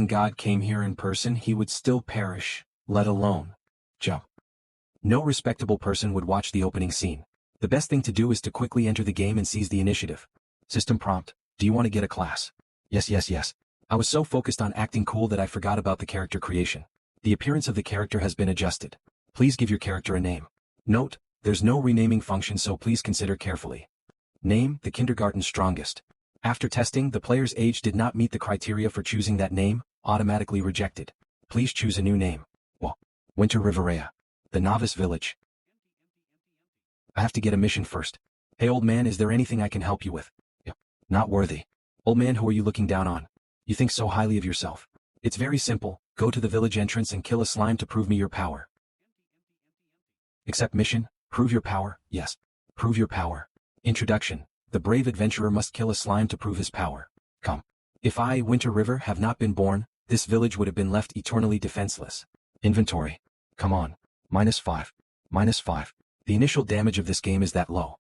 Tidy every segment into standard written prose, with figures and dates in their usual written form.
God came here in person, he would still perish, let alone jump. No respectable person would watch the opening scene. The best thing to do is to quickly enter the game and seize the initiative. System prompt: do you want to get a class? Yes, yes, yes. I was so focused on acting cool that I forgot about the character creation. The appearance of the character has been adjusted. Please give your character a name. Note: there's no renaming function, so please consider carefully. Name: the kindergarten strongest. After testing, the player's age did not meet the criteria for choosing that name, automatically rejected. Please choose a new name. Well, Winter Riverea. The novice village. I have to get a mission first. Hey old man, is there anything I can help you with? Yep. Not worthy. Old man, who are you looking down on? You think so highly of yourself. It's very simple, go to the village entrance and kill a slime to prove me your power. Accept mission, prove your power, yes. Prove your power. Introduction: the brave adventurer must kill a slime to prove his power. Come. If I, Winter River, have not been born, this village would have been left eternally defenseless. Inventory. Come on. -5. -5. The initial damage of this game is that low.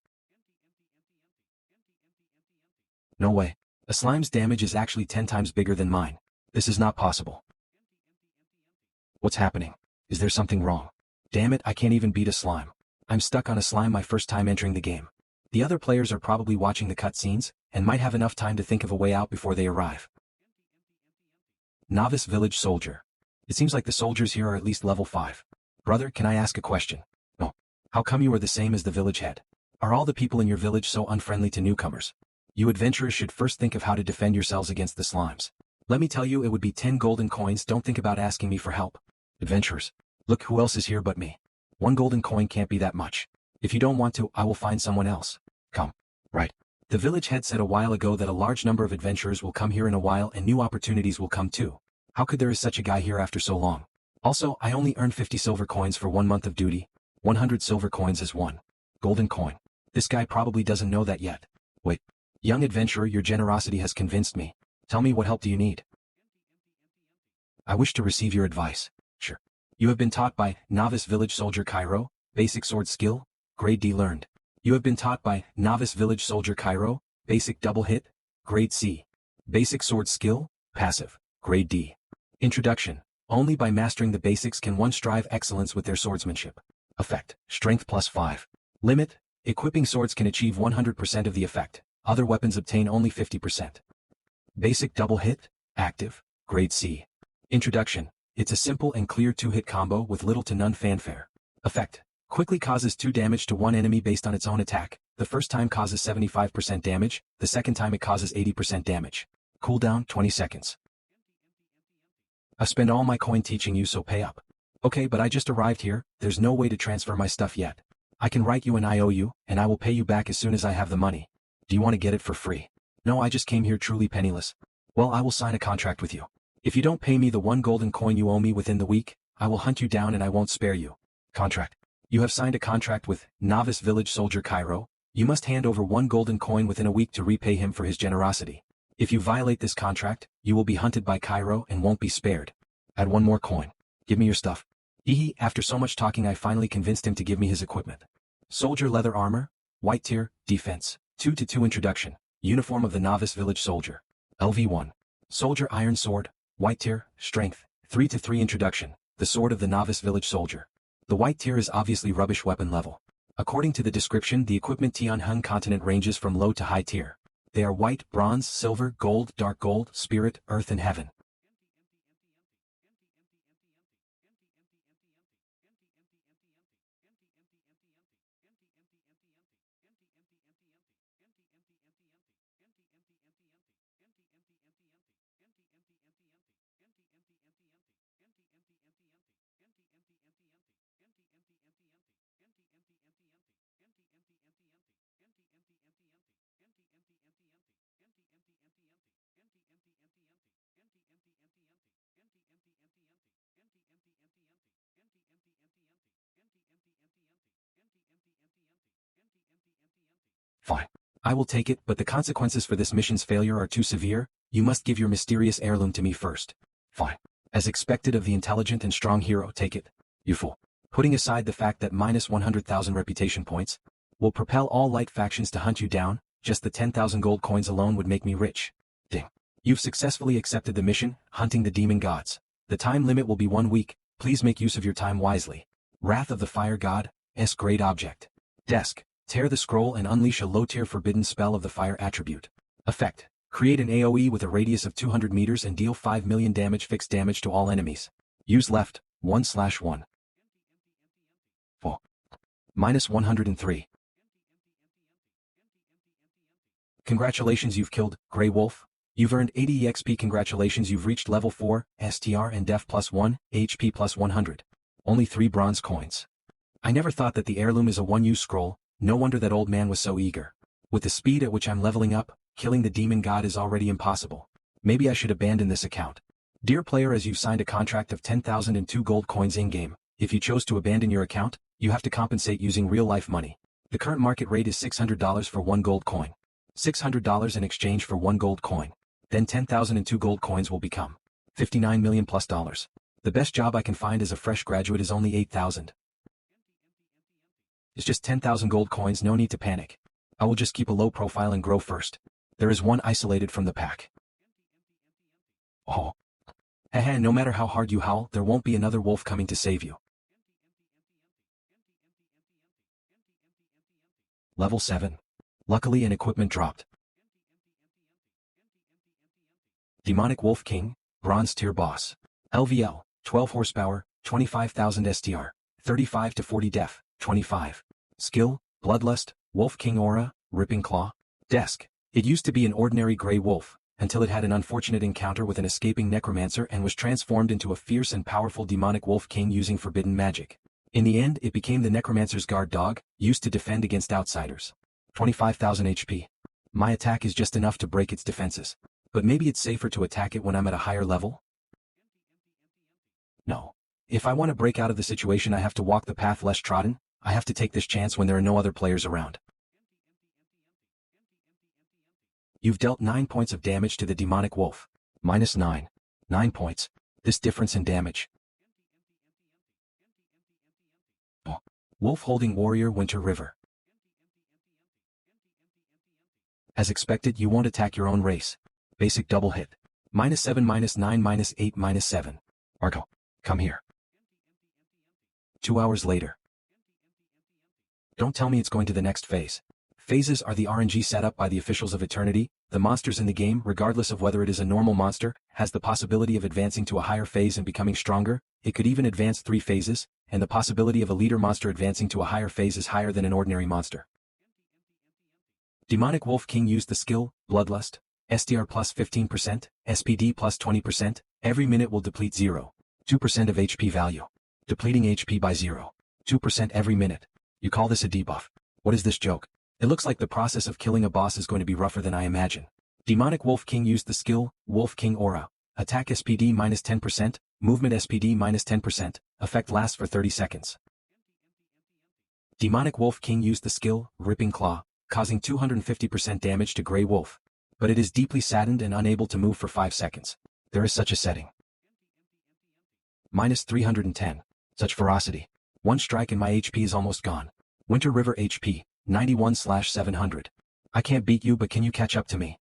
No way. A slime's damage is actually 10 times bigger than mine. This is not possible. What's happening? Is there something wrong? Damn it, I can't even beat a slime. I'm stuck on a slime my first time entering the game. The other players are probably watching the cutscenes, and might have enough time to think of a way out before they arrive. Novice Village Soldier. It seems like the soldiers here are at least level 5. Brother, can I ask a question? No. How come you are the same as the village head? Are all the people in your village so unfriendly to newcomers? You adventurers should first think of how to defend yourselves against the slimes. Let me tell you, it would be 10 golden coins. Don't think about asking me for help. Adventurers. Look, who else is here but me? 1 golden coin can't be that much. If you don't want to, I will find someone else. Come. Right. The village head said a while ago that a large number of adventurers will come here in a while and new opportunities will come too. How could there is such a guy here after so long? Also, I only earned 50 silver coins for 1 month of duty. 100 silver coins is 1 golden coin. This guy probably doesn't know that yet. Wait. Young adventurer, your generosity has convinced me. Tell me, what help do you need? I wish to receive your advice. Sure. You have been taught by Novice Village Soldier Cairo, Basic Sword Skill, Grade D learned. You have been taught by Novice Village Soldier Cairo, Basic Double Hit, Grade C. Basic Sword Skill, Passive, Grade D. Introduction. Only by mastering the basics can one strive excellence with their swordsmanship. Effect: Strength +5. Limit: equipping swords can achieve 100% of the effect. Other weapons obtain only 50%. Basic Double Hit, Active, Grade C. Introduction. It's a simple and clear 2-hit combo with little to none fanfare. Effect: quickly causes 2 damage to one enemy based on its own attack. The first time causes 75% damage, the second time it causes 80% damage. Cooldown 20 seconds. I spend all my coin teaching you, so pay up. Okay, but I just arrived here, there's no way to transfer my stuff yet. I can write you an IOU, and I will pay you back as soon as I have the money. Do you want to get it for free? No, I just came here truly penniless. Well, I will sign a contract with you. If you don't pay me the 1 golden coin you owe me within the week, I will hunt you down and I won't spare you. Contract. You have signed a contract with Novice Village Soldier Cairo. You must hand over 1 golden coin within a week to repay him for his generosity. If you violate this contract, you will be hunted by Cairo and won't be spared. Add 1 more coin. Give me your stuff. After so much talking I finally convinced him to give me his equipment. Soldier leather armor, white tier, defense, 2-2 introduction, uniform of the Novice Village Soldier. LV1. Soldier iron sword, white tier, strength, 3-3 introduction, the sword of the Novice Village Soldier. The white tier is obviously rubbish weapon level. According to the description, the equipment Tianheng continent ranges from low to high tier. They are white, bronze, silver, gold, dark gold, spirit, earth and heaven. Fine. I will take it, but the consequences for this mission's failure are too severe. You must give your mysterious heirloom to me first. Fine. As expected of the intelligent and strong hero, take it. You fool. Putting aside the fact that minus 100,000 reputation points will propel all light factions to hunt you down, just the 10,000 gold coins alone would make me rich. Ding. You've successfully accepted the mission, hunting the demon gods. The time limit will be 1 week, please make use of your time wisely. Wrath of the Fire God, S-grade object. Desk, tear the scroll and unleash a low-tier forbidden spell of the fire attribute. Effect, create an AoE with a radius of 200 meters and deal 5 million damage fixed damage to all enemies. Use left, 1/1. Oh. -103. Congratulations, you've killed Grey Wolf. You've earned 80 EXP. Congratulations, you've reached level 4, STR and Def +1, HP +100. Only 3 bronze coins. I never thought that the heirloom is a one-use scroll, no wonder that old man was so eager. With the speed at which I'm leveling up, killing the demon god is already impossible. Maybe I should abandon this account. Dear player, as you've signed a contract of 10,002 gold coins in-game, if you chose to abandon your account, you have to compensate using real-life money. The current market rate is $600 for 1 gold coin. $600 in exchange for 1 gold coin. Then 10,002 gold coins will become $59 million+. The best job I can find as a fresh graduate is only 8,000. It's just 10,000 gold coins, no need to panic. I will just keep a low profile and grow first. There is one isolated from the pack. Oh. Haha, no matter how hard you howl, there won't be another wolf coming to save you. Level 7. Luckily an equipment dropped. Demonic Wolf King, Bronze Tier Boss. LVL, 12 horsepower, 25,000 STR, 35 to 40 def, 25. Skill, Bloodlust, Wolf King Aura, Ripping Claw. Desk, it used to be an ordinary grey wolf, until it had an unfortunate encounter with an escaping necromancer and was transformed into a fierce and powerful demonic wolf king using forbidden magic. In the end, it became the necromancer's guard dog, used to defend against outsiders. 25,000 HP. My attack is just enough to break its defenses. But maybe it's safer to attack it when I'm at a higher level? No. If I want to break out of the situation, I have to walk the path less trodden. I have to take this chance when there are no other players around. You've dealt 9 points of damage to the demonic wolf. -9. 9 points. This difference in damage. Oh. Wolf holding warrior Winter River. As expected, you won't attack your own race. Basic double hit. -7, -9, -8, -7. Argo, come here. 2 hours later. Don't tell me it's going to the next phase. Phases are the RNG set up by the officials of Eternity. The monsters in the game, regardless of whether it is a normal monster, has the possibility of advancing to a higher phase and becoming stronger. It could even advance 3 phases, and the possibility of a leader monster advancing to a higher phase is higher than an ordinary monster. Demonic Wolf King used the skill, Bloodlust. STR plus 15%, SPD plus 20%, every minute will deplete 0.2% of HP value. Depleting HP by 0.2% every minute. You call this a debuff? What is this joke? It looks like the process of killing a boss is going to be rougher than I imagine. Demonic Wolf King used the skill, Wolf King Aura. Attack SPD minus 10%, movement SPD minus 10%, effect lasts for 30 seconds. Demonic Wolf King used the skill, Ripping Claw, causing 250% damage to Grey Wolf. But it is deeply saddened and unable to move for 5 seconds. There is such a setting. -310. Such ferocity. One strike and my HP is almost gone. Winter River HP, 91/700. I can't beat you, but can you catch up to me?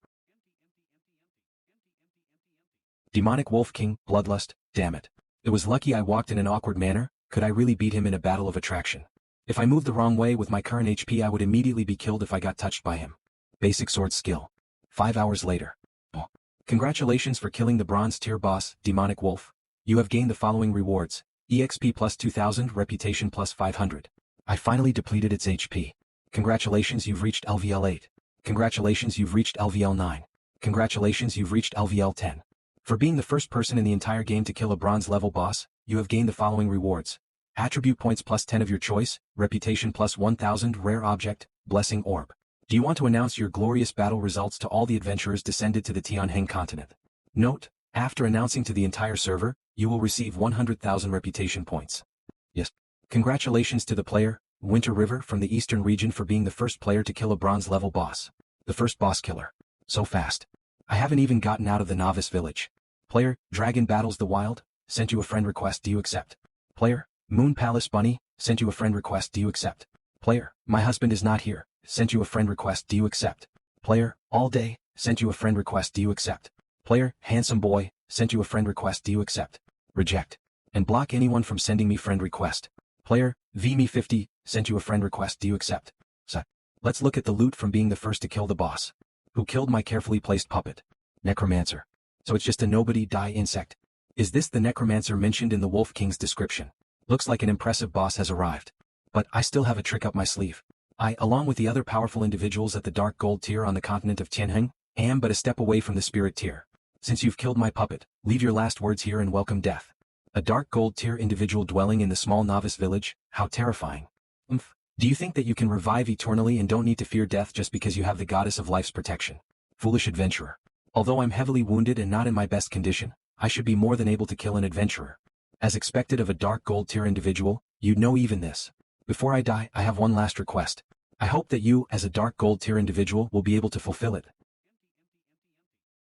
Demonic Wolf King, Bloodlust, damn it. It was lucky I walked in an awkward manner. Could I really beat him in a battle of attraction? If I moved the wrong way with my current HP, I would immediately be killed if I got touched by him. Basic sword skill. 5 hours later. Oh. Congratulations for killing the bronze tier boss, Demonic Wolf. You have gained the following rewards. EXP plus 2000, reputation plus 500. I finally depleted its HP. Congratulations, you've reached LVL 8. Congratulations, you've reached LVL 9. Congratulations, you've reached LVL 10. For being the first person in the entire game to kill a bronze level boss, you have gained the following rewards. Attribute points plus 10 of your choice, reputation plus 1000, rare object, blessing orb. Do you want to announce your glorious battle results to all the adventurers descended to the Tianheng continent? Note, after announcing to the entire server, you will receive 100,000 reputation points. Yes. Congratulations to the player, Winter River from the eastern region, for being the first player to kill a bronze level boss. The first boss killer. So fast. I haven't even gotten out of the novice village. Player, Dragon Battles the Wild, sent you a friend request, do you accept? Player, Moon Palace Bunny, sent you a friend request, do you accept? Player, My husband is not here, sent you a friend request, do you accept? Player, All Day, sent you a friend request, do you accept? Player, handsome boy, sent you a friend request, do you accept? Reject. And block anyone from sending me friend request. Player, VMe50, sent you a friend request, do you accept? So, let's look at the loot from being the first to kill the boss. Who killed my carefully placed puppet? Necromancer. So it's just a nobody die insect. Is this the necromancer mentioned in the Wolf King's description? Looks like an impressive boss has arrived. But I still have a trick up my sleeve. I, along with the other powerful individuals at the Dark Gold tier on the continent of Tianheng, am but a step away from the Spirit tier. Since you've killed my puppet, leave your last words here and welcome death. A Dark Gold tier individual dwelling in the small novice village, how terrifying. Do you think that you can revive eternally and don't need to fear death just because you have the goddess of life's protection? Foolish adventurer. Although I'm heavily wounded and not in my best condition, I should be more than able to kill an adventurer. As expected of a Dark Gold tier individual, you'd know even this. Before I die, I have one last request. I hope that you, as a Dark Gold tier individual, will be able to fulfill it.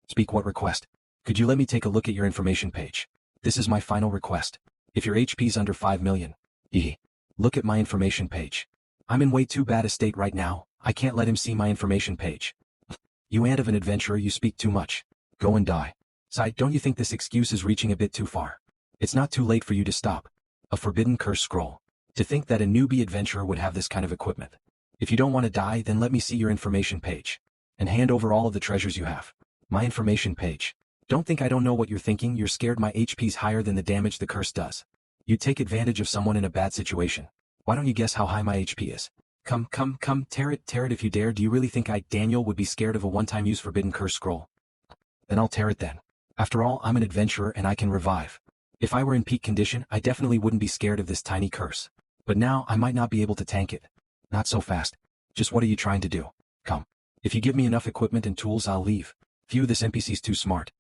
Speak. What request? Could you let me take a look at your information page? This is my final request. If your HP's under 5 million. Look at my information page. I'm in way too bad a state right now, I can't let him see my information page. You ant of an adventurer, you speak too much. Go and die. Sigh, don't you think this excuse is reaching a bit too far? It's not too late for you to stop. A forbidden curse scroll. To think that a newbie adventurer would have this kind of equipment. If you don't want to die, then let me see your information page. And hand over all of the treasures you have. My information page. Don't think I don't know what you're thinking. You're scared my HP's higher than the damage the curse does. You take advantage of someone in a bad situation. Why don't you guess how high my HP is? Come, tear it if you dare. Do you really think I, Daniel, would be scared of a one-time use forbidden curse scroll? Then I'll tear it then. After all, I'm an adventurer and I can revive. If I were in peak condition, I definitely wouldn't be scared of this tiny curse. But now, I might not be able to tank it. Not so fast. Just what are you trying to do? Come. If you give me enough equipment and tools, I'll leave. Phew, this NPC's too smart.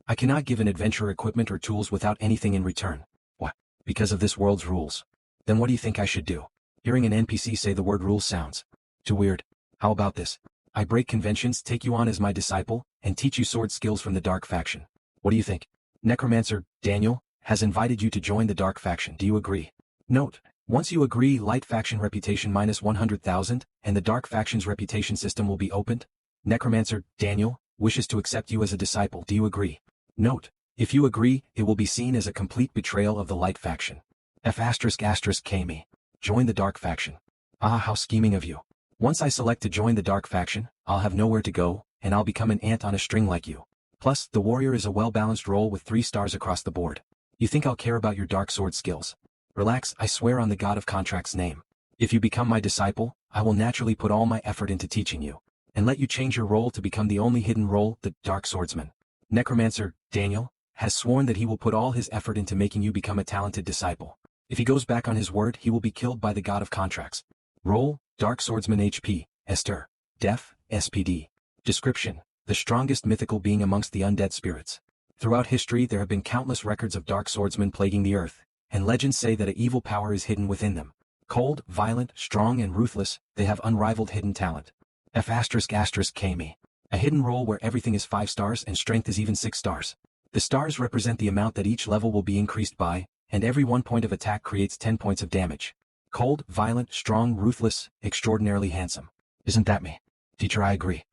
I cannot give an adventurer equipment or tools without anything in return. What? Because of this world's rules. Then what do you think I should do? Hearing an NPC say the word rules sounds too weird. How about this? I break conventions, take you on as my disciple, and teach you sword skills from the Dark Faction. What do you think? Necromancer, Daniel, has invited you to join the Dark Faction. Do you agree? Note, once you agree, Light Faction reputation minus 100,000, and the Dark Faction's reputation system will be opened. Necromancer, Daniel, wishes to accept you as a disciple. Do you agree? Note, if you agree, it will be seen as a complete betrayal of the Light Faction. F***Kami. Join the Dark Faction. Ah, how scheming of you. Once I select to join the Dark Faction, I'll have nowhere to go, and I'll become an ant on a string like you. Plus, the warrior is a well-balanced role with 3 stars across the board. You think I'll care about your dark sword skills? Relax, I swear on the God of Contract's name. If you become my disciple, I will naturally put all my effort into teaching you, and let you change your role to become the only hidden role, the Dark Swordsman. Necromancer, Daniel, has sworn that he will put all his effort into making you become a talented disciple. If he goes back on his word, he will be killed by the God of Contracts. Role, Dark Swordsman HP, Esther. Def, SPD. Description, the strongest mythical being amongst the undead spirits. Throughout history there have been countless records of dark swordsmen plaguing the earth, and legends say that an evil power is hidden within them. Cold, violent, strong and ruthless, they have unrivaled hidden talent. F***Kami. A hidden role where everything is 5 stars and strength is even 6 stars. The stars represent the amount that each level will be increased by, and every 1 point of attack creates 10 points of damage. Cold, violent, strong, ruthless, extraordinarily handsome. Isn't that me? Teacher, I agree.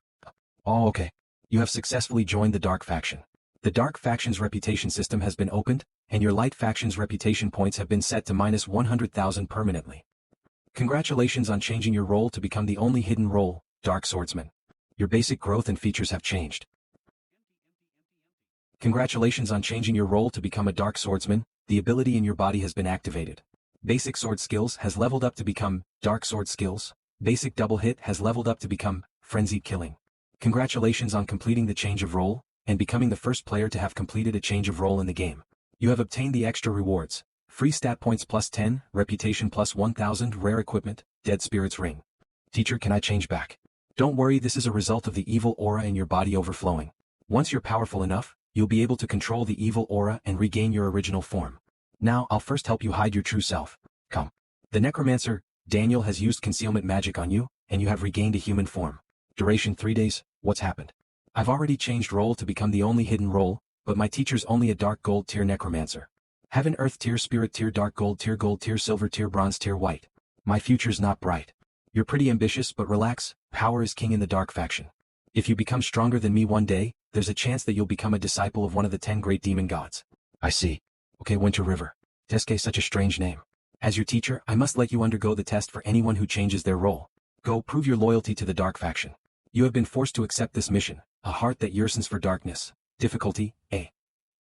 Oh, okay. You have successfully joined the Dark Faction. The Dark Faction's reputation system has been opened, and your Light Faction's reputation points have been set to minus 100,000 permanently. Congratulations on changing your role to become the only hidden role, Dark Swordsman. Your basic growth and features have changed. Congratulations on changing your role to become a Dark Swordsman, the ability in your body has been activated. Basic sword skills has leveled up to become Dark Sword skills. Basic double hit has leveled up to become Frenzied Killing. Congratulations on completing the change of role, and becoming the first player to have completed a change of role in the game. You have obtained the extra rewards. Free stat points plus 10, reputation plus 1000, rare equipment, Dead Spirit's Ring. Teacher, can I change back? Don't worry, this is a result of the evil aura in your body overflowing. Once you're powerful enough, you'll be able to control the evil aura and regain your original form. Now, I'll first help you hide your true self. Come. The Necromancer, Daniel, has used concealment magic on you, and you have regained a human form. Duration 3 days. What's happened? I've already changed role to become the only hidden role, but my teacher's only a Dark Gold tier Necromancer. Heaven, Earth tier, Spirit tier, Dark Gold tier, Silver tier, Bronze tier, White. My future's not bright. You're pretty ambitious, but relax, power is king in the Dark Faction. If you become stronger than me one day, there's a chance that you'll become a disciple of one of the 10 great demon gods. I see. Okay, Winter River. Teske, such a strange name. As your teacher, I must let you undergo the test for anyone who changes their role. Go, prove your loyalty to the dark faction. You have been forced to accept this mission, a heart that yearns for darkness. Difficulty, A.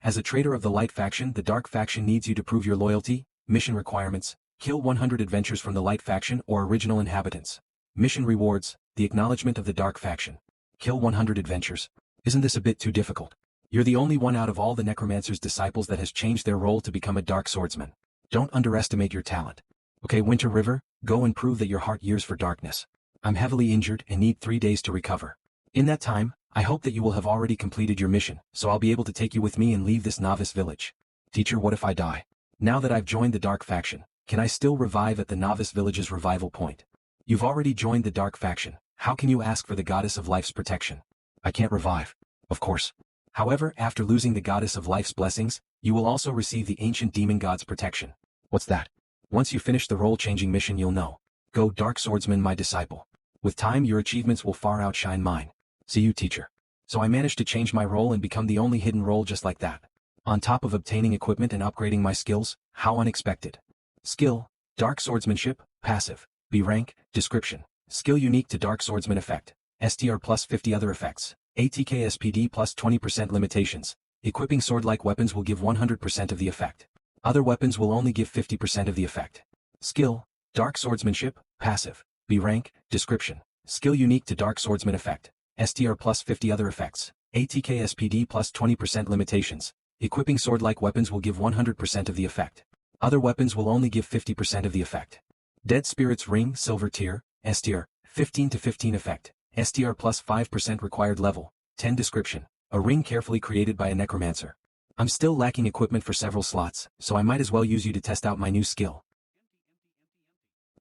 As a traitor of the light faction, the dark faction needs you to prove your loyalty. Mission requirements: kill 100 adventurers from the light faction or original inhabitants. Mission rewards: the acknowledgement of the dark faction. Kill 100 adventurers. Isn't this a bit too difficult? You're the only one out of all the necromancer's disciples that has changed their role to become a dark swordsman. Don't underestimate your talent. Okay, Winter River, go and prove that your heart yearns for darkness. I'm heavily injured and need 3 days to recover. In that time, I hope that you will have already completed your mission, so I'll be able to take you with me and leave this novice village. Teacher, what if I die? Now that I've joined the dark faction, can I still revive at the novice village's revival point? You've already joined the dark faction. How can you ask for the goddess of life's protection? I can't revive. Of course. However, after losing the goddess of life's blessings, you will also receive the ancient demon god's protection. What's that? Once you finish the role-changing mission, you'll know. Go, dark swordsman, my disciple. With time, your achievements will far outshine mine. See you, teacher. So I managed to change my role and become the only hidden role just like that. On top of obtaining equipment and upgrading my skills, how unexpected. Skill: dark swordsmanship, passive. B rank, description. Skill unique to dark swordsman effect. STR plus 50 other effects. ATK SPD plus 20% limitations. Equipping sword-like weapons will give 100% of the effect. Other weapons will only give 50% of the effect. Skill: dark swordsmanship, passive. B rank, description. Skill unique to dark swordsman effect. STR plus 50 other effects. ATK SPD plus 20% limitations. Equipping sword-like weapons will give 100% of the effect. Other weapons will only give 50% of the effect. Dead Spirit's Ring, Silver Tier, STR, 15 to 15 effect. STR plus 5% required level. 10 description. A ring carefully created by a necromancer. I'm still lacking equipment for several slots, so I might as well use you to test out my new skill.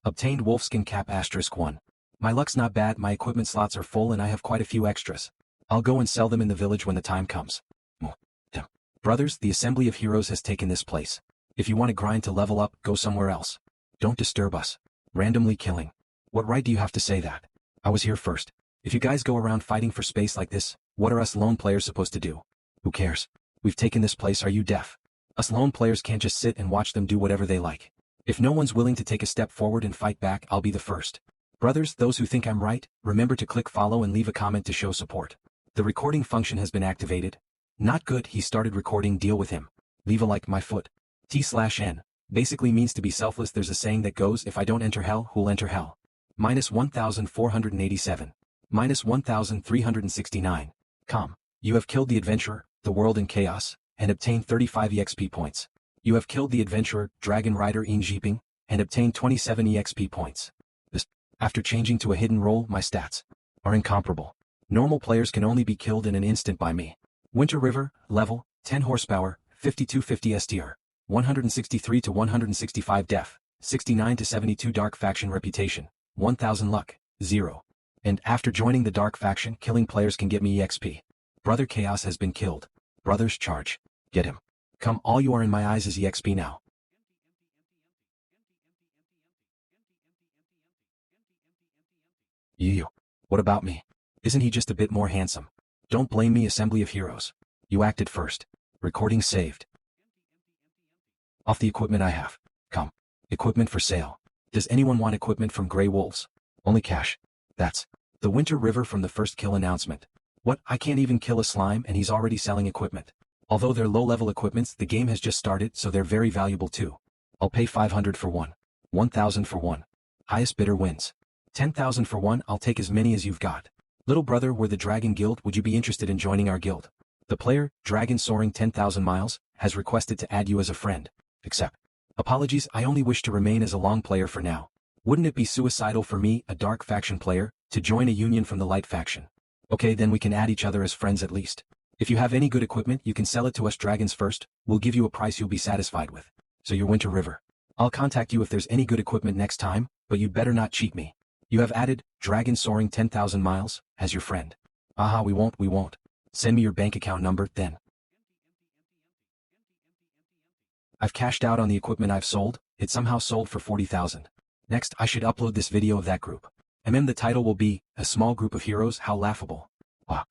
Obtained Wolfskin Cap *1. My luck's not bad, my equipment slots are full and I have quite a few extras. I'll go and sell them in the village when the time comes. Brothers, the Assembly of Heroes has taken this place. If you want to grind to level up, go somewhere else. Don't disturb us. Randomly killing. What right do you have to say that? I was here first. If you guys go around fighting for space like this, what are us lone players supposed to do? Who cares? We've taken this place, are you deaf? Us lone players can't just sit and watch them do whatever they like. If no one's willing to take a step forward and fight back, I'll be the first. Brothers, those who think I'm right, remember to click follow and leave a comment to show support. The recording function has been activated. Not good, he started recording, deal with him. Leave a like, my foot. T/N. Basically means to be selfless. There's a saying that goes, if I don't enter hell, who'll enter hell? Minus 1,487. Minus 1,369. You have killed the adventurer, the world in chaos, and obtained 35 EXP points. You have killed the adventurer, Dragon Rider in Jeeping, and obtained 27 EXP points. After changing to a hidden role, my stats are incomparable. Normal players can only be killed in an instant by me. Winter River, level, 10 horsepower, 5250 STR, 163 to 165 def, 69 to 72 dark faction reputation, 1000 luck, 0. And after joining the dark faction, killing players can get me EXP. Brother Chaos has been killed. Brothers charge. Get him. Come, all you are in my eyes is EXP now. You. What about me? Isn't he just a bit more handsome? Don't blame me, Assembly of Heroes. You acted first. Recording saved. Off the equipment I have. Come. Equipment for sale. Does anyone want equipment from Grey Wolves? Only cash. That's the Winter River from the first kill announcement. What, I can't even kill a slime and he's already selling equipment. Although they're low-level equipments, the game has just started, so they're very valuable too. I'll pay 500 for one. 1,000 for one. Highest bidder wins. 10,000 for one, I'll take as many as you've got. Little brother, we're the Dragon Guild, would you be interested in joining our guild? The player, Dragon Soaring 10,000 miles, has requested to add you as a friend. Accept. Apologies, I only wish to remain as a long player for now. Wouldn't it be suicidal for me, a dark faction player, to join a union from the light faction? Okay, then we can add each other as friends at least. If you have any good equipment, you can sell it to us dragons first. We'll give you a price you'll be satisfied with. So you're Winter River. I'll contact you if there's any good equipment next time, but you'd better not cheat me. You have added Dragon Soaring 10,000 miles as your friend. Aha, we won't. Send me your bank account number, then. I've cashed out on the equipment I've sold. It somehow sold for 40,000. Next, I should upload this video of that group. The title will be, A Small Group of Heroes, How Laughable. Wow.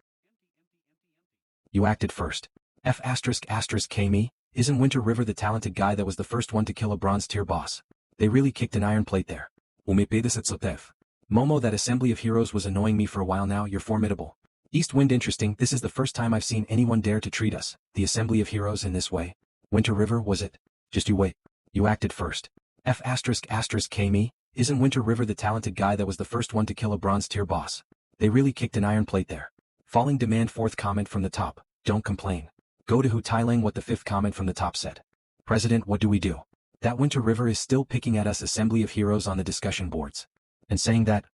You acted first. F asterisk asterisk K me, isn't Winter River the talented guy that was the first one to kill a bronze tier boss? They really kicked an iron plate there. Umepedes at Sotev. Momo, that assembly of heroes was annoying me for a while now. You're formidable. East Wind, interesting. This is the first time I've seen anyone dare to treat us, the assembly of heroes, in this way. Winter River, was it? Just you wait. You acted first. F asterisk asterisk K me, isn't Winter River the talented guy that was the first one to kill a bronze tier boss? They really kicked an iron plate there. Falling demand. Fourth comment from the top. Don't complain. Go to Hu Tailang. What the fifth comment from the top said. President, what do we do? That Winter River is still picking at us assembly of heroes on the discussion boards. And saying that,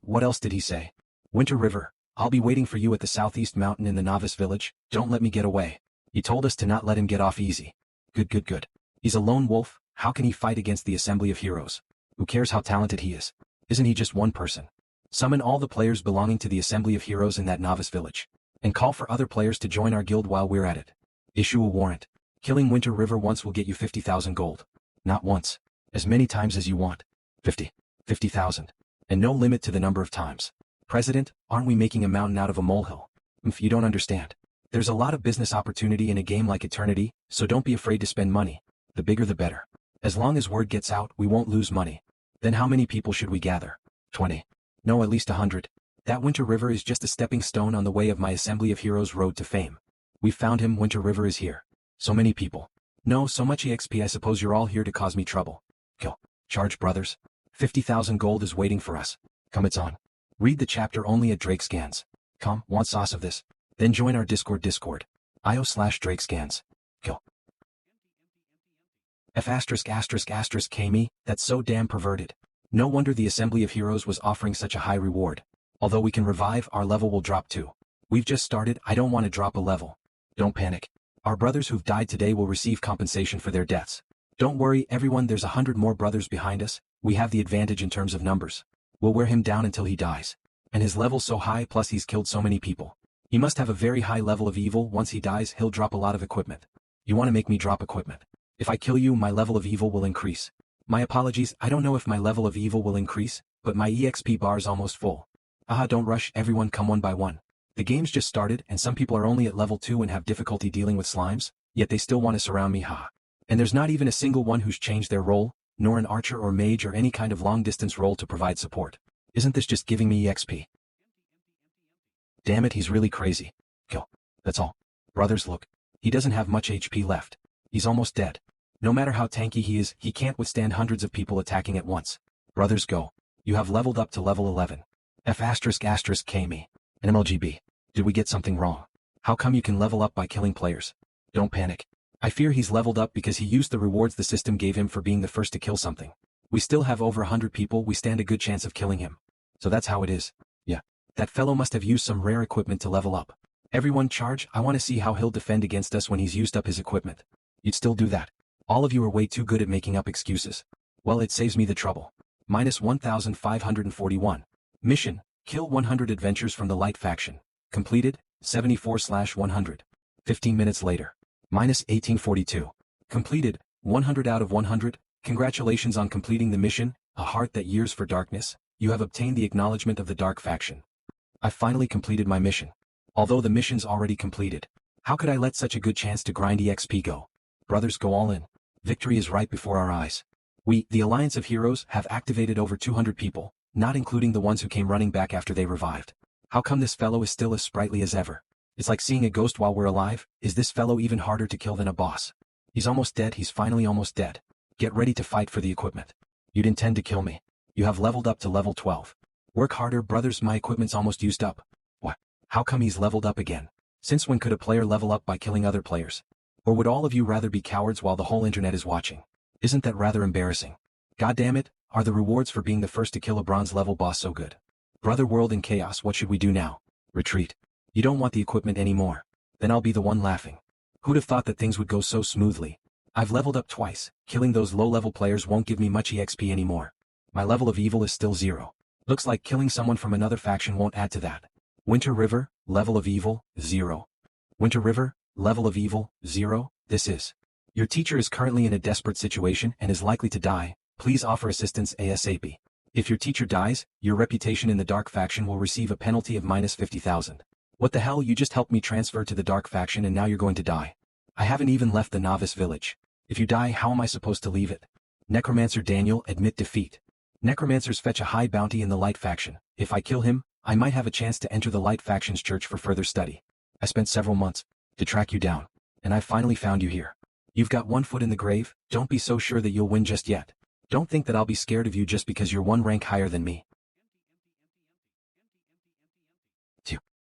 what else did he say? Winter River, I'll be waiting for you at the southeast mountain in the novice village. Don't let me get away. He told us to not let him get off easy. Good. He's a lone wolf. How can he fight against the assembly of heroes? Who cares how talented he is? Isn't he just one person? Summon all the players belonging to the assembly of heroes in that novice village. And call for other players to join our guild while we're at it. Issue a warrant. Killing Winter River once will get you 50,000 gold. Not once. As many times as you want. 50,000. And no limit to the number of times. President, aren't we making a mountain out of a molehill? You don't understand. There's a lot of business opportunity in a game like Eternity, so don't be afraid to spend money. The bigger the better. As long as word gets out, we won't lose money. Then how many people should we gather? 20. No, at least 100. That Winter River is just a stepping stone on the way of my assembly of heroes road to fame. We've found him. Winter River is here. So many people. No, so much EXP. I suppose you're all here to cause me trouble. Kill. Charge, brothers. 50,000 gold is waiting for us. Come, it's on. Read the chapter only at Drake Scans. Come, want sauce of this? Then join our Discord. io/Drake Scans. Kill. F asterisk asterisk asterisk K me, that's so damn perverted. No wonder the assembly of heroes was offering such a high reward. Although we can revive, our level will drop too. We've just started. I don't want to drop a level. Don't panic. Our brothers who've died today will receive compensation for their deaths. Don't worry, everyone, there's 100 more brothers behind us. We have the advantage in terms of numbers. We'll wear him down until he dies. And his level's so high, plus he's killed so many people. He must have a very high level of evil. Once he dies, he'll drop a lot of equipment. You want to make me drop equipment? If I kill you, my level of evil will increase. My apologies, I don't know if my level of evil will increase, but my EXP bar is almost full. Aha, don't rush, everyone, come one by one. The game's just started, and some people are only at level 2 and have difficulty dealing with slimes, yet they still want to surround me, ha. And there's not even a single one who's changed their role, nor an archer or mage or any kind of long-distance role to provide support. Isn't this just giving me EXP? Damn it, he's really crazy. Kill. That's all. Brothers, look. He doesn't have much HP left. He's almost dead. No matter how tanky he is, he can't withstand hundreds of people attacking at once. Brothers, go. You have leveled up to level 11. F asterisk asterisk K me. An MLGB. Did we get something wrong? How come you can level up by killing players? Don't panic. I fear he's leveled up because he used the rewards the system gave him for being the first to kill something. We still have over 100 people. We stand a good chance of killing him. So that's how it is. Yeah. That fellow must have used some rare equipment to level up. Everyone charge. I want to see how he'll defend against us when he's used up his equipment. You'd still do that. All of you are way too good at making up excuses. Well, it saves me the trouble. Minus 1,541. Mission. Kill 100 adventures from the Light Faction. Completed. 74/100. 15 minutes later. Minus 1842. Completed. 100 out of 100. Congratulations on completing the mission. A heart that yearns for darkness. You have obtained the acknowledgement of the Dark Faction. I finally completed my mission. Although the mission's already completed. How could I let such a good chance to grind EXP go? Brothers, go all in. Victory is right before our eyes. We, the Alliance of Heroes, have activated over 200 people, not including the ones who came running back after they revived. How come this fellow is still as sprightly as ever? It's like seeing a ghost while we're alive. Is this fellow even harder to kill than a boss? He's almost dead. He's finally almost dead. Get ready to fight for the equipment. You'd intend to kill me. You have leveled up to level 12. Work harder, brothers. My equipment's almost used up. What? How come he's leveled up again? Since when could a player level up by killing other players? Or would all of you rather be cowards while the whole internet is watching? Isn't that rather embarrassing? God damn it, are the rewards for being the first to kill a bronze level boss so good? Brother, world in chaos, what should we do now? Retreat. You don't want the equipment anymore. Then I'll be the one laughing. Who'd have thought that things would go so smoothly? I've leveled up twice. Killing those low-level players won't give me much EXP anymore. My level of evil is still 0. Looks like killing someone from another faction won't add to that. Winter River, level of evil, 0. Winter River, level of evil, 0. This is. Your teacher is currently in a desperate situation and is likely to die. Please offer assistance ASAP. If your teacher dies, your reputation in the Dark Faction will receive a penalty of minus 50,000. What the hell, you just helped me transfer to the dark faction and now you're going to die. I haven't even left the novice village. If you die, how am I supposed to leave it? Necromancer Daniel, admit defeat. Necromancers fetch a high bounty in the light faction. If I kill him, I might have a chance to enter the light faction's church for further study. I spent several months to track you down, and I finally found you here. You've got one foot in the grave. Don't be so sure that you'll win just yet. Don't think that I'll be scared of you just because you're one rank higher than me.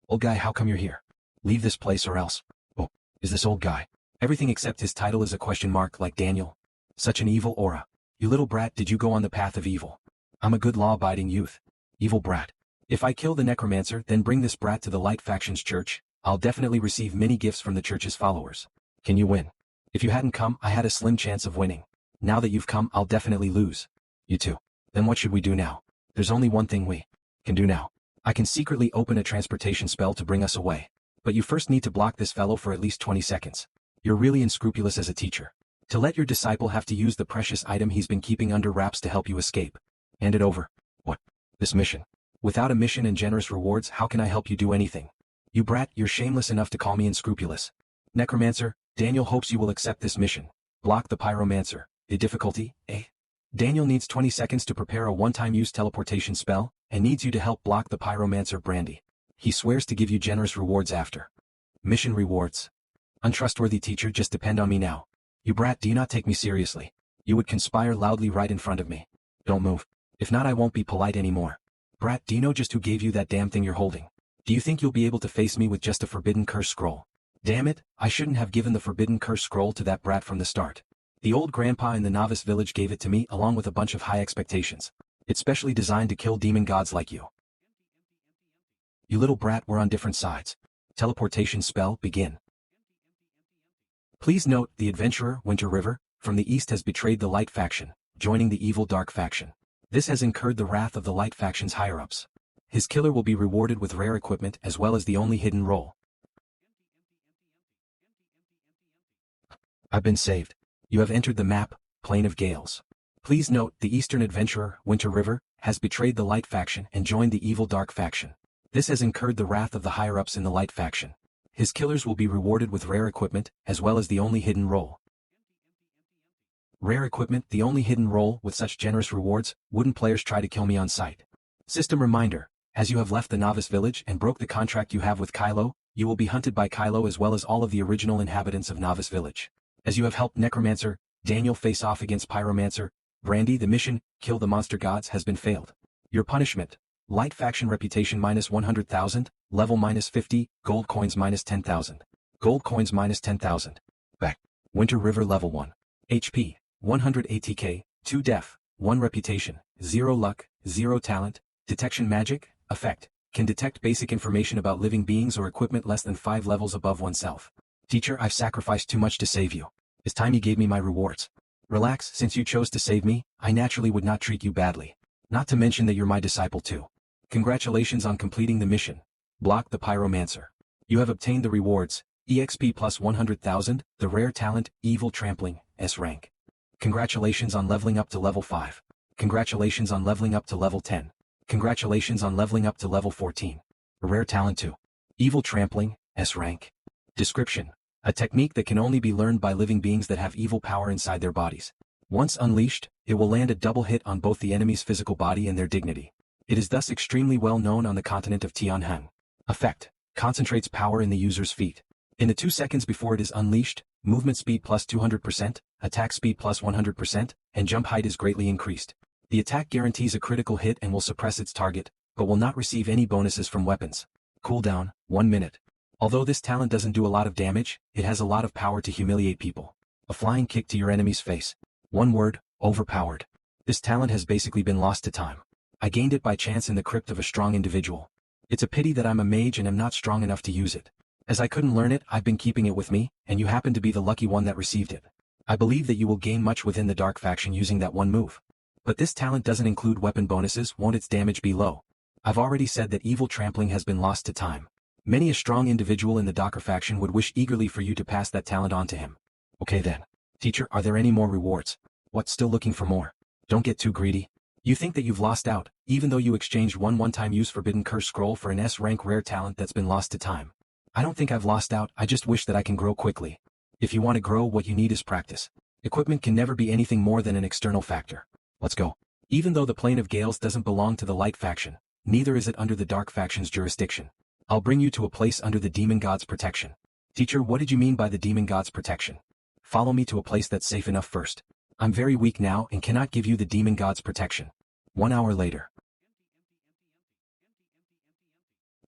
Old guy, how come you're here? Leave this place or else. Oh, is this old guy? Everything except his title is a question mark, like Daniel. Such an evil aura. You little brat, did you go on the path of evil? I'm a good law-abiding youth. Evil brat. If I kill the necromancer, then bring this brat to the light faction's church, I'll definitely receive many gifts from the church's followers. Can you win? If you hadn't come, I had a slim chance of winning. Now that you've come, I'll definitely lose. You too. Then what should we do now? There's only one thing we can do now. I can secretly open a transportation spell to bring us away. But you first need to block this fellow for at least 20 seconds. You're really unscrupulous as a teacher. To let your disciple have to use the precious item he's been keeping under wraps to help you escape. Hand it over. What? This mission. Without a mission and generous rewards, how can I help you do anything? You brat, you're shameless enough to call me unscrupulous. Necromancer, Daniel hopes you will accept this mission. Block the pyromancer. The difficulty, eh? Daniel needs 20 seconds to prepare a one-time use teleportation spell, and needs you to help block the pyromancer Brandy. He swears to give you generous rewards after. Mission rewards. Untrustworthy teacher, just depend on me now. You brat, do you not take me seriously? You would conspire loudly right in front of me. Don't move. If not, I won't be polite anymore. Brat, do you know just who gave you that damn thing you're holding? Do you think you'll be able to face me with just a forbidden curse scroll? Damn it, I shouldn't have given the forbidden curse scroll to that brat from the start. The old grandpa in the novice village gave it to me along with a bunch of high expectations. It's specially designed to kill demon gods like you. You little brat, we're on different sides. Teleportation spell, begin. Please note, the adventurer, Winter River, from the east has betrayed the light faction, joining the evil dark faction. This has incurred the wrath of the light faction's higher-ups. His killer will be rewarded with rare equipment as well as the only hidden role. I've been saved. You have entered the map, Plain of Gales. Please note, the eastern adventurer, Winter River, has betrayed the light faction and joined the evil dark faction. This has incurred the wrath of the higher-ups in the light faction. His killers will be rewarded with rare equipment, as well as the only hidden role. Rare equipment, the only hidden role. With such generous rewards, wouldn't players try to kill me on sight? System reminder, as you have left the novice village and broke the contract you have with Kylo, you will be hunted by Kylo as well as all of the original inhabitants of novice village. As you have helped Necromancer Daniel face off against Pyromancer Brandy, the mission, kill the monster gods, has been failed. Your punishment: light faction reputation minus 100,000, level minus 50, gold coins minus 10,000. Gold coins minus 10,000. Back. Winter River level 1. HP, 100 ATK, 2 def, 1 reputation, 0 luck, 0 talent, detection magic, effect, can detect basic information about living beings or equipment less than 5 levels above oneself. Teacher, I've sacrificed too much to save you. It's time you gave me my rewards. Relax, since you chose to save me, I naturally would not treat you badly. Not to mention that you're my disciple too. Congratulations on completing the mission. Block the pyromancer. You have obtained the rewards, EXP plus 100,000, the rare talent, Evil Trampling, S rank. Congratulations on leveling up to level 5. Congratulations on leveling up to level 10. Congratulations on leveling up to level 14. A rare talent 2. Evil Trampling, S rank. Description: a technique that can only be learned by living beings that have evil power inside their bodies. Once unleashed, it will land a double hit on both the enemy's physical body and their dignity. It is thus extremely well known on the continent of Tianheng. Effect: concentrates power in the user's feet. In the 2 seconds before it is unleashed, movement speed plus 200%, attack speed plus 100%, and jump height is greatly increased. The attack guarantees a critical hit and will suppress its target, but will not receive any bonuses from weapons. Cooldown, 1 minute. Although this talent doesn't do a lot of damage, it has a lot of power to humiliate people. A flying kick to your enemy's face. One word: overpowered. This talent has basically been lost to time. I gained it by chance in the crypt of a strong individual. It's a pity that I'm a mage and am not strong enough to use it. As I couldn't learn it, I've been keeping it with me, and you happen to be the lucky one that received it. I believe that you will gain much within the dark faction using that one move. But this talent doesn't include weapon bonuses. Won't its damage be low? I've already said that Evil Trampling has been lost to time. Many a strong individual in the Docker faction would wish eagerly for you to pass that talent on to him. Okay then. Teacher, are there any more rewards? What, still looking for more? Don't get too greedy. You think that you've lost out, even though you exchanged one-time use forbidden curse scroll for an S-rank rare talent that's been lost to time. I don't think I've lost out, I just wish that I can grow quickly. If you want to grow, what you need is practice. Equipment can never be anything more than an external factor. Let's go. Even though the Plane of Gales doesn't belong to the Light faction, neither is it under the Dark faction's jurisdiction. I'll bring you to a place under the Demon God's protection. Teacher, what did you mean by the Demon God's protection? Follow me to a place that's safe enough first. I'm very weak now and cannot give you the Demon God's protection. 1 hour later.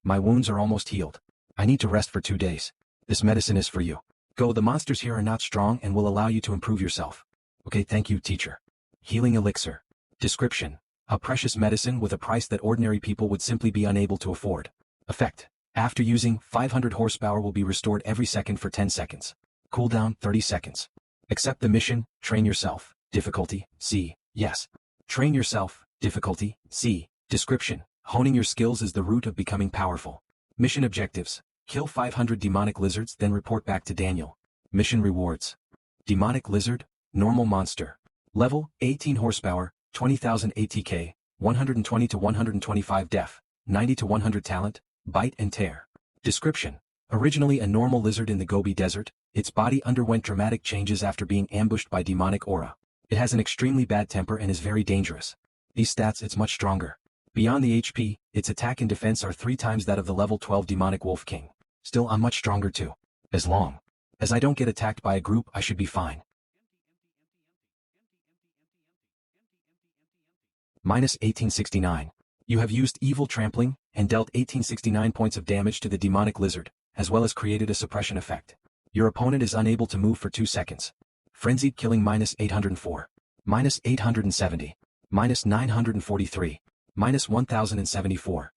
My wounds are almost healed. I need to rest for 2 days. This medicine is for you. Go, the monsters here are not strong and will allow you to improve yourself. Okay, thank you, teacher. Healing elixir. Description. A precious medicine with a price that ordinary people would simply be unable to afford. Effect. After using, 500 horsepower will be restored every second for 10 seconds. Cooldown, 30 seconds. Accept the mission, train yourself. Difficulty, C. Yes. Train yourself. Difficulty, C. Description. Honing your skills is the root of becoming powerful. Mission objectives. Kill 500 demonic lizards, then report back to Daniel. Mission rewards. Demonic lizard, normal monster. Level, 18 horsepower, 20,000 ATK, 120 to 125 def, 90 to 100 talent, bite and tear. Description. Originally a normal lizard in the Gobi Desert, its body underwent dramatic changes after being ambushed by demonic aura. It has an extremely bad temper and is very dangerous. These stats, it's much stronger. Beyond the HP, its attack and defense are 3 times that of the level 12 demonic wolf king. Still, I'm much stronger too. As long as I don't get attacked by a group, I should be fine. Minus 1869. You have used evil trampling, and dealt 1869 points of damage to the demonic lizard, as well as created a suppression effect. Your opponent is unable to move for 2 seconds. Frenzied killing minus 804. Minus 870. Minus 943. Minus 1074.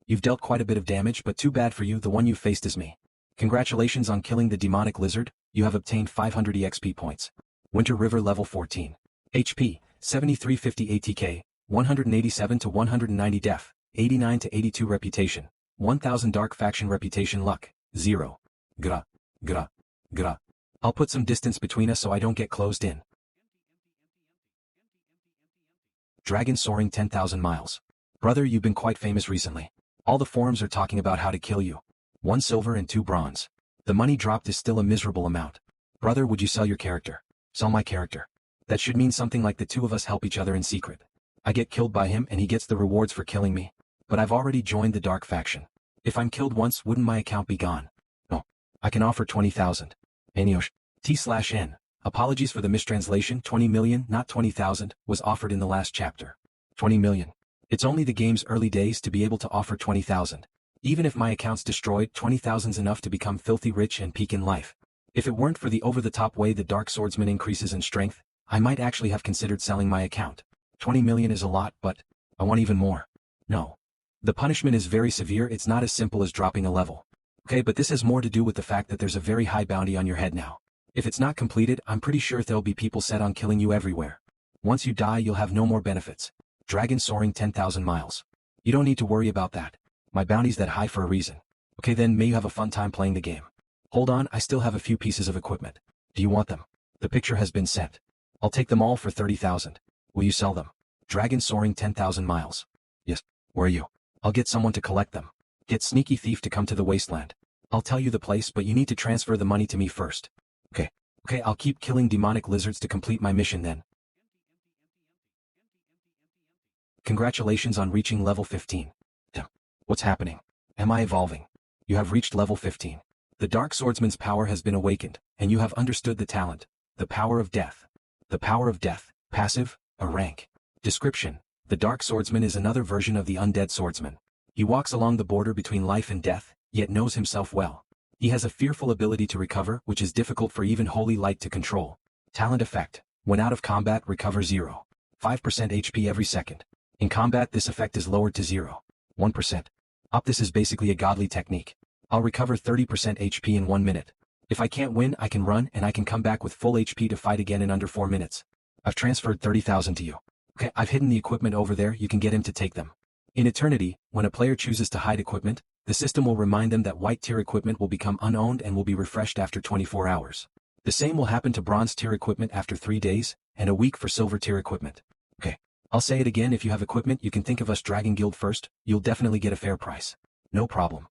You've dealt quite a bit of damage, but too bad for you, the one you faced is me. Congratulations on killing the demonic lizard, you have obtained 500 EXP points. Winter River level 14. HP, 7350 ATK, 187 to 190 def, 89 to 82 reputation, 1000 dark faction reputation luck, 0. Gra. I'll put some distance between us so I don't get closed in. Dragon soaring 10,000 miles. Brother, you've been quite famous recently. All the forums are talking about how to kill you. 1 silver and 2 bronze. The money dropped is still a miserable amount. Brother, would you sell your character? Sell my character. That should mean something like the 2 of us help each other in secret. I get killed by him and he gets the rewards for killing me. But I've already joined the dark faction. If I'm killed once, wouldn't my account be gone? No. I can offer 20,000. Eniosh. T/N. Apologies for the mistranslation, 20 million, not 20,000, was offered in the last chapter. 20 million. It's only the game's early days to be able to offer 20,000. Even if my account's destroyed, 20,000's enough to become filthy rich and peak in life. If it weren't for the over-the-top way the Dark Swordsman increases in strength, I might actually have considered selling my account. 20 million is a lot, but I want even more. No. The punishment is very severe, it's not as simple as dropping a level. Okay, but this has more to do with the fact that there's a very high bounty on your head now. If it's not completed, I'm pretty sure there'll be people set on killing you everywhere. Once you die, you'll have no more benefits. Dragon soaring 10,000 miles. You don't need to worry about that. My bounty's that high for a reason. Okay then, may you have a fun time playing the game. Hold on, I still have a few pieces of equipment. Do you want them? The picture has been sent. I'll take them all for 30,000. Will you sell them? Dragon soaring 10,000 miles. Yes. Where are you? I'll get someone to collect them. Get Sneaky Thief to come to the wasteland. I'll tell you the place, but you need to transfer the money to me first. Okay, I'll keep killing demonic lizards to complete my mission then. Congratulations on reaching level 15. What's happening? Am I evolving? You have reached level 15. The Dark Swordsman's power has been awakened, and you have understood the talent. The power of death. The power of death. Passive, a rank. Description. The Dark Swordsman is another version of the Undead Swordsman. He walks along the border between life and death, yet knows himself well. He has a fearful ability to recover, which is difficult for even Holy Light to control. Talent effect. When out of combat, recover 0. 5% HP every second. In combat, this effect is lowered to 0. 1%. This is basically a godly technique. I'll recover 30% HP in 1 minute. If I can't win, I can run and I can come back with full HP to fight again in under 4 minutes. I've transferred 30,000 to you. Okay, I've hidden the equipment over there, you can get him to take them. In Eternity, when a player chooses to hide equipment, the system will remind them that white tier equipment will become unowned and will be refreshed after 24 hours. The same will happen to bronze tier equipment after 3 days, and a week for silver tier equipment. Okay. I'll say it again, if you have equipment you can think of us Dragon Guild first, you'll definitely get a fair price. No problem.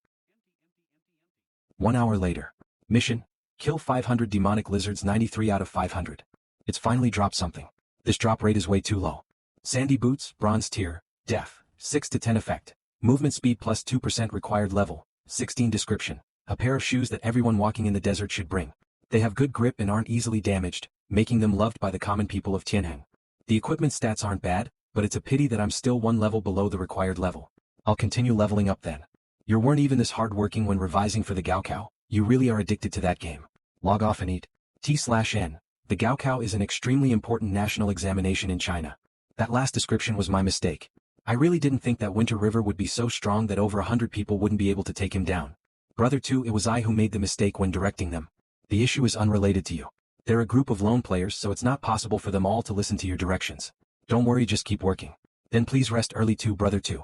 1 hour later. Mission: kill 500 demonic lizards, 93 out of 500. It's finally dropped something. This drop rate is way too low. Sandy boots, bronze tier, def, 6 to 10 effect. Movement speed plus 2% required level, 16 description. A pair of shoes that everyone walking in the desert should bring. They have good grip and aren't easily damaged, making them loved by the common people of Tianheng. The equipment stats aren't bad, but it's a pity that I'm still one level below the required level. I'll continue leveling up then. You weren't even this hardworking when revising for the Gaokao. You really are addicted to that game. Log off and eat. T/N. The Gaokao is an extremely important national examination in China. That last description was my mistake. I really didn't think that Winter River would be so strong that over 100 people wouldn't be able to take him down. Brother 2, it was I who made the mistake when directing them. The issue is unrelated to you. They're a group of lone players, so it's not possible for them all to listen to your directions. Don't worry, just keep working. Then please rest early too, Brother 2.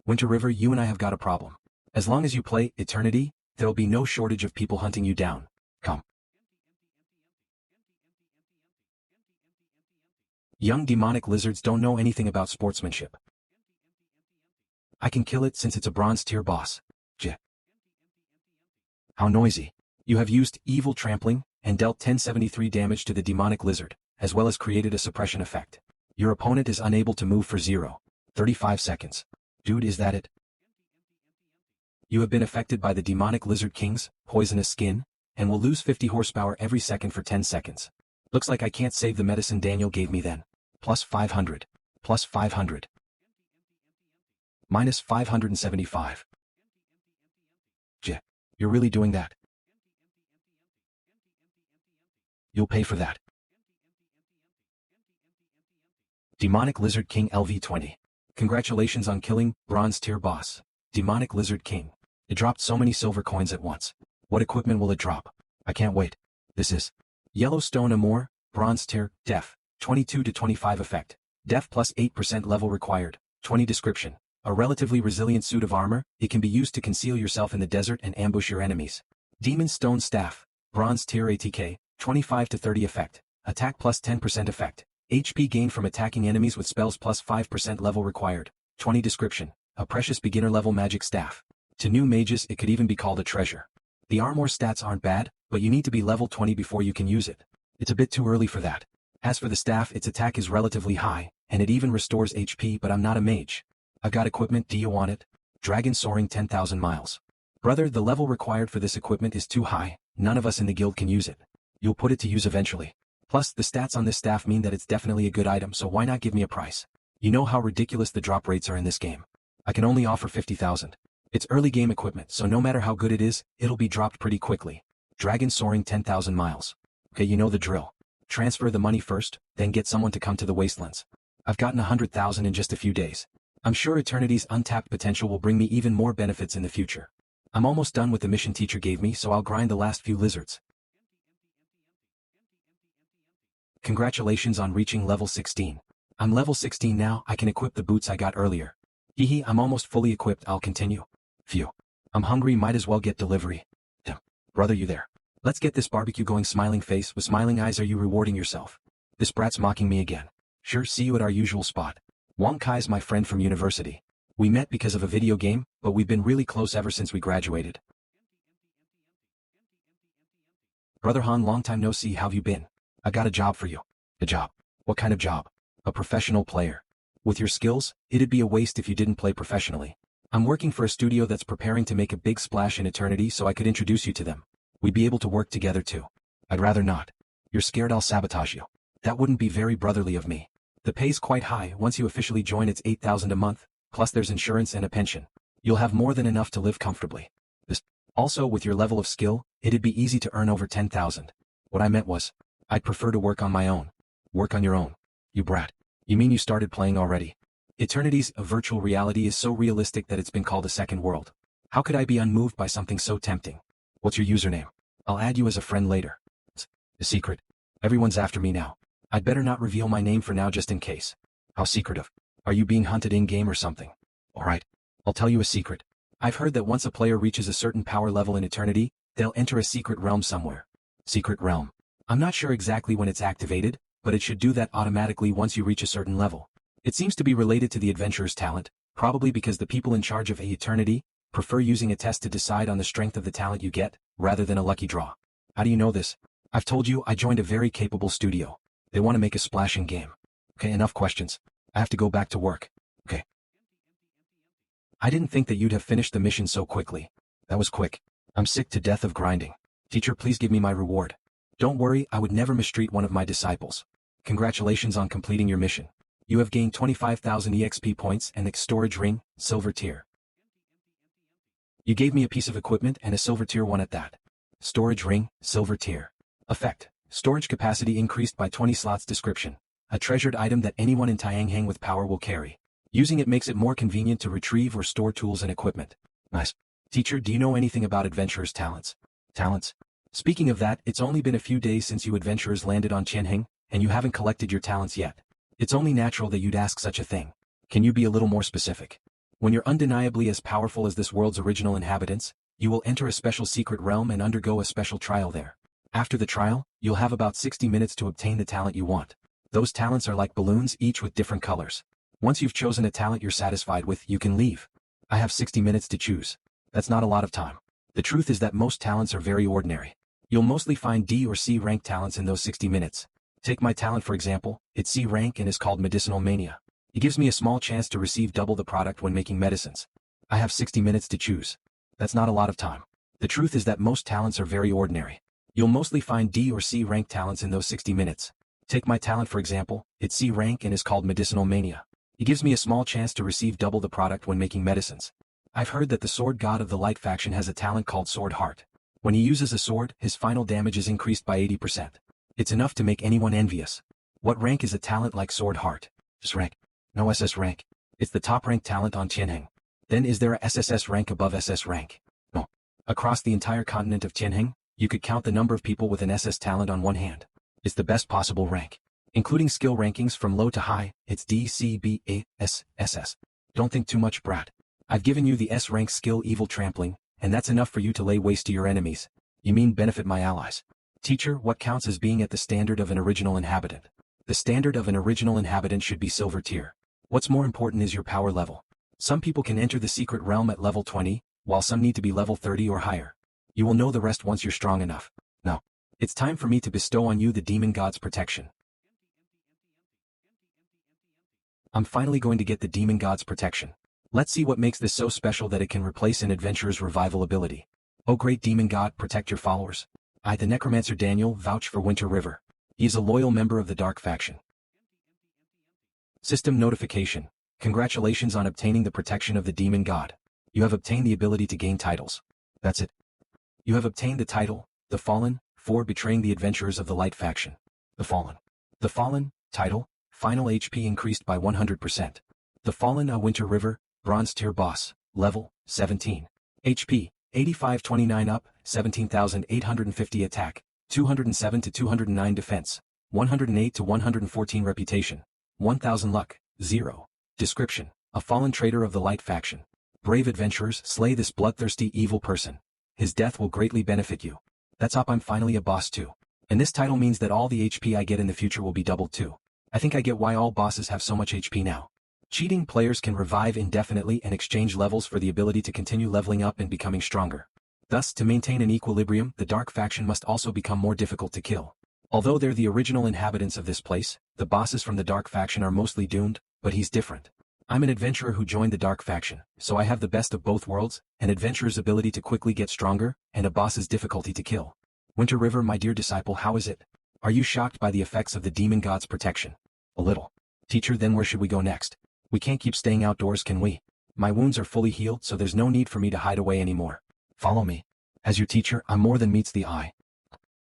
Winter River, you and I have got a problem. As long as you play Eternity, there'll be no shortage of people hunting you down. Come. Young demonic lizards don't know anything about sportsmanship. I can kill it since it's a bronze tier boss. J. How noisy. You have used evil trampling and dealt 1073 damage to the demonic lizard, as well as created a suppression effect. Your opponent is unable to move for 0.35 seconds. Dude, is that it? You have been affected by the demonic lizard king's poisonous skin, and will lose 50 horsepower every second for 10 seconds. Looks like I can't save the medicine Daniel gave me then. Plus 500. Plus 500. Minus 575. J. You're really doing that? You'll pay for that. Demonic Lizard King LV20. Congratulations on killing bronze tier boss. Demonic Lizard King. It dropped so many silver coins at once. What equipment will it drop? I can't wait. This is Yellowstone Amore, bronze tier, def, 22 to 25 effect. Def plus 8% level required. 20 description. A relatively resilient suit of armor, it can be used to conceal yourself in the desert and ambush your enemies. Demon Stone Staff, bronze tier ATK, 25 to 30 effect. Attack plus 10% effect. HP gain from attacking enemies with spells plus 5% level required. 20 description. A precious beginner level magic staff. To new mages it could even be called a treasure. The armor stats aren't bad, but you need to be level 20 before you can use it. It's a bit too early for that. As for the staff, its attack is relatively high, and it even restores HP, but I'm not a mage. I've got equipment, do you want it? Dragon Soaring 10,000 miles. Brother, the level required for this equipment is too high, none of us in the guild can use it. You'll put it to use eventually. Plus, the stats on this staff mean that it's definitely a good item, so why not give me a price? You know how ridiculous the drop rates are in this game. I can only offer 50,000. It's early game equipment, so no matter how good it is, it'll be dropped pretty quickly. Dragon Soaring 10,000 miles. Okay, you know the drill. Transfer the money first, then get someone to come to the wastelands. I've gotten 100,000 in just a few days. I'm sure Eternity's untapped potential will bring me even more benefits in the future. I'm almost done with the mission teacher gave me, so I'll grind the last few lizards. Congratulations on reaching level 16. I'm level 16 now, I can equip the boots I got earlier. Hehe, I'm almost fully equipped, I'll continue. Phew. I'm hungry, might as well get delivery. Damn. Brother, you there? Let's get this barbecue going. Smiling face with smiling eyes, are you rewarding yourself? This brat's mocking me again. Sure, see you at our usual spot. Wang Kai's my friend from university. We met because of a video game, but we've been really close ever since we graduated. Brother Han, long time no see, how've you been? I got a job for you. A job? What kind of job? A professional player. With your skills, it'd be a waste if you didn't play professionally. I'm working for a studio that's preparing to make a big splash in Eternity, so I could introduce you to them. We'd be able to work together too. I'd rather not. You're scared I'll sabotage you. That wouldn't be very brotherly of me. The pay's quite high. Once you officially join, it's 8,000 a month, plus there's insurance and a pension. You'll have more than enough to live comfortably. Also, with your level of skill, it'd be easy to earn over 10,000. What I meant was, I'd prefer to work on my own. Work on your own. You brat. You mean you started playing already? Eternity's virtual reality is so realistic that it's been called a second world. How could I be unmoved by something so tempting? What's your username? I'll add you as a friend later. It's a secret. Everyone's after me now. I'd better not reveal my name for now just in case. How secretive? Are you being hunted in-game or something? Alright. I'll tell you a secret. I've heard that once a player reaches a certain power level in Eternity, they'll enter a secret realm somewhere. Secret realm. I'm not sure exactly when it's activated, but it should do that automatically once you reach a certain level. It seems to be related to the adventurer's talent, probably because the people in charge of eternity prefer using a test to decide on the strength of the talent you get, rather than a lucky draw. How do you know this? I've told you I joined a very capable studio. They want to make a splashing game. Okay, enough questions. I have to go back to work. Okay. I didn't think that you'd have finished the mission so quickly. That was quick. I'm sick to death of grinding. Teacher, please give me my reward. Don't worry, I would never mistreat one of my disciples. Congratulations on completing your mission. You have gained 25,000 EXP points and a storage ring, silver tier. You gave me a piece of equipment and a silver tier 1 at that. Storage ring, silver tier. Effect. Storage capacity increased by 20 slots. Description. A treasured item that anyone in Tiangheng with power will carry. Using it makes it more convenient to retrieve or store tools and equipment. Nice. Teacher, do you know anything about adventurers' talents? Talents? Speaking of that, it's only been a few days since you adventurers landed on Tianheng, and you haven't collected your talents yet. It's only natural that you'd ask such a thing. Can you be a little more specific? When you're undeniably as powerful as this world's original inhabitants, you will enter a special secret realm and undergo a special trial there. After the trial, you'll have about 60 minutes to obtain the talent you want. Those talents are like balloons, each with different colors. Once you've chosen a talent you're satisfied with, you can leave. I have 60 minutes to choose. That's not a lot of time. The truth is that most talents are very ordinary. You'll mostly find D or C rank talents in those 60 minutes. Take my talent for example, it's C rank and is called Medicinal Mania. It gives me a small chance to receive double the product when making medicines. I have 60 minutes to choose. That's not a lot of time. The truth is that most talents are very ordinary. You'll mostly find D or C rank talents in those 60 minutes. Take my talent for example, it's C rank and is called Medicinal Mania. It gives me a small chance to receive double the product when making medicines. I've heard that the sword god of the light faction has a talent called Sword Heart. When he uses a sword, his final damage is increased by 80%. It's enough to make anyone envious. What rank is a talent like Sword Heart? S rank. No SS rank. It's the top ranked talent on Tianheng. Then is there a SSS rank above SS rank? No. Across the entire continent of Tianheng, you could count the number of people with an SS talent on one hand. It's the best possible rank. Including skill rankings from low to high, it's D, C, B, A, S, SS. Don't think too much, brat. I've given you the S rank skill Evil Trampling, and that's enough for you to lay waste to your enemies. You mean benefit my allies. Teacher, what counts as being at the standard of an original inhabitant? The standard of an original inhabitant should be silver tier. What's more important is your power level. Some people can enter the secret realm at level 20, while some need to be level 30 or higher. You will know the rest once you're strong enough. Now, it's time for me to bestow on you the demon god's protection. I'm finally going to get the demon god's protection. Let's see what makes this so special that it can replace an adventurer's revival ability. Oh great demon god, protect your followers. I, the necromancer Daniel, vouch for Winter River. He is a loyal member of the Dark Faction. System notification. Congratulations on obtaining the protection of the demon god. You have obtained the ability to gain titles. That's it. You have obtained the title, The Fallen, for betraying the adventurers of the Light Faction. The Fallen. The Fallen, title, final HP increased by 100%. The Fallen, a Winter River, Bronze tier boss, level, 17. HP, 8529 up, 17,850 attack, 207 to 209 defense, 108 to 114 reputation, 1000 luck, 0. Description, a fallen traitor of the Light Faction. Brave adventurers, slay this bloodthirsty evil person. His death will greatly benefit you. That's up, I'm finally a boss too. And this title means that all the HP I get in the future will be doubled too. I think I get why all bosses have so much HP now. Cheating players can revive indefinitely and exchange levels for the ability to continue leveling up and becoming stronger. Thus, to maintain an equilibrium, the Dark Faction must also become more difficult to kill. Although they're the original inhabitants of this place, the bosses from the Dark Faction are mostly doomed, but he's different. I'm an adventurer who joined the Dark Faction, so I have the best of both worlds, an adventurer's ability to quickly get stronger, and a boss's difficulty to kill. Winter River, my dear disciple, how is it? Are you shocked by the effects of the demon god's protection? A little. Teacher, then where should we go next? We can't keep staying outdoors, can we? My wounds are fully healed, so there's no need for me to hide away anymore. Follow me. As your teacher, I'm more than meets the eye.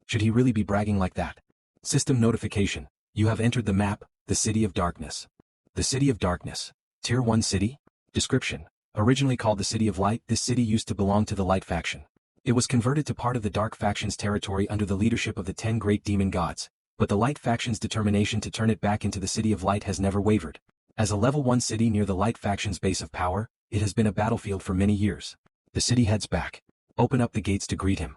Should he really be bragging like that? System notification. You have entered the map, the City of Darkness. The City of Darkness. Tier 1 city? Description. Originally called the City of Light, this city used to belong to the Light Faction. It was converted to part of the Dark Faction's territory under the leadership of the 10 great demon gods, but the Light Faction's determination to turn it back into the City of Light has never wavered. As a level 1 city near the Light Faction's base of power, it has been a battlefield for many years. The city heads back. Open up the gates to greet him.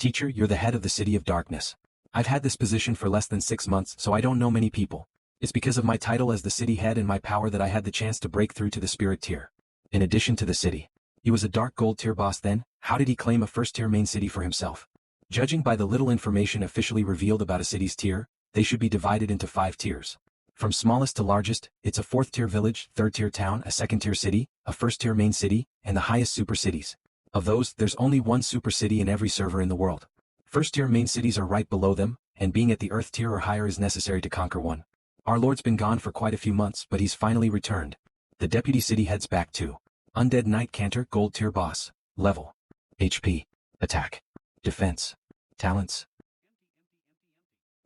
Teacher, you're the head of the City of Darkness. I've had this position for less than 6 months, so I don't know many people. It's because of my title as the city head and my power that I had the chance to break through to the spirit tier. In addition to the city, he was a dark gold tier boss then. How did he claim a first tier main city for himself? Judging by the little information officially revealed about a city's tier, they should be divided into 5 tiers. From smallest to largest, it's a 4th tier village, 3rd tier town, a 2nd tier city, a 1st tier main city, and the highest super cities. Of those, there's only one super city in every server in the world. 1st tier main cities are right below them, and being at the earth tier or higher is necessary to conquer one. Our lord's been gone for quite a few months, but he's finally returned. The deputy city heads back to Undead Knight Cantor, gold tier boss. Level. HP. Attack. Defense. Talents.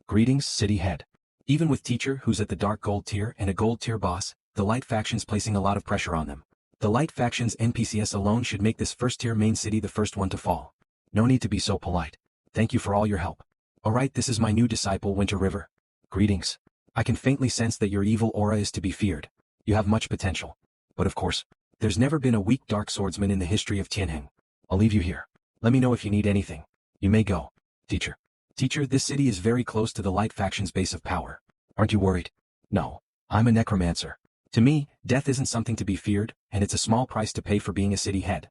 Greetings, city head. Even with teacher who's at the dark gold tier and a gold tier boss, the light faction's placing a lot of pressure on them. The light faction's NPCs alone should make this 1st tier main city the first one to fall. No need to be so polite. Thank you for all your help. Alright, this is my new disciple, Winter River. Greetings. I can faintly sense that your evil aura is to be feared. You have much potential. But of course, there's never been a weak dark swordsman in the history of Tianheng. I'll leave you here. Let me know if you need anything. You may go. Teacher. Teacher, this city is very close to the light faction's base of power. Aren't you worried? No. I'm a necromancer. To me, death isn't something to be feared, and it's a small price to pay for being a city head.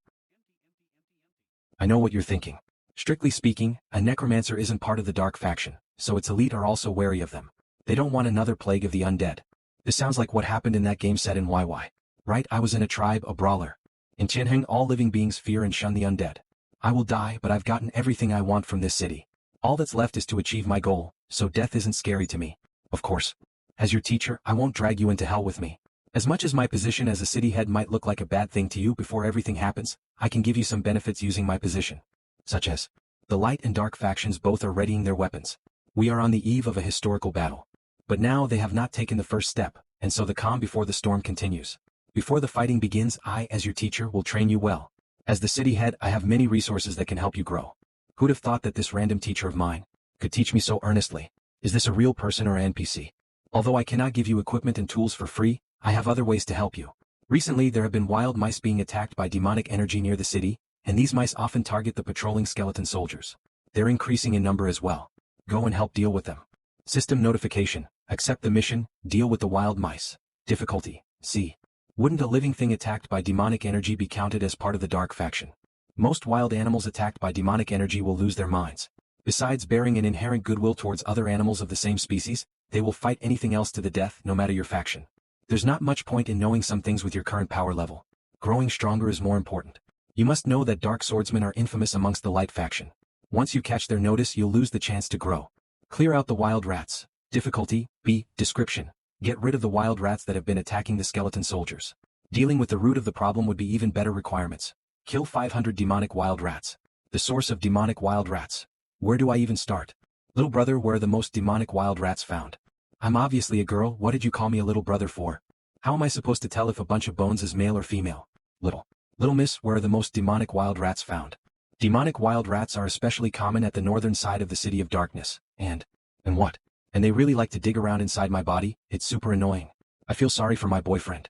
I know what you're thinking. Strictly speaking, a necromancer isn't part of the dark faction, so its elite are also wary of them. They don't want another plague of the undead. This sounds like what happened in that game set in YY. Right, I was in a tribe, a brawler. In Tianheng, all living beings fear and shun the undead. I will die, but I've gotten everything I want from this city. All that's left is to achieve my goal, so death isn't scary to me. Of course. As your teacher, I won't drag you into hell with me. As much as my position as a city head might look like a bad thing to you before everything happens, I can give you some benefits using my position. Such as, the light and dark factions both are readying their weapons. We are on the eve of a historical battle. But now they have not taken the first step, and so the calm before the storm continues. Before the fighting begins, I, as your teacher, will train you well. As the city head, I have many resources that can help you grow. Who'd have thought that this random teacher of mine could teach me so earnestly? Is this a real person or an NPC? Although I cannot give you equipment and tools for free, I have other ways to help you. Recently there have been wild mice being attacked by demonic energy near the city, and these mice often target the patrolling skeleton soldiers. They're increasing in number as well. Go and help deal with them. System notification. Accept the mission, deal with the wild mice. Difficulty, C. Wouldn't a living thing attacked by demonic energy be counted as part of the dark faction? Most wild animals attacked by demonic energy will lose their minds. Besides bearing an inherent goodwill towards other animals of the same species, they will fight anything else to the death, no matter your faction. There's not much point in knowing some things with your current power level. Growing stronger is more important. You must know that dark swordsmen are infamous amongst the light faction. Once you catch their notice, you'll lose the chance to grow. Clear out the wild rats. Difficulty, B. Description. Get rid of the wild rats that have been attacking the skeleton soldiers. Dealing with the root of the problem would be even better requirements. Kill 500 demonic wild rats. The source of demonic wild rats. Where do I even start? Little brother, where are the most demonic wild rats found? I'm obviously a girl, what did you call me a little brother for? How am I supposed to tell if a bunch of bones is male or female? Little miss, where are the most demonic wild rats found? Demonic wild rats are especially common at the northern side of the City of Darkness, and what? And they really like to dig around inside my body, it's super annoying. I feel sorry for my boyfriend.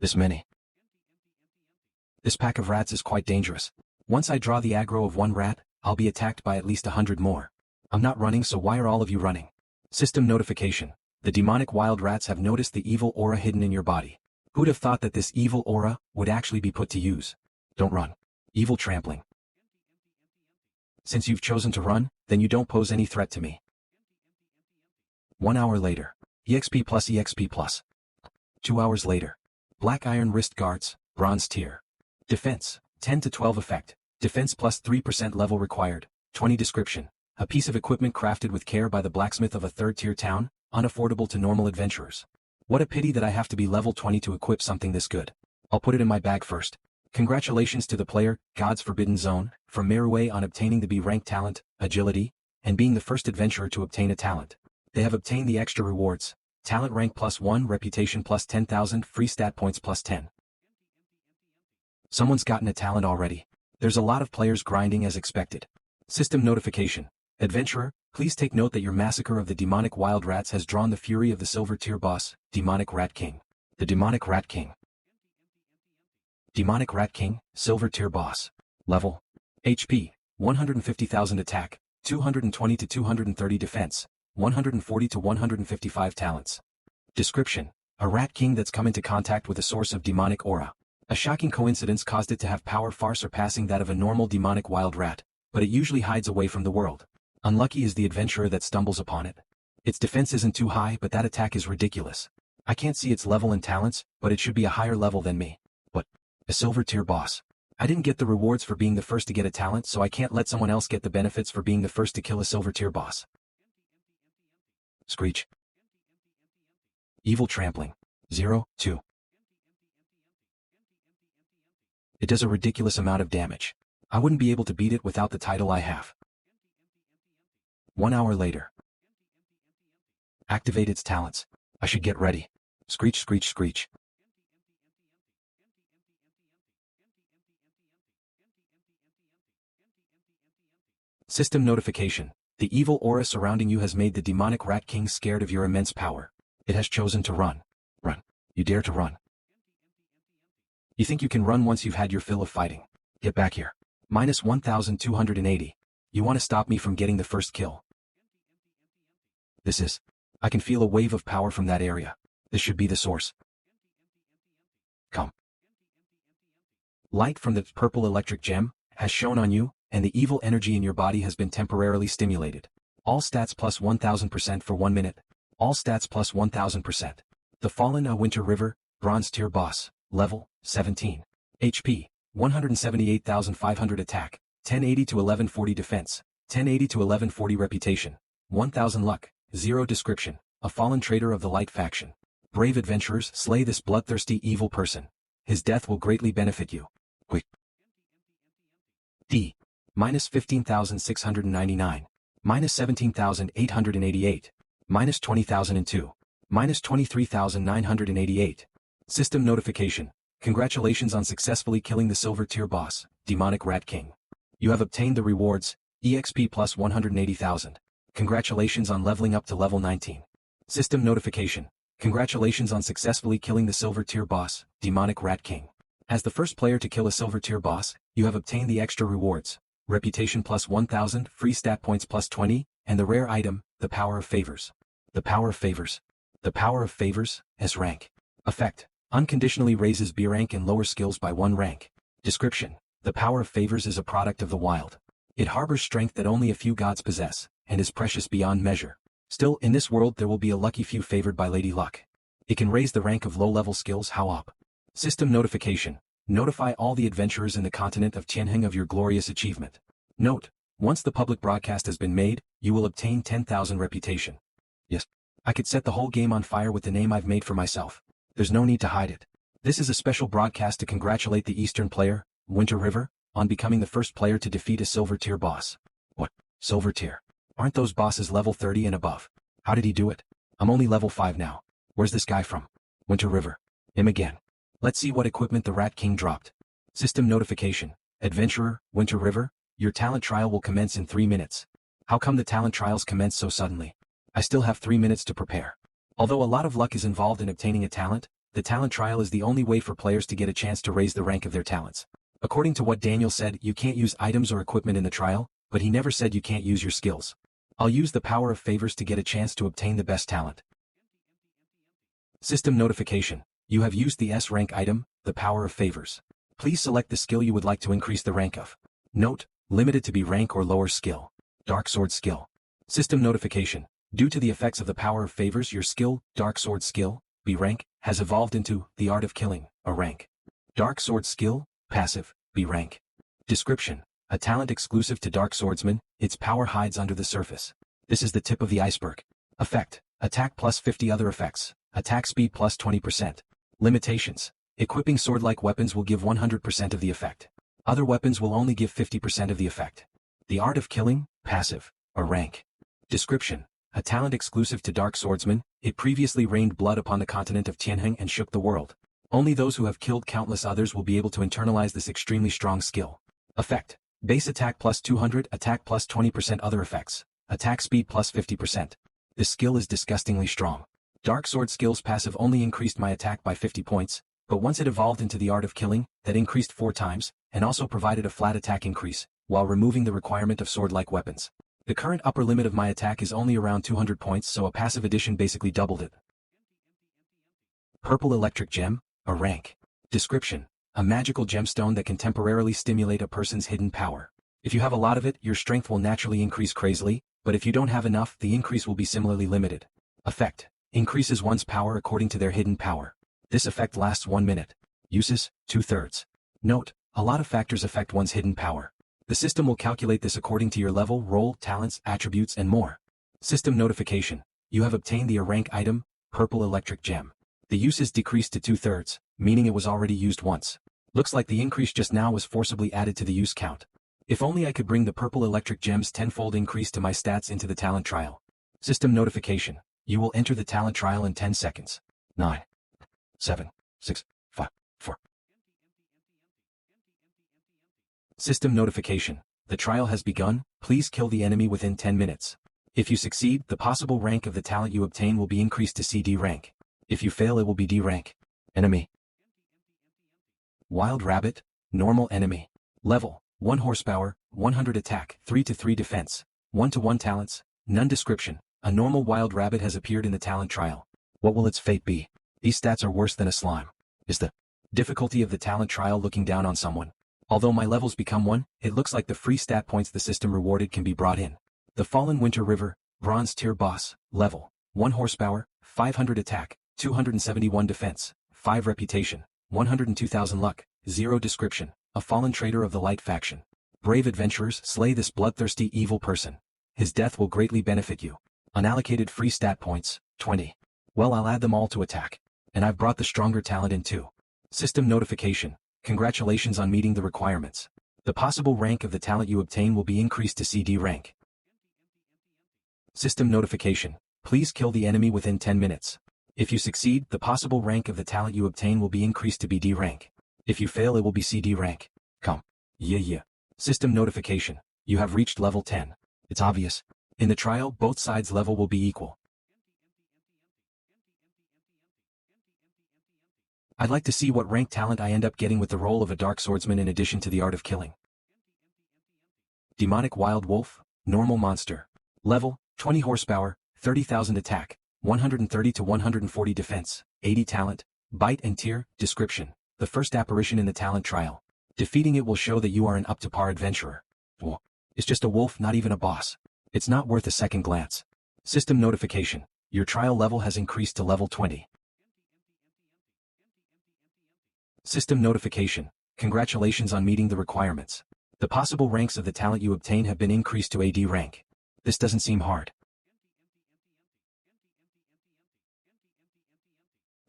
This many. This pack of rats is quite dangerous. Once I draw the aggro of one rat, I'll be attacked by at least 100 more. I'm not running, so why are all of you running? System notification. The demonic wild rats have noticed the evil aura hidden in your body. Who'd have thought that this evil aura would actually be put to use? Don't run. Evil trampling. Since you've chosen to run, then you don't pose any threat to me. 1 hour later. EXP plus EXP plus. 2 hours later. Black iron wrist guards, bronze tier. Defense, 10 to 12 effect. Defense plus 3% level required. 20 description. A piece of equipment crafted with care by the blacksmith of a 3rd tier town, unaffordable to normal adventurers. What a pity that I have to be level 20 to equip something this good. I'll put it in my bag first. Congratulations to the player, God's Forbidden Zone, from Merhua on obtaining the B rank talent, Agility, and being the first adventurer to obtain a talent. They have obtained the extra rewards. Talent rank plus 1, reputation plus 10,000, free stat points plus 10. Someone's gotten a talent already. There's a lot of players grinding as expected. System notification. Adventurer, please take note that your massacre of the demonic wild rats has drawn the fury of the silver tier boss, Demonic Rat King. The Demonic Rat King. Demonic Rat King, silver tier boss. Level. HP. 150,000 attack, 220 to 230 defense, 140 to 155 talents. Description. A rat king that's come into contact with a source of demonic aura. A shocking coincidence caused it to have power far surpassing that of a normal demonic wild rat, but it usually hides away from the world. Unlucky is the adventurer that stumbles upon it. Its defense isn't too high, but that attack is ridiculous. I can't see its level and talents, but it should be a higher level than me. What? A silver tier boss. I didn't get the rewards for being the first to get a talent, so I can't let someone else get the benefits for being the first to kill a silver tier boss. Screech. Evil trampling. 0, 2. It does a ridiculous amount of damage. I wouldn't be able to beat it without the title I have. 1 hour later. Activate its talents. I should get ready. Screech, screech, screech. System notification. The evil aura surrounding you has made the demonic rat king scared of your immense power. It has chosen to run. Run. You dare to run. You think you can run once you've had your fill of fighting. Get back here. Minus 1,280. You want to stop me from getting the first kill. This is. I can feel a wave of power from that area. This should be the source. Come. Light from the purple electric gem has shone on you, and the evil energy in your body has been temporarily stimulated. All stats plus 1,000% for 1 minute. All stats plus 1,000%. The Fallen Winter River, Bronze Tier Boss, Level, 17. HP, 178,500 attack, 1080 to 1140 defense, 1080 to 1140 reputation, 1,000 luck, 0 description, a fallen traitor of the light faction. Brave adventurers, slay this bloodthirsty evil person. His death will greatly benefit you. Quick. D. Minus 15,699. Minus 17,888. Minus 20,002. Minus 23,988. System notification. Congratulations on successfully killing the silver tier boss, Demonic Rat King. You have obtained the rewards, EXP plus 180,000. Congratulations on leveling up to level 19. System notification. Congratulations on successfully killing the silver tier boss, Demonic Rat King. As the first player to kill a silver tier boss, you have obtained the extra rewards, reputation plus 1,000, free stat points plus 20, and the rare item, the Power of Favors. The Power of Favors. The Power of Favors, S rank. Effect. Unconditionally raises B rank and lower skills by 1 rank. Description. The Power of Favors is a product of the wild. It harbors strength that only a few gods possess, and is precious beyond measure. Still, in this world there will be a lucky few favored by Lady Luck. It can raise the rank of low-level skills how up. System notification. Notify all the adventurers in the continent of Tianheng of your glorious achievement. Note, once the public broadcast has been made, you will obtain 10,000 reputation. Yes, I could set the whole game on fire with the name I've made for myself. There's no need to hide it. This is a special broadcast to congratulate the Eastern player, Winter River, on becoming the first player to defeat a silver tier boss. What? Silver tier? Aren't those bosses level 30 and above? How did he do it? I'm only level 5 now. Where's this guy from? Winter River. Him again. Let's see what equipment the Rat King dropped. System notification. Adventurer, Winter River, your talent trial will commence in 3 minutes. How come the talent trials commence so suddenly? I still have 3 minutes to prepare. Although a lot of luck is involved in obtaining a talent, the talent trial is the only way for players to get a chance to raise the rank of their talents. According to what Daniel said, you can't use items or equipment in the trial, but he never said you can't use your skills. I'll use the Power of Favors to get a chance to obtain the best talent. System notification. You have used the S rank item, the Power of Favors. Please select the skill you would like to increase the rank of. Note, limited to B rank or lower skill. Dark Sword skill. System notification. Due to the effects of the Power of Favors, your skill, Dark Sword skill, B rank, has evolved into the Art of Killing, a rank. Dark Sword skill, passive, B rank. Description. A talent exclusive to Dark Swordsman, its power hides under the surface. This is the tip of the iceberg. Effect. Attack plus 50 other effects. Attack speed plus 20%. Limitations. Equipping sword-like weapons will give 100% of the effect. Other weapons will only give 50% of the effect. The Art of Killing, passive, a rank. Description. A talent exclusive to Dark Swordsman, it previously rained blood upon the continent of Tianheng and shook the world. Only those who have killed countless others will be able to internalize this extremely strong skill. Effect. Base attack plus 200, attack plus 20% other effects. Attack speed plus 50%. This skill is disgustingly strong. Dark Sword skill's passive only increased my attack by 50 points, but once it evolved into the Art of Killing, that increased 4 times, and also provided a flat attack increase, while removing the requirement of sword-like weapons. The current upper limit of my attack is only around 200 points, so a passive addition basically doubled it. Purple Electric Gem, a rank. Description: a magical gemstone that can temporarily stimulate a person's hidden power. If you have a lot of it, your strength will naturally increase crazily, but if you don't have enough, the increase will be similarly limited. Effect: increases one's power according to their hidden power. This effect lasts 1 minute. Uses: 2/3. Note: a lot of factors affect one's hidden power. The system will calculate this according to your level, role, talents, attributes, and more. System notification: you have obtained the A rank item, Purple Electric Gem. The use is decreased to 2/3, meaning it was already used once. Looks like the increase just now was forcibly added to the use count. If only I could bring the Purple Electric Gem's 10-fold increase to my stats into the talent trial. System notification: you will enter the talent trial in 10 seconds. 9, 7, 6, 5, 4. System notification: the trial has begun, please kill the enemy within 10 minutes. If you succeed, the possible rank of the talent you obtain will be increased to CD rank. If you fail, it will be D rank. Enemy: Wild Rabbit, normal enemy. Level: 1 horsepower, 100 attack, 3-3 defense, 1-1 talents, none description. A normal wild rabbit has appeared in the talent trial. What will its fate be? These stats are worse than a slime. Is the difficulty of the talent trial looking down on someone? Although my levels become 1, it looks like the free stat points the system rewarded can be brought in. The Fallen Winter River, Bronze Tier Boss, level: 1 horsepower, 500 attack, 271 defense, 5 reputation, 102,000 luck, 0 description. A fallen traitor of the Light faction. Brave adventurers, slay this bloodthirsty evil person. His death will greatly benefit you. Unallocated free stat points, 20. Well, I'll add them all to attack. And I've brought the stronger talent in too. System notification: congratulations on meeting the requirements. The possible rank of the talent you obtain will be increased to CD rank. System notification: please kill the enemy within 10 minutes. If you succeed, the possible rank of the talent you obtain will be increased to BD rank. If you fail, it will be CD rank. Come. Yeah. System notification: you have reached level 10. It's obvious. In the trial, both sides' level will be equal. I'd like to see what rank talent I end up getting with the role of a dark swordsman in addition to the art of killing. Demonic Wild Wolf, normal monster. Level: 20 horsepower, 30,000 attack, 130 to 140 defense, 80 talent, bite and tear. Description: the first apparition in the talent trial. Defeating it will show that you are an up-to-par adventurer. Well, it's just a wolf, not even a boss. It's not worth a second glance. System notification: your trial level has increased to level 20. System notification: congratulations on meeting the requirements. The possible ranks of the talent you obtain have been increased to AD rank. This doesn't seem hard.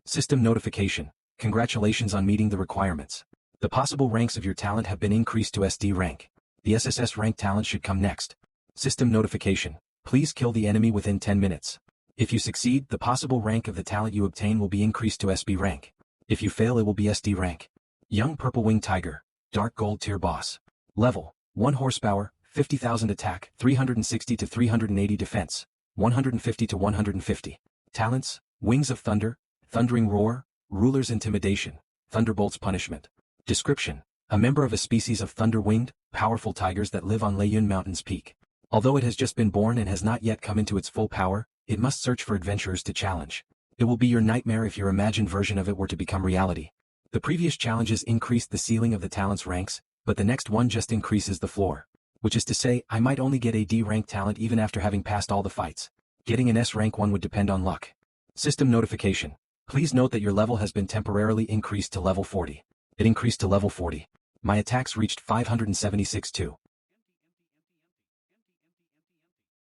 System notification: congratulations on meeting the requirements. The possible ranks of your talent have been increased to SD rank. The SSS rank talent should come next. System notification: please kill the enemy within 10 minutes. If you succeed, the possible rank of the talent you obtain will be increased to SB rank. If you fail, it will be SD rank. Young Purple Winged Tiger, Dark Gold Tier Boss. Level: 1 horsepower, 50,000 attack, 360 to 380 defense, 150 to 150. Talents: Wings of Thunder, Thundering Roar, Ruler's Intimidation, Thunderbolt's Punishment. Description: a member of a species of thunder-winged, powerful tigers that live on Leiyun Mountain's peak. Although it has just been born and has not yet come into its full power, it must search for adventurers to challenge. It will be your nightmare if your imagined version of it were to become reality. The previous challenges increased the ceiling of the talent's ranks, but the next one just increases the floor. Which is to say, I might only get a D rank talent even after having passed all the fights. Getting an S rank one would depend on luck. System notification: please note that your level has been temporarily increased to level 40. It increased to level 40. My attacks reached 576 too.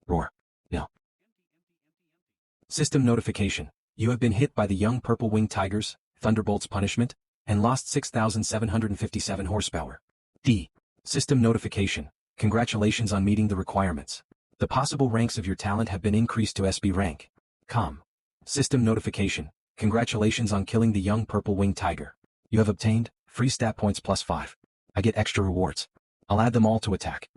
Roar. No. System notification: you have been hit by the Young Purple Winged Tigers, Thunderbolt's Punishment, and lost 6,757 horsepower. D. System notification: congratulations on meeting the requirements. The possible ranks of your talent have been increased to SB rank. Com. System notification: congratulations on killing the Young Purple Winged Tiger. You have obtained free stat points plus 5. I get extra rewards. I'll add them all to attack.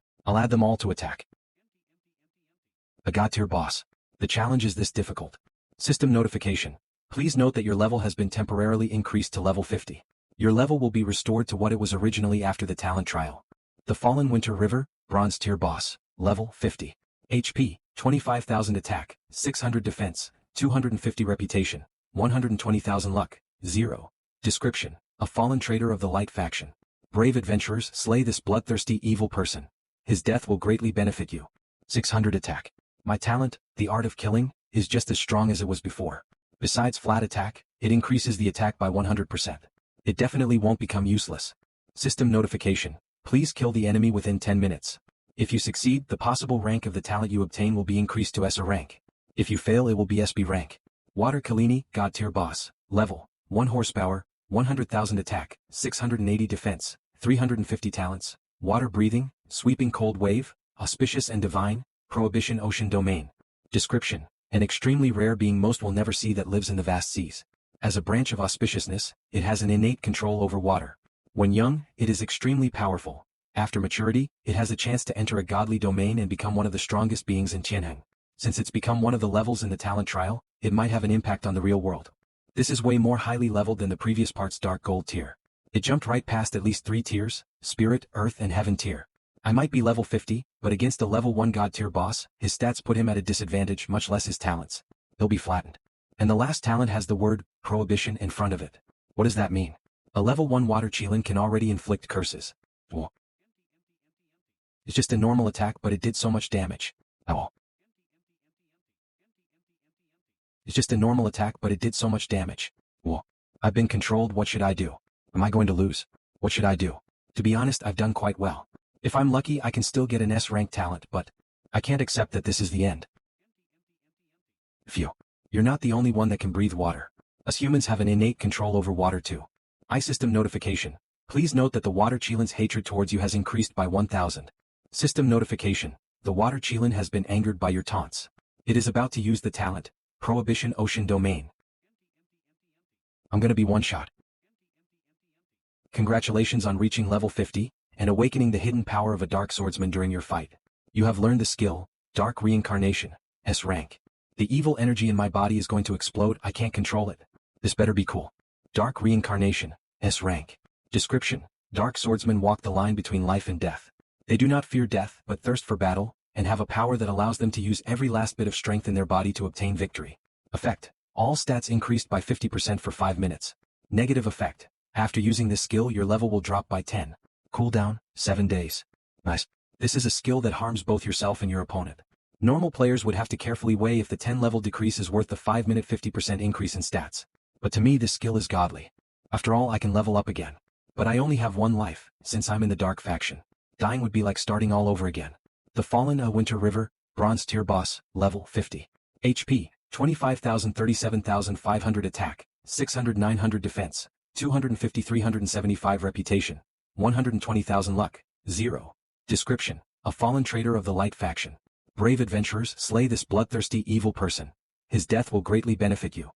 A God Tier Boss. The challenge is this difficult. System notification: please note that your level has been temporarily increased to level 50. Your level will be restored to what it was originally after the talent trial. The Fallen Winter River, Bronze Tier Boss, level 50. HP, 25,000 attack, 600 defense, 250 reputation, 120,000 luck, 0. Description: a fallen traitor of the Light faction. Brave adventurers, slay this bloodthirsty evil person. His death will greatly benefit you. 600 attack. My talent, the art of killing, is just as strong as it was before. Besides flat attack, it increases the attack by 100%. It definitely won't become useless. System notification: please kill the enemy within 10 minutes. If you succeed, the possible rank of the talent you obtain will be increased to SR rank. If you fail, it will be SB rank. Water Kalini, God Tier Boss, level 1 horsepower, 100,000 attack, 680 defense, 350 talents, water breathing, sweeping cold wave, auspicious and divine, prohibition ocean domain. Description: an extremely rare being most will never see that lives in the vast seas. As a branch of auspiciousness, it has an innate control over water. When young, it is extremely powerful. After maturity, it has a chance to enter a godly domain and become one of the strongest beings in Tianheng. Since it's become one of the levels in the talent trial, it might have an impact on the real world. This is way more highly leveled than the previous part's Dark Gold tier. It jumped right past at least 3 tiers, Spirit, Earth and Heaven tier. I might be level 50, but against a level 1 God tier boss, his stats put him at a disadvantage, much less his talents. He'll be flattened. And the last talent has the word prohibition in front of it. What does that mean? A level 1 water Qilin can already inflict curses. Oh. It's just a normal attack, but it did so much damage. Oh. It's just a normal attack, but it did so much damage. Oh. I've been controlled. What should I do? Am I going to lose? What should I do? To be honest, I've done quite well. If I'm lucky, I can still get an S-rank talent, but I can't accept that this is the end. Phew. You're not the only one that can breathe water. Us humans have an innate control over water too. iSystem notification: please note that the water Qilin's hatred towards you has increased by 1,000. System notification: the water Qilin has been angered by your taunts. It is about to use the talent, Prohibition Ocean Domain. I'm gonna be one shot. Congratulations on reaching level 50, and awakening the hidden power of a dark swordsman during your fight. You have learned the skill, Dark Reincarnation, S rank. The evil energy in my body is going to explode. I can't control it. This better be cool. Dark Reincarnation, S rank. Description: dark swordsmen walk the line between life and death. They do not fear death, but thirst for battle, and have a power that allows them to use every last bit of strength in their body to obtain victory. Effect: all stats increased by 50% for 5 minutes. Negative effect: after using this skill, your level will drop by 10. Cooldown, 7 days. Nice. This is a skill that harms both yourself and your opponent. Normal players would have to carefully weigh if the 10 level decrease is worth the 5-minute 50% increase in stats. But to me, this skill is godly. After all, I can level up again. But I only have 1 life, since I'm in the dark faction. Dying would be like starting all over again. The Fallen Winter River, Bronze Tier Boss, level 50. HP, 25,000, 37,500 attack, 600, 900 defense, 250, 375 reputation, 120,000 luck, 0. Description: a fallen traitor of the Light faction. Brave adventurers, slay this bloodthirsty evil person. His death will greatly benefit you.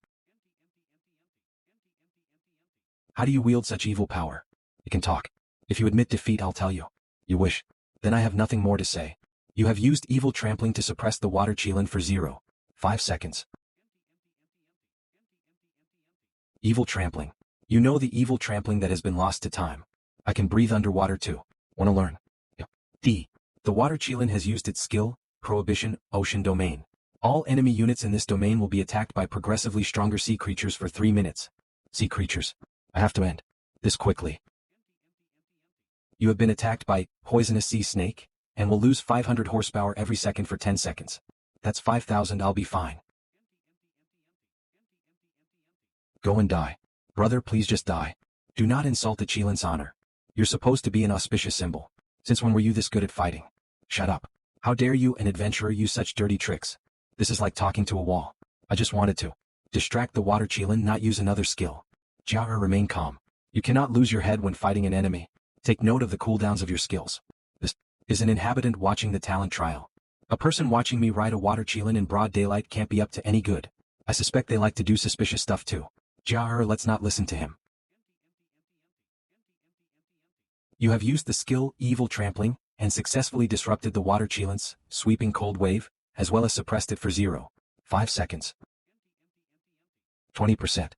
How do you wield such evil power? You can talk. If you admit defeat, I'll tell you. You wish. Then I have nothing more to say. You have used evil trampling to suppress the water Qilin for 0.5 seconds. Evil trampling. You know the evil trampling that has been lost to time. I can breathe underwater too. Wanna learn? D. The water Qilin has used its skill, Prohibition Ocean Domain. All enemy units in this domain will be attacked by progressively stronger sea creatures for 3 minutes. Sea creatures. I have to end this quickly. You have been attacked by poisonous sea snake, and will lose 500 horsepower every second for 10 seconds. That's 5,000. I'll be fine. Go and die. Brother, please just die. Do not insult the Qilin's honor. You're supposed to be an auspicious symbol. Since when were you this good at fighting? Shut up. How dare you, an adventurer, use such dirty tricks? This is like talking to a wall. I just wanted to distract the water Qilin, not use another skill. Jiaer, remain calm. You cannot lose your head when fighting an enemy. Take note of the cooldowns of your skills. This is an inhabitant watching the talent trial. A person watching me ride a water Qilin in broad daylight can't be up to any good. I suspect they like to do suspicious stuff too. Jiaer, let's not listen to him. You have used the skill, Evil Trampling, and successfully disrupted the water Qilin's sweeping cold wave, as well as suppressed it for 0.5 seconds. 20%.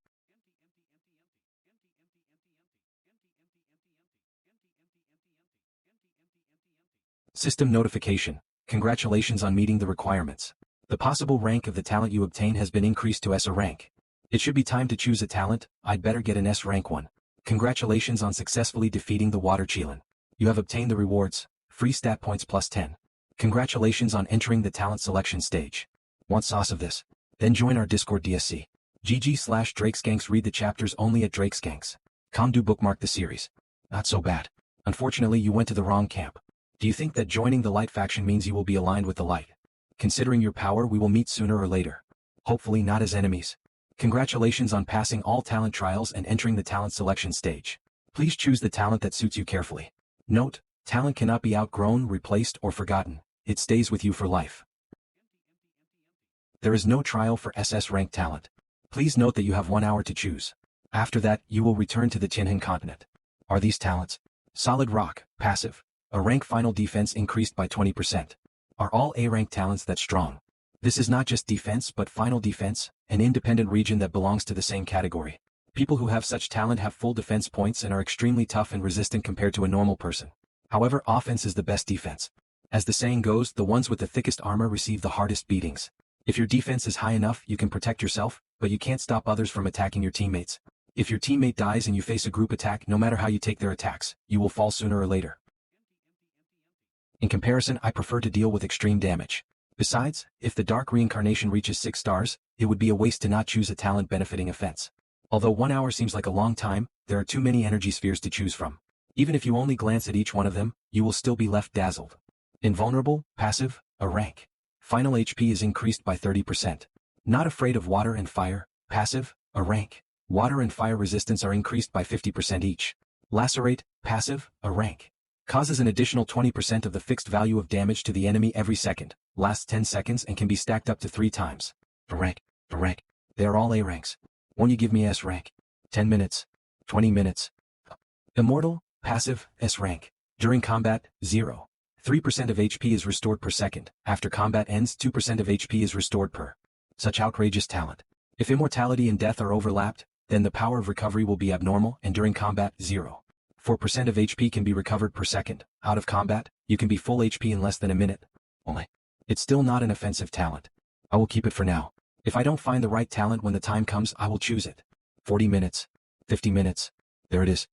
System notification. Congratulations on meeting the requirements. The possible rank of the talent you obtain has been increased to S rank. It should be time to choose a talent. I'd better get an S rank one. Congratulations on successfully defeating the water Chelan. You have obtained the rewards, free stat points plus 10. Congratulations on entering the talent selection stage. Want sauce of this? Then join our Discord DSC. GG/Drakeskanks. Read the chapters only at Drakeskanks. Do bookmark the series. Not so bad. Unfortunately, you went to the wrong camp. Do you think that joining the light faction means you will be aligned with the light? Considering your power, we will meet sooner or later. Hopefully not as enemies. Congratulations on passing all talent trials and entering the talent selection stage. Please choose the talent that suits you carefully. Note, talent cannot be outgrown, replaced, or forgotten. It stays with you for life. There is no trial for SS rank talent. Please note that you have 1 hour to choose. After that, you will return to the Tianhan continent. Are these talents? Solid Rock, passive. A rank final defense increased by 20%. Are all A rank talents that strong? This is not just defense but final defense, an independent region that belongs to the same category. People who have such talent have full defense points and are extremely tough and resistant compared to a normal person. However, offense is the best defense. As the saying goes, the ones with the thickest armor receive the hardest beatings. If your defense is high enough, you can protect yourself, but you can't stop others from attacking your teammates. If your teammate dies and you face a group attack, no matter how you take their attacks, you will fall sooner or later. In comparison, I prefer to deal with extreme damage. Besides, if the Dark Reincarnation reaches 6 stars, it would be a waste to not choose a talent benefiting offense. Although 1 hour seems like a long time, there are too many energy spheres to choose from. Even if you only glance at each one of them, you will still be left dazzled. Invulnerable, passive, a rank. Final HP is increased by 30%. Not afraid of water and fire, passive, a rank. Water and fire resistance are increased by 50% each. Lacerate, passive, a rank. Causes an additional 20% of the fixed value of damage to the enemy every second, lasts 10 seconds and can be stacked up to 3 times. A rank. They are all A ranks. Won't you give me S rank? 10 minutes. 20 minutes. Immortal, passive, S rank. During combat, 0. 3% of HP is restored per second. After combat ends, 2% of HP is restored per. Such outrageous talent. If immortality and death are overlapped, then the power of recovery will be abnormal, and during combat, 0. 4% of HP can be recovered per second. Out of combat, you can be full HP in less than a minute. Only. It's still not an offensive talent. I will keep it for now. If I don't find the right talent when the time comes, I will choose it. 40 minutes. 50 minutes. There it is.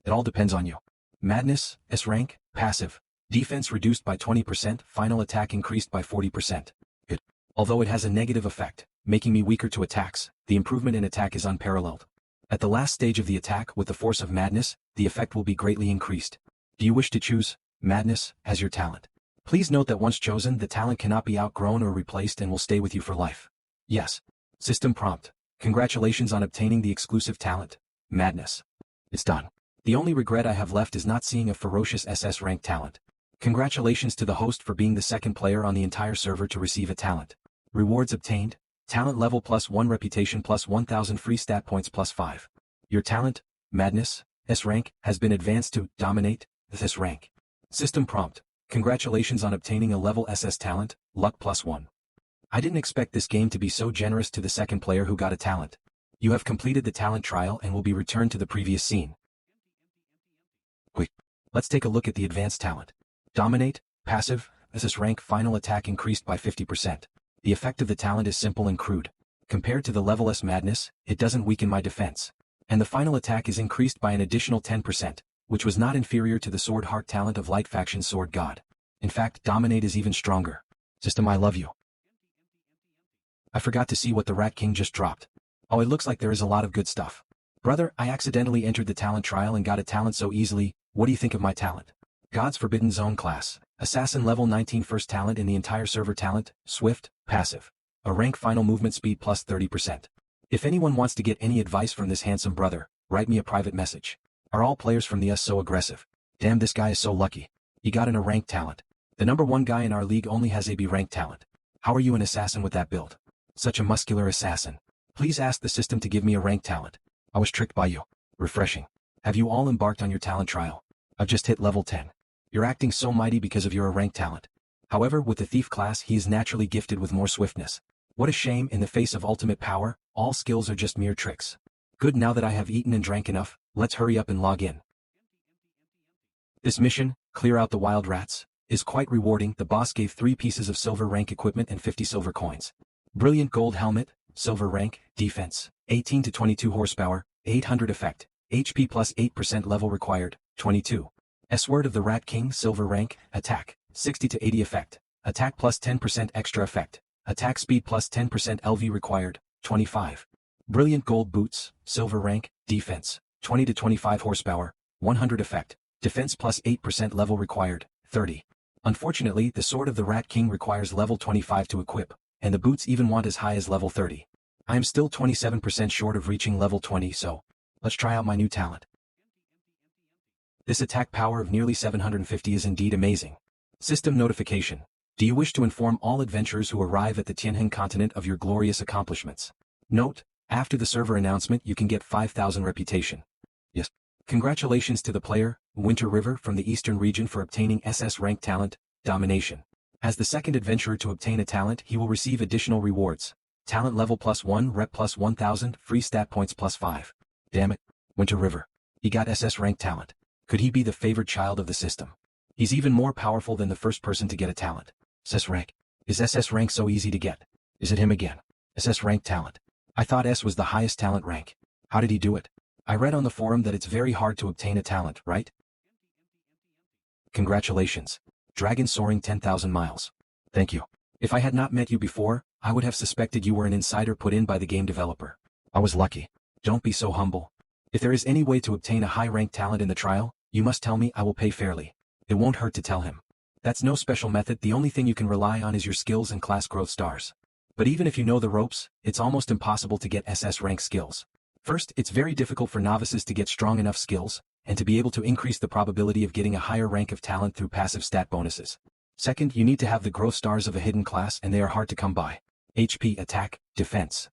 It all depends on you. Madness, S rank, passive. Defense reduced by 20%, final attack increased by 40%. Good. Although it has a negative effect, making me weaker to attacks, the improvement in attack is unparalleled. At the last stage of the attack with the force of madness, the effect will be greatly increased. Do you wish to choose madness as your talent? Please note that once chosen, the talent cannot be outgrown or replaced and will stay with you for life. Yes. System prompt. Congratulations on obtaining the exclusive talent, madness. It's done. The only regret I have left is not seeing a ferocious SS rank talent. Congratulations to the host for being the second player on the entire server to receive a talent. Rewards obtained. Talent level +1, reputation +1000, free stat points +5. Your talent, madness, S rank, has been advanced to dominate, this rank. System prompt. Congratulations on obtaining a level SS talent, luck +1. I didn't expect this game to be so generous to the second player who got a talent. You have completed the talent trial and will be returned to the previous scene. Wait, let's take a look at the advanced talent. Dominate, passive, SS rank, final attack increased by 50%. The effect of the talent is simple and crude. Compared to the level S madness, it doesn't weaken my defense. And the final attack is increased by an additional 10%, which was not inferior to the Sword Heart talent of Light Faction Sword God. In fact, Dominate is even stronger. System, I love you. I forgot to see what the Rat King just dropped. Oh, it looks like there is a lot of good stuff. Brother, I accidentally entered the talent trial and got a talent so easily. What do you think of my talent? God's Forbidden Zone class. Assassin level 19, first talent in the entire server. Talent, swift, passive. A rank, final movement speed +30%. If anyone wants to get any advice from this handsome brother, write me a private message. Are all players from the US so aggressive? Damn, this guy is so lucky. He got an A rank talent. The #1 guy in our league only has a B rank talent. How are you an assassin with that build? Such a muscular assassin. Please ask the system to give me a rank talent. I was tricked by you. Refreshing. Have you all embarked on your talent trial? I've just hit level 10. You're acting so mighty because of your A rank talent. However, with the thief class, he is naturally gifted with more swiftness. What a shame, in the face of ultimate power, all skills are just mere tricks. Good, now that I have eaten and drank enough, let's hurry up and log in. This mission, clear out the wild rats, is quite rewarding. The boss gave 3 pieces of silver rank equipment and 50 silver coins. Brilliant gold helmet, silver rank, defense, 18 to 22 horsepower, 800 effect, HP plus 8% level required, 22. Sword of the Rat King, silver rank, attack, 60 to 80 effect, attack plus 10% extra effect, attack speed plus 10% LV required, 25. Brilliant gold boots, silver rank, defense, 20 to 25 horsepower, 100 effect, defense plus 8% level required, 30. Unfortunately, the Sword of the Rat King requires level 25 to equip, and the boots even want as high as level 30. I am still 27% short of reaching level 20, so let's try out my new talent. This attack power of nearly 750 is indeed amazing. System notification. Do you wish to inform all adventurers who arrive at the Tianhe continent of your glorious accomplishments? Note, after the server announcement you can get 5,000 reputation. Yes. Congratulations to the player, Winter River from the eastern region for obtaining SS rank talent, Domination. As the second adventurer to obtain a talent he will receive additional rewards. Talent level +1, rep plus 1,000, free stat points +5. Damn it, Winter River. He got SS rank talent. Could he be the favored child of the system? He's even more powerful than the first person to get a talent. SS rank. Is SS rank so easy to get? Is it him again? SS rank talent. I thought S was the highest talent rank. How did he do it? I read on the forum that it's very hard to obtain a talent, right? Congratulations. Dragon soaring 10,000 miles. Thank you. If I had not met you before, I would have suspected you were an insider put in by the game developer. I was lucky. Don't be so humble. If there is any way to obtain a high-ranked talent in the trial, you must tell me. I will pay fairly. It won't hurt to tell him. That's no special method. The only thing you can rely on is your skills and class growth stars. But even if you know the ropes, it's almost impossible to get SS rank skills. First, it's very difficult for novices to get strong enough skills, and to be able to increase the probability of getting a higher rank of talent through passive stat bonuses. Second, you need to have the growth stars of a hidden class and they are hard to come by. HP, attack, defense.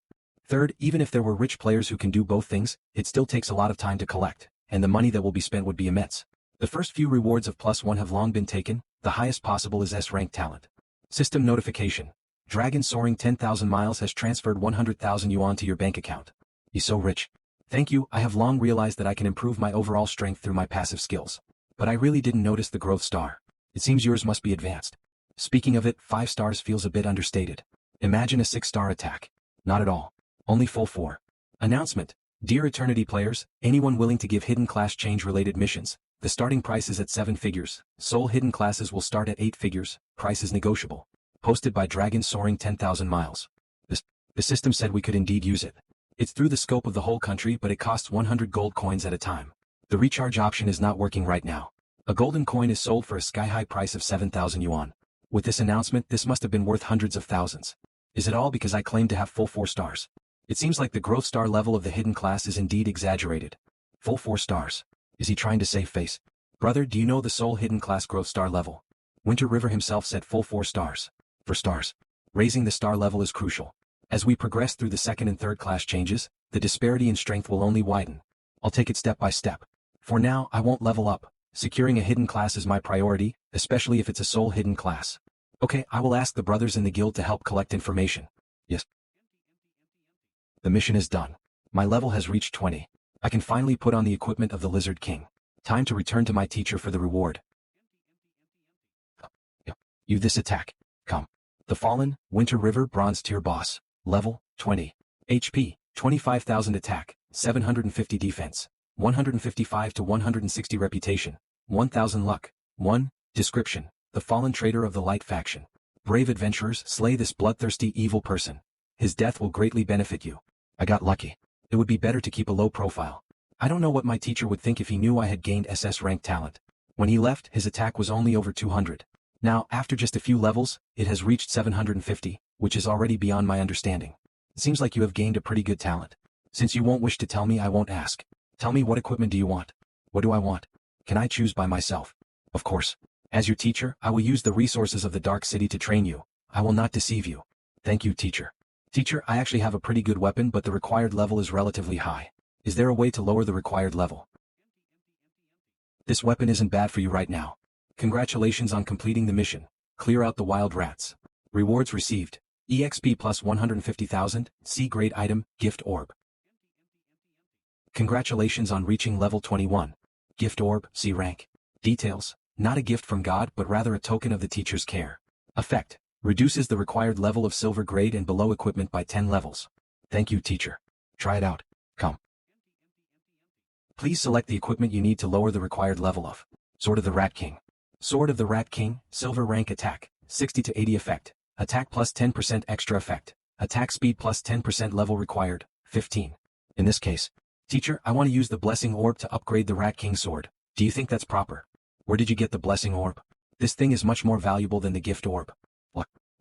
Third, even if there were rich players who can do both things, it still takes a lot of time to collect, and the money that will be spent would be immense. The first few rewards of +1 have long been taken. The highest possible is S-rank talent. System notification. Dragon soaring 10,000 miles has transferred 100,000 yuan to your bank account. He's so rich. Thank you. I have long realized that I can improve my overall strength through my passive skills. But I really didn't notice the growth star. It seems yours must be advanced. Speaking of it, 5 stars feels a bit understated. Imagine a 6-star attack. Not at all. Only full 4. Announcement. Dear Eternity players, anyone willing to give hidden class change related missions, the starting price is at 7 figures. Soul hidden classes will start at 8 figures. Price is negotiable. Posted by Dragon soaring 10,000 miles. The system said we could indeed use it. It's through the scope of the whole country, but it costs 100 gold coins at a time. The recharge option is not working right now. A golden coin is sold for a sky-high price of 7,000 yuan. With this announcement, this must have been worth hundreds of thousands. Is it all because I claim to have full 4 stars? It seems like the growth star level of the hidden class is indeed exaggerated. Full 4 stars. Is he trying to save face? Brother, do you know the soul hidden class growth star level? Winter River himself said full 4 stars. 4 stars. Raising the star level is crucial. As we progress through the second and third class changes, the disparity in strength will only widen. I'll take it step by step. For now, I won't level up. Securing a hidden class is my priority, especially if it's a soul hidden class. Okay, I will ask the brothers in the guild to help collect information. Yes. The mission is done. My level has reached 20. I can finally put on the equipment of the Lizard King. Time to return to my teacher for the reward. You this attack. Come. The Fallen, Winter River Bronze Tier Boss. Level, 20. HP, 25,000 attack, 750 defense, 155 to 160 reputation, 1,000 luck. 1. Description. The fallen traitor of the Light Faction. Brave adventurers, slay this bloodthirsty evil person. His death will greatly benefit you. I got lucky. It would be better to keep a low profile. I don't know what my teacher would think if he knew I had gained SS rank talent. When he left, his attack was only over 200. Now, after just a few levels, it has reached 750, which is already beyond my understanding. It seems like you have gained a pretty good talent. Since you won't wish to tell me, I won't ask. Tell me, what equipment do you want? What do I want? Can I choose by myself? Of course. As your teacher, I will use the resources of the Dark City to train you. I will not deceive you. Thank you, teacher. Teacher, I actually have a pretty good weapon, but the required level is relatively high. Is there a way to lower the required level? This weapon isn't bad for you right now. Congratulations on completing the mission. Clear out the wild rats. Rewards received. EXP plus 150,000, C-grade item, gift orb. Congratulations on reaching level 21. Gift orb, C rank. Details. not a gift from God but rather a token of the teacher's care. Effect. Reduces the required level of silver grade and below equipment by 10 levels. Thank you, teacher. Try it out. Come. Please select the equipment you need to lower the required level of. Sword of the Rat King. Sword of the Rat King, silver rank attack, 60 to 80 effect. Attack plus 10% extra effect. Attack speed plus 10% level required, 15. In this case, teacher, I want to use the Blessing Orb to upgrade the Rat King sword. Do you think that's proper? Where did you get the Blessing Orb? This thing is much more valuable than the Gift Orb.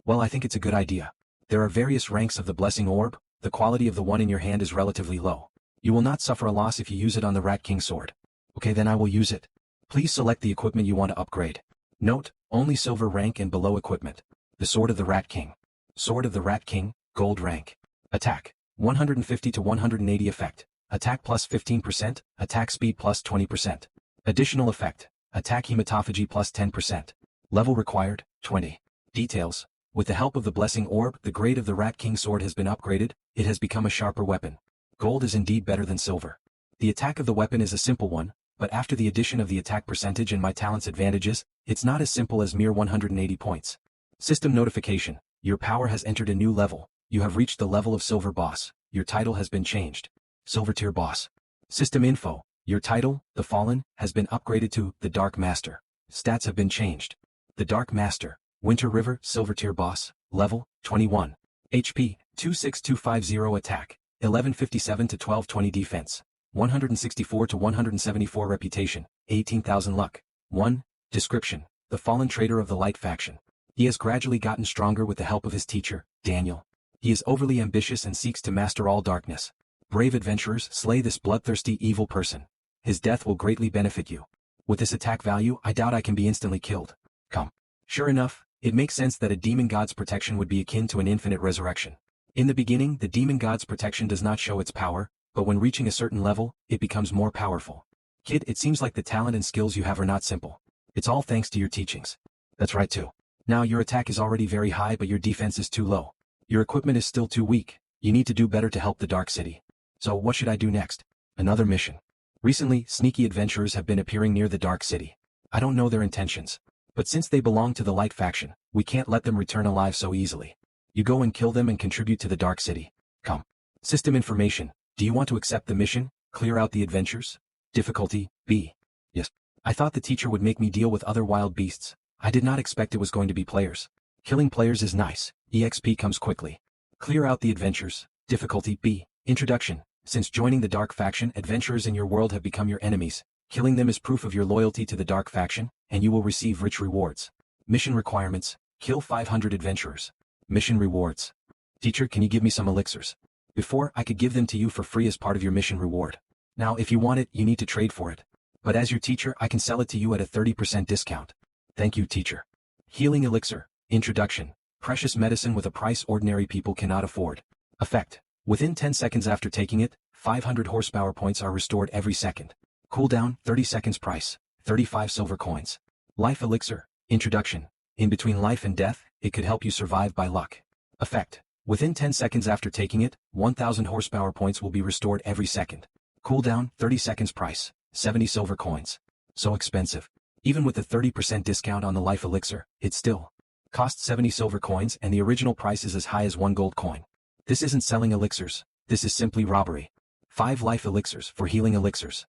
Well, I think it's a good idea. There are various ranks of the Blessing Orb. The quality of the one in your hand is relatively low. You will not suffer a loss if you use it on the Rat King sword. Okay, then I will use it. Please select the equipment you want to upgrade. Note, only silver rank and below equipment. The Sword of the Rat King. Sword of the Rat King, gold rank. Attack, 150 to 180 effect. Attack plus 15%, attack speed plus 20%. Additional effect, attack hematophagy plus 10%. Level required, 20. Details. With the help of the Blessing Orb, the grade of the Rat King sword has been upgraded. It has become a sharper weapon. Gold is indeed better than silver. The attack of the weapon is a simple one, but after the addition of the attack percentage and my talent's advantages, it's not as simple as mere 180 points. System notification. Your power has entered a new level. You have reached the level of Silver Boss. Your title has been changed. Silver Tier Boss. System info. Your title, The Fallen, has been upgraded to The Dark Master. Stats have been changed. The Dark Master. Winter River, Silver Tier Boss. Level, 21. HP, 26250 attack. 1157 to 1220 defense. 164 to 174 reputation. 18,000 luck. 1. Description. The Fallen Traitor of the Light Faction. He has gradually gotten stronger with the help of his teacher, Daniel. He is overly ambitious and seeks to master all darkness. Brave adventurers, slay this bloodthirsty evil person. His death will greatly benefit you. With this attack value, I doubt I can be instantly killed. Come. Sure enough, it makes sense that a demon god's protection would be akin to an infinite resurrection. In the beginning, the demon god's protection does not show its power, but when reaching a certain level, it becomes more powerful. Kid, it seems like the talent and skills you have are not simple. It's all thanks to your teachings. That's right too. Now your attack is already very high but your defense is too low. Your equipment is still too weak. You need to do better to help the Dark City. So what should I do next? Another mission. Recently, sneaky adventurers have been appearing near the Dark City. I don't know their intentions. But since they belong to the Light Faction, we can't let them return alive so easily. You go and kill them and contribute to the Dark City. Come. System information. Do you want to accept the mission? Clear out the adventures? Difficulty, B. Yes. I thought the teacher would make me deal with other wild beasts. I did not expect it was going to be players. Killing players is nice. EXP comes quickly. Clear out the adventures. Difficulty, B. Introduction. Since joining the Dark Faction, adventurers in your world have become your enemies. Killing them is proof of your loyalty to the Dark Faction, and you will receive rich rewards. Mission requirements. Kill 500 adventurers. Mission rewards. Teacher, can you give me some elixirs? Before, I could give them to you for free as part of your mission reward. Now, if you want it, you need to trade for it. But as your teacher, I can sell it to you at a 30% discount. Thank you, teacher. Healing elixir. Introduction. Precious medicine with a price ordinary people cannot afford. Effect. Within 10 seconds after taking it, 500 horsepower points are restored every second. Cooldown, 30 seconds price. 35 silver coins. Life elixir. Introduction. In between life and death, it could help you survive by luck. Effect. Within 10 seconds after taking it, 1000 horsepower points will be restored every second. Cooldown, 30 seconds price. 70 silver coins. So expensive. Even with the 30% discount on the life elixir, it still costs 70 silver coins and the original price is as high as 1 gold coin. This isn't selling elixirs, this is simply robbery. 5 life elixirs for healing elixirs.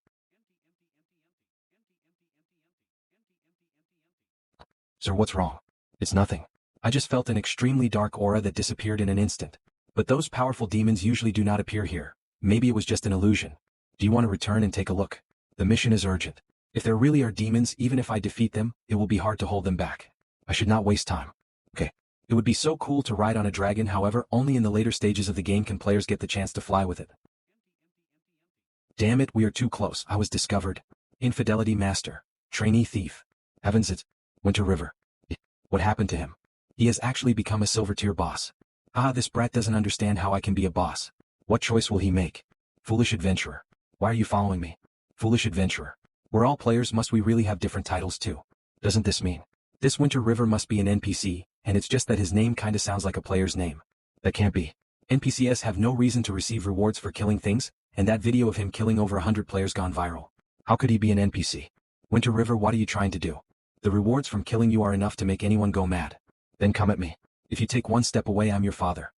Sir, what's wrong? It's nothing. I just felt an extremely dark aura that disappeared in an instant. But those powerful demons usually do not appear here. Maybe it was just an illusion. Do you want to return and take a look? The mission is urgent. If there really are demons, even if I defeat them, it will be hard to hold them back. I should not waste time. Okay. It would be so cool to ride on a dragon, however, only in the later stages of the game can players get the chance to fly with it. Damn it, we are too close. I was discovered. Infidelity Master. Trainee Thief. Heavens, it's Winter River. What happened to him? He has actually become a silver tier boss. Ah, this brat doesn't understand how I can be a boss. What choice will he make? Foolish adventurer. Why are you following me? Foolish adventurer. We're all players, must we really have different titles too? Doesn't this mean this Winter River must be an NPC, and it's just that his name kinda sounds like a player's name? That can't be. NPCs have no reason to receive rewards for killing things, and that video of him killing over 100 players gone viral. How could he be an NPC? Winter River, what are you trying to do? The rewards from killing you are enough to make anyone go mad. Then come at me. If you take one step away, I'm your father.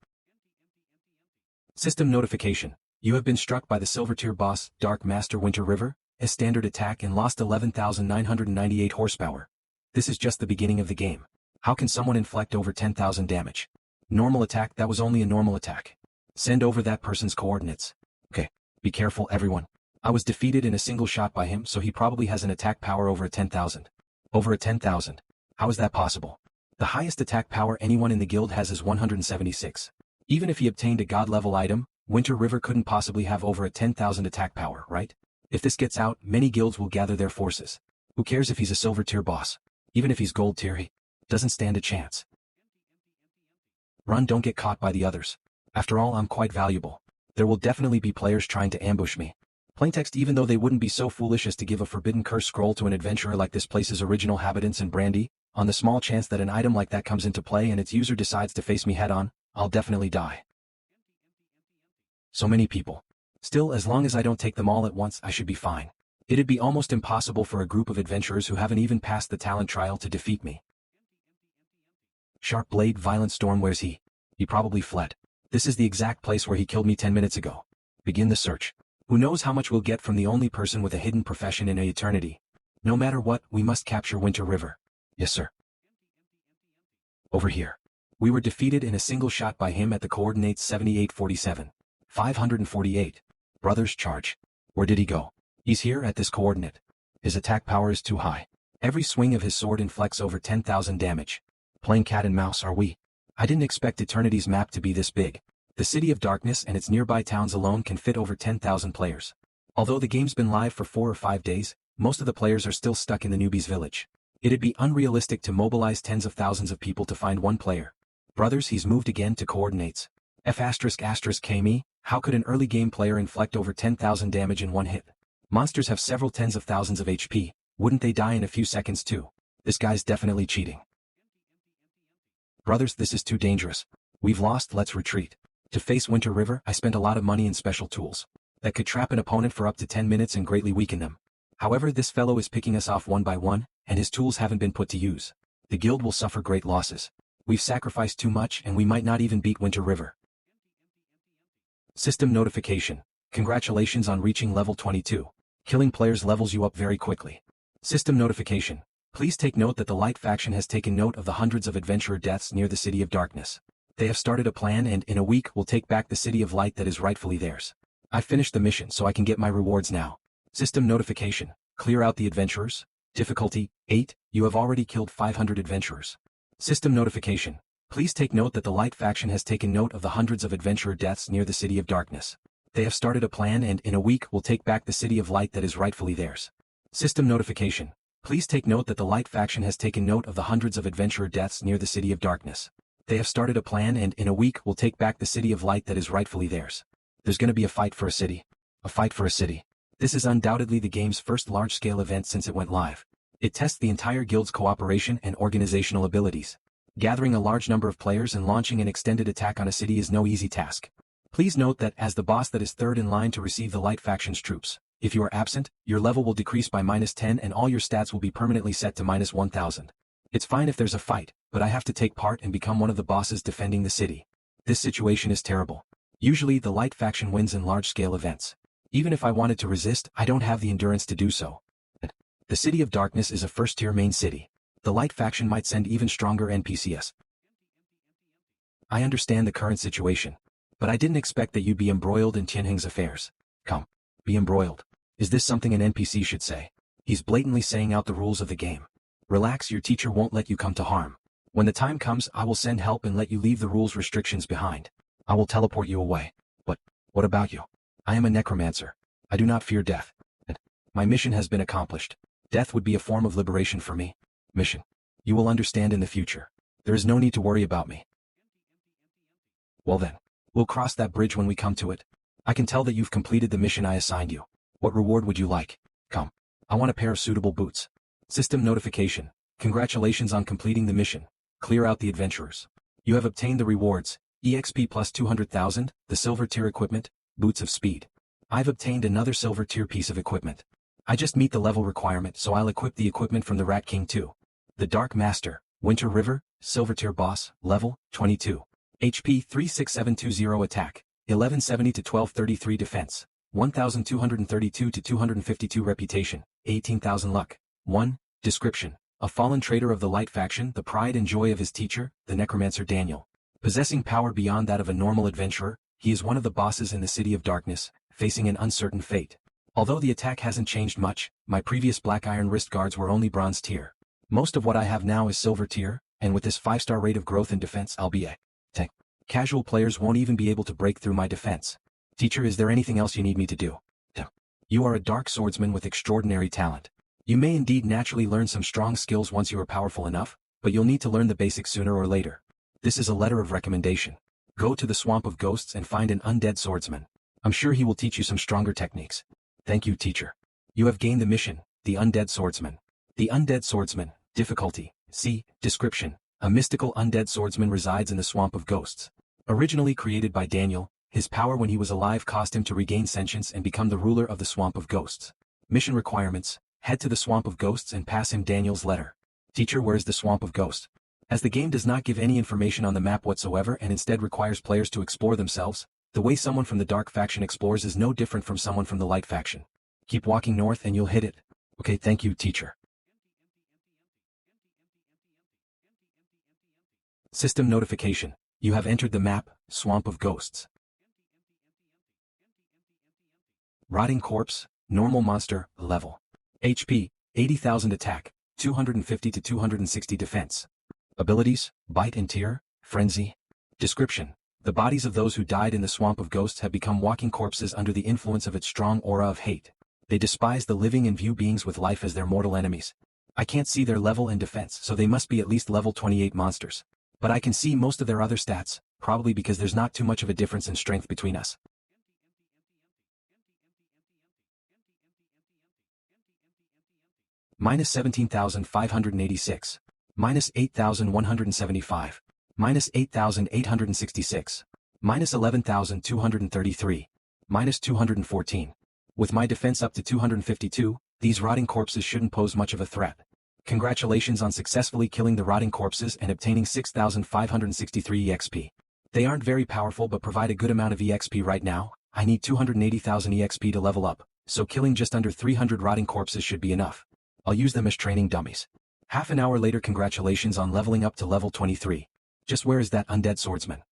System notification. You have been struck by the silver tier boss, Dark Master Winter River, as standard attack and lost 11,998 horsepower. This is just the beginning of the game. How can someone inflict over 10,000 damage? Normal attack, that was only a normal attack. Send over that person's coordinates. Okay, be careful everyone. I was defeated in a single shot by him, so he probably has an attack power over a 10,000. Over a 10,000. How is that possible? The highest attack power anyone in the guild has is 176. Even if he obtained a god-level item, Winter River couldn't possibly have over a 10,000 attack power, right? If this gets out, many guilds will gather their forces. Who cares if he's a silver tier boss? Even if he's gold tier, he doesn't stand a chance. Run, don't get caught by the others. After all, I'm quite valuable. There will definitely be players trying to ambush me. Plaintext, even though they wouldn't be so foolish as to give a forbidden curse scroll to an adventurer like this place's original habitants and brandy, on the small chance that an item like that comes into play and its user decides to face me head-on, I'll definitely die. So many people. Still, as long as I don't take them all at once, I should be fine. It'd be almost impossible for a group of adventurers who haven't even passed the talent trial to defeat me. Sharp Blade Violent Storm, where's he? He probably fled. This is the exact place where he killed me 10 minutes ago. Begin the search. Who knows how much we'll get from the only person with a hidden profession in eternity. No matter what, we must capture Winter River. Yes, sir. Over here. We were defeated in a single shot by him at the coordinates 7847. 548. Brothers, charge. Where did he go? He's here at this coordinate. His attack power is too high. Every swing of his sword inflicts over 10,000 damage. Playing cat and mouse, are we? I didn't expect Eternity's map to be this big. The City of Darkness and its nearby towns alone can fit over 10,000 players. Although the game's been live for 4 or 5 days, most of the players are still stuck in the newbies' village. It'd be unrealistic to mobilize tens of thousands of people to find one player. Brothers, he's moved again to coordinates. F***KME, how could an early game player inflict over 10,000 damage in one hit? Monsters have several tens of thousands of HP, wouldn't they die in a few seconds too? This guy's definitely cheating. Brothers, this is too dangerous. We've lost, let's retreat. To face Winter River, I spent a lot of money in special tools that could trap an opponent for up to 10 minutes and greatly weaken them. However, this fellow is picking us off one by one, and his tools haven't been put to use. The guild will suffer great losses. We've sacrificed too much and we might not even beat Winter River. System notification. Congratulations on reaching level 22. Killing players levels you up very quickly. System notification. Please take note that the Light faction has taken note of the hundreds of adventurer deaths near the City of Darkness. They have started a plan and in a week will take back the City of Light that is rightfully theirs. I finished the mission so I can get my rewards now. System notification. Clear out the adventurers. Difficulty 8. You have already killed 500 adventurers. System notification. Please take note that the Light faction has taken note of the hundreds of adventurer deaths near the City of Darkness. They have started a plan and in a week will take back the City of Light that is rightfully theirs. System notification. Please take note that the Light faction has taken note of the hundreds of adventurer deaths near the City of Darkness. They have started a plan and in a week will take back the City of Light that is rightfully theirs. There's gonna be a fight for a city. A fight for a city. This is undoubtedly the game's first large-scale event since it went live. It tests the entire guild's cooperation and organizational abilities. Gathering a large number of players and launching an extended attack on a city is no easy task. Please note that as the boss that is third in line to receive the Light faction's troops, if you are absent, your level will decrease by -10 and all your stats will be permanently set to -1000. It's fine if there's a fight, but I have to take part and become one of the bosses defending the city. This situation is terrible. Usually the Light faction wins in large-scale events. Even if I wanted to resist, I don't have the endurance to do so. The City of Darkness is a first-tier main city. The Light faction might send even stronger NPCs. I understand the current situation, but I didn't expect that you'd be embroiled in Tianheng's affairs. Come, be embroiled. Is this something an NPC should say? He's blatantly saying out the rules of the game. Relax, your teacher won't let you come to harm. When the time comes, I will send help and let you leave the rules restrictions behind. I will teleport you away. But, what about you? I am a necromancer. I do not fear death. And my mission has been accomplished. Death would be a form of liberation for me. Mission. You will understand in the future. There is no need to worry about me. Well then, we'll cross that bridge when we come to it. I can tell that you've completed the mission I assigned you. What reward would you like? Come. I want a pair of suitable boots. System notification. Congratulations on completing the mission. Clear out the adventurers. You have obtained the rewards, EXP plus 200,000, the silver tier equipment, boots of speed. I've obtained another silver tier piece of equipment. I just meet the level requirement so I'll equip the equipment from the Rat King too. The Dark Master, Winter River, Silver Tier Boss, Level, 22. HP 36720 Attack, 1170 to 1233 Defense, 1232 to 252 Reputation, 18,000 Luck. 1. Description. A fallen traitor of the Light Faction, the pride and joy of his teacher, the necromancer Daniel. Possessing power beyond that of a normal adventurer, he is one of the bosses in the City of Darkness, facing an uncertain fate. Although the attack hasn't changed much, my previous black iron wrist guards were only bronze tier. Most of what I have now is silver tier, and with this 5-star rate of growth in defense I'll be a tank. Casual players won't even be able to break through my defense. Teacher, is there anything else you need me to do? You are a dark swordsman with extraordinary talent. You may indeed naturally learn some strong skills once you are powerful enough, but you'll need to learn the basics sooner or later. This is a letter of recommendation. Go to the Swamp of Ghosts and find an undead swordsman. I'm sure he will teach you some stronger techniques. Thank you, teacher. You have gained the mission, the Undead Swordsman. The Undead Swordsman, difficulty, C, description. A mystical undead swordsman resides in the Swamp of Ghosts. Originally created by Daniel, his power when he was alive caused him to regain sentience and become the ruler of the Swamp of Ghosts. Mission requirements: head to the Swamp of Ghosts and pass him Daniel's letter. Teacher, where is the Swamp of Ghosts? As the game does not give any information on the map whatsoever and instead requires players to explore themselves, the way someone from the Dark Faction explores is no different from someone from the Light Faction. Keep walking north and you'll hit it. Okay, thank you, teacher. System notification. You have entered the map, Swamp of Ghosts. Rotting Corpse, Normal Monster, Level. HP, 80,000 Attack, 250 to 260 Defense. Abilities, Bite and Tear, Frenzy. Description. The bodies of those who died in the Swamp of Ghosts have become walking corpses under the influence of its strong aura of hate. They despise the living and view beings with life as their mortal enemies. I can't see their level and defense, so they must be at least level 28 monsters. But I can see most of their other stats, probably because there's not too much of a difference in strength between us. Minus 17,586. Minus 8,175. Minus 8,866. Minus 11,233. Minus 214. With my defense up to 252, these rotting corpses shouldn't pose much of a threat. Congratulations on successfully killing the rotting corpses and obtaining 6,563 EXP. They aren't very powerful but provide a good amount of EXP right now. I need 280,000 EXP to level up, so killing just under 300 rotting corpses should be enough. I'll use them as training dummies. Half an hour later, congratulations on leveling up to level 23. Just where is that undead swordsman?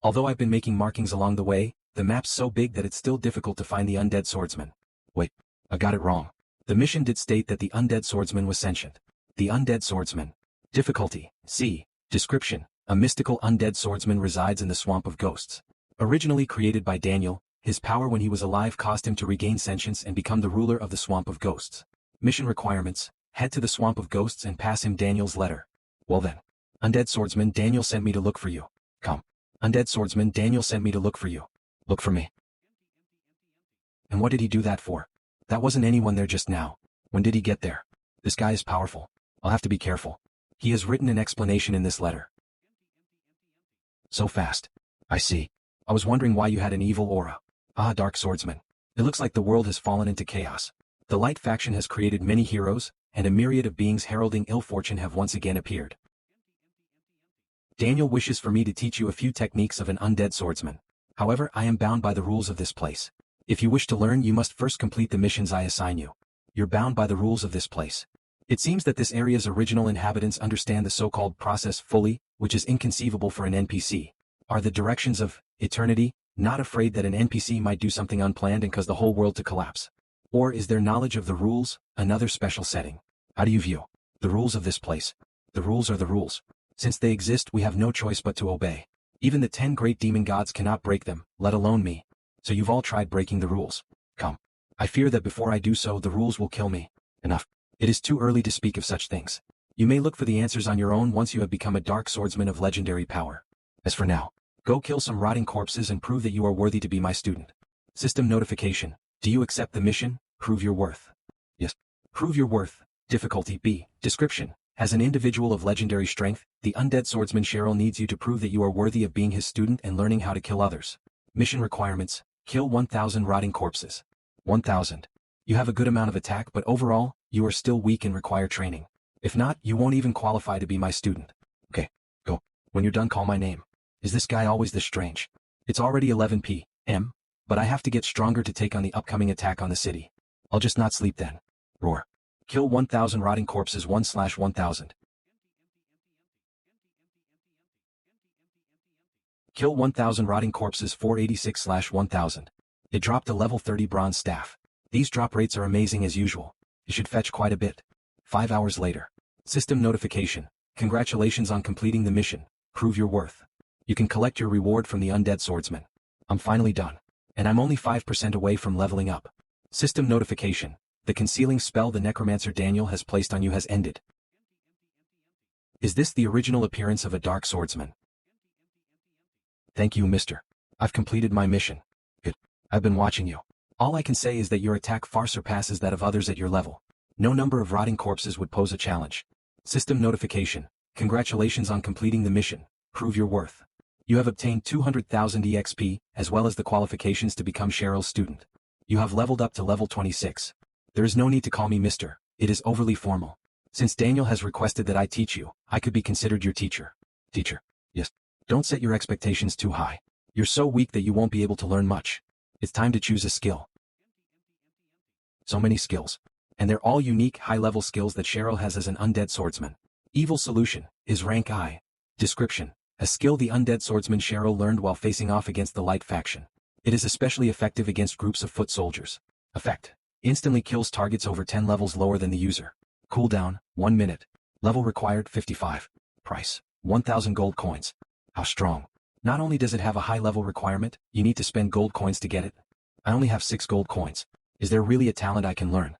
Although I've been making markings along the way, the map's so big that it's still difficult to find the undead swordsman. Wait, I got it wrong. The mission did state that the undead swordsman was sentient. The undead swordsman. Difficulty, C. Description. A mystical undead swordsman resides in the Swamp of Ghosts. Originally created by Daniel, his power when he was alive caused him to regain sentience and become the ruler of the Swamp of Ghosts. Mission requirements: head to the Swamp of Ghosts and pass him Daniel's letter. Well then. Undead swordsman, Daniel sent me to look for you. Come. Undead swordsman, Daniel sent me to look for you. Look for me. And what did he do that for? That wasn't anyone there just now. When did he get there? This guy is powerful. I'll have to be careful. He has written an explanation in this letter. So fast. I see. I was wondering why you had an evil aura. Ah, Dark Swordsman. It looks like the world has fallen into chaos. The Light Faction has created many heroes, and a myriad of beings heralding ill fortune have once again appeared. Daniel wishes for me to teach you a few techniques of an undead swordsman. However, I am bound by the rules of this place. If you wish to learn, you must first complete the missions I assign you. You're bound by the rules of this place. It seems that this area's original inhabitants understand the so-called process fully, which is inconceivable for an NPC. Are the directions of eternity, not afraid that an NPC might do something unplanned and cause the whole world to collapse? Or is their knowledge of the rules another special setting? How do you view the rules of this place? The rules are the rules. Since they exist, we have no choice but to obey. Even the 10 great demon gods cannot break them, let alone me. So you've all tried breaking the rules. Come. I fear that before I do so, the rules will kill me. Enough. It is too early to speak of such things. You may look for the answers on your own once you have become a dark swordsman of legendary power. As for now, go kill some rotting corpses and prove that you are worthy to be my student. System notification. Do you accept the mission? Prove your worth. Yes. Prove your worth. Difficulty B. Description. As an individual of legendary strength, the undead swordsman Cheryl needs you to prove that you are worthy of being his student and learning how to kill others. Mission requirements: kill 1,000 rotting corpses. 1,000. You have a good amount of attack, but overall, you are still weak and require training. If not, you won't even qualify to be my student. Okay, go. When you're done, call my name. Is this guy always this strange? It's already 11 p.m., but I have to get stronger to take on the upcoming attack on the city. I'll just not sleep then. Roar. Kill 1,000 rotting corpses 1/1000. Kill 1,000 rotting corpses 486/1000. It dropped a level 30 bronze staff. These drop rates are amazing as usual. It should fetch quite a bit. 5 hours later. System notification. Congratulations on completing the mission. Prove your worth. You can collect your reward from the undead swordsman. I'm finally done. And I'm only 5% away from leveling up. System notification. The concealing spell the necromancer Daniel has placed on you has ended. Is this the original appearance of a dark swordsman? Thank you, mister. I've completed my mission. Good. I've been watching you. All I can say is that your attack far surpasses that of others at your level. No number of rotting corpses would pose a challenge. System notification. Congratulations on completing the mission. Prove your worth. You have obtained 200,000 EXP, as well as the qualifications to become Cheryl's student. You have leveled up to level 26. There is no need to call me mister. It is overly formal. Since Daniel has requested that I teach you, I could be considered your teacher. Teacher. Yes. Don't set your expectations too high. You're so weak that you won't be able to learn much. It's time to choose a skill. So many skills. And they're all unique, high-level skills that Cheryl has as an undead swordsman. Evil Solution is rank I. Description. A skill the undead swordsman Cheryl learned while facing off against the light faction. It is especially effective against groups of foot soldiers. Effect. Instantly kills targets over 10 levels lower than the user. Cooldown, 1 minute. Level required 55. Price, 1,000 gold coins. How strong. Not only does it have a high level requirement, you need to spend gold coins to get it. I only have 6 gold coins. Is there really a talent I can learn?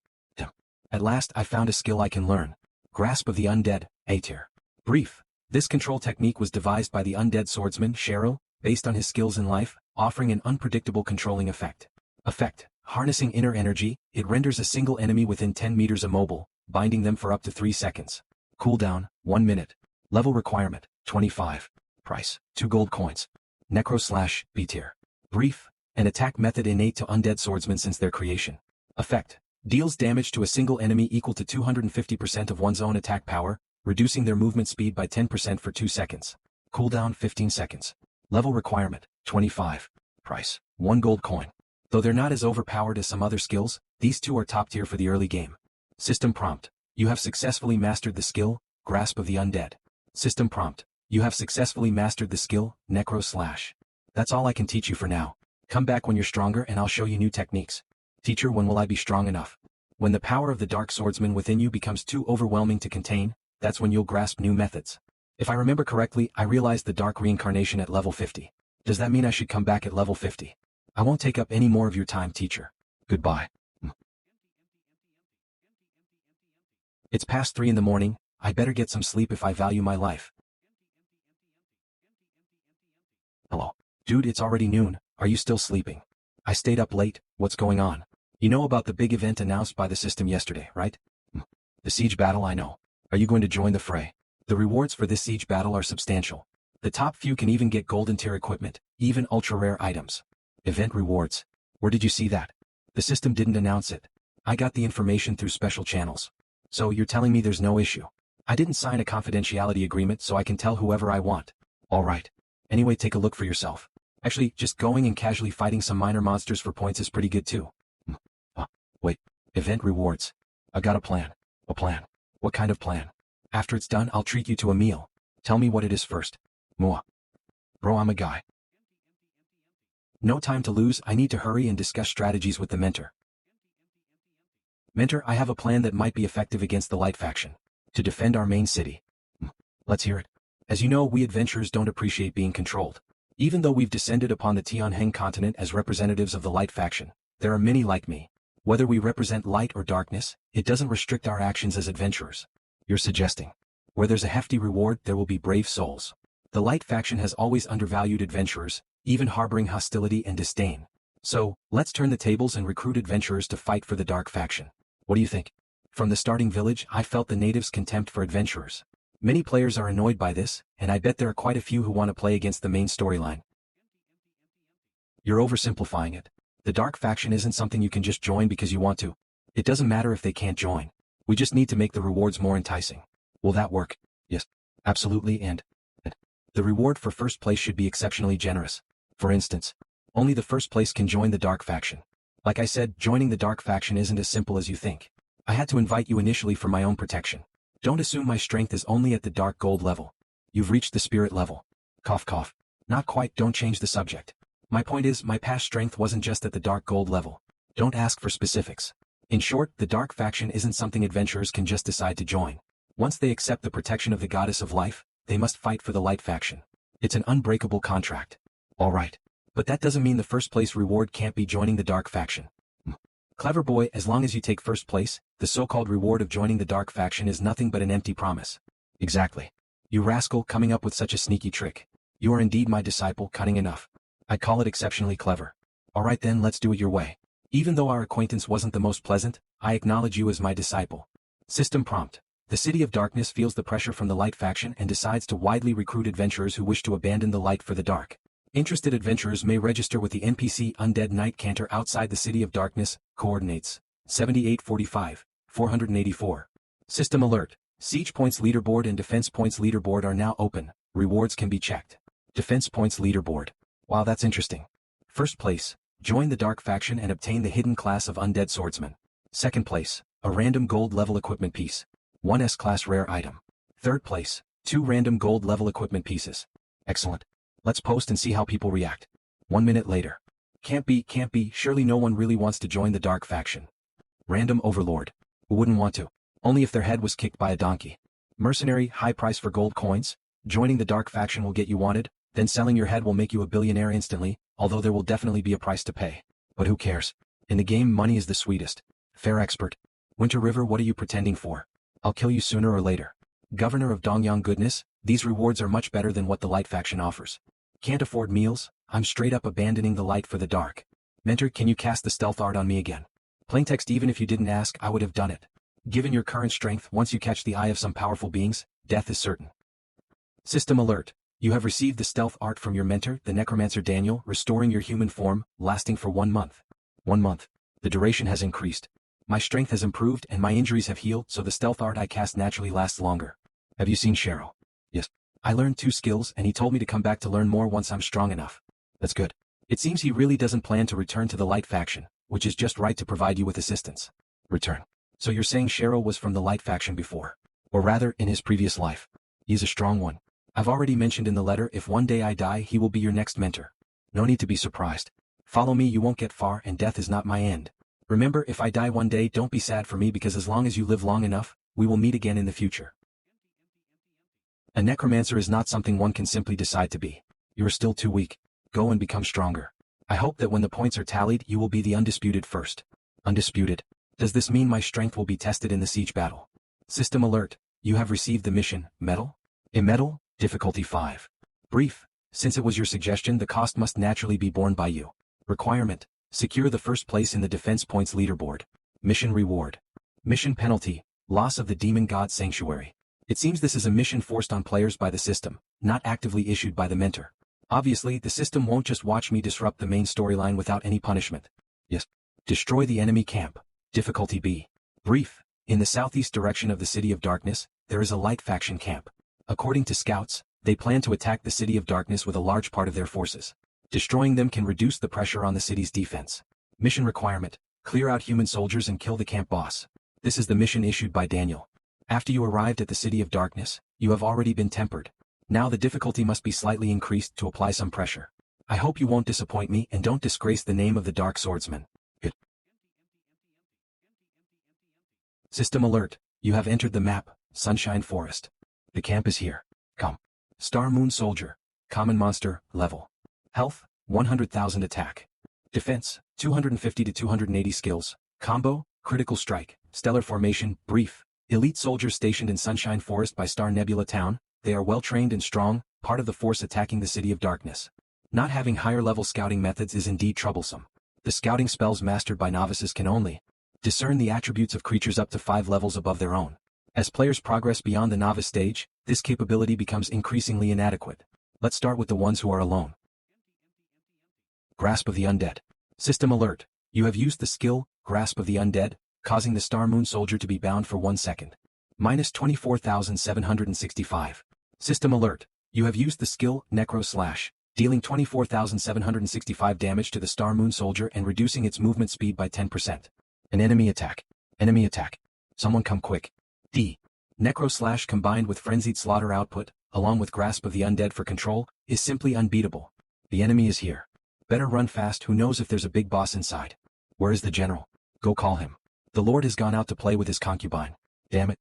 At last I found a skill I can learn. Grasp of the Undead, A tier. Brief. This control technique was devised by the undead swordsman Cheryl, based on his skills in life, offering an unpredictable controlling effect. Effect. Harnessing inner energy, it renders a single enemy within 10 meters immobile, binding them for up to 3 seconds. Cooldown, 1 minute. Level requirement, 25. Price, 2 gold coins. Necro / B tier. Brief. An attack method innate to undead swordsmen since their creation. Effect. Deals damage to a single enemy equal to 250% of one's own attack power, reducing their movement speed by 10% for 2 seconds. Cooldown 15 seconds. Level requirement, 25. Price, 1 gold coin. Though they're not as overpowered as some other skills, these two are top tier for the early game. System prompt. You have successfully mastered the skill, Grasp of the Undead. System prompt. You have successfully mastered the skill, Necro /. That's all I can teach you for now. Come back when you're stronger and I'll show you new techniques. Teacher, when will I be strong enough? When the power of the dark swordsman within you becomes too overwhelming to contain, that's when you'll grasp new methods. If I remember correctly, I realized the dark reincarnation at level 50. Does that mean I should come back at level 50? I won't take up any more of your time, teacher. Goodbye. It's past 3 in the morning, I better get some sleep if I value my life. Hello. Dude, it's already noon, are you still sleeping? I stayed up late, what's going on? You know about the big event announced by the system yesterday, right? The siege battle, I know. Are you going to join the fray? The rewards for this siege battle are substantial. The top few can even get golden tier equipment, even ultra-rare items. Event rewards. Where did you see that? The system didn't announce it. I got the information through special channels. So you're telling me there's no issue? I didn't sign a confidentiality agreement so I can tell whoever I want. Alright. Anyway, take a look for yourself. Actually, just going and casually fighting some minor monsters for points is pretty good too. Wait. Event rewards. I got a plan. A plan. What kind of plan? After it's done, I'll treat you to a meal. Tell me what it is first. Mwah. Bro, I'm a guy. No time to lose, I need to hurry and discuss strategies with the mentor. Mentor, I have a plan that might be effective against the Light faction. To defend our main city. Let's hear it. As you know, we adventurers don't appreciate being controlled. Even though we've descended upon the Tianheng continent as representatives of the Light faction, there are many like me. Whether we represent light or darkness, it doesn't restrict our actions as adventurers. You're suggesting. Where there's a hefty reward, there will be brave souls. The Light faction has always undervalued adventurers, even harboring hostility and disdain. So, let's turn the tables and recruit adventurers to fight for the Dark faction. What do you think? From the starting village, I felt the natives' contempt for adventurers. Many players are annoyed by this, and I bet there are quite a few who want to play against the main storyline. You're oversimplifying it. The Dark faction isn't something you can just join because you want to. It doesn't matter if they can't join. We just need to make the rewards more enticing. Will that work? Yes. Absolutely, and the reward for first place should be exceptionally generous. For instance, only the first place can join the dark faction. Like I said, joining the dark faction isn't as simple as you think. I had to invite you initially for my own protection. Don't assume my strength is only at the dark gold level. You've reached the spirit level. Cough cough. Not quite, don't change the subject. My point is, my past strength wasn't just at the dark gold level. Don't ask for specifics. In short, the dark faction isn't something adventurers can just decide to join. Once they accept the protection of the goddess of life, they must fight for the light faction. It's an unbreakable contract. Alright. But that doesn't mean the first place reward can't be joining the dark faction. Clever boy, as long as you take first place, the so-called reward of joining the dark faction is nothing but an empty promise. Exactly. You rascal, coming up with such a sneaky trick. You are indeed my disciple, cunning enough. I call it exceptionally clever. Alright then, let's do it your way. Even though our acquaintance wasn't the most pleasant, I acknowledge you as my disciple. System prompt. The City of Darkness feels the pressure from the light faction and decides to widely recruit adventurers who wish to abandon the light for the dark. Interested adventurers may register with the NPC Undead Knight Cantor outside the City of Darkness. Coordinates 7845, 484. System alert. Siege points leaderboard and defense points leaderboard are now open. Rewards can be checked. Defense points leaderboard. Wow, that's interesting. First place. Join the dark faction and obtain the hidden class of Undead Swordsman. Second place. A random gold level equipment piece. 1 S-class rare item. Third place. 2 random gold level equipment pieces. Excellent. Let's post and see how people react. 1 minute later. Can't be, surely no one really wants to join the dark faction. Random overlord. Who wouldn't want to? Only if their head was kicked by a donkey. Mercenary, high price for gold coins. Joining the dark faction will get you wanted, then selling your head will make you a billionaire instantly, although there will definitely be a price to pay. But who cares? In the game, money is the sweetest. Fair expert. Winter River, what are you pretending for? I'll kill you sooner or later. Governor of Dongyang goodness, these rewards are much better than what the light faction offers. Can't afford meals? I'm straight up abandoning the light for the dark. Mentor, can you cast the stealth art on me again? Plaintext, even if you didn't ask, I would have done it. Given your current strength, once you catch the eye of some powerful beings, death is certain. System alert. You have received the stealth art from your mentor, the necromancer Daniel, restoring your human form, lasting for 1 month. 1 month. The duration has increased. My strength has improved and my injuries have healed, so the stealth art I cast naturally lasts longer. Have you seen Cheryl? Yes. I learned 2 skills and he told me to come back to learn more once I'm strong enough. That's good. It seems he really doesn't plan to return to the light faction, which is just right to provide you with assistance. Return. So you're saying Cheryl was from the light faction before? Or rather, in his previous life. He's a strong one. I've already mentioned in the letter, if one day I die, he will be your next mentor. No need to be surprised. Follow me, you won't get far, and death is not my end. Remember, if I die one day, don't be sad for me, because as long as you live long enough, we will meet again in the future. A necromancer is not something one can simply decide to be. You are still too weak. Go and become stronger. I hope that when the points are tallied, you will be the undisputed first. Undisputed. Does this mean my strength will be tested in the siege battle? System alert. You have received the mission, medal? A medal, difficulty 5. Brief. Since it was your suggestion, the cost must naturally be borne by you. Requirement. Secure the first place in the defense points leaderboard. Mission reward. Mission penalty. Loss of the demon god sanctuary. It seems this is a mission forced on players by the system, not actively issued by the mentor. Obviously, the system won't just watch me disrupt the main storyline without any punishment. Yes. Destroy the enemy camp. Difficulty B. Brief. In the southeast direction of the City of Darkness, there is a light faction camp. According to scouts, they plan to attack the City of Darkness with a large part of their forces. Destroying them can reduce the pressure on the city's defense. Mission requirement. Clear out human soldiers and kill the camp boss. This is the mission issued by Daniel. After you arrived at the City of Darkness, you have already been tempered. Now the difficulty must be slightly increased to apply some pressure. I hope you won't disappoint me and don't disgrace the name of the Dark Swordsman. Good. System alert. You have entered the map, Sunshine Forest. The camp is here. Come. Star Moon Soldier. Common monster, level. Health, 100,000 attack. Defense, 250 to 280 skills. Combo, critical strike. Stellar formation, brief. Elite soldiers stationed in Sunshine Forest by Star Nebula Town. They are well trained and strong, part of the force attacking the City of Darkness. Not having higher level scouting methods is indeed troublesome. The scouting spells mastered by novices can only discern the attributes of creatures up to 5 levels above their own. As players progress beyond the novice stage, this capability becomes increasingly inadequate. Let's start with the ones who are alone. Grasp of the Undead. System alert. You have used the skill, Grasp of the Undead, causing the Star Moon Soldier to be bound for 1 second. minus 24,765. System alert. You have used the skill, Necro Slash, dealing 24,765 damage to the Star Moon Soldier and reducing its movement speed by 10%. An enemy attack. Enemy attack. Someone come quick. D. Necro Slash combined with Frenzied Slaughter output, along with Grasp of the Undead for control, is simply unbeatable. The enemy is here. Better run fast, who knows if there's a big boss inside. Where is the general? Go call him. The Lord has gone out to play with his concubine. Damn it.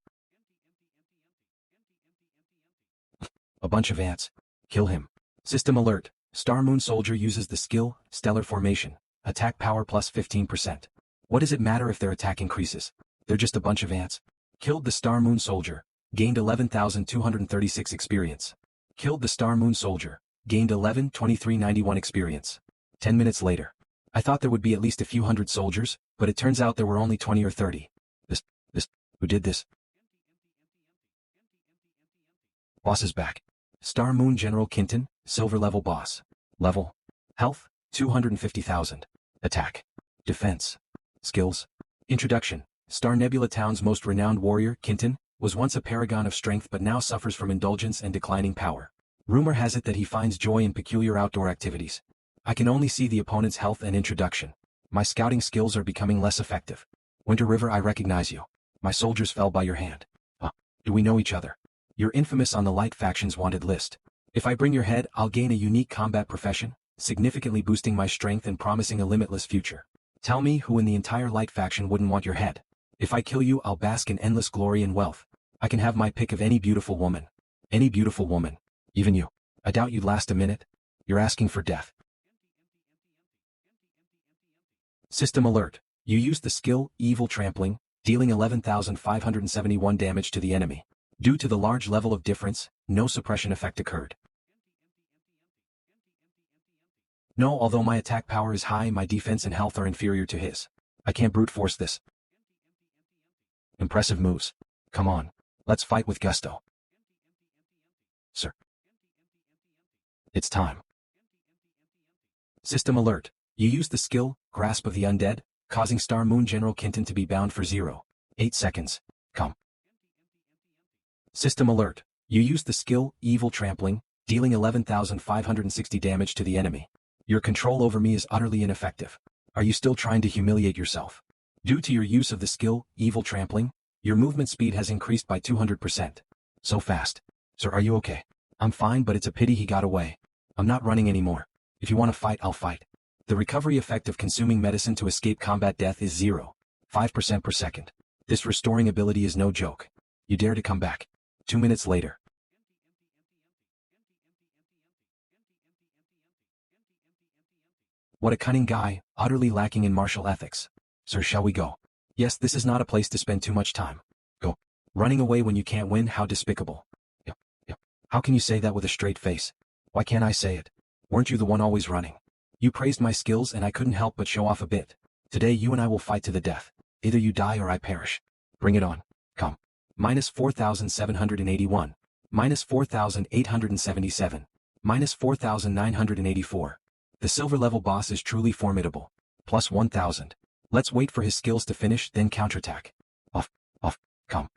A bunch of ants. Kill him. System alert. Star Moon Soldier uses the skill, Stellar Formation. Attack power plus 15%. What does it matter if their attack increases? They're just a bunch of ants. Killed the Star Moon Soldier. Gained 11,236 experience. Killed the Star Moon Soldier. Gained 11,2391 experience. 10 minutes later. I thought there would be at least a few hundred soldiers, but it turns out there were only 20 or 30. Who did this? Boss is back. Star Moon General Kinton, Silver Level Boss. Level. Health, 250,000. Attack. Defense. Skills. Introduction. Star Nebula Town's most renowned warrior, Kinton, was once a paragon of strength but now suffers from indulgence and declining power. Rumor has it that he finds joy in peculiar outdoor activities. I can only see the opponent's health and introduction. My scouting skills are becoming less effective. Winter River, I recognize you. My soldiers fell by your hand. Do we know each other? You're infamous on the Light Faction's wanted list. If I bring your head, I'll gain a unique combat profession, significantly boosting my strength and promising a limitless future. Tell me who in the entire Light Faction wouldn't want your head. If I kill you, I'll bask in endless glory and wealth. I can have my pick of any beautiful woman. Any beautiful woman. Even you. I doubt you'd last a minute. You're asking for death. System alert. You used the skill, Evil Trampling, dealing 11,571 damage to the enemy. Due to the large level of difference, no suppression effect occurred. No, although my attack power is high, my defense and health are inferior to his. I can't brute force this. Impressive moves. Come on. Let's fight with gusto. Sir. It's time. System alert. You used the skill, Grasp of the Undead, causing Star Moon General Kinton to be bound for 0.8 seconds. Come. System alert. You used the skill, Evil Trampling, dealing 11,560 damage to the enemy. Your control over me is utterly ineffective. Are you still trying to humiliate yourself? Due to your use of the skill, Evil Trampling, your movement speed has increased by 200%. So fast. Sir, are you okay? I'm fine, but it's a pity he got away. I'm not running anymore. If you want to fight, I'll fight. The recovery effect of consuming medicine to escape combat death is 0.5% per second. This restoring ability is no joke. You dare to come back. 2 minutes later. What a cunning guy, utterly lacking in martial ethics. Sir, shall we go? Yes, this is not a place to spend too much time. Go. Running away when you can't win, how despicable. Yep. How can you say that with a straight face? Why can't I say it? Weren't you the one always running? You praised my skills and I couldn't help but show off a bit. Today you and I will fight to the death. Either you die or I perish. Bring it on. Come. Minus 4,781. Minus 4,877. Minus 4,984. The silver level boss is truly formidable. Plus 1,000. Let's wait for his skills to finish, then counterattack. Off. Come.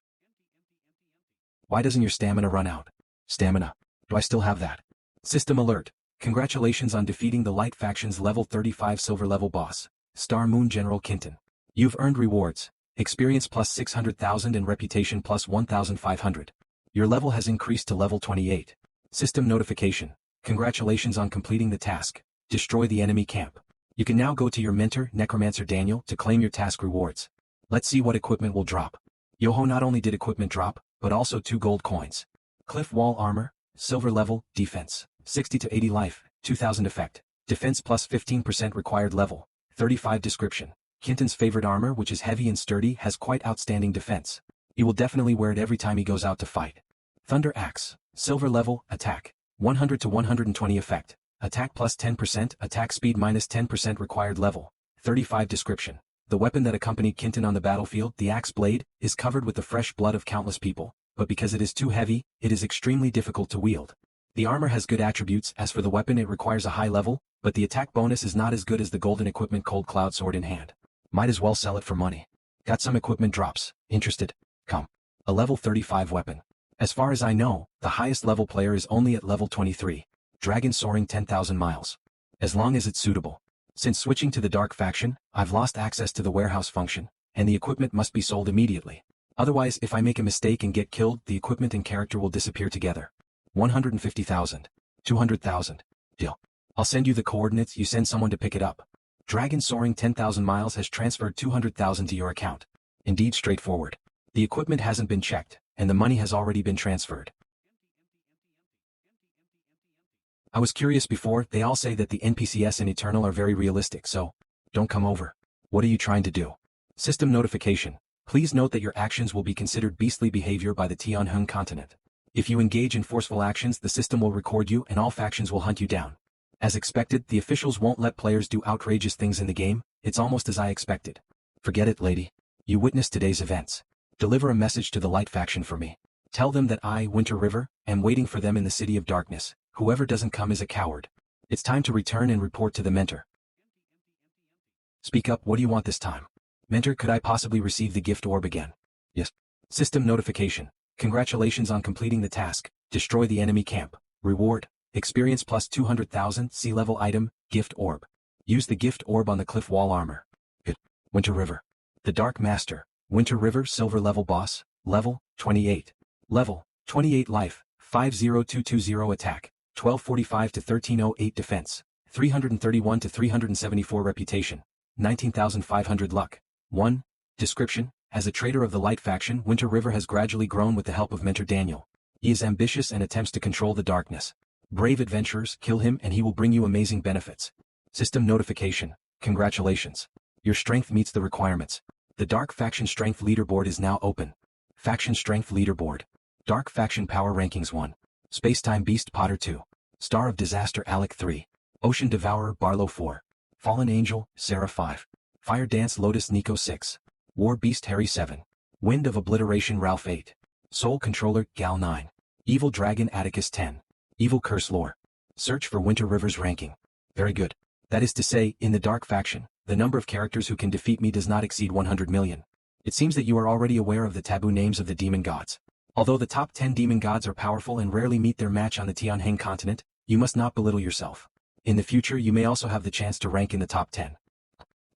Why doesn't your stamina run out? Stamina. Do I still have that? System alert. Congratulations on defeating the Light Faction's level 35 silver level boss, Star Moon General Kinton. You've earned rewards. Experience plus 600,000 and reputation plus 1,500. Your level has increased to level 28. System notification. Congratulations on completing the task. Destroy the enemy camp. You can now go to your mentor, Necromancer Daniel, to claim your task rewards. Let's see what equipment will drop. Yoho not only did equipment drop, but also 2 gold coins. Cliff Wall Armor, Silver Level, Defense, 60 to 80 Life, 2000 Effect, Defense plus 15% required level, 35 Description. Kinton's favorite armor, which is heavy and sturdy, has quite outstanding defense. He will definitely wear it every time he goes out to fight. Thunder Axe, Silver Level, Attack, 100 to 120 Effect, Attack plus 10%, Attack Speed minus 10% required level, 35 Description. The weapon that accompanied Kinton on the battlefield, the axe blade, is covered with the fresh blood of countless people, but because it is too heavy, it is extremely difficult to wield. The armor has good attributes. As for the weapon, it requires a high level, but the attack bonus is not as good as the golden equipment Cold Cloud Sword in hand. Might as well sell it for money. Got some equipment drops. Interested? Come. A level 35 weapon. As far as I know, the highest level player is only at level 23. Dragon soaring 10,000 miles. As long as it's suitable. Since switching to the dark faction, I've lost access to the warehouse function, and the equipment must be sold immediately. Otherwise, if I make a mistake and get killed, the equipment and character will disappear together. 150,000. 200,000. Deal. I'll send you the coordinates, you send someone to pick it up. Dragon soaring 10,000 miles has transferred 200,000 to your account. Indeed straightforward. The equipment hasn't been checked, and the money has already been transferred. I was curious before, they all say that the NPCs in Eternal are very realistic, so don't come over. What are you trying to do? System notification. Please note that your actions will be considered beastly behavior by the Tianheng continent. If you engage in forceful actions, the system will record you and all factions will hunt you down. As expected, the officials won't let players do outrageous things in the game. It's almost as I expected. Forget it, lady. You witnessed today's events. Deliver a message to the Light faction for me. Tell them that I, Winter River, am waiting for them in the City of Darkness. Whoever doesn't come is a coward. It's time to return and report to the mentor. Speak up, what do you want this time? Mentor, could I possibly receive the gift orb again? Yes. System notification. Congratulations on completing the task. Destroy the enemy camp. Reward. Experience plus 200,000, sea level item, gift orb. Use the gift orb on the cliff wall armor. Good. Winter River. The Dark Master. Winter River silver level boss. Level 28. Level 28 life. 50220 attack. 1245 to 1308 defense. 331 to 374 reputation. 19,500 luck. 1. Description. As a traitor of the Light faction, Winter River has gradually grown with the help of mentor Daniel. He is ambitious and attempts to control the darkness. Brave adventurers, kill him and he will bring you amazing benefits. System notification. Congratulations. Your strength meets the requirements. The Dark Faction Strength Leaderboard is now open. Faction Strength Leaderboard. Dark Faction Power Rankings 1. Spacetime Beast Potter 2. Star of Disaster Alec 3. Ocean Devourer Barlow 4. Fallen Angel Sarah 5. Fire Dance Lotus Nico 6. War Beast Harry 7. Wind of Obliteration Ralph 8. Soul Controller Gal 9. Evil Dragon Atticus 10. Evil Curse Lore. Search for Winter River's ranking. Very good. That is to say, in the Dark Faction, the number of characters who can defeat me does not exceed 100 million. It seems that you are already aware of the taboo names of the demon gods. Although the top 10 demon gods are powerful and rarely meet their match on the Tianheng continent, you must not belittle yourself. In the future you may also have the chance to rank in the top 10.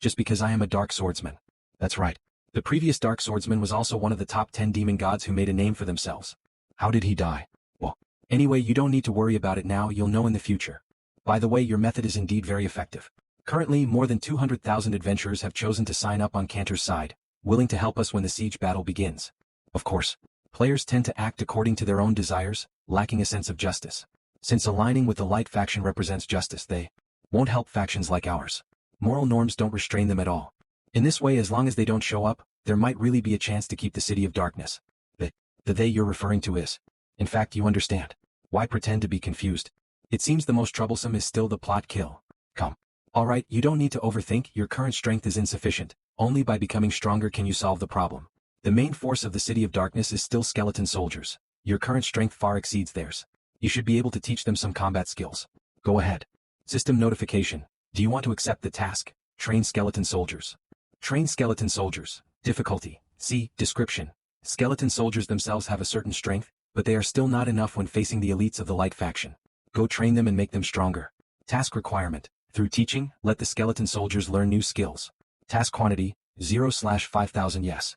Just because I am a dark swordsman. That's right. The previous dark swordsman was also one of the top 10 demon gods who made a name for themselves. How did he die? Well, anyway, you don't need to worry about it now, you'll know in the future. By the way, your method is indeed very effective. Currently, more than 200,000 adventurers have chosen to sign up on Cantor's side, willing to help us when the siege battle begins. Of course, players tend to act according to their own desires, lacking a sense of justice. Since aligning with the Light faction represents justice, they won't help factions like ours. Moral norms don't restrain them at all. In this way, as long as they don't show up, there might really be a chance to keep the City of Darkness. The they you're referring to is. In fact, you understand. Why pretend to be confused? It seems the most troublesome is still the plot kill. Come. Alright, you don't need to overthink, your current strength is insufficient. Only by becoming stronger can you solve the problem. The main force of the City of Darkness is still skeleton soldiers. Your current strength far exceeds theirs. You should be able to teach them some combat skills. Go ahead. System notification. Do you want to accept the task? Train skeleton soldiers. Train skeleton soldiers. Difficulty. See, description. Skeleton soldiers themselves have a certain strength, but they are still not enough when facing the elites of the Light faction. Go train them and make them stronger. Task requirement. Through teaching, let the skeleton soldiers learn new skills. Task quantity, 0/5000 yes.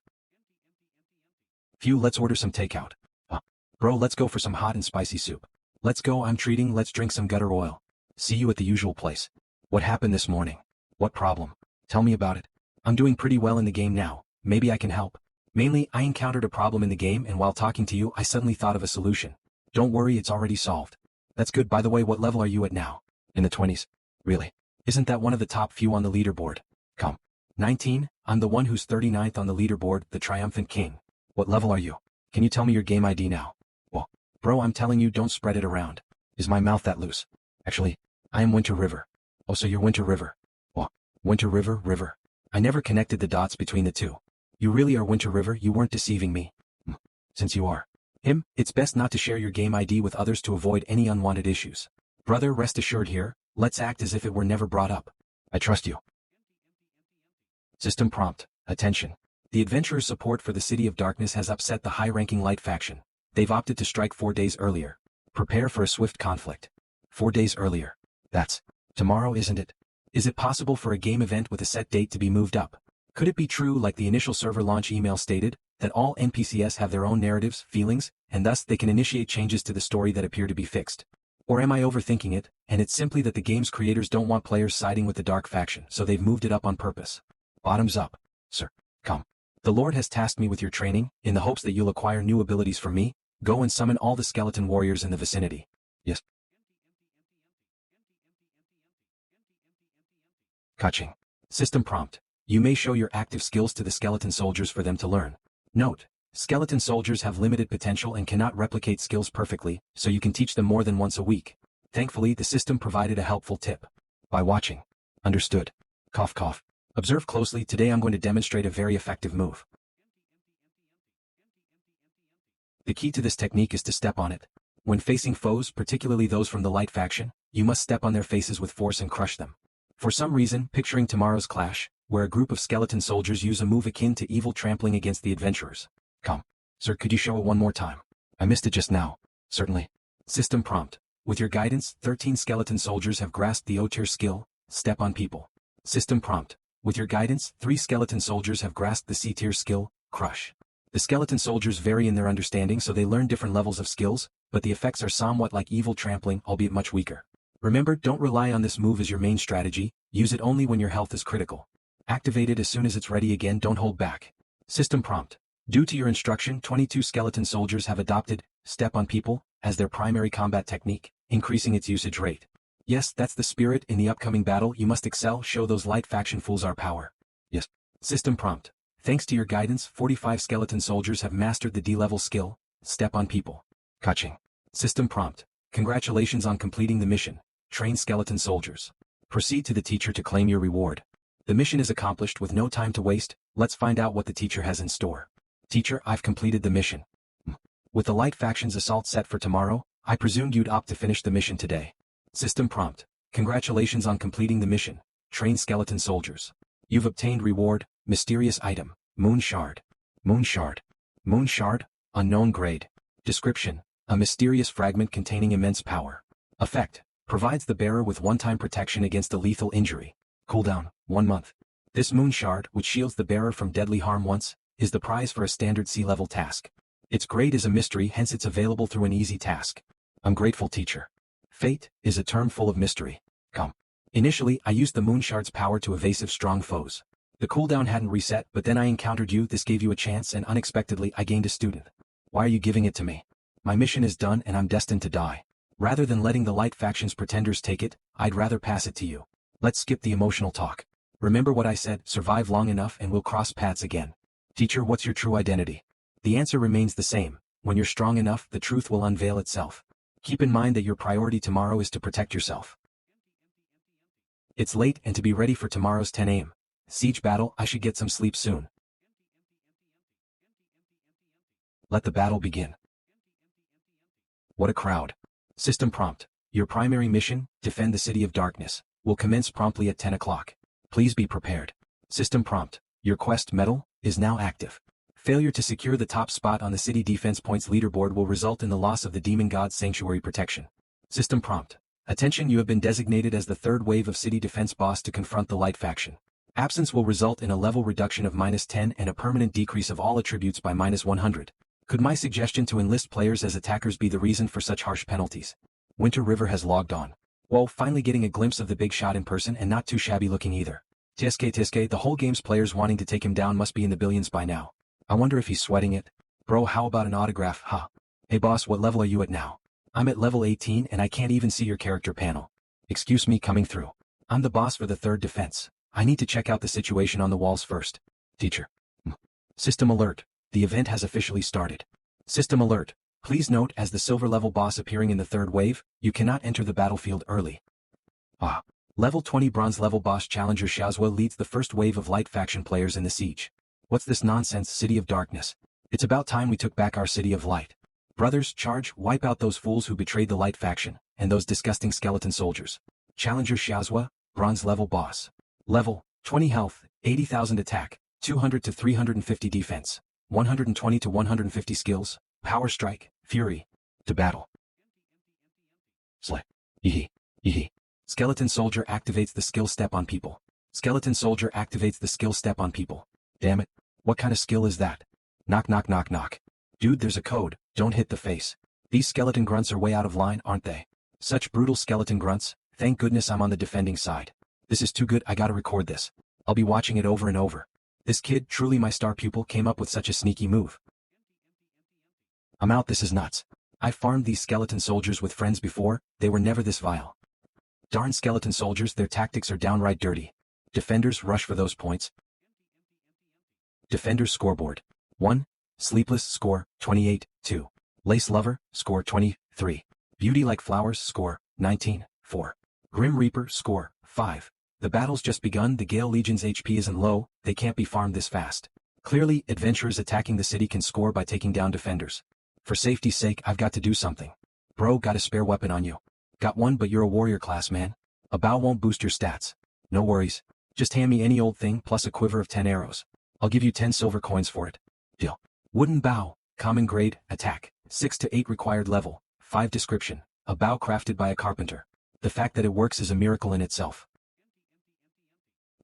Phew, let's order some takeout. Bro, let's go for some hot and spicy soup. Let's go, I'm treating, let's drink some gutter oil. See you at the usual place. What happened this morning? What problem? Tell me about it. I'm doing pretty well in the game now, maybe I can help. Mainly, I encountered a problem in the game and while talking to you I suddenly thought of a solution. Don't worry, it's already solved. That's good. By the way, what level are you at now? In the 20s. Really? Isn't that one of the top few on the leaderboard? Come. 19, I'm the one who's 39th on the leaderboard, the triumphant king. What level are you? Can you tell me your game ID now? Well, bro, I'm telling you, don't spread it around. Is my mouth that loose? Actually, I am Winter River. Oh, so you're Winter River. Well, Winter River. I never connected the dots between the two. You really are Winter River, you weren't deceiving me. Since you are him, it's best not to share your game ID with others to avoid any unwanted issues. Brother, rest assured here, let's act as if it were never brought up. I trust you. System prompt. Attention. The adventurers' support for the City of Darkness has upset the high-ranking Light faction. They've opted to strike 4 days earlier. Prepare for a swift conflict. 4 days earlier. That's tomorrow, isn't it? Is it possible for a game event with a set date to be moved up? Could it be true, like the initial server launch email stated, that all NPCs have their own narratives, feelings, and thus they can initiate changes to the story that appear to be fixed? Or am I overthinking it, and it's simply that the game's creators don't want players siding with the Dark faction, so they've moved it up on purpose? Bottoms up. Sir. Come. The Lord has tasked me with your training, in the hopes that you'll acquire new abilities from me. Go and summon all the skeleton warriors in the vicinity. Yes. Catching. System prompt. You may show your active skills to the skeleton soldiers for them to learn. Note. Skeleton soldiers have limited potential and cannot replicate skills perfectly, so you can teach them more than once a week. Thankfully, the system provided a helpful tip. By watching. Understood. Cough cough. Observe closely. Today I'm going to demonstrate a very effective move. The key to this technique is to step on it. When facing foes, particularly those from the Light faction, you must step on their faces with force and crush them. For some reason, picturing tomorrow's clash, where a group of skeleton soldiers use a move akin to evil trampling against the adventurers. Come. Sir, could you show it one more time? I missed it just now. Certainly. System prompt. With your guidance, 13 skeleton soldiers have grasped the O-tier skill, step on people. System prompt. With your guidance, 3 skeleton soldiers have grasped the C-tier skill, crush. The skeleton soldiers vary in their understanding, so they learn different levels of skills, but the effects are somewhat like evil trampling, albeit much weaker. Remember, don't rely on this move as your main strategy, use it only when your health is critical. Activate it as soon as it's ready. Again, don't hold back. System prompt. Due to your instruction, 22 skeleton soldiers have adopted step on people as their primary combat technique, increasing its usage rate. Yes, that's the spirit. In the upcoming battle, you must excel, show those Light faction fools our power. Yes. System prompt. Thanks to your guidance, 45 skeleton soldiers have mastered the D-level skill, step on people. Catching. System prompt. Congratulations on completing the mission. Train skeleton soldiers. Proceed to the teacher to claim your reward. The mission is accomplished. With no time to waste, let's find out what the teacher has in store. Teacher, I've completed the mission. With the Light faction's assault set for tomorrow, I presumed you'd opt to finish the mission today. System prompt. Congratulations on completing the mission. Train skeleton soldiers. You've obtained reward, mysterious item, moon shard. Moon shard. Moon shard, unknown grade. Description. A mysterious fragment containing immense power. Effect. Provides the bearer with one-time protection against a lethal injury. Cooldown, 1 month. This moon shard, which shields the bearer from deadly harm once, is the prize for a standard C-level task. Its grade is a mystery, hence it's available through an easy task. I'm grateful, teacher. Fate is a term full of mystery. Come. Initially, I used the moon shard's power to evasive strong foes. The cooldown hadn't reset, but then I encountered you. This gave you a chance, and unexpectedly I gained a student. Why are you giving it to me? My mission is done and I'm destined to die. Rather than letting the Light faction's pretenders take it, I'd rather pass it to you. Let's skip the emotional talk. Remember what I said, survive long enough and we'll cross paths again. Teacher, what's your true identity? The answer remains the same. When you're strong enough, the truth will unveil itself. Keep in mind that your priority tomorrow is to protect yourself. It's late, and to be ready for tomorrow's 10 a.m. siege battle, I should get some sleep soon. Let the battle begin. What a crowd. System prompt. Your primary mission, defend the City of Darkness, will commence promptly at 10 o'clock. Please be prepared. System prompt. Your quest medal is now active. Failure to secure the top spot on the city defense points leaderboard will result in the loss of the Demon God's Sanctuary protection. System prompt. Attention, you have been designated as the third wave of city defense boss to confront the Light faction. Absence will result in a level reduction of -10 and a permanent decrease of all attributes by -100. Could my suggestion to enlist players as attackers be the reason for such harsh penalties? Winter River has logged on. Whoa, finally getting a glimpse of the big shot in person, and not too shabby looking either. Tiske, the whole game's players wanting to take him down must be in the billions by now. I wonder if he's sweating it. Bro, how about an autograph, huh? Hey boss, what level are you at now? I'm at level 18 and I can't even see your character panel. Excuse me, coming through. I'm the boss for the third defense. I need to check out the situation on the walls first. Teacher. System alert. The event has officially started. System alert. Please note, as the silver level boss appearing in the third wave, you cannot enter the battlefield early. Level 20 bronze level boss challenger Xiaozhua leads the first wave of Light faction players in the siege. What's this nonsense, City of Darkness? It's about time we took back our City of Light. Brothers, charge, wipe out those fools who betrayed the Light faction, and those disgusting skeleton soldiers. Challenger Xiaozhua, bronze level boss. Level, 20 health, 80,000 attack, 200 to 350 defense, 120 to 150 skills, power strike, fury. To battle. Slay. Yee. Yee. Skeleton soldier activates the skill step on people. Skeleton soldier activates the skill step on people. Damn it. What kind of skill is that? Knock knock knock knock. Dude, there's a code, don't hit the face. These skeleton grunts are way out of line, aren't they? Such brutal skeleton grunts, thank goodness I'm on the defending side. This is too good, I gotta record this. I'll be watching it over and over. This kid, truly my star pupil, came up with such a sneaky move. I'm out, this is nuts. I farmed these skeleton soldiers with friends before, they were never this vile. Darn skeleton soldiers, their tactics are downright dirty. Defenders rush for those points. Defenders scoreboard. 1. Sleepless, score, 28, 2. Lace Lover, score 23. Beauty Like Flowers, score, 19, 4. Grim Reaper, score, 5. The battle's just begun, the Gale Legion's HP isn't low, they can't be farmed this fast. Clearly, adventurers attacking the city can score by taking down defenders. For safety's sake, I've got to do something. Bro, got a spare weapon on you. Got one, but you're a warrior class, man. A bow won't boost your stats. No worries. Just hand me any old thing plus a quiver of 10 arrows. I'll give you 10 silver coins for it. Deal. Wooden bow, common grade, attack, 6 to 8 required level, 5 description, a bow crafted by a carpenter. The fact that it works is a miracle in itself.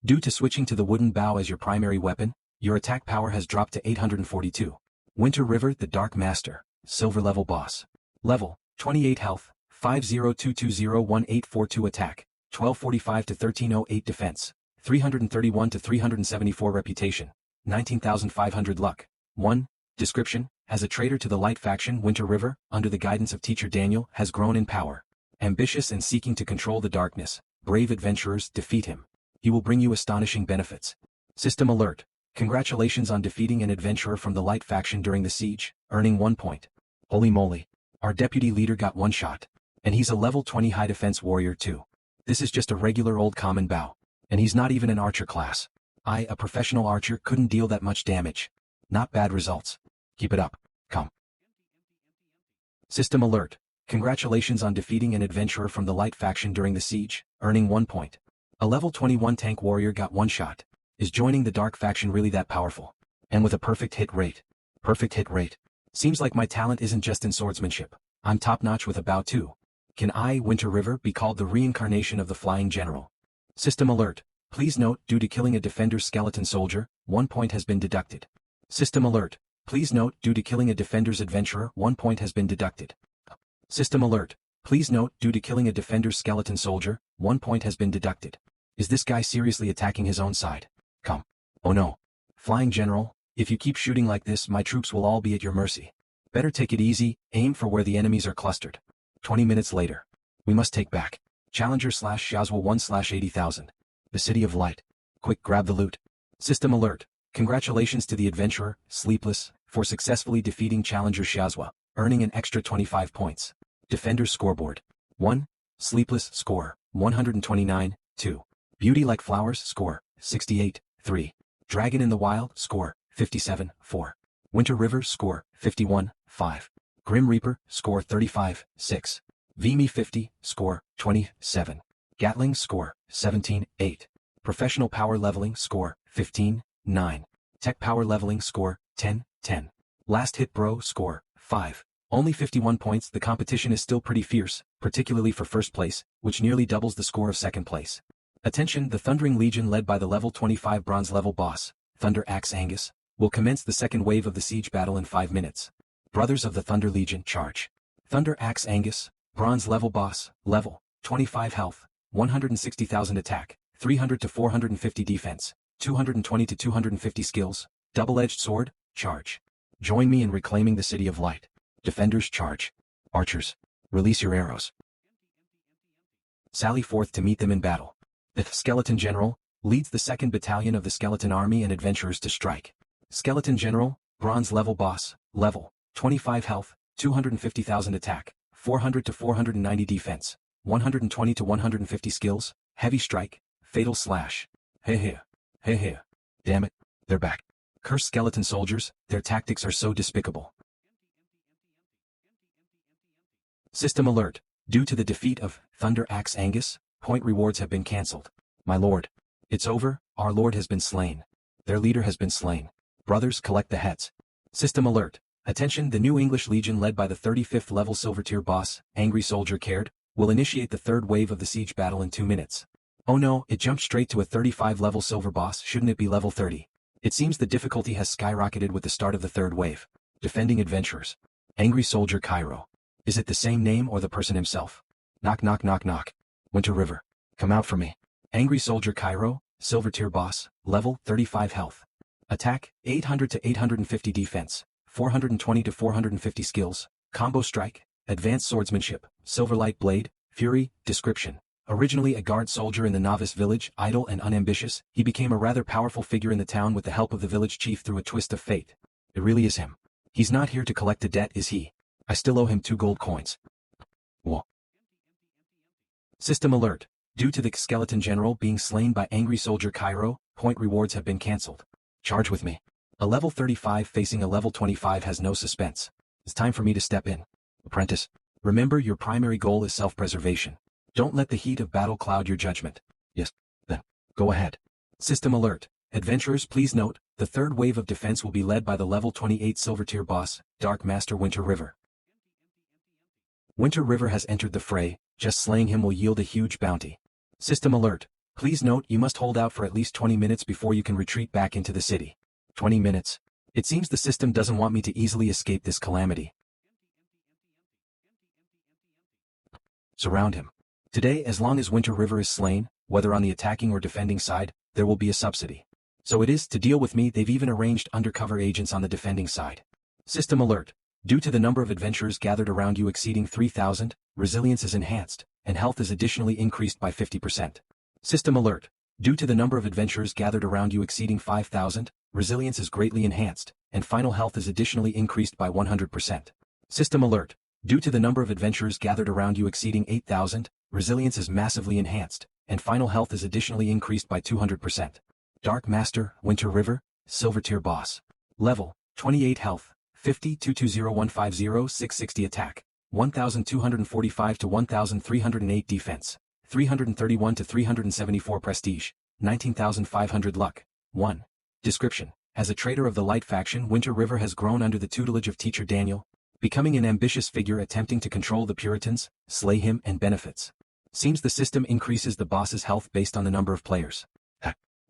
Due to switching to the wooden bow as your primary weapon, your attack power has dropped to 842. Winter River, the Dark Master, silver level boss. Level, 28 health, 5022011842 attack, 1245 to 1308 defense, 331 to 374 reputation, 19,500 luck. 1. Description: as a traitor to the Light faction, Winter River, under the guidance of teacher Daniel, has grown in power. Ambitious and seeking to control the darkness, brave adventurers defeat him. He will bring you astonishing benefits. System alert. Congratulations on defeating an adventurer from the Light faction during the siege, earning 1 point. Holy moly. Our deputy leader got one shot. And he's a level 20 high defense warrior too. This is just a regular old common bow. And he's not even an archer class. I, a professional archer, couldn't deal that much damage. Not bad results. Keep it up. Come. System alert. Congratulations on defeating an adventurer from the Light faction during the siege, earning 1 point. A level 21 tank warrior got one shot. Is joining the Dark faction really that powerful? And with a perfect hit rate. Perfect hit rate. Seems like my talent isn't just in swordsmanship. I'm top-notch with a bow too. Can I, Winter River, be called the reincarnation of the Flying General? System alert. Please note, due to killing a defender's skeleton soldier, 1 point has been deducted. System alert. Please note, due to killing a defender's adventurer, 1 point has been deducted. System alert. Please note, due to killing a defender's skeleton soldier, 1 point has been deducted. Is this guy seriously attacking his own side? Come. Oh no. Flying General, if you keep shooting like this, my troops will all be at your mercy. Better take it easy, aim for where the enemies are clustered. 20 minutes later. We must take back. Challenger/Shazwa 1/80,000. The City of Light. Quick, grab the loot. System alert. Congratulations to the adventurer, Sleepless, for successfully defeating Challenger Shazwa, earning an extra 25 points. Defender's scoreboard. 1. Sleepless, score, 129, 2. Beauty Like Flowers, score, 68, 3. Dragon in the Wild, score, 57, 4. Winter River, score, 51, 5. Grim Reaper, score 35, 6. Vimy 50, score, 27. Gatling, score, 17, 8. Professional Power Leveling, score, 15, 9. Tech Power Leveling, score, 10, 10. Last Hit Bro, score, 5. Only 51 points. The competition is still pretty fierce, particularly for first place, which nearly doubles the score of second place. Attention, the Thundering Legion led by the level 25 bronze level boss, Thunder Axe Angus, will commence the second wave of the siege battle in 5 minutes. Brothers of the Thunder Legion, charge. Thunder Axe Angus, bronze level boss, level, 25 health, 160,000 attack, 300 to 450 defense, 220 to 250 skills, double-edged sword, charge. Join me in reclaiming the City of Light. Defenders, charge. Archers, release your arrows. Sally forth to meet them in battle. The Skeleton General leads the 2nd Battalion of the Skeleton Army and adventurers to strike. Skeleton General, bronze level boss, level, 25 health, 250,000 attack, 400 to 490 defense, 120 to 150 skills, heavy strike, fatal slash. Hey. Damn it, they're back. Cursed skeleton soldiers, their tactics are so despicable. System alert. Due to the defeat of Thunder Axe Angus, point rewards have been cancelled. My lord. It's over, our lord has been slain. Their leader has been slain. Brothers, collect the heads. System alert. Attention, the new English Legion led by the 35th level Silver Tier boss, Angry Soldier Cared, will initiate the third wave of the siege battle in 2 minutes. Oh no, it jumped straight to a 35 level silver boss, shouldn't it be level 30? It seems the difficulty has skyrocketed with the start of the third wave. Defending adventurers. Angry Soldier Cairo. Is it the same name or the person himself? Knock knock knock knock. Winter River. Come out for me. Angry Soldier Cairo, Silver Tier boss, level 35 health. Attack, 800 to 850 defense, 420 to 450 skills, combo strike, advanced swordsmanship, silverlight blade, fury, description. Originally a guard soldier in the novice village, idle and unambitious, he became a rather powerful figure in the town with the help of the village chief through a twist of fate. It really is him. He's not here to collect a debt, is he? I still owe him 2 gold coins. Whoa. System alert. Due to the skeleton general being slain by Angry Soldier Cairo, point rewards have been cancelled. Charge with me. A level 35 facing a level 25 has no suspense. It's time for me to step in. Apprentice, remember your primary goal is self-preservation. Don't let the heat of battle cloud your judgment. Yes, then, go ahead. System alert. Adventurers, please note, the third wave of defense will be led by the level 28 Silver Tier boss, Dark Master Winter River. Winter River has entered the fray, just slaying him will yield a huge bounty. System alert. Please note you must hold out for at least 20 minutes before you can retreat back into the city. 20 minutes. It seems the system doesn't want me to easily escape this calamity. Surround him. Today, as long as Winter River is slain, whether on the attacking or defending side, there will be a subsidy. So it is, to deal with me, they've even arranged undercover agents on the defending side. System alert. Due to the number of adventurers gathered around you exceeding 3,000, resilience is enhanced, and health is additionally increased by 50%. System alert. Due to the number of adventurers gathered around you exceeding 5,000, resilience is greatly enhanced, and final health is additionally increased by 100%. System alert. Due to the number of adventurers gathered around you exceeding 8,000, resilience is massively enhanced, and final health is additionally increased by 200%. Dark Master, Winter River, Silver Tier boss. Level, 28 health, 50 220 660 attack, 1,245 to 1,308 defense, 331 to 374 prestige, 19,500 luck. 1. Description. As a traitor of the Light faction, Winter River has grown under the tutelage of teacher Daniel, becoming an ambitious figure attempting to control the Puritans, slay him, and benefits. Seems the system increases the boss's health based on the number of players.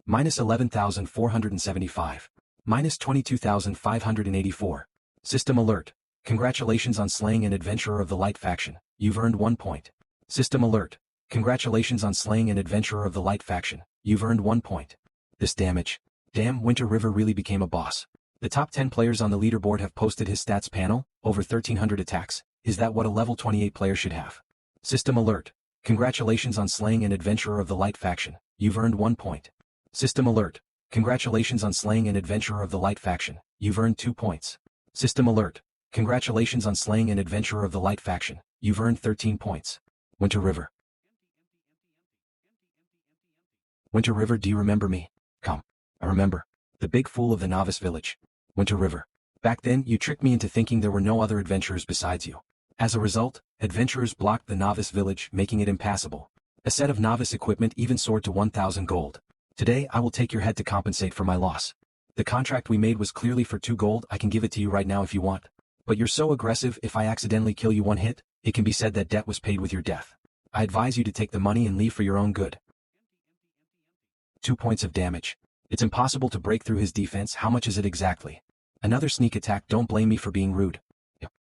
Minus 11,475. Minus 22,584. System alert. Congratulations on slaying an adventurer of the Light faction. You've earned 1 point. System alert. Congratulations on slaying an adventurer of the Light faction. You've earned 1 point. This damage. Damn, Winter River really became a boss. The top 10 players on the leaderboard have posted his stats panel, over 1,300 attacks. Is that what a level 28 player should have? System alert. Congratulations on slaying an adventurer of the Light faction. You've earned 1 point. System alert. Congratulations on slaying an adventurer of the Light faction. You've earned 2 points. System alert. Congratulations on slaying an adventurer of the Light faction. You've earned 13 points. Winter River. Winter River, do you remember me? Come. I remember. The big fool of the novice village. Winter River. Back then, you tricked me into thinking there were no other adventurers besides you. As a result, adventurers blocked the novice village, making it impassable. A set of novice equipment even soared to 1,000 gold. Today, I will take your head to compensate for my loss. The contract we made was clearly for 2 gold. I can give it to you right now if you want. But you're so aggressive, if I accidentally kill you 1 hit, it can be said that debt was paid with your death. I advise you to take the money and leave for your own good. 2 points of damage. It's impossible to break through his defense. How much is it exactly? Another sneak attack. Don't blame me for being rude.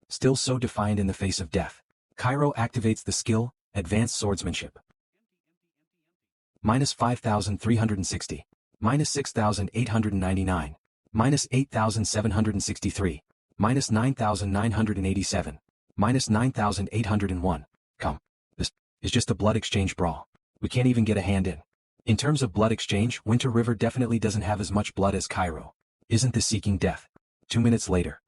Still so defiant in the face of death. Cairo activates the skill, Advanced Swordsmanship. Minus 5,360. Minus 6,899. Minus 8,763. Minus 9,987. Minus 9,801. Come. This is just a blood exchange brawl. We can't even get a hand in. In terms of blood exchange, Winter River definitely doesn't have as much blood as Cairo. Isn't this seeking death? 2 minutes later.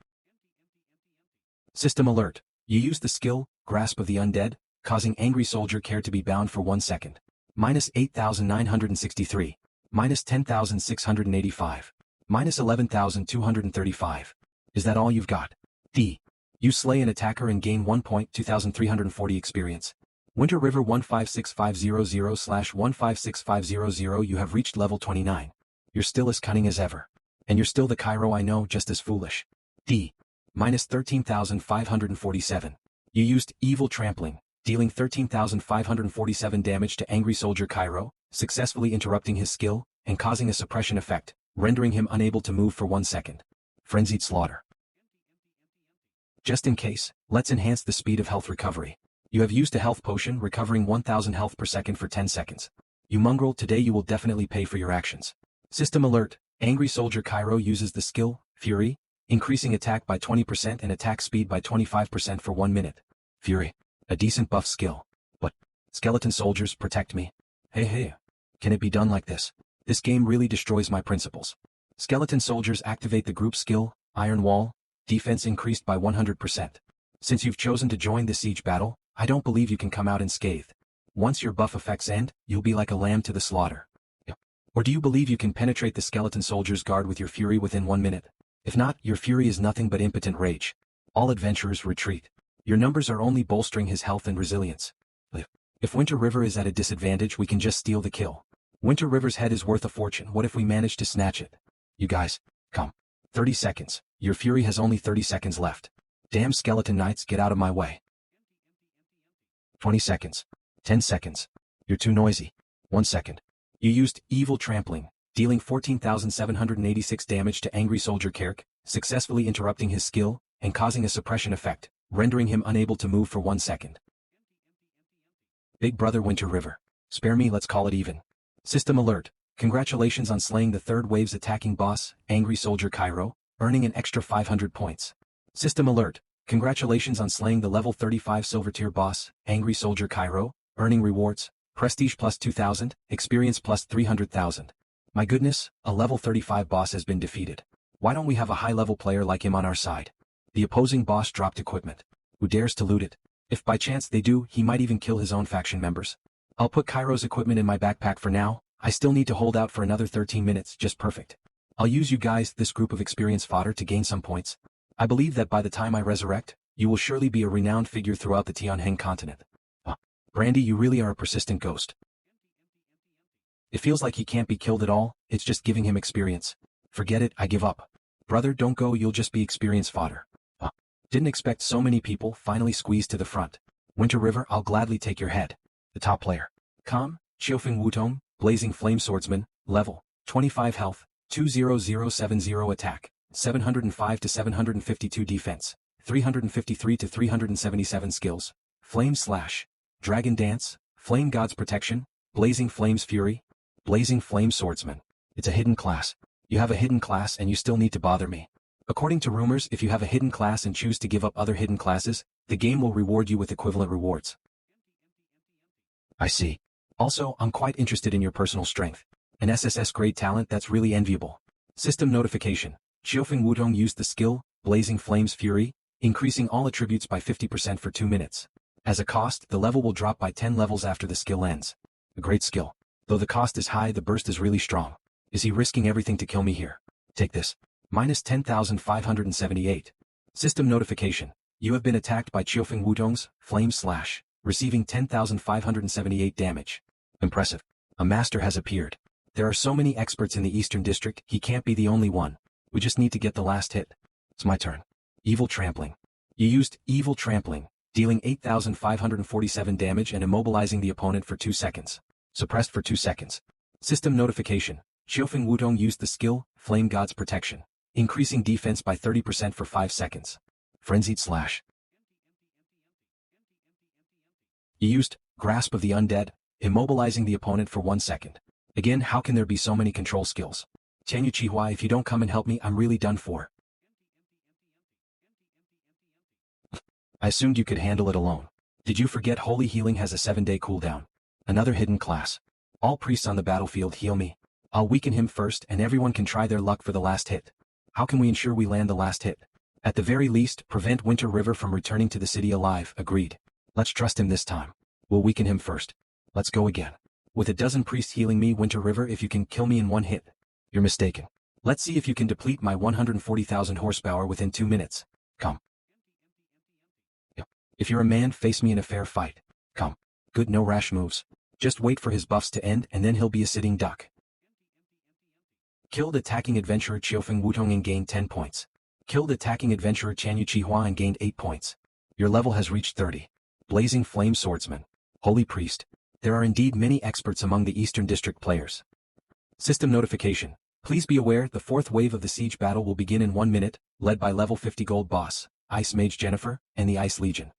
System alert. You use the skill, Grasp of the Undead, causing Angry Soldier Care to be bound for 1 second. Minus 8,963. Minus 10,685. Minus 11,235. Is that all you've got? D. You slay an attacker and gain 1 point, 2,340 experience. Winter River 156500/156500. You have reached level 29. You're still as cunning as ever. And you're still the Cairo I know, just as foolish. D. Minus 13,547. You used evil trampling, dealing 13,547 damage to angry soldier Cairo, successfully interrupting his skill, and causing a suppression effect, rendering him unable to move for 1 second. Frenzied slaughter. Just in case, let's enhance the speed of health recovery. You have used a health potion recovering 1000 health per second for 10 seconds. You mongrel, today you will definitely pay for your actions. System alert, angry soldier Cairo uses the skill, Fury, increasing attack by 20% and attack speed by 25% for 1 minute. Fury, a decent buff skill. But, skeleton soldiers, protect me. Hey. Can it be done like this? This game really destroys my principles. Skeleton soldiers activate the group skill, Iron Wall, defense increased by 100%. Since you've chosen to join the siege battle, I don't believe you can come out unscathed. Once your buff effects end, you'll be like a lamb to the slaughter. Or do you believe you can penetrate the skeleton soldier's guard with your fury within 1 minute? If not, your fury is nothing but impotent rage. All adventurers retreat. Your numbers are only bolstering his health and resilience. If Winter River is at a disadvantage, we can just steal the kill. Winter River's head is worth a fortune. What if we manage to snatch it? You guys, come. 30 seconds. Your fury has only 30 seconds left. Damn skeleton knights, get out of my way. 20 seconds. 10 seconds. You're too noisy. 1 second. You used evil trampling, dealing 14,786 damage to angry soldier Kirk, successfully interrupting his skill, and causing a suppression effect, rendering him unable to move for 1 second. Big Brother Winter River. Spare me, let's call it even. System alert. Congratulations on slaying the third wave's attacking boss, angry soldier Cairo, earning an extra 500 points. System alert. Congratulations on slaying the level 35 silver tier boss, angry soldier Cairo, earning rewards, prestige plus 2,000, experience plus 300,000. My goodness, a level 35 boss has been defeated. Why don't we have a high-level player like him on our side? The opposing boss dropped equipment. Who dares to loot it? If by chance they do, he might even kill his own faction members. I'll put Cairo's equipment in my backpack for now. I still need to hold out for another 13 minutes, just perfect. I'll use you guys, this group of experienced fodder, to gain some points. I believe that by the time I resurrect, you will surely be a renowned figure throughout the Tianheng continent. Brandy, you really are a persistent ghost. It feels like he can't be killed at all, it's just giving him experience. Forget it, I give up. Brother, don't go, you'll just be experience fodder. Didn't expect so many people finally squeezed to the front. Winter River, I'll gladly take your head. The top player. Com, Qiufeng Wutong, Blazing Flame Swordsman, level, 25 health, 20070 attack, 705 to 752 defense, 353 to 377 skills, Flame Slash, Dragon Dance, Flame God's Protection, Blazing Flames Fury, Blazing Flame Swordsman. It's a hidden class. You have a hidden class and you still need to bother me. According to rumors, if you have a hidden class and choose to give up other hidden classes, the game will reward you with equivalent rewards. I see. Also, I'm quite interested in your personal strength. An SSS grade talent that's really enviable. System notification. Qiufeng Wutong used the skill, Blazing Flames Fury, increasing all attributes by 50% for 2 minutes. As a cost, the level will drop by 10 levels after the skill ends. A great skill. Though the cost is high, the burst is really strong. Is he risking everything to kill me here? Take this. Minus 10,578. System notification. You have been attacked by Qiufeng Wutong's Flame Slash, receiving 10,578 damage. Impressive. A master has appeared. There are so many experts in the Eastern District, he can't be the only one. We just need to get the last hit. It's my turn. Evil Trampling. You used Evil Trampling, dealing 8,547 damage and immobilizing the opponent for 2 seconds. Suppressed for 2 seconds. System notification. Qiufeng Wutong used the skill, Flame God's Protection, increasing defense by 30% for 5 seconds. Frenzied Slash. You used Grasp of the Undead, immobilizing the opponent for 1 second. Again, how can there be so many control skills? Tianyu Chihua, if you don't come and help me, I'm really done for. I assumed you could handle it alone. Did you forget Holy Healing has a 7-day cooldown? Another hidden class. All priests on the battlefield heal me. I'll weaken him first and everyone can try their luck for the last hit. How can we ensure we land the last hit? At the very least, prevent Winter River from returning to the city alive, agreed. Let's trust him this time. We'll weaken him first. Let's go again. With a dozen priests healing me, Winter River, if you can kill me in 1 hit. You're mistaken. Let's see if you can deplete my 140,000 horsepower within 2 minutes. Come. If you're a man, face me in a fair fight. Come. Good, no rash moves. Just wait for his buffs to end and then he'll be a sitting duck. Killed attacking adventurer Qiufeng Wutong and gained 10 points. Killed attacking adventurer Chanyu Qihua and gained 8 points. Your level has reached 30. Blazing Flame Swordsman. Holy Priest. There are indeed many experts among the Eastern District players. System notification. Please be aware the fourth wave of the siege battle will begin in 1 minute, led by level 50 gold boss, Ice Mage Jennifer, and the Ice Legion.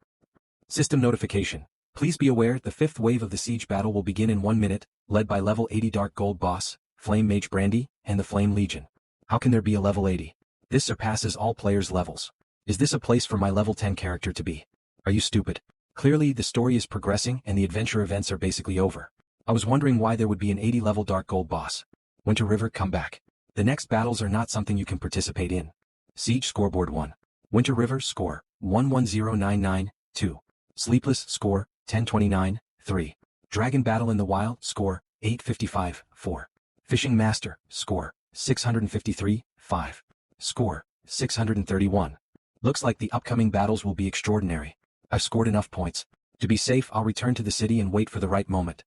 System notification. Please be aware the fifth wave of the siege battle will begin in 1 minute, led by level 80 Dark Gold boss, Flame Mage Brandy, and the Flame Legion. How can there be a level 80? This surpasses all players' levels. Is this a place for my level 10 character to be? Are you stupid? Clearly the story is progressing and the adventure events are basically over. I was wondering why there would be an 80 level Dark Gold boss. Winter River, come back. The next battles are not something you can participate in. Siege Scoreboard 1. Winter River score 110992. 2. Sleepless score 1029 3. Dragon Battle in the Wild score 855 4. Fishing Master score 653 5. Score 631. Looks like the upcoming battles will be extraordinary. I've scored enough points. To be safe, I'll return to the city and wait for the right moment.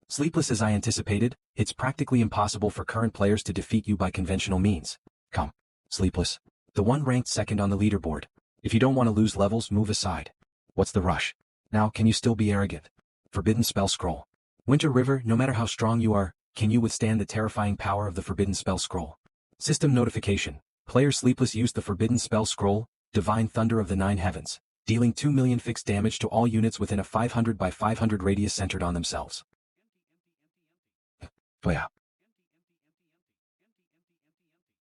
Sleepless, as I anticipated, it's practically impossible for current players to defeat you by conventional means. Come. Sleepless. The one ranked second on the leaderboard. If you don't want to lose levels, move aside. What's the rush? Now, can you still be arrogant? Forbidden Spell Scroll. Winter River, no matter how strong you are, can you withstand the terrifying power of the Forbidden Spell Scroll? System notification. Player Sleepless used the Forbidden Spell Scroll, Divine Thunder of the Nine Heavens, dealing 2 million fixed damage to all units within a 500 by 500 radius centered on themselves. Oh yeah.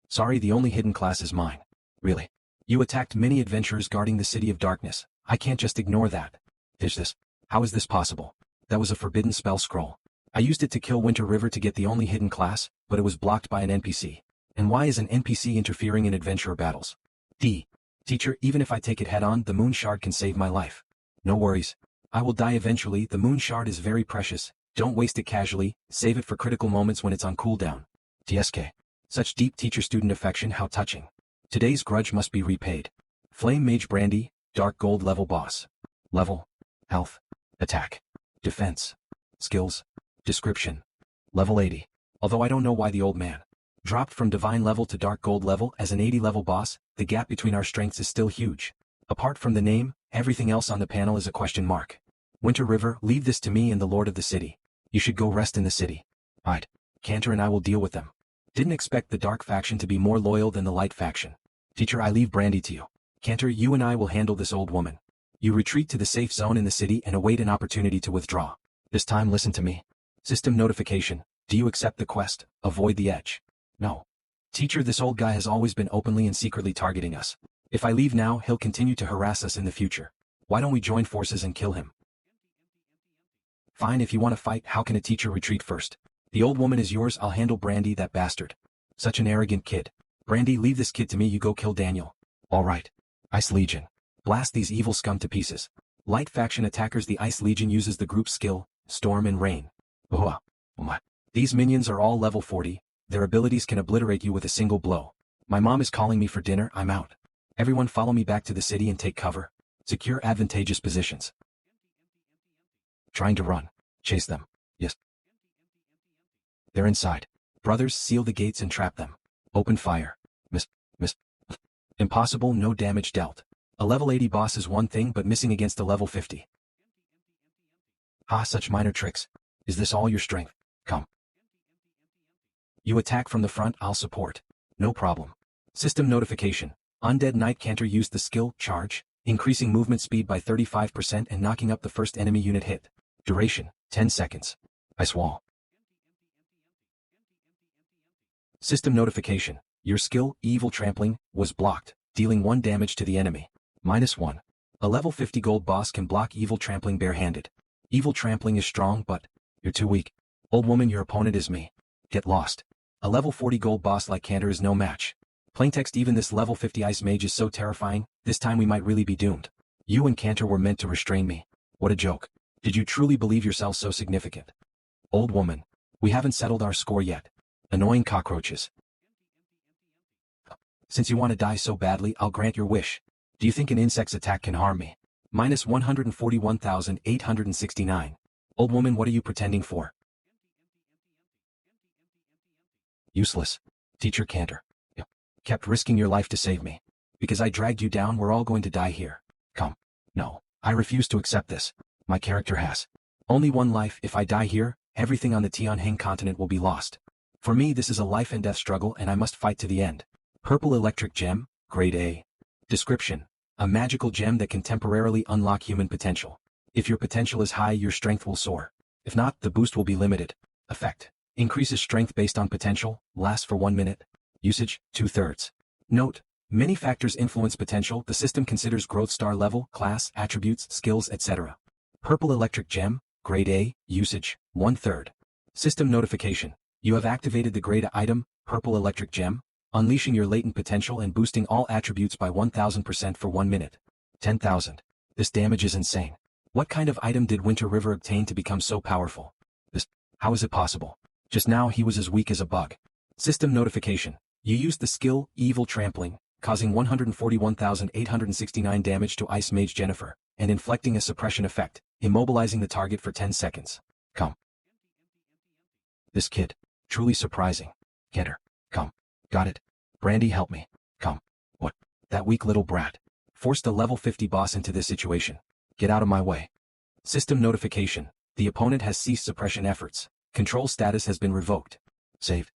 Sorry, the only hidden class is mine. Really? You attacked many adventurers guarding the City of Darkness. I can't just ignore that. Is this? How is this possible? That was a Forbidden Spell Scroll. I used it to kill Winter River to get the only hidden class, but it was blocked by an NPC. And why is an NPC interfering in adventurer battles? Teacher, even if I take it head-on, the Moon Shard can save my life. No worries. I will die eventually. The Moon Shard is very precious. Don't waste it casually, save it for critical moments when it's on cooldown. TSK. Such deep teacher-student affection, how touching. Today's grudge must be repaid. Flame Mage Brandy, Dark Gold level boss. Level. Health. Attack. Defense. Skills. Description. Level 80. Although I don't know why the old man dropped from Divine level to Dark Gold level as an 80 level boss, the gap between our strengths is still huge. Apart from the name, everything else on the panel is a question mark. Winter River, leave this to me and the Lord of the City. You should go rest in the city. Right. Cantor and I will deal with them. Didn't expect the Dark faction to be more loyal than the Light faction. Teacher, I leave Brandy to you. Cantor, you and I will handle this old woman. You retreat to the safe zone in the city and await an opportunity to withdraw. This time listen to me. System notification. Do you accept the quest? Avoid the edge. No. Teacher, this old guy has always been openly and secretly targeting us. If I leave now, he'll continue to harass us in the future. Why don't we join forces and kill him? Fine, if you want to fight, how can a teacher retreat first? The old woman is yours, I'll handle Brandy, that bastard. Such an arrogant kid. Brandy, leave this kid to me, you go kill Daniel. Alright. Ice Legion. Blast these evil scum to pieces. Light faction attackers. The Ice Legion uses the group skill, Storm and Rain. Oh my. These minions are all level 40, their abilities can obliterate you with a single blow. My mom is calling me for dinner, I'm out. Everyone follow me back to the city and take cover. Secure advantageous positions. Trying to run. Chase them. Yes. They're inside. Brothers, seal the gates and trap them. Open fire. Miss. Impossible, no damage dealt. A level 80 boss is one thing, but missing against a level 50. Ah, such minor tricks. Is this all your strength? Come. You attack from the front, I'll support. No problem. System notification. Undead Knight Cantor used the skill, Charge, increasing movement speed by 35% and knocking up the first enemy unit hit. Duration, 10 seconds. Ice Wall. System notification. Your skill, Evil Trampling, was blocked, dealing 1 damage to the enemy. -1. A level 50 gold boss can block Evil Trampling barehanded. Evil Trampling is strong, but you're too weak. Old woman, your opponent is me. Get lost. A level 40 gold boss like Cantor is no match. Plaintext, even this level 50 Ice Mage is so terrifying, this time we might really be doomed. You and Cantor were meant to restrain me. What a joke. Did you truly believe yourself so significant? Old woman. We haven't settled our score yet. Annoying cockroaches. Since you want to die so badly, I'll grant your wish. Do you think an insect's attack can harm me? -141,869. Old woman, what are you pretending for? Useless. Teacher Cantor. You kept risking your life to save me. Because I dragged you down, we're all going to die here. Come. No. I refuse to accept this. My character has only one life. If I die here, everything on the Tianheng continent will be lost. For me, this is a life and death struggle and I must fight to the end. Purple Electric Gem, Grade A. Description. A magical gem that can temporarily unlock human potential. If your potential is high, your strength will soar. If not, the boost will be limited. Effect. Increases strength based on potential, lasts for 1 minute. Usage, 2/3. Note. Many factors influence potential. The system considers growth star level, class, attributes, skills, etc. Purple Electric Gem, Grade A, usage, 1/3. System notification. You have activated the grade item, Purple Electric Gem, unleashing your latent potential and boosting all attributes by 1000% for 1 minute. 10,000. This damage is insane. What kind of item did Winter River obtain to become so powerful? How is it possible? Just now he was as weak as a bug. System notification. You used the skill, Evil Trampling, causing 141,869 damage to Ice Mage Jennifer, and inflicting a suppression effect, immobilizing the target for 10 seconds. Come. This kid. Truly surprising. Get her. Come. Got it. Brandy, help me. Come. What? That weak little brat. Forced a level 50 boss into this situation. Get out of my way. System notification. The opponent has ceased suppression efforts. Control status has been revoked. Saved.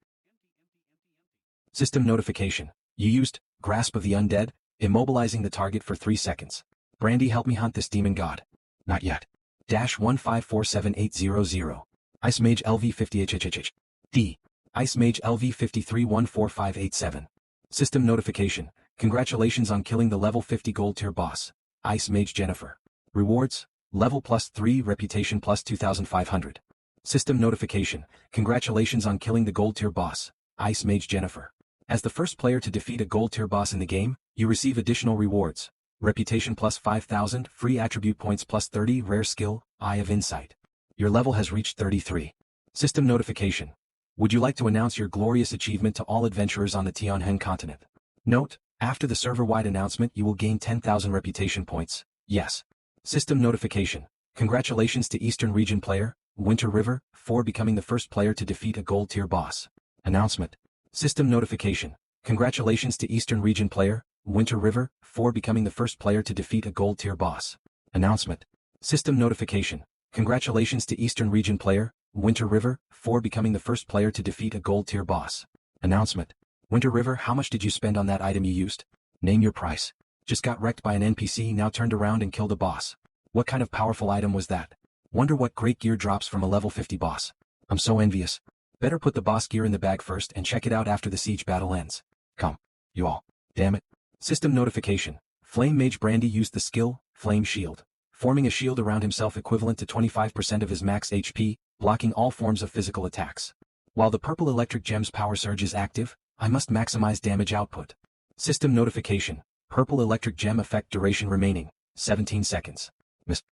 System notification. You used Grasp of the Undead, immobilizing the target for 3 seconds. Brandy, help me hunt this demon god. Not yet. -1547800. Ice Mage LV 50HHHH. D. Ice Mage LV 53145587. System notification. Congratulations on killing the level 50 gold tier boss, Ice Mage Jennifer. Rewards, level +3, reputation +2500. System notification. Congratulations on killing the gold tier boss, Ice Mage Jennifer. As the first player to defeat a gold tier boss in the game, you receive additional rewards. Reputation +5000, free attribute points +30, rare skill, Eye of Insight. Your level has reached 33. System notification. Would you like to announce your glorious achievement to all adventurers on the Tianheng continent? Note, after the server-wide announcement you will gain 10,000 reputation points. Yes. System notification. Congratulations to Eastern Region player, Winter River, for becoming the first player to defeat a gold tier boss. Announcement. System notification. Congratulations to Eastern Region player, Winter River, for becoming the first player to defeat a gold tier boss. Announcement. System notification. Congratulations to Eastern Region player, Winter River, for becoming the first player to defeat a gold tier boss. Announcement. Winter River, how much did you spend on that item you used? Name your price. Just got wrecked by an NPC, now turned around and killed a boss. What kind of powerful item was that? Wonder what great gear drops from a level 50 boss. I'm so envious. Better put the boss gear in the bag first and check it out after the siege battle ends. Come. You all. Damn it. System notification. Flame Mage Brandy used the skill, Flame Shield, forming a shield around himself equivalent to 25% of his max HP, blocking all forms of physical attacks. While the Purple Electric Gem's power surge is active, I must maximize damage output. System notification. Purple Electric Gem effect duration remaining, 17 seconds. Miss.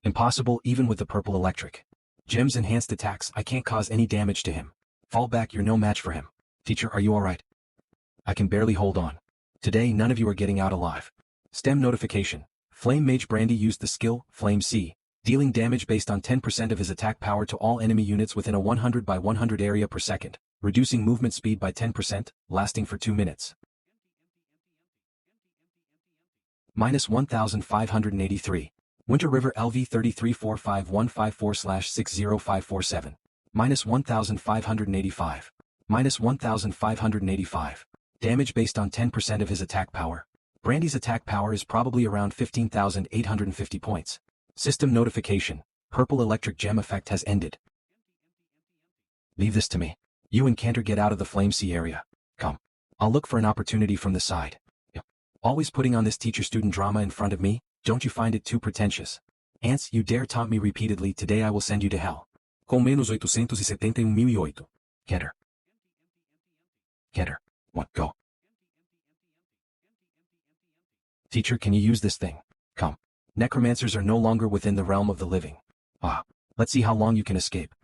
Impossible even with the Purple Electric Gem's enhanced attacks, I can't cause any damage to him. Fall back, you're no match for him. Teacher, are you alright? I can barely hold on. Today none of you are getting out alive. Stem notification. Flame Mage Brandy used the skill, Flame C, dealing damage based on 10% of his attack power to all enemy units within a 100 by 100 area per second, reducing movement speed by 10%, lasting for 2 minutes. -1583. Winter River LV 3345154/60547. -1585. -1585. Damage based on 10% of his attack power. Brandy's attack power is probably around 15,850 points. System notification. Purple Electric Gem effect has ended. Leave this to me. You and Cantor get out of the Flame Sea area. Come. I'll look for an opportunity from the side. Always putting on this teacher-student drama in front of me, don't you find it too pretentious? Ants, you dare taunt me repeatedly, today I will send you to hell. Com -871.008. Cantor. Cantor. What, go? Teacher, can you use this thing? Come. Necromancers are no longer within the realm of the living. Let's see how long you can escape.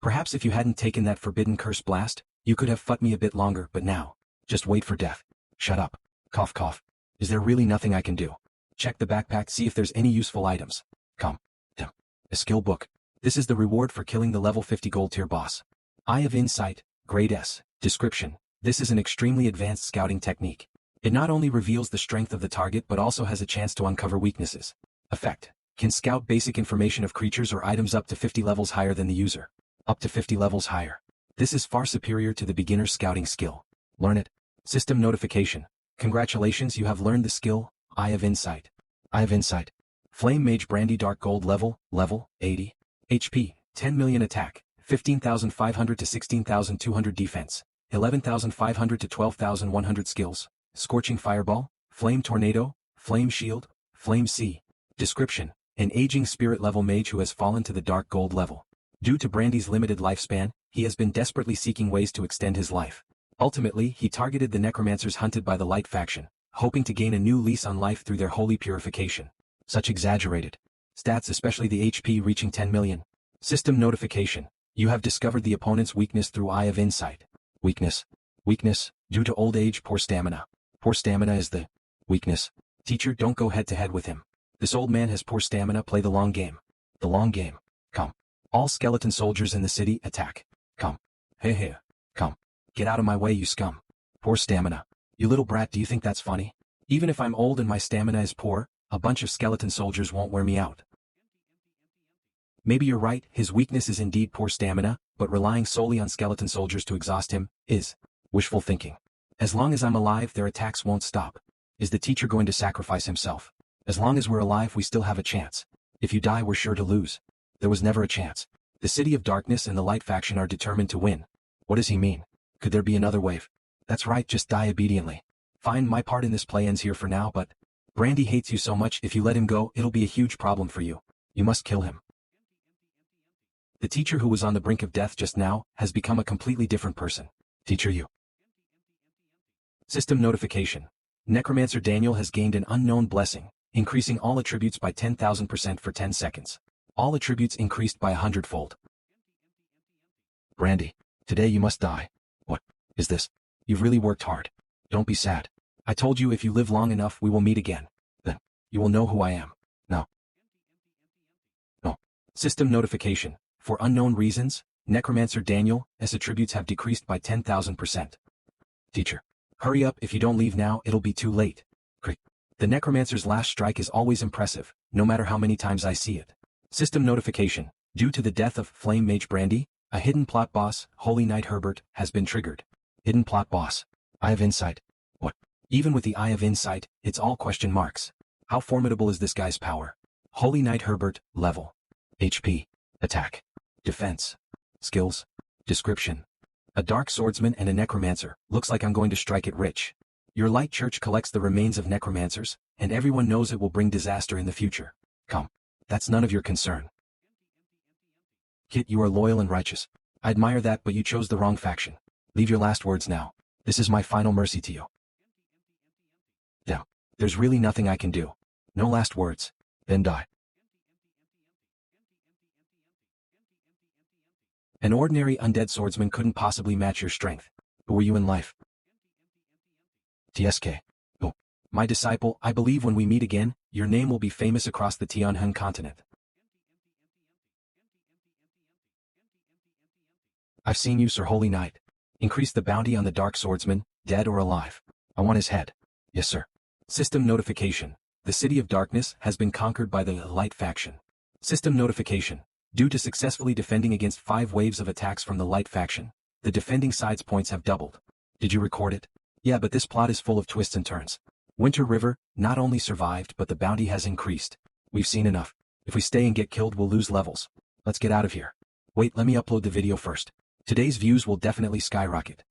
Perhaps if you hadn't taken that forbidden curse blast, you could have fought me a bit longer, but now, just wait for death. Shut up. Cough cough. Is there really nothing I can do? Check the backpack, see if there's any useful items. Come. A skill book. This is the reward for killing the level 50 gold tier boss. Eye of Insight, Grade S. Description. This is an extremely advanced scouting technique. It not only reveals the strength of the target but also has a chance to uncover weaknesses. Effect. Can scout basic information of creatures or items up to 50 levels higher than the user. Up to 50 levels higher. This is far superior to the beginner's scouting skill. Learn it. System notification. Congratulations, you have learned the skill, Eye of Insight. Eye of Insight. Flame Mage Brandy Dark Gold level 80. HP, 10 million attack, 15,500 to 16,200 defense, 11,500 to 12,100 skills, Scorching Fireball, Flame Tornado, Flame Shield, Flame Sea. Description. An aging spirit level mage who has fallen to the dark gold level. Due to Brandy's limited lifespan, he has been desperately seeking ways to extend his life. Ultimately, he targeted the necromancers hunted by the Light faction, hoping to gain a new lease on life through their holy purification. Such exaggerated stats, especially the HP reaching 10 million. System notification. You have discovered the opponent's weakness through Eye of Insight. Weakness. Weakness. Due to old age, poor stamina. Poor stamina is the weakness. Teacher, don't go head to head with him. This old man has poor stamina. Play the long game. The long game. Come. All skeleton soldiers in the city, attack. Come. Hey. Come. Get out of my way, you scum. Poor stamina. You little brat, do you think that's funny? Even if I'm old and my stamina is poor, a bunch of skeleton soldiers won't wear me out. Maybe you're right, his weakness is indeed poor stamina, but relying solely on skeleton soldiers to exhaust him is wishful thinking. As long as I'm alive, their attacks won't stop. Is the teacher going to sacrifice himself? As long as we're alive, we still have a chance. If you die, we're sure to lose. There was never a chance. The City of Darkness and the Light faction are determined to win. What does he mean? Could there be another wave? That's right, just die obediently. Fine, my part in this play ends here for now, but Brandy hates you so much, if you let him go, it'll be a huge problem for you. You must kill him. The teacher who was on the brink of death just now has become a completely different person. Teacher, you. System notification. Necromancer Daniel has gained an unknown blessing, increasing all attributes by 10,000% for 10 seconds. All attributes increased by 100-fold. Brandy, today you must die. What is this? You've really worked hard. Don't be sad. I told you if you live long enough we will meet again. Then, you will know who I am. No. System notification. For unknown reasons, Necromancer Daniel's attributes have decreased by 10,000%. Teacher. Hurry up, if you don't leave now, it'll be too late. The Necromancer's last strike is always impressive, no matter how many times I see it. System notification. Due to the death of Flame Mage Brandy, a hidden plot boss, Holy Knight Herbert, has been triggered. Hidden plot boss. Eye of Insight. What? Even with the Eye of Insight, it's all question marks. How formidable is this guy's power? Holy Knight Herbert, level. HP. Attack. Defense. Skills. Description. A dark swordsman and a necromancer. Looks like I'm going to strike it rich. Your light church collects the remains of necromancers, and everyone knows it will bring disaster in the future. Come. That's none of your concern. Kit, you are loyal and righteous. I admire that, but you chose the wrong faction. Leave your last words now. This is my final mercy to you. Damn. There's really nothing I can do. No last words. Then die. An ordinary undead swordsman couldn't possibly match your strength. Who were you in life? TSK. Oh, my disciple, I believe when we meet again, your name will be famous across the Tianheng continent. I've seen you, Sir Holy Knight. Increase the bounty on the dark swordsman, dead or alive. I want his head. Yes, sir. System notification. The City of Darkness has been conquered by the Light faction. System notification. Due to successfully defending against 5 waves of attacks from the Light faction, the defending side's points have doubled. Did you record it? Yeah, but this plot is full of twists and turns. Winter River not only survived, but the bounty has increased. We've seen enough. If we stay and get killed, we'll lose levels. Let's get out of here. Wait, let me upload the video first. Today's views will definitely skyrocket.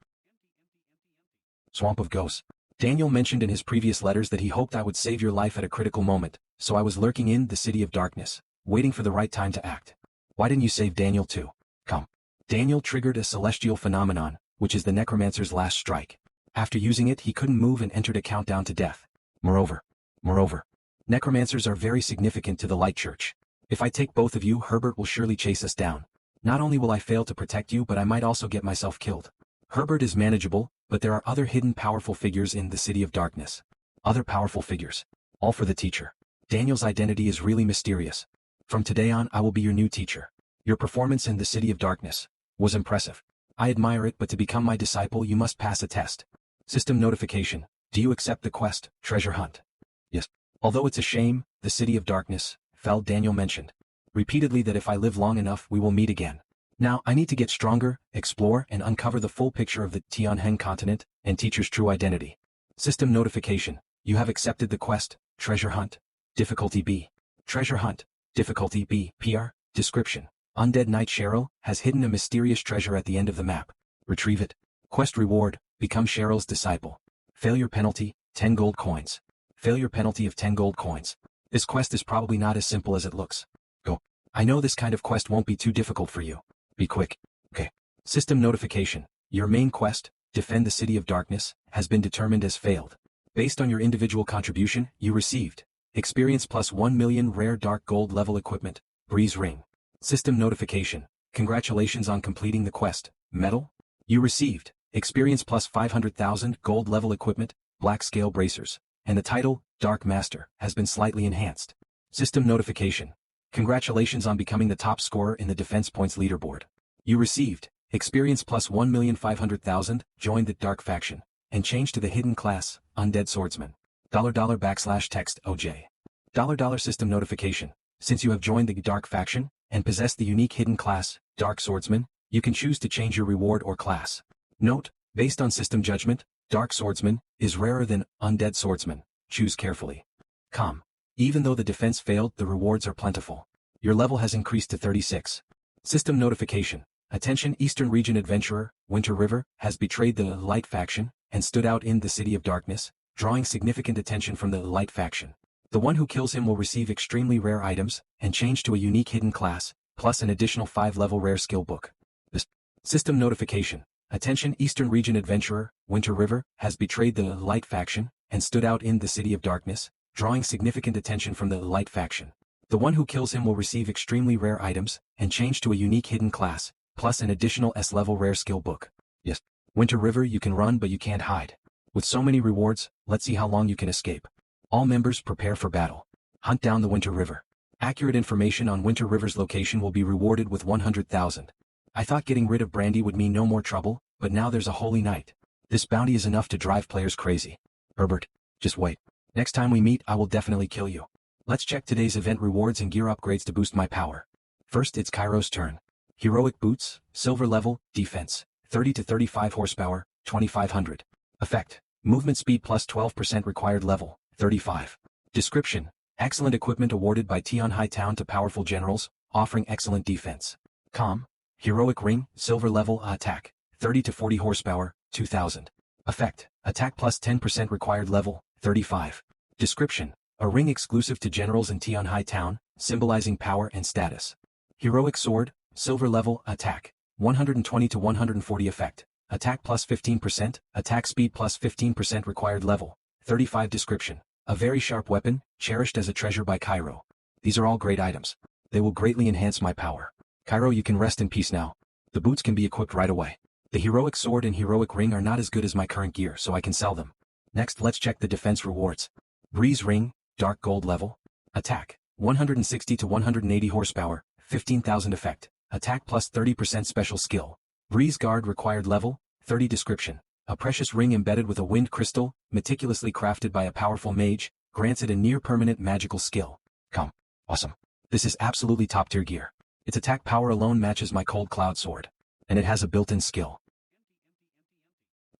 Swamp of Ghosts. Daniel mentioned in his previous letters that he hoped I would save your life at a critical moment, so I was lurking in the City of Darkness, waiting for the right time to act. Why didn't you save Daniel too? Come. Daniel triggered a celestial phenomenon, which is the necromancer's last strike. After using it, he couldn't move and entered a countdown to death. Moreover, necromancers are very significant to the Light Church. If I take both of you, Herbert will surely chase us down. Not only will I fail to protect you, but I might also get myself killed. Herbert is manageable, but there are other hidden powerful figures in the City of Darkness. Other powerful figures. All for the teacher. Daniel's identity is really mysterious. From today on, I will be your new teacher. Your performance in the City of Darkness was impressive. I admire it, but to become my disciple you must pass a test. System notification. Do you accept the quest, treasure hunt? Yes. Although it's a shame, the City of Darkness, Daniel mentioned repeatedly that if I live long enough we will meet again. Now I need to get stronger, explore and uncover the full picture of the Tianheng continent and teacher's true identity. System notification. You have accepted the quest, treasure hunt. Difficulty B. Treasure hunt. Difficulty B. PR. Description. Undead Knight Cheryl has hidden a mysterious treasure at the end of the map. Retrieve it. Quest reward. Become Cheryl's disciple. Failure penalty, 10 gold coins. Failure penalty of 10 gold coins. This quest is probably not as simple as it looks. Go. I know this kind of quest won't be too difficult for you. Be quick. Okay. System notification. Your main quest, defend the City of Darkness, has been determined as failed. Based on your individual contribution, you received experience plus 1 million rare dark gold level equipment, Breeze Ring. System notification. Congratulations on completing the quest, medal. You received experience plus 500,000 gold level equipment, Black Scale Bracers, and the title, Dark Master, has been slightly enhanced. System notification. Congratulations on becoming the top scorer in the defense points leaderboard. You received experience plus 1,500,000, joined the Dark Faction, and changed to the hidden class, Undead Swordsman. $text OJ. System notification. Since you have joined the Dark Faction, and possess the unique hidden class, Dark Swordsman, you can choose to change your reward or class. Note, based on system judgment, Dark Swordsman is rarer than Undead Swordsman. Choose carefully. Even though the defense failed, the rewards are plentiful. Your level has increased to 36. System notification. Attention Eastern Region Adventurer, Winter River, has betrayed the Light Faction, and stood out in the City of Darkness, drawing significant attention from the Light Faction. The one who kills him will receive extremely rare items, and change to a unique hidden class, plus an additional 5-level rare skill book. This system notification. Attention Eastern Region Adventurer, Winter River, has betrayed the Light Faction, and stood out in the City of Darkness, drawing significant attention from the Light Faction. The one who kills him will receive extremely rare items, and change to a unique hidden class, plus an additional S-level rare skill book. Yes. Winter River, you can run but you can't hide. With so many rewards, let's see how long you can escape. All members prepare for battle. Hunt down the Winter River. Accurate information on Winter River's location will be rewarded with 100,000. I thought getting rid of Brandy would mean no more trouble, but now there's a Holy Knight. This bounty is enough to drive players crazy. Herbert, just wait. Next time we meet I will definitely kill you. Let's check today's event rewards and gear upgrades to boost my power. First it's Kairo's turn. Heroic Boots, Silver Level, Defense, 30 to 35 horsepower, 2500. Effect. Movement speed plus 12% required level, 35. Description. Excellent equipment awarded by Tianhai Town to powerful generals, offering excellent defense. Heroic Ring, Silver Level, Attack, 30 to 40 horsepower, 2000. Effect. Attack plus 10% required level, 35. Description. A ring exclusive to generals in Tianhai Town, symbolizing power and status. Heroic Sword, Silver Level, Attack, 120 to 140 effect. Attack plus 15%, attack speed plus 15% required level, 35. Description. A very sharp weapon, cherished as a treasure by Cairo. These are all great items. They will greatly enhance my power. Cairo, you can rest in peace now. The boots can be equipped right away. The Heroic Sword and Heroic Ring are not as good as my current gear, so I can sell them. Next let's check the defense rewards. Breeze Ring, Dark Gold Level. Attack, 160 to 180 horsepower, 15,000 effect. Attack plus 30% special skill. Breeze Guard required level, 30. Description. A precious ring embedded with a wind crystal, meticulously crafted by a powerful mage, grants it a near-permanent magical skill. Awesome. This is absolutely top-tier gear. Its attack power alone matches my Cold Cloud Sword. And it has a built-in skill.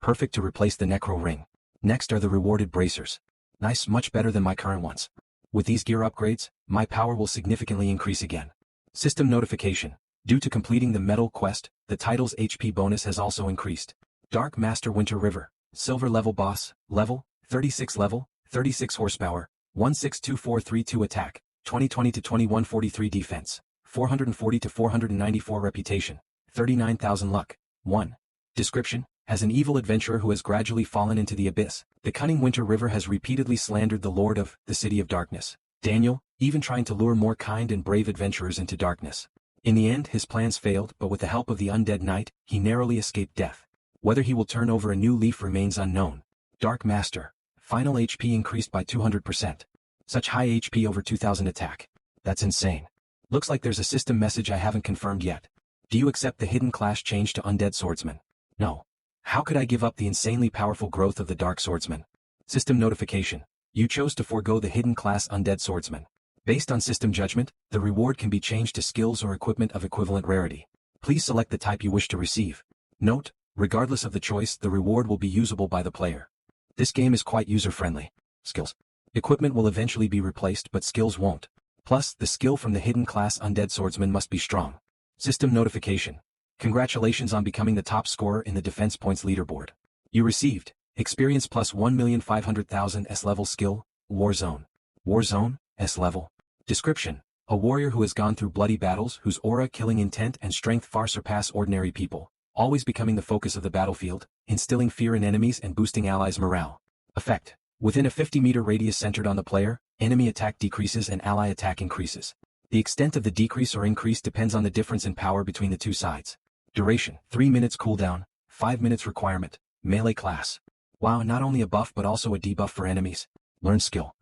Perfect to replace the Necro Ring. Next are the rewarded bracers. Nice, much better than my current ones. With these gear upgrades, my power will significantly increase again. System notification. Due to completing the medal quest, the title's HP bonus has also increased. Dark Master Winter River, Silver Level Boss, level, 36 level, 36 horsepower, 162432 attack, 2020 to 2143 defense, 440 to 494 reputation, 39,000 luck. 1. Description. As an evil adventurer who has gradually fallen into the abyss, the cunning Winter River has repeatedly slandered the Lord of the City of Darkness, Daniel, even trying to lure more kind and brave adventurers into darkness. In the end his plans failed, but with the help of the Undead Knight, he narrowly escaped death. Whether he will turn over a new leaf remains unknown. Dark Master. Final HP increased by 200%. Such high HP over 2000 attack. That's insane. Looks like there's a system message I haven't confirmed yet. Do you accept the hidden class change to undead swordsman? No. How could I give up the insanely powerful growth of the dark swordsman? System notification. You chose to forego the hidden class undead swordsman. Based on system judgment, the reward can be changed to skills or equipment of equivalent rarity. Please select the type you wish to receive. Note, regardless of the choice, the reward will be usable by the player. This game is quite user-friendly. Skills. Equipment will eventually be replaced, but skills won't. Plus, the skill from the hidden class undead swordsman must be strong. System notification. Congratulations on becoming the top scorer in the defense points leaderboard. You received experience plus 1,500,000 S-level skill, Warzone. Warzone, S-level. Description. A warrior who has gone through bloody battles, whose aura, killing intent and strength far surpass ordinary people, always becoming the focus of the battlefield, instilling fear in enemies and boosting allies' morale. Effect. Within a 50-meter radius centered on the player, enemy attack decreases and ally attack increases. The extent of the decrease or increase depends on the difference in power between the two sides. Duration, 3 minutes cooldown, 5 minutes requirement, melee class. Wow, not only a buff but also a debuff for enemies. Learn skill.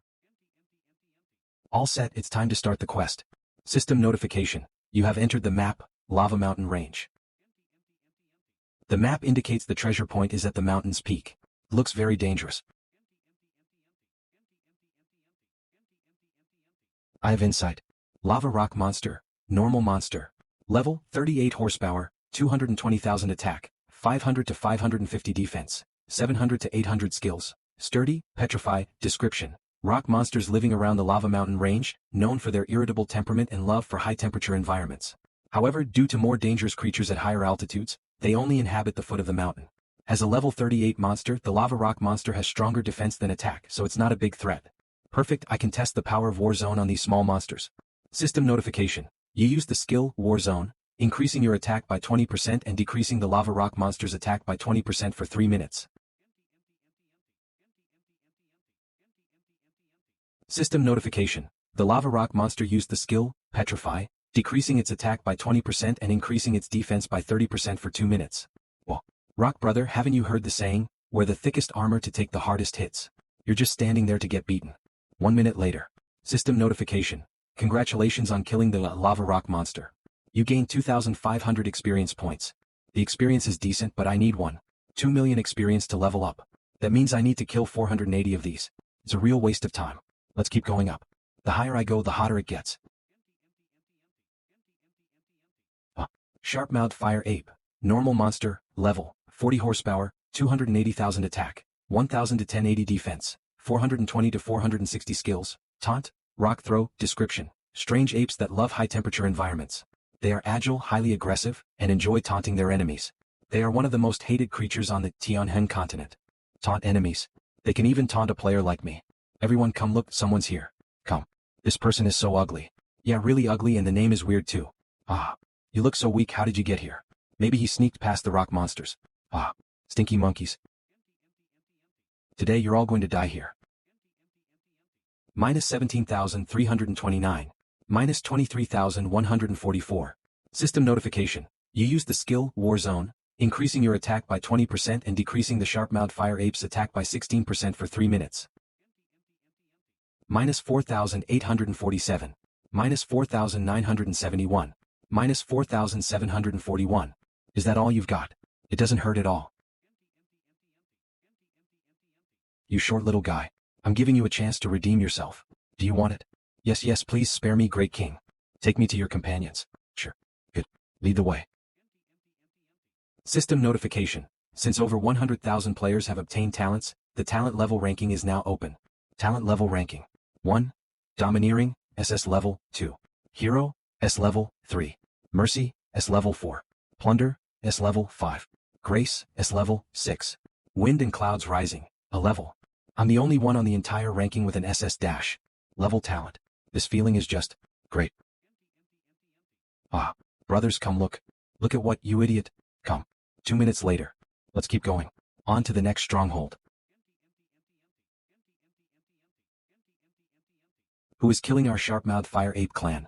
All set, it's time to start the quest. System notification. You have entered the map, Lava Mountain Range. The map indicates the treasure point is at the mountain's peak. Looks very dangerous. I have insight. Lava rock monster, normal monster. Level, 38 horsepower, 220,000 attack, 500 to 550 defense, 700 to 800 skills. Sturdy, petrify, description. Rock monsters living around the Lava Mountain Range, known for their irritable temperament and love for high-temperature environments. However, due to more dangerous creatures at higher altitudes, they only inhabit the foot of the mountain. As a level 38 monster, the lava rock monster has stronger defense than attack, so it's not a big threat. Perfect, I can test the power of Warzone on these small monsters. System notification. You use the skill, Warzone, increasing your attack by 20% and decreasing the lava rock monster's attack by 20% for 3 minutes. System notification. The lava rock monster used the skill, Petrify, decreasing its attack by 20% and increasing its defense by 30% for 2 minutes. Well, Rock brother, haven't you heard the saying, wear the thickest armor to take the hardest hits? You're just standing there to get beaten. 1 minute later. System notification. Congratulations on killing the lava rock monster. You gained 2,500 experience points. The experience is decent, but I need 2 million experience to level up. That means I need to kill 480 of these. It's a real waste of time. Let's keep going up. The higher I go, the hotter it gets. Sharp-mouthed fire ape. Normal monster, level, 40 horsepower, 280,000 attack, 1,000 to 1080 defense, 420 to 460 skills. Taunt, rock throw, description. Strange apes that love high-temperature environments. They are agile, highly aggressive, and enjoy taunting their enemies. They are one of the most hated creatures on the Tianhen continent. Taunt enemies. They can even taunt a player like me. Everyone come look, someone's here. Come. This person is so ugly. Yeah, really ugly, and the name is weird too. You look so weak, how did you get here? Maybe he sneaked past the rock monsters. Stinky monkeys. Today you're all going to die here. Minus 17,329. Minus 23,144. System notification. You used the skill, Warzone, increasing your attack by 20% and decreasing the sharp-mouthed fire ape's attack by 16% for 3 minutes. Minus 4,847. Minus 4,971. Minus 4,741. Is that all you've got? It doesn't hurt at all. You short little guy. I'm giving you a chance to redeem yourself. Do you want it? Yes, yes, please spare me, great king. Take me to your companions. Sure. Good. Lead the way. System notification. Since over 100,000 players have obtained talents, the talent level ranking is now open. Talent level ranking. 1. Domineering, SS level 2. Hero, S level 3. Mercy, S level 4. Plunder, S level 5. Grace, S level 6. Wind and Clouds Rising, a level. I'm the only one on the entire ranking with an SS dash. Level talent. This feeling is just great. Brothers, come look. Look at what, you idiot. Come. 2 minutes later. Let's keep going. On to the next stronghold. Who is killing our sharp-mouthed fire ape clan?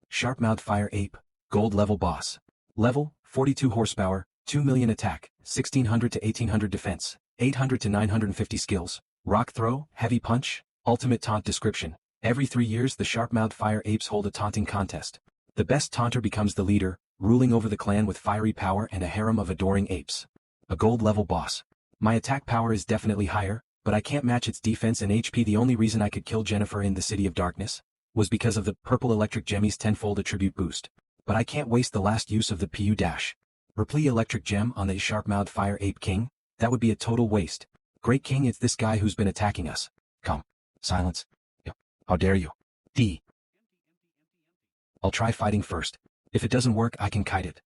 Sharp-mouthed fire ape, gold level boss. Level, 42 horsepower, 2 million attack, 1,600 to 1,800 defense, 800 to 950 skills. Rock throw, heavy punch, ultimate taunt description. Every 3 years the sharp-mouthed fire apes hold a taunting contest. The best taunter becomes the leader, ruling over the clan with fiery power and a harem of adoring apes. A gold-level boss. My attack power is definitely higher, but I can't match its defense and HP. The only reason I could kill Jennifer in the City of Darkness was because of the purple electric gemmy's tenfold attribute boost. But I can't waste the last use of the PU dash. Repli electric gem on the sharp-mouthed fire ape king? That would be a total waste. Great king, it's this guy who's been attacking us. Come. Silence. How dare you? D. I'll try fighting first. If it doesn't work, I can kite it.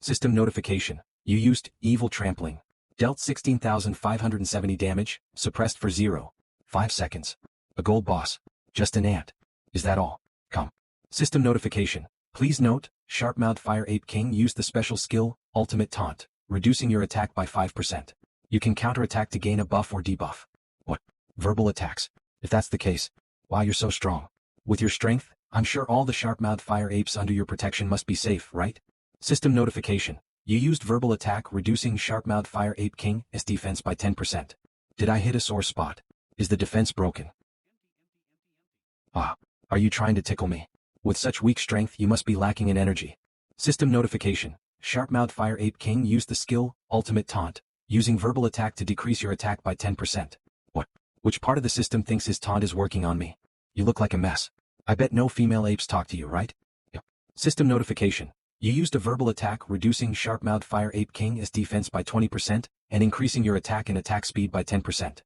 System notification. You used evil trampling. Dealt 16,570 damage, suppressed for 0.5 seconds. A gold boss. Just an ant. Is that all? Come. System notification. Please note, sharp-mouthed fire ape king used the special skill, ultimate taunt, reducing your attack by 5%. You can counterattack to gain a buff or debuff. What? Verbal attacks. If that's the case, wow, you're so strong. With your strength, I'm sure all the sharp-mouthed fire apes under your protection must be safe, right? System notification. You used verbal attack reducing sharp-mouthed fire ape king's defense by 10%. Did I hit a sore spot? Is the defense broken? Ah, are you trying to tickle me? With such weak strength you must be lacking in energy. System notification. Sharp-mouthed fire ape king used the skill, ultimate taunt, using verbal attack to decrease your attack by 10%. What? Which part of the system thinks his taunt is working on me? You look like a mess. I bet no female apes talk to you, right? Yep. System notification. You used a verbal attack reducing sharp-mouthed fire ape king's defense by 20% and increasing your attack and attack speed by 10%.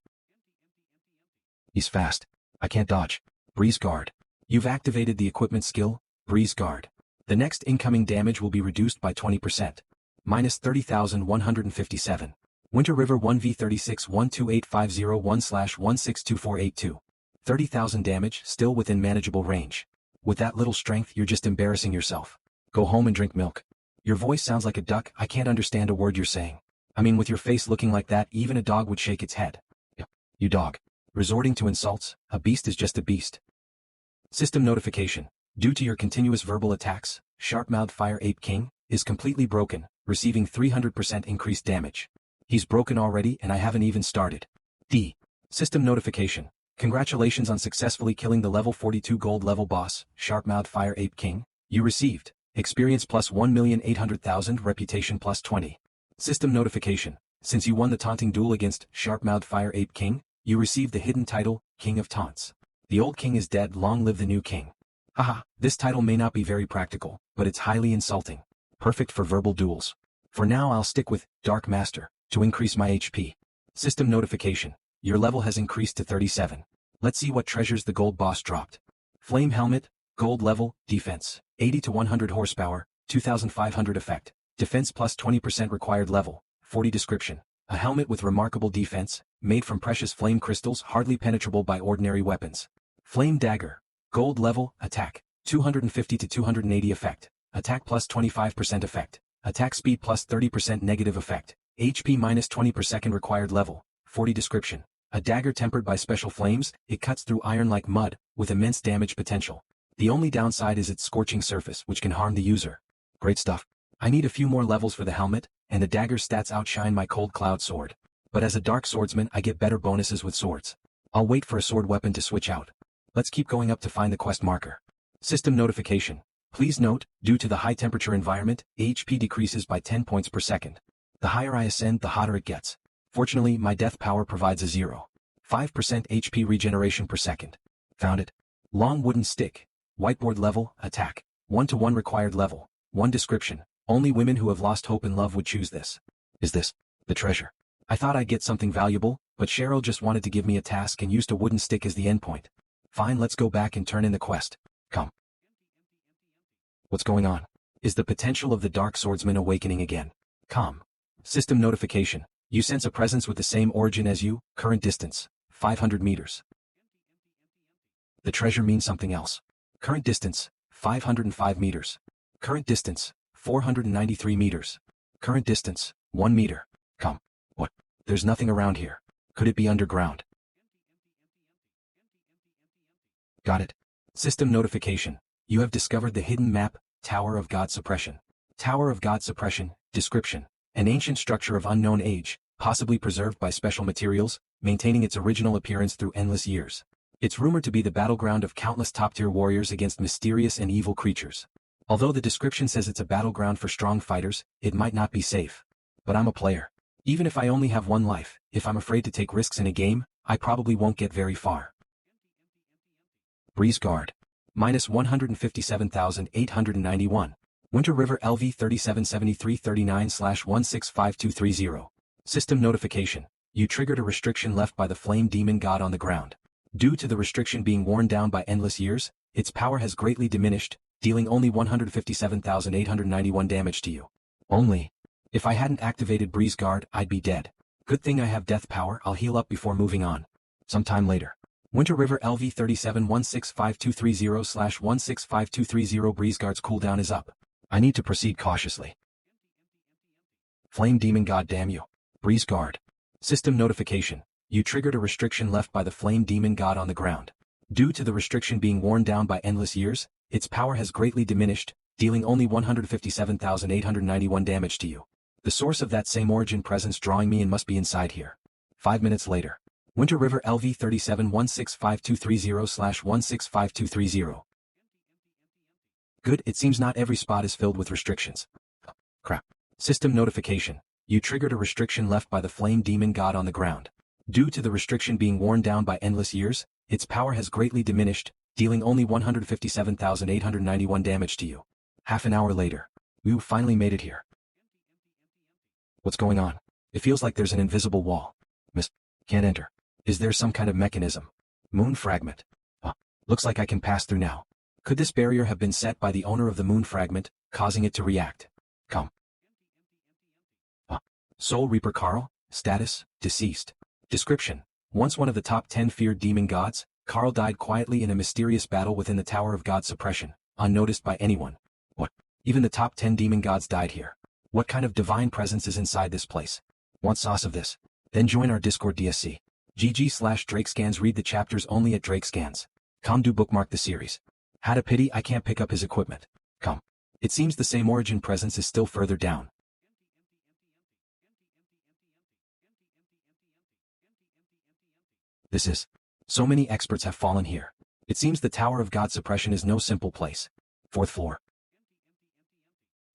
He's fast. I can't dodge. Breeze guard. You've activated the equipment skill, breeze guard. The next incoming damage will be reduced by 20%. Minus 30,157. Winter River 1v36 128501/162482. 30,000 damage, still within manageable range. With that little strength you're just embarrassing yourself. Go home and drink milk. Your voice sounds like a duck, I can't understand a word you're saying. I mean, with your face looking like that, even a dog would shake its head. You dog. Resorting to insults, a beast is just a beast. System notification. Due to your continuous verbal attacks, sharp-mouthed fire ape king is completely broken, receiving 300% increased damage. He's broken already and I haven't even started. D. System notification. Congratulations on successfully killing the level 42 gold level boss, sharp-mouthed fire ape king. You received experience plus 1,800,000, reputation plus 20. System notification. Since you won the taunting duel against sharp-mouthed fire ape king, you received the hidden title, King of Taunts. The old king is dead, long live the new king. Haha, this title may not be very practical, but it's highly insulting. Perfect for verbal duels. For now I'll stick with Dark Master to increase my HP. System notification. Your level has increased to 37. Let's see what treasures the gold boss dropped. Flame helmet, gold level, defense, 80 to 100 horsepower, 2500 effect. Defense plus 20% required level, 40 description. A helmet with remarkable defense, made from precious flame crystals hardly penetrable by ordinary weapons. Flame dagger, gold level, attack, 250 to 280 effect. Attack plus 25% effect. Attack speed plus 30% negative effect. HP minus 20 per second required level, 40 description. A dagger tempered by special flames, it cuts through iron like mud, with immense damage potential. The only downside is its scorching surface, which can harm the user. Great stuff. I need a few more levels for the helmet, and the dagger's stats outshine my cold cloud sword. But as a dark swordsman I get better bonuses with swords. I'll wait for a sword weapon to switch out. Let's keep going up to find the quest marker. System notification. Please note, due to the high temperature environment, HP decreases by 10 points per second. The higher I ascend, the hotter it gets. Fortunately, my death power provides a 0.5% HP regeneration per second. Found it. Long wooden stick. Whiteboard level, attack. 1-to-1 required level. 1 description. Only women who have lost hope in love would choose this. Is this the treasure? I thought I'd get something valuable, but Cheryl just wanted to give me a task and used a wooden stick as the endpoint. Fine, let's go back and turn in the quest. Come. What's going on? Is the potential of the dark swordsman awakening again? Come. System notification. You sense a presence with the same origin as you, current distance, 500 meters. The treasure means something else. Current distance, 505 meters. Current distance, 493 meters. Current distance, 1 meter. Come. What? There's nothing around here. Could it be underground? Got it. System notification. You have discovered the hidden map, Tower of God Suppression. Tower of God Suppression, description. An ancient structure of unknown age, possibly preserved by special materials, maintaining its original appearance through endless years. It's rumored to be the battleground of countless top-tier warriors against mysterious and evil creatures. Although the description says it's a battleground for strong fighters, it might not be safe. But I'm a player. Even if I only have one life, if I'm afraid to take risks in a game, I probably won't get very far. Breeze Guard. Minus 157,891. Winter River LV 377339/165230. System notification. You triggered a restriction left by the flame demon god on the ground. Due to the restriction being worn down by endless years, its power has greatly diminished, dealing only 157,891 damage to you. Only. If I hadn't activated Breeze Guard, I'd be dead. Good thing I have death power, I'll heal up before moving on. Sometime later. Winter River LV 37165230/165230. Breeze Guard's cooldown is up. I need to proceed cautiously. Flame Demon God damn you. Breeze Guard. System notification. You triggered a restriction left by the Flame Demon God on the ground. Due to the restriction being worn down by endless years, its power has greatly diminished, dealing only 157,891 damage to you. The source of that same origin presence drawing me in must be inside here. 5 minutes later. Winter River LV 37165230/165230. Good, it seems not every spot is filled with restrictions. Crap. System notification. You triggered a restriction left by the Flame Demon God on the ground. Due to the restriction being worn down by endless years, its power has greatly diminished, dealing only 157,891 damage to you. Half an hour later. You finally made it here. What's going on? It feels like there's an invisible wall. Can't enter. Is there some kind of mechanism? Moon fragment. Looks like I can pass through now. Could this barrier have been set by the owner of the moon fragment, causing it to react? Come. Soul Reaper Carl, status, deceased. Description. Once one of the top 10 feared demon gods, Carl died quietly in a mysterious battle within the Tower of God Suppression, unnoticed by anyone. What? Even the top 10 demon gods died here. What kind of divine presence is inside this place? Want sauce of this? Then join our Discord DSC. GG/DrakeScans. Read the chapters only at DrakeScans. Do bookmark the series. Had a pity I can't pick up his equipment. Come. It seems the same origin presence is still further down. This is. So many experts have fallen here. It seems the Tower of God Suppression is no simple place. 4th floor.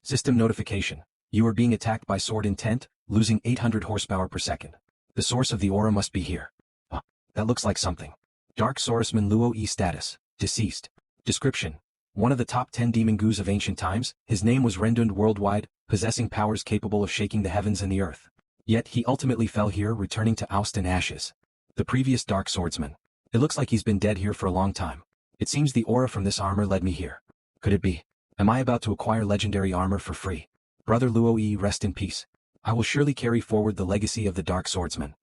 System notification. You are being attacked by Sword Intent, losing 800 horsepower per second. The source of the aura must be here. That looks like something. Dark Swordsman Luo E status, deceased. Description. One of the top 10 demon goos of ancient times, his name was Rendund worldwide, possessing powers capable of shaking the heavens and the earth. Yet he ultimately fell here, returning to oust and ashes. The previous Dark Swordsman. It looks like he's been dead here for a long time. It seems the aura from this armor led me here. Could it be? Am I about to acquire legendary armor for free? Brother Luo E, rest in peace. I will surely carry forward the legacy of the Dark Swordsman.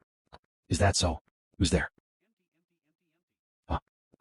Is that so? Who's there?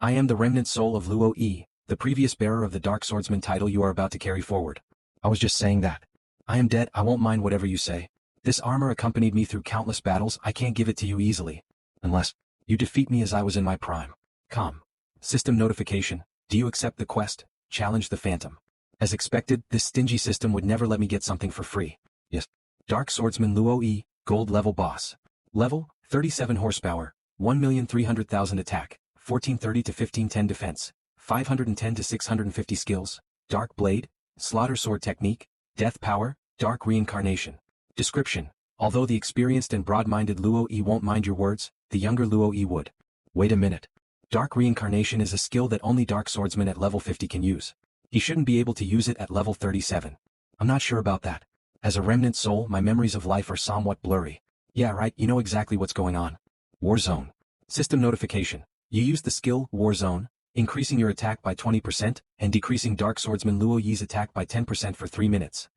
I am the remnant soul of Luo E, the previous bearer of the Dark Swordsman title you are about to carry forward. I was just saying that. I am dead, I won't mind whatever you say. This armor accompanied me through countless battles, I can't give it to you easily. Unless you defeat me as I was in my prime. Calm. System notification. Do you accept the quest? Challenge the Phantom. As expected, this stingy system would never let me get something for free. Yes. Dark Swordsman Luo E, gold level boss. Level, 37 horsepower, 1,300,000 attack, 1430 to 1510 defense, 510 to 650 skills, Dark Blade, Slaughter Sword Technique, Death Power, Dark Reincarnation. Description. Although the experienced and broad-minded Luo E won't mind your words, the younger Luo E would. Wait a minute. Dark Reincarnation is a skill that only Dark Swordsmen at level 50 can use. He shouldn't be able to use it at level 37. I'm not sure about that. As a remnant soul, my memories of life are somewhat blurry. Yeah, right, you know exactly what's going on. Warzone. System notification. You use the skill, Warzone, increasing your attack by 20% and decreasing Dark Swordsman Luo Yi's attack by 10% for 3 minutes.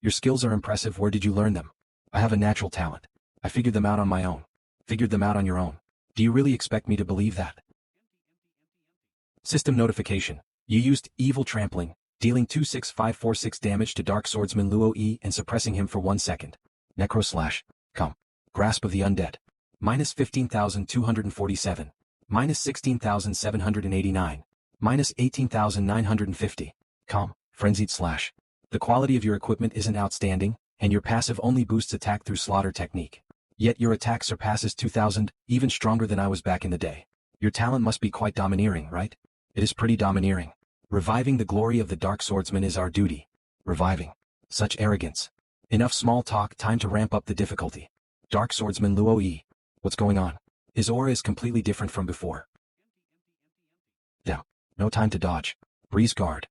Your skills are impressive, where did you learn them? I have a natural talent. I figured them out on my own. Figured them out on your own. Do you really expect me to believe that? System notification. You used Evil Trampling, dealing 26546 damage to Dark Swordsman Luo E and suppressing him for 1 second. Necro Slash. Come. Grasp of the Undead. Minus 15,247. Minus 16,789. Minus 18,950. Calm. Frenzied Slash. The quality of your equipment isn't outstanding, and your passive only boosts attack through Slaughter Technique. Yet your attack surpasses 2000, even stronger than I was back in the day. Your talent must be quite domineering, right? It is pretty domineering. Reviving the glory of the Dark Swordsman is our duty. Reviving. Such arrogance. Enough small talk, time to ramp up the difficulty. Dark Swordsman Luo Yi. What's going on? His aura is completely different from before. Damn. No time to dodge. Breeze Guard.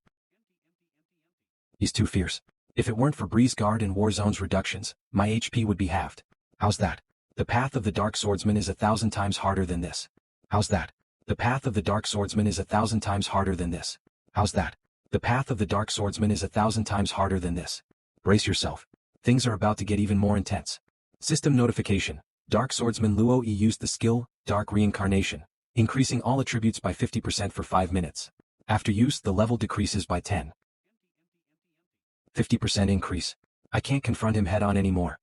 He's too fierce. If it weren't for Breeze Guard and War Zone's reductions, my HP would be halved. How's that? The path of the Dark Swordsman is 1,000 times harder than this. How's that? The path of the Dark Swordsman is 1,000 times harder than this. How's that? The path of the Dark Swordsman is 1,000 times harder than this. Brace yourself. Things are about to get even more intense. System notification. Dark Swordsman Luo Yi used the skill, Dark Reincarnation, increasing all attributes by 50% for 5 minutes. After use, the level decreases by 10. 50% increase. I can't confront him head-on anymore.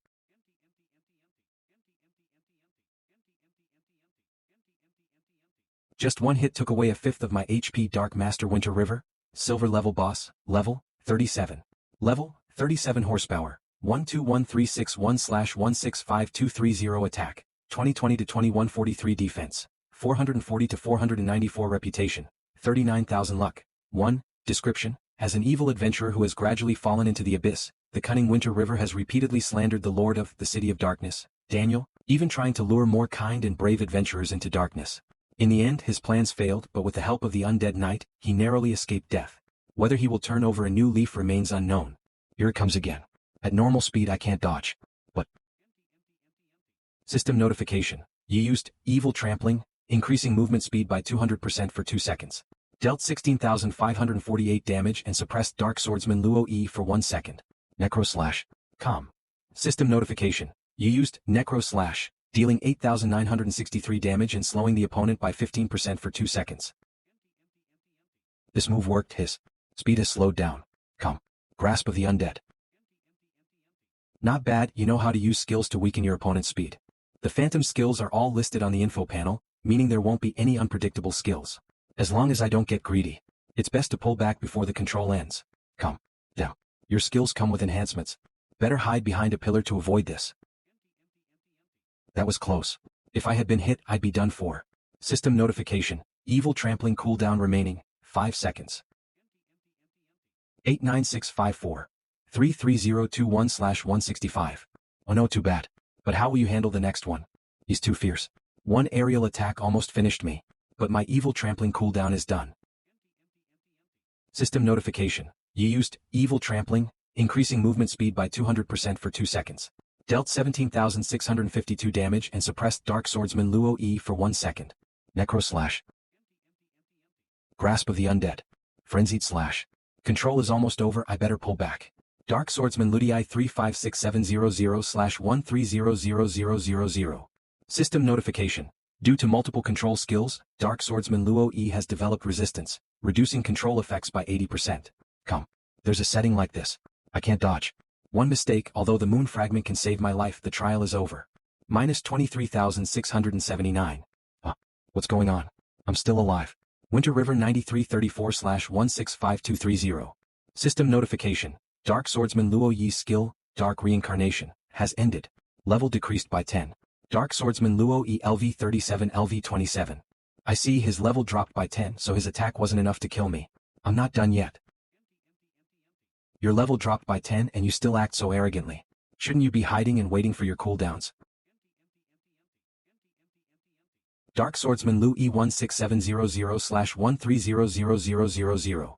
Just one hit took away a fifth of my HP. Dark Master Winter River, Silver level boss, level 37. Level 37 horsepower, 121361/1652230 attack, 2020 to 2143 defense, 440 to 494 reputation, 39,000 luck. 1. Description. As an evil adventurer who has gradually fallen into the abyss, the cunning Winter River has repeatedly slandered the Lord of the City of Darkness, Daniel, even trying to lure more kind and brave adventurers into darkness. In the end, his plans failed, but with the help of the undead knight, he narrowly escaped death. Whether he will turn over a new leaf remains unknown. Here it comes again. At normal speed I can't dodge. But system notification. You used evil trampling, increasing movement speed by 200% for 2 seconds. Dealt 16,548 damage and suppressed Dark Swordsman Luo Yi for 1 second. Necro Slash. Calm. System notification. You used Necro Slash, dealing 8,963 damage and slowing the opponent by 15% for 2 seconds. This move worked. His speed has slowed down. Calm. Grasp of the Undead. Not bad. You know how to use skills to weaken your opponent's speed. The phantom skills are all listed on the info panel, meaning there won't be any unpredictable skills. As long as I don't get greedy. It's best to pull back before the control ends. Calm down. Your skills come with enhancements. Better hide behind a pillar to avoid this. That was close. If I had been hit, I'd be done for. System notification. Evil trampling cooldown remaining, 5 seconds. 89654. 33021/165. Oh no, too bad. But how will you handle the next one? He's too fierce. One aerial attack almost finished me. But my evil trampling cooldown is done. System notification. You used evil trampling, increasing movement speed by 200% for 2 seconds. Dealt 17,652 damage and suppressed Dark Swordsman Luo Yi for 1 second. Necro Slash. Grasp of the Undead. Frenzied Slash. Control is almost over, I better pull back. Dark Swordsman Ludii 356700/1300000. System notification. Due to multiple control skills, Dark Swordsman Luo Yi has developed resistance, reducing control effects by 80%. Come. There's a setting like this. I can't dodge. One mistake, although the moon fragment can save my life, the trial is over. Minus 23,679. What's going on? I'm still alive. Winter River 9334/1652230. System notification. Dark Swordsman Luo Yi's skill, Dark Reincarnation, has ended. Level decreased by 10. Dark Swordsman Luo Yi LV 37 LV 27. I see his level dropped by 10, so his attack wasn't enough to kill me. I'm not done yet. Your level dropped by 10 and you still act so arrogantly. Shouldn't you be hiding and waiting for your cooldowns? Dark Swordsman Lu E 16700/1300000.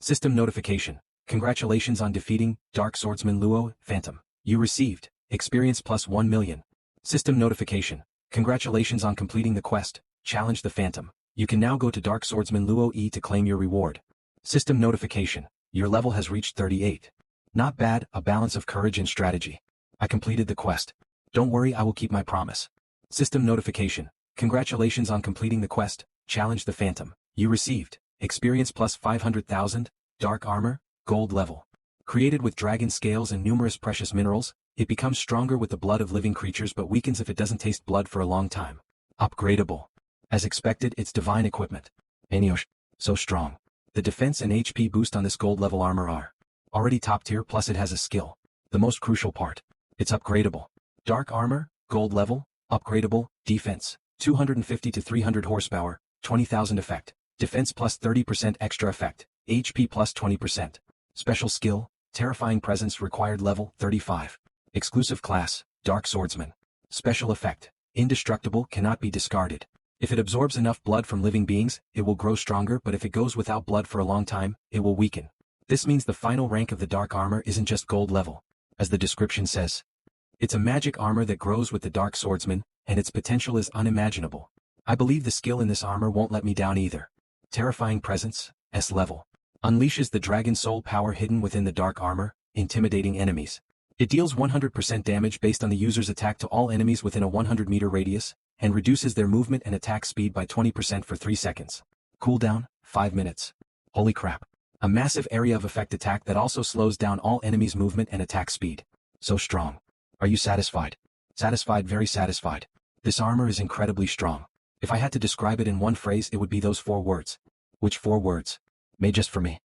System notification. Congratulations on defeating Dark Swordsman Luo, Phantom. You received experience plus 1 million. System notification. Congratulations on completing the quest, Challenge the Phantom. You can now go to Dark Swordsman Luo E to claim your reward. System notification. Your level has reached 38. Not bad, a balance of courage and strategy. I completed the quest. Don't worry, I will keep my promise. System notification. Congratulations on completing the quest, Challenge the Phantom. You received experience plus 500,000, dark armor, gold level. Created with dragon scales and numerous precious minerals, it becomes stronger with the blood of living creatures but weakens if it doesn't taste blood for a long time. Upgradable. As expected, it's divine equipment. Enyosh. So strong. The defense and HP boost on this gold level armor are already top tier, plus it has a skill. The most crucial part. It's upgradable. Dark armor, gold level, upgradable, defense, 250 to 300 horsepower, 20,000 effect, defense plus 30% extra effect, HP plus 20%. Special skill, terrifying presence required level 35. Exclusive class, dark swordsman. Special effect, indestructible cannot be discarded. If it absorbs enough blood from living beings, it will grow stronger, but if it goes without blood for a long time, it will weaken. This means the final rank of the dark armor isn't just gold level. As the description says, it's a magic armor that grows with the dark swordsman, and its potential is unimaginable. I believe the skill in this armor won't let me down either. Terrifying presence, S level. Unleashes the dragon soul power hidden within the dark armor, intimidating enemies. It deals 100% damage based on the user's attack to all enemies within a 100-meter radius, and reduces their movement and attack speed by 20% for 3 seconds. Cooldown, 5 minutes. Holy crap. A massive area of effect attack that also slows down all enemies' movement and attack speed. So strong. Are you satisfied? Satisfied, very satisfied. This armor is incredibly strong. If I had to describe it in one phrase, it would be those 4 words. Which 4 words? May just for me.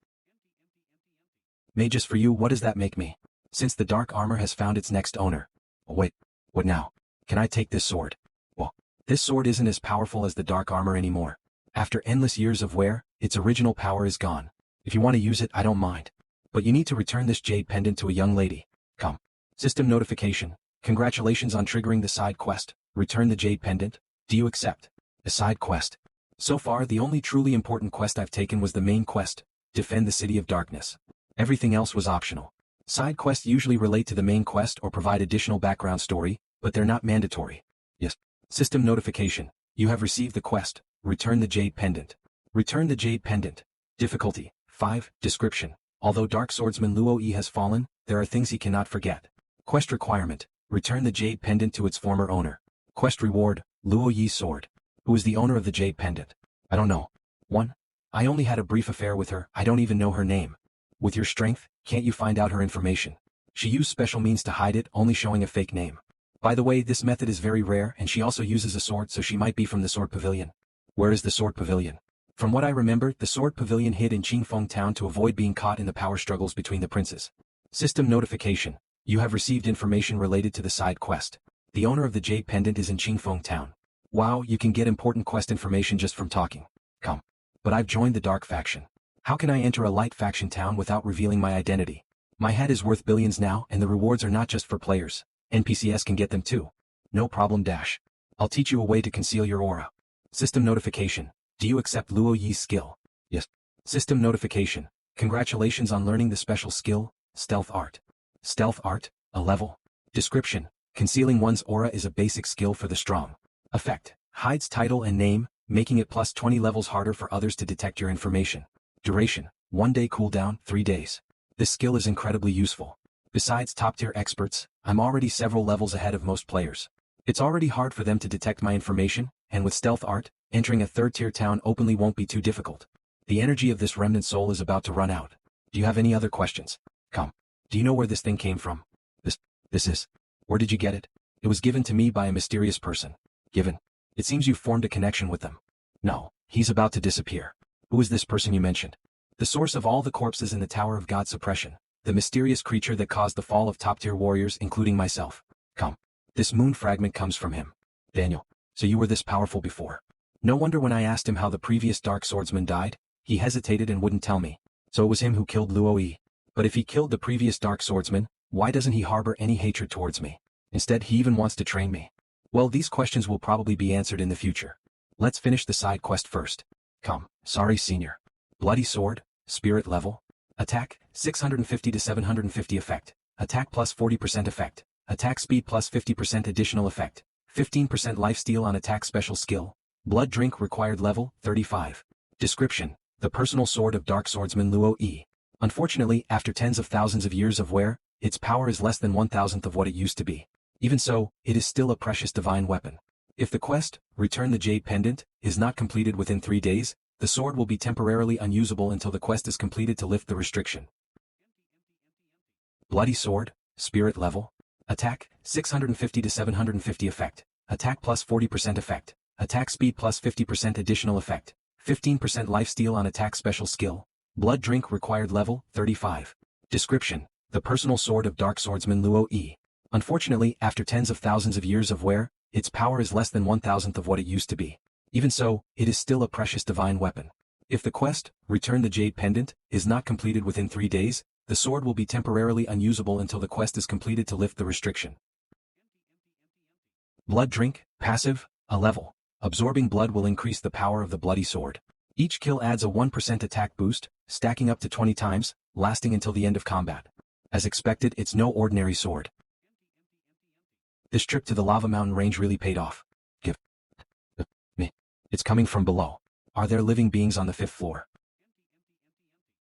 May just for you, what does that make me? Since the dark armor has found its next owner. Oh wait, what now? Can I take this sword? Well, this sword isn't as powerful as the dark armor anymore. After endless years of wear, its original power is gone. If you want to use it, I don't mind. But you need to return this jade pendant to a young lady. Come. System notification. Congratulations on triggering the side quest. Return the jade pendant. Do you accept? A side quest. So far, the only truly important quest I've taken was the main quest, defend the City of Darkness. Everything else was optional. Side quests usually relate to the main quest or provide additional background story, but they're not mandatory. Yes. System notification. You have received the quest. Return the jade pendant. Return the jade pendant. Difficulty 5. Description. Although Dark Swordsman Luo Yi has fallen, there are things he cannot forget. Quest requirement. Return the jade pendant to its former owner. Quest reward. Luo Yi's sword. Who is the owner of the jade pendant? I don't know. 1. I only had a brief affair with her, I don't even know her name. With your strength, can't you find out her information? She used special means to hide it, only showing a fake name. By the way, this method is very rare, and she also uses a sword, so she might be from the Sword Pavilion. Where is the Sword Pavilion? From what I remember, the Sword Pavilion hid in Qingfeng Town to avoid being caught in the power struggles between the princes. System notification. You have received information related to the side quest. The owner of the jade pendant is in Qingfeng Town. Wow, you can get important quest information just from talking. Come. But I've joined the dark faction. How can I enter a light faction town without revealing my identity? My head is worth billions now, and the rewards are not just for players. NPCs can get them too. No problem dash. I'll teach you a way to conceal your aura. System notification. Do you accept Luo Yi's skill? Yes. System notification. Congratulations on learning the special skill, Stealth Art. Stealth Art, a level. Description. Concealing one's aura is a basic skill for the strong. Effect. Hides title and name, making it plus 20 levels harder for others to detect your information. Duration. 1 day cooldown, 3 days. This skill is incredibly useful. Besides top-tier experts, I'm already several levels ahead of most players. It's already hard for them to detect my information, and with Stealth Art, entering a third-tier town openly won't be too difficult. The energy of this remnant soul is about to run out. Do you have any other questions? Come. Do you know where this thing came from? This is. Where did you get it? It was given to me by a mysterious person. Given. It seems you formed a connection with them. No, he's about to disappear. Who is this person you mentioned? The source of all the corpses in the Tower of God Suppression. The mysterious creature that caused the fall of top-tier warriors, including myself. Come. This moon fragment comes from him. Daniel. So you were this powerful before. No wonder when I asked him how the previous Dark Swordsman died, he hesitated and wouldn't tell me. So it was him who killed Luo Yi. But if he killed the previous Dark Swordsman, why doesn't he harbor any hatred towards me? Instead, he even wants to train me. Well, these questions will probably be answered in the future. Let's finish the side quest first. Come. Sorry, Senior. Bloody Sword, Spirit level. Attack, 650 to 750 effect. Attack plus 40% effect. Attack speed plus 50% additional effect. 15% lifesteal on attack special skill. Blood drink required level, 35. Description. The personal sword of Dark Swordsman Luo Yi. Unfortunately, after tens of thousands of years of wear, its power is less than 1,000th of what it used to be. Even so, it is still a precious divine weapon. If the quest, Return the Jade Pendant, is not completed within 3 days, the sword will be temporarily unusable until the quest is completed to lift the restriction. Bloody Sword, Spirit level. Attack, 650 to 750 effect. Attack plus 40% effect. Attack speed plus 50% additional effect. 15% lifesteal on attack special skill. Blood drink required level, 35. Description. The personal sword of Dark Swordsman Luo Yi. Unfortunately, after tens of thousands of years of wear, its power is less than 1,000th of what it used to be. Even so, it is still a precious divine weapon. If the quest, Return the Jade Pendant, is not completed within 3 days, the sword will be temporarily unusable until the quest is completed to lift the restriction. Blood Drink, passive, a level. Absorbing blood will increase the power of the bloody sword. Each kill adds a 1% attack boost, stacking up to 20 times, lasting until the end of combat. As expected, it's no ordinary sword. This trip to the lava mountain range really paid off. Give me. It's coming from below. Are there living beings on the 5th floor?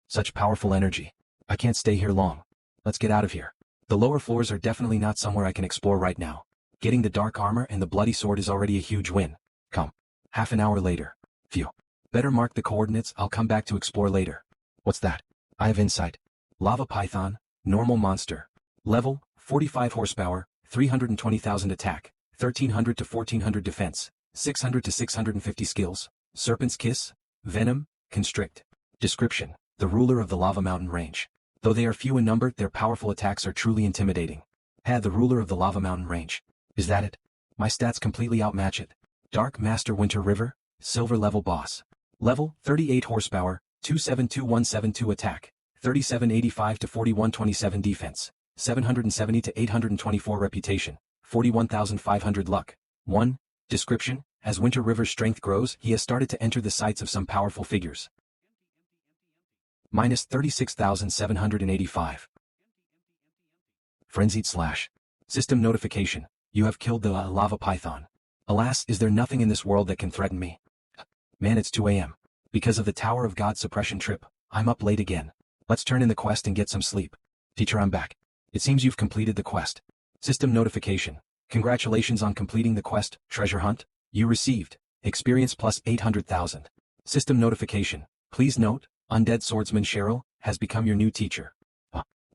Such powerful energy. I can't stay here long. Let's get out of here. The lower floors are definitely not somewhere I can explore right now. Getting the dark armor and the bloody sword is already a huge win. Come. Half an hour later. Phew. Better mark the coordinates, I'll come back to explore later. What's that? I have insight. Lava Python, normal monster. Level, 45 horsepower, 320,000 attack, 1,300 to 1,400 defense, 600 to 650 skills, Serpent's Kiss, Venom, Constrict. Description, the ruler of the lava mountain range. Though they are few in number, their powerful attacks are truly intimidating. The ruler of the lava mountain range. Is that it? My stats completely outmatch it. Dark Master Winter River, silver level boss. Level, 38 horsepower, 272172 attack, 3785 to 4127 defense, 770 to 824 reputation, 41,500 luck. 1. Description, as Winter River's strength grows, he has started to enter the sights of some powerful figures. Minus 36,785. Frenzied Slash. System notification, you have killed the lava python. Alas, is there nothing in this world that can threaten me? Man, it's 2 a.m. Because of the Tower of God suppression trip, I'm up late again. Let's turn in the quest and get some sleep. Teacher, I'm back. It seems you've completed the quest. System notification. Congratulations on completing the quest, treasure hunt. You received experience plus 800,000. System notification. Please note, undead swordsman Cheryl has become your new teacher.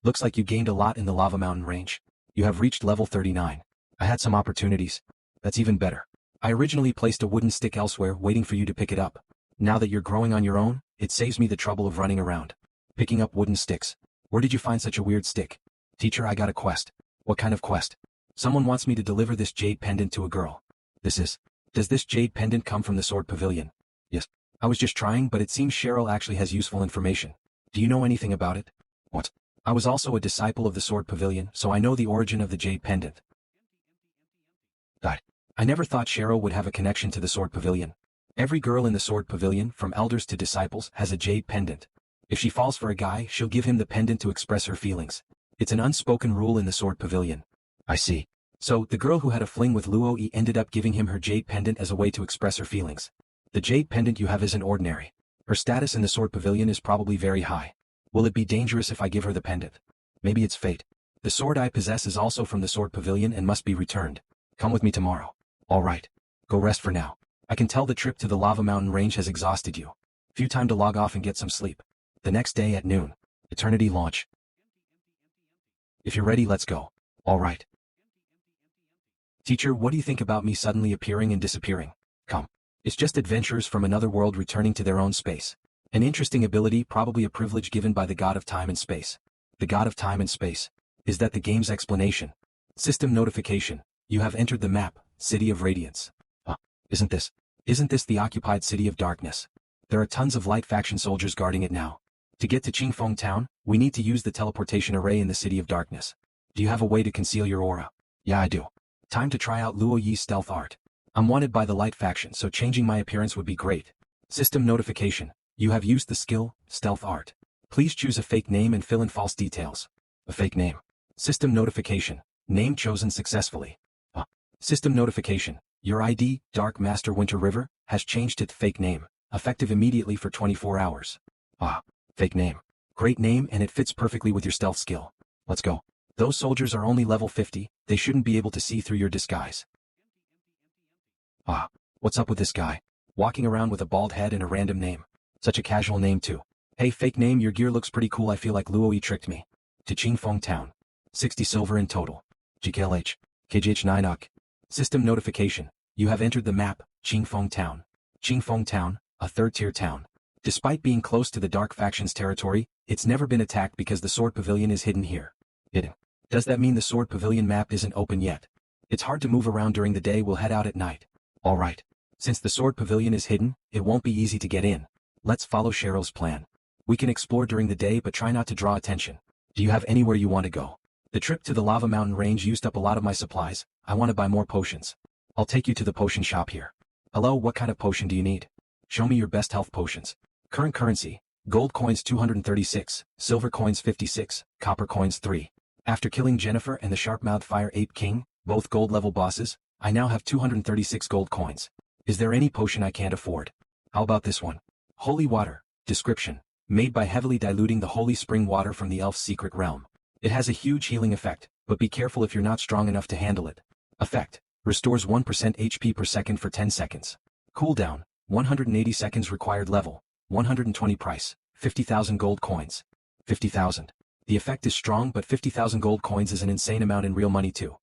Looks like you gained a lot in the lava mountain range. You have reached level 39. I had some opportunities. That's even better. I originally placed a wooden stick elsewhere waiting for you to pick it up. Now that you're growing on your own, it saves me the trouble of running around. Picking up wooden sticks. Where did you find such a weird stick? Teacher, I got a quest. What kind of quest? Someone wants me to deliver this jade pendant to a girl. Does this jade pendant come from the sword pavilion? Yes. I was just trying, but it seems Cheryl actually has useful information. Do you know anything about it? What? I was also a disciple of the sword pavilion, so I know the origin of the jade pendant. I never thought Cheryl would have a connection to the sword pavilion. Every girl in the sword pavilion, from elders to disciples, has a jade pendant. If she falls for a guy, she'll give him the pendant to express her feelings. It's an unspoken rule in the sword pavilion. I see. So, the girl who had a fling with Luo Yi ended up giving him her jade pendant as a way to express her feelings. The jade pendant you have isn't ordinary. Her status in the sword pavilion is probably very high. Will it be dangerous if I give her the pendant? Maybe it's fate. The sword I possess is also from the sword pavilion and must be returned. Come with me tomorrow. All right. Go rest for now. I can tell the trip to the lava mountain range has exhausted you. Few time to log off and get some sleep. The next day at noon. Eternity launch. If you're ready, let's go. All right. Teacher, what do you think about me suddenly appearing and disappearing? Come. It's just adventurers from another world returning to their own space. An interesting ability, probably a privilege given by the god of time and space. The god of time and space. Is that the game's explanation? System notification. You have entered the map, City of Radiance. Isn't this the occupied City of Darkness? There are tons of light faction soldiers guarding it now. To get to Qingfeng Town, we need to use the teleportation array in the City of Darkness. Do you have a way to conceal your aura? Yeah, I do. Time to try out Luo Yi's stealth art. I'm wanted by the light faction, so changing my appearance would be great. System notification. You have used the skill, stealth art. Please choose a fake name and fill in false details. A fake name. System notification. Name chosen successfully. System notification. Your ID, Dark Master Winter River, has changed to fake name, effective immediately for 24 hours. Fake name. Great name, and it fits perfectly with your stealth skill. Let's go. Those soldiers are only level 50, they shouldn't be able to see through your disguise. What's up with this guy? Walking around with a bald head and a random name. Such a casual name too. Hey fake name, your gear looks pretty cool. I feel like Luo Yi tricked me. To Qingfeng Town. 60 silver in total. GKLH. KGH 9 UC. System notification. You have entered the map, Qingfeng Town. Qingfeng Town, a third-tier town. Despite being close to the Dark Faction's territory, it's never been attacked because the Sword Pavilion is hidden here. Hidden. Does that mean the sword pavilion map isn't open yet? It's hard to move around during the day, we'll head out at night. Alright. Since the sword pavilion is hidden, it won't be easy to get in. Let's follow Cheryl's plan. We can explore during the day but try not to draw attention. Do you have anywhere you want to go? The trip to the lava mountain range used up a lot of my supplies, I want to buy more potions. I'll take you to the potion shop here. Hello, what kind of potion do you need? Show me your best health potions. Current currency, gold coins 236, silver coins 56, copper coins 3. After killing Jennifer and the sharp-mouthed Fire Ape King, both gold level bosses, I now have 236 gold coins. Is there any potion I can't afford? How about this one? Holy water. Description. Made by heavily diluting the holy spring water from the elf's secret realm. It has a huge healing effect, but be careful if you're not strong enough to handle it. Effect. Restores 1% HP per second for 10 seconds. Cooldown. 180 seconds required level. 120 price. 50,000 gold coins. 50,000. The effect is strong, but 50,000 gold coins is an insane amount in real money too.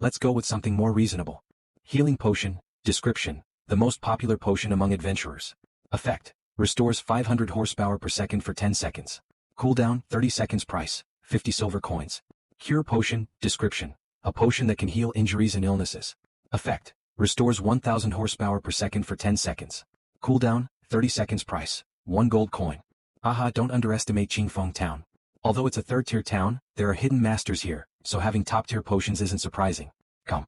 Let's go with something more reasonable. Healing potion. Description. The most popular potion among adventurers. Effect. Restores 500 horsepower per second for 10 seconds. Cooldown, 30 seconds price, 50 silver coins. Cure potion. Description. A potion that can heal injuries and illnesses. Effect. Restores 1000 horsepower per second for 10 seconds. Cooldown, 30 seconds price, 1 gold coin. Haha, don't underestimate Qingfeng Town. Although it's a third-tier town, there are hidden masters here, so having top-tier potions isn't surprising. Come.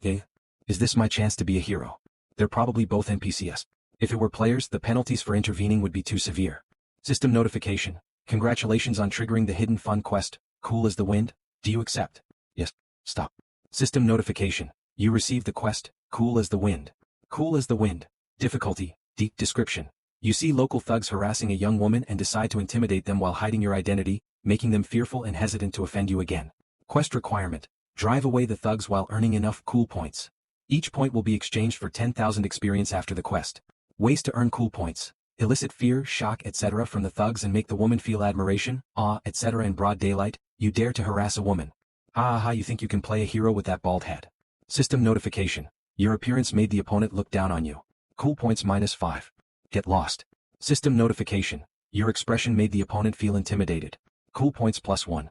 Is this my chance to be a hero? They're probably both NPCs. If it were players, the penalties for intervening would be too severe. System notification. Congratulations on triggering the hidden fun quest, Cool as the Wind. Do you accept? Yes. Stop. System notification. You received the quest, Cool as the Wind. Cool as the Wind. Difficulty, deep. Description. You see local thugs harassing a young woman and decide to intimidate them while hiding your identity, making them fearful and hesitant to offend you again. Quest requirement. Drive away the thugs while earning enough cool points. Each point will be exchanged for 10,000 experience after the quest. Ways to earn cool points. Elicit fear, shock, etc. from the thugs and make the woman feel admiration, awe, etc. in broad daylight. You dare to harass a woman. You think you can play a hero with that bald head. System notification. Your appearance made the opponent look down on you. Cool points -5. Get lost. System notification. Your expression made the opponent feel intimidated. Cool points +1.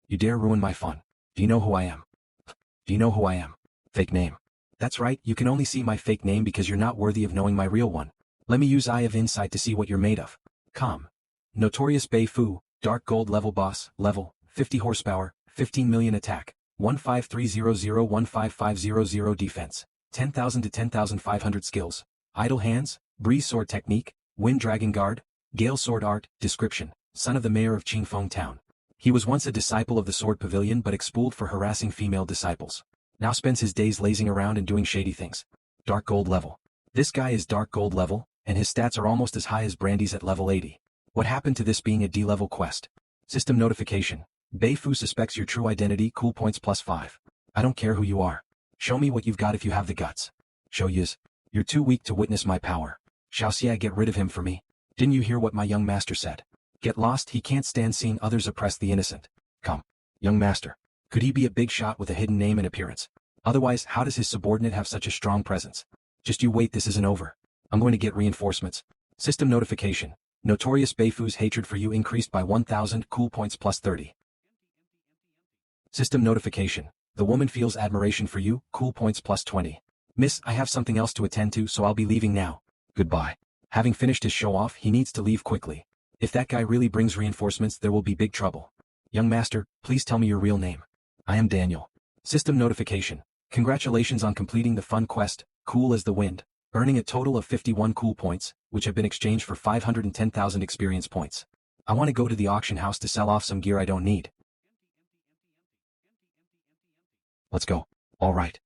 You dare ruin my fun. Do you know who I am? Do you know who I am? Fake name. That's right, you can only see my fake name because you're not worthy of knowing my real one. Let me use Eye of Insight to see what you're made of. Calm. Notorious Bei Fu, Dark Gold level boss, level, 50 horsepower, 15 million attack, 15300-15500 defense, 10,000 to 10,500 skills, Idle Hands, Breeze Sword Technique, Wind Dragon Guard, Gale Sword Art. Description. Son of the mayor of Qingfeng Town. He was once a disciple of the Sword Pavilion but expelled for harassing female disciples. Now spends his days lazing around and doing shady things. Dark Gold level. This guy is Dark Gold level, and his stats are almost as high as Brandy's at level 80. What happened to this being a D-level quest? System notification. Bei Fu suspects your true identity. Cool points +5. I don't care who you are. Show me what you've got if you have the guts. Show yous. You're too weak to witness my power. Shall I get rid of him for me? Didn't you hear what my young master said? Get lost. He can't stand seeing others oppress the innocent. Come. Young master. Could he be a big shot with a hidden name and appearance? Otherwise, how does his subordinate have such a strong presence? Just you wait, this isn't over. I'm going to get reinforcements. System notification. Notorious Bei Fu's hatred for you increased by 1,000. Cool points +30. System notification. The woman feels admiration for you. Cool points +20. Miss, I have something else to attend to, so I'll be leaving now. Goodbye. Having finished his show-off, he needs to leave quickly. If that guy really brings reinforcements, there will be big trouble. Young master, please tell me your real name. I am Daniel. System notification. Congratulations on completing the fun quest, Cool as the Wind, earning a total of 51 cool points, which have been exchanged for 510,000 experience points. I want to go to the auction house to sell off some gear I don't need. Let's go. All right.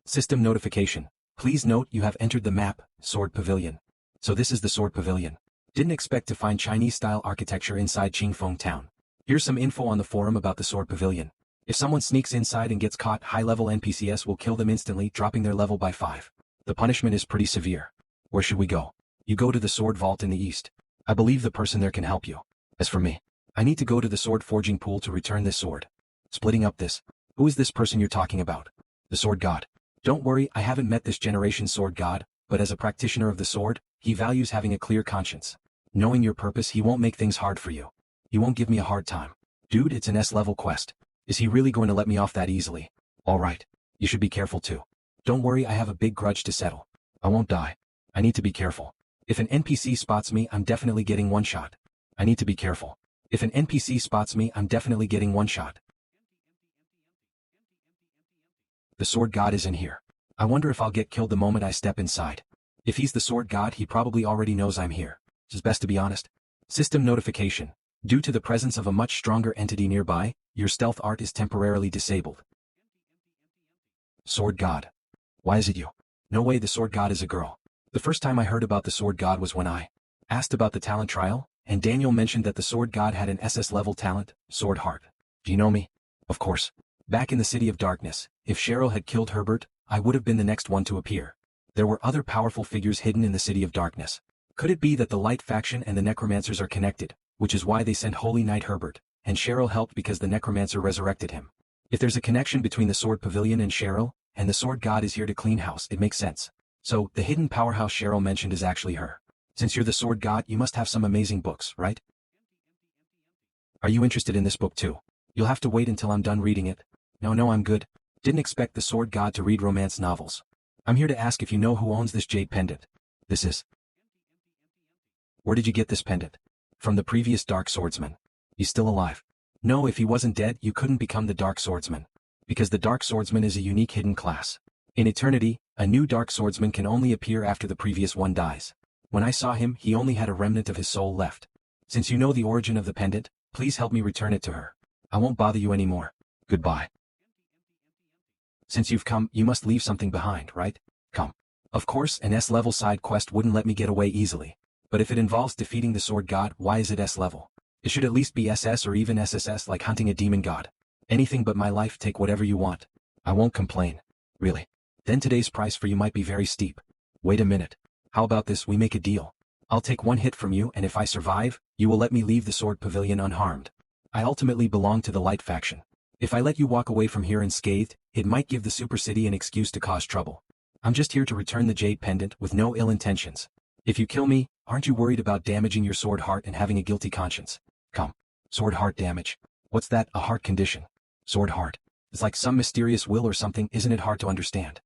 System notification. Please note you have entered the map, Sword Pavilion. So this is the Sword Pavilion. Didn't expect to find Chinese-style architecture inside Qingfeng Town. Here's some info on the forum about the Sword Pavilion. If someone sneaks inside and gets caught, high-level NPCs will kill them instantly, dropping their level by 5. The punishment is pretty severe. Where should we go? You go to the Sword Vault in the east. I believe the person there can help you. As for me, I need to go to the sword forging pool to return this sword. Splitting up this. Who is this person you're talking about? The Sword God. Don't worry, I haven't met this generation's Sword God, but as a practitioner of the sword, he values having a clear conscience. Knowing your purpose, he won't make things hard for you. He won't give me a hard time. Dude, it's an S-level quest. Is he really going to let me off that easily? Alright. You should be careful too. Don't worry, I have a big grudge to settle. I won't die. I need to be careful. If an NPC spots me, I'm definitely getting one shot. I need to be careful. If an NPC spots me, I'm definitely getting one shot. The sword god is in here. I wonder if I'll get killed the moment I step inside. If he's the sword god, he probably already knows I'm here. It's best to be honest. System notification. Due to the presence of a much stronger entity nearby, your stealth art is temporarily disabled. Sword god. Why is it you? No way, the sword god is a girl. The first time I heard about the sword god was when I asked about the talent trial, and Daniel mentioned that the sword god had an SS level talent, Sword Heart. Do you know me? Of course. Back in the City of Darkness, if Cheryl had killed Herbert, I would have been the next one to appear. There were other powerful figures hidden in the City of Darkness. Could it be that the Light faction and the Necromancers are connected, which is why they sent Holy Knight Herbert, and Cheryl helped because the Necromancer resurrected him? If there's a connection between the Sword Pavilion and Cheryl, and the Sword God is here to clean house, it makes sense. So, the hidden powerhouse Cheryl mentioned is actually her. Since you're the Sword God, you must have some amazing books, right? Are you interested in this book too? You'll have to wait until I'm done reading it. No, I'm good. Didn't expect the Sword God to read romance novels. I'm here to ask if you know who owns this jade pendant. This is. Where did you get this pendant? From the previous Dark Swordsman. He's still alive. No, if he wasn't dead, you couldn't become the Dark Swordsman. Because the Dark Swordsman is a unique hidden class. In eternity, a new Dark Swordsman can only appear after the previous one dies. When I saw him, he only had a remnant of his soul left. Since you know the origin of the pendant, please help me return it to her. I won't bother you anymore. Goodbye. Since you've come, you must leave something behind, right? Come. Of course, an S-level side quest wouldn't let me get away easily. But if it involves defeating the Sword God, why is it S-level? It should at least be SS or even SSS, like hunting a demon god. Anything but my life, take whatever you want. I won't complain. Really. Then today's price for you might be very steep. Wait a minute. How about this, we make a deal. I'll take one hit from you, and if I survive, you will let me leave the Sword Pavilion unharmed. I ultimately belong to the Light faction. If I let you walk away from here unscathed, it might give the Super City an excuse to cause trouble. I'm just here to return the jade pendant with no ill intentions. If you kill me, aren't you worried about damaging your sword heart and having a guilty conscience? Come. Sword heart damage. What's that, a heart condition? Sword heart. It's like some mysterious will or something, isn't it hard to understand?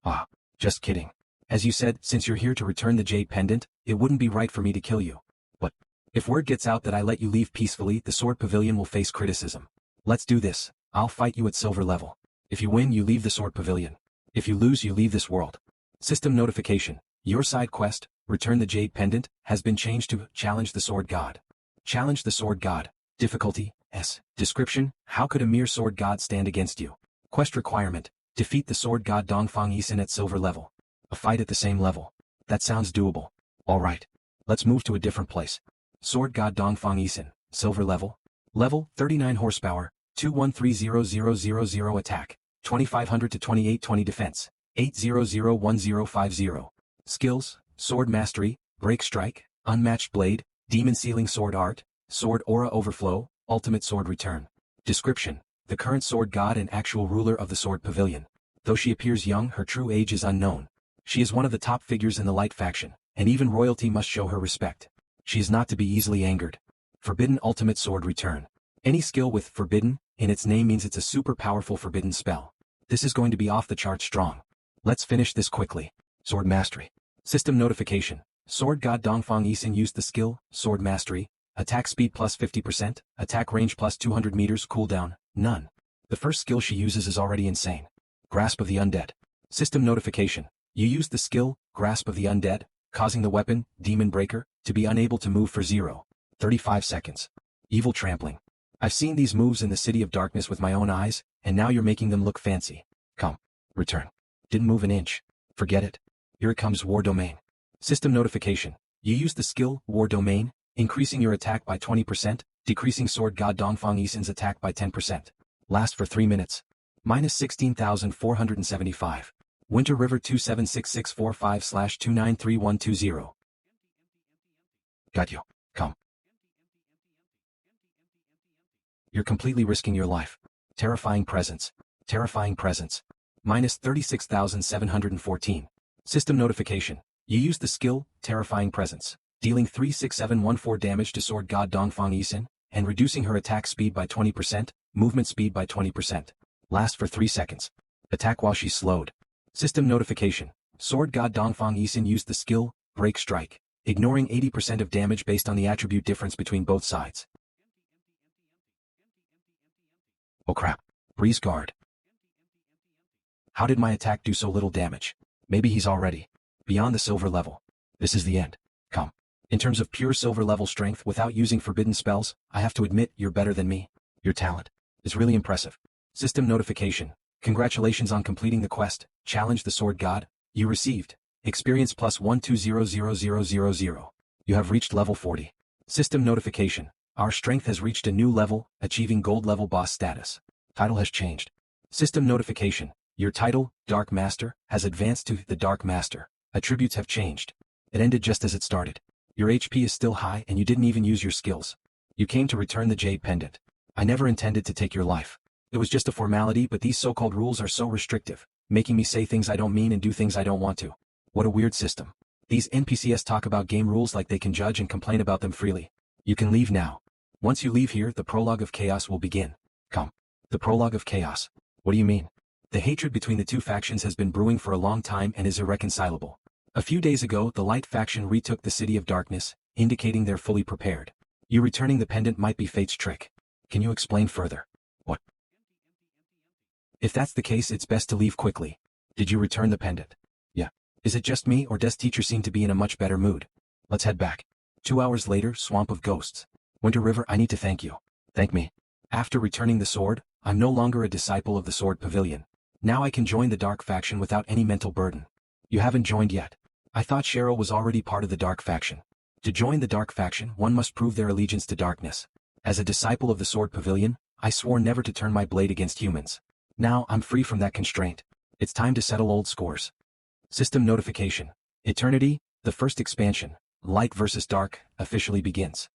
Ah, just kidding. As you said, since you're here to return the jade pendant, it wouldn't be right for me to kill you. But if word gets out that I let you leave peacefully, the Sword Pavilion will face criticism. Let's do this. I'll fight you at silver level. If you win, you leave the Sword Pavilion. If you lose, you leave this world. System notification. Your side quest, Return the Jade Pendant, has been changed to Challenge the Sword God. Challenge the Sword God. Difficulty, S. Description, how could a mere Sword God stand against you? Quest requirement, defeat the Sword God Dongfang Yisin at silver level. A fight at the same level. That sounds doable. Alright. Let's move to a different place. Sword God Dongfang Yisin, silver level. Level, 39 horsepower, 2130000 attack, 2500 to 2820 defense, 8001050. Skills, Sword Mastery, Break Strike, Unmatched Blade, Demon Sealing Sword Art, Sword Aura Overflow, Ultimate Sword Return. Description, the current Sword God and actual ruler of the Sword Pavilion. Though she appears young, her true age is unknown. She is one of the top figures in the Light faction, and even royalty must show her respect. She is not to be easily angered. Forbidden Ultimate Sword Return. Any skill with Forbidden in its name means it's a super powerful forbidden spell. This is going to be off the chart strong. Let's finish this quickly. Sword Mastery. System notification. Sword God Dongfang Yisin used the skill, Sword Mastery. Attack speed plus 50%, attack range plus 200 meters, cooldown, none. The first skill she uses is already insane. Grasp of the Undead. System notification. You used the skill, Grasp of the Undead, causing the weapon, Demon Breaker, to be unable to move for 35 seconds. Evil Trampling. I've seen these moves in the City of Darkness with my own eyes, and now you're making them look fancy. Come. Return. Didn't move an inch. Forget it. Here it comes, War Domain. System notification. You use the skill, War Domain, increasing your attack by 20%, decreasing Sword God Dongfang Yisin's attack by 10%. Last for 3 minutes. Minus 16,475. Winter River 276645/293120. Got you. Come. You're completely risking your life. Terrifying presence. Terrifying presence. Minus 36,714. System notification. You use the skill, Terrifying Presence, dealing 36714 damage to Sword God Dongfang Yisin, and reducing her attack speed by 20%, movement speed by 20%. Last for 3 seconds. Attack while she's slowed. System notification. Sword God Dongfang Yisin used the skill, Break Strike, ignoring 80% of damage based on the attribute difference between both sides. Oh crap. Breeze Guard. How did my attack do so little damage? Maybe he's already beyond the silver level. This is the end. Come. In terms of pure silver level strength without using forbidden spells, I have to admit you're better than me. Your talent is really impressive. System notification. Congratulations on completing the quest, Challenge the Sword God. You received experience plus 1200000. You have reached level 40. System notification. Our strength has reached a new level, achieving gold level boss status. Title has changed. System notification. Your title, Dark Master, has advanced to the Dark Master. Attributes have changed. It ended just as it started. Your HP is still high and you didn't even use your skills. You came to return the Jade Pendant. I never intended to take your life. It was just a formality, but these so-called rules are so restrictive, making me say things I don't mean and do things I don't want to. What a weird system. These NPCs talk about game rules like they can judge and complain about them freely. You can leave now. Once you leave here, the prologue of chaos will begin. Come. The prologue of chaos. What do you mean? The hatred between the two factions has been brewing for a long time and is irreconcilable. A few days ago, the Light faction retook the City of Darkness, indicating they're fully prepared. You returning the pendant might be fate's trick. Can you explain further? What? If that's the case, it's best to leave quickly. Did you return the pendant? Yeah. Is it just me, or does teacher seem to be in a much better mood? Let's head back. 2 hours later, Swamp of Ghosts. Winter River, I need to thank you. Thank me. After returning the sword, I'm no longer a disciple of the Sword Pavilion. Now I can join the Dark faction without any mental burden. You haven't joined yet. I thought Cheryl was already part of the Dark faction. To join the Dark faction, one must prove their allegiance to darkness. As a disciple of the Sword Pavilion, I swore never to turn my blade against humans. Now I'm free from that constraint. It's time to settle old scores. System notification. Eternity, the first expansion, Light vs. Dark, officially begins.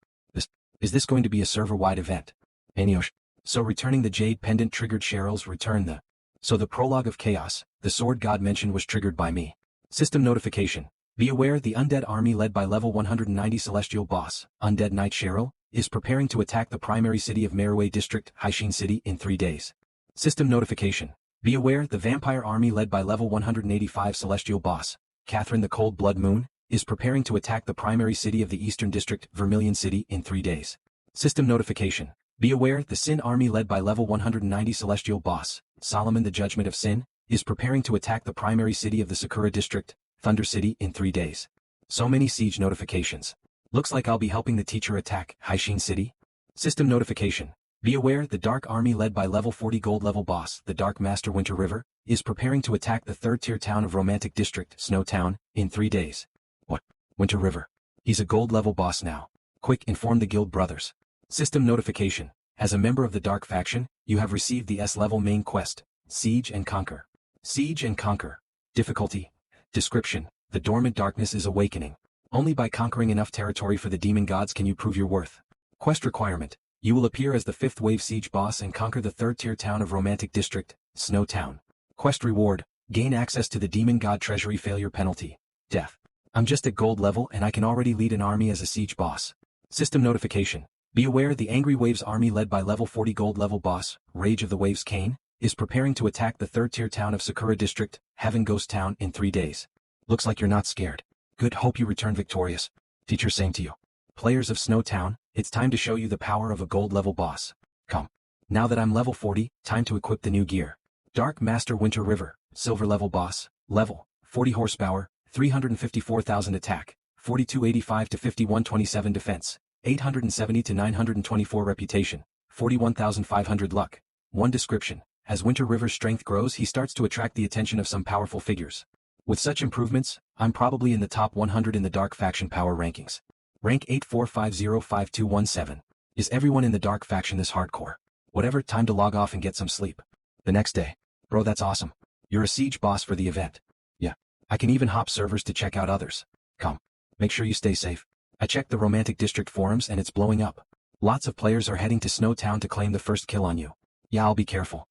Is this going to be a server-wide event? Aniosh. So returning the Jade Pendant triggered Cheryl's return So the prologue of chaos, the sword god mentioned was triggered by me. System notification. Be aware the undead army led by level 190 celestial boss, Undead Knight Cheryl, is preparing to attack the primary city of Merway District, Haishin City, in 3 days. System notification. Be aware the vampire army led by level 185 celestial boss, Catherine the Cold Blood Moon, is preparing to attack the primary city of the Eastern District, Vermilion City, in 3 days. System notification. Be aware the Sin army led by level 190 celestial boss, Solomon the Judgment of Sin, is preparing to attack the primary city of the Sakura District, Thunder City, in 3 days. So many siege notifications. Looks like I'll be helping the teacher attack Haishin City. System notification. Be aware the Dark army led by level 40 gold level boss, the Dark Master Winter River, is preparing to attack the 3rd tier town of Romantic District, Snow Town, in 3 days. What? Winter River. He's a gold level boss now. Quick, inform the guild brothers. System notification. As a member of the Dark faction, you have received the S-level main quest, Siege and Conquer. Siege and Conquer. Difficulty. Description. The dormant darkness is awakening. Only by conquering enough territory for the demon gods can you prove your worth. Quest requirement. You will appear as the 5th wave siege boss and conquer the 3rd tier town of Romantic District, Snow Town. Quest reward. Gain access to the demon god treasury. Failure penalty. Death. I'm just at gold level and I can already lead an army as a siege boss. System notification. Be aware the Angry Waves army led by level 40 gold level boss, Rage of the Waves Kane, is preparing to attack the 3rd tier town of Sakura District, Heaven Ghost Town, in 3 days. Looks like you're not scared. Good, hope you return victorious. Teacher, same to you. Players of Snow Town, it's time to show you the power of a gold level boss. Come. Now that I'm level 40, time to equip the new gear. Dark Master Winter River, silver level boss, level 40 horsepower, 354,000 attack, 4285 to 5127 defense, 870 to 924 reputation, 41,500 luck. 1 description. As Winter River's strength grows, he starts to attract the attention of some powerful figures. With such improvements, I'm probably in the top 100 in the Dark faction power rankings. Rank 84505217. Is everyone in the Dark faction this hardcore? Whatever, time to log off and get some sleep. The next day. Bro, that's awesome. You're a siege boss for the event. Yeah. I can even hop servers to check out others. Come. Make sure you stay safe. I checked the Romantic District forums and it's blowing up. Lots of players are heading to Snow Town to claim the first kill on you. Yeah, I'll be careful.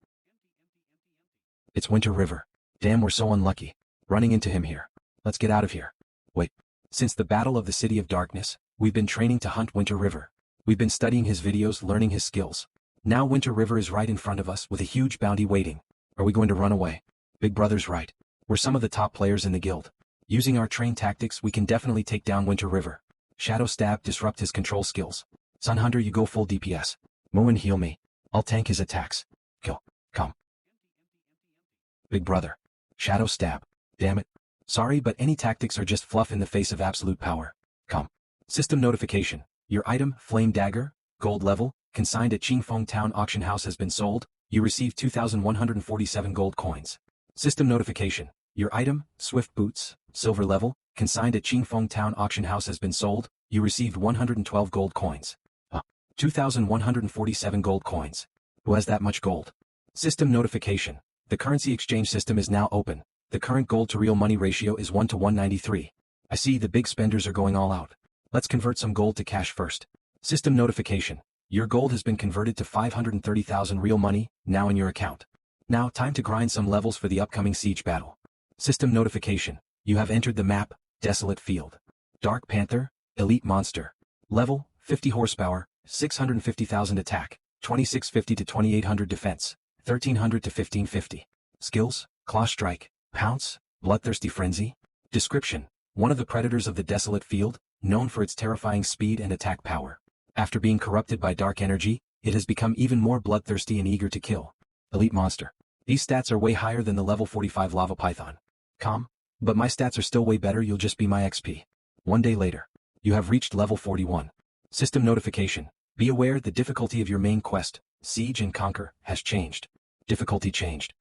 It's Winter River. Damn, we're so unlucky. Running into him here. Let's get out of here. Wait. Since the Battle of the City of Darkness, we've been training to hunt Winter River. We've been studying his videos, learning his skills. Now Winter River is right in front of us with a huge bounty waiting. Are we going to run away? Big Brother's right. We're some of the top players in the guild. Using our trained tactics, we can definitely take down Winter River. Shadow Stab, disrupt his control skills. Sun Hunter, you go full DPS. Moen, heal me. I'll tank his attacks. Kill. Come. Big Brother. Shadow Stab. Damn it. Sorry, but any tactics are just fluff in the face of absolute power. Come. System notification. Your item, Flame Dagger, gold level, consigned at Qingfeng Town Auction House has been sold. You receive 2,147 gold coins. System notification. Your item, Swift Boots, silver level, consigned at Qingfeng Town Auction House has been sold. You received 112 gold coins. 2,147 gold coins. Who has that much gold? System notification. The currency exchange system is now open. The current gold to real money ratio is 1 to 193. I see the big spenders are going all out. Let's convert some gold to cash first. System notification. Your gold has been converted to 530,000 real money, now in your account. Now time to grind some levels for the upcoming siege battle. System notification. You have entered the map, Desolate Field. Dark Panther, Elite Monster. Level, 50 horsepower, 650,000 attack, 2650 to 2800 defense, 1300 to 1550. Skills, Claw Strike, Pounce, Bloodthirsty Frenzy. Description. One of the predators of the Desolate Field, known for its terrifying speed and attack power. After being corrupted by dark energy, it has become even more bloodthirsty and eager to kill. Elite Monster. These stats are way higher than the level 45 Lava Python. But my stats are still way better, you'll just be my XP. One day later. You have reached level 41. System notification. Be aware the difficulty of your main quest, Siege and Conquer, has changed. Difficulty changed.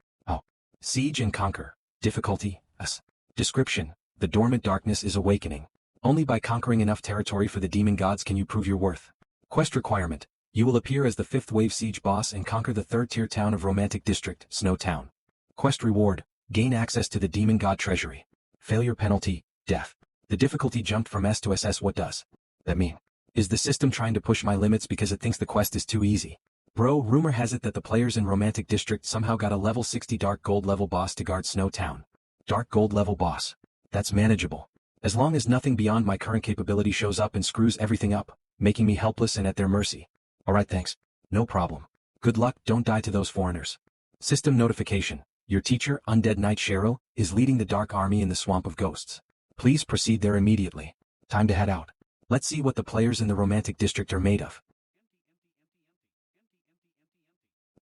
Siege and Conquer. Difficulty, S. Description. The dormant darkness is awakening. Only by conquering enough territory for the demon gods can you prove your worth. Quest requirement. You will appear as the 5th wave siege boss and conquer the 3rd tier town of Romantic District, Snow Town. Quest reward. Gain access to the demon god treasury. Failure penalty, death. The difficulty jumped from S to SS. What does that mean? Is the system trying to push my limits because it thinks the quest is too easy? Bro, rumor has it that the players in Romantic District somehow got a level 60 Dark Gold level boss to guard Snow Town. Dark Gold level boss. That's manageable. As long as nothing beyond my current capability shows up and screws everything up, making me helpless and at their mercy. Alright, thanks. No problem. Good luck, don't die to those foreigners. System notification. Your teacher, Undead Knight Cheryl, is leading the Dark Army in the Swamp of Ghosts. Please proceed there immediately. Time to head out. Let's see what the players in the Romantic District are made of.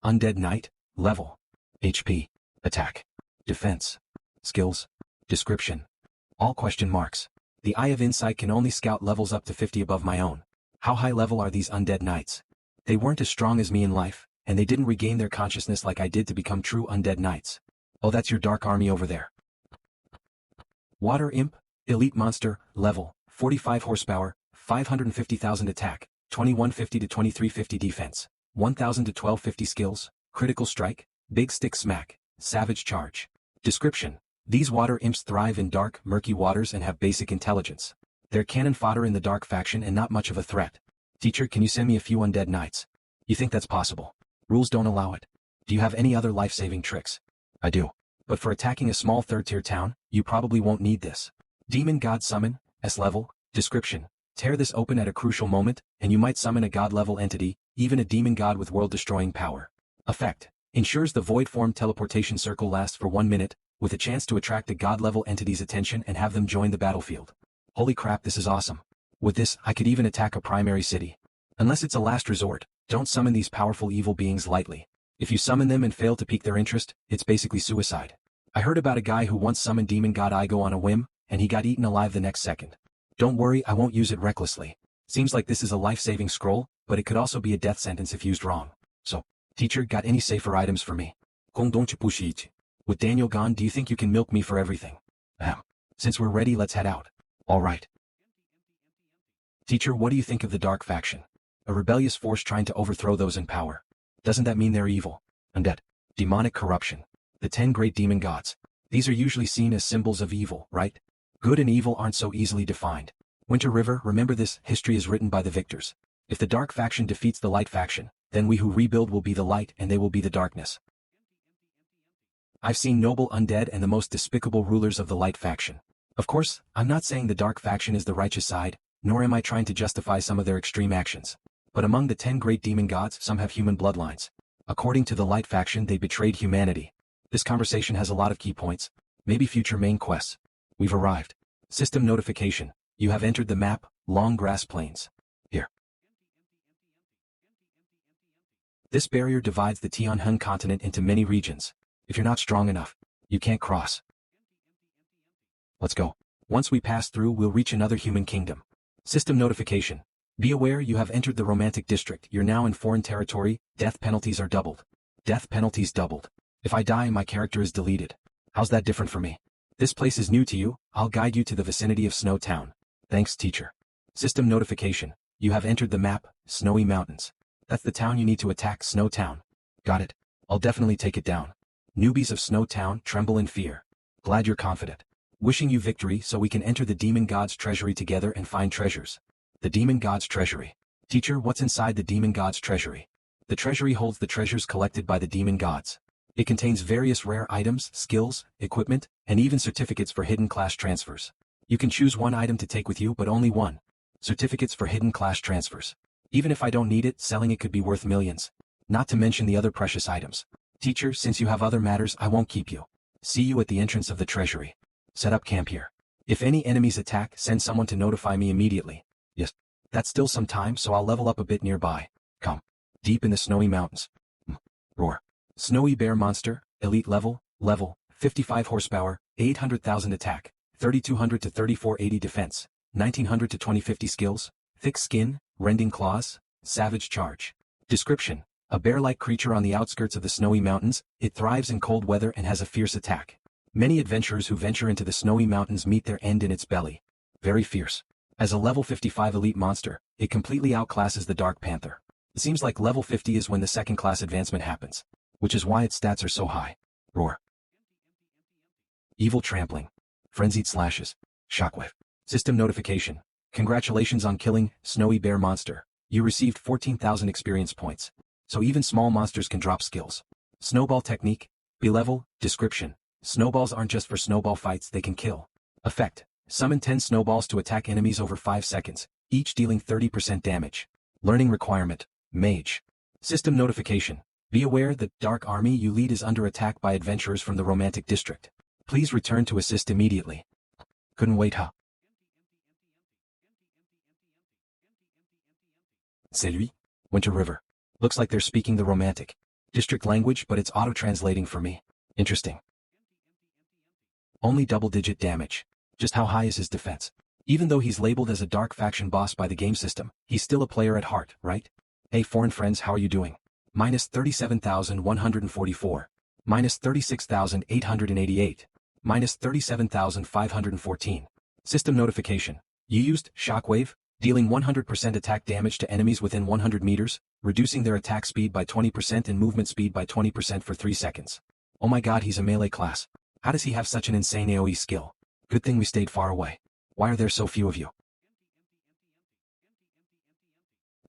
Undead Knight, level, HP, attack, defense, skills, description. All question marks. The Eye of Insight can only scout levels up to 50 above my own. How high level are these undead knights? They weren't as strong as me in life, and they didn't regain their consciousness like I did to become true undead knights. Oh, that's your dark army over there. Water Imp, Elite Monster, level, 45 horsepower, 550,000 attack, 2150 to 2350 defense, 1000 to 1250 skills, critical strike, big stick smack, savage charge. Description. These water imps thrive in dark, murky waters and have basic intelligence. They're cannon fodder in the dark faction and not much of a threat. Teacher, can you send me a few undead knights? You think that's possible? Rules don't allow it. Do you have any other life-saving tricks? I do. But for attacking a small 3rd-tier town, you probably won't need this. Demon God Summon, S level, description. Tear this open at a crucial moment, and you might summon a god-level entity, even a demon god with world-destroying power. Effect. Ensures the void form teleportation circle lasts for 1 minute, with a chance to attract a god-level entity's attention and have them join the battlefield. Holy crap, this is awesome. With this, I could even attack a primary city. Unless it's a last resort, don't summon these powerful evil beings lightly. If you summon them and fail to pique their interest, it's basically suicide. I heard about a guy who once summoned demon god Igo on a whim, and he got eaten alive the next second. Don't worry, I won't use it recklessly. Seems like this is a life-saving scroll, but it could also be a death sentence if used wrong. So, teacher, got any safer items for me? With Daniel gone, do you think you can milk me for everything? Since we're ready, let's head out. All right. Teacher, what do you think of the Dark Faction? A rebellious force trying to overthrow those in power. Doesn't that mean they're evil? Undead. Demonic corruption. The 10 great demon gods. These are usually seen as symbols of evil, right? Good and evil aren't so easily defined. Winter River, remember this, history is written by the victors. If the Dark Faction defeats the Light Faction, then we who rebuild will be the light and they will be the darkness. I've seen noble undead and the most despicable rulers of the Light Faction. Of course, I'm not saying the Dark Faction is the righteous side, nor am I trying to justify some of their extreme actions. But among the 10 great demon gods, some have human bloodlines. According to the Light faction, they betrayed humanity. This conversation has a lot of key points. Maybe future main quests. We've arrived. System notification. You have entered the map, Long Grass Plains. Here. This barrier divides the Tianheng continent into many regions. If you're not strong enough, you can't cross. Let's go. Once we pass through, we'll reach another human kingdom. System notification. Be aware you have entered the romantic district. You're now in foreign territory. Death penalties are doubled. Death penalties doubled. If I die, my character is deleted. How's that different for me? This place is new to you. I'll guide you to the vicinity of Snow Town. Thanks, teacher. System notification. You have entered the map, Snowy Mountains. That's the town you need to attack, Snow Town. Got it. I'll definitely take it down. Newbies of Snow Town tremble in fear. Glad you're confident. Wishing you victory so we can enter the Demon God's treasury together and find treasures. The Demon God's treasury. Teacher, what's inside the Demon God's treasury? The treasury holds the treasures collected by the Demon Gods. It contains various rare items, skills, equipment, and even certificates for hidden class transfers. You can choose one item to take with you, but only one. Certificates for hidden class transfers. Even if I don't need it, selling it could be worth millions. Not to mention the other precious items. Teacher, since you have other matters, I won't keep you. See you at the entrance of the treasury. Set up camp here. If any enemies attack, send someone to notify me immediately. Yes. That's still some time, so I'll level up a bit nearby. Come. Deep in the Snowy Mountains. Roar. Snowy Bear Monster, Elite Level, 55 horsepower, 800,000 attack, 3200 to 3480 defense, 1900 to 2050 skills, thick skin, rending claws, savage charge. Description. A bear-like creature on the outskirts of the Snowy Mountains, it thrives in cold weather and has a fierce attack. Many adventurers who venture into the Snowy Mountains meet their end in its belly. Very fierce. As a level 55 elite monster, it completely outclasses the Dark Panther. It seems like level 50 is when the second class advancement happens, which is why its stats are so high. Roar. Evil trampling. Frenzied slashes. Shockwave. System notification. Congratulations on killing Snowy Bear Monster. You received 14,000 experience points. So even small monsters can drop skills. Snowball technique. B-level. Description. Snowballs aren't just for snowball fights, they can kill. Effect. Summon 10 snowballs to attack enemies over 5 seconds, each dealing 30% damage. Learning requirement. Mage. System notification. Be aware that Dark Army you lead is under attack by adventurers from the Romantic District. Please return to assist immediately. Couldn't wait, huh? C'est lui? Winter River. Looks like they're speaking the Romantic District language, but it's auto-translating for me. Interesting. Only double-digit damage. Just how high is his defense? Even though he's labeled as a dark faction boss by the game system, he's still a player at heart, right? Hey foreign friends, how are you doing? Minus 37,144. Minus 36,888. Minus 37,514. System notification. You used Shockwave, dealing 100% attack damage to enemies within 100 meters, reducing their attack speed by 20% and movement speed by 20% for 3 seconds. Oh my god, he's a melee class. How does he have such an insane AoE skill? Good thing we stayed far away. Why are there so few of you?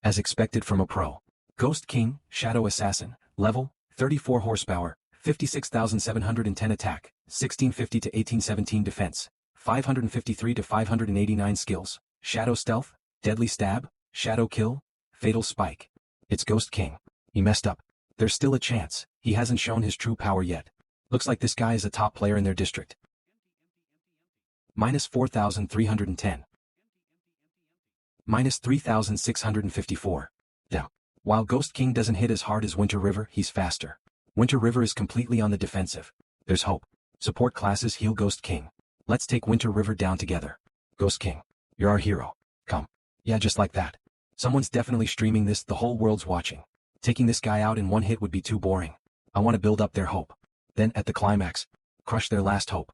As expected from a pro. Ghost King, Shadow Assassin, level, 34 horsepower, 56,710 attack, 1650 to 1817 defense, 553 to 589 skills, Shadow Stealth, Deadly Stab, Shadow Kill, Fatal Spike. It's Ghost King. He messed up. There's still a chance. He hasn't shown his true power yet. Looks like this guy is a top player in their district. Minus 4,310. Minus 3,654. Damn. While Ghost King doesn't hit as hard as Winter River, he's faster. Winter River is completely on the defensive. There's hope. Support classes heal Ghost King. Let's take Winter River down together. Ghost King, you're our hero. Come. Yeah, just like that. Someone's definitely streaming this, the whole world's watching. Taking this guy out in one hit would be too boring. I want to build up their hope. Then, at the climax, crush their last hope.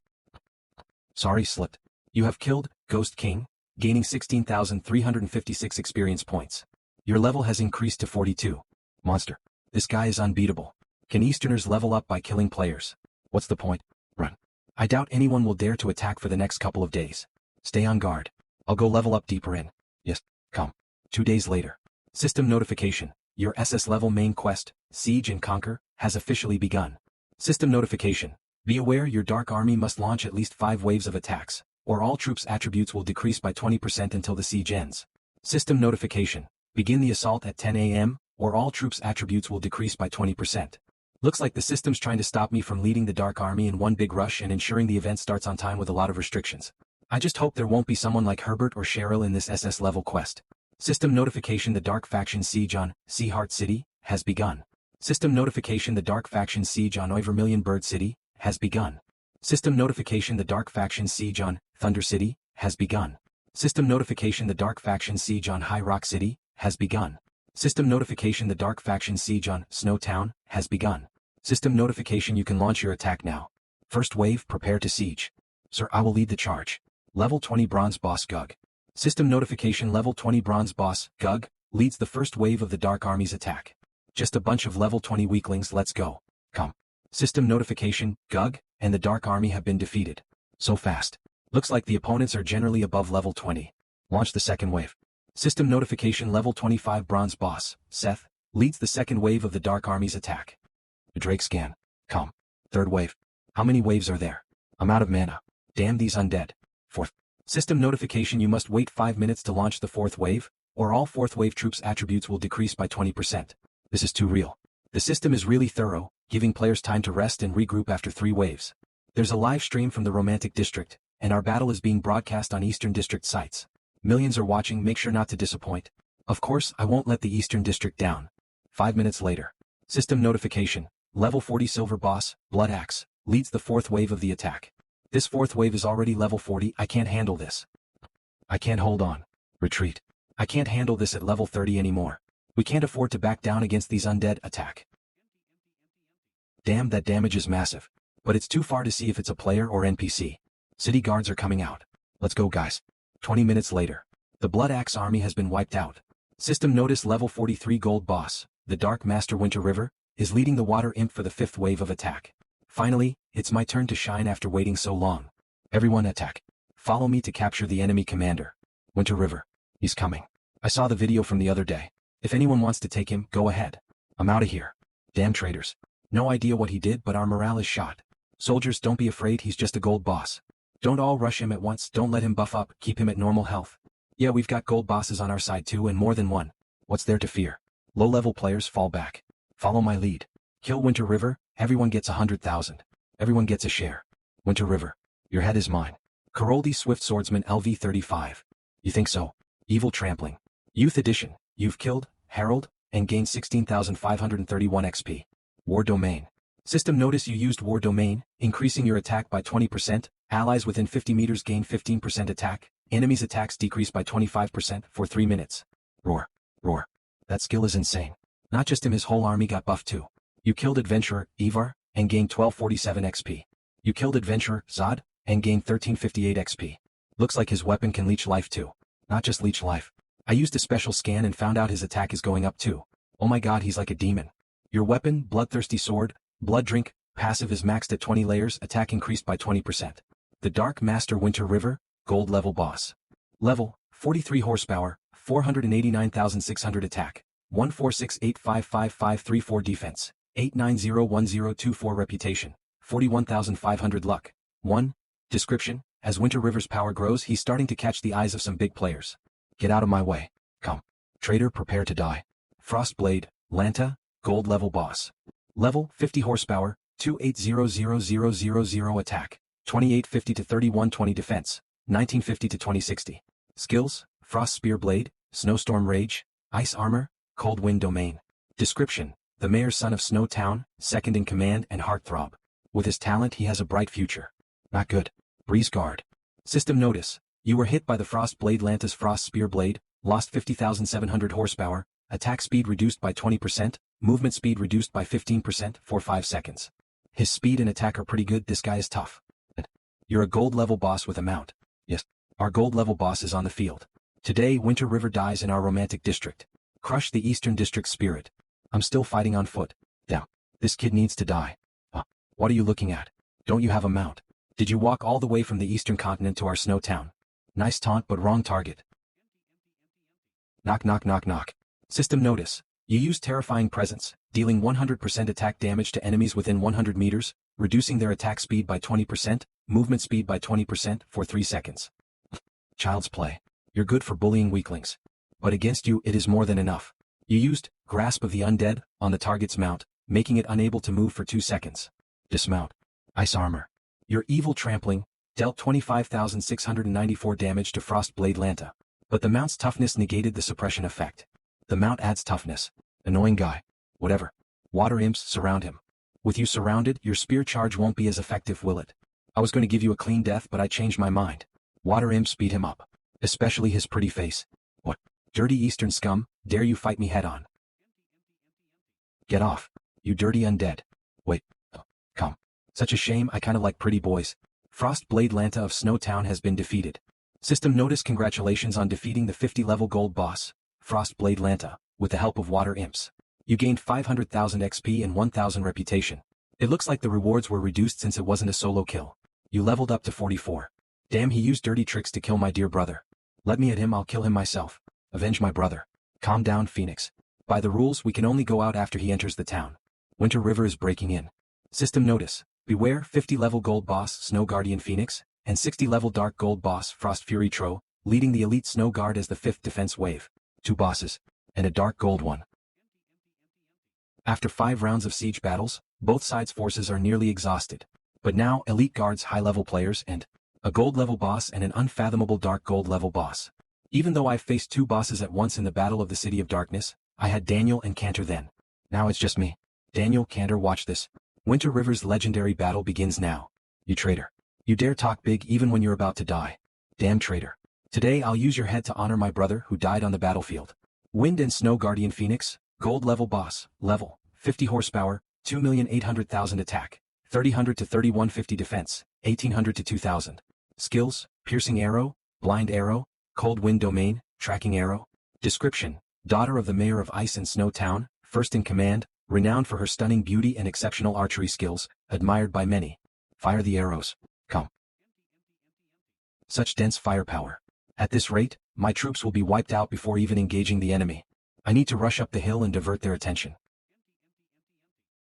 Sorry, slipped. You have killed Ghost King, gaining 16,356 experience points. Your level has increased to 42. Monster. This guy is unbeatable. Can Easterners level up by killing players? What's the point? Run. I doubt anyone will dare to attack for the next couple of days. Stay on guard. I'll go level up deeper in. Yes, come. 2 days later. System notification. Your SS level main quest, Siege and Conquer, has officially begun. System notification. Be aware your Dark Army must launch at least 5 waves of attacks, or all troops' attributes will decrease by 20% until the siege ends. System notification. Begin the assault at 10 a.m., or all troops' attributes will decrease by 20%. Looks like the system's trying to stop me from leading the Dark Army in one big rush and ensuring the event starts on time with a lot of restrictions. I just hope there won't be someone like Herbert or Cheryl in this SS level quest. System notification: the Dark Faction siege on Sea Heart City has begun. System notification: the Dark Faction siege on Vermilion Bird City has begun. System notification: the Dark Faction siege on Thunder City has begun. System notification: the Dark Faction siege on High Rock City has begun. System notification: the Dark Faction siege on Snow Town has begun. System notification: you can launch your attack now. First wave: prepare to siege. Sir, I will lead the charge. Level 20 Bronze Boss Gug. System notification: level 20 Bronze Boss Gug leads the first wave of the Dark Army's attack. Just a bunch of level 20 weaklings, let's go. Come. System notification: Gug and the Dark Army have been defeated. So fast. Looks like the opponents are generally above level 20. Launch the second wave. System notification: level 25 Bronze Boss Seth leads the second wave of the Dark Army's attack. The Drake scan. Come. Third wave. How many waves are there? I'm out of mana. Damn these undead. Fourth. System notification: you must wait 5 minutes to launch the fourth wave, or all fourth wave troops' attributes will decrease by 20%. This is too real. The system is really thorough, giving players time to rest and regroup after 3 waves. There's a live stream from the Romantic District, and our battle is being broadcast on Eastern District sites. Millions are watching, make sure not to disappoint. Of course, I won't let the Eastern District down. 5 minutes later. System notification: level 40 Silver Boss, Blood Axe, leads the fourth wave of the attack. This fourth wave is already level 40, I can't handle this. I can't hold on. Retreat. I can't handle this at level 30 anymore. We can't afford to back down against these undead. Attack. Damn, that damage is massive. But it's too far to see if it's a player or NPC. City guards are coming out. Let's go, guys. 20 minutes later. The Blood Axe army has been wiped out. System notice: level 43 Gold Boss, the Dark Master Winter River, is leading the Water Imp for the fifth wave of attack. Finally, it's my turn to shine after waiting so long. Everyone attack. Follow me to capture the enemy commander. Winter River. He's coming. I saw the video from the other day. If anyone wants to take him, go ahead. I'm out of here. Damn traitors. No idea what he did, but our morale is shot. Soldiers, don't be afraid, he's just a gold boss. Don't all rush him at once, don't let him buff up, keep him at normal health. Yeah, we've got gold bosses on our side too, and more than one. What's there to fear? Low-level players fall back. Follow my lead. Kill Winter River, everyone gets 100,000. Everyone gets a share. Winter River. Your head is mine. Karoldi Swift Swordsman LV35. You think so? Evil Trampling. Youth Edition. You've killed Harold and gained 16,531 XP. War Domain. System notice: you used War Domain, increasing your attack by 20%, allies within 50 meters gain 15% attack, enemies' attacks decrease by 25% for 3 minutes. Roar. Roar. That skill is insane. Not just him, his whole army got buffed too. You killed Adventurer Ivar and gained 1247 XP. You killed Adventurer Zod and gained 1358 XP. Looks like his weapon can leech life too. Not just leech life. I used a special scan and found out his attack is going up too. Oh my god, he's like a demon. Your weapon, Bloodthirsty Sword, Blood Drink, passive is maxed at 20 layers, attack increased by 20%. The Dark Master Winter River, Gold Level Boss. Level, 43 horsepower, 489,600 attack, 146855534 defense, 8901024 reputation, 41,500 luck. 1. Description: as Winter River's power grows, he's starting to catch the eyes of some big players. Get out of my way. Come. Traitor, prepare to die. Frostblade, Lanta, Gold Level Boss. Level, 50 horsepower, 280000 attack, 2850 to 3120 defense, 1950 to 2060. Skills: Frost Spear Blade, Snowstorm Rage, Ice Armor, Cold Wind Domain. Description: the mayor's son of Snow Town, second in command and heartthrob. With his talent he has a bright future. Not good. Breeze Guard. System notice: you were hit by the Frost Blade Lanta's Frost Spear Blade, lost 50,700 horsepower, attack speed reduced by 20%, movement speed reduced by 15% for 5 seconds. His speed and attack are pretty good, this guy is tough. You're a gold level boss with a mount. Yes, our gold level boss is on the field. Today Winter River dies in our Romantic District. Crush the Eastern District spirit. I'm still fighting on foot. Damn, this kid needs to die. What are you looking at? Don't you have a mount? Did you walk all the way from the Eastern Continent to our Snow Town? Nice taunt, but wrong target. Knock knock knock knock. System notice: you use Terrifying Presence, dealing 100% attack damage to enemies within 100 meters, reducing their attack speed by 20%, movement speed by 20% for 3 seconds. Child's play. You're good for bullying weaklings. But against you it is more than enough. You used Grasp of the Undead on the target's mount, making it unable to move for 2 seconds. Dismount. Ice Armor. Your evil trampling dealt 25,694 damage to Frostblade Lanta. But the mount's toughness negated the suppression effect. The mount adds toughness. Annoying guy. Whatever. Water imps surround him. With you surrounded, your spear charge won't be as effective, will it? I was going to give you a clean death, but I changed my mind. Water imps beat him up. Especially his pretty face. What? Dirty Eastern scum, dare you fight me head-on? Get off. You dirty undead. Wait. Oh, come. Such a shame, I kinda like pretty boys. Frostblade Lanta of Snowtown has been defeated. System notice: congratulations on defeating the 50-level gold boss, Frostblade Lanta, with the help of water imps. You gained 500,000 XP and 1,000 reputation. It looks like the rewards were reduced since it wasn't a solo kill. You leveled up to 44. Damn, he used dirty tricks to kill my dear brother. Let me at him, I'll kill him myself. Avenge my brother. Calm down, Phoenix. By the rules, we can only go out after he enters the town. Winter River is breaking in. System notice: beware 50-level gold boss Snow Guardian Phoenix, and 60-level dark gold boss Frost Fury Tro, leading the elite Snow Guard as the 5th defense wave. 2 bosses. And a dark gold one. After 5 rounds of siege battles, both sides' forces are nearly exhausted. But now, elite guards, high-level players, and a gold-level boss and an unfathomable dark gold-level boss. Even though I've faced 2 bosses at once in the Battle of the City of Darkness, I had Daniel and Cantor then. Now it's just me. Daniel, Cantor, watch this. Winter River's legendary battle begins now. You traitor. You dare talk big even when you're about to die. Damn traitor. Today I'll use your head to honor my brother who died on the battlefield. Wind and Snow Guardian Phoenix, gold level boss, level, 50 horsepower, 2,800,000 attack, 3,000 to 3,150 defense, 1,800 to 2,000. Skills: piercing arrow, blind arrow, cold wind domain, tracking arrow. Description: daughter of the mayor of Ice and Snow Town, first in command, renowned for her stunning beauty and exceptional archery skills, admired by many. Fire the arrows. Come. Such dense firepower. At this rate, my troops will be wiped out before even engaging the enemy. I need to rush up the hill and divert their attention.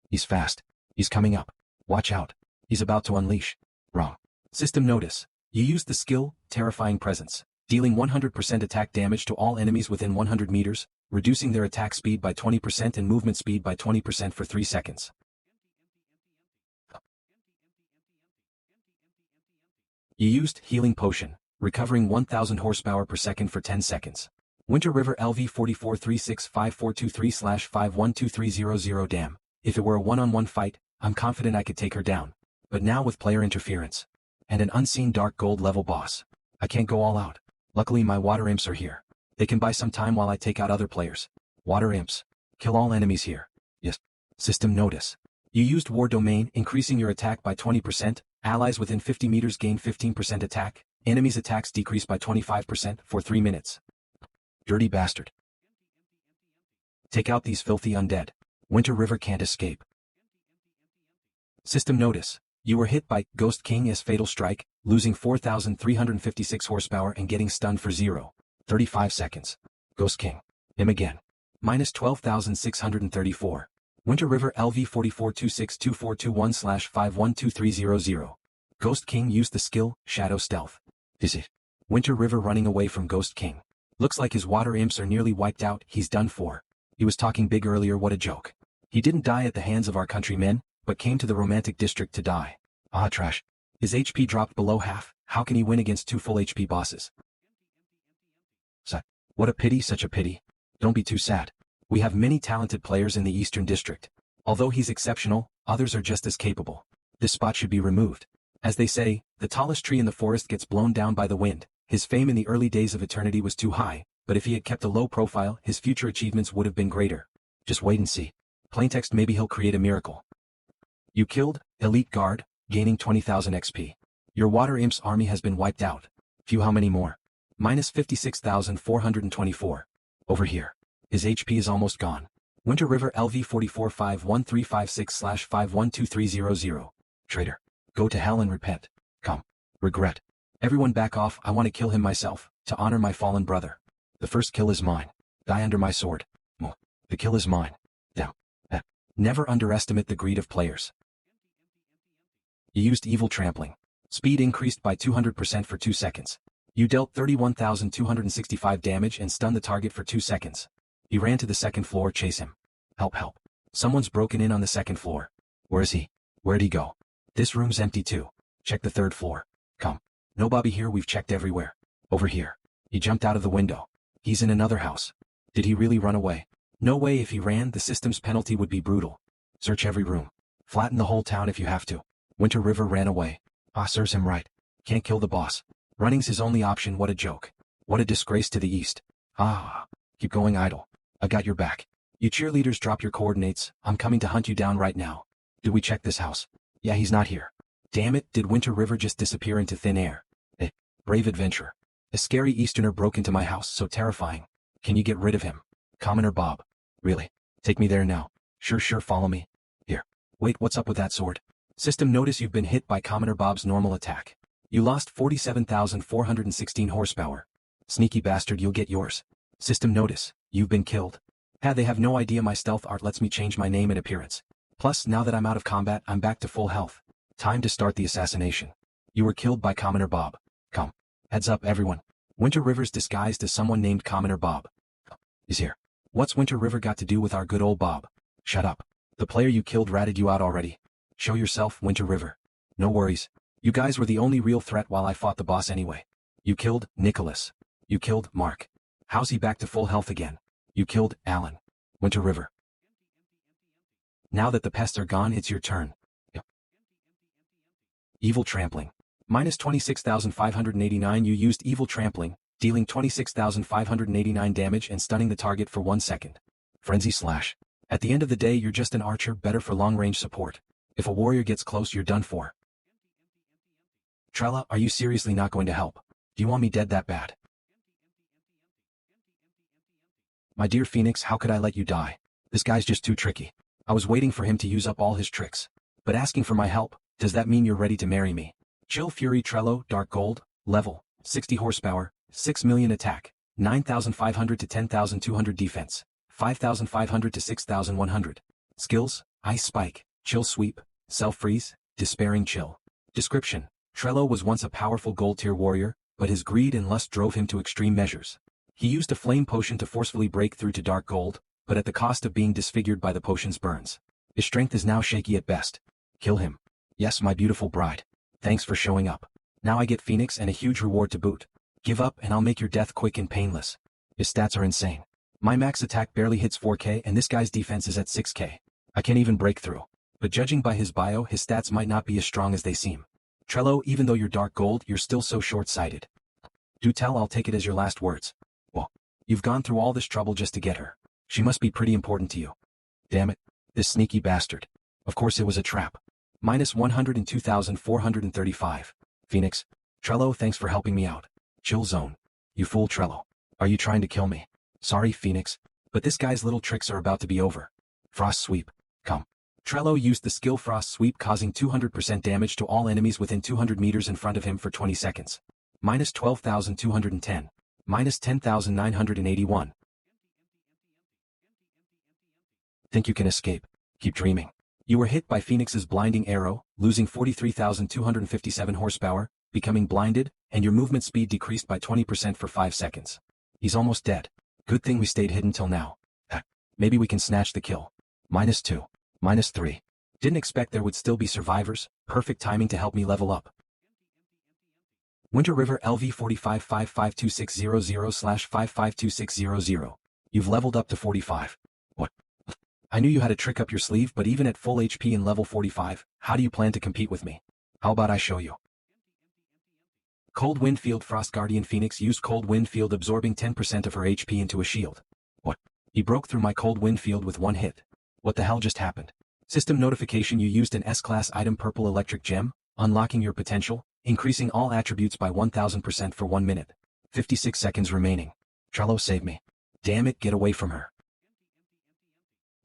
He's fast. He's coming up. Watch out. He's about to unleash. Wrong. System notice: you used the skill, Terrifying Presence, dealing 100% attack damage to all enemies within 100 meters, reducing their attack speed by 20% and movement speed by 20% for 3 seconds. You used Healing Potion, recovering 1,000 horsepower per second for 10 seconds. Winter River LV 44365423/512300. Damn, if it were a one-on-one fight, I'm confident I could take her down. But now with player interference and an unseen dark gold level boss, I can't go all out. Luckily my water imps are here. They can buy some time while I take out other players. Water imps. Kill all enemies here. Yes. System notice: you used War Domain, increasing your attack by 20%, allies within 50 meters gain 15% attack, enemies' attacks decrease by 25% for 3 minutes. Dirty bastard. Take out these filthy undead. Winter River can't escape. System notice: you were hit by Ghost King as Fatal Strike, losing 4,356 horsepower and getting stunned for 0.35 seconds. Ghost King. Him again. Minus 12,634. Winter River LV 44262421/512300. Ghost King used the skill, Shadow Stealth. Is it? Winter River running away from Ghost King. Looks like his water imps are nearly wiped out, he's done for. He was talking big earlier, what a joke. He didn't die at the hands of our countrymen, but came to the romantic district to die. Ah, trash. His HP dropped below half, how can he win against 2 full HP bosses? What a pity, such a pity. Don't be too sad. We have many talented players in the Eastern District. Although he's exceptional, others are just as capable. This spot should be removed. As they say, the tallest tree in the forest gets blown down by the wind. His fame in the early days of Eternity was too high, but if he had kept a low profile, his future achievements would have been greater. Just wait and see. Plaintext: maybe he'll create a miracle. You killed Elite Guard, gaining 20,000 XP. Your Water Imp's army has been wiped out. Phew, how many more? Minus 56,424. Over here. His HP is almost gone. Winter River LV 44513556/512300. Traitor. Go to hell and repent. Come. Regret. Everyone back off, I want to kill him myself, to honor my fallen brother. The first kill is mine. Die under my sword. The kill is mine. Down. Never underestimate the greed of players. You used Evil Trampling. Speed increased by 200% for 2 seconds. You dealt 31,265 damage and stunned the target for 2 seconds. He ran to the second floor. Chase him. Help, help. Someone's broken in on the second floor. Where is he? Where'd he go? This room's empty too. Check the third floor. Come. No Bobby here, we've checked everywhere. Over here. He jumped out of the window. He's in another house. Did he really run away? No way, if he ran, the system's penalty would be brutal. Search every room. Flatten the whole town if you have to. Winter River ran away. Ah, serves him right. Can't kill the boss. Running's his only option. What a joke. What a disgrace to the East. Ah. Keep going, idle. I got your back. You cheerleaders, drop your coordinates. I'm coming to hunt you down right now. Did we check this house? Yeah, he's not here. Damn it, did Winter River just disappear into thin air? Brave adventurer. A scary Easterner broke into my house, so terrifying. Can you get rid of him? Commoner Bob. Really? Take me there now. Sure, follow me. Here. Wait, what's up with that sword? System, notice you've been hit by Commoner Bob's normal attack. You lost 47,416 horsepower. Sneaky bastard, you'll get yours. System, notice, you've been killed. They have no idea my stealth art lets me change my name and appearance. Plus, now that I'm out of combat, I'm back to full health. Time to start the assassination. You were killed by Commoner Bob. Come. Heads up, everyone. Winter River's disguised as someone named Commoner Bob. Is here. What's Winter River got to do with our good old Bob? Shut up. The player you killed ratted you out already. Show yourself, Winter River. No worries. You guys were the only real threat while I fought the boss anyway. You killed Nicholas. You killed Mark. How's he back to full health again? You killed Alan. Winter River. Now that the pests are gone, it's your turn. Evil Trampling. Minus 26,589. You used Evil Trampling, dealing 26,589 damage and stunning the target for 1 second. Frenzy Slash. At the end of the day, you're just an archer, better for long-range support. If a warrior gets close, you're done for. Trella, are you seriously not going to help? Do you want me dead that bad? My dear Phoenix, how could I let you die? This guy's just too tricky. I was waiting for him to use up all his tricks. But asking for my help, does that mean you're ready to marry me? Chill Fury Trello, Dark Gold, level, 60 horsepower, 6 million attack, 9,500 to 10,200 defense, 5,500 to 6,100. Skills, Ice Spike, Chill Sweep, Self-Freeze, Despairing Chill. Description: Trello was once a powerful gold-tier warrior, but his greed and lust drove him to extreme measures. He used a flame potion to forcefully break through to dark gold, but at the cost of being disfigured by the potion's burns. His strength is now shaky at best. Kill him. Yes, my beautiful bride. Thanks for showing up. Now I get Phoenix and a huge reward to boot. Give up and I'll make your death quick and painless. His stats are insane. My max attack barely hits 4k and this guy's defense is at 6k. I can't even break through. But judging by his bio, his stats might not be as strong as they seem. Trello, even though you're dark gold, you're still so short-sighted. Do tell, I'll take it as your last words. Well, you've gone through all this trouble just to get her. She must be pretty important to you. Damn it. This sneaky bastard. Of course it was a trap. Minus 102,435. Phoenix. Trello, thanks for helping me out. Chill zone. You fool Trello. Are you trying to kill me? Sorry, Phoenix. But this guy's little tricks are about to be over. Frost Sweep. Come. Trello used the skill Frost Sweep, causing 200% damage to all enemies within 200 meters in front of him for 20 seconds. Minus 12,210. Minus 10,981. Think you can escape? Keep dreaming. You were hit by Phoenix's blinding arrow, losing 43,257 horsepower, becoming blinded, and your movement speed decreased by 20% for 5 seconds. He's almost dead. Good thing we stayed hidden till now. Maybe we can snatch the kill. Minus 2. Minus 3. Didn't expect there would still be survivors. Perfect timing to help me level up. Winter River LV 45552600/552600. You've leveled up to 45. What? I knew you had a trick up your sleeve, but even at full HP and level 45, how do you plan to compete with me? How about I show you? Cold Wind Field. Frost Guardian Phoenix used Cold Wind Field, absorbing 10% of her HP into a shield. What? He broke through my Cold Wind Field with one hit. What the hell just happened? System notification: you used an S-class item, Purple Electric Gem, unlocking your potential, increasing all attributes by 1000% for 1 minute. 56 seconds remaining. Trello, save me. Damn it, get away from her.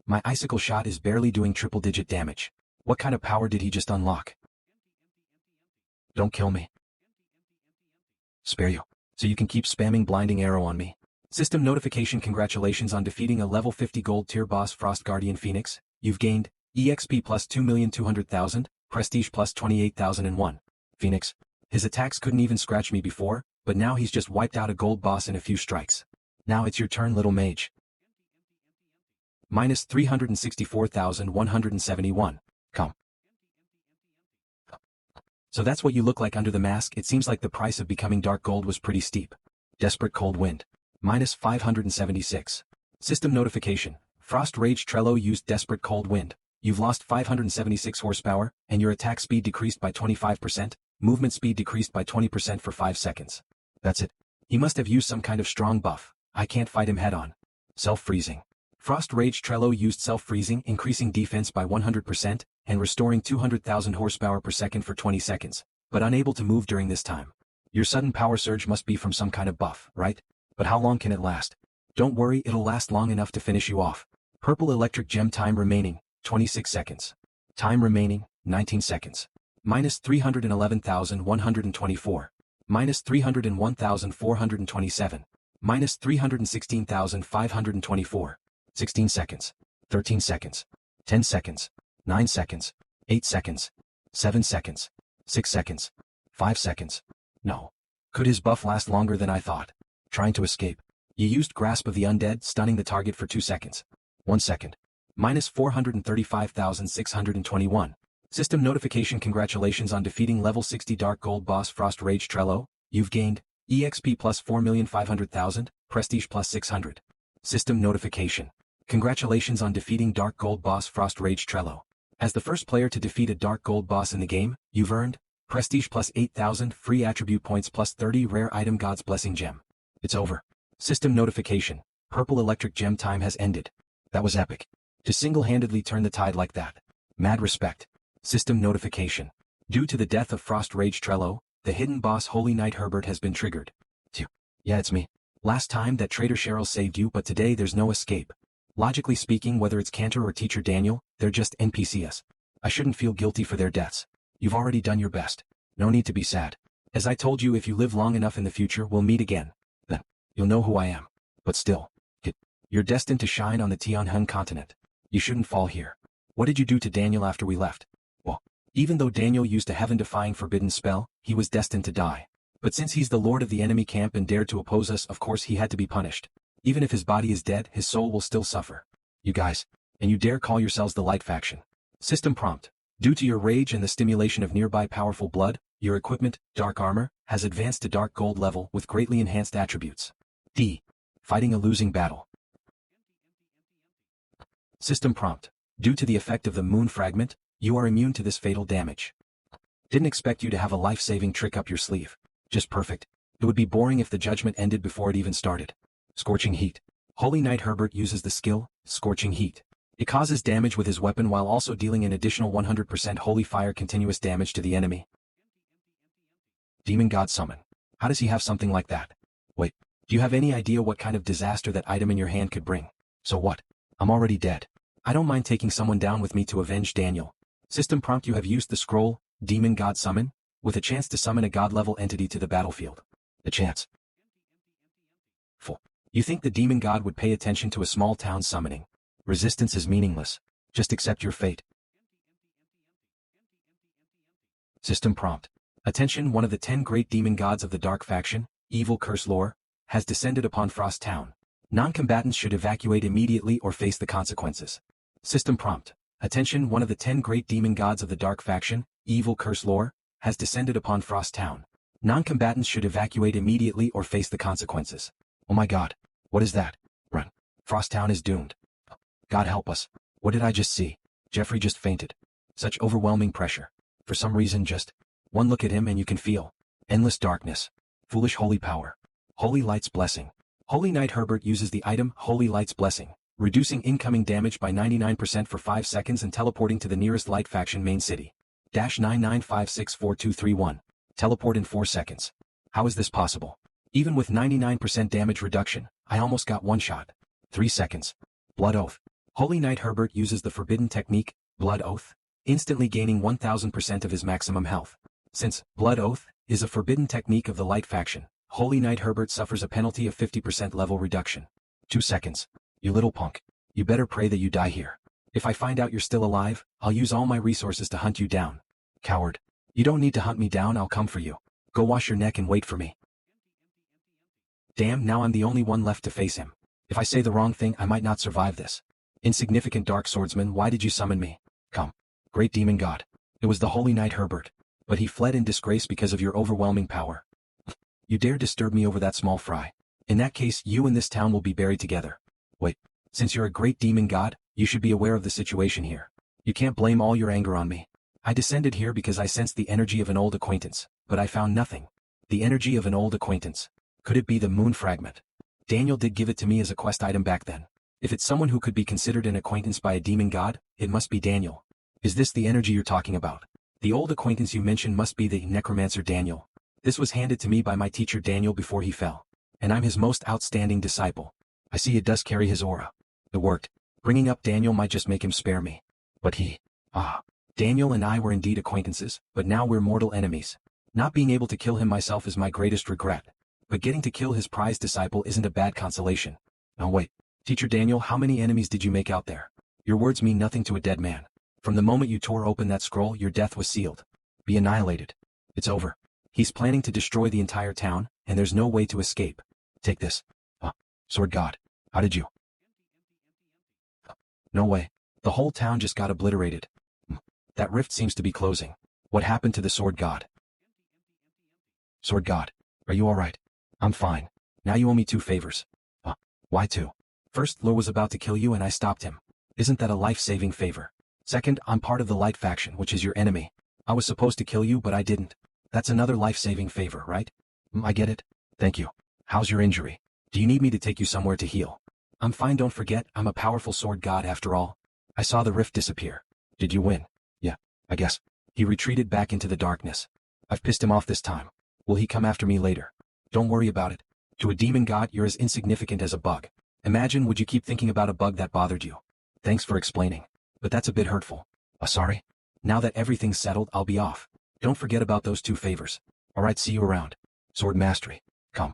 My icicle shot is barely doing triple-digit damage. What kind of power did he just unlock? Don't kill me. Spare you, so you can keep spamming blinding arrow on me. System notification: congratulations on defeating a level 50 gold tier boss, Frost Guardian Phoenix. You've gained EXP plus 2,200,000, Prestige plus 28,001. Phoenix. His attacks couldn't even scratch me before, but now he's just wiped out a gold boss in a few strikes. Now it's your turn, little mage. Minus 364,171. Come. So that's what you look like under the mask. It seems like the price of becoming dark gold was pretty steep. Desperate cold wind. Minus 576. System notification. Frost Rage Trello used desperate cold wind. You've lost 576 horsepower, and your attack speed decreased by 25%, movement speed decreased by 20% for 5 seconds. That's it. He must have used some kind of strong buff. I can't fight him head-on. Self-freezing. Frost Rage Trello used self-freezing, increasing defense by 100%, and restoring 200,000 horsepower per second for 20 seconds, but unable to move during this time. Your sudden power surge must be from some kind of buff, right? But how long can it last? Don't worry, it'll last long enough to finish you off. Purple electric gem time remaining, 26 seconds. Time remaining, 19 seconds. Minus 311,124. Minus 301,427. Minus 316,524. 16 seconds. 13 seconds. 10 seconds. 9 seconds. 8 seconds. 7 seconds. 6 seconds. 5 seconds. No. Could his buff last longer than I thought? Trying to escape. You used Grasp of the Undead, stunning the target for 2 seconds. 1 second. Minus 435,621. System notification. Congratulations on defeating level 60 Dark Gold boss Frost Rage Trello. You've gained EXP plus 4,500,000, Prestige plus 600. System notification. Congratulations on defeating Dark Gold boss Frost Rage Trello. As the first player to defeat a Dark Gold boss in the game, you've earned Prestige plus 8,000, free attribute points plus 30, rare item God's Blessing gem. It's over. System notification. Purple electric gem time has ended. That was epic. To single-handedly turn the tide like that. Mad respect. System notification. Due to the death of Frost Rage Trello, the hidden boss Holy Knight Herbert has been triggered. Yeah, it's me. Last time that traitor Cheryl saved you, but today there's no escape. Logically speaking, whether it's Cantor or Teacher Daniel, they're just NPCs. I shouldn't feel guilty for their deaths. You've already done your best. No need to be sad. As I told you, if you live long enough in the future, we'll meet again. Then, you'll know who I am. But still, you're destined to shine on the Tianheng continent. You shouldn't fall here. What did you do to Daniel after we left? Well, even though Daniel used a heaven-defying forbidden spell, he was destined to die. But since he's the lord of the enemy camp and dared to oppose us, of course he had to be punished. Even if his body is dead, his soul will still suffer. You guys, and you dare call yourselves the Light Faction. System prompt. Due to your rage and the stimulation of nearby powerful blood, your equipment, Dark Armor, has advanced to Dark Gold level with greatly enhanced attributes. D. Fighting a losing battle. System prompt. Due to the effect of the Moon Fragment, you are immune to this fatal damage. Didn't expect you to have a life-saving trick up your sleeve. Just perfect. It would be boring if the judgment ended before it even started. Scorching Heat. Holy Knight Herbert uses the skill, Scorching Heat. It causes damage with his weapon while also dealing an additional 100% Holy Fire continuous damage to the enemy. Demon God Summon. How does he have something like that? Wait, do you have any idea what kind of disaster that item in your hand could bring? So what? I'm already dead. I don't mind taking someone down with me to avenge Daniel. System prompt. You have used the scroll, Demon God Summon, with a chance to summon a god-level entity to the battlefield. A chance. Full. You think the demon god would pay attention to a small town summoning? Resistance is meaningless. Just accept your fate. System prompt. Attention, one of the 10 great demon gods of the Dark Faction, Evil Curse Lore, has descended upon Frost Town. Non-combatants should evacuate immediately or face the consequences. System prompt. Attention, one of the 10 great demon gods of the Dark Faction, Evil Curse Lore, has descended upon Frost Town. Non-combatants should evacuate immediately or face the consequences. Oh my god. What is that? Run. Frost Town is doomed. God help us. What did I just see? Jeffrey just fainted. Such overwhelming pressure. For some reason just one look at him and you can feel endless darkness. Foolish holy power. Holy Light's Blessing. Holy Knight Herbert uses the item Holy Light's Blessing, reducing incoming damage by 99% for 5 seconds and teleporting to the nearest Light Faction main city. -99564231. Teleport in 4 seconds. How is this possible? Even with 99% damage reduction, I almost got one shot. 3 seconds. Blood Oath. Holy Knight Herbert uses the forbidden technique, Blood Oath, instantly gaining 1000% of his maximum health. Since Blood Oath is a forbidden technique of the Light Faction, Holy Knight Herbert suffers a penalty of 50% level reduction. 2 seconds. You little punk. You better pray that you die here. If I find out you're still alive, I'll use all my resources to hunt you down. Coward. You don't need to hunt me down, I'll come for you. Go wash your neck and wait for me. Damn, now I'm the only one left to face him. If I say the wrong thing, I might not survive this. Insignificant dark swordsman, why did you summon me? Come. Great demon god. It was the holy knight Herbert. But he fled in disgrace because of your overwhelming power. You dare disturb me over that small fry. In that case, you and this town will be buried together. Wait. Since you're a great demon god, you should be aware of the situation here. You can't blame all your anger on me. I descended here because I sensed the energy of an old acquaintance, but I found nothing. The energy of an old acquaintance. Could it be the moon fragment? Daniel did give it to me as a quest item back then. If it's someone who could be considered an acquaintance by a demon god, it must be Daniel. Is this the energy you're talking about? The old acquaintance you mentioned must be the necromancer Daniel. This was handed to me by my teacher Daniel before he fell. And I'm his most outstanding disciple. I see it does carry his aura. It worked. Bringing up Daniel might just make him spare me. But Daniel and I were indeed acquaintances, but now we're mortal enemies. Not being able to kill him myself is my greatest regret. But getting to kill his prized disciple isn't a bad consolation. Now wait, Teacher Daniel, how many enemies did you make out there? Your words mean nothing to a dead man. From the moment you tore open that scroll, your death was sealed. Be annihilated. It's over. He's planning to destroy the entire town, and there's no way to escape. Take this. Sword God. How did you? No way. The whole town just got obliterated. That rift seems to be closing. What happened to the Sword God? Sword God. Are you alright? I'm fine. Now you owe me 2 favors. Why 2? First, Lo was about to kill you and I stopped him. Isn't that a life-saving favor? Second, I'm part of the Light faction, which is your enemy. I was supposed to kill you, but I didn't. That's another life-saving favor, right? I get it. Thank you. How's your injury? Do you need me to take you somewhere to heal? I'm fine, don't forget, I'm a powerful sword god after all. I saw the rift disappear. Did you win? Yeah, I guess. He retreated back into the darkness. I've pissed him off this time. Will he come after me later? Don't worry about it. To a demon god, you're as insignificant as a bug. Imagine would you keep thinking about a bug that bothered you. Thanks for explaining. But that's a bit hurtful. Sorry? Now that everything's settled, I'll be off. Don't forget about those 2 favors. Alright, see you around. Sword Mastery. Come.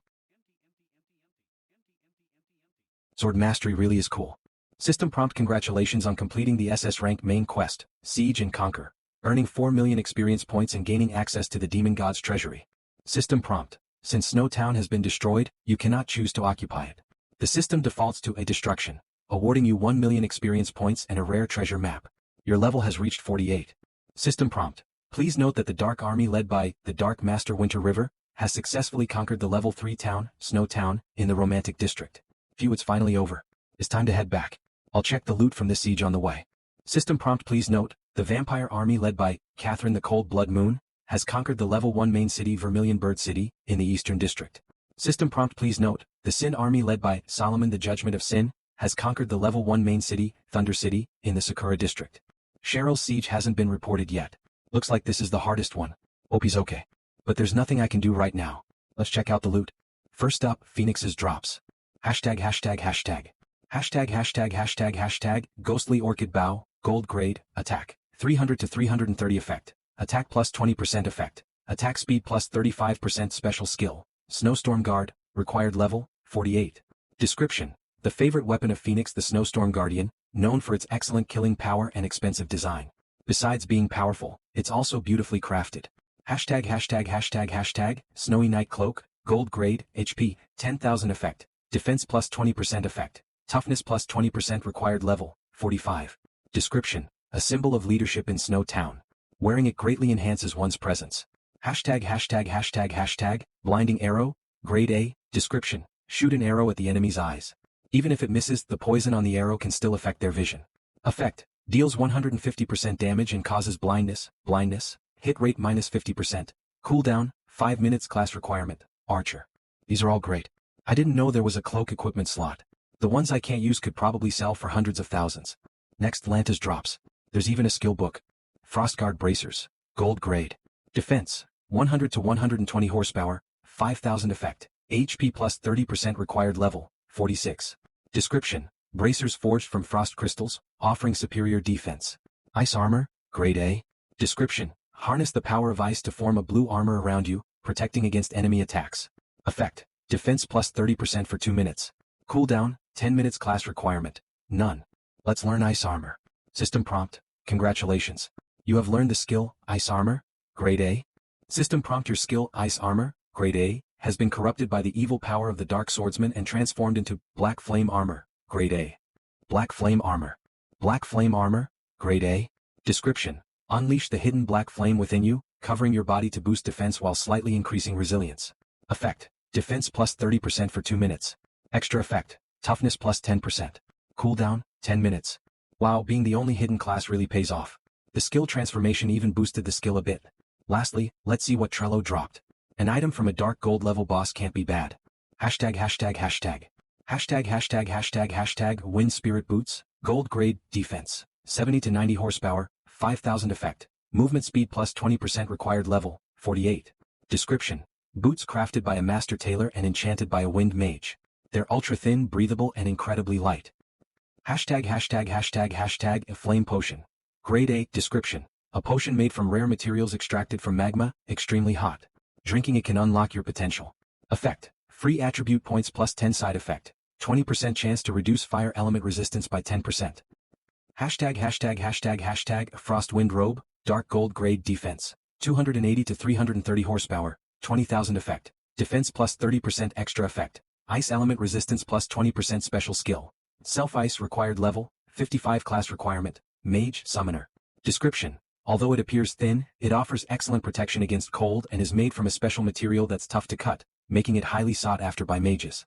Sword Mastery really is cool. System prompt: congratulations on completing the SS rank main quest, Siege and Conquer, earning 4 million experience points and gaining access to the Demon God's treasury. System prompt: since Snow Town has been destroyed, you cannot choose to occupy it. The system defaults to a destruction, awarding you 1 million experience points and a rare treasure map. Your level has reached 48. System prompt: please note that the Dark Army led by the Dark Master Winter River has successfully conquered the level 3 town, Snow Town, in the Romantic District. Phew, it's finally over. It's time to head back. I'll check the loot from this siege on the way. System prompt: please note, the Vampire Army led by Catherine the Cold Blood Moon has conquered the level 1 main city Vermilion Bird City in the Eastern District. System prompt: please note, the Sin Army led by Solomon the Judgment of Sin has conquered the level 1 main city, Thunder City, in the Sakura District. Cheryl's siege hasn't been reported yet. Looks like this is the hardest one. Hope he's okay. But there's nothing I can do right now. Let's check out the loot. First up, Phoenix's drops. Hashtag hashtag hashtag. Hashtag hashtag hashtag hashtag, Ghostly Orchid Bow, Gold Grade, Attack. 300 to 330 effect. Attack plus 20% effect. Attack speed plus 35% special skill. Snowstorm Guard, required level, 48. Description: the favorite weapon of Phoenix the Snowstorm Guardian, known for its excellent killing power and expensive design. Besides being powerful, it's also beautifully crafted. Hashtag hashtag hashtag hashtag, Snowy Night Cloak, Gold Grade, HP, 10,000 effect. Defense plus 20% effect. Toughness plus 20% required level, 45. Description: a symbol of leadership in Snow Town. Wearing it greatly enhances one's presence. Hashtag hashtag hashtag hashtag, Blinding Arrow, Grade A. Description: shoot an arrow at the enemy's eyes. Even if it misses, the poison on the arrow can still affect their vision. Effect: deals 150% damage and causes blindness, hit rate minus 50%. Cooldown, 5 minutes. Class requirement, Archer. These are all great. I didn't know there was a cloak equipment slot. The ones I can't use could probably sell for hundreds of thousands. Next, Lanta's drops. There's even a skill book. Frostguard Bracers, Gold Grade. Defense, 100 to 120 horsepower, 5,000 effect. HP plus 30% required level, 46. Description: bracers forged from frost crystals, offering superior defense. Ice armor, Grade A. Description: harness the power of ice to form a blue armor around you, protecting against enemy attacks. Effect: defense plus 30% for 2 minutes. Cooldown, 10 minutes. Class requirement, none. Let's learn ice armor. System prompt: congratulations. You have learned the skill, Ice Armor, Grade A. System prompt: your skill, Ice Armor, Grade A, has been corrupted by the evil power of the Dark Swordsman and transformed into Black Flame Armor, Grade A. Black Flame Armor. Black Flame Armor, Grade A. Description: unleash the hidden black flame within you, covering your body to boost defense while slightly increasing resilience. Effect: defense plus 30% for 2 minutes. Extra effect: toughness plus 10%. Cooldown, 10 minutes. Wow, being the only hidden class really pays off. The skill transformation even boosted the skill a bit. Lastly, let's see what Trello dropped. An item from a dark gold level boss can't be bad. Hashtag hashtag hashtag. Hashtag hashtag hashtag hashtag wind spirit boots, gold grade, defense, 70 to 90 horsepower, 5000 effect, movement speed plus 20% required level, 48. Description: boots crafted by a master tailor and enchanted by a wind mage. They're ultra thin, breathable and incredibly light. Hashtag hashtag hashtag hashtag a flame potion. Grade A. Description: a potion made from rare materials extracted from magma, extremely hot. Drinking it can unlock your potential. Effect: free attribute points plus 10 side effect, 20% chance to reduce fire element resistance by 10%. Hashtag hashtag hashtag hashtag frost wind robe, dark gold grade, defense, 280 to 330 horsepower, 20,000 effect, defense plus 30% extra effect, ice element resistance plus 20% special skill. Self-ice required level, 55 class requirement, mage, summoner. Description: although it appears thin, it offers excellent protection against cold and is made from a special material that's tough to cut, making it highly sought after by mages.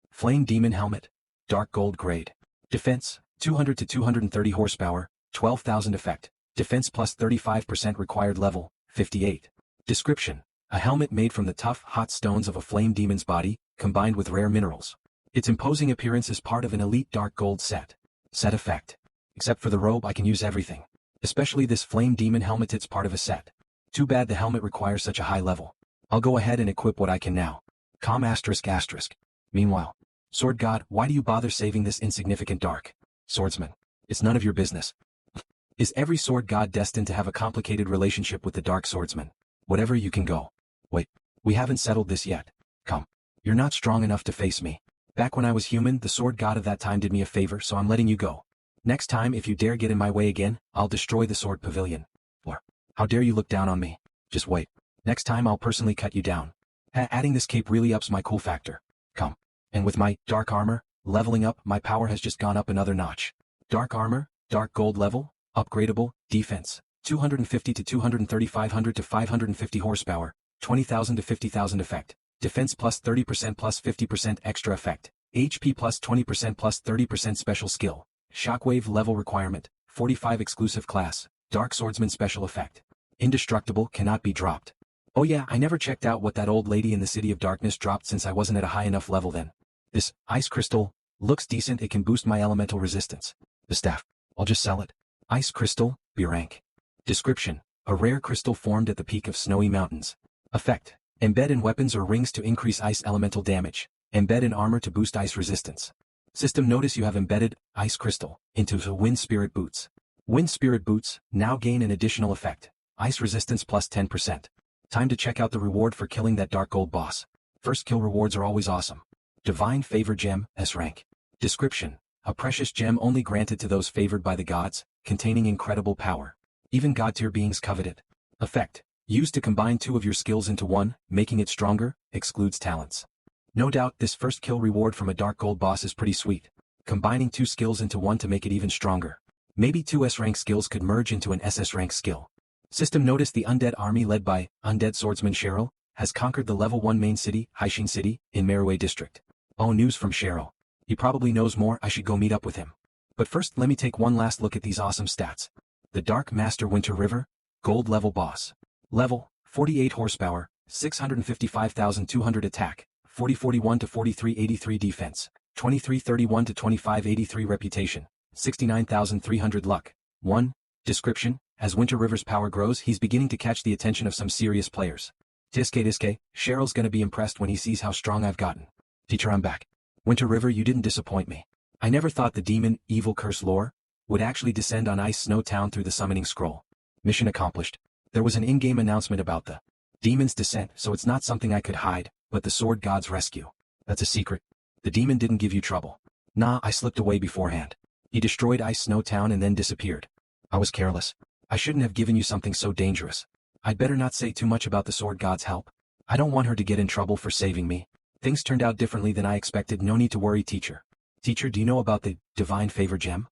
Flame Demon Helmet, dark gold grade. Defense, 200 to 230 horsepower, 12,000 effect, defense plus 35% required level, 58. Description: a helmet made from the tough, hot stones of a flame demon's body, combined with rare minerals. Its imposing appearance is part of an elite dark gold set. Set effect: except for the robe I can use everything. Especially this flame demon helmet, it's part of a set. Too bad the helmet requires such a high level. I'll go ahead and equip what I can now. Com asterisk asterisk. Meanwhile, Sword God, why do you bother saving this insignificant dark swordsman? It's none of your business. Is every sword god destined to have a complicated relationship with the dark swordsman? Whatever, you can go. Wait, we haven't settled this yet. Come. You're not strong enough to face me. Back when I was human, the sword god of that time did me a favor, so I'm letting you go. Next time, if you dare get in my way again, I'll destroy the sword pavilion. Or, how dare you look down on me? Just wait. Next time I'll personally cut you down. Adding this cape really ups my cool factor. Come. And with my dark armor, leveling up, my power has just gone up another notch. Dark armor, dark gold level, upgradable, defense, 250 to 230, 500 to 550 horsepower, 20,000 to 50,000 effect, defense plus 30% plus 50% extra effect, HP plus 20% plus 30% special skill, shockwave level requirement, 45 exclusive class, dark swordsman special effect. Indestructible, cannot be dropped. Oh yeah, I never checked out what that old lady in the City of Darkness dropped since I wasn't at a high enough level then. This ice crystal looks decent, it can boost my elemental resistance. The staff, I'll just sell it. Ice crystal, B rank. Description: a rare crystal formed at the peak of snowy mountains. Effect: embed in weapons or rings to increase ice elemental damage. Embed in armor to boost ice resistance. System: notice you have embedded ice crystal into the wind spirit boots. Wind spirit boots now gain an additional effect. Ice resistance plus 10%. Time to check out the reward for killing that dark gold boss. First kill rewards are always awesome. Divine Favor Gem, S rank. Description: a precious gem only granted to those favored by the gods, containing incredible power. Even god-tier beings covet it. Effect: used to combine 2 of your skills into one, making it stronger, excludes talents. No doubt this first kill reward from a dark gold boss is pretty sweet. Combining 2 skills into one to make it even stronger. Maybe 2 S-rank skills could merge into an SS rank skill. System: notice the undead army led by undead swordsman Cheryl has conquered the level 1 main city, Haishin City, in Merue district. Oh, news from Cheryl. He probably knows more, I should go meet up with him. But first let me take one last look at these awesome stats. The Dark Master Winter River, gold level boss. Level, 48 horsepower, 655,200 attack, 4041 to 4383 defense, 2331 to 2583 reputation, 69,300 luck. 1. Description: as Winter River's power grows, he's beginning to catch the attention of some serious players. Diske, Cheryl's gonna be impressed when he sees how strong I've gotten. Teacher, I'm back. Winter River, you didn't disappoint me. I never thought the demon, evil curse lore would actually descend on Ice Snow Town through the summoning scroll. Mission accomplished. There was an in-game announcement about the demon's descent, so it's not something I could hide, but the sword god's rescue. That's a secret. The demon didn't give you trouble. Nah, I slipped away beforehand. He destroyed Ice Snow Town and then disappeared. I was careless. I shouldn't have given you something so dangerous. I'd better not say too much about the sword god's help. I don't want her to get in trouble for saving me. Things turned out differently than I expected. No need to worry, teacher. Teacher, do you know about the Divine Favor Gem?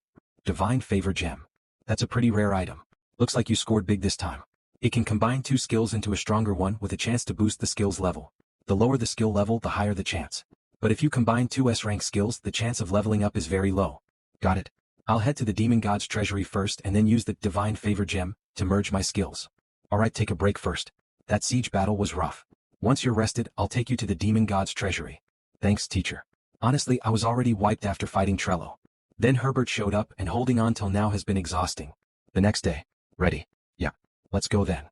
Divine Favor Gem. That's a pretty rare item. Looks like you scored big this time. It can combine 2 skills into a stronger one with a chance to boost the skill's level. The lower the skill level, the higher the chance. But if you combine 2 S-rank skills, the chance of leveling up is very low. Got it. I'll head to the Demon God's treasury first and then use the Divine Favor Gem to merge my skills. Alright, take a break first. That siege battle was rough. Once you're rested, I'll take you to the Demon God's treasury. Thanks, teacher. Honestly, I was already wiped after fighting Trello. Then Herbert showed up and holding on till now has been exhausting. The next day. Ready. Yeah. Let's go then.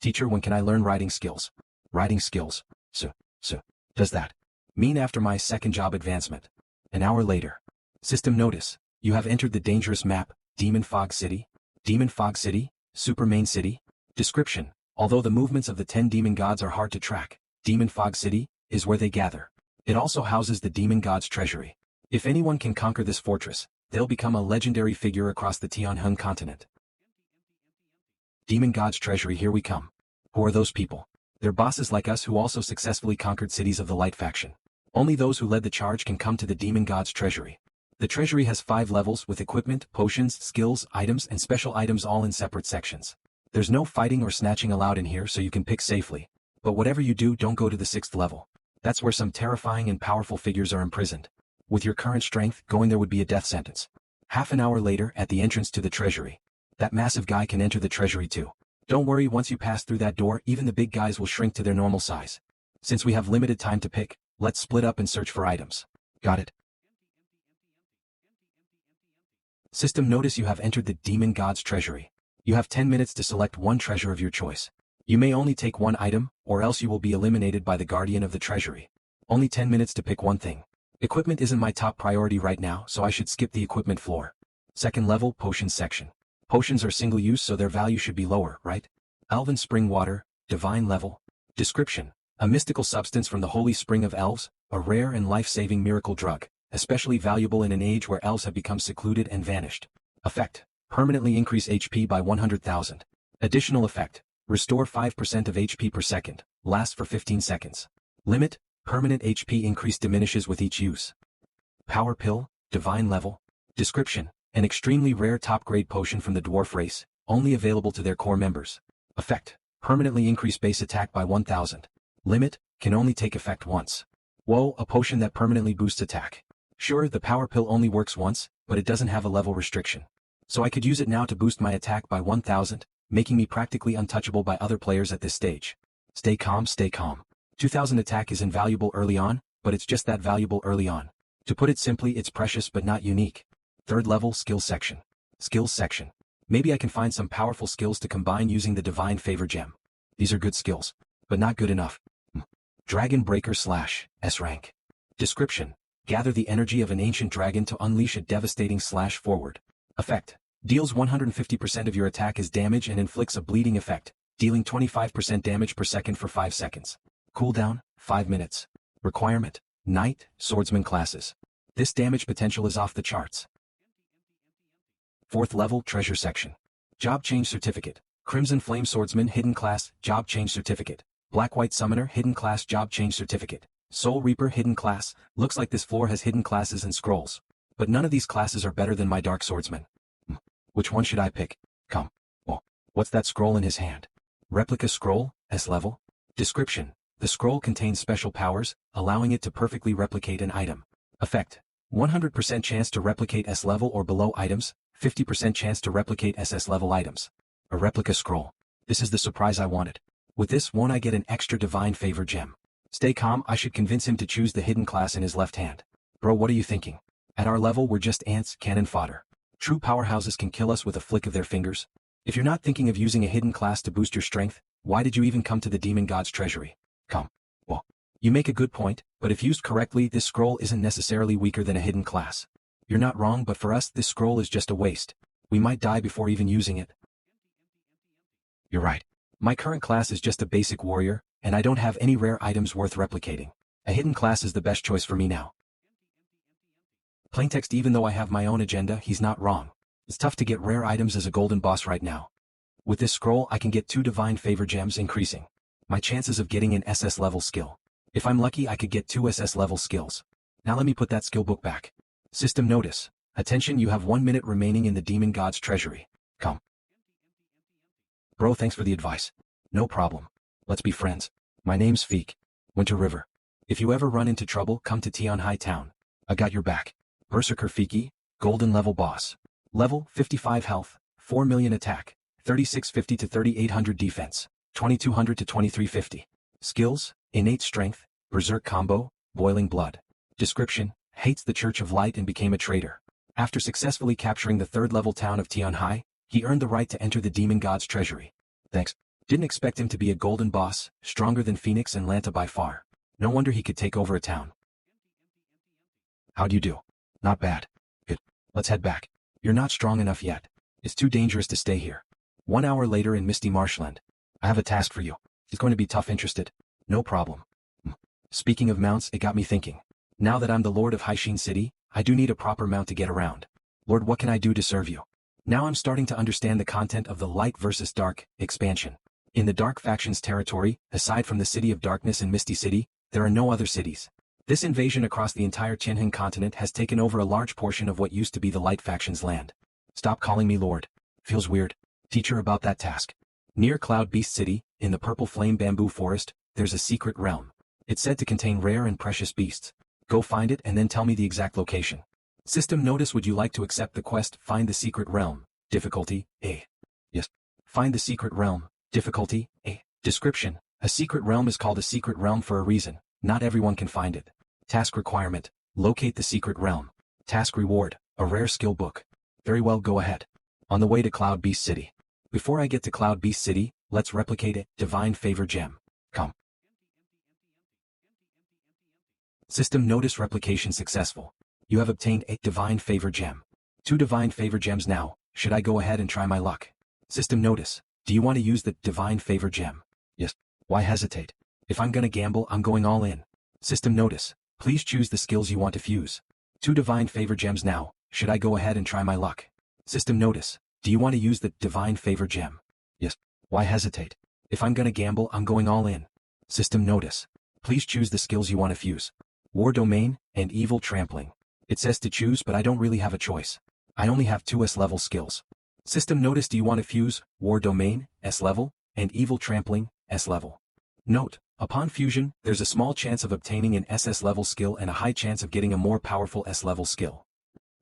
Teacher, when can I learn writing skills? Writing skills. So. Does that mean after my second job advancement? An hour later. System notice. You have entered the dangerous map, Demon Fog City. Demon Fog City, Super Main City. Description. Although the movements of the 10 demon gods are hard to track, Demon Fog City is where they gather. It also houses the Demon God's treasury. If anyone can conquer this fortress, they'll become a legendary figure across the Tianheng continent. Demon God's treasury, here we come. Who are those people? They're bosses like us who also successfully conquered cities of the Light faction. Only those who led the charge can come to the Demon God's treasury. The treasury has 5 levels with equipment, potions, skills, items, and special items all in separate sections. There's no fighting or snatching allowed in here, so you can pick safely. But whatever you do, don't go to the 6th level. That's where some terrifying and powerful figures are imprisoned. With your current strength, going there would be a death sentence. Half an hour later, at the entrance to the treasury. That massive guy can enter the treasury too. Don't worry, once you pass through that door, even the big guys will shrink to their normal size. Since we have limited time to pick, let's split up and search for items. Got it. System notice you have entered the Demon God's treasury. You have 10 minutes to select one treasure of your choice. You may only take one item, or else you will be eliminated by the guardian of the treasury. Only 10 minutes to pick one thing. Equipment isn't my top priority right now, so I should skip the equipment floor. Second level, potions section. Potions are single use, so their value should be lower, right? Elven Spring Water, Divine Level. Description. A mystical substance from the Holy Spring of Elves, a rare and life-saving miracle drug, especially valuable in an age where elves have become secluded and vanished. Effect. Permanently increase HP by 100,000. Additional effect. Restore 5% of HP per second, last for 15 seconds. Limit. Permanent HP increase diminishes with each use. Power Pill, Divine Level. Description. An extremely rare top-grade potion from the dwarf race, only available to their core members. Effect. Permanently increase base attack by 1000. Limit. Can only take effect once. Whoa, a potion that permanently boosts attack. Sure, the power pill only works once, but it doesn't have a level restriction. So I could use it now to boost my attack by 1000, making me practically untouchable by other players at this stage. Stay calm, stay calm. 2000 attack is invaluable early on, but it's just that valuable early on. To put it simply, it's precious but not unique. Third level, skills section. Skills section. Maybe I can find some powerful skills to combine using the Divine Favor Gem. These are good skills, but not good enough. Dragon Breaker / S-rank. Description. Gather the energy of an ancient dragon to unleash a devastating slash forward. Effect. Deals 150% of your attack as damage and inflicts a bleeding effect, dealing 25% damage per second for 5 seconds. Cooldown, 5 minutes. Requirement. Knight, Swordsman classes. This damage potential is off the charts. 4th level, treasure section. Job change certificate. Crimson Flame Swordsman hidden class, job change certificate. Black White Summoner hidden class, job change certificate. Soul Reaper hidden class. Looks like this floor has hidden classes and scrolls. But none of these classes are better than my Dark Swordsman. Which one should I pick? Come. Oh, what's that scroll in his hand? Replica scroll, S level. Description. The scroll contains special powers, allowing it to perfectly replicate an item. Effect. 100% chance to replicate S level or below items, 50% chance to replicate SS level items. A replica scroll. This is the surprise I wanted. With this, won't I get an extra Divine Favor Gem? Stay calm, I should convince him to choose the hidden class in his left hand. Bro, what are you thinking? At our level, we're just ants, cannon fodder. True powerhouses can kill us with a flick of their fingers. If you're not thinking of using a hidden class to boost your strength, why did you even come to the Demon God's treasury? Come. Well, you make a good point, but if used correctly, this scroll isn't necessarily weaker than a hidden class. You're not wrong, but for us, this scroll is just a waste. We might die before even using it. You're right. My current class is just a basic warrior, and I don't have any rare items worth replicating. A hidden class is the best choice for me now. Plaintext. Even though I have my own agenda, he's not wrong. It's tough to get rare items as a golden boss right now. With this scroll, I can get 2 Divine Favor Gems increasing My chances of getting an SS level skill. If I'm lucky I could get 2 SS level skills. Now let me put that skill book back. System notice. Attention, you have 1 minute remaining in the demon god's treasury. Come. Bro, thanks for the advice. No problem. Let's be friends. My name's Feek. Winter River. If you ever run into trouble, come to Tianhai Town. I got your back. Berserker Fiki, Golden level boss. Level, 55 health, 4 million attack, 3650 to 3800 defense, 2200 to 2350. Skills, innate strength, berserk combo, boiling blood. Description, hates the Church of Light and became a traitor. After successfully capturing the 3rd level town of Tianhai, he earned the right to enter the demon god's treasury. Thanks. Didn't expect him to be a golden boss, stronger than Phoenix and Lanta by far. No wonder he could take over a town. How'd you do? Not bad. Good. Let's head back. You're not strong enough yet. It's too dangerous to stay here. 1 hour later in misty marshland. I have a task for you. It's going to be tough. Interested? No problem. Speaking of mounts, it got me thinking. Now that I'm the Lord of Haishin City, I do need a proper mount to get around. Lord, what can I do to serve you? Now I'm starting to understand the content of the Light versus Dark expansion. In the Dark Factions territory, aside from the City of Darkness and Misty City, there are no other cities. This invasion across the entire Tianhin continent has taken over a large portion of what used to be the Light Faction's land. Stop calling me Lord. Feels weird. Teacher, about that task. Near Cloud Beast City, in the Purple Flame Bamboo Forest, there's a secret realm. It's said to contain rare and precious beasts. Go find it and then tell me the exact location. System notice, would you like to accept the quest? Find the secret realm. Difficulty, A. Yes. Find the secret realm. Difficulty, A. Description. A secret realm is called a secret realm for a reason. Not everyone can find it. Task requirement. Locate the secret realm. Task reward. A rare skill book. Very well, go ahead. On the way to Cloud Beast City. Before I get to Cloud Beast City, let's replicate a Divine Favor gem. Come. System notice, replication successful. You have obtained a Divine Favor gem. 2 Divine Favor gems now. Should I go ahead and try my luck? System notice. Do you want to use the Divine Favor gem? Yes. Why hesitate? If I'm gonna gamble, I'm going all in. System notice. Please choose the skills you want to fuse. 2 Divine Favor gems now. Should I go ahead and try my luck? System notice. Do you want to use the Divine Favor gem? Yes. Why hesitate? If I'm gonna gamble, I'm going all in. System notice. Please choose the skills you want to fuse. War Domain and Evil Trampling. It says to choose, but I don't really have a choice. I only have 2 S-level skills. System notice. Do you want to fuse War Domain, S-level, and Evil Trampling, S-level? Note, upon fusion, there's a small chance of obtaining an SS-level skill and a high chance of getting a more powerful S-level skill.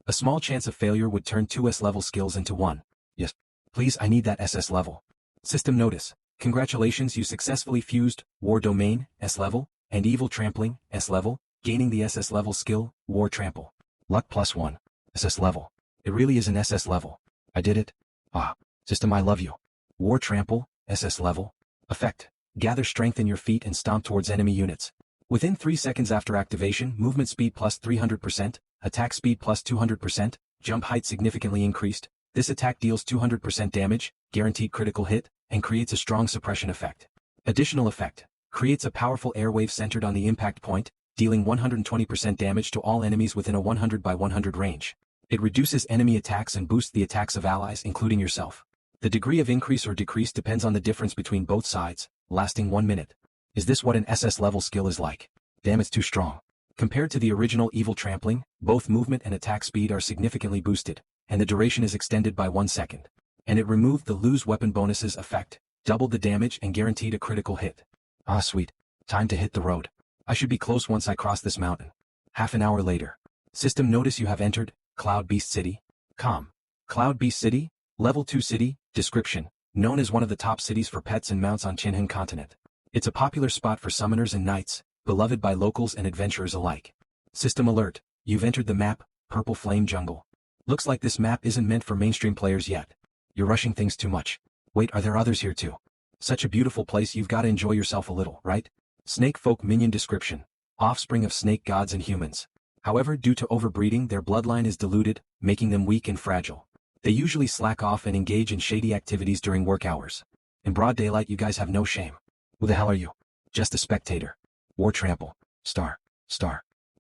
A small chance of failure would turn 2 S-level skills into 1. Yes. Please, I need that SS level. System notice. Congratulations, you successfully fused War Domain, S-level, and Evil Trampling, S-level, gaining the SS level skill, War Trample. Luck +1. SS level. It really is an SS level. I did it. Ah, system, I love you. War Trample, SS level. Effect. Gather strength in your feet and stomp towards enemy units. Within 3 seconds after activation, movement speed +300%, attack speed +200%, jump height significantly increased. This attack deals 200% damage, guaranteed critical hit, and creates a strong suppression effect. Additional effect. Creates a powerful airwave centered on the impact point, dealing 120% damage to all enemies within a 100 by 100 range. It reduces enemy attacks and boosts the attacks of allies, including yourself. The degree of increase or decrease depends on the difference between both sides, lasting 1 minute. Is this what an SS level skill is like? Damn, it's too strong. Compared to the original Evil Trampling, both movement and attack speed are significantly boosted, and the duration is extended by 1 second. And it removed the lose weapon bonuses effect, doubled the damage and guaranteed a critical hit. Ah, sweet. Time to hit the road. I should be close once I cross this mountain. Half an hour later. System notice, you have entered Cloud Beast City. Com. Cloud Beast City, Level 2 City. Description. Known as one of the top cities for pets and mounts on Tianhin continent. It's a popular spot for summoners and knights, beloved by locals and adventurers alike. System alert. You've entered the map, Purple Flame Jungle. Looks like this map isn't meant for mainstream players yet. You're rushing things too much. Wait, are there others here too? Such a beautiful place, you've got to enjoy yourself a little, right? Snake folk minion. Description. Offspring of snake gods and humans. However, due to overbreeding, their bloodline is diluted, making them weak and fragile. They usually slack off and engage in shady activities during work hours. In broad daylight, you guys have no shame. Who the hell are you? Just a spectator. War Trample. Star.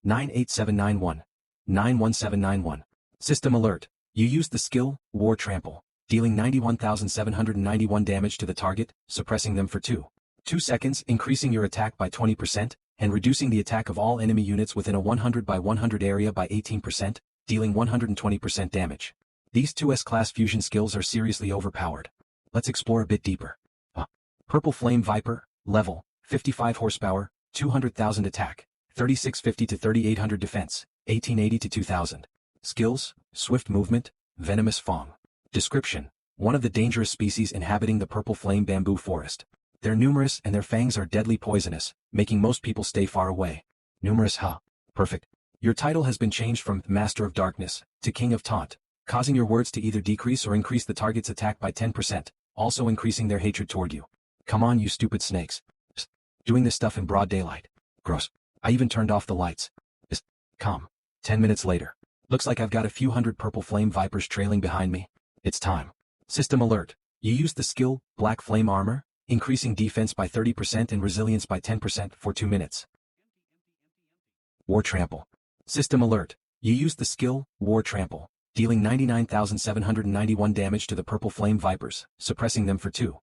98791. 91791. System alert. You used the skill, War Trample, dealing 91,791 damage to the target, suppressing them for 2 2 seconds, increasing your attack by 20%, and reducing the attack of all enemy units within a 100 by 100 area by 18%, dealing 120% damage. These 2S class fusion skills are seriously overpowered. Let's explore a bit deeper. Purple Flame Viper, level, 55 horsepower, 200,000 attack, 3650 to 3800 defense, 1880 to 2000. Skills, swift movement, venomous fang. Description: one of the dangerous species inhabiting the purple flame bamboo forest. They're numerous and their fangs are deadly poisonous, making most people stay far away. Numerous, huh? Perfect. Your title has been changed from Master of Darkness to King of Taunt, causing your words to either decrease or increase the target's attack by 10%, also increasing their hatred toward you. Come on, you stupid snakes. Psst. Doing this stuff in broad daylight. Gross. I even turned off the lights. Psst. Calm. 10 minutes later. Looks like I've got a few hundred purple flame vipers trailing behind me. It's time. System alert. You used the skill, Black Flame Armor, increasing defense by 30% and resilience by 10% for 2 minutes. War Trample. System alert. You used the skill, War Trample, dealing 99,791 damage to the purple flame vipers, suppressing them for 2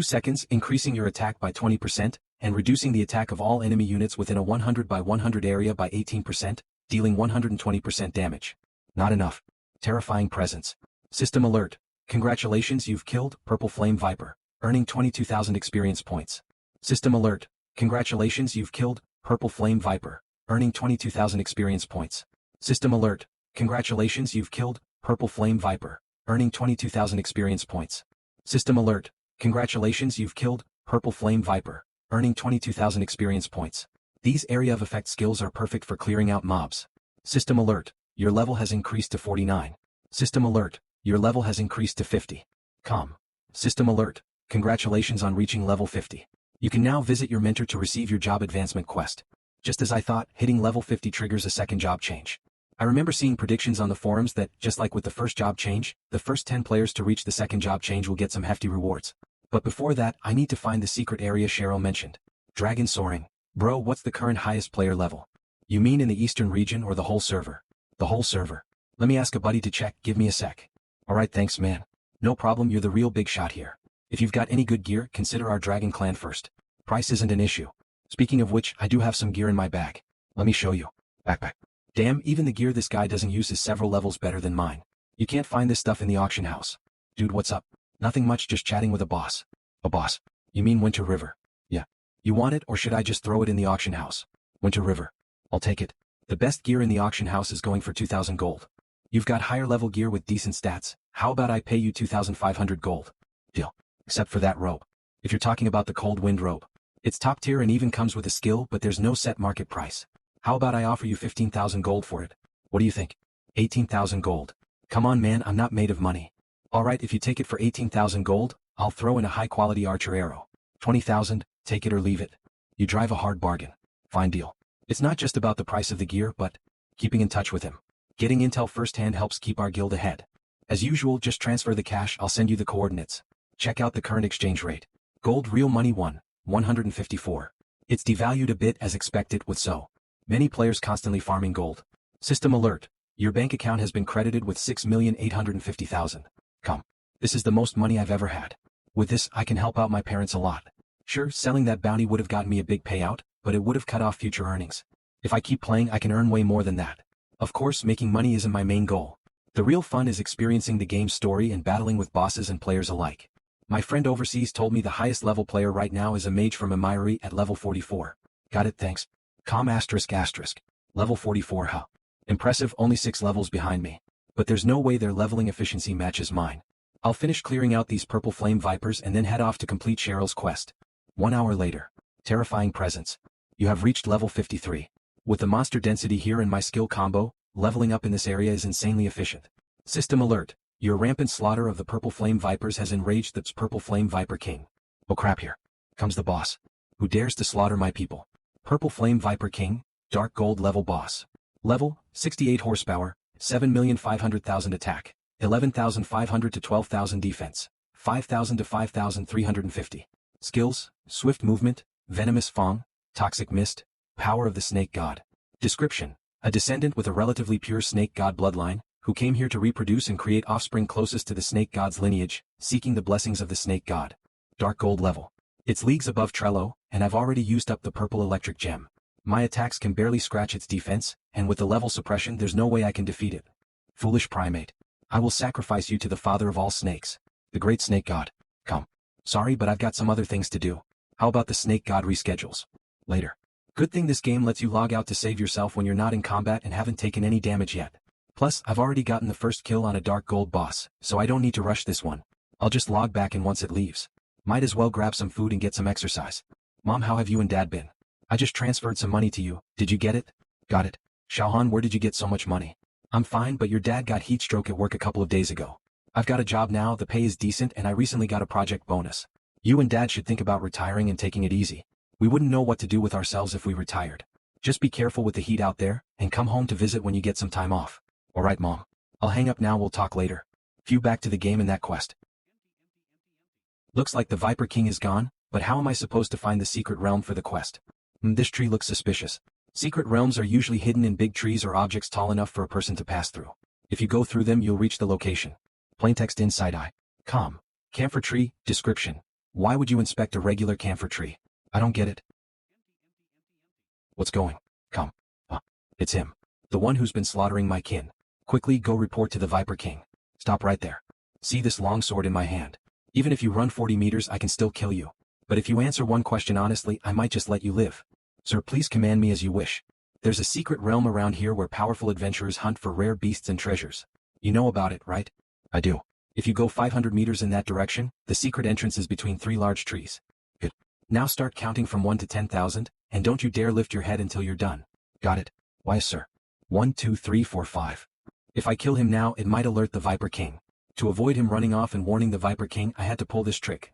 seconds, increasing your attack by 20%, and reducing the attack of all enemy units within a 100 by 100 area by 18%, dealing 120% damage. Not enough. Terrifying presence. System alert. Congratulations, you've killed Purple Flame Viper, earning 22,000 experience points. System alert. Congratulations, you've killed Purple Flame Viper, earning 22,000 experience points. System alert. Congratulations, you've killed Purple Flame Viper, earning 22,000 experience points. System alert. Congratulations, you've killed Purple Flame Viper, earning 22,000 experience points. These area of effect skills are perfect for clearing out mobs. System alert. Your level has increased to 49. System alert. Your level has increased to 50. Calm. System alert. Congratulations on reaching level 50. You can now visit your mentor to receive your job advancement quest. Just as I thought, hitting level 50 triggers a second job change. I remember seeing predictions on the forums that, just like with the first job change, the first 10 players to reach the second job change will get some hefty rewards. But before that, I need to find the secret area Cheryl mentioned. Dragon Soaring. Bro, what's the current highest player level? You mean in the eastern region or the whole server? The whole server. Let me ask a buddy to check, give me a sec. Alright, thanks man. No problem, you're the real big shot here. If you've got any good gear, consider our dragon clan first. Price isn't an issue. Speaking of which, I do have some gear in my bag. Let me show you. Backpack. Damn, even the gear this guy doesn't use is several levels better than mine. You can't find this stuff in the auction house. Dude, what's up? Nothing much, just chatting with a boss. A boss? You mean Winter River? Yeah. You want it or should I just throw it in the auction house? Winter River. I'll take it. The best gear in the auction house is going for 2,000 gold. You've got higher level gear with decent stats. How about I pay you 2,500 gold? Deal. Except for that robe. If you're talking about the Cold Wind robe. It's top tier and even comes with a skill, but there's no set market price. How about I offer you 15,000 gold for it? What do you think? 18,000 gold. Come on man, I'm not made of money. Alright, if you take it for 18,000 gold, I'll throw in a high quality archer arrow. 20,000, take it or leave it. You drive a hard bargain. Fine deal. It's not just about the price of the gear, but keeping in touch with him. Getting intel firsthand helps keep our guild ahead. As usual, just transfer the cash, I'll send you the coordinates. Check out the current exchange rate. Gold real money 154. It's devalued a bit as expected with so many players constantly farming gold. System alert. Your bank account has been credited with 6,850,000. Come. This is the most money I've ever had. With this, I can help out my parents a lot. Sure, selling that bounty would have gotten me a big payout, but it would have cut off future earnings. If I keep playing, I can earn way more than that. Of course, making money isn't my main goal. The real fun is experiencing the game's story and battling with bosses and players alike. My friend overseas told me the highest level player right now is a mage from Amiri at level 44. Got it, thanks. Com asterisk asterisk. Level 44, huh? Impressive, only 6 levels behind me. But there's no way their leveling efficiency matches mine. I'll finish clearing out these purple flame vipers and then head off to complete Cheryl's quest. 1 hour later. Terrifying presence. You have reached level 53. With the monster density here and my skill combo, leveling up in this area is insanely efficient. System alert. Your rampant slaughter of the purple flame vipers has enraged the purple flame viper king. Oh crap, here comes the boss. Who dares to slaughter my people? Purple flame viper king, dark gold level boss. Level, 68 horsepower, 7,500,000 attack, 11,500 to 12,000 defense, 5,000 to 5,350. Skills, swift movement, venomous fang, toxic mist, power of the snake god. Description. A descendant with a relatively pure snake god bloodline, who came here to reproduce and create offspring closest to the snake god's lineage, seeking the blessings of the snake god. Dark gold level. It's leagues above Trello, and I've already used up the purple electric gem. My attacks can barely scratch its defense, and with the level suppression there's no way I can defeat it. Foolish primate. I will sacrifice you to the father of all snakes, the great snake god. Come. Sorry, but I've got some other things to do. How about the snake god reschedules? Later. Good thing this game lets you log out to save yourself when you're not in combat and haven't taken any damage yet. Plus, I've already gotten the first kill on a dark gold boss, so I don't need to rush this one. I'll just log back in once it leaves. Might as well grab some food and get some exercise. Mom, how have you and Dad been? I just transferred some money to you, did you get it? Got it. Xiaohan, where did you get so much money? I'm fine, but your dad got heat stroke at work a couple of days ago. I've got a job now, the pay is decent, and I recently got a project bonus. You and Dad should think about retiring and taking it easy. We wouldn't know what to do with ourselves if we retired. Just be careful with the heat out there, and come home to visit when you get some time off. Alright, Mom. I'll hang up now, we'll talk later. Few back to the game in that quest. Looks like the Viper King is gone, but how am I supposed to find the secret realm for the quest? This tree looks suspicious. Secret realms are usually hidden in big trees or objects tall enough for a person to pass through. If you go through them, you'll reach the location. Plaintext inside eye. Camphor tree, description. Why would you inspect a regular camphor tree? I don't get it. What's going? It's him. The one who's been slaughtering my kin. Quickly go report to the Viper King. Stop right there. See this long sword in my hand. Even if you run 40 meters, I can still kill you. But if you answer one question honestly, I might just let you live. Sir, please command me as you wish. There's a secret realm around here where powerful adventurers hunt for rare beasts and treasures. You know about it, right? I do. If you go 500 meters in that direction, the secret entrance is between 3 large trees. Good. Now start counting from 1 to 10,000, and don't you dare lift your head until you're done. Got it? Why, sir. 1, 2, 3, 4, 5. If I kill him now, it might alert the Viper King. To avoid him running off and warning the Viper King, I had to pull this trick.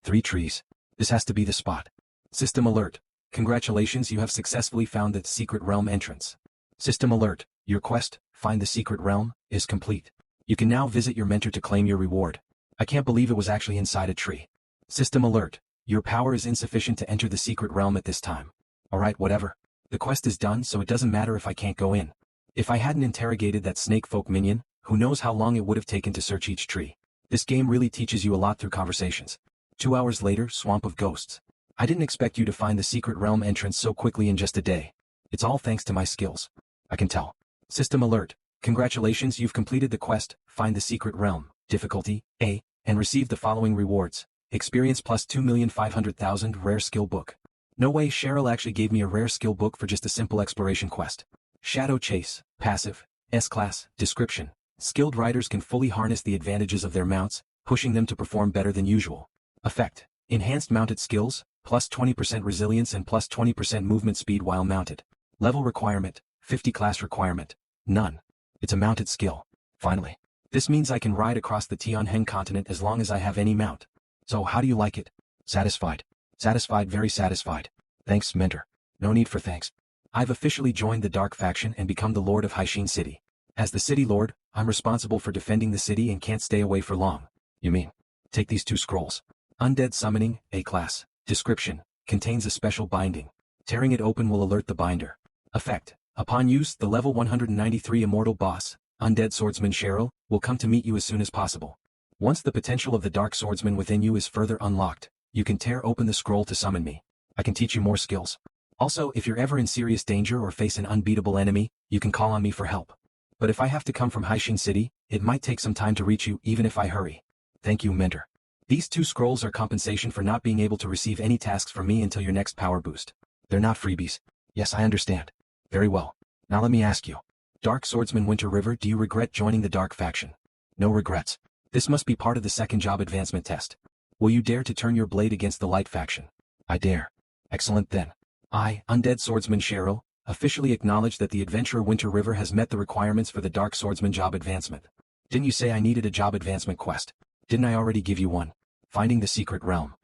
3 trees. This has to be the spot. System alert. Congratulations, you have successfully found the secret realm entrance. System alert. Your quest, find the secret realm, is complete. You can now visit your mentor to claim your reward. I can't believe it was actually inside a tree. System alert. Your power is insufficient to enter the secret realm at this time. Alright, whatever. The quest is done, so it doesn't matter if I can't go in. If I hadn't interrogated that snake folk minion, who knows how long it would have taken to search each tree. This game really teaches you a lot through conversations. 2 hours later, Swamp of Ghosts. I didn't expect you to find the secret realm entrance so quickly in just a day. It's all thanks to my skills. I can tell. System alert. Congratulations, you've completed the quest, find the secret realm, difficulty, A, and receive the following rewards. Experience plus 2,500,000 rare skill book. No way, Cheryl actually gave me a rare skill book for just a simple exploration quest. Shadow Chase, passive, S-class, description. Skilled riders can fully harness the advantages of their mounts, pushing them to perform better than usual. Effect. Enhanced mounted skills, plus 20% resilience and plus 20% movement speed while mounted. Level requirement, 50 class requirement. None. It's a mounted skill. Finally. This means I can ride across the Tianheng continent as long as I have any mount. So how do you like it? Satisfied. Satisfied, very satisfied. Thanks, mentor. No need for thanks. I've officially joined the Dark Faction and become the Lord of Haishin City. As the City Lord, I'm responsible for defending the city and can't stay away for long. You mean? Take these 2 scrolls. Undead Summoning, A-class. Description. Contains a special binding. Tearing it open will alert the binder. Effect. Upon use, the level 193 immortal boss, Undead Swordsman Cheryl, will come to meet you as soon as possible. Once the potential of the Dark Swordsman within you is further unlocked, you can tear open the scroll to summon me. I can teach you more skills. Also, if you're ever in serious danger or face an unbeatable enemy, you can call on me for help. But if I have to come from Haishin City, it might take some time to reach you even if I hurry. Thank you, mentor. These 2 scrolls are compensation for not being able to receive any tasks from me until your next power boost. They're not freebies. Yes, I understand. Very well. Now let me ask you. Dark Swordsman Winter River, do you regret joining the Dark Faction? No regrets. This must be part of the second job advancement test. Will you dare to turn your blade against the Light Faction? I dare. Excellent then. I, Undead Swordsman Cheryl, officially acknowledge that the adventurer Winter River has met the requirements for the Dark Swordsman job advancement. Didn't you say I needed a job advancement quest? Didn't I already give you one? Finding the secret realm.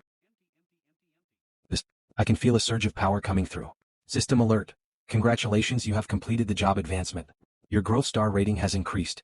I can feel a surge of power coming through. System alert. Congratulations, you have completed the job advancement. Your growth star rating has increased.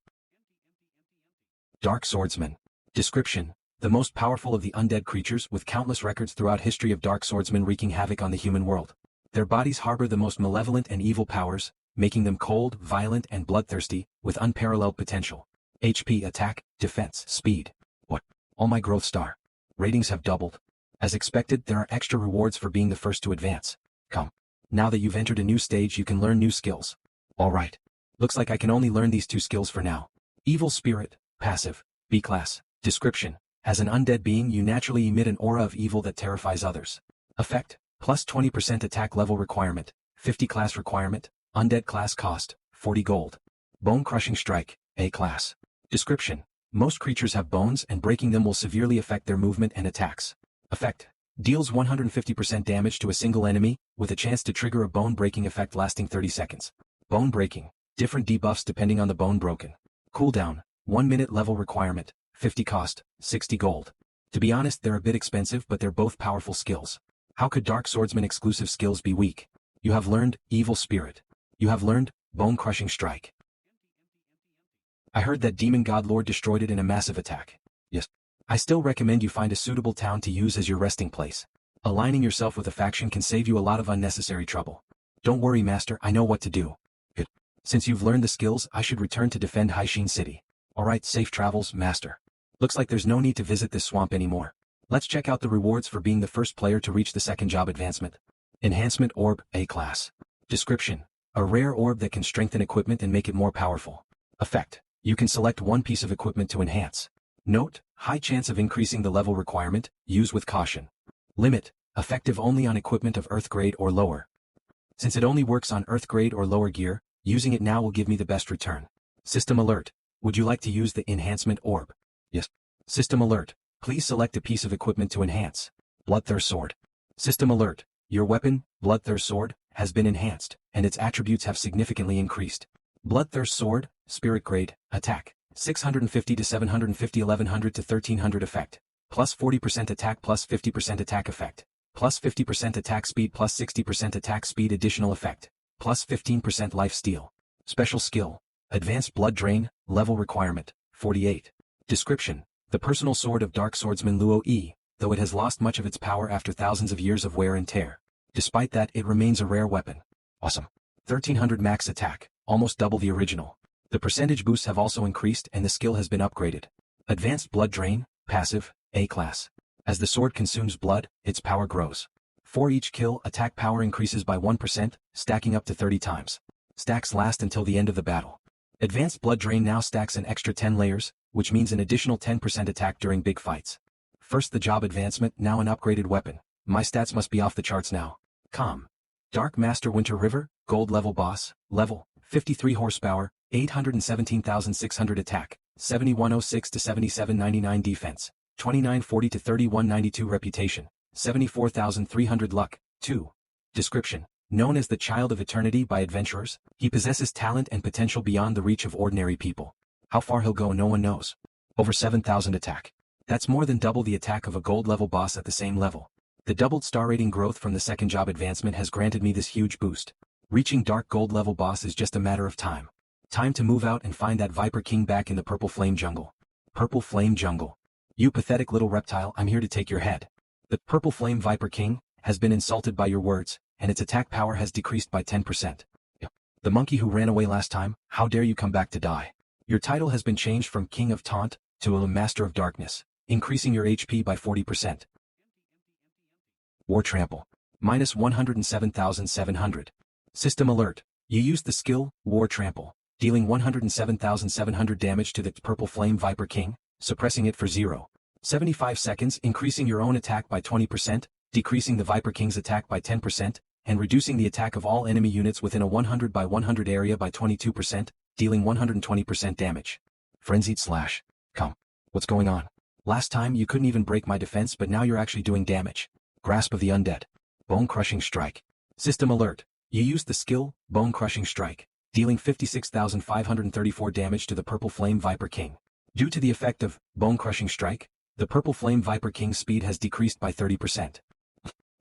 Dark Swordsman. Description. The most powerful of the undead creatures with countless records throughout history of dark swordsmen wreaking havoc on the human world. Their bodies harbor the most malevolent and evil powers, making them cold, violent, and bloodthirsty, with unparalleled potential. HP, attack, defense, speed. What? All my growth star ratings have doubled. As expected, there are extra rewards for being the first to advance. Come. Now that you've entered a new stage, you can learn new skills. Alright. Looks like I can only learn these 2 skills for now. Evil Spirit, passive, B class. Description: as an undead being, you naturally emit an aura of evil that terrifies others. Effect: plus 20% attack level requirement, 50 class requirement, undead class cost, 40 gold. Bone Crushing Strike, A class. Description: most creatures have bones, and breaking them will severely affect their movement and attacks. Effect: deals 150% damage to a single enemy, with a chance to trigger a bone breaking effect lasting 30 seconds. Bone breaking: different debuffs depending on the bone broken. Cooldown: 1 minute level requirement, 50 cost, 60 gold. To be honest, they're a bit expensive, but they're both powerful skills. How could Dark Swordsman exclusive skills be weak? You have learned Evil Spirit. You have learned Bone Crushing Strike. I heard that Demon God Lord destroyed it in a massive attack. Yes. I still recommend you find a suitable town to use as your resting place. Aligning yourself with a faction can save you a lot of unnecessary trouble. Don't worry, Master, I know what to do. Good. Since you've learned the skills, I should return to defend Haishin City. Alright, safe travels, Master. Looks like there's no need to visit this swamp anymore. Let's check out the rewards for being the first player to reach the second job advancement. Enhancement Orb, A class. Description: a rare orb that can strengthen equipment and make it more powerful. Effect: you can select one piece of equipment to enhance. Note: high chance of increasing the level requirement, use with caution. Limit: effective only on equipment of Earth grade or lower. Since it only works on Earth grade or lower gear, using it now will give me the best return. System alert: would you like to use the enhancement orb? Yes. System alert: please select a piece of equipment to enhance. Bloodthirst Sword. System alert: your weapon, Bloodthirst Sword, has been enhanced, and its attributes have significantly increased. Bloodthirst Sword, Spirit Grade, Attack, 650 to 750, 1100 to 1300 effect, plus 40% attack plus 50% attack effect, plus 50% attack speed plus 60% attack speed additional effect, plus 15% life steal. Special skill: Advanced Blood Drain, level requirement, 48. Description: the personal sword of Dark Swordsman Luo Yi, though it has lost much of its power after thousands of years of wear and tear. Despite that, it remains a rare weapon. Awesome. 1300 max attack, almost double the original. The percentage boosts have also increased and the skill has been upgraded. Advanced Blood Drain, passive, A class. As the sword consumes blood, its power grows. For each kill, attack power increases by 1%, stacking up to 30 times. Stacks last until the end of the battle. Advanced Blood Drain now stacks an extra 10 layers, which means an additional 10% attack during big fights. First the job advancement, now an upgraded weapon. My stats must be off the charts now. Calm. Dark Master Winter River, Gold level boss, level, 53 horsepower, 817,600 attack, 7106 to 7799 defense, 2940 to 3192 reputation, 74,300 luck, 2. Description: known as the Child of Eternity by adventurers, he possesses talent and potential beyond the reach of ordinary people. How far he'll go no one knows. Over 7,000 attack. That's more than double the attack of a gold level boss at the same level. The doubled star rating growth from the second job advancement has granted me this huge boost. Reaching dark gold level boss is just a matter of time. Time to move out and find that Viper King back in the Purple Flame Jungle. Purple Flame Jungle. You pathetic little reptile, I'm here to take your head. The Purple Flame Viper King has been insulted by your words, and its attack power has decreased by 10%. The monkey who ran away last time, how dare you come back to die? Your title has been changed from King of Taunt to a Master of Darkness, increasing your HP by 40%. War Trample. Minus 107,700. System alert. You used the skill, War Trample, dealing 107,700 damage to the Purple Flame Viper King, suppressing it for 0.75 seconds, increasing your own attack by 20%, decreasing the Viper King's attack by 10%, and reducing the attack of all enemy units within a 100 by 100 area by 22%, dealing 120% damage. Frenzied Slash. Come. What's going on? Last time you couldn't even break my defense, but now you're actually doing damage. Grasp of the Undead. Bone Crushing Strike. System alert. You used the skill, Bone Crushing Strike, dealing 56,534 damage to the Purple Flame Viper King. Due to the effect of Bone Crushing Strike, the Purple Flame Viper King's speed has decreased by 30%.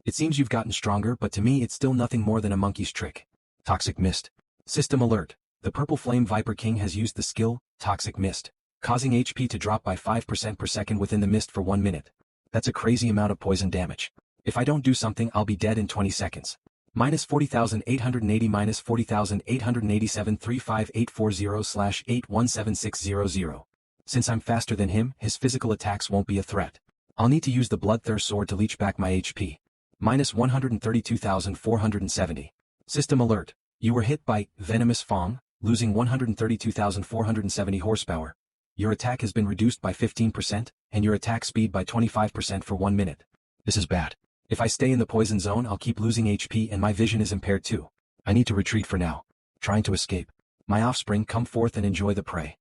It seems you've gotten stronger, but to me it's still nothing more than a monkey's trick. Toxic Mist. System alert. The Purple Flame Viper King has used the skill, Toxic Mist, causing HP to drop by 5% per second within the mist for 1 minute. That's a crazy amount of poison damage. If I don't do something, I'll be dead in 20 seconds. Minus 40,880 minus 40,887 35840/817600. Since I'm faster than him, his physical attacks won't be a threat. I'll need to use the Bloodthirst Sword to leech back my HP. Minus 132,470. System alert. You were hit by Venomous Fong, losing 132,470 horsepower. Your attack has been reduced by 15%, and your attack speed by 25% for 1 minute. This is bad. If I stay in the poison zone, I'll keep losing HP and my vision is impaired too. I need to retreat for now. Trying to escape. My offspring, come forth and enjoy the prey.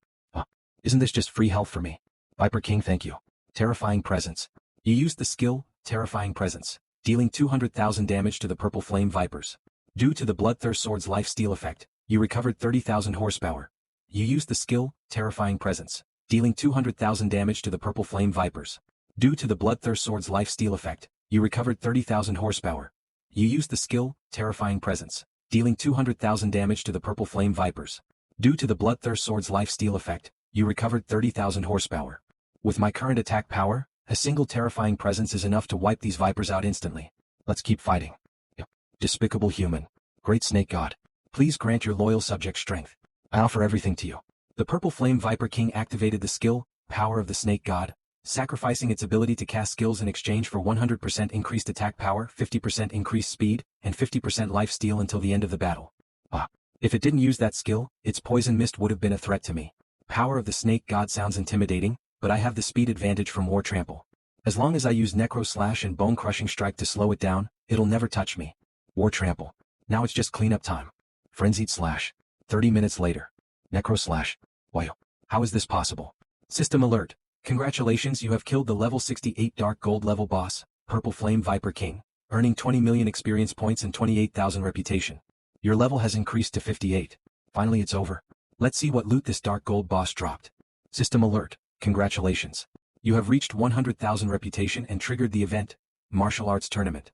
Isn't this just free health for me? Viper King, thank you. Terrifying Presence. You used the skill, Terrifying Presence, dealing 200,000 damage to the purple flame vipers. Due to the Bloodthirst Sword's life-steal effect, you recovered 30,000 horsepower. You used the skill, Terrifying Presence, dealing 200,000 damage to the purple flame vipers. Due to the Bloodthirst Sword's life-steal effect, you recovered 30,000 horsepower. You used the skill, Terrifying Presence, dealing 200,000 damage to the purple flame vipers. Due to the Bloodthirst Sword's life-steal effect, you recovered 30,000 horsepower. With my current attack power, a single Terrifying Presence is enough to wipe these vipers out instantly. Let's keep fighting. Despicable human. Great Snake God. Please grant your loyal subject strength. I offer everything to you. The Purple Flame Viper King activated the skill, Power of the Snake God, sacrificing its ability to cast skills in exchange for 100% increased attack power, 50% increased speed, and 50% life steal until the end of the battle. If it didn't use that skill, its poison mist would have been a threat to me. Power of the Snake God sounds intimidating, but I have the speed advantage from War Trample. As long as I use Necro Slash and Bone Crushing Strike to slow it down, it'll never touch me. War Trample. Now it's just cleanup time. Frenzied Slash. 30 minutes later. Necro Slash. Wow. How is this possible? System alert. Congratulations, you have killed the level 68 Dark Gold level boss, Purple Flame Viper King, earning 20 million experience points and 28,000 reputation. Your level has increased to 58. Finally it's over. Let's see what loot this Dark Gold boss dropped. System alert. Congratulations. You have reached 100,000 reputation and triggered the event, Martial Arts Tournament.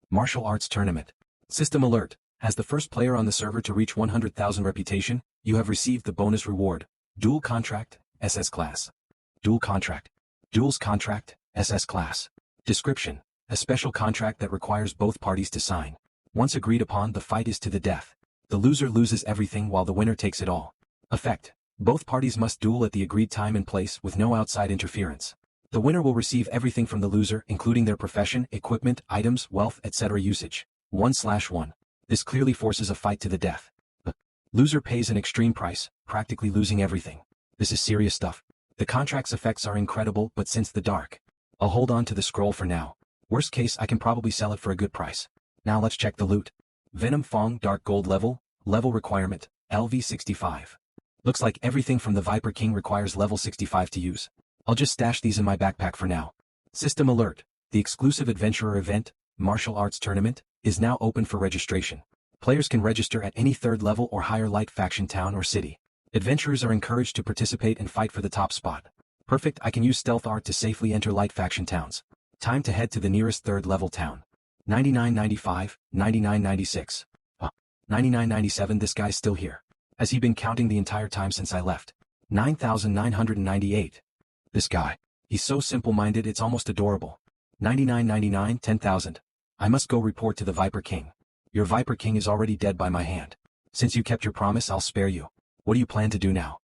Martial Arts Tournament. System alert. As the first player on the server to reach 100,000 reputation, you have received the bonus reward, Dual Contract, SS Class. Dual Contract. Duels Contract, SS Class. Description. A special contract that requires both parties to sign. Once agreed upon, the fight is to the death. The loser loses everything while the winner takes it all. Effect. Both parties must duel at the agreed time and place with no outside interference. The winner will receive everything from the loser, including their profession, equipment, items, wealth, etc. usage. 1/1. This clearly forces a fight to the death. The loser pays an extreme price, practically losing everything. This is serious stuff. The contract's effects are incredible, but since the dark, I'll hold on to the scroll for now. Worst case, I can probably sell it for a good price. Now let's check the loot. Venom Fong Dark Gold level requirement, LV 65. Looks like everything from the Viper King requires level 65 to use. I'll just stash these in my backpack for now. System alert. The exclusive adventurer event, Martial Arts Tournament, is now open for registration. Players can register at any 3rd level or higher light faction town or city. Adventurers are encouraged to participate and fight for the top spot. Perfect, I can use stealth art to safely enter light faction towns. Time to head to the nearest 3rd level town. 99.95, 99.96. 99.97, this guy's still here. Has he been counting the entire time since I left? 9,998. This guy. He's so simple-minded it's almost adorable. 99.99, 10,000. I must go report to the Viper King. Your Viper King is already dead by my hand. Since you kept your promise, I'll spare you. What do you plan to do now?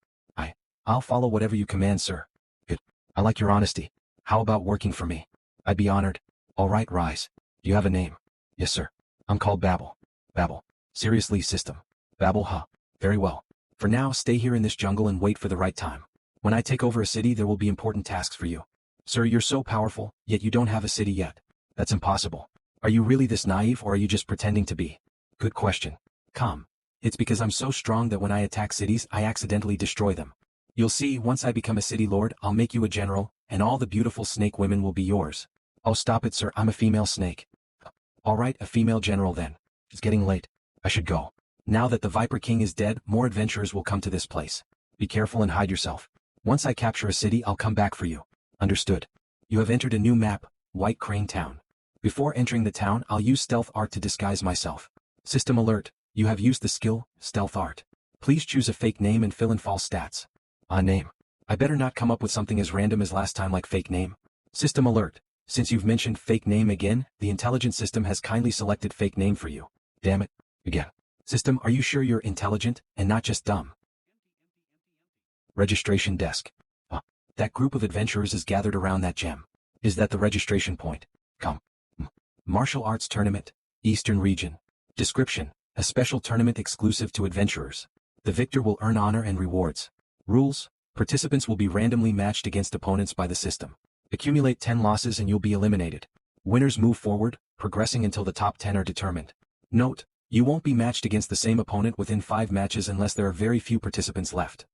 I'll follow whatever you command, sir. Good. I like your honesty. How about working for me? I'd be honored. All right, Rise. You have a name? Yes, sir. I'm called Babel. Babel. Seriously, system. Babel, huh? Very well. For now, stay here in this jungle and wait for the right time. When I take over a city, there will be important tasks for you. Sir, you're so powerful, yet you don't have a city yet. That's impossible. Are you really this naive, or are you just pretending to be? Good question. Calm. It's because I'm so strong that when I attack cities, I accidentally destroy them. You'll see, once I become a city lord, I'll make you a general, and all the beautiful snake women will be yours. Oh, stop it, sir, I'm a female snake. All right, a female general then. It's getting late. I should go. Now that the Viper King is dead, more adventurers will come to this place. Be careful and hide yourself. Once I capture a city, I'll come back for you. Understood. You have entered a new map, White Crane Town. Before entering the town, I'll use stealth art to disguise myself. System alert. You have used the skill, Stealth Art. Please choose a fake name and fill in false stats. Name. I better not come up with something as random as last time like fake name. System alert. Since you've mentioned fake name again, the intelligent system has kindly selected fake name for you. Damn it. Again. System, are you sure you're intelligent, and not just dumb? Registration desk. That group of adventurers is gathered around that gem. Is that the registration point? Come. Martial Arts Tournament, Eastern Region. Description: a special tournament exclusive to adventurers. The victor will earn honor and rewards. Rules: participants will be randomly matched against opponents by the system. Accumulate 10 losses and you'll be eliminated. Winners move forward, progressing until the top 10 are determined. Note: you won't be matched against the same opponent within 5 matches unless there are very few participants left.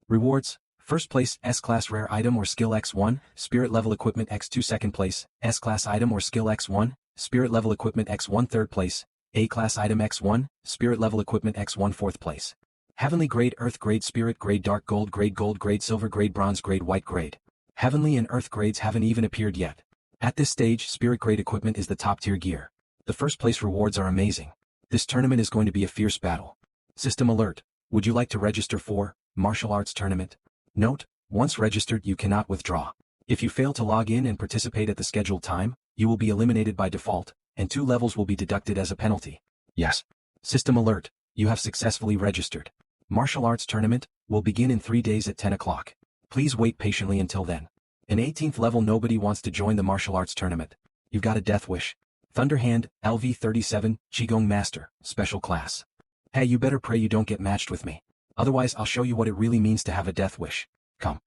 Rewards: first place, S-Class Rare Item or Skill X1, Spirit Level Equipment X2. Second place, S-Class Item or Skill X1, Spirit Level Equipment X1. Third place, A-Class Item X1, Spirit Level Equipment X1. Fourth place, Heavenly Grade, Earth Grade, Spirit Grade, Dark Gold Grade, Silver Grade, Bronze Grade, White Grade. Heavenly and Earth grades haven't even appeared yet. At this stage, Spirit Grade equipment is the top tier gear. The first place rewards are amazing. This tournament is going to be a fierce battle. System alert: would you like to register for Martial Arts Tournament? Note: once registered you cannot withdraw. If you fail to log in and participate at the scheduled time, you will be eliminated by default, and 2 levels will be deducted as a penalty. Yes. System alert: you have successfully registered. Martial Arts Tournament will begin in 3 days at 10 o'clock. Please wait patiently until then. An 18th level nobody wants to join the Martial Arts Tournament. You've got a death wish. Thunderhand, LV37, Qigong Master, Special Class. Hey, you better pray you don't get matched with me. Otherwise I'll show you what it really means to have a death wish. Come.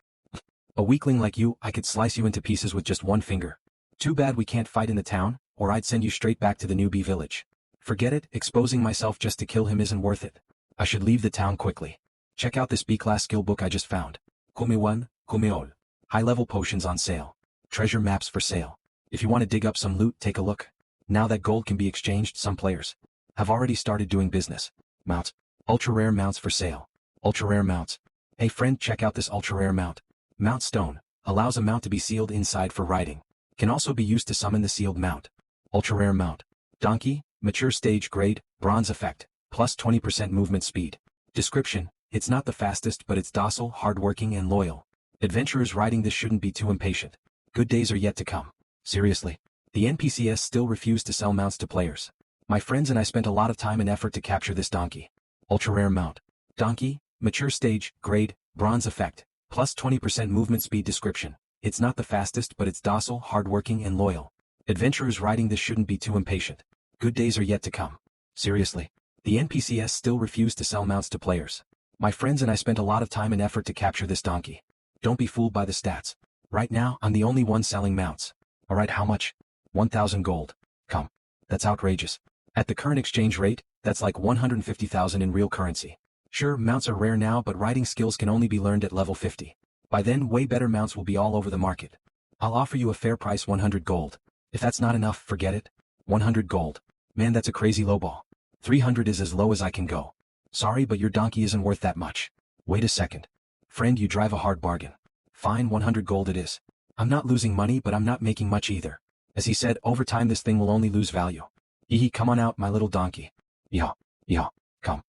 A weakling like you, I could slice you into pieces with just 1 finger. Too bad we can't fight in the town, or I'd send you straight back to the newbie village. Forget it, exposing myself just to kill him isn't worth it. I should leave the town quickly. Check out this B-class skill book I just found. Kume-1, Kume-ol. High-level potions on sale. Treasure maps for sale. If you want to dig up some loot, take a look. Now that gold can be exchanged, some players have already started doing business. Mounts. Ultra-rare mounts for sale. Ultra-rare mounts. Hey friend, check out this ultra-rare mount. Mount Stone. Allows a mount to be sealed inside for riding. Can also be used to summon the sealed mount. Ultra-rare mount. Donkey. Mature stage grade, bronze effect. Plus 20% movement speed. Description: it's not the fastest but it's docile, hardworking and loyal. Adventurers riding this shouldn't be too impatient. Good days are yet to come. Seriously. The NPCs still refuse to sell mounts to players. My friends and I spent a lot of time and effort to capture this donkey. Ultra-rare mount. Donkey, mature stage, grade, bronze effect. Plus 20% movement speed. Description: it's not the fastest but it's docile, hardworking and loyal. Adventurers riding this shouldn't be too impatient. Good days are yet to come. Seriously. The NPCs still refuse to sell mounts to players. My friends and I spent a lot of time and effort to capture this donkey. Don't be fooled by the stats. Right now, I'm the only one selling mounts. Alright, how much? 1,000 gold. Come. That's outrageous. At the current exchange rate, that's like 150,000 in real currency. Sure, mounts are rare now, but riding skills can only be learned at level 50. By then, way better mounts will be all over the market. I'll offer you a fair price, 100 gold. If that's not enough, forget it. 100 gold. Man, that's a crazy lowball. 300 is as low as I can go. Sorry, but your donkey isn't worth that much. Wait a second. Friend, you drive a hard bargain. Fine, 100 gold it is. I'm not losing money, but I'm not making much either. As he said, over time this thing will only lose value. Hee, come on out, my little donkey. Yeah, come.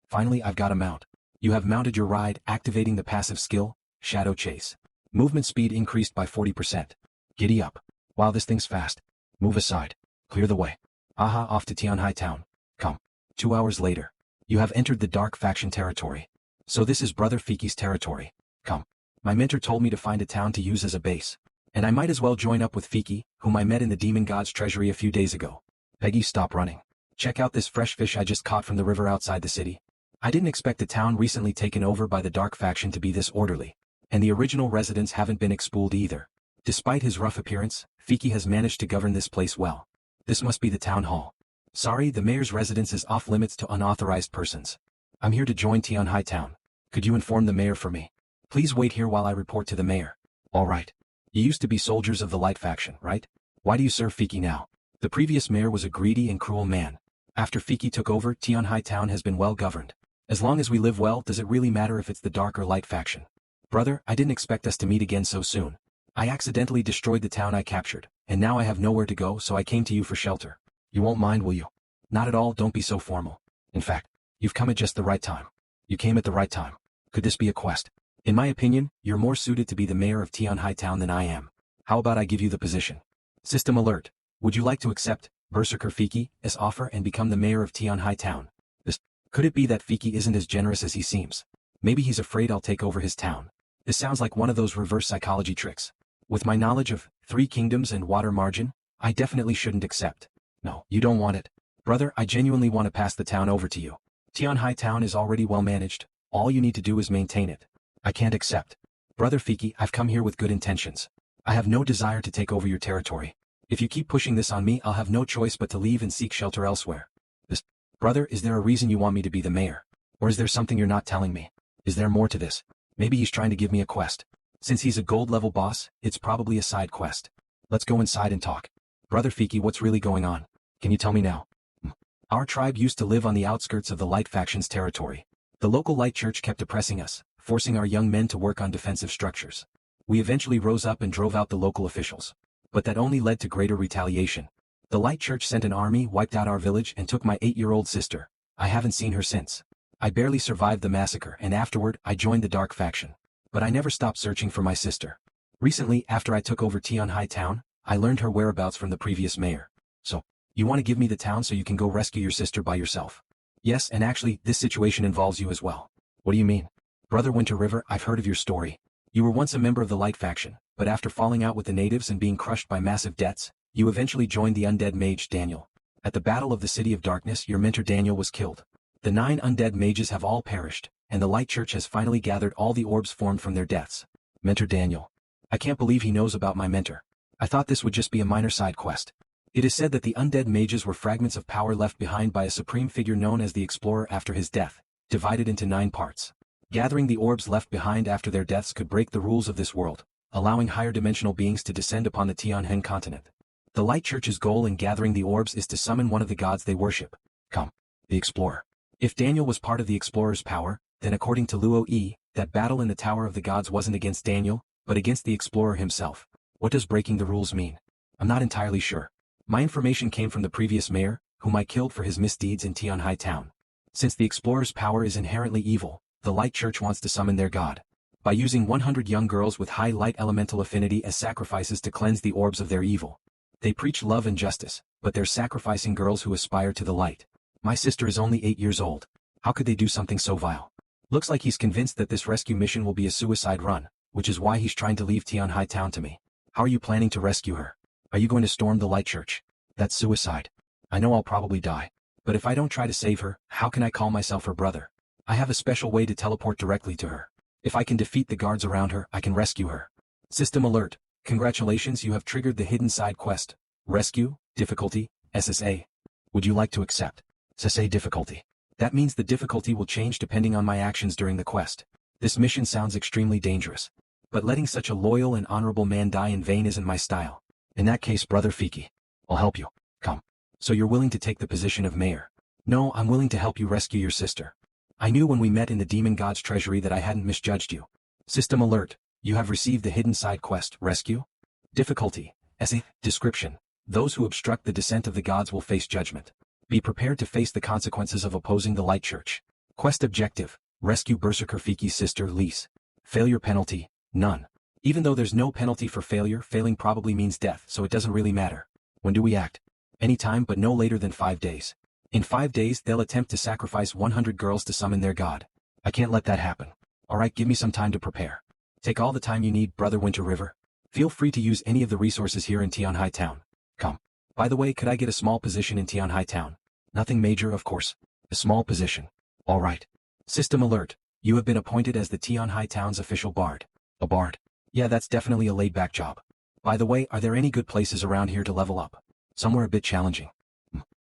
Finally, I've got a mount. You have mounted your ride, activating the passive skill, Shadow Chase. Movement speed increased by 40%. Giddy up. Wow, this thing's fast. Move aside. Clear the way. Aha, off to Tianhai Town. Come. 2 hours later. You have entered the Dark Faction territory. So this is Brother Fiki's territory. Come. My mentor told me to find a town to use as a base. And I might as well join up with Fiki, whom I met in the Demon God's treasury a few days ago. Peggy, stop running. Check out this fresh fish I just caught from the river outside the city. I didn't expect the town recently taken over by the Dark Faction to be this orderly. And the original residents haven't been expelled either. Despite his rough appearance, Fiki has managed to govern this place well. This must be the town hall. Sorry, the mayor's residence is off limits to unauthorized persons. I'm here to join Tianhai Town. Could you inform the mayor for me? Please wait here while I report to the mayor. All right. You used to be soldiers of the Light Faction, right? Why do you serve Fiki now? The previous mayor was a greedy and cruel man. After Fiki took over, Tianhai Town has been well governed. As long as we live well, does it really matter if it's the Dark or Light Faction? Brother, I didn't expect us to meet again so soon. I accidentally destroyed the town I captured, and now I have nowhere to go, so I came to you for shelter. You won't mind, will you? Not at all, don't be so formal. In fact, you've come at just the right time. You came at the right time. Could this be a quest? In my opinion, you're more suited to be the mayor of Tianhai Town than I am. How about I give you the position? System alert. Would you like to accept Berserker Fiki's offer and become the mayor of Tianhai Town? Could it be that Fiki isn't as generous as he seems? Maybe he's afraid I'll take over his town. This sounds like one of those reverse psychology tricks. With my knowledge of 3 kingdoms and water margin, I definitely shouldn't accept. No, you don't want it. Brother, I genuinely want to pass the town over to you. Tianhai town is already well managed, all you need to do is maintain it. I can't accept. Brother Fiki, I've come here with good intentions. I have no desire to take over your territory. If you keep pushing this on me, I'll have no choice but to leave and seek shelter elsewhere. Brother, is there a reason you want me to be the mayor? Or is there something you're not telling me? Is there more to this? Maybe he's trying to give me a quest. Since he's a gold level boss, it's probably a side quest. Let's go inside and talk. Brother Fiki, what's really going on? Can you tell me now? Our tribe used to live on the outskirts of the Light Faction's territory. The local Light Church kept oppressing us, forcing our young men to work on defensive structures. We eventually rose up and drove out the local officials. But that only led to greater retaliation. The Light Church sent an army, wiped out our village, and took my 8-year-old sister. I haven't seen her since. I barely survived the massacre, and afterward, I joined the Dark Faction. But I never stopped searching for my sister. Recently, after I took over Tianhai town, I learned her whereabouts from the previous mayor. So, you want to give me the town so you can go rescue your sister by yourself? Yes, and actually, this situation involves you as well. What do you mean? Brother Winter River, I've heard of your story. You were once a member of the Light Faction, but after falling out with the natives and being crushed by massive debts, you eventually joined the undead mage Daniel. At the Battle of the City of Darkness, your mentor Daniel was killed. The 9 undead mages have all perished, and the Light Church has finally gathered all the orbs formed from their deaths. Mentor Daniel. I can't believe he knows about my mentor. I thought this would just be a minor side quest. It is said that the undead mages were fragments of power left behind by a supreme figure known as the Explorer after his death, divided into 9 parts. Gathering the orbs left behind after their deaths could break the rules of this world, allowing higher dimensional beings to descend upon the Tianhen continent. The Light Church's goal in gathering the orbs is to summon one of the gods they worship. The Explorer. If Daniel was part of the Explorer's power, then according to Luo Yi, that battle in the Tower of the Gods wasn't against Daniel, but against the Explorer himself. What does breaking the rules mean? I'm not entirely sure. My information came from the previous mayor, whom I killed for his misdeeds in Tianhai town. Since the Explorer's power is inherently evil, the Light Church wants to summon their god. By using 100 young girls with high light elemental affinity as sacrifices to cleanse the orbs of their evil. They preach love and justice, but they're sacrificing girls who aspire to the light. My sister is only 8 years old. How could they do something so vile? Looks like he's convinced that this rescue mission will be a suicide run, which is why he's trying to leave Tianhai town to me. How are you planning to rescue her? Are you going to storm the Light Church? That's suicide. I know I'll probably die. But if I don't try to save her, how can I call myself her brother? I have a special way to teleport directly to her. If I can defeat the guards around her, I can rescue her. System alert. Congratulations, you have triggered the hidden side quest. Rescue, difficulty, SSA. Would you like to accept? SSA difficulty. That means the difficulty will change depending on my actions during the quest. This mission sounds extremely dangerous. But letting such a loyal and honorable man die in vain isn't my style. In that case, Brother Fiki, I'll help you. Come. So you're willing to take the position of mayor? No, I'm willing to help you rescue your sister. I knew when we met in the Demon God's treasury that I hadn't misjudged you. System alert. You have received the hidden side quest, Rescue. Difficulty, essay, description. Those who obstruct the descent of the gods will face judgment. Be prepared to face the consequences of opposing the Light Church. Quest objective, rescue Berserker Fiki's sister, Lise. Failure penalty, none. Even though there's no penalty for failure, failing probably means death, so it doesn't really matter. When do we act? Anytime but no later than 5 days. In 5 days, they'll attempt to sacrifice 100 girls to summon their god. I can't let that happen. Alright, give me some time to prepare. Take all the time you need, Brother Winter River. Feel free to use any of the resources here in Tianhai town. Come. By the way, could I get a small position in Tianhai town? Nothing major, of course. A small position. Alright. System alert. You have been appointed as the Tianhai town's official bard. A bard? Yeah, that's definitely a laid-back job. By the way, are there any good places around here to level up? Somewhere a bit challenging.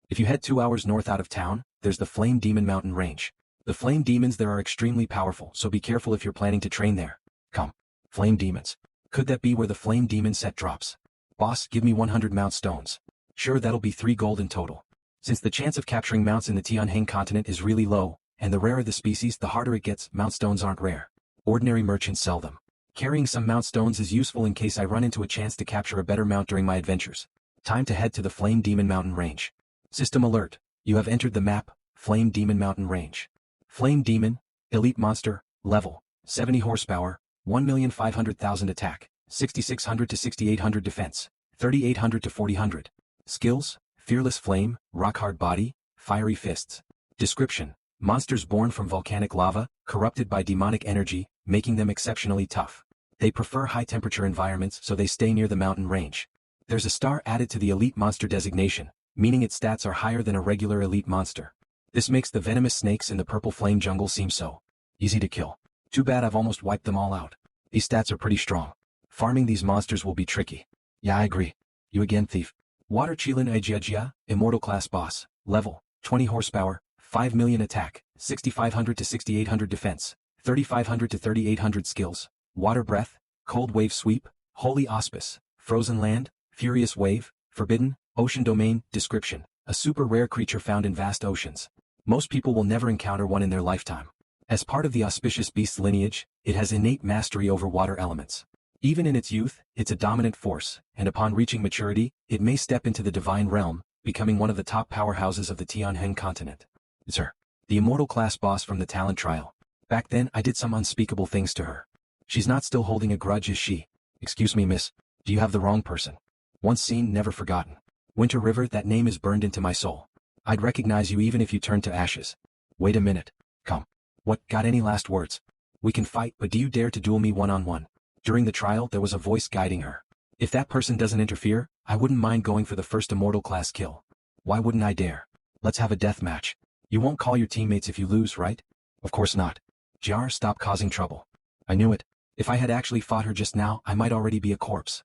If you head 2 hours north out of town, there's the Flame Demon Mountain Range. The Flame Demons there are extremely powerful, so be careful if you're planning to train there. Come. Flame Demons. Could that be where the Flame Demon set drops? Boss, give me 100 mount stones. Sure, that'll be 3 gold in total. Since the chance of capturing mounts in the Tianheng continent is really low, and the rarer the species the harder it gets, mount stones aren't rare. Ordinary merchants sell them. Carrying some mount stones is useful in case I run into a chance to capture a better mount during my adventures. Time to head to the Flame Demon Mountain Range. System alert. You have entered the map, Flame Demon Mountain Range. Flame Demon, Elite Monster, Level, 70 horsepower, 1,500,000 attack, 6,600 to 6,800 defense, 3,800 to 4,000. Skills, Fearless Flame, Rock Hard Body, Fiery Fists. Description, monsters born from volcanic lava, corrupted by demonic energy, making them exceptionally tough. They prefer high-temperature environments so they stay near the mountain range. There's a star added to the elite monster designation, meaning its stats are higher than a regular elite monster. This makes the venomous snakes in the purple flame jungle seem so easy to kill. Too bad I've almost wiped them all out. These stats are pretty strong. Farming these monsters will be tricky. Yeah, I agree. You again, thief. Water Chilin Ajia, Immortal Class Boss, Level, 20 horsepower, 5 million attack, 6500 to 6800 defense, 3500 to 3800 skills, Water Breath, Cold Wave Sweep, Holy Auspice, Frozen Land, Furious Wave, Forbidden, Ocean Domain. Description: a super rare creature found in vast oceans. Most people will never encounter one in their lifetime. As part of the auspicious beast's lineage, it has innate mastery over water elements. Even in its youth, it's a dominant force, and upon reaching maturity, it may step into the divine realm, becoming one of the top powerhouses of the Tianhen continent. Sir, the immortal class boss from the talent trial. Back then I did some unspeakable things to her. She's not still holding a grudge, is she? Excuse me, miss, do you have the wrong person? Once seen, never forgotten. Winter River, that name is burned into my soul. I'd recognize you even if you turned to ashes. Wait a minute. Come. What, got any last words? We can fight, but do you dare to duel me one-on-one? During the trial there was a voice guiding her. If that person doesn't interfere, I wouldn't mind going for the first immortal class kill. Why wouldn't I dare? Let's have a death match. You won't call your teammates if you lose, right? Of course not. Jar, stop causing trouble. I knew it. If I had actually fought her just now, I might already be a corpse.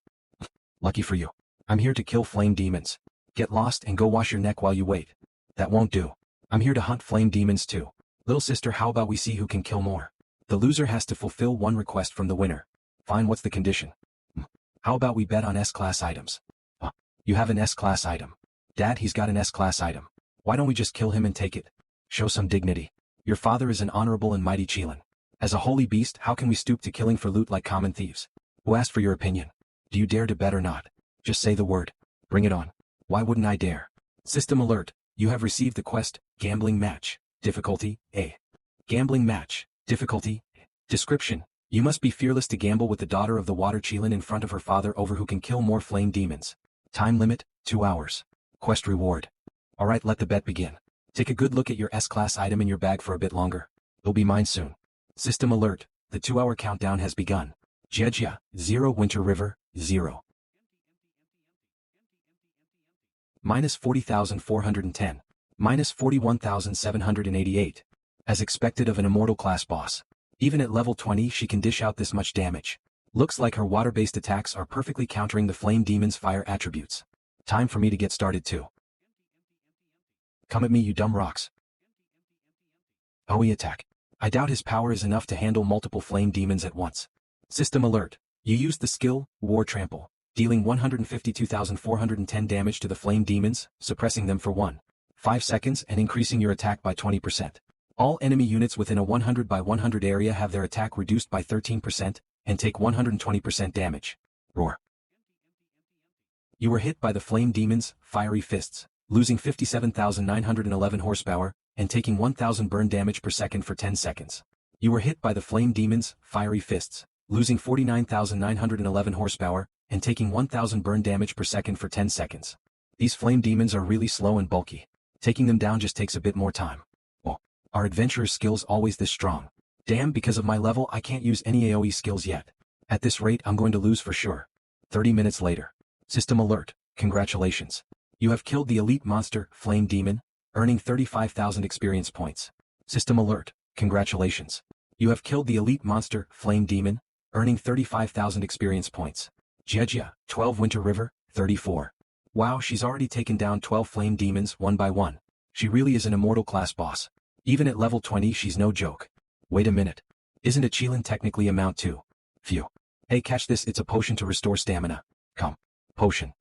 Lucky for you. I'm here to kill flame demons. Get lost and go wash your neck while you wait. That won't do. I'm here to hunt flame demons too. Little sister, how about we see who can kill more? The loser has to fulfill one request from the winner. Fine, what's the condition? How about we bet on S-class items? You have an S-class item. Dad, he's got an S-class item. Why don't we just kill him and take it? Show some dignity. Your father is an honorable and mighty Qilin. As a holy beast, how can we stoop to killing for loot like common thieves? Who asked for your opinion? Do you dare to bet or not? Just say the word. Bring it on. Why wouldn't I dare? System alert. You have received the quest, Gambling Match. Difficulty, A. Gambling Match. Difficulty, A. Description. You must be fearless to gamble with the daughter of the Water Qilin in front of her father over who can kill more flame demons. Time limit, 2 hours. Quest reward. Alright, let the bet begin. Take a good look at your S-class item in your bag for a bit longer. It'll be mine soon. System alert. The 2-hour countdown has begun. Jia, 0 Winter River, 0. Minus 40,410. Minus 41,788. As expected of an immortal class boss. Even at level 20 she can dish out this much damage. Looks like her water-based attacks are perfectly countering the flame demon's fire attributes. Time for me to get started too. Come at me, you dumb rocks. OE attack. I doubt his power is enough to handle multiple flame demons at once. System alert. You used the skill, War Trample, dealing 152,410 damage to the flame demons, suppressing them for 1.5 seconds and increasing your attack by 20%. All enemy units within a 100 by 100 area have their attack reduced by 13%, and take 120% damage. Roar. You were hit by the flame demons, fiery fists, losing 57,911 horsepower, and taking 1,000 burn damage per second for 10 seconds. You were hit by the flame demons, fiery fists, losing 49,911 horsepower, and taking 1,000 burn damage per second for 10 seconds. These flame demons are really slow and bulky. Taking them down just takes a bit more time. Well, are adventurer's skills always this strong? Damn, because of my level I can't use any AoE skills yet. At this rate I'm going to lose for sure. 30 minutes later. System alert. Congratulations. You have killed the elite monster, Flame Demon, earning 35,000 experience points. System alert. Congratulations. You have killed the elite monster, Flame Demon, earning 35,000 experience points. Jia, 12 Winter River, 34. Wow, she's already taken down 12 flame demons one by one. She really is an immortal class boss. Even at level 20 she's no joke. Wait a minute. Isn't a Qilin technically a mount too? Phew. Hey, catch this, it's a potion to restore stamina. Come. Potion.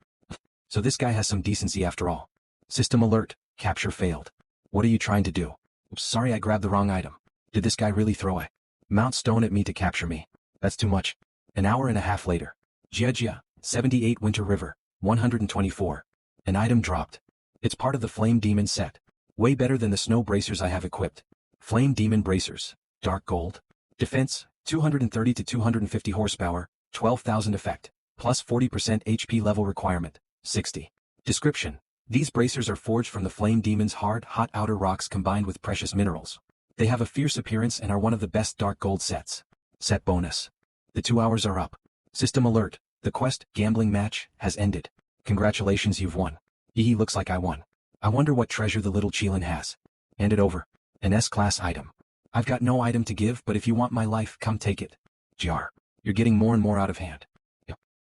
So this guy has some decency after all. System alert, capture failed. What are you trying to do? Oops, sorry, I grabbed the wrong item. Did this guy really throw a Mount Stone at me to capture me? That's too much. An hour and a half later. Jia, 78 Winter River, 124. An item dropped. It's part of the Flame Demon set. Way better than the snow bracers I have equipped. Flame Demon bracers. Dark gold. Defense, 230 to 250 horsepower, 12,000 effect, plus 40% HP level requirement, 60. Description. These bracers are forged from the Flame Demon's hard, hot outer rocks combined with precious minerals. They have a fierce appearance and are one of the best dark gold sets. Set bonus. The 2 hours are up. System alert. The quest, gambling match, has ended. Congratulations, you've won. Hee looks like I won. I wonder what treasure the little Chilin has. Hand it over. An S-class item. I've got no item to give, but if you want my life, come take it. Jar. You're getting more and more out of hand.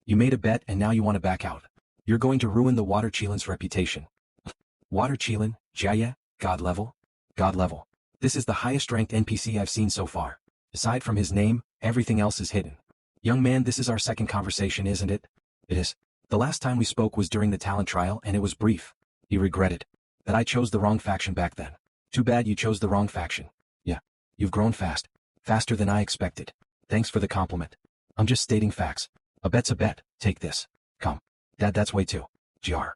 You made a bet and now you want to back out. You're going to ruin the Water Chilin's reputation. Water Chilin, Jaya, God level? God level. This is the highest ranked NPC I've seen so far. Aside from his name, everything else is hidden. Young man, this is our second conversation, isn't it? It is. The last time we spoke was during the talent trial and it was brief. He regretted that I chose the wrong faction back then. Too bad you chose the wrong faction. Yeah. You've grown fast. Faster than I expected. Thanks for the compliment. I'm just stating facts. A bet's a bet. Take this. Come. Dad, that's way too. GR.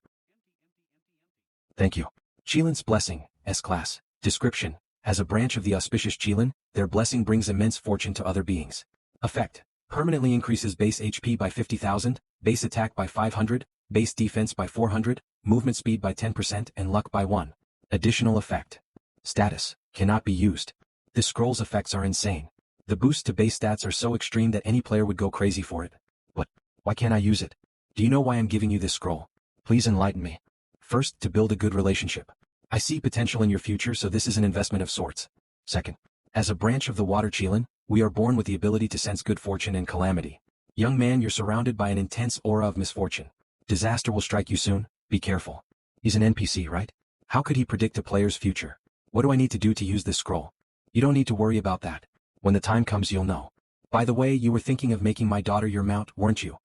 Thank you. Chilin's blessing, S-class. Description. As a branch of the auspicious Chilin, their blessing brings immense fortune to other beings. Effect. Permanently increases base HP by 50,000, base attack by 500, base defense by 400, movement speed by 10% and luck by 1. Additional effect. Status. Cannot be used. This scroll's effects are insane. The boosts to base stats are so extreme that any player would go crazy for it. But, why can't I use it? Do you know why I'm giving you this scroll? Please enlighten me. First, to build a good relationship. I see potential in your future, so this is an investment of sorts. Second, as a branch of the Water Chilin, we are born with the ability to sense good fortune and calamity. Young man, you're surrounded by an intense aura of misfortune. Disaster will strike you soon, be careful. He's an NPC, right? How could he predict a player's future? What do I need to do to use this scroll? You don't need to worry about that. When the time comes, you'll know. By the way, you were thinking of making my daughter your mount, weren't you?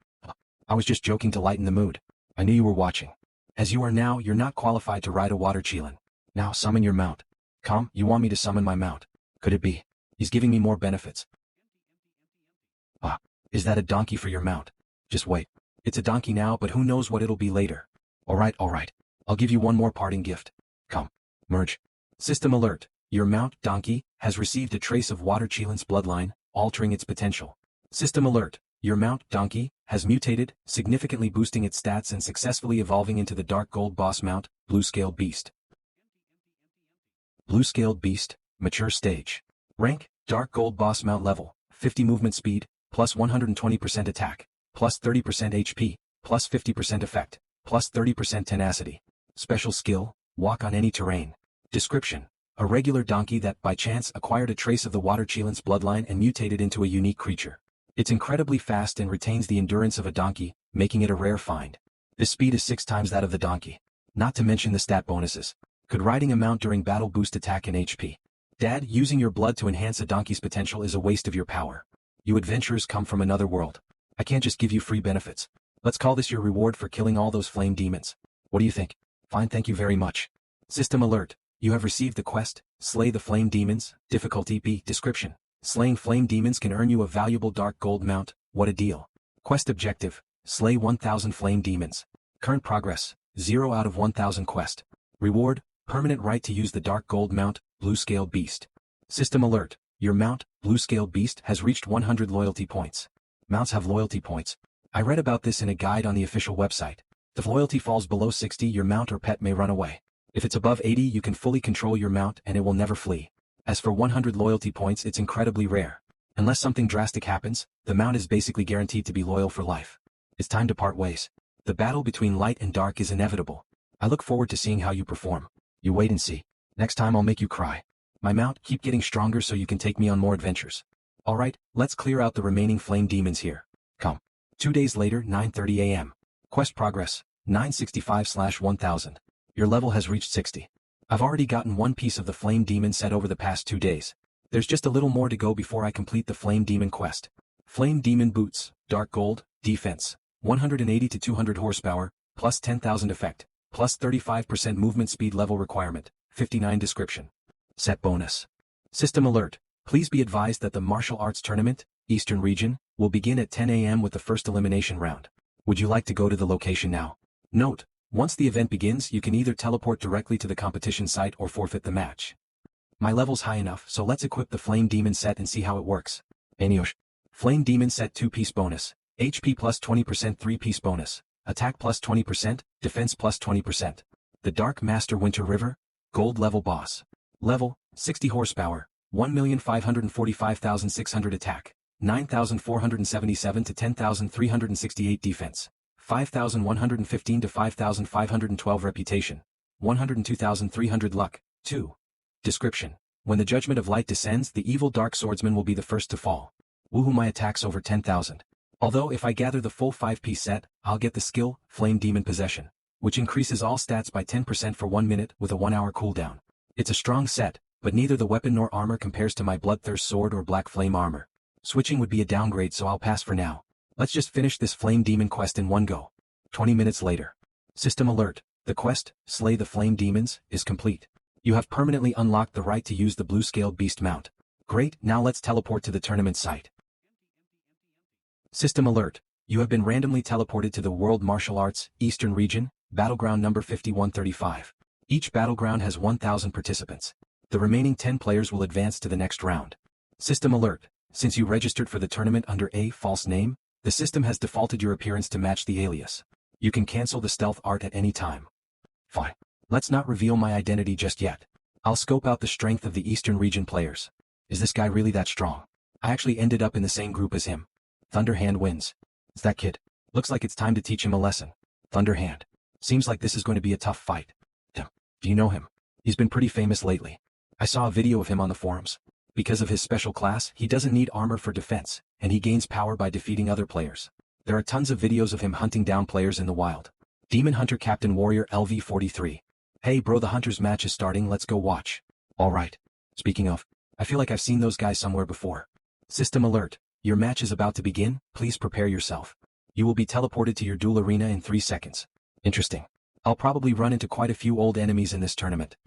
I was just joking to lighten the mood. I knew you were watching. As you are now, you're not qualified to ride a Water Chilin. Now summon your mount. Come, you want me to summon my mount? Could it be? He's giving me more benefits. Ah, is that a donkey for your mount? Just wait. It's a donkey now, but who knows what it'll be later. Alright. I'll give you one more parting gift. Come. Merge. System alert. Your mount, donkey, has received a trace of Water Chilin's bloodline, altering its potential. System alert. Your mount, donkey, has mutated, significantly boosting its stats and successfully evolving into the Dark Gold Boss mount, Blue-Scaled Beast. Blue-Scaled Beast, mature stage. Rank, Dark Gold Boss mount level, 50 movement speed, plus 120% attack, plus 30% HP, plus 50% effect, plus 30% tenacity. Special skill, walk on any terrain. Description. A regular donkey that, by chance, acquired a trace of the Water Chilin's bloodline and mutated into a unique creature. It's incredibly fast and retains the endurance of a donkey, making it a rare find. The speed is 6 times that of the donkey. Not to mention the stat bonuses. Could riding a mount during battle boost attack and HP? Dad, using your blood to enhance a donkey's potential is a waste of your power. You adventurers come from another world. I can't just give you free benefits. Let's call this your reward for killing all those flame demons. What do you think? Fine, thank you very much. System alert. You have received the quest, Slay the Flame Demons, difficulty B. Description. Slaying flame demons can earn you a valuable dark gold mount. What a deal. Quest objective. Slay 1000 flame demons. Current progress. 0 out of 1000 quest. Reward. Permanent right to use the dark gold mount, Blue-Scaled Beast. System alert. Your mount, Blue-Scaled Beast, has reached 100 loyalty points. Mounts have loyalty points. I read about this in a guide on the official website. If loyalty falls below 60, your mount or pet may run away. If it's above 80, you can fully control your mount and it will never flee. As for 100 loyalty points, it's incredibly rare. Unless something drastic happens, the mount is basically guaranteed to be loyal for life. It's time to part ways. The battle between light and dark is inevitable. I look forward to seeing how you perform. You wait and see. Next time I'll make you cry. My mount, keep getting stronger so you can take me on more adventures. Alright, let's clear out the remaining flame demons here. Come. 2 days later, 9:30 AM. Quest progress, 965/1000. Your level has reached 60. I've already gotten one piece of the Flame Demon set over the past 2 days. There's just a little more to go before I complete the Flame Demon quest. Flame Demon Boots, Dark Gold, Defense, 180 to 200 horsepower, plus 10,000 effect, plus 35% movement speed level requirement, 59 description. Set bonus. System alert. Please be advised that the martial arts tournament, Eastern Region, will begin at 10 AM with the first elimination round. Would you like to go to the location now? Note. Once the event begins, you can either teleport directly to the competition site or forfeit the match. My level's high enough, so let's equip the Flame Demon set and see how it works. Aniosh. Flame Demon set 2-piece bonus. HP plus 20% 3-piece bonus. Attack plus 20%, defense plus 20%. The Dark Master Winter River, Gold level boss. Level, 60 horsepower, 1,545,600 attack. 9,477 to 10,368 defense, 5,115 to 5,512 reputation, 102,300 luck. 2. Description. When the judgment of light descends, the evil dark swordsman will be the first to fall. Woohoo, my attacks over 10,000. Although if I gather the full 5-piece set, I'll get the skill, Flame Demon Possession, which increases all stats by 10% for 1 minute with a 1-hour cooldown. It's a strong set, but neither the weapon nor armor compares to my Bloodthirst sword or Black Flame armor. Switching would be a downgrade, so I'll pass for now. Let's just finish this Flame Demon quest in one go. 20 minutes later. System alert. The quest, Slay the Flame Demons, is complete. You have permanently unlocked the right to use the blue-scaled beast mount. Great, now let's teleport to the tournament site. System alert. You have been randomly teleported to the World Martial Arts, Eastern Region, Battleground number 5135. Each battleground has 1,000 participants. The remaining 10 players will advance to the next round. System alert. Since you registered for the tournament under a false name, the system has defaulted your appearance to match the alias. You can cancel the stealth art at any time. Fine. Let's not reveal my identity just yet. I'll scope out the strength of the Eastern Region players. Is this guy really that strong? I actually ended up in the same group as him. Thunderhand wins. It's that kid. Looks like it's time to teach him a lesson. Thunderhand. Seems like this is going to be a tough fight. Do you know him? He's been pretty famous lately. I saw a video of him on the forums. Because of his special class, he doesn't need armor for defense, and he gains power by defeating other players. There are tons of videos of him hunting down players in the wild. Demon Hunter Captain Warrior LV43. Hey bro, the Hunters match is starting, let's go watch. Alright. Speaking of, I feel like I've seen those guys somewhere before. System alert. Your match is about to begin, please prepare yourself. You will be teleported to your duel arena in 3 seconds. Interesting. I'll probably run into quite a few old enemies in this tournament.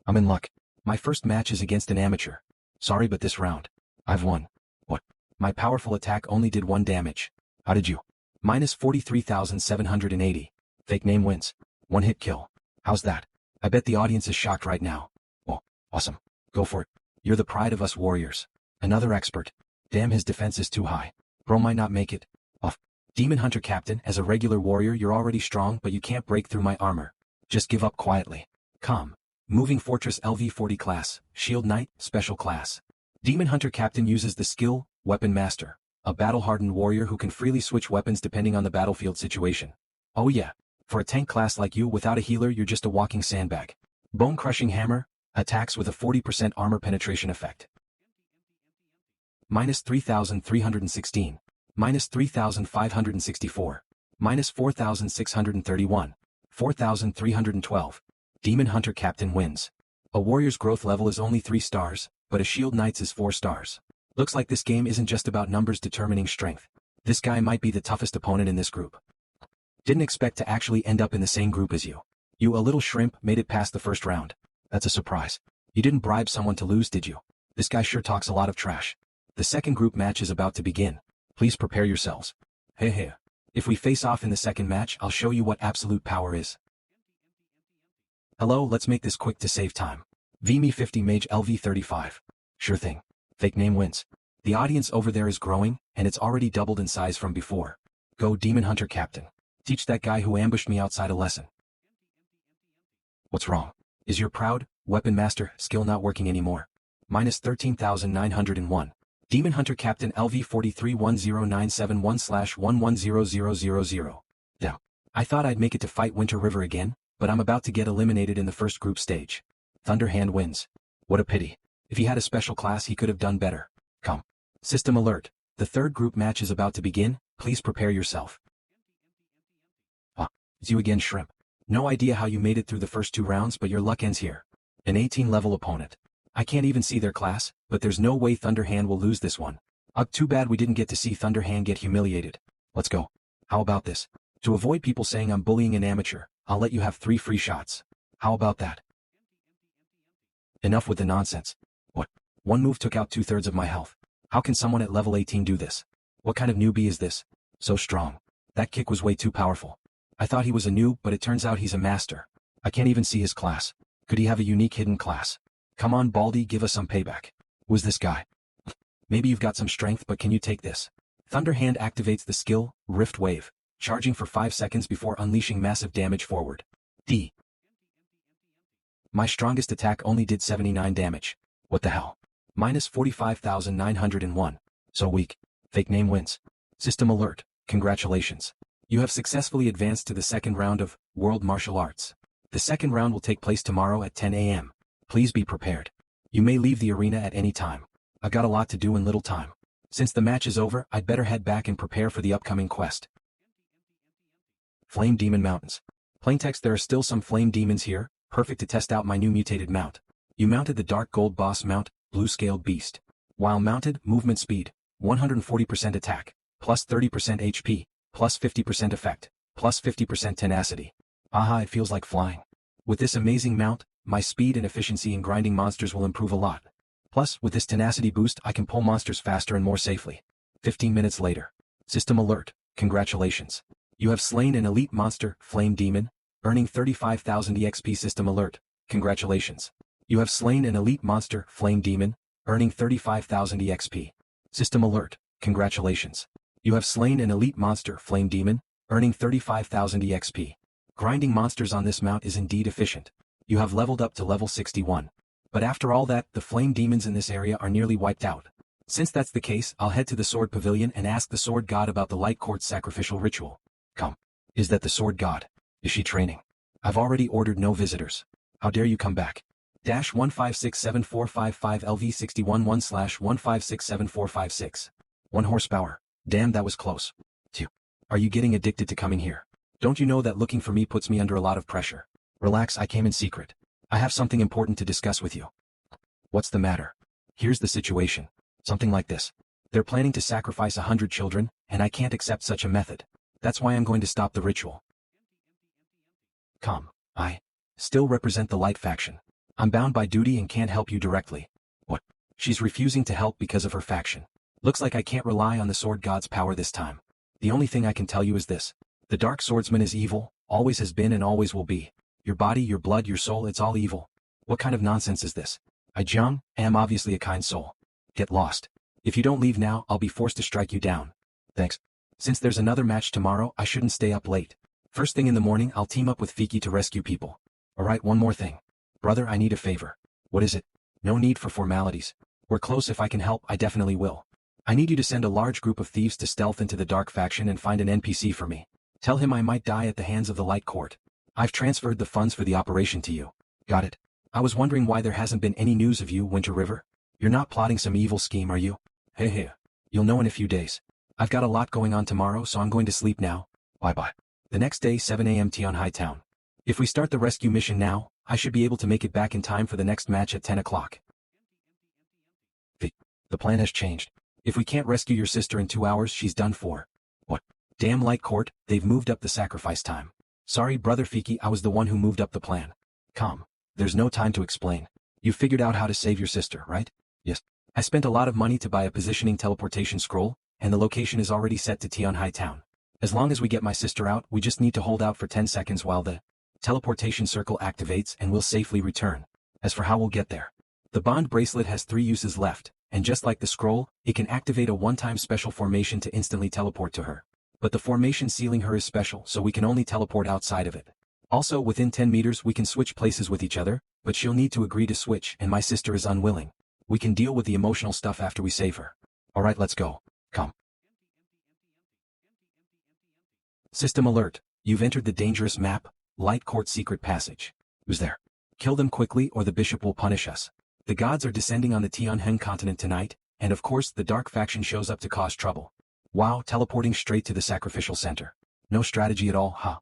I'm in luck. My first match is against an amateur. Sorry, but this round, I've won. What? My powerful attack only did 1 damage. How did you? Minus 43,780. Fake name wins. 1-hit kill. How's that? I bet the audience is shocked right now. Oh, awesome. Go for it. You're the pride of us warriors. Another expert. Damn, his defense is too high. Bro might not make it. Off. Demon Hunter Captain, as a regular warrior you're already strong, but you can't break through my armor. Just give up quietly. Calm. Moving Fortress LV40 class, Shield Knight, Special Class. Demon Hunter Captain uses the skill, Weapon Master, a battle-hardened warrior who can freely switch weapons depending on the battlefield situation. Oh yeah, for a tank class like you without a healer you're just a walking sandbag. Bone Crushing Hammer, attacks with a 40% armor penetration effect. Minus 3,316. Minus 3,564. Minus 4,631. 4,312. Demon Hunter Captain wins. A warrior's growth level is only 3 stars, but a Shield Knight's is 4 stars. Looks like this game isn't just about numbers determining strength. This guy might be the toughest opponent in this group. Didn't expect to actually end up in the same group as you. You, a little shrimp, made it past the first round. That's a surprise. You didn't bribe someone to lose, did you? This guy sure talks a lot of trash. The second group match is about to begin. Please prepare yourselves. Hey. If we face off in the second match, I'll show you what absolute power is. Hello, let's make this quick to save time. VME50 Mage LV35. Sure thing. Fake name wins. The audience over there is growing, and it's already doubled in size from before. Go Demon Hunter Captain. Teach that guy who ambushed me outside a lesson. What's wrong? Is your proud, Weapon Master, skill not working anymore? Minus 13,901. Demon Hunter Captain LV43-10971/110000. Damn. I thought I'd make it to fight Winter River again, but I'm about to get eliminated in the first group stage. Thunderhand wins. What a pity. If he had a special class he could have done better. Come. System alert. The third group match is about to begin, please prepare yourself. Ah, it's you again, Shrimp. No idea how you made it through the first 2 rounds, but your luck ends here. An 18-level opponent. I can't even see their class, but there's no way Thunderhand will lose this one. Ugh, too bad we didn't get to see Thunderhand get humiliated. Let's go. How about this? To avoid people saying I'm bullying an amateur, I'll let you have 3 free shots. How about that? Enough with the nonsense. What? One move took out 2/3 of my health. How can someone at level 18 do this? What kind of newbie is this? So strong. That kick was way too powerful. I thought he was a noob, but it turns out he's a master. I can't even see his class. Could he have a unique hidden class? Come on, Baldy, give us some payback. Who's this guy? Maybe you've got some strength, but can you take this? Thunderhand activates the skill, Rift Wave, charging for 5 seconds before unleashing massive damage forward. D. My strongest attack only did 79 damage. What the hell? Minus 45,901. So weak. Fake name wins. System alert. Congratulations. You have successfully advanced to the second round of World Martial Arts. The second round will take place tomorrow at 10 a.m. Please be prepared. You may leave the arena at any time. I've got a lot to do in little time. Since the match is over, I'd better head back and prepare for the upcoming quest. Flame Demon Mountains. Plaintext: there are still some flame demons here, perfect to test out my new mutated mount. You mounted the Dark Gold Boss mount, Blue Scaled Beast. While mounted, movement speed, 140% attack, plus 30% HP, plus 50% effect, plus 50% tenacity. Aha, it feels like flying. With this amazing mount, my speed and efficiency in grinding monsters will improve a lot. Plus, with this tenacity boost, I can pull monsters faster and more safely. 15 minutes later. System alert. Congratulations. You have slain an elite monster, Flame Demon, earning 35,000 EXP. System alert. Congratulations. You have slain an elite monster, Flame Demon, earning 35,000 EXP. System alert. Congratulations. You have slain an elite monster, Flame Demon, earning 35,000 EXP. Grinding monsters on this mount is indeed efficient. You have leveled up to level 61. But after all that, the flame demons in this area are nearly wiped out. Since that's the case, I'll head to the Sword Pavilion and ask the Sword God about the Light Court's sacrificial ritual. Come. Is that the Sword God? Is she training? I've already ordered no visitors. How dare you come back? -1567455 LV611/1567456. 1 horsepower. Damn, that was close. 2. Are you getting addicted to coming here? Don't you know that looking for me puts me under a lot of pressure? Relax, I came in secret. I have something important to discuss with you. What's the matter? Here's the situation. Something like this. They're planning to sacrifice 100 children, and I can't accept such a method. That's why I'm going to stop the ritual. Come. I still represent the Light faction. I'm bound by duty and can't help you directly. What? She's refusing to help because of her faction. Looks like I can't rely on the Sword God's power this time. The only thing I can tell you is this. The Dark Swordsman is evil, always has been and always will be. Your body, your blood, your soul, it's all evil. What kind of nonsense is this? I am obviously a kind soul. Get lost. If you don't leave now, I'll be forced to strike you down. Thanks. Since there's another match tomorrow, I shouldn't stay up late. First thing in the morning, I'll team up with Fiki to rescue people. Alright, one more thing. Brother, I need a favor. What is it? No need for formalities. We're close. If I can help, I definitely will. I need you to send a large group of thieves to stealth into the Dark faction and find an NPC for me. Tell him I might die at the hands of the Light Court. I've transferred the funds for the operation to you. Got it. I was wondering why there hasn't been any news of you, Winter River. You're not plotting some evil scheme, are you? Hey. You'll know in a few days. I've got a lot going on tomorrow, so I'm going to sleep now. Bye-bye. The next day, 7 a.m. on Hightown. If we start the rescue mission now, I should be able to make it back in time for the next match at 10 o'clock. The plan has changed. If we can't rescue your sister in 2 hours, she's done for. What? Damn Light Court, they've moved up the sacrifice time. Sorry, Brother Fiki, I was the one who moved up the plan. Calm. There's no time to explain. You figured out how to save your sister, right? Yes. I spent a lot of money to buy a positioning teleportation scroll, and the location is already set to Tion Hightown. As long as we get my sister out, we just need to hold out for 10 seconds while the teleportation circle activates and we'll safely return. As for how we'll get there. The bond bracelet has 3 uses left, and just like the scroll, it can activate a one-time special formation to instantly teleport to her. But the formation sealing her is special, so we can only teleport outside of it. Also, within 10 meters we can switch places with each other, but she'll need to agree to switch, and my sister is unwilling. We can deal with the emotional stuff after we save her. Alright, let's go. Come. System alert. You've entered the dangerous map, Light Court Secret Passage. Who's there? Kill them quickly or the bishop will punish us. The gods are descending on the Tianheng continent tonight, and of course the Dark faction shows up to cause trouble. Wow, teleporting straight to the sacrificial center. No strategy at all, huh?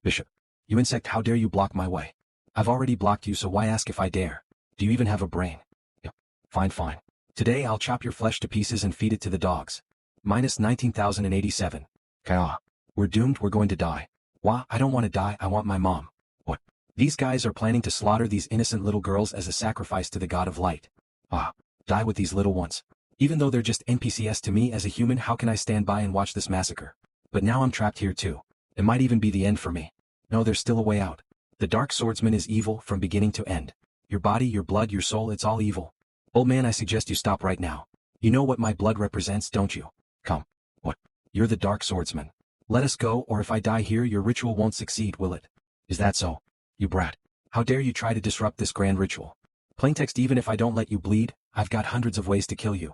Bishop. You insect, how dare you block my way? I've already blocked you, so why ask if I dare? Do you even have a brain? Yep. Fine, fine. Today I'll chop your flesh to pieces and feed it to the dogs. Minus 19,087. Kah. We're doomed, we're going to die. Wah, I don't want to die, I want my mom. What? These guys are planning to slaughter these innocent little girls as a sacrifice to the god of light. Ah, die with these little ones. Even though they're just NPCs to me as a human, how can I stand by and watch this massacre? But now I'm trapped here too. It might even be the end for me. No, there's still a way out. The Dark Swordsman is evil from beginning to end. Your body, your blood, your soul, it's all evil. Old man, I suggest you stop right now. You know what my blood represents, don't you? Come. What? You're the Dark Swordsman. Let us go, or if I die here your ritual won't succeed, will it? Is that so? You brat. How dare you try to disrupt this grand ritual? Plaintext, even if I don't let you bleed, I've got hundreds of ways to kill you.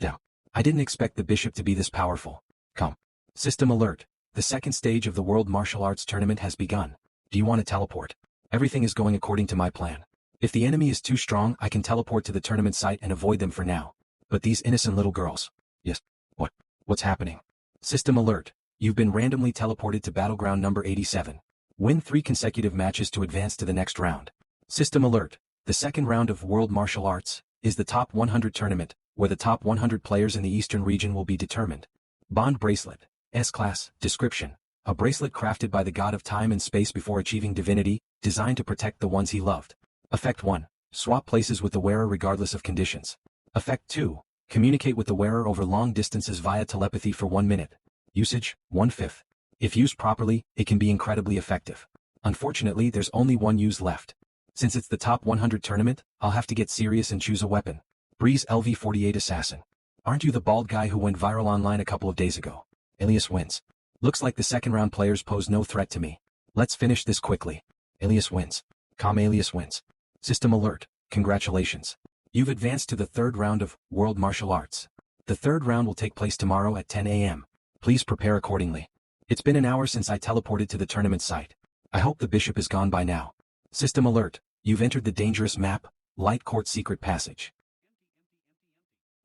Now, I didn't expect the bishop to be this powerful. Come. System alert. The second stage of the World Martial Arts Tournament has begun. Do you want to teleport? Everything is going according to my plan. If the enemy is too strong, I can teleport to the tournament site and avoid them for now. But these innocent little girls. Yes. What? What's happening? System alert. You've been randomly teleported to battleground number 87. Win 3 consecutive matches to advance to the next round. System alert. The second round of World Martial Arts is the top 100 tournament, where the top 100 players in the eastern region will be determined. Bond bracelet. S-Class. Description. A bracelet crafted by the god of time and space before achieving divinity, designed to protect the ones he loved. Effect 1. Swap places with the wearer regardless of conditions. Effect 2. Communicate with the wearer over long distances via telepathy for 1 minute. Usage, 1/5. If used properly, it can be incredibly effective. Unfortunately, there's only one use left. Since it's the top 100 tournament, I'll have to get serious and choose a weapon. Breeze LV-48 Assassin. Aren't you the bald guy who went viral online a couple of days ago? Alias wins. Looks like the second round players pose no threat to me. Let's finish this quickly. Alias wins. Alias wins. System alert. Congratulations. You've advanced to the third round of World Martial Arts. The third round will take place tomorrow at 10 a.m. Please prepare accordingly. It's been an hour since I teleported to the tournament site. I hope the bishop is gone by now. System alert. You've entered the dangerous map, Light Court Secret Passage.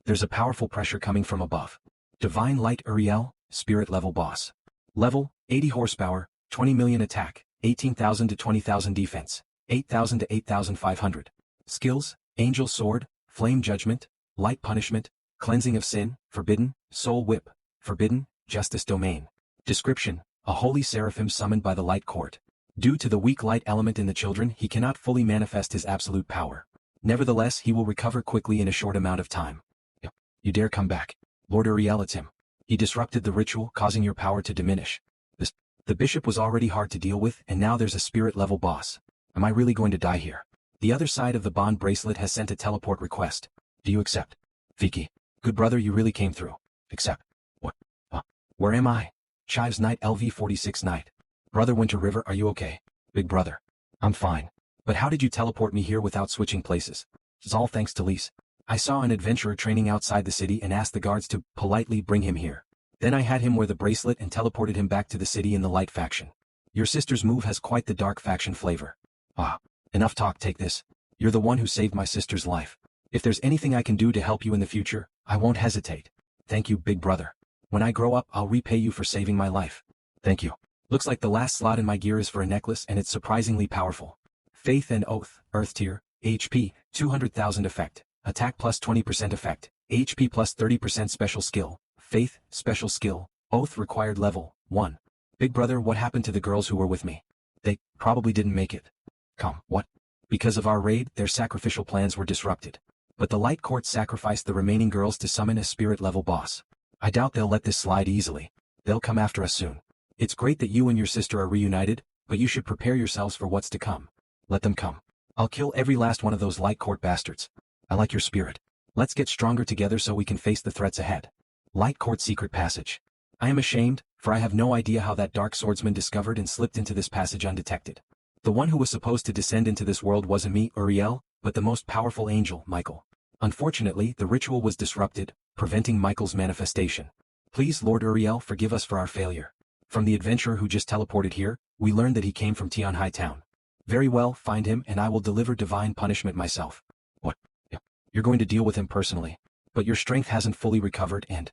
There's a powerful pressure coming from above. Divine Light Uriel, Spirit Level Boss. Level, 80 horsepower, 20 million attack, 18,000 to 20,000 defense, 8,000 to 8,500. Skills, Angel Sword, Flame Judgment, Light Punishment, Cleansing of Sin, Forbidden, Soul Whip, Forbidden, Justice Domain. Description, a holy seraphim summoned by the Light Court. Due to the weak light element in the children, he cannot fully manifest his absolute power. Nevertheless, he will recover quickly in a short amount of time. You dare come back. Lord Uriel, it's him. He disrupted the ritual, causing your power to diminish. The bishop was already hard to deal with, and now there's a spirit-level boss. Am I really going to die here? The other side of the bond bracelet has sent a teleport request. Do you accept? Viki. Good brother, you really came through. Accept. What? Where am I? Chives Knight LV-46 Knight. Brother Winter River, are you okay? Big brother. I'm fine. But how did you teleport me here without switching places? It's all thanks to Lise. I saw an adventurer training outside the city and asked the guards to politely bring him here. Then I had him wear the bracelet and teleported him back to the city in the light faction. Your sister's move has quite the dark faction flavor. Enough talk, take this. You're the one who saved my sister's life. If there's anything I can do to help you in the future, I won't hesitate. Thank you, big brother. When I grow up, I'll repay you for saving my life. Thank you. Looks like the last slot in my gear is for a necklace and it's surprisingly powerful. Faith and Oath, Earth Tier, HP, 200,000 effect, attack plus 20% effect, HP plus 30% special skill, Faith, special skill, Oath required level, 1. Big brother, what happened to the girls who were with me? They probably didn't make it. What? Because of our raid, their sacrificial plans were disrupted. But the Light Court sacrificed the remaining girls to summon a spirit-level boss. I doubt they'll let this slide easily. They'll come after us soon. It's great that you and your sister are reunited, but you should prepare yourselves for what's to come. Let them come. I'll kill every last one of those Light Court bastards. I like your spirit. Let's get stronger together so we can face the threats ahead. Light Court Secret Passage. I am ashamed, for I have no idea how that dark swordsman discovered and slipped into this passage undetected. The one who was supposed to descend into this world wasn't me, Uriel, but the most powerful angel, Michael. Unfortunately, the ritual was disrupted, preventing Michael's manifestation. Please, Lord Uriel, forgive us for our failure. From the adventurer who just teleported here, we learned that he came from Tianhai Town. Very well, find him and I will deliver divine punishment myself. What? You're going to deal with him personally. But your strength hasn't fully recovered and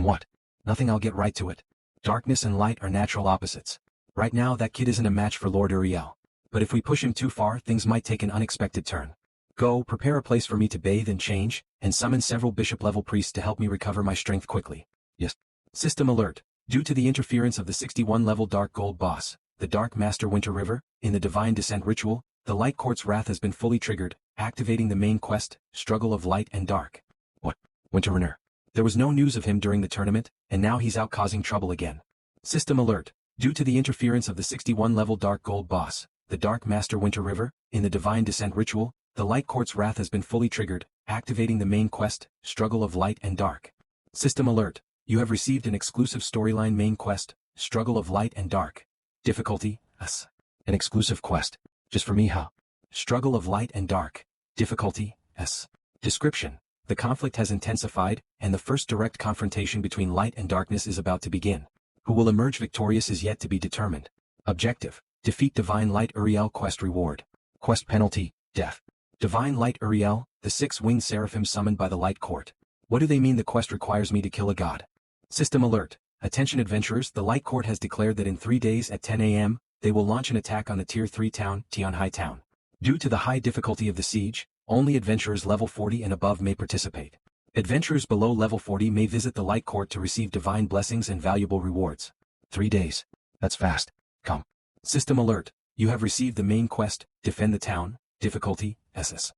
what? Nothing, I'll get right to it. Darkness and light are natural opposites. Right now that kid isn't a match for Lord Uriel. But if we push him too far, things might take an unexpected turn. Go, prepare a place for me to bathe and change, and summon several bishop-level priests to help me recover my strength quickly. Yes. System alert. Due to the interference of the 61-level Dark Gold boss, the Dark Master Winter River, in the Divine Descent ritual, the Light Court's wrath has been fully triggered, activating the main quest, Struggle of Light and Dark. What? Winter Runner. There was no news of him during the tournament, and now he's out causing trouble again. System alert. Due to the interference of the 61-level Dark Gold boss, the Dark Master Winter River, in the Divine Descent ritual, the Light Court's wrath has been fully triggered, activating the main quest, Struggle of Light and Dark. System alert. You have received an exclusive storyline main quest, Struggle of Light and Dark. Difficulty, S. An exclusive quest. Just for me, huh? Struggle of Light and Dark. Difficulty, S. Description. The conflict has intensified, and the first direct confrontation between light and darkness is about to begin. Who will emerge victorious is yet to be determined. Objective. Defeat Divine Light Uriel. Quest reward. Quest penalty, death. Divine Light Uriel, the 6-winged seraphim summoned by the Light Court. What do they mean the quest requires me to kill a god? System alert. Attention adventurers, the Light Court has declared that in 3 days at 10 a.m., they will launch an attack on the Tier 3 town, Tianhai Town. Due to the high difficulty of the siege, only adventurers level 40 and above may participate. Adventurers below level 40 may visit the Light Court to receive divine blessings and valuable rewards. 3 days. That's fast. Come. System alert. You have received the main quest, Defend the Town, difficulty, SS.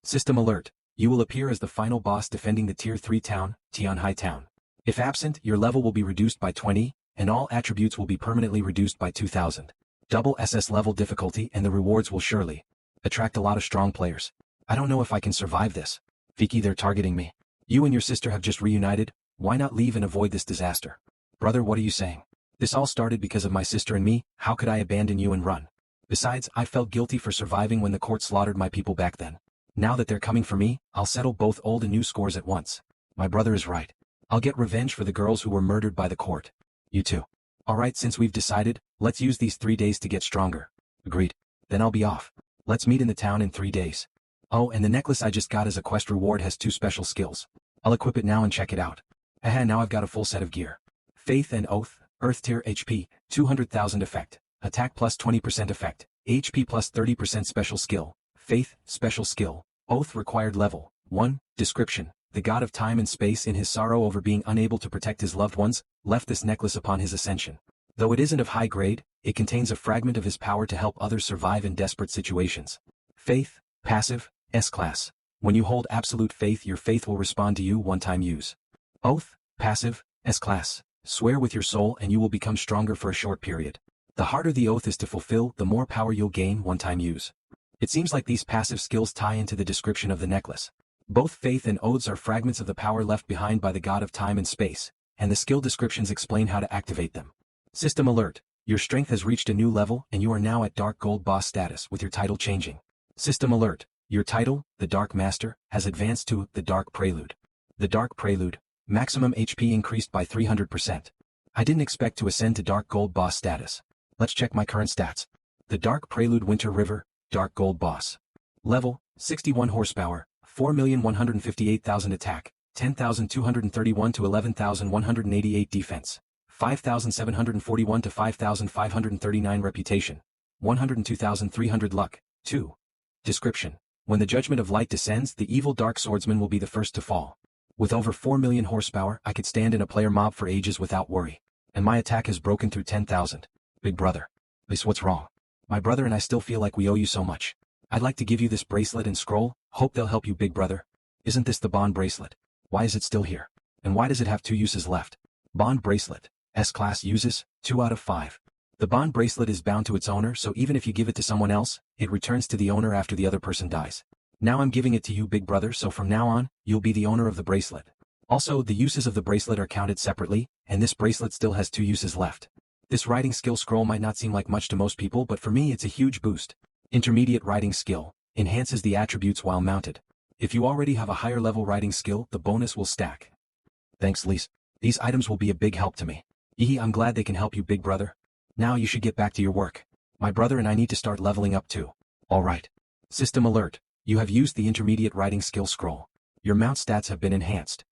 System alert. You will appear as the final boss defending the Tier 3 town, Tianhai Town. If absent, your level will be reduced by 20, and all attributes will be permanently reduced by 2000. Double SS level difficulty and the rewards will surely attract a lot of strong players. I don't know if I can survive this. Vicky, they're targeting me. You and your sister have just reunited, why not leave and avoid this disaster? Brother, what are you saying? This all started because of my sister and me, how could I abandon you and run? Besides, I felt guilty for surviving when the court slaughtered my people back then. Now that they're coming for me, I'll settle both old and new scores at once. My brother is right. I'll get revenge for the girls who were murdered by the court. You too. Alright, since we've decided, let's use these 3 days to get stronger. Agreed. Then I'll be off. Let's meet in the town in 3 days. Oh, and the necklace I just got as a quest reward has 2 special skills. I'll equip it now and check it out. Aha, now I've got a full set of gear. Faith and Oath, Earth Tier HP, 200,000 effect. Attack plus 20% effect. HP plus 30% special skill. Faith, special skill. Oath required level 1. Description. The god of time and space, in his sorrow over being unable to protect his loved ones, left this necklace upon his ascension. Though it isn't of high grade, it contains a fragment of his power to help others survive in desperate situations. Faith, passive, S-class. When you hold absolute faith, your faith will respond to you one-time use. Oath, passive, S-class. Swear with your soul and you will become stronger for a short period. The harder the oath is to fulfill, the more power you'll gain one-time use. It seems like these passive skills tie into the description of the necklace. Both faith and oaths are fragments of the power left behind by the god of time and space, and the skill descriptions explain how to activate them. System alert. Your strength has reached a new level and you are now at Dark Gold boss status with your title changing. System alert. Your title, the Dark Master, has advanced to the Dark Prelude. The Dark Prelude. Maximum HP increased by 300%. I didn't expect to ascend to Dark Gold boss status. Let's check my current stats. The Dark Prelude Winter River, Dark Gold boss. Level, 61 horsepower, 4,158,000 attack, 10,231 to 11,188 defense, 5,741 to 5,539 reputation, 102,300 luck. 2. Description. When the Judgment of Light descends, the evil Dark Swordsman will be the first to fall. With over 4 million horsepower, I could stand in a player mob for ages without worry. And my attack has broken through 10,000. Big brother. This what's wrong? My brother and I still feel like we owe you so much. I'd like to give you this bracelet and scroll, hope they'll help you, big brother. Isn't this the bond bracelet? Why is it still here? And why does it have 2 uses left? Bond bracelet. S-class uses, 2 out of 5. The bond bracelet is bound to its owner, so even if you give it to someone else, it returns to the owner after the other person dies. Now I'm giving it to you, big brother, so from now on, you'll be the owner of the bracelet. Also, the uses of the bracelet are counted separately, and this bracelet still has 2 uses left. This writing skill scroll might not seem like much to most people, but for me it's a huge boost. Intermediate writing skill. Enhances the attributes while mounted. If you already have a higher level writing skill, the bonus will stack. Thanks, Lise. These items will be a big help to me. I'm glad they can help you, big brother. Now you should get back to your work. My brother and I need to start leveling up too. Alright. System alert. You have used the intermediate writing skill scroll. Your mount stats have been enhanced.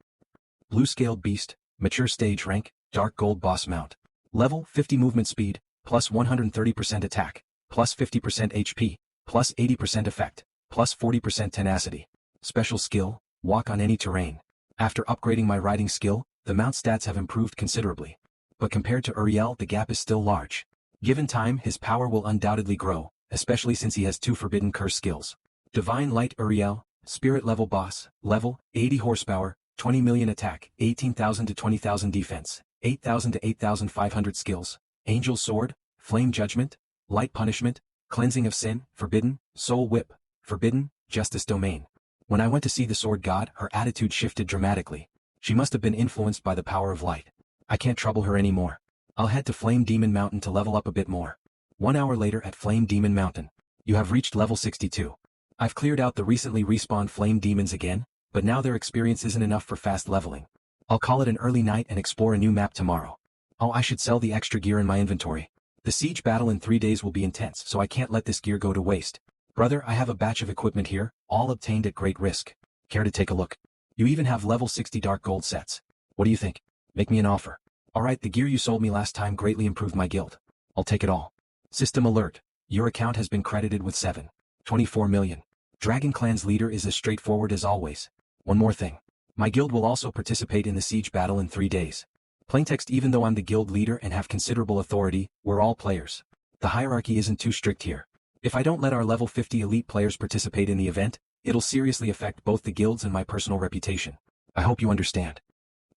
Blue Scaled Beast, Mature Stage Rank, Dark Gold Boss Mount. Level 50 movement speed, plus 130% attack, plus 50% HP, plus 80% effect, plus 40% tenacity. Special skill, walk on any terrain. After upgrading my riding skill, the mount stats have improved considerably. But compared to Uriel, the gap is still large. Given time, his power will undoubtedly grow, especially since he has 2 forbidden curse skills. Divine Light Uriel, Spirit Level Boss, level, 80 horsepower, 20 million attack, 18,000 to 20,000 defense, 8,000 to 8,500 skills, Angel Sword, Flame Judgment, Light Punishment, Cleansing of Sin, Forbidden, Soul Whip, Forbidden, Justice Domain. When I went to see the Sword God, her attitude shifted dramatically. She must have been influenced by the power of light. I can't trouble her anymore. I'll head to Flame Demon Mountain to level up a bit more. 1 hour later at Flame Demon Mountain. You have reached level 62. I've cleared out the recently respawned Flame Demons again, but now their experience isn't enough for fast leveling. I'll call it an early night and explore a new map tomorrow. Oh, I should sell the extra gear in my inventory. The siege battle in 3 days will be intense, so I can't let this gear go to waste. Brother, I have a batch of equipment here, all obtained at great risk. Care to take a look? You even have level 60 dark gold sets. What do you think? Make me an offer. Alright, the gear you sold me last time greatly improved my guild. I'll take it all. System alert. Your account has been credited with 7.24 million. Dragon Clan's leader is as straightforward as always. One more thing. My guild will also participate in the siege battle in 3 days. Plaintext, even though I'm the guild leader and have considerable authority, we're all players. The hierarchy isn't too strict here. If I don't let our level 50 elite players participate in the event, it'll seriously affect both the guilds and my personal reputation. I hope you understand.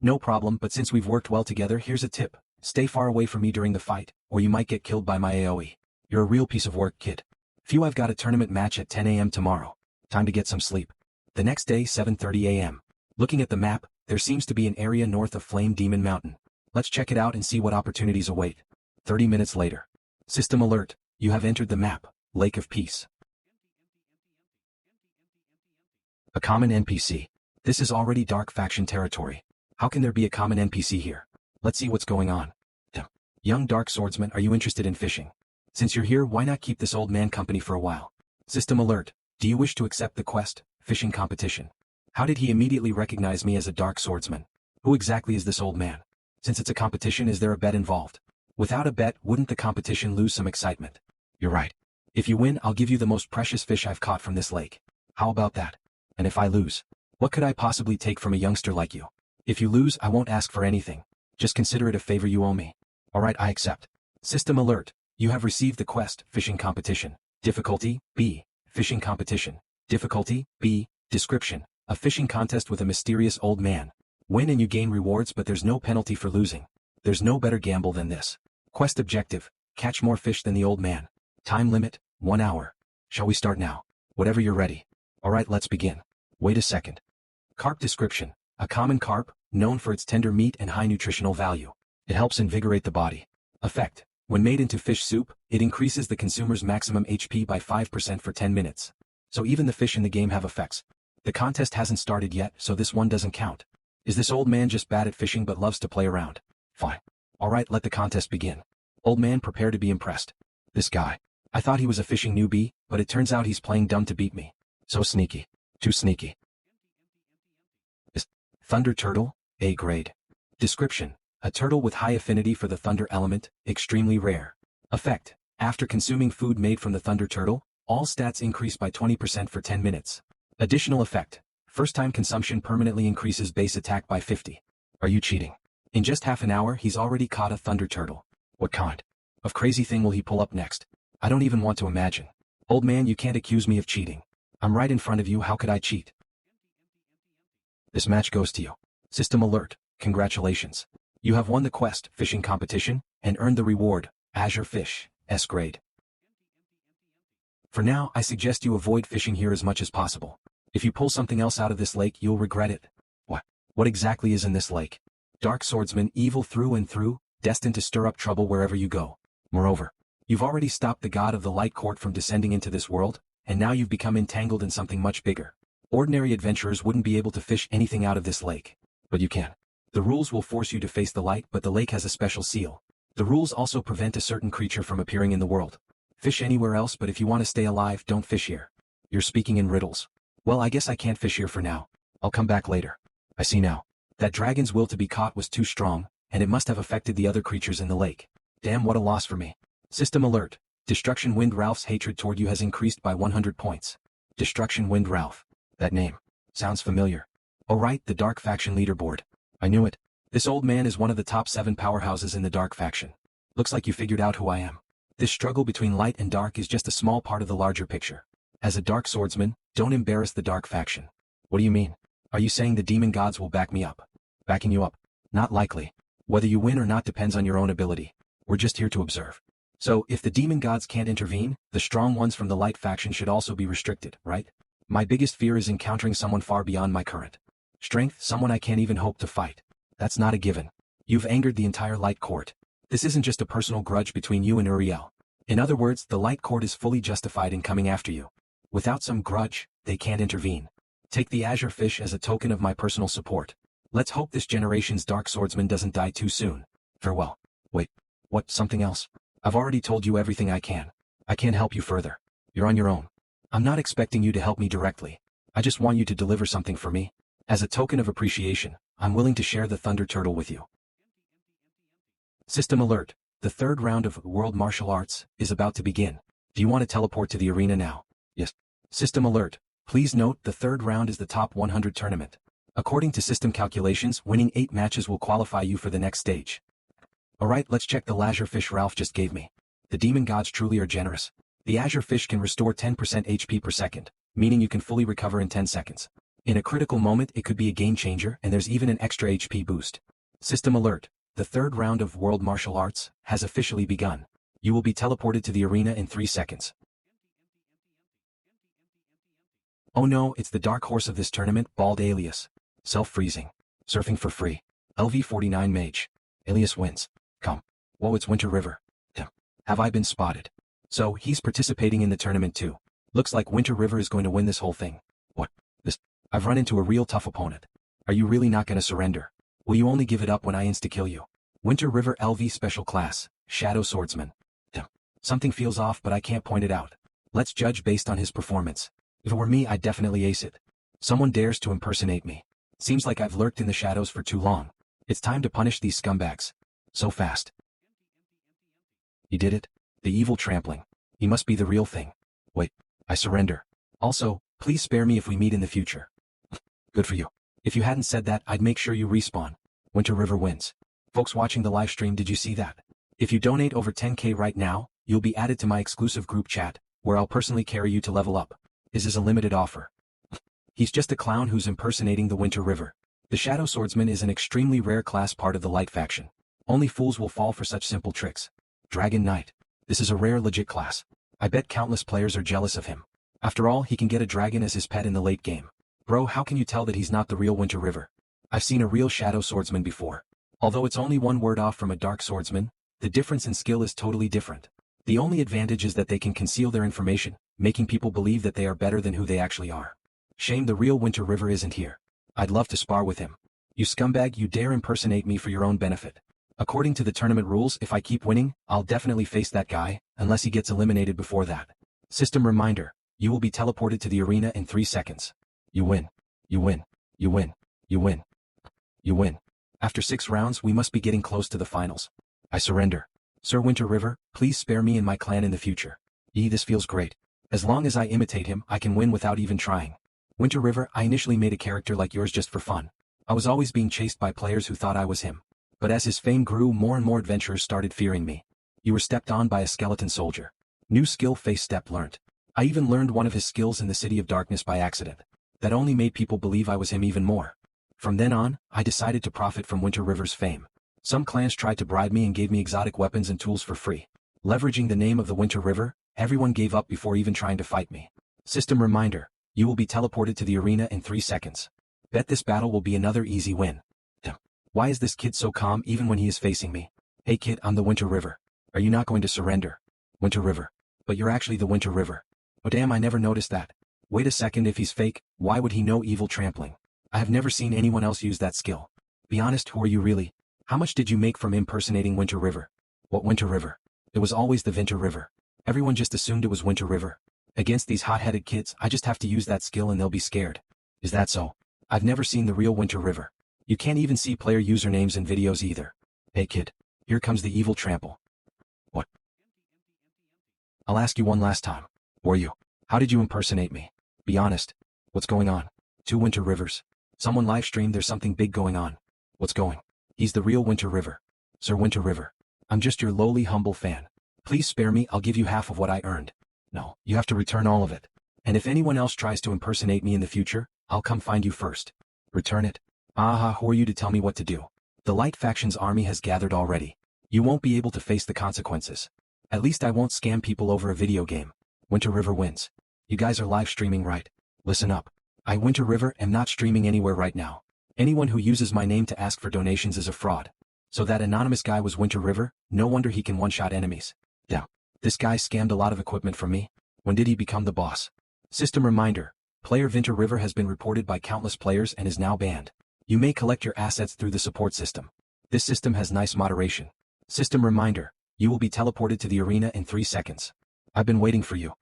No problem, but since we've worked well together, here's a tip. Stay far away from me during the fight, or you might get killed by my AoE. You're a real piece of work, kid. Phew, I've got a tournament match at 10 AM tomorrow. Time to get some sleep. The next day, 7:30 AM. Looking at the map, there seems to be an area north of Flame Demon Mountain. Let's check it out and see what opportunities await. 30 minutes later. System alert. You have entered the map, Lake of Peace. A common NPC. This is already Dark Faction territory. How can there be a common NPC here? Let's see what's going on. Young Dark Swordsman, are you interested in fishing? Since you're here, why not keep this old man company for a while? System alert. Do you wish to accept the quest, fishing competition? How did he immediately recognize me as a Dark Swordsman? Who exactly is this old man? Since it's a competition, is there a bet involved? Without a bet, wouldn't the competition lose some excitement? You're right. If you win, I'll give you the most precious fish I've caught from this lake. How about that? And if I lose? What could I possibly take from a youngster like you? If you lose, I won't ask for anything. Just consider it a favor you owe me. Alright, I accept. System alert. You have received the quest, fishing competition. Difficulty, B. Fishing competition. Difficulty, B. Description. A fishing contest with a mysterious old man. Win and you gain rewards, but there's no penalty for losing. There's no better gamble than this. Quest objective. Catch more fish than the old man. Time limit, 1 hour. Shall we start now? Whatever you're ready. Alright, let's begin. Wait a second. Carp description. A common carp, known for its tender meat and high nutritional value. It helps invigorate the body. Effect. When made into fish soup, it increases the consumer's maximum HP by 5% for 10 minutes. So even the fish in the game have effects. The contest hasn't started yet, so this one doesn't count. Is this old man just bad at fishing but loves to play around? Fine. Alright, let the contest begin. Old man, prepare to be impressed. This guy. I thought he was a fishing newbie, but it turns out he's playing dumb to beat me. So sneaky. Too sneaky. Thunder Turtle, A grade. Description. A turtle with high affinity for the thunder element, extremely rare. Effect. After consuming food made from the thunder turtle, all stats increase by 20% for 10 minutes. Additional effect. First time consumption permanently increases base attack by 50. Are you cheating? In just half an hour, he's already caught a thunder turtle. What kind of crazy thing will he pull up next? I don't even want to imagine. Old man, you can't accuse me of cheating. I'm right in front of you, how could I cheat? This match goes to you. System alert. Congratulations. You have won the quest, fishing competition, and earned the reward, Azure Fish, S grade. For now, I suggest you avoid fishing here as much as possible. If you pull something else out of this lake, you'll regret it. What exactly is in this lake? Dark Swordsman, evil through and through, destined to stir up trouble wherever you go. Moreover, you've already stopped the god of the light court from descending into this world, and now you've become entangled in something much bigger. Ordinary adventurers wouldn't be able to fish anything out of this lake. But you can. The rules will force you to face the light, but the lake has a special seal. The rules also prevent a certain creature from appearing in the world. Fish anywhere else, but if you want to stay alive, don't fish here. You're speaking in riddles. Well, I guess I can't fish here for now. I'll come back later. I see now. That dragon's will to be caught was too strong, and it must have affected the other creatures in the lake. Damn, what a loss for me. System alert. Destruction Wind Ralph's hatred toward you has increased by 100 points. Destruction Wind Ralph. That name. Sounds familiar. Oh right, the Dark Faction leaderboard. I knew it. This old man is one of the top 7 powerhouses in the Dark Faction. Looks like you figured out who I am. This struggle between light and dark is just a small part of the larger picture. As a Dark Swordsman, don't embarrass the Dark Faction. What do you mean? Are you saying the demon gods will back me up? Backing you up? Not likely. Whether you win or not depends on your own ability. We're just here to observe. So, if the demon gods can't intervene, the strong ones from the light faction should also be restricted, right? My biggest fear is encountering someone far beyond my current strength, someone I can't even hope to fight. That's not a given. You've angered the entire light court. This isn't just a personal grudge between you and Uriel. In other words, the light court is fully justified in coming after you. Without some grudge, they can't intervene. Take the azure fish as a token of my personal support. Let's hope this generation's dark swordsman doesn't die too soon. Farewell. Wait. What, something else? I've already told you everything I can. I can't help you further. You're on your own. I'm not expecting you to help me directly. I just want you to deliver something for me. As a token of appreciation, I'm willing to share the Thunder Turtle with you. System alert. The third round of World Martial Arts is about to begin. Do you want to teleport to the arena now? Yes. System alert. Please note the third round is the top 100 tournament. According to system calculations, winning 8 matches will qualify you for the next stage. Alright, let's check the azure fish Ralph just gave me. The demon gods truly are generous. The azure fish can restore 10% HP per second, meaning you can fully recover in 10 seconds. In a critical moment it could be a game changer, and there's even an extra HP boost. System alert. The third round of World Martial Arts has officially begun. You will be teleported to the arena in 3 seconds. Oh no, it's the dark horse of this tournament, Bald Alias. Self-freezing. Surfing for free. LV49 Mage. Alias wins. Come. Whoa, it's Winter River. Damn. Have I been spotted? So, he's participating in the tournament too. Looks like Winter River is going to win this whole thing. What? This? I've run into a real tough opponent. Are you really not going to surrender? Will you only give it up when I insta-kill you? Winter River LV Special Class. Shadow Swordsman. Damn. Something feels off, but I can't point it out. Let's judge based on his performance. If it were me, I'd definitely ace it. Someone dares to impersonate me. Seems like I've lurked in the shadows for too long. It's time to punish these scumbags. So fast. He did it? The evil trampling. He must be the real thing. Wait, I surrender. Also, please spare me if we meet in the future. Good for you. If you hadn't said that, I'd make sure you respawn. Winter River wins. Folks watching the live stream, did you see that? If you donate over 10k right now, you'll be added to my exclusive group chat, where I'll personally carry you to level up. This is a limited offer. He's just a clown who's impersonating the Winter River. The Shadow Swordsman is an extremely rare class part of the Light faction. Only fools will fall for such simple tricks. Dragon Knight. This is a rare legit class. I bet countless players are jealous of him. After all, he can get a dragon as his pet in the late game. Bro, how can you tell that he's not the real Winter River? I've seen a real Shadow Swordsman before. Although it's only one word off from a Dark Swordsman, the difference in skill is totally different. The only advantage is that they can conceal their information, making people believe that they are better than who they actually are. Shame the real Winter River isn't here. I'd love to spar with him. You scumbag, you dare impersonate me for your own benefit. According to the tournament rules, if I keep winning, I'll definitely face that guy, unless he gets eliminated before that. System reminder. You will be teleported to the arena in 3 seconds. You win. You win. You win. You win. You win. After 6 rounds, we must be getting close to the finals. I surrender. Sir Winter River, please spare me and my clan in the future. This feels great. As long as I imitate him, I can win without even trying. Winter River, I initially made a character like yours just for fun. I was always being chased by players who thought I was him. But as his fame grew, more and more adventurers started fearing me. You were stepped on by a skeleton soldier. New skill face step learned. I even learned one of his skills in the City of Darkness by accident. That only made people believe I was him even more. From then on, I decided to profit from Winter River's fame. Some clans tried to bribe me and gave me exotic weapons and tools for free. Leveraging the name of the Winter River, everyone gave up before even trying to fight me. System reminder. You will be teleported to the arena in 3 seconds. Bet this battle will be another easy win. Damn. Why is this kid so calm even when he is facing me? Hey kid, I'm the Winter River. Are you not going to surrender? Winter River. But you're actually the Winter River. Oh damn, I never noticed that. Wait a second, if he's fake, why would he know evil trampling? I have never seen anyone else use that skill. Be honest, who are you really? How much did you make from impersonating Winter River? What Winter River? It was always the Winter River. Everyone just assumed it was Winter River. Against these hot-headed kids, I just have to use that skill and they'll be scared. Is that so? I've never seen the real Winter River. You can't even see player usernames in videos either. Hey kid, here comes the evil trample. What? I'll ask you one last time. Were you? How did you impersonate me? Be honest. What's going on? Two Winter Rivers. Someone live streamed there's something big going on. What's going? He's the real Winter River. Sir Winter River. I'm just your lowly humble fan. Please spare me, I'll give you half of what I earned. No, you have to return all of it. And if anyone else tries to impersonate me in the future, I'll come find you first. Return it. Aha, who are you to tell me what to do? The Light Faction's army has gathered already. You won't be able to face the consequences. At least I won't scam people over a video game. Winter River wins. You guys are live streaming, right? Listen up. I, Winter River, am not streaming anywhere right now. Anyone who uses my name to ask for donations is a fraud. So that anonymous guy was Winter River, no wonder he can one-shot enemies. Damn. This guy scammed a lot of equipment from me. When did he become the boss? System reminder. Player Winter River has been reported by countless players and is now banned. You may collect your assets through the support system. This system has nice moderation. System reminder. You will be teleported to the arena in 3 seconds. I've been waiting for you.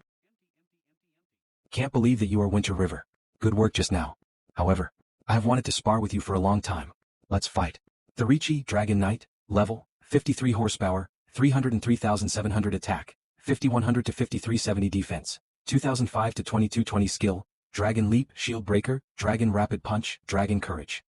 Can't believe that you are Winter River. Good work just now. However, I have wanted to spar with you for a long time. Let's fight. Therichi, Dragon Knight, level, 53 horsepower, 303,700 attack, 5100 to 5370 defense, 2005 to 2220 skill, Dragon Leap, Shield Breaker, Dragon Rapid Punch, Dragon Courage.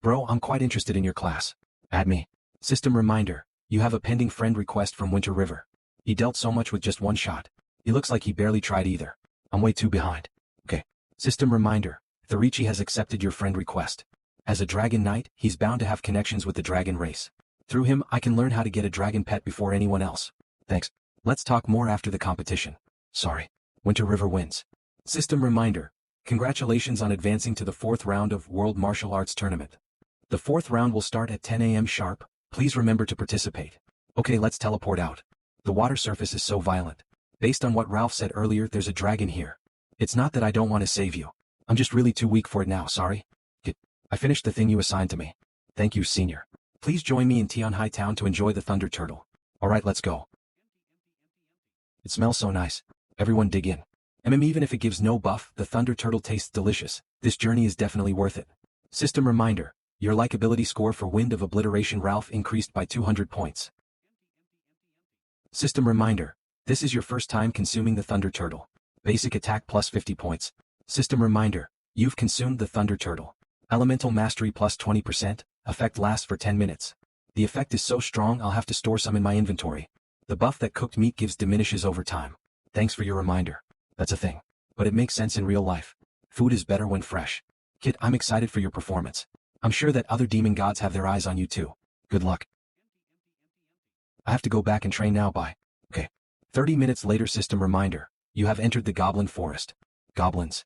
Bro, I'm quite interested in your class. Add me. System reminder. You have a pending friend request from Winter River. He dealt so much with just one shot. He looks like he barely tried either. I'm way too behind. Okay. System reminder. Therichi has accepted your friend request. As a Dragon Knight, he's bound to have connections with the dragon race. Through him, I can learn how to get a dragon pet before anyone else. Thanks. Let's talk more after the competition. Sorry. Winter River wins. System reminder. Congratulations on advancing to the 4th round of World Martial Arts Tournament. The 4th round will start at 10 a.m. sharp. Please remember to participate. Okay, let's teleport out. The water surface is so violent. Based on what Ralph said earlier, there's a dragon here. It's not that I don't want to save you. I'm just really too weak for it now, sorry. I finished the thing you assigned to me. Thank you, Senior. Please join me in Tian High Town to enjoy the Thunder Turtle. Alright, let's go. It smells so nice. Everyone dig in. Even if it gives no buff, the Thunder Turtle tastes delicious. This journey is definitely worth it. System reminder. Your likability score for Wind of Obliteration Ralph increased by 200 points. System reminder. This is your first time consuming the Thunder Turtle. Basic attack plus 50 points. System reminder. You've consumed the Thunder Turtle. Elemental Mastery plus 20%, effect lasts for 10 minutes. The effect is so strong I'll have to store some in my inventory. The buff that cooked meat gives diminishes over time. Thanks for your reminder. That's a thing. But it makes sense in real life. Food is better when fresh. Kid, I'm excited for your performance. I'm sure that other demon gods have their eyes on you too. Good luck. I have to go back and train now, bye. Okay. 30 minutes later. System reminder. You have entered the Goblin Forest. Goblins.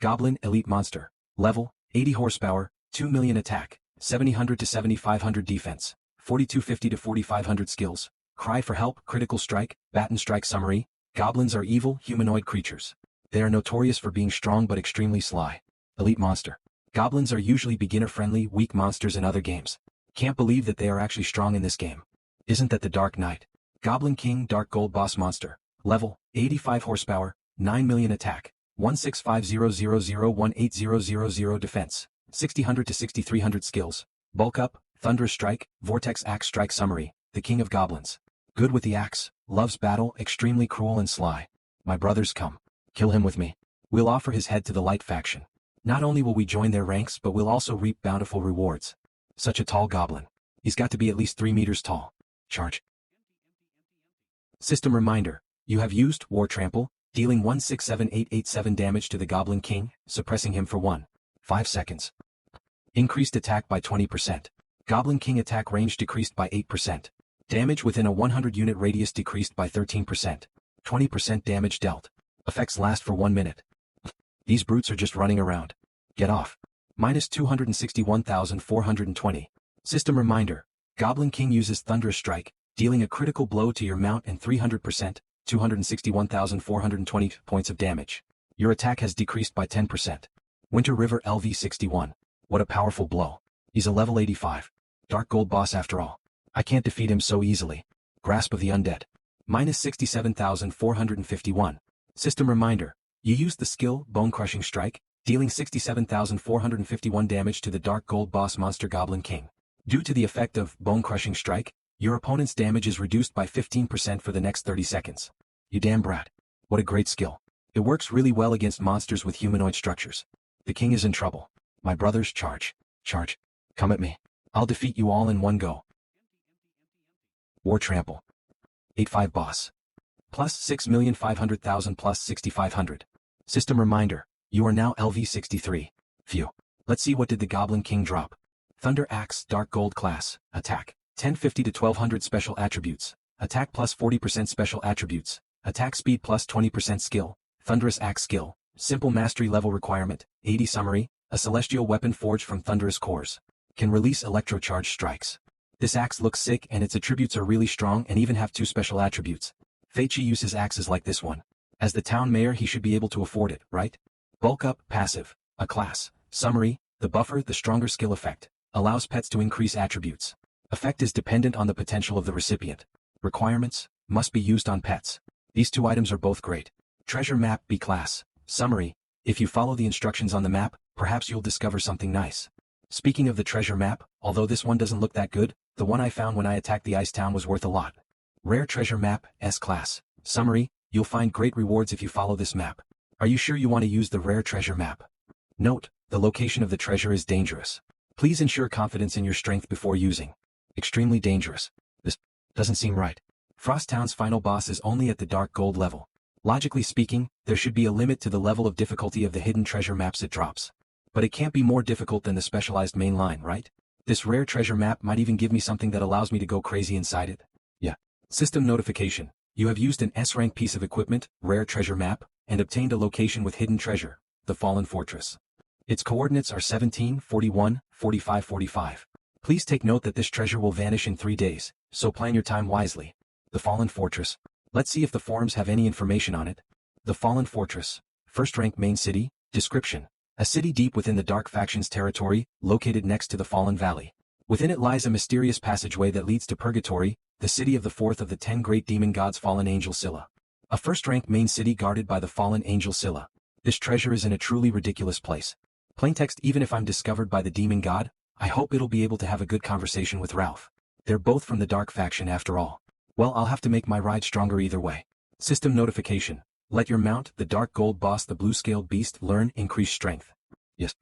Goblin Elite Monster. Level, 80 horsepower, 2 million attack, 700 to 7500 defense, 4250 to 4500 skills, cry for help, critical strike, baton strike. Summary. Goblins are evil, humanoid creatures. They are notorious for being strong but extremely sly. Elite monster. Goblins are usually beginner-friendly, weak monsters in other games. Can't believe that they are actually strong in this game. Isn't that the Dark Knight? Goblin King Dark Gold Boss Monster. Level, 85 horsepower, 9 million attack, 16500018000 defense, 6000 to 6300 skills, bulk up, thunderous strike, vortex axe strike. Summary. The King of Goblins. Good with the axe, loves battle, extremely cruel and sly. My brothers, come. Kill him with me. We'll offer his head to the Light Faction. Not only will we join their ranks but we'll also reap bountiful rewards. Such a tall goblin. He's got to be at least 3 meters tall. Charge. System reminder. You have used War Trample, dealing 167887 damage to the Goblin King, suppressing him for 5 seconds. Increased attack by 20%. Goblin King attack range decreased by 8%. Damage within a 100 unit radius decreased by 13%. 20% damage dealt. Effects last for 1 minute. These brutes are just running around. Get off. Minus 261,420. System reminder. Goblin King uses Thunderous Strike, dealing a critical blow to your mount and 300%, 261,420 points of damage. Your attack has decreased by 10%. Winter River LV61. What a powerful blow. He's a level 85. Dark Gold boss after all. I can't defeat him so easily. Grasp of the Undead. Minus 67,451. System reminder. You use the skill Bone Crushing Strike, dealing 67,451 damage to the Dark Gold Boss Monster Goblin King. Due to the effect of Bone-Crushing Strike, your opponent's damage is reduced by 15% for the next 30 seconds. You damn brat. What a great skill. It works really well against monsters with humanoid structures. The king is in trouble. My brothers, charge. Charge. Come at me. I'll defeat you all in one go. War Trample. 8-5 boss. Plus 6,500,000 plus 6,500. System reminder, you are now LV63. Phew. Let's see what did the Goblin King drop. Thunder Axe Dark Gold Class. Attack. 1050 to 1200 Special Attributes. Attack plus 40% Special Attributes. Attack speed plus 20% skill. Thunderous Axe skill. Simple mastery level requirement. 80 summary. A celestial weapon forged from thunderous cores. Can release electrocharged strikes. This axe looks sick and its attributes are really strong and even have 2 special attributes. Feichi uses axes like this one. As the town mayor he should be able to afford it, right? Bulk Up Passive. A class. Summary. The buffer, the stronger skill effect. Allows pets to increase attributes. Effect is dependent on the potential of the recipient. Requirements. Must be used on pets. These 2 items are both great. Treasure Map B class. Summary. If you follow the instructions on the map, perhaps you'll discover something nice. Speaking of the treasure map, although this one doesn't look that good, the one I found when I attacked the ice town was worth a lot. Rare Treasure Map S class. Summary. You'll find great rewards if you follow this map. Are you sure you want to use the Rare Treasure Map? Note, the location of the treasure is dangerous. Please ensure confidence in your strength before using. Extremely dangerous. This doesn't seem right. Frost Town's final boss is only at the Dark Gold level. Logically speaking, there should be a limit to the level of difficulty of the hidden treasure maps it drops. But it can't be more difficult than the specialized main line, right? This rare treasure map might even give me something that allows me to go crazy inside it. Yeah. System notification. You have used an S-rank piece of equipment, rare treasure map, and obtained a location with hidden treasure, the Fallen Fortress. Its coordinates are 17, 41, 45, 45. Please take note that this treasure will vanish in 3 days, so plan your time wisely. The Fallen Fortress. Let's see if the forums have any information on it. The Fallen Fortress. First rank main city. Description. A city deep within the Dark Faction's territory, located next to the Fallen Valley. Within it lies a mysterious passageway that leads to Purgatory, the city of the 4th of the 10 great demon gods Fallen Angel Scylla. A first-rank main city guarded by the Fallen Angel Scylla. This treasure is in a truly ridiculous place. Plaintext. Even if I'm discovered by the demon god, I hope it'll be able to have a good conversation with Ralph. They're both from the Dark Faction after all. Well, I'll have to make my ride stronger either way. System notification. Let your mount, the Dark Gold Boss the Blue-Scaled Beast, learn increased strength. Yes.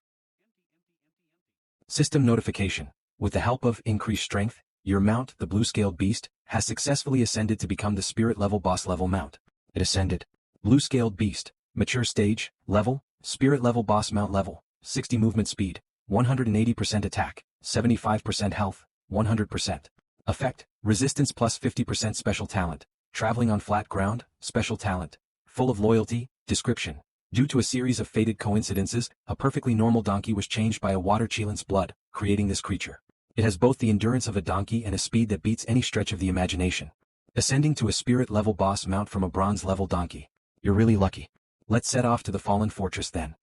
System notification. With the help of increased strength, your mount, the Blue-Scaled Beast, has successfully ascended to become the Spirit level boss level mount. It ascended. Blue-Scaled Beast. Mature stage, level, Spirit level boss mount level, 60 movement speed, 180% attack, 75% health, 100%. Effect, resistance plus 50% special talent, traveling on flat ground, special talent, full of loyalty. Description. Due to a series of fated coincidences, a perfectly normal donkey was changed by a water cheelant's blood, creating this creature. It has both the endurance of a donkey and a speed that beats any stretch of the imagination. Ascending to a spirit level boss mount from a bronze level donkey. You're really lucky. Let's set off to the Fallen Fortress then.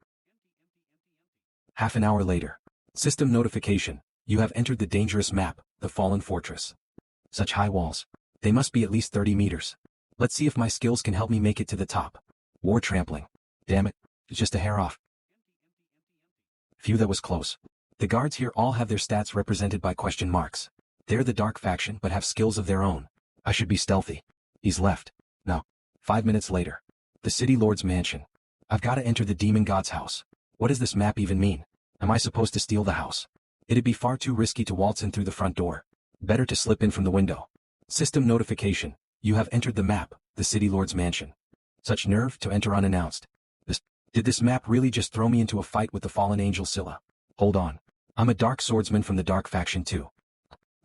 Half an hour later. System notification. You have entered the dangerous map, the Fallen Fortress. Such high walls. They must be at least 30 meters. Let's see if my skills can help me make it to the top. War Trampling. Damn it, it's just a hair off. Phew, that was close. The guards here all have their stats represented by question marks. They're the Dark Faction but have skills of their own. I should be stealthy. He's left. No. 5 minutes later. The City Lord's mansion. I've got to enter the Demon God's house. What does this map even mean? Am I supposed to steal the house? It'd be far too risky to waltz in through the front door. Better to slip in from the window. System notification. You have entered the map, the City Lord's mansion. Such nerve to enter unannounced. Did this map really just throw me into a fight with the Fallen Angel Scylla? Hold on. I'm a Dark Swordsman from the Dark Faction too.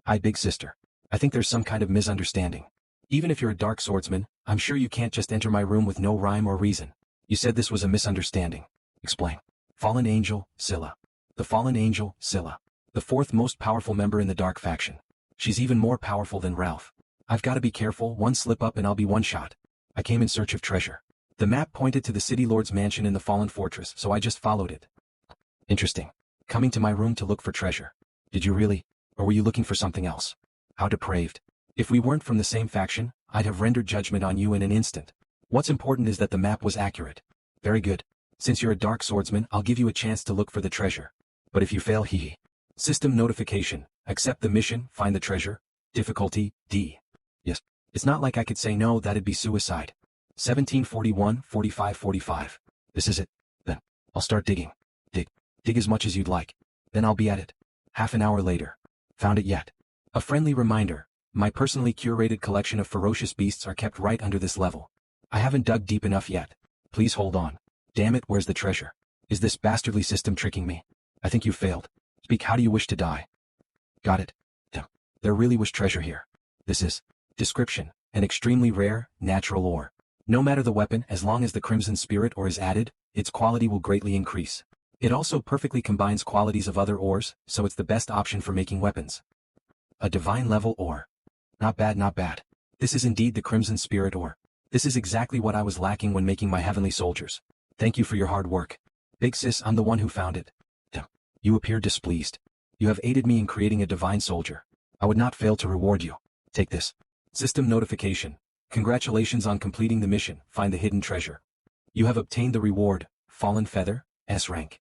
Hi, big sister. I think there's some kind of misunderstanding. Even if you're a Dark Swordsman, I'm sure you can't just enter my room with no rhyme or reason. You said this was a misunderstanding. Explain. Fallen Angel Scylla. The Fallen Angel Scylla. The 4th most powerful member in the Dark Faction. She's even more powerful than Ralph. I've got to be careful, one slip up and I'll be one shot. I came in search of treasure. The map pointed to the City Lord's mansion in the Fallen Fortress, so I just followed it. Interesting. Coming to my room to look for treasure. Did you really? Or were you looking for something else? How depraved. If we weren't from the same faction, I'd have rendered judgment on you in an instant. What's important is that the map was accurate. Very good. Since you're a dark swordsman, I'll give you a chance to look for the treasure. But if you fail, hee. System notification. Accept the mission, find the treasure. Difficulty, D. Yes. It's not like I could say no, that'd be suicide. 1741, 45, 45. This is it. Then, I'll start digging. Dig as much as you'd like. Then I'll be at it. Half an hour later. Found it yet? A friendly reminder. My personally curated collection of ferocious beasts are kept right under this level. I haven't dug deep enough yet. Please hold on. Damn it, where's the treasure? Is this bastardly system tricking me? I think you failed. Speak, how do you wish to die? Got it. There really was treasure here. This is. Description. An extremely rare, natural ore. No matter the weapon, as long as the crimson spirit ore is added, its quality will greatly increase. It also perfectly combines qualities of other ores, so it's the best option for making weapons. A divine level ore. Not bad, not bad. This is indeed the crimson spirit ore. This is exactly what I was lacking when making my heavenly soldiers. Thank you for your hard work. Big sis, I'm the one who found it. You appear displeased. You have aided me in creating a divine soldier. I would not fail to reward you. Take this. System notification. Congratulations on completing the mission, find the hidden treasure. You have obtained the reward, Fallen Feather, S rank.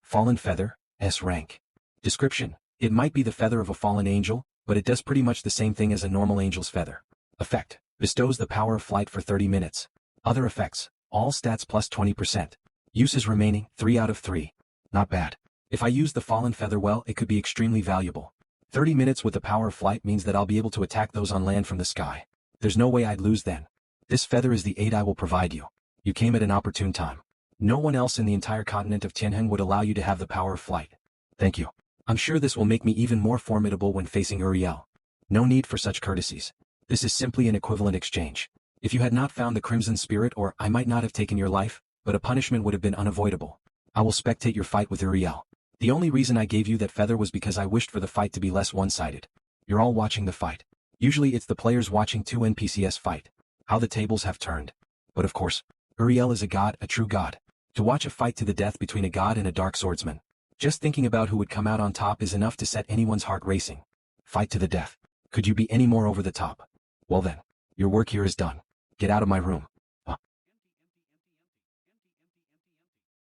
Fallen Feather, S rank. Description. It might be the feather of a fallen angel, but it does pretty much the same thing as a normal angel's feather. Effect. Bestows the power of flight for 30 minutes. Other effects. All stats plus 20%. Uses remaining, 3 out of 3. Not bad. If I use the fallen feather well, it could be extremely valuable. 30 minutes with the power of flight means that I'll be able to attack those on land from the sky. There's no way I'd lose then. This feather is the aid I will provide you. You came at an opportune time. No one else in the entire continent of Tianheng would allow you to have the power of flight. Thank you. I'm sure this will make me even more formidable when facing Uriel. No need for such courtesies. This is simply an equivalent exchange. If you had not found the crimson spirit ore, I might not have taken your life, but a punishment would have been unavoidable. I will spectate your fight with Uriel. The only reason I gave you that feather was because I wished for the fight to be less one-sided. You're all watching the fight. Usually it's the players watching two NPCs fight. How the tables have turned. But of course, Uriel is a god, a true god. To watch a fight to the death between a god and a dark swordsman. Just thinking about who would come out on top is enough to set anyone's heart racing. Fight to the death. Could you be any more over the top? Well then, your work here is done. Get out of my room.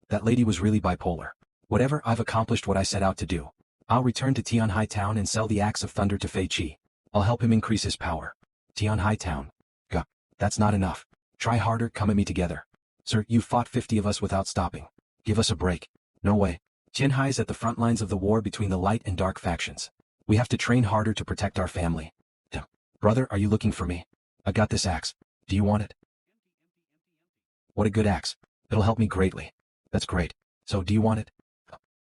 That lady was really bipolar. Whatever, I've accomplished what I set out to do. I'll return to Tianhai Town and sell the Axe of Thunder to Fei Qi. I'll help him increase his power. Tianhai Town. Gah. That's not enough. Try harder, come at me together. Sir, you fought 50 of us without stopping. Give us a break. No way. Tianhai's at the front lines of the war between the light and dark factions. We have to train harder to protect our family. Brother, are you looking for me? I got this axe. Do you want it? What a good axe. It'll help me greatly. That's great. So do you want it?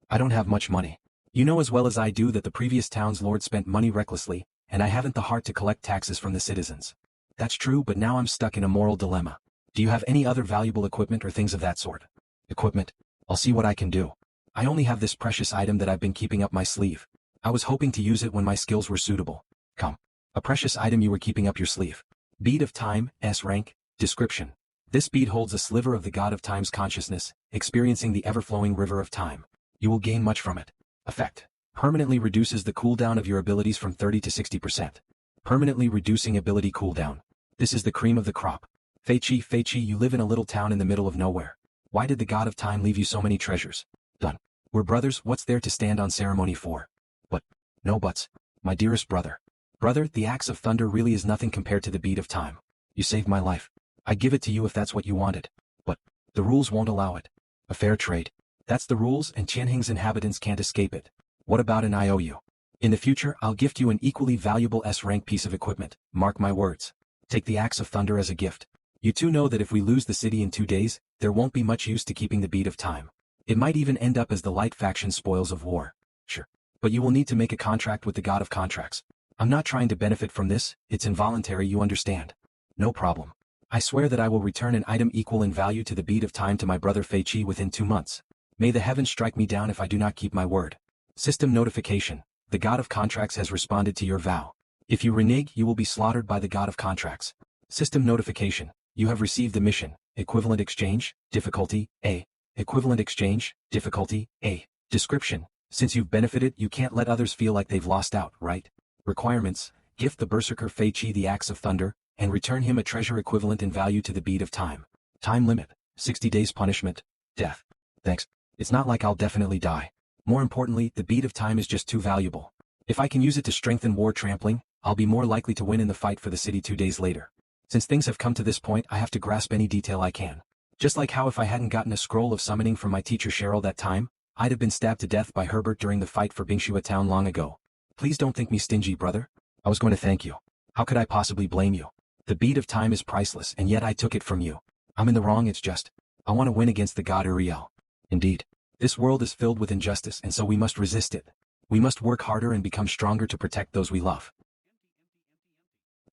I don't have much money. You know as well as I do that the previous town's lord spent money recklessly, and I haven't the heart to collect taxes from the citizens. That's true, but now I'm stuck in a moral dilemma. Do you have any other valuable equipment or things of that sort? Equipment? I'll see what I can do. I only have this precious item that I've been keeping up my sleeve. I was hoping to use it when my skills were suitable. Come. A precious item you were keeping up your sleeve. Bead of Time, S rank. Description. This bead holds a sliver of the god of time's consciousness, experiencing the ever-flowing river of time. You will gain much from it. Effect. Permanently reduces the cooldown of your abilities from 30 to 60%. Permanently reducing ability cooldown. This is the cream of the crop. Fei Qi, you live in a little town in the middle of nowhere. Why did the god of time leave you so many treasures? Done. We're brothers, what's there to stand on ceremony for? But. No buts. My dearest brother. Brother, the Axe of Thunder really is nothing compared to the Bead of Time. You saved my life. I'd give it to you if that's what you wanted. But. The rules won't allow it. A fair trade. That's the rules, and Tianheng's inhabitants can't escape it. What about an IOU? In the future, I'll gift you an equally valuable S-rank piece of equipment, mark my words. Take the Axe of Thunder as a gift. You two know that if we lose the city in 2 days, there won't be much use to keeping the Bead of Time. It might even end up as the light faction spoils of war. Sure. But you will need to make a contract with the God of Contracts. I'm not trying to benefit from this, it's involuntary, you understand. No problem. I swear that I will return an item equal in value to the Bead of Time to my brother Fei Qi within 2 months. May the heavens strike me down if I do not keep my word. System notification. The God of Contracts has responded to your vow. If you renege, you will be slaughtered by the God of Contracts. System notification. You have received the mission. Equivalent exchange, difficulty, A. Equivalent exchange, difficulty, A. Description. Since you've benefited, you can't let others feel like they've lost out, right? Requirements. Gift the Berserker Fei Qi the Axe of Thunder, and return him a treasure equivalent in value to the Bead of Time. Time limit. 60 days punishment. Death. Thanks. It's not like I'll definitely die. More importantly, the bead of time is just too valuable. If I can use it to strengthen war trampling, I'll be more likely to win in the fight for the city 2 days later. Since things have come to this point, I have to grasp any detail I can. Just like how if I hadn't gotten a scroll of summoning from my teacher Cheryl that time, I'd have been stabbed to death by Herbert during the fight for Bingshua Town long ago. Please don't think me stingy, brother. I was going to thank you. How could I possibly blame you? The bead of time is priceless, and yet I took it from you. I'm in the wrong, it's just, I want to win against the god Uriel. Indeed. This world is filled with injustice, and so we must resist it. We must work harder and become stronger to protect those we love.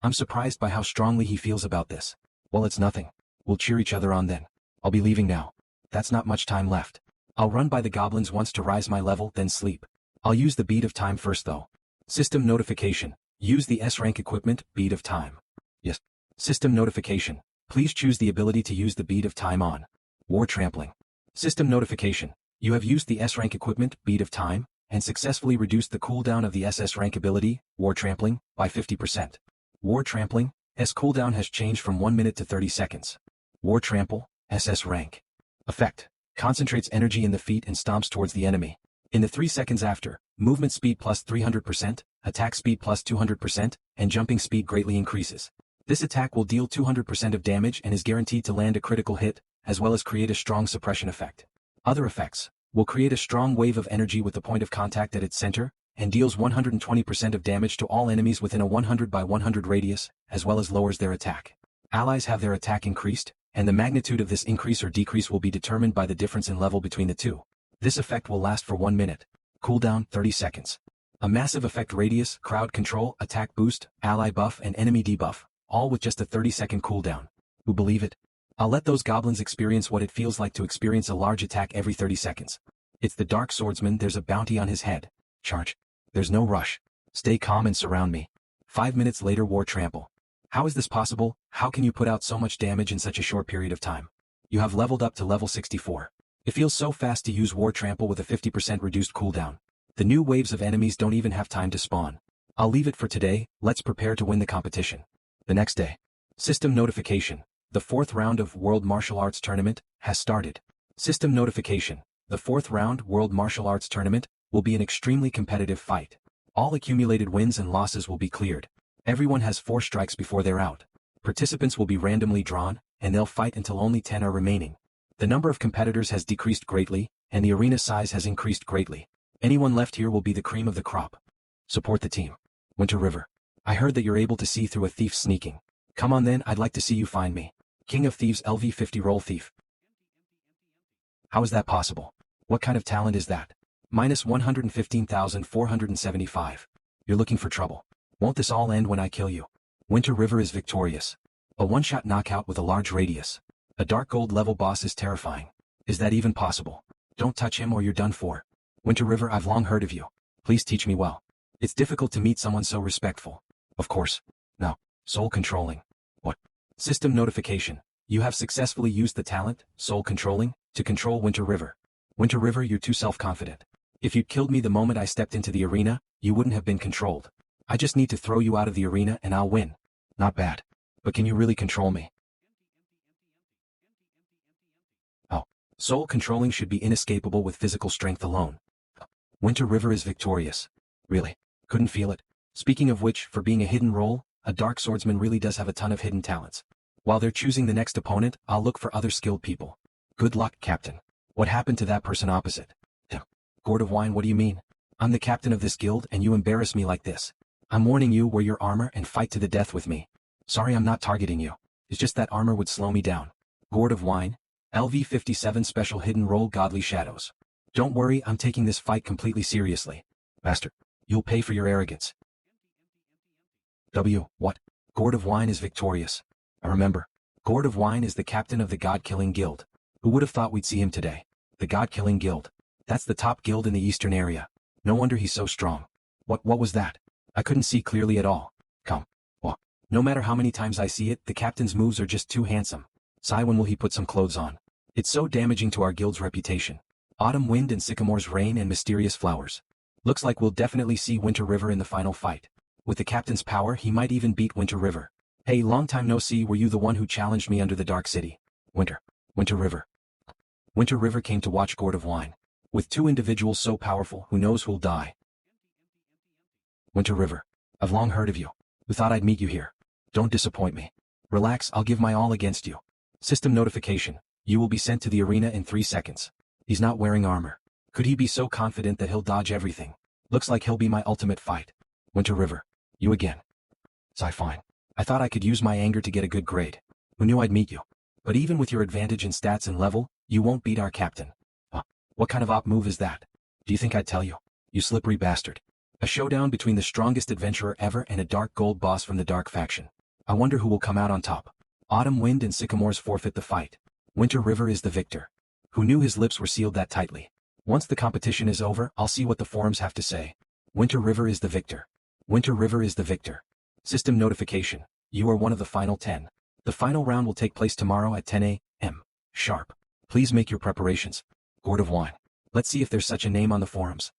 I'm surprised by how strongly he feels about this. Well, it's nothing. We'll cheer each other on then. I'll be leaving now. That's not much time left. I'll run by the goblins once to rise my level, then sleep. I'll use the bead of time first though. System notification. Use the S-rank equipment, bead of time. Yes. System notification. Please choose the ability to use the bead of time on war trampling. System notification. You have used the S-rank equipment, bead of time, and successfully reduced the cooldown of the SS rank ability, war trampling, by 50%. War trampling, S cooldown has changed from 1 minute to 30 seconds. War trample, SS rank. Effect. Concentrates energy in the feet and stomps towards the enemy. In the 3 seconds after, movement speed plus 300%, attack speed plus 200%, and jumping speed greatly increases. This attack will deal 200% of damage and is guaranteed to land a critical hit, as well as create a strong suppression effect. Other effects will create a strong wave of energy with the point of contact at its center, and deals 120% of damage to all enemies within a 100 by 100 radius, as well as lowers their attack. Allies have their attack increased, and the magnitude of this increase or decrease will be determined by the difference in level between the two. This effect will last for 1 minute. Cooldown 30 seconds. A massive effect radius, crowd control, attack boost, ally buff and enemy debuff, all with just a 30-second cooldown. Who believe it? I'll let those goblins experience what it feels like to experience a large attack every 30 seconds. It's the Dark Swordsman, there's a bounty on his head. Charge. There's no rush. Stay calm and surround me. 5 minutes later, war trample. How is this possible? How can you put out so much damage in such a short period of time? You have leveled up to level 64. It feels so fast to use war trample with a 50% reduced cooldown. The new waves of enemies don't even have time to spawn. I'll leave it for today, let's prepare to win the competition. The next day. System notification. The 4th round of World Martial Arts Tournament has started. System notification. The 4th round World Martial Arts Tournament will be an extremely competitive fight. All accumulated wins and losses will be cleared. Everyone has 4 strikes before they're out. Participants will be randomly drawn, and they'll fight until only 10 are remaining. The number of competitors has decreased greatly, and the arena size has increased greatly. Anyone left here will be the cream of the crop. Support the team. Winter River. I heard that you're able to see through a thief sneaking. Come on then, I'd like to see you find me. King of Thieves LV50 Roll Thief. How is that possible? What kind of talent is that? Minus 115,475. You're looking for trouble. Won't this all end when I kill you? Winter River is victorious. A one-shot knockout with a large radius. A dark gold level boss is terrifying. Is that even possible? Don't touch him or you're done for. Winter River, I've long heard of you. Please teach me well. It's difficult to meet someone so respectful. Of course. No. Soul controlling. What? System notification. You have successfully used the talent, soul controlling, to control Winter River. Winter River, you're too self-confident. If you'd killed me the moment I stepped into the arena, you wouldn't have been controlled. I just need to throw you out of the arena and I'll win. Not bad. But can you really control me? Oh. Soul controlling should be inescapable with physical strength alone. Winter River is victorious. Really? Couldn't feel it. Speaking of which, for being a hidden role, a Dark Swordsman really does have a ton of hidden talents. While they're choosing the next opponent, I'll look for other skilled people. Good luck, Captain. What happened to that person opposite? Gourd of Wine, what do you mean? I'm the captain of this guild and you embarrass me like this. I'm warning you, wear your armor and fight to the death with me. Sorry, I'm not targeting you. It's just that armor would slow me down. Gourd of Wine. LV57 Special Hidden Role Godly Shadows. Don't worry, I'm taking this fight completely seriously. Bastard. You'll pay for your arrogance. What? Gourd of Wine is victorious. I remember. Gourd of Wine is the captain of the God-Killing Guild. Who would have thought we'd see him today? The God-Killing Guild. That's the top guild in the eastern area. No wonder he's so strong. What was that? I couldn't see clearly at all. Come. Well, no matter how many times I see it, the captain's moves are just too handsome. Sigh, when will he put some clothes on? It's so damaging to our guild's reputation. Autumn wind and sycamores rain and mysterious flowers. Looks like we'll definitely see Winter River in the final fight. With the captain's power, he might even beat Winter River. Hey, long time no see, were you the one who challenged me under the Dark City? Winter River. Winter River came to watch Gourd of Wine. With two individuals so powerful, who knows who'll die. Winter River. I've long heard of you. Who thought I'd meet you here? Don't disappoint me. Relax, I'll give my all against you. System notification. You will be sent to the arena in 3 seconds. He's not wearing armor. Could he be so confident that he'll dodge everything? Looks like he'll be my ultimate fight. Winter River. You again. Sigh fine. I thought I could use my anger to get a good grade. Who knew I'd meet you? But even with your advantage in stats and level, you won't beat our captain. What kind of op move is that? Do you think I'd tell you? You slippery bastard. A showdown between the strongest adventurer ever and a dark gold boss from the dark faction. I wonder who will come out on top. Autumn Wind and Sycamores forfeit the fight. Winter River is the victor. Who knew his lips were sealed that tightly? Once the competition is over, I'll see what the forums have to say. Winter River is the victor. Winter River is the victor. System notification. You are one of the final 10. The final round will take place tomorrow at 10 a.m. sharp. Please make your preparations. Gourd of Wine. Let's see if there's such a name on the forums.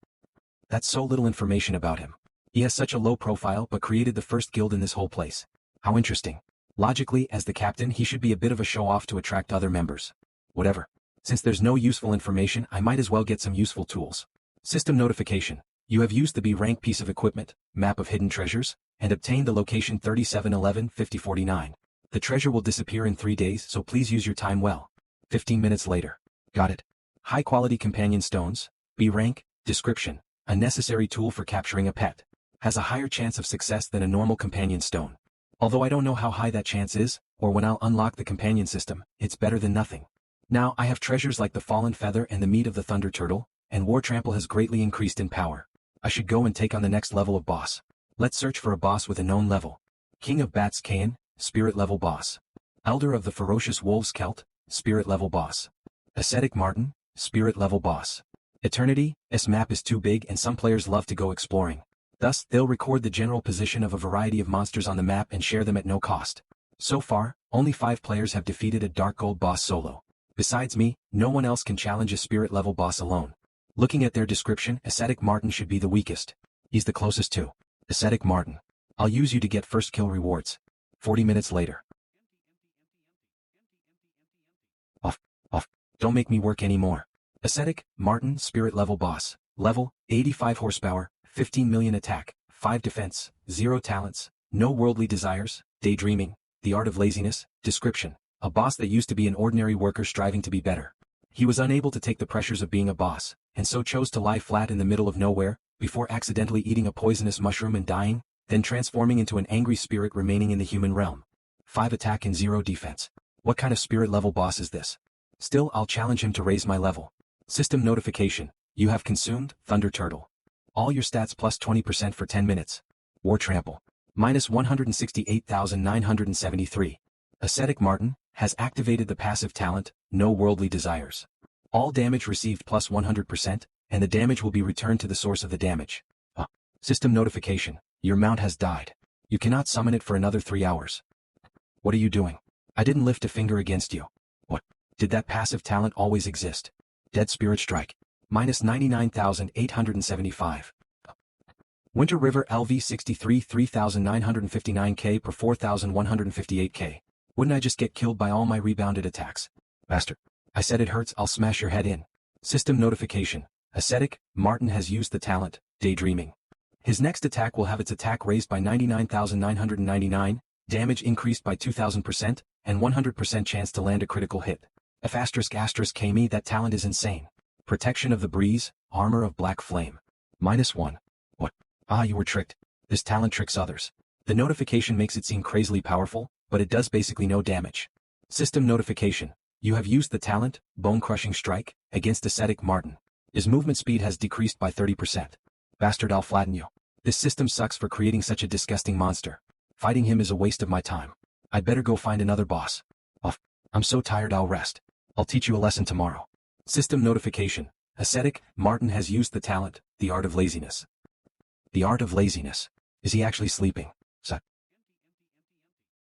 That's so little information about him. He has such a low profile but created the first guild in this whole place. How interesting. Logically, as the captain, he should be a bit of a show-off to attract other members. Whatever. Since there's no useful information, I might as well get some useful tools. System notification. You have used the B rank piece of equipment, map of hidden treasures, and obtained the location 3711-5049. The treasure will disappear in 3 days, so please use your time well. 15 minutes later. Got it. High-quality companion stones, B rank, description, a necessary tool for capturing a pet. Has a higher chance of success than a normal companion stone. Although I don't know how high that chance is, or when I'll unlock the companion system, it's better than nothing. Now I have treasures like the fallen feather and the meat of the thunder turtle, and war trample has greatly increased in power. I should go and take on the next level of boss. Let's search for a boss with a known level. King of Bats Cain, spirit level boss. Elder of the ferocious wolves Celt, spirit level boss. Ascetic Martin, spirit level boss. Eternity, this map is too big and some players love to go exploring. Thus, they'll record the general position of a variety of monsters on the map and share them at no cost. So far, only 5 players have defeated a dark gold boss solo. Besides me, no one else can challenge a spirit level boss alone. Looking at their description, Ascetic Martin should be the weakest. He's the closest to. Ascetic Martin. I'll use you to get first kill rewards. 40 minutes later. Off. Don't make me work anymore. Ascetic, Martin, spirit level boss. Level, 85 horsepower, 15 million attack, 5 defense, 0 talents, no worldly desires, daydreaming, the art of laziness, description. A boss that used to be an ordinary worker striving to be better. He was unable to take the pressures of being a boss, and so chose to lie flat in the middle of nowhere, before accidentally eating a poisonous mushroom and dying, then transforming into an angry spirit remaining in the human realm. 5 attack and 0 defense. What kind of spirit level boss is this? Still, I'll challenge him to raise my level. System notification. You have consumed Thunder Turtle. All your stats plus 20% for 10 minutes. War Trample. Minus 168,973. Ascetic Martin has activated the passive talent, No Worldly Desires. All damage received plus 100%, and the damage will be returned to the source of the damage. System notification. Your mount has died. You cannot summon it for another 3 hours. What are you doing? I didn't lift a finger against you. What? Did that passive talent always exist? Dead Spirit Strike. Minus 99,875. Winter River LV 63 3,959k per 4,158k. Wouldn't I just get killed by all my rebounded attacks? Bastard. I said it hurts, I'll smash your head in. System notification. Ascetic, Martin has used the talent, Daydreaming. His next attack will have its attack raised by 99,999, damage increased by 2,000%, and 100% chance to land a critical hit. F*** KME, that talent is insane. Protection of the Breeze, Armor of Black Flame. -1. What? You were tricked. This talent tricks others. The notification makes it seem crazily powerful, but it does basically no damage. System notification. You have used the talent, Bone Crushing Strike, against Ascetic Martin. His movement speed has decreased by 30%. Bastard, I'll flatten you. This system sucks for creating such a disgusting monster. Fighting him is a waste of my time. I'd better go find another boss. I'm so tired, I'll rest. I'll teach you a lesson tomorrow. System notification. Ascetic, Martin has used the talent, The Art of Laziness. The Art of Laziness. Is he actually sleeping?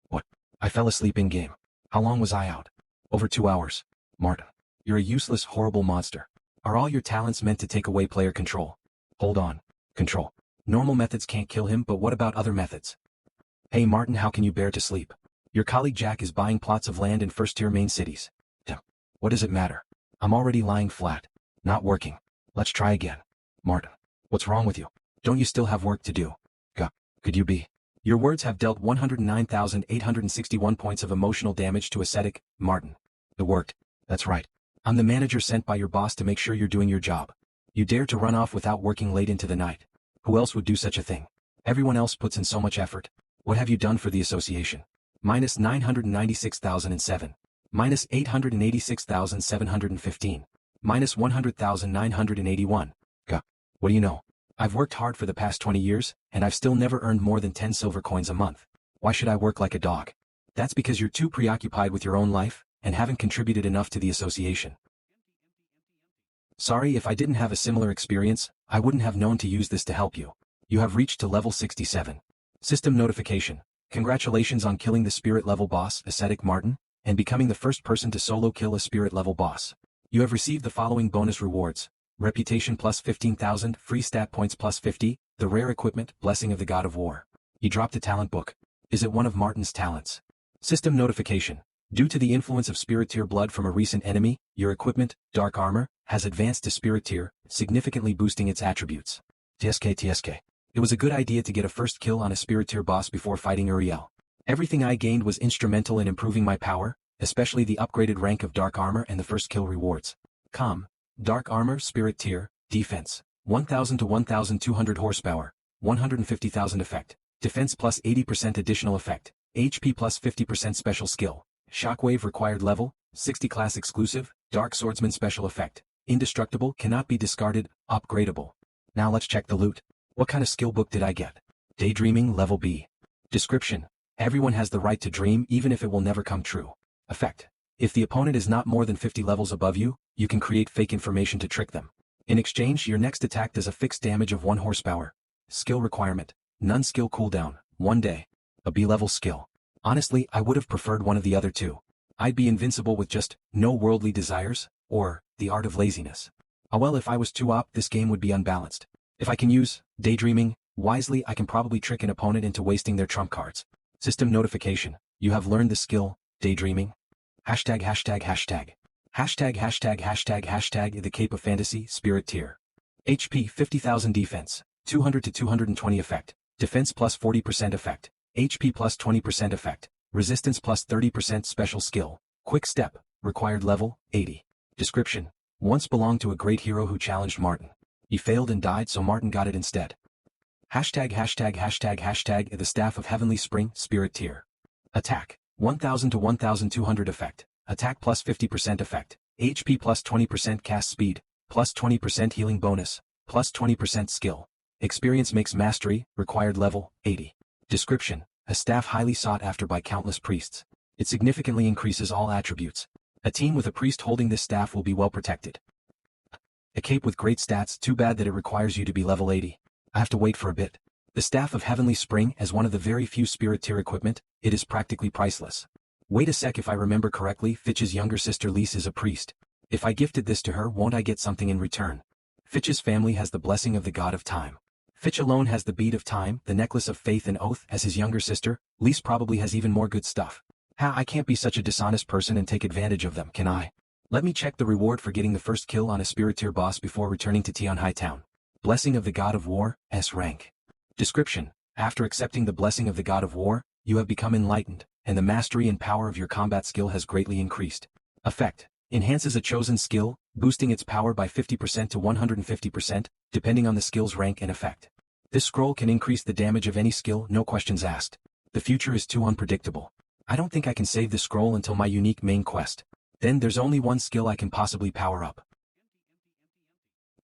What? I fell asleep in-game. How long was I out? Over 2 hours. Martin. You're a useless, horrible monster. Are all your talents meant to take away player control? Hold on. Control. Normal methods can't kill him, but what about other methods? Hey Martin, how can you bear to sleep? Your colleague Jack is buying plots of land in first-tier main cities. What does it matter? I'm already lying flat. Not working. Let's try again. Martin. What's wrong with you? Don't you still have work to do? Could you be? Your words have dealt 109,861 points of emotional damage to ascetic, Martin. It worked. That's right. I'm the manager sent by your boss to make sure you're doing your job. You dare to run off without working late into the night. Who else would do such a thing? Everyone else puts in so much effort. What have you done for the association? Minus 996,007. Minus 886,715. Minus 100,981. What do you know? I've worked hard for the past 20 years, and I've still never earned more than 10 silver coins a month. Why should I work like a dog? That's because you're too preoccupied with your own life, and haven't contributed enough to the association. Sorry if I didn't have a similar experience, I wouldn't have known to use this to help you. You have reached to level 67. System notification. Congratulations on killing the spirit level boss, Ascetic Martin, and becoming the first person to solo kill a spirit level boss. You have received the following bonus rewards. Reputation plus 15,000, free stat points plus 50, the rare equipment, Blessing of the God of War. He dropped a talent book. Is it one of Martin's talents? System notification. Due to the influence of spirit tier blood from a recent enemy, your equipment, Dark Armor, has advanced to spirit tier, significantly boosting its attributes. TSK. It was a good idea to get a first kill on a spirit tier boss before fighting Uriel. Everything I gained was instrumental in improving my power, especially the upgraded rank of Dark Armor and the first kill rewards. Dark Armor, Spirit Tier, Defense, 1000 to 1200 horsepower, 150,000 effect, Defense plus 80% additional effect, HP plus 50% special skill, Shockwave required level, 60 class exclusive, Dark Swordsman special effect, Indestructible cannot be discarded, upgradable. Now let's check the loot. What kind of skill book did I get? Daydreaming level B. Description. Everyone has the right to dream even if it will never come true. Effect. If the opponent is not more than 50 levels above you, you can create fake information to trick them. In exchange, your next attack does a fixed damage of 1 horsepower. Skill requirement. None skill cooldown, 1 day. A B-level skill. Honestly, I would have preferred one of the other two. I'd be invincible with just, no worldly desires, or, the art of laziness. Well, if I was too OP, this game would be unbalanced. If I can use, daydreaming, wisely, I can probably trick an opponent into wasting their trump cards. System notification. You have learned the skill, daydreaming. Hashtag the Cape of Fantasy, Spirit Tier. HP 50,000 defense, 200 to 220 effect, defense plus 40% effect, HP plus 20% effect, resistance plus 30% special skill, quick step, required level, 80. Description. Once belonged to a great hero who challenged Martin. He failed and died, so Martin got it instead. Hashtag the Staff of Heavenly Spring, Spirit Tier. Attack. 1000 to 1200 effect, attack plus 50% effect, HP plus 20% cast speed, plus 20% healing bonus, plus 20% skill. Experience makes mastery, required level, 80. Description. A staff highly sought after by countless priests. It significantly increases all attributes. A team with a priest holding this staff will be well protected. A cape with great stats, too bad that it requires you to be level 80. I have to wait for a bit. The Staff of Heavenly Spring, as one of the very few spirit tier equipment, it is practically priceless. Wait a sec, if I remember correctly, Fitch's younger sister Lise is a priest. If I gifted this to her, won't I get something in return? Fitch's family has the blessing of the god of time. Fitch alone has the bead of time, the necklace of faith and oath, as his younger sister. Lise probably has even more good stuff. I can't be such a dishonest person and take advantage of them, can I? Let me check the reward for getting the first kill on a spirit tier boss before returning to Tian High Town. Blessing of the God of War, S rank. Description. After accepting the blessing of the God of War, you have become enlightened, and the mastery and power of your combat skill has greatly increased. Effect. Enhances a chosen skill, boosting its power by 50% to 150%, depending on the skill's rank and effect. This scroll can increase the damage of any skill, no questions asked. The future is too unpredictable. I don't think I can save the scroll until my unique main quest. Then there's only one skill I can possibly power up.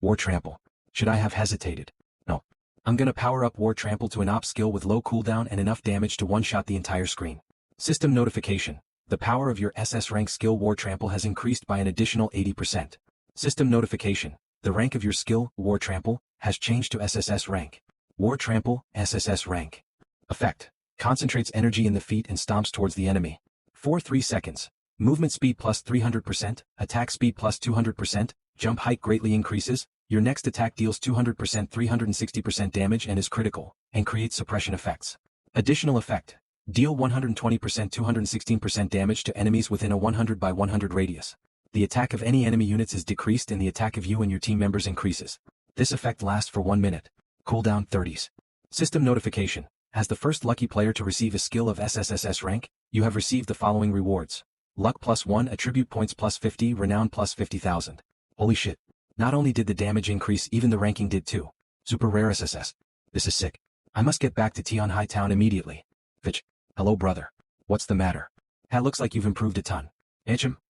War Trample. Should I have hesitated? No. I'm gonna power up War Trample to an op skill with low cooldown and enough damage to one-shot the entire screen. System notification. The power of your SS rank skill War Trample has increased by an additional 80%. System notification. The rank of your skill, War Trample, has changed to SSS rank. War Trample, SSS rank. Effect. Concentrates energy in the feet and stomps towards the enemy. For 3 seconds. Movement speed plus 300%, attack speed plus 200%, jump height greatly increases. Your next attack deals 200% 360% damage and is critical, and creates suppression effects. Additional effect. Deal 120% 216% damage to enemies within a 100 by 100 radius. The attack of any enemy units is decreased and the attack of you and your team members increases. This effect lasts for 1 minute. Cooldown 30s. System notification. As the first lucky player to receive a skill of SSSS rank, you have received the following rewards. Luck +1, attribute points +50, renown +50,000. Holy shit. Not only did the damage increase, even the ranking did too. Super rare SSS. This is sick. I must get back to Tian High Town immediately. Fitch. Hello brother. What's the matter? Looks like you've improved a ton.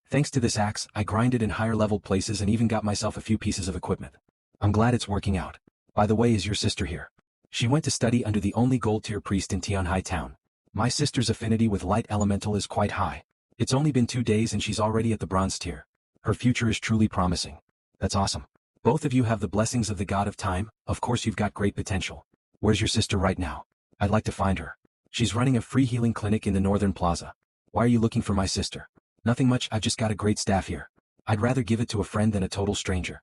Thanks to this axe, I grinded in higher level places and even got myself a few pieces of equipment. I'm glad it's working out. By the way, is your sister here? She went to study under the only gold tier priest in Tian High Town. My sister's affinity with light elemental is quite high. It's only been 2 days and she's already at the bronze tier. Her future is truly promising. That's awesome. Both of you have the blessings of the god of time. Of course you've got great potential. Where's your sister right now? I'd like to find her. She's running a free healing clinic in the Northern Plaza. Why are you looking for my sister? Nothing much, I've just got a great staff here. I'd rather give it to a friend than a total stranger.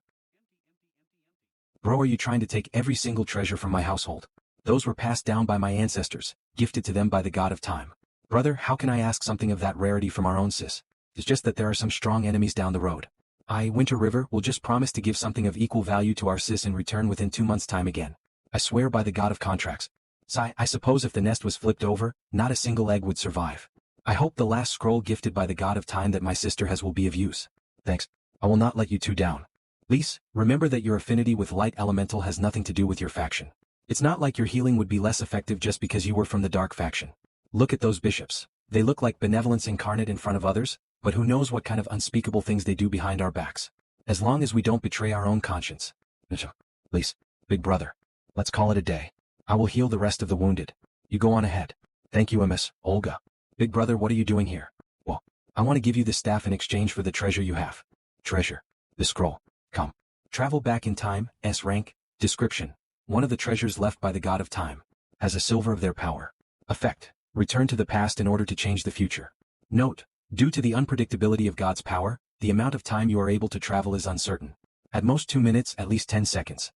Bro, are you trying to take every single treasure from my household? Those were passed down by my ancestors, gifted to them by the god of time. Brother, how can I ask something of that rarity from our own sis? It's just that there are some strong enemies down the road. Winter River, will just promise to give something of equal value to our sis in return within 2 months' time again. I swear by the god of contracts. I suppose if the nest was flipped over, not a single egg would survive. I hope the last scroll gifted by the god of time that my sister has will be of use. Thanks. I will not let you two down. Lise, remember that your affinity with light elemental has nothing to do with your faction. It's not like your healing would be less effective just because you were from the dark faction. Look at those bishops. They look like benevolence incarnate in front of others, but who knows what kind of unspeakable things they do behind our backs. As long as we don't betray our own conscience. Lise, big brother. Let's call it a day. I will heal the rest of the wounded. You go on ahead. Thank you, Ms. Olga. Big brother, what are you doing here? Well, I want to give you the staff in exchange for the treasure you have. Treasure. The scroll. Come. Travel back in time, S rank, description. One of the treasures left by the god of time. Has a silver of their power. Effect. Return to the past in order to change the future. Note. Due to the unpredictability of God's power, the amount of time you are able to travel is uncertain. At most 2 minutes, at least 10 seconds.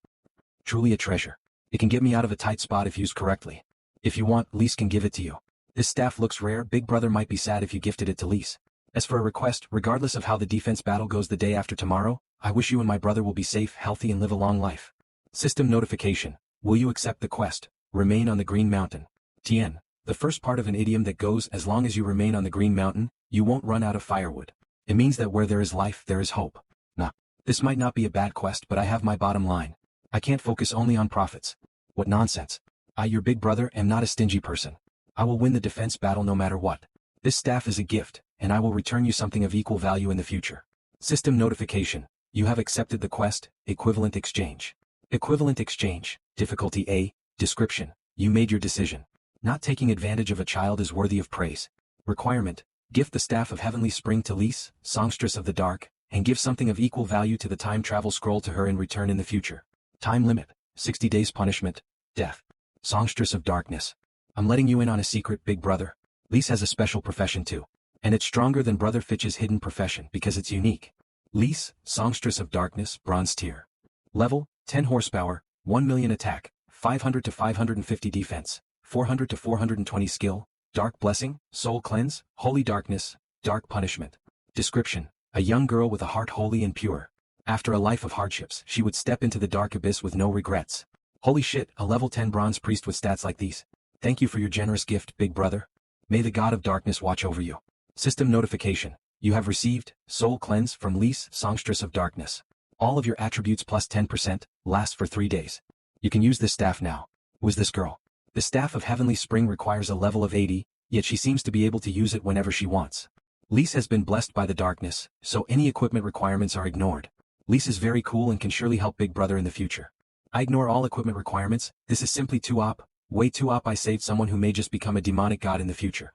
Truly a treasure. It can get me out of a tight spot if used correctly. If you want, Lise can give it to you. This staff looks rare, big brother might be sad if you gifted it to Lise. As for a request, regardless of how the defense battle goes the day after tomorrow, I wish you and my brother will be safe, healthy and live a long life. System notification. Will you accept the quest? Remain on the Green Mountain. Tien. The first part of an idiom that goes, as long as you remain on the Green Mountain, you won't run out of firewood. It means that where there is life, there is hope. Nah. This might not be a bad quest, but I have my bottom line. I can't focus only on profits. What nonsense. I, your big brother, am not a stingy person. I will win the defense battle no matter what. This staff is a gift, and I will return you something of equal value in the future. System notification. You have accepted the quest, equivalent exchange. Equivalent exchange, difficulty A, description. You made your decision. Not taking advantage of a child is worthy of praise. Requirement. Gift the staff of Heavenly Spring to Lise, songstress of the dark, and give something of equal value to the time travel scroll to her in return in the future. Time limit. 60 days punishment. Death. Songstress of darkness. I'm letting you in on a secret, big brother. Lise has a special profession too. And it's stronger than Brother Fitch's hidden profession because it's unique. Lise, songstress of darkness, bronze tier. Level, 10 horsepower, 1 million attack, 500 to 550 defense, 400 to 420 skill, dark blessing, soul cleanse, holy darkness, dark punishment. Description. A young girl with a heart holy and pure. After a life of hardships, she would step into the dark abyss with no regrets. Holy shit, a level 10 bronze priest with stats like these. Thank you for your generous gift, big brother. May the god of darkness watch over you. System notification. You have received Soul Cleanse from Lise, songstress of darkness. All of your attributes plus 10%, lasts for 3 days. You can use this staff now. Who is this girl? The staff of Heavenly Spring requires a level of 80, yet she seems to be able to use it whenever she wants. Lise has been blessed by the darkness, so any equipment requirements are ignored. Lise is very cool and can surely help big brother in the future. I ignore all equipment requirements. This is simply too op. Way too op. I saved someone who may just become a demonic god in the future.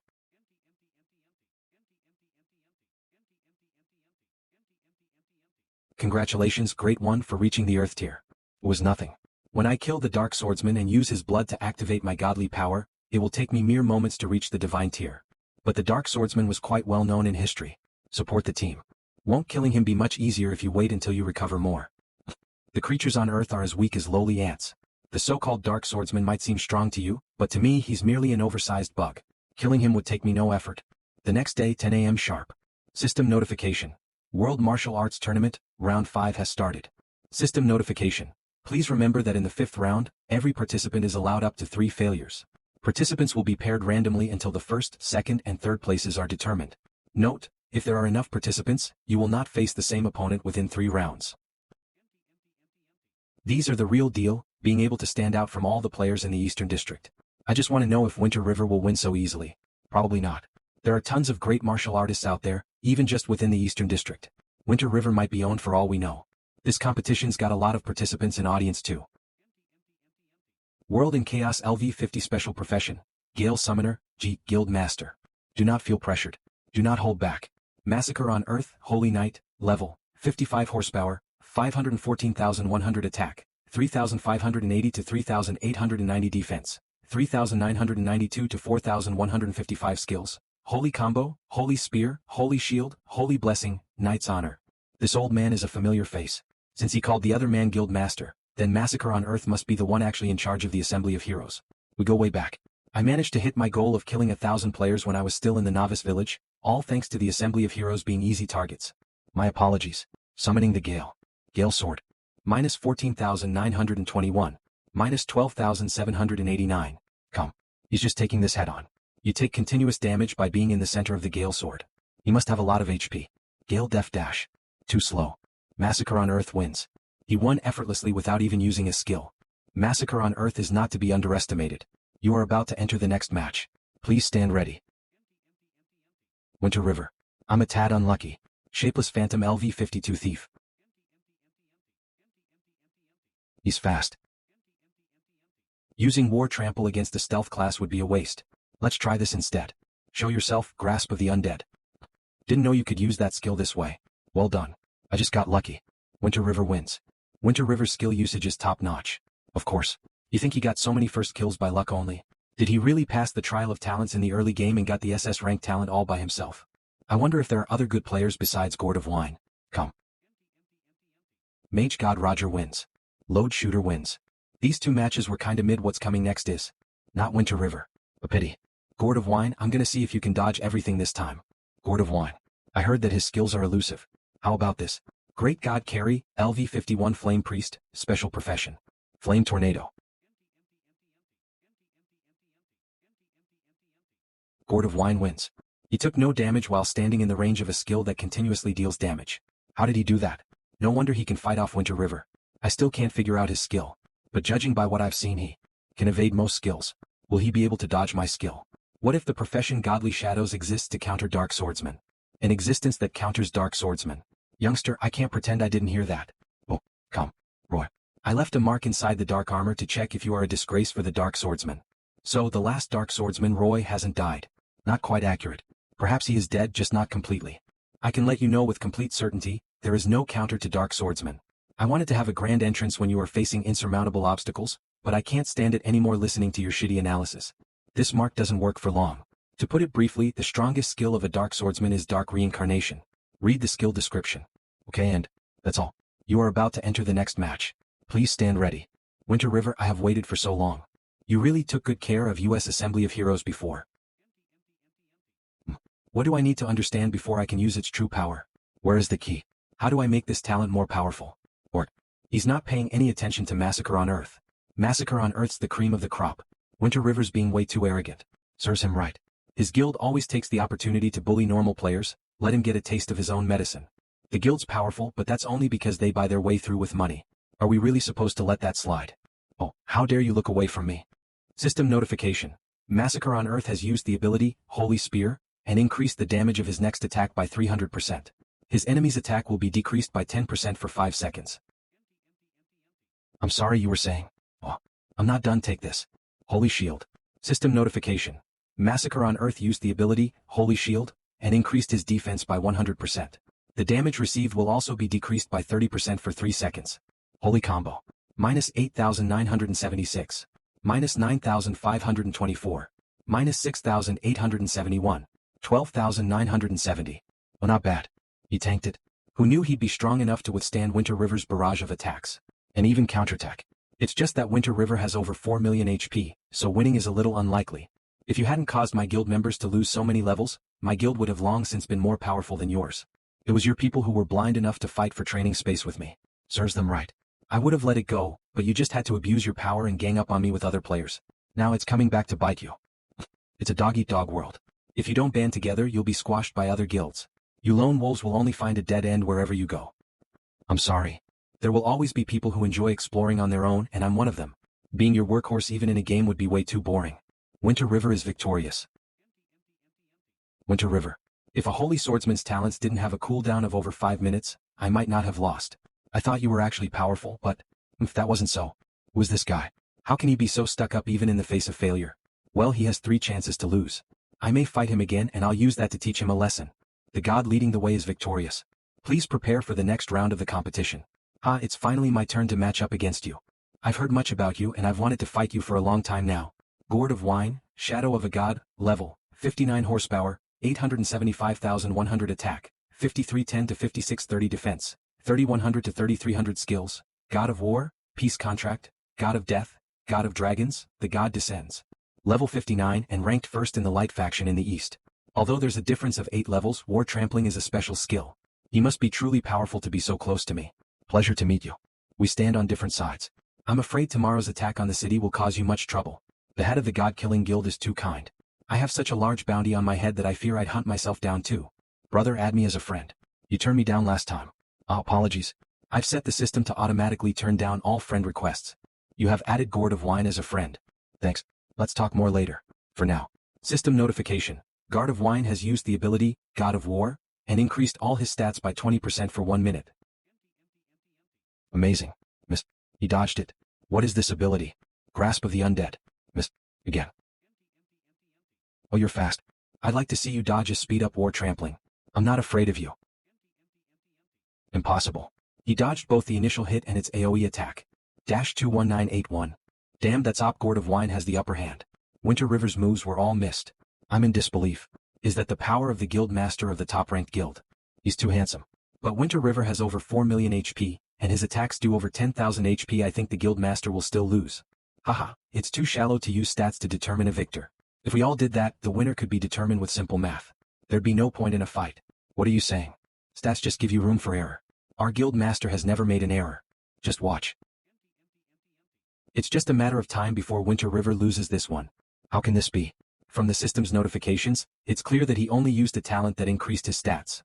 Congratulations, great one, for reaching the earth tier. It was nothing. When I kill the dark swordsman and use his blood to activate my godly power, it will take me mere moments to reach the divine tier. But the dark swordsman was quite well known in history. Support the team. Won't killing him be much easier if you wait until you recover more? The creatures on earth are as weak as lowly ants. The so-called dark swordsman might seem strong to you, but to me he's merely an oversized bug. Killing him would take me no effort. The next day 10 a.m. sharp. System notification. World Martial Arts Tournament, Round 5 has started. System notification. Please remember that in the 5th round, every participant is allowed up to 3 failures. Participants will be paired randomly until the 1st, 2nd, and 3rd places are determined. Note, if there are enough participants, you will not face the same opponent within 3 rounds. These are the real deal, being able to stand out from all the players in the Eastern District. I just want to know if Winter River will win so easily. Probably not. There are tons of great martial artists out there, even just within the Eastern District. Winter River might be owned for all we know. This competition's got a lot of participants and audience too. World in Chaos LV50 Special Profession, Gale Summoner, G, Guild Master. Do not feel pressured. Do not hold back. Massacre on Earth, Holy Knight, level, 55 horsepower, 514,100 attack, 3,580 to 3,890 defense, 3,992 to 4,155 skills. Holy Combo, Holy Spear, Holy Shield, Holy Blessing, Knight's Honor. This old man is a familiar face. Since he called the other man Guild Master, then Massacre on Earth must be the one actually in charge of the Assembly of Heroes. We go way back. I managed to hit my goal of killing 1,000 players when I was still in the Novice Village, all thanks to the Assembly of Heroes being easy targets. My apologies. Summoning the Gale. Gale Sword. Minus 14,921. Minus 12,789. Come. He's just taking this head on. You take continuous damage by being in the center of the Gale Sword. He must have a lot of HP. Gale Def Dash. Too slow. Massacre on Earth wins. He won effortlessly without even using his skill. Massacre on Earth is not to be underestimated. You are about to enter the next match. Please stand ready. Winter River. I'm a tad unlucky. Shapeless Phantom LV52 Thief. He's fast. Using War Trample against a stealth class would be a waste. Let's try this instead. Show yourself, Grasp of the Undead. Didn't know you could use that skill this way. Well done. I just got lucky. Winter River wins. Winter River's skill usage is top-notch. Of course. You think he got so many first kills by luck only? Did he really pass the trial of talents in the early game and got the SS rank talent all by himself? I wonder if there are other good players besides Gourd of Wine. Come. Mage God Roger wins. Load Shooter wins. These 2 matches were kinda mid. What's coming next is not Winter River. A pity. Gourd of Wine, I'm gonna see if you can dodge everything this time. Gourd of Wine. I heard that his skills are elusive. How about this? Great God Carry, LV51 Flame Priest, Special Profession. Flame Tornado. Gourd of Wine wins. He took no damage while standing in the range of a skill that continuously deals damage. How did he do that? No wonder he can fight off Winter River. I still can't figure out his skill. But judging by what I've seen, he can evade most skills. Will he be able to dodge my skill? What if the profession Godly Shadows exists to counter Dark Swordsman? An existence that counters Dark Swordsman. Youngster, I can't pretend I didn't hear that. Oh, come. Roy. I left a mark inside the dark armor to check if you are a disgrace for the Dark Swordsman. So the last Dark Swordsman, Roy, hasn't died. Not quite accurate. Perhaps he is dead, just not completely. I can let you know with complete certainty, there is no counter to Dark Swordsman. I wanted to have a grand entrance when you are facing insurmountable obstacles, but I can't stand it anymore listening to your shitty analysis. This mark doesn't work for long. To put it briefly, the strongest skill of a Dark Swordsman is Dark Reincarnation. Read the skill description. Okay, and that's all. You are about to enter the next match. Please stand ready. Winter River, I have waited for so long. You really took good care of US Assembly of Heroes before. What do I need to understand before I can use its true power? Where is the key? How do I make this talent more powerful? Or, he's not paying any attention to Massacre on Earth. Massacre on Earth's the cream of the crop. Winter River's being way too arrogant. Serves him right. His guild always takes the opportunity to bully normal players, let him get a taste of his own medicine. The guild's powerful, but that's only because they buy their way through with money. Are we really supposed to let that slide? Oh, how dare you look away from me? System notification. Massacre on Earth has used the ability, Holy Spear, and increased the damage of his next attack by 300%. His enemy's attack will be decreased by 10% for 5 seconds. I'm sorry, you were saying? Oh, I'm not done, take this. Holy Shield. System notification. Massacre on Earth used the ability, Holy Shield, and increased his defense by 100%. The damage received will also be decreased by 30% for 3 seconds. Holy Combo. Minus 8,976. Minus 9,524. Minus 6,871. 12,970. Oh, not bad. He tanked it. Who knew he'd be strong enough to withstand Winter River's barrage of attacks? And even counterattack. It's just that Winter River has over 4 million HP, so winning is a little unlikely. If you hadn't caused my guild members to lose so many levels, my guild would have long since been more powerful than yours. It was your people who were blind enough to fight for training space with me. Serves them right. I would have let it go, but you just had to abuse your power and gang up on me with other players. Now it's coming back to bite you. It's a dog-eat-dog world. If you don't band together, you'll be squashed by other guilds. You lone wolves will only find a dead end wherever you go. I'm sorry. There will always be people who enjoy exploring on their own, and I'm one of them. Being your workhorse even in a game would be way too boring. Winter River is victorious. Winter River. If a holy swordsman's talents didn't have a cooldown of over 5 minutes, I might not have lost. I thought you were actually powerful, but if that wasn't so. Who is this guy? How can he be so stuck up even in the face of failure? Well, he has 3 chances to lose. I may fight him again and I'll use that to teach him a lesson. The god leading the way is victorious. Please prepare for the next round of the competition. It's finally my turn to match up against you. I've heard much about you and I've wanted to fight you for a long time now. Gourd of Wine, Shadow of a God, level, 59 horsepower, 875,100 attack, 5310 to 5630 defense, 3100 to 3300 skills, God of War, Peace Contract, God of Death, God of Dragons, the God descends. Level 59 and ranked first in the light faction in the east. Although there's a difference of 8 levels, War Trampling is a special skill. He must be truly powerful to be so close to me. Pleasure to meet you. We stand on different sides. I'm afraid tomorrow's attack on the city will cause you much trouble. The head of the God-killing guild is too kind. I have such a large bounty on my head that I fear I'd hunt myself down too. Brother, add me as a friend. You turned me down last time. Apologies. I've set the system to automatically turn down all friend requests. You have added Gourd of Wine as a friend. Thanks. Let's talk more later. For now. System notification. God of Wine has used the ability, God of War, and increased all his stats by 20% for 1 minute. Amazing. Miss. He dodged it. What is this ability? Grasp of the Undead. Miss. Again. Oh, you're fast. I'd like to see you dodge a speed-up War Trampling. I'm not afraid of you. Impossible. He dodged both the initial hit and its AoE attack. -21981. Damn, that's op. Gourd of Wine has the upper hand. Winter River's moves were all missed. I'm in disbelief. Is that the power of the guild master of the top-ranked guild? He's too handsome. But Winter River has over 4 million HP, and his attacks do over 10,000 HP. I think the guild master will still lose. Haha, it's too shallow to use stats to determine a victor. If we all did that, the winner could be determined with simple math. There'd be no point in a fight. What are you saying? Stats just give you room for error. Our guild master has never made an error. Just watch. It's just a matter of time before Winter River loses this one. How can this be? From the system's notifications, it's clear that he only used a talent that increased his stats.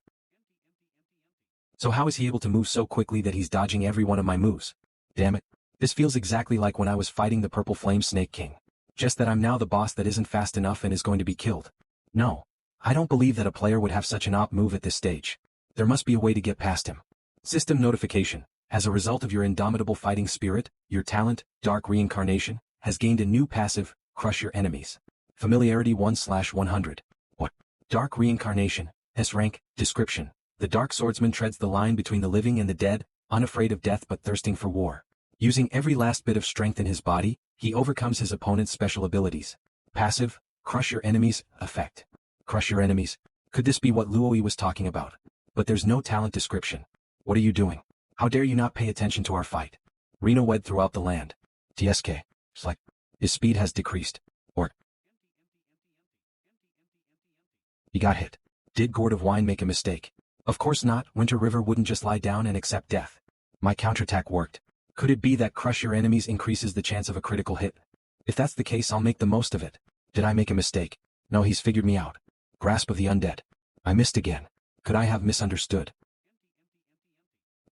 So how is he able to move so quickly that he's dodging every one of my moves? Damn it. This feels exactly like when I was fighting the Purple Flame Snake King. Just that I'm now the boss that isn't fast enough and is going to be killed. No. I don't believe that a player would have such an op move at this stage. There must be a way to get past him. System notification. As a result of your indomitable fighting spirit, your talent, Dark Reincarnation, has gained a new passive, Crush Your Enemies. Familiarity 1/100. What? Dark Reincarnation, S-Rank, Description. The Dark Swordsman treads the line between the living and the dead, unafraid of death but thirsting for war. Using every last bit of strength in his body, he overcomes his opponent's special abilities. Passive, Crush Your Enemies, Effect. Crush Your Enemies. Could this be what Luoi was talking about? But there's no talent description. What are you doing? How dare you not pay attention to our fight? Reno wed throughout the land. TSK. It's like, his speed has decreased. Or he got hit. Did Gourd of Wine make a mistake? Of course not. Winter River wouldn't just lie down and accept death. My counterattack worked. Could it be that Crush Your Enemies increases the chance of a critical hit? If that's the case, I'll make the most of it. Did I make a mistake? No, he's figured me out. Grasp of the Undead. I missed again. Could I have misunderstood?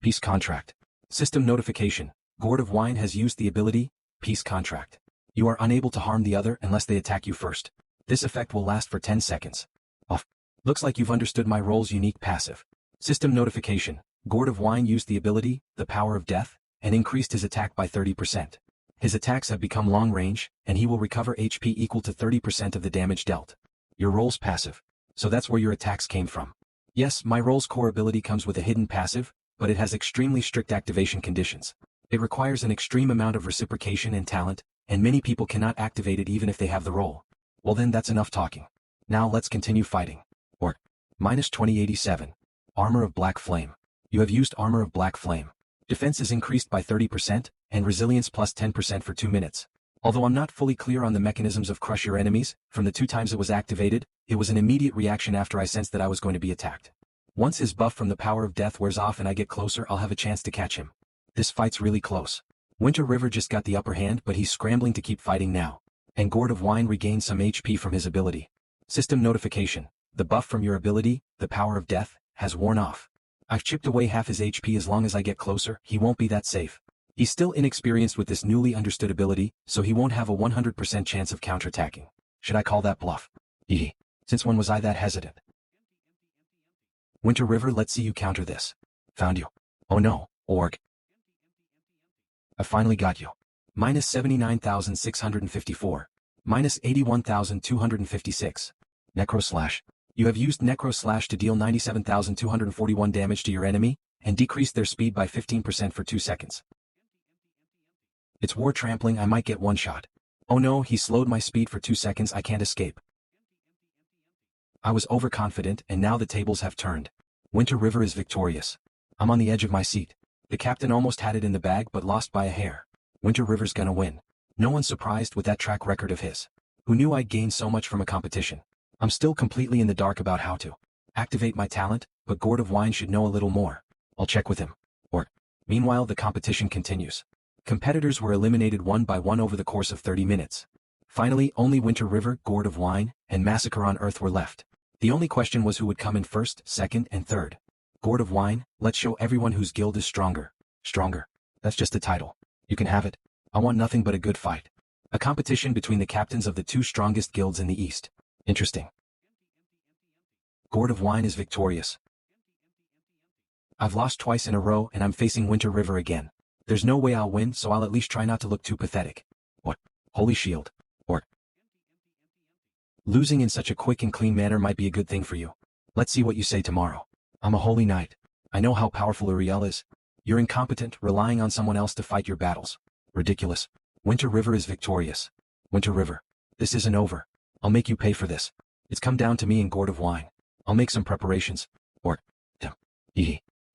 Peace Contract. System notification. Gourd of Wine has used the ability, Peace Contract. You are unable to harm the other unless they attack you first. This effect will last for 10 seconds. Off. Looks like you've understood my role's unique passive. System notification. Gourd of Wine used the ability, the Power of Death, and increased his attack by 30%. His attacks have become long range, and he will recover HP equal to 30% of the damage dealt. Your role's passive. So that's where your attacks came from. Yes, my role's core ability comes with a hidden passive, but it has extremely strict activation conditions. It requires an extreme amount of reciprocation and talent, and many people cannot activate it even if they have the role. Well then, that's enough talking. Now let's continue fighting. Or, -2087. Armor of Black Flame. You have used Armor of Black Flame. Defense is increased by 30%, and resilience plus 10% for 2 minutes. Although I'm not fully clear on the mechanisms of Crush Your Enemies, from the 2 times it was activated, it was an immediate reaction after I sensed that I was going to be attacked. Once his buff from the power of death wears off and I get closer, I'll have a chance to catch him. This fight's really close. Winter River just got the upper hand, but he's scrambling to keep fighting now. And Gourd of Wine regained some HP from his ability. System notification. The buff from your ability, the power of death, has worn off. I've chipped away half his HP. As long as I get closer, he won't be that safe. He's still inexperienced with this newly understood ability, so he won't have a 100% chance of counterattacking. Should I call that bluff? Hee. Since when was I that hesitant? Winter River, let's see you counter this. Found you. Oh no, org. I finally got you. Minus 79,654. Minus 81,256. Necro Slash. You have used Necro Slash to deal 97,241 damage to your enemy, and decrease their speed by 15% for 2 seconds. It's War Trampling. I might get one shot. Oh no, he slowed my speed for 2 seconds. I can't escape. I was overconfident, and now the tables have turned. Winter River is victorious. I'm on the edge of my seat. The captain almost had it in the bag but lost by a hair. Winter River's gonna win. No one's surprised with that track record of his. Who knew I'd gain so much from a competition? I'm still completely in the dark about how to activate my talent, but Gourd of Wine should know a little more. I'll check with him. Meanwhile, the competition continues. Competitors were eliminated one by one over the course of 30 minutes. Finally, only Winter River, Gourd of Wine, and Massacre on Earth were left. The only question was who would come in first, second, and third. Gourd of Wine, let's show everyone whose guild is stronger. Stronger. That's just the title. You can have it. I want nothing but a good fight. A competition between the captains of the 2 strongest guilds in the East. Interesting. Gourd of Wine is victorious. I've lost twice in a row and I'm facing Winter River again. There's no way I'll win, so I'll at least try not to look too pathetic. What? Holy Shield. Losing in such a quick and clean manner might be a good thing for you. Let's see what you say tomorrow. I'm a holy knight. I know how powerful Uriel is. You're incompetent, relying on someone else to fight your battles. Ridiculous. Winter River is victorious. Winter River. This isn't over. I'll make you pay for this. It's come down to me and Gourd of Wine. I'll make some preparations.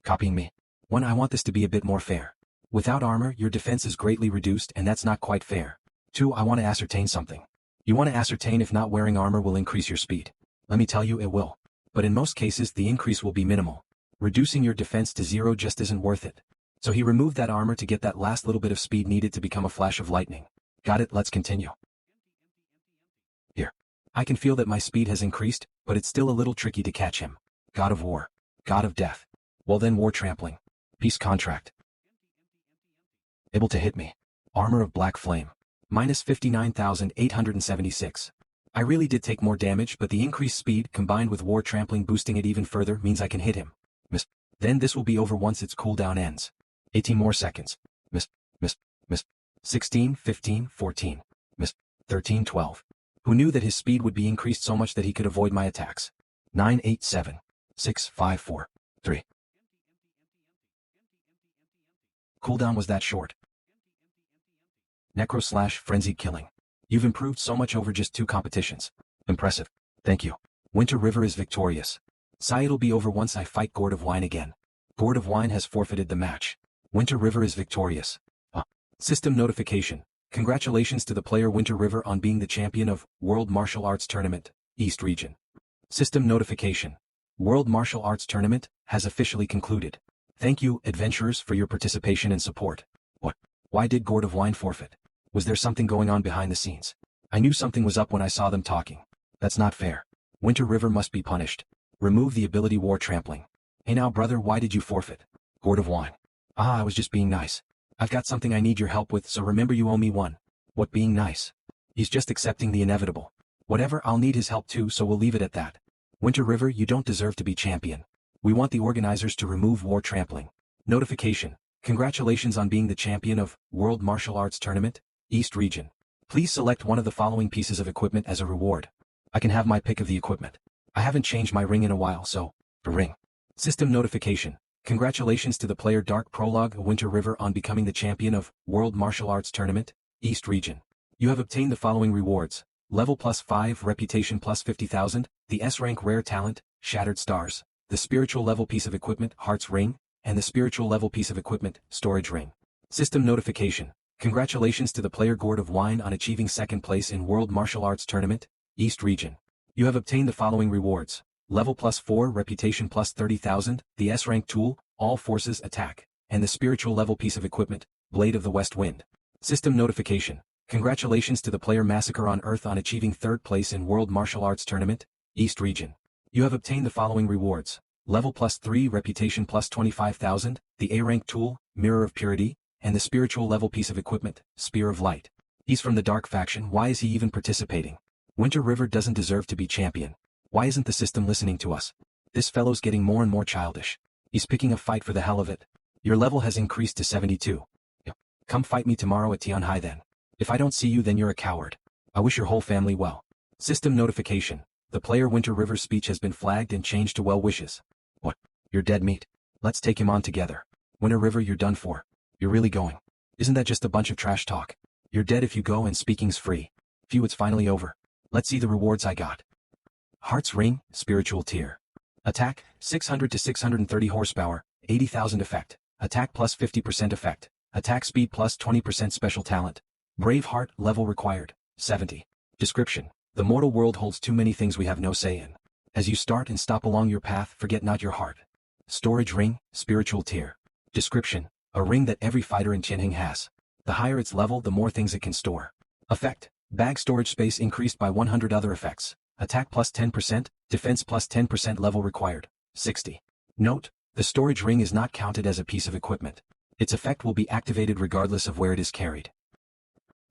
Copying me. 1. I want this to be a bit more fair. Without armor, your defense is greatly reduced and that's not quite fair. 2. I want to ascertain something. You want to ascertain if not wearing armor will increase your speed. Let me tell you, it will. But in most cases the increase will be minimal. Reducing your defense to 0 just isn't worth it. So he removed that armor to get that last little bit of speed needed to become a flash of lightning. Got it, let's continue. Here. I can feel that my speed has increased, but it's still a little tricky to catch him. God of War. God of Death. Well then, War Trampling. Peace Contract. Able to hit me. Armor of Black Flame. Minus 59,876. I really did take more damage, but the increased speed combined with War Trampling boosting it even further means I can hit him. Miss. Then this will be over once its cooldown ends. 18 more seconds. Miss. 16, 15, 14. Miss. 13, 12. Who knew that his speed would be increased so much that he could avoid my attacks? 9, 8, 7. 6, 5, 4. 3. Cooldown was that short. Necro Slash Frenzied Killing. You've improved so much over just 2 competitions. Impressive. Thank you. Winter River is victorious. It'll be over once I fight Gourd of Wine again. Gourd of Wine has forfeited the match. Winter River is victorious. System notification. Congratulations to the player Winter River on being the champion of World Martial Arts Tournament, East Region. System notification. World Martial Arts Tournament has officially concluded. Thank you, adventurers, for your participation and support. Why did Gourd of Wine forfeit? Was there something going on behind the scenes? I knew something was up when I saw them talking. That's not fair. Winter River must be punished. Remove the ability War Trampling. Hey now brother, why did you forfeit? Gourd of Wine. I was just being nice. I've got something I need your help with, so remember you owe me one. What being nice? He's just accepting the inevitable. Whatever, I'll need his help too, so we'll leave it at that. Winter River, you don't deserve to be champion. We want the organizers to remove War Trampling. Notification. Congratulations on being the champion of World Martial Arts Tournament, East Region. Please select one of the following pieces of equipment as a reward. I can have my pick of the equipment. I haven't changed my ring in a while, so, a ring. System notification. Congratulations to the player Dark Prologue Winter River on becoming the champion of World Martial Arts Tournament, East Region. You have obtained the following rewards. Level +5, Reputation +50,000, the S-Rank Rare Talent, Shattered Stars, the Spiritual Level piece of equipment Heart's Ring, and the Spiritual Level piece of equipment Storage Ring. System notification. Congratulations to the player Gourd of Wine on achieving 2nd place in World Martial Arts Tournament, East Region. You have obtained the following rewards. Level +4, reputation +30,000, the S-rank tool, all forces attack, and the spiritual level piece of equipment, Blade of the West Wind. System notification. Congratulations to the player Massacre on Earth on achieving 3rd place in World Martial Arts Tournament, East Region. You have obtained the following rewards. Level +3, reputation +25,000, the A-rank tool, Mirror of Purity, and the spiritual level piece of equipment, Spear of Light. He's from the Dark faction, why is he even participating? Winter River doesn't deserve to be champion. Why isn't the system listening to us? This fellow's getting more and more childish. He's picking a fight for the hell of it. Your level has increased to 72. Come fight me tomorrow at Tianhai then. If I don't see you then you're a coward. I wish your whole family well. System notification. The player Winter River's speech has been flagged and changed to well wishes. What? You're dead meat. Let's take him on together. Winter River, you're done for. You're really going. Isn't that just a bunch of trash talk? You're dead if you go and speaking's free. Phew, it's finally over. Let's see the rewards I got. Heart's Ring, Spiritual Tier. Attack, 600 to 630 horsepower, 80,000 effect. Attack plus 50% effect. Attack speed plus 20% special talent. Brave Heart, level required, 70. Description. The mortal world holds too many things we have no say in. As you start and stop along your path, forget not your heart. Storage Ring, Spiritual Tier. Description. A ring that every fighter in Tianheng has. The higher its level, the more things it can store. Effect. Bag storage space increased by 100 other effects. Attack plus 10%, defense plus 10% level required, 60. Note, the storage ring is not counted as a piece of equipment. Its effect will be activated regardless of where it is carried.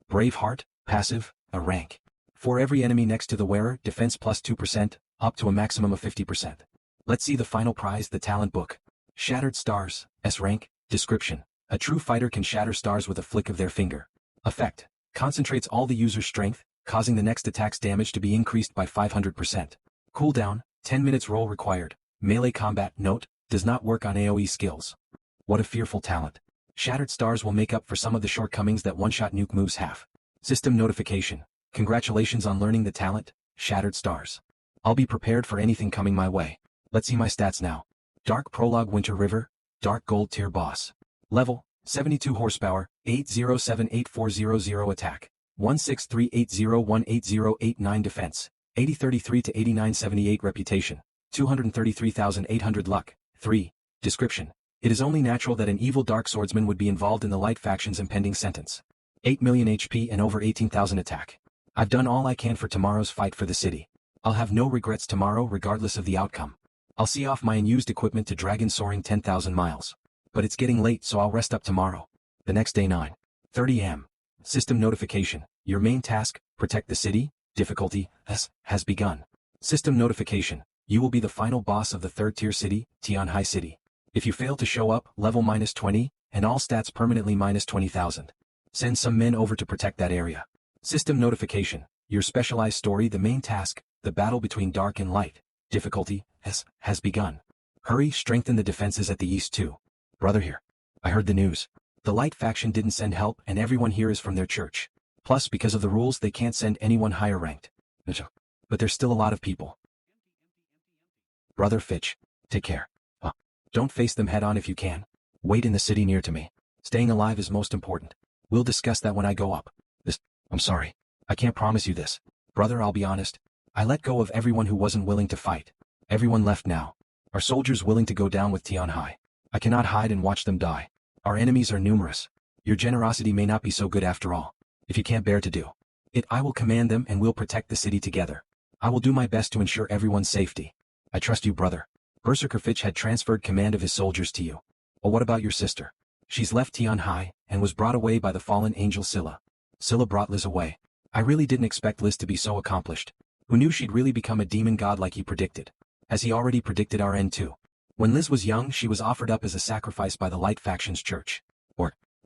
Brave Heart, passive, a rank. For every enemy next to the wearer, defense plus 2%, up to a maximum of 50%. Let's see the final prize, the talent book. Shattered Stars, S rank, description. A true fighter can shatter stars with a flick of their finger. Effect. Concentrates all the user's strength, causing the next attack's damage to be increased by 500%. Cooldown, 10 minutes roll required. Melee combat, note, does not work on AoE skills. What a fearful talent. Shattered Stars will make up for some of the shortcomings that one-shot nuke moves have. System notification. Congratulations on learning the talent, Shattered Stars. I'll be prepared for anything coming my way. Let's see my stats now. Dark Prologue Winter River, Dark Gold Tier Boss. Level, 72 horsepower, 8078400 attack. 16380188089 defense, 8033 to 8978 reputation, 233,800 luck. 3. Description. It is only natural that an evil dark swordsman would be involved in the light faction's impending sentence. 8 million HP and over 18,000 attack. I've done all I can for tomorrow's fight for the city. I'll have no regrets tomorrow regardless of the outcome. I'll see off my unused equipment to dragon soaring 10,000 miles. But it's getting late so I'll rest up tomorrow. The next day 9:30 am. System notification. Your main task, protect the city, difficulty, S, has begun. System notification. You will be the final boss of the 3rd tier city, Tianhai City. If you fail to show up, level -20, and all stats permanently -20,000. Send some men over to protect that area. System notification. Your specialized story, the main task, the battle between dark and light, difficulty, S, has begun. Hurry, strengthen the defenses at the east too. Brother here. I heard the news. The light faction didn't send help and everyone here is from their church. Plus, because of the rules, they can't send anyone higher ranked. But there's still a lot of people. Brother Fitch, take care. Don't face them head on if you can. Wait in the city near to me. Staying alive is most important. We'll discuss that when I go up. I'm sorry. I can't promise you this. Brother, I'll be honest. I let go of everyone who wasn't willing to fight. Everyone left now. Our soldiers willing to go down with Tianhai. I cannot hide and watch them die. Our enemies are numerous. Your generosity may not be so good after all. If you can't bear to do it, I will command them and we'll protect the city together. I will do my best to ensure everyone's safety. I trust you, brother. Berserker Fitch had transferred command of his soldiers to you. Well, what about your sister? She's left Tianhai and was brought away by the fallen angel Scylla. Scylla brought Liz away. I really didn't expect Liz to be so accomplished. Who knew she'd really become a demon god like he predicted? As he already predicted our end too. When Liz was young, she was offered up as a sacrifice by the Light Faction's church.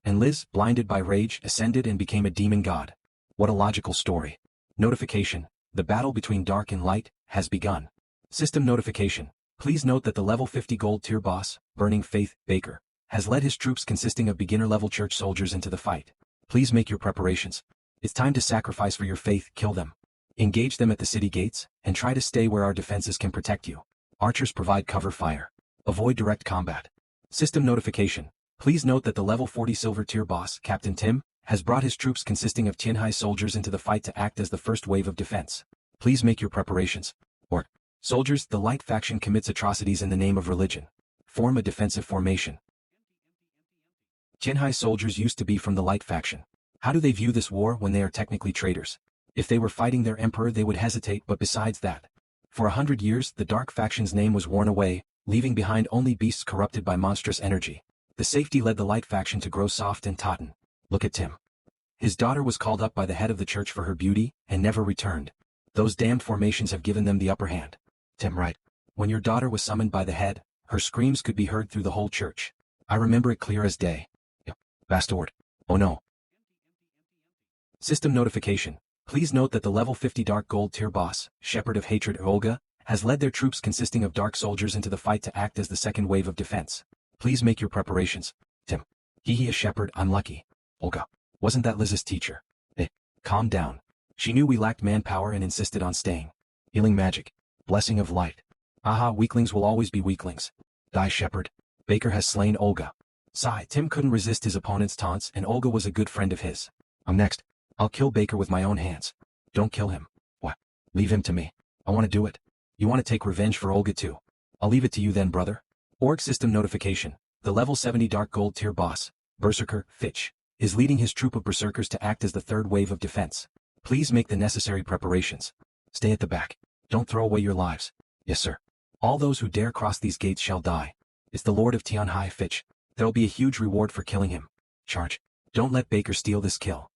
And Liz, blinded by rage, ascended and became a demon god. What a logical story. Notification. The battle between dark and light has begun. System notification. Please note that the level 50 gold tier boss, Burning Faith, Baker, has led his troops consisting of beginner-level church soldiers into the fight. Please make your preparations. It's time to sacrifice for your faith, kill them. Engage them at the city gates, and try to stay where our defenses can protect you. Archers provide cover fire. Avoid direct combat. System notification. Please note that the level 40 silver tier boss, Captain Tim, has brought his troops consisting of Tianhai soldiers into the fight to act as the first wave of defense. Please make your preparations. Soldiers, the light faction commits atrocities in the name of religion. Form a defensive formation. Tianhai soldiers used to be from the light faction. How do they view this war when they are technically traitors? If they were fighting their emperor they would hesitate, but besides that, for 100 years the dark faction's name was worn away, leaving behind only beasts corrupted by monstrous energy. The safety led the light faction to grow soft and totten. Look at Tim. His daughter was called up by the head of the church for her beauty, and never returned. Those damned formations have given them the upper hand. Tim, right. When your daughter was summoned by the head, her screams could be heard through the whole church. I remember it clear as day. Bastard. Oh no. System notification. Please note that the level 50 Dark Gold tier boss, Shepherd of Hatred Olga, has led their troops consisting of dark soldiers into the fight to act as the second wave of defense. Please make your preparations. Tim. He a shepherd, I'm lucky. Olga. Wasn't that Liz's teacher? Calm down. She knew we lacked manpower and insisted on staying. Healing magic. Blessing of light. Aha, weaklings will always be weaklings. Die, Shepherd. Baker has slain Olga. Sigh. Tim couldn't resist his opponent's taunts, and Olga was a good friend of his. I'm next. I'll kill Baker with my own hands. Don't kill him. What? Leave him to me. I want to do it. You want to take revenge for Olga too? I'll leave it to you then, brother. Org system notification. The level 70 Dark Gold tier boss, Berserker Fitch, is leading his troop of berserkers to act as the third wave of defense. Please make the necessary preparations. Stay at the back. Don't throw away your lives. Yes, sir. All those who dare cross these gates shall die. It's the Lord of Tianhai Fitch. There'll be a huge reward for killing him. Charge. Don't let Baker steal this kill.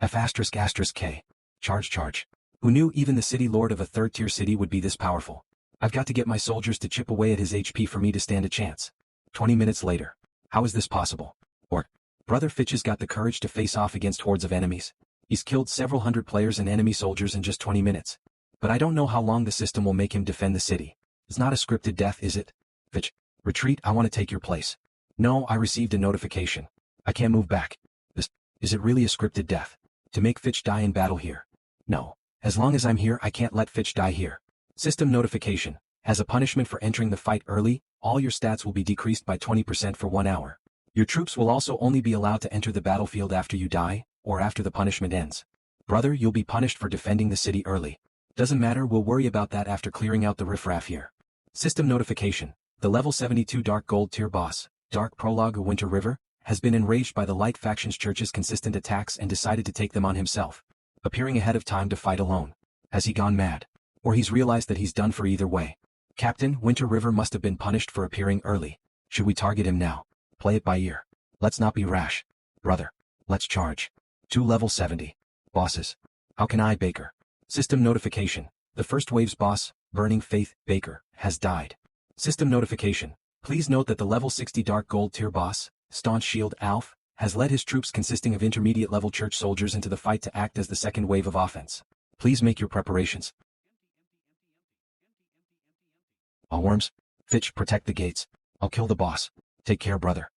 F***K. Charge. Who knew even the city lord of a third-tier city would be this powerful? I've got to get my soldiers to chip away at his HP for me to stand a chance. 20 minutes later. How is this possible? Or, Brother Fitch has got the courage to face off against hordes of enemies. He's killed several hundred players and enemy soldiers in just 20 minutes. But I don't know how long the system will make him defend the city. It's not a scripted death, is it? Fitch, retreat, I want to take your place. No, I received a notification. I can't move back. Is it really a scripted death? To make Fitch die in battle here? No. As long as I'm here I can't let Fitch die here. System notification. As a punishment for entering the fight early, all your stats will be decreased by 20% for 1 hour. Your troops will also only be allowed to enter the battlefield after you die, or after the punishment ends. Brother, you'll be punished for defending the city early. Doesn't matter, we'll worry about that after clearing out the riffraff here. System notification. The level 72 Dark Gold tier boss, Dark Prologue of Winter River, has been enraged by the Light Faction's church's consistent attacks and decided to take them on himself. Appearing ahead of time to fight alone. Has he gone mad? Or he's realized that he's done for either way. Captain, Winter River must have been punished for appearing early. Should we target him now? Play it by ear. Let's not be rash. Brother. Let's charge. 2 level 70. Bosses. How can I, Baker? System notification. The first wave's boss, Burning Faith, Baker, has died. System notification. Please note that the level 60 Dark Gold tier boss, Staunch Shield Alf, has led his troops consisting of intermediate level church soldiers into the fight to act as the second wave of offense. Please make your preparations. All worms. Fitch, protect the gates. I'll kill the boss. Take care, brother.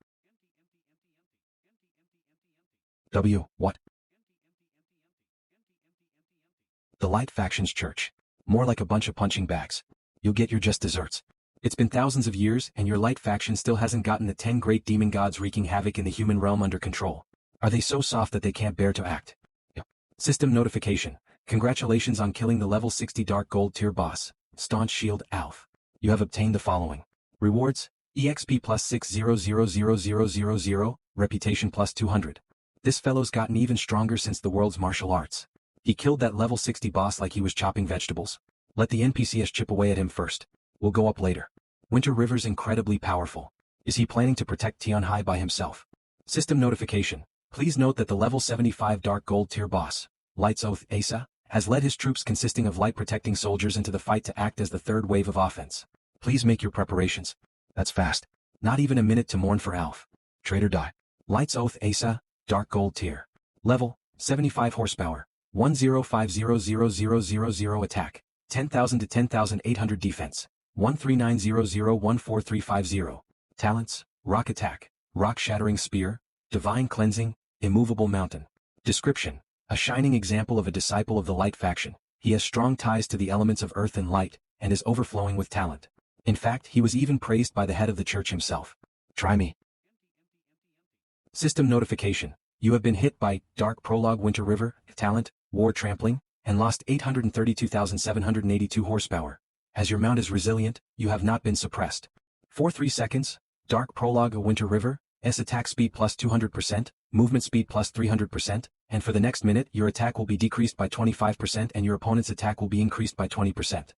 What? The Light Faction's church. More like a bunch of punching bags. You'll get your just desserts. It's been thousands of years and your Light Faction still hasn't gotten the 10 great demon gods wreaking havoc in the human realm under control. Are they so soft that they can't bear to act? System notification. Congratulations on killing the level 60 Dark Gold tier boss, Staunch Shield Alf. You have obtained the following. Rewards, EXP plus 6000000, Reputation plus 200. This fellow's gotten even stronger since the world's martial arts. He killed that level 60 boss like he was chopping vegetables. Let the NPCs chip away at him first. We'll go up later. Winter River's incredibly powerful. Is he planning to protect Tianhai by himself? System notification. Please note that the level 75 Dark Gold tier boss, Light's Oath Asa, has led his troops consisting of light protecting soldiers into the fight to act as the third wave of offense. Please make your preparations. That's fast. Not even a minute to mourn for Alf. Traitor die. Light's Oath Asa, Dark Gold tier. Level, 75 horsepower, 10500000 attack, 10,000 to 10,800 defense, 1390014350. Talents, Rock Attack, Rock Shattering Spear, Divine Cleansing, Immovable Mountain. Description. A shining example of a disciple of the Light Faction. He has strong ties to the elements of earth and light, and is overflowing with talent. In fact, he was even praised by the head of the church himself. Try me. System notification. You have been hit by Dark Prologue Winter River, Talent, War Trampling, and lost 832,782 horsepower. As your mount is resilient, you have not been suppressed. For 3 seconds, Dark Prologue a Winter River, S attack speed plus 200%, movement speed plus 300%, and for the next minute your attack will be decreased by 25% and your opponent's attack will be increased by 20%.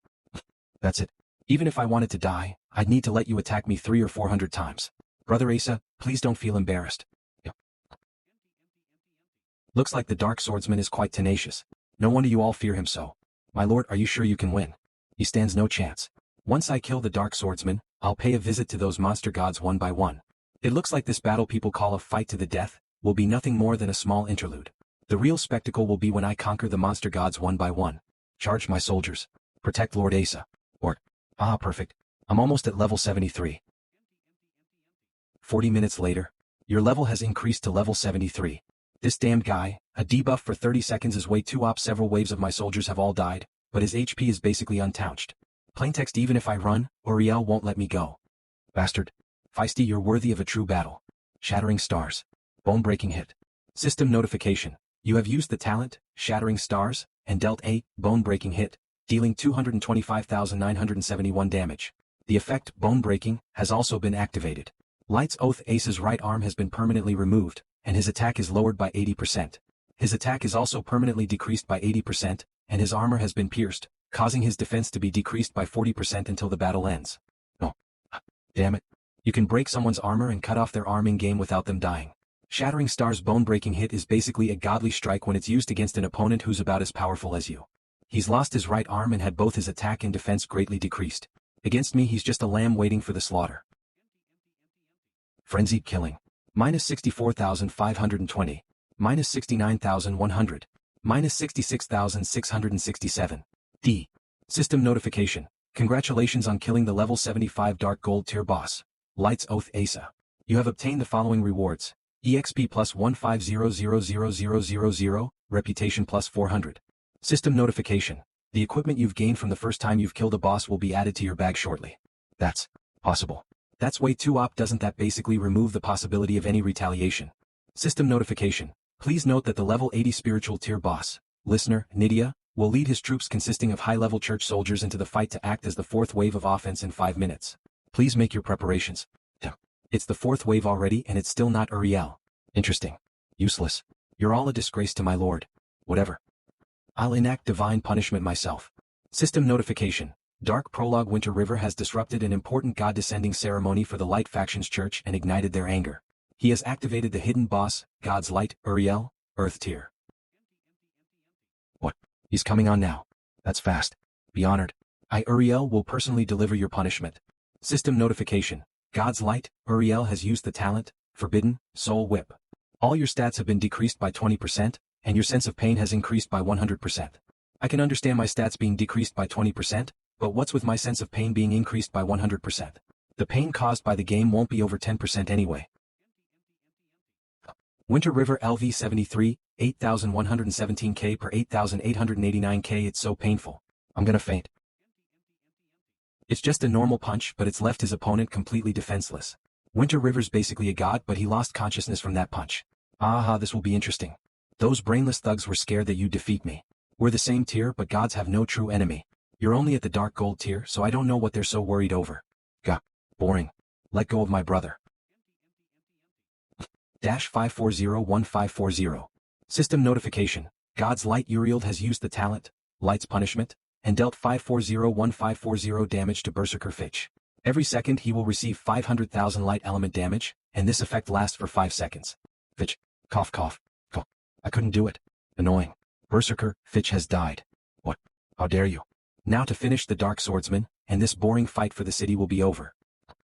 That's it. Even if I wanted to die, I'd need to let you attack me 300 or 400 times. Brother Asa, please don't feel embarrassed. Looks like the Dark Swordsman is quite tenacious. No wonder you all fear him so. My lord, are you sure you can win? He stands no chance. Once I kill the Dark Swordsman, I'll pay a visit to those monster gods one by one. It looks like this battle people call a fight to the death will be nothing more than a small interlude. The real spectacle will be when I conquer the monster gods one by one. Charge my soldiers. Protect Lord Asa. Perfect. I'm almost at level 73. 40 minutes later, your level has increased to level 73. This damned guy, a debuff for 30 seconds is way too op. Several waves of my soldiers have all died, but his HP is basically untouched. Plaintext, even if I run, Uriel won't let me go. Bastard. Feisty, you're worthy of a true battle. Shattering Stars. Bone-breaking hit. System notification. You have used the talent, Shattering Stars, and dealt a bone-breaking hit, dealing 225,971 damage. The effect, Bone-breaking, has also been activated. Light's Oath Ace's right arm has been permanently removed, and his attack is lowered by 80%. His attack is also permanently decreased by 80%, and his armor has been pierced, causing his defense to be decreased by 40% until the battle ends. Oh. Damn it. You can break someone's armor and cut off their arm in-game without them dying. Shattering Star's bone-breaking hit is basically a godly strike when it's used against an opponent who's about as powerful as you. He's lost his right arm and had both his attack and defense greatly decreased. Against me he's just a lamb waiting for the slaughter. Frenzied Killing. Minus 64,520. Minus 69,100. Minus 66,667. D. System notification. Congratulations on killing the level 75 Dark Gold tier boss. Light's Oath Asa. You have obtained the following rewards. EXP plus 150,000,000, Reputation plus 400. System notification. The equipment you've gained from the first time you've killed a boss will be added to your bag shortly. That's possible. That's way too op. Doesn't that basically remove the possibility of any retaliation? System notification. Please note that the level 80 spiritual tier boss, listener, Nydia, will lead his troops consisting of high-level church soldiers into the fight to act as the fourth wave of offense in 5 minutes. Please make your preparations. It's the fourth wave already and it's still not Uriel. Interesting. Useless. You're all a disgrace to my lord. Whatever. I'll enact divine punishment myself. System notification. Dark Prologue Winter River has disrupted an important god-descending ceremony for the Light Faction's church and ignited their anger. He has activated the hidden boss, God's Light, Uriel, Earth tier. What? He's coming on now. That's fast. Be honored. Uriel will personally deliver your punishment. System notification. God's Light, Uriel has used the talent, Forbidden, Soul Whip. All your stats have been decreased by 20%, and your sense of pain has increased by 100%. I can understand my stats being decreased by 20%, but what's with my sense of pain being increased by 100%? The pain caused by the game won't be over 10% anyway. Winter River LV 73, 8,117k per 8,889k. It's so painful. I'm gonna faint. It's just a normal punch, but it's left his opponent completely defenseless. Winter River's basically a god, but he lost consciousness from that punch. Aha, this will be interesting. Those brainless thugs were scared that you'd defeat me. We're the same tier, but gods have no true enemy. You're only at the Dark Gold tier, so I don't know what they're so worried over. Gah. Boring. Let go of my brother. -5401540. System notification. God's Light Uriel has used the talent, Light's Punishment, and dealt 5401540 damage to Berserker Fitch. Every second he will receive 500,000 light element damage, and this effect lasts for 5 seconds. Fitch. Cough cough. Cough. I couldn't do it. Annoying. Berserker Fitch has died. What? How dare you? Now to finish the Dark Swordsman, and this boring fight for the city will be over.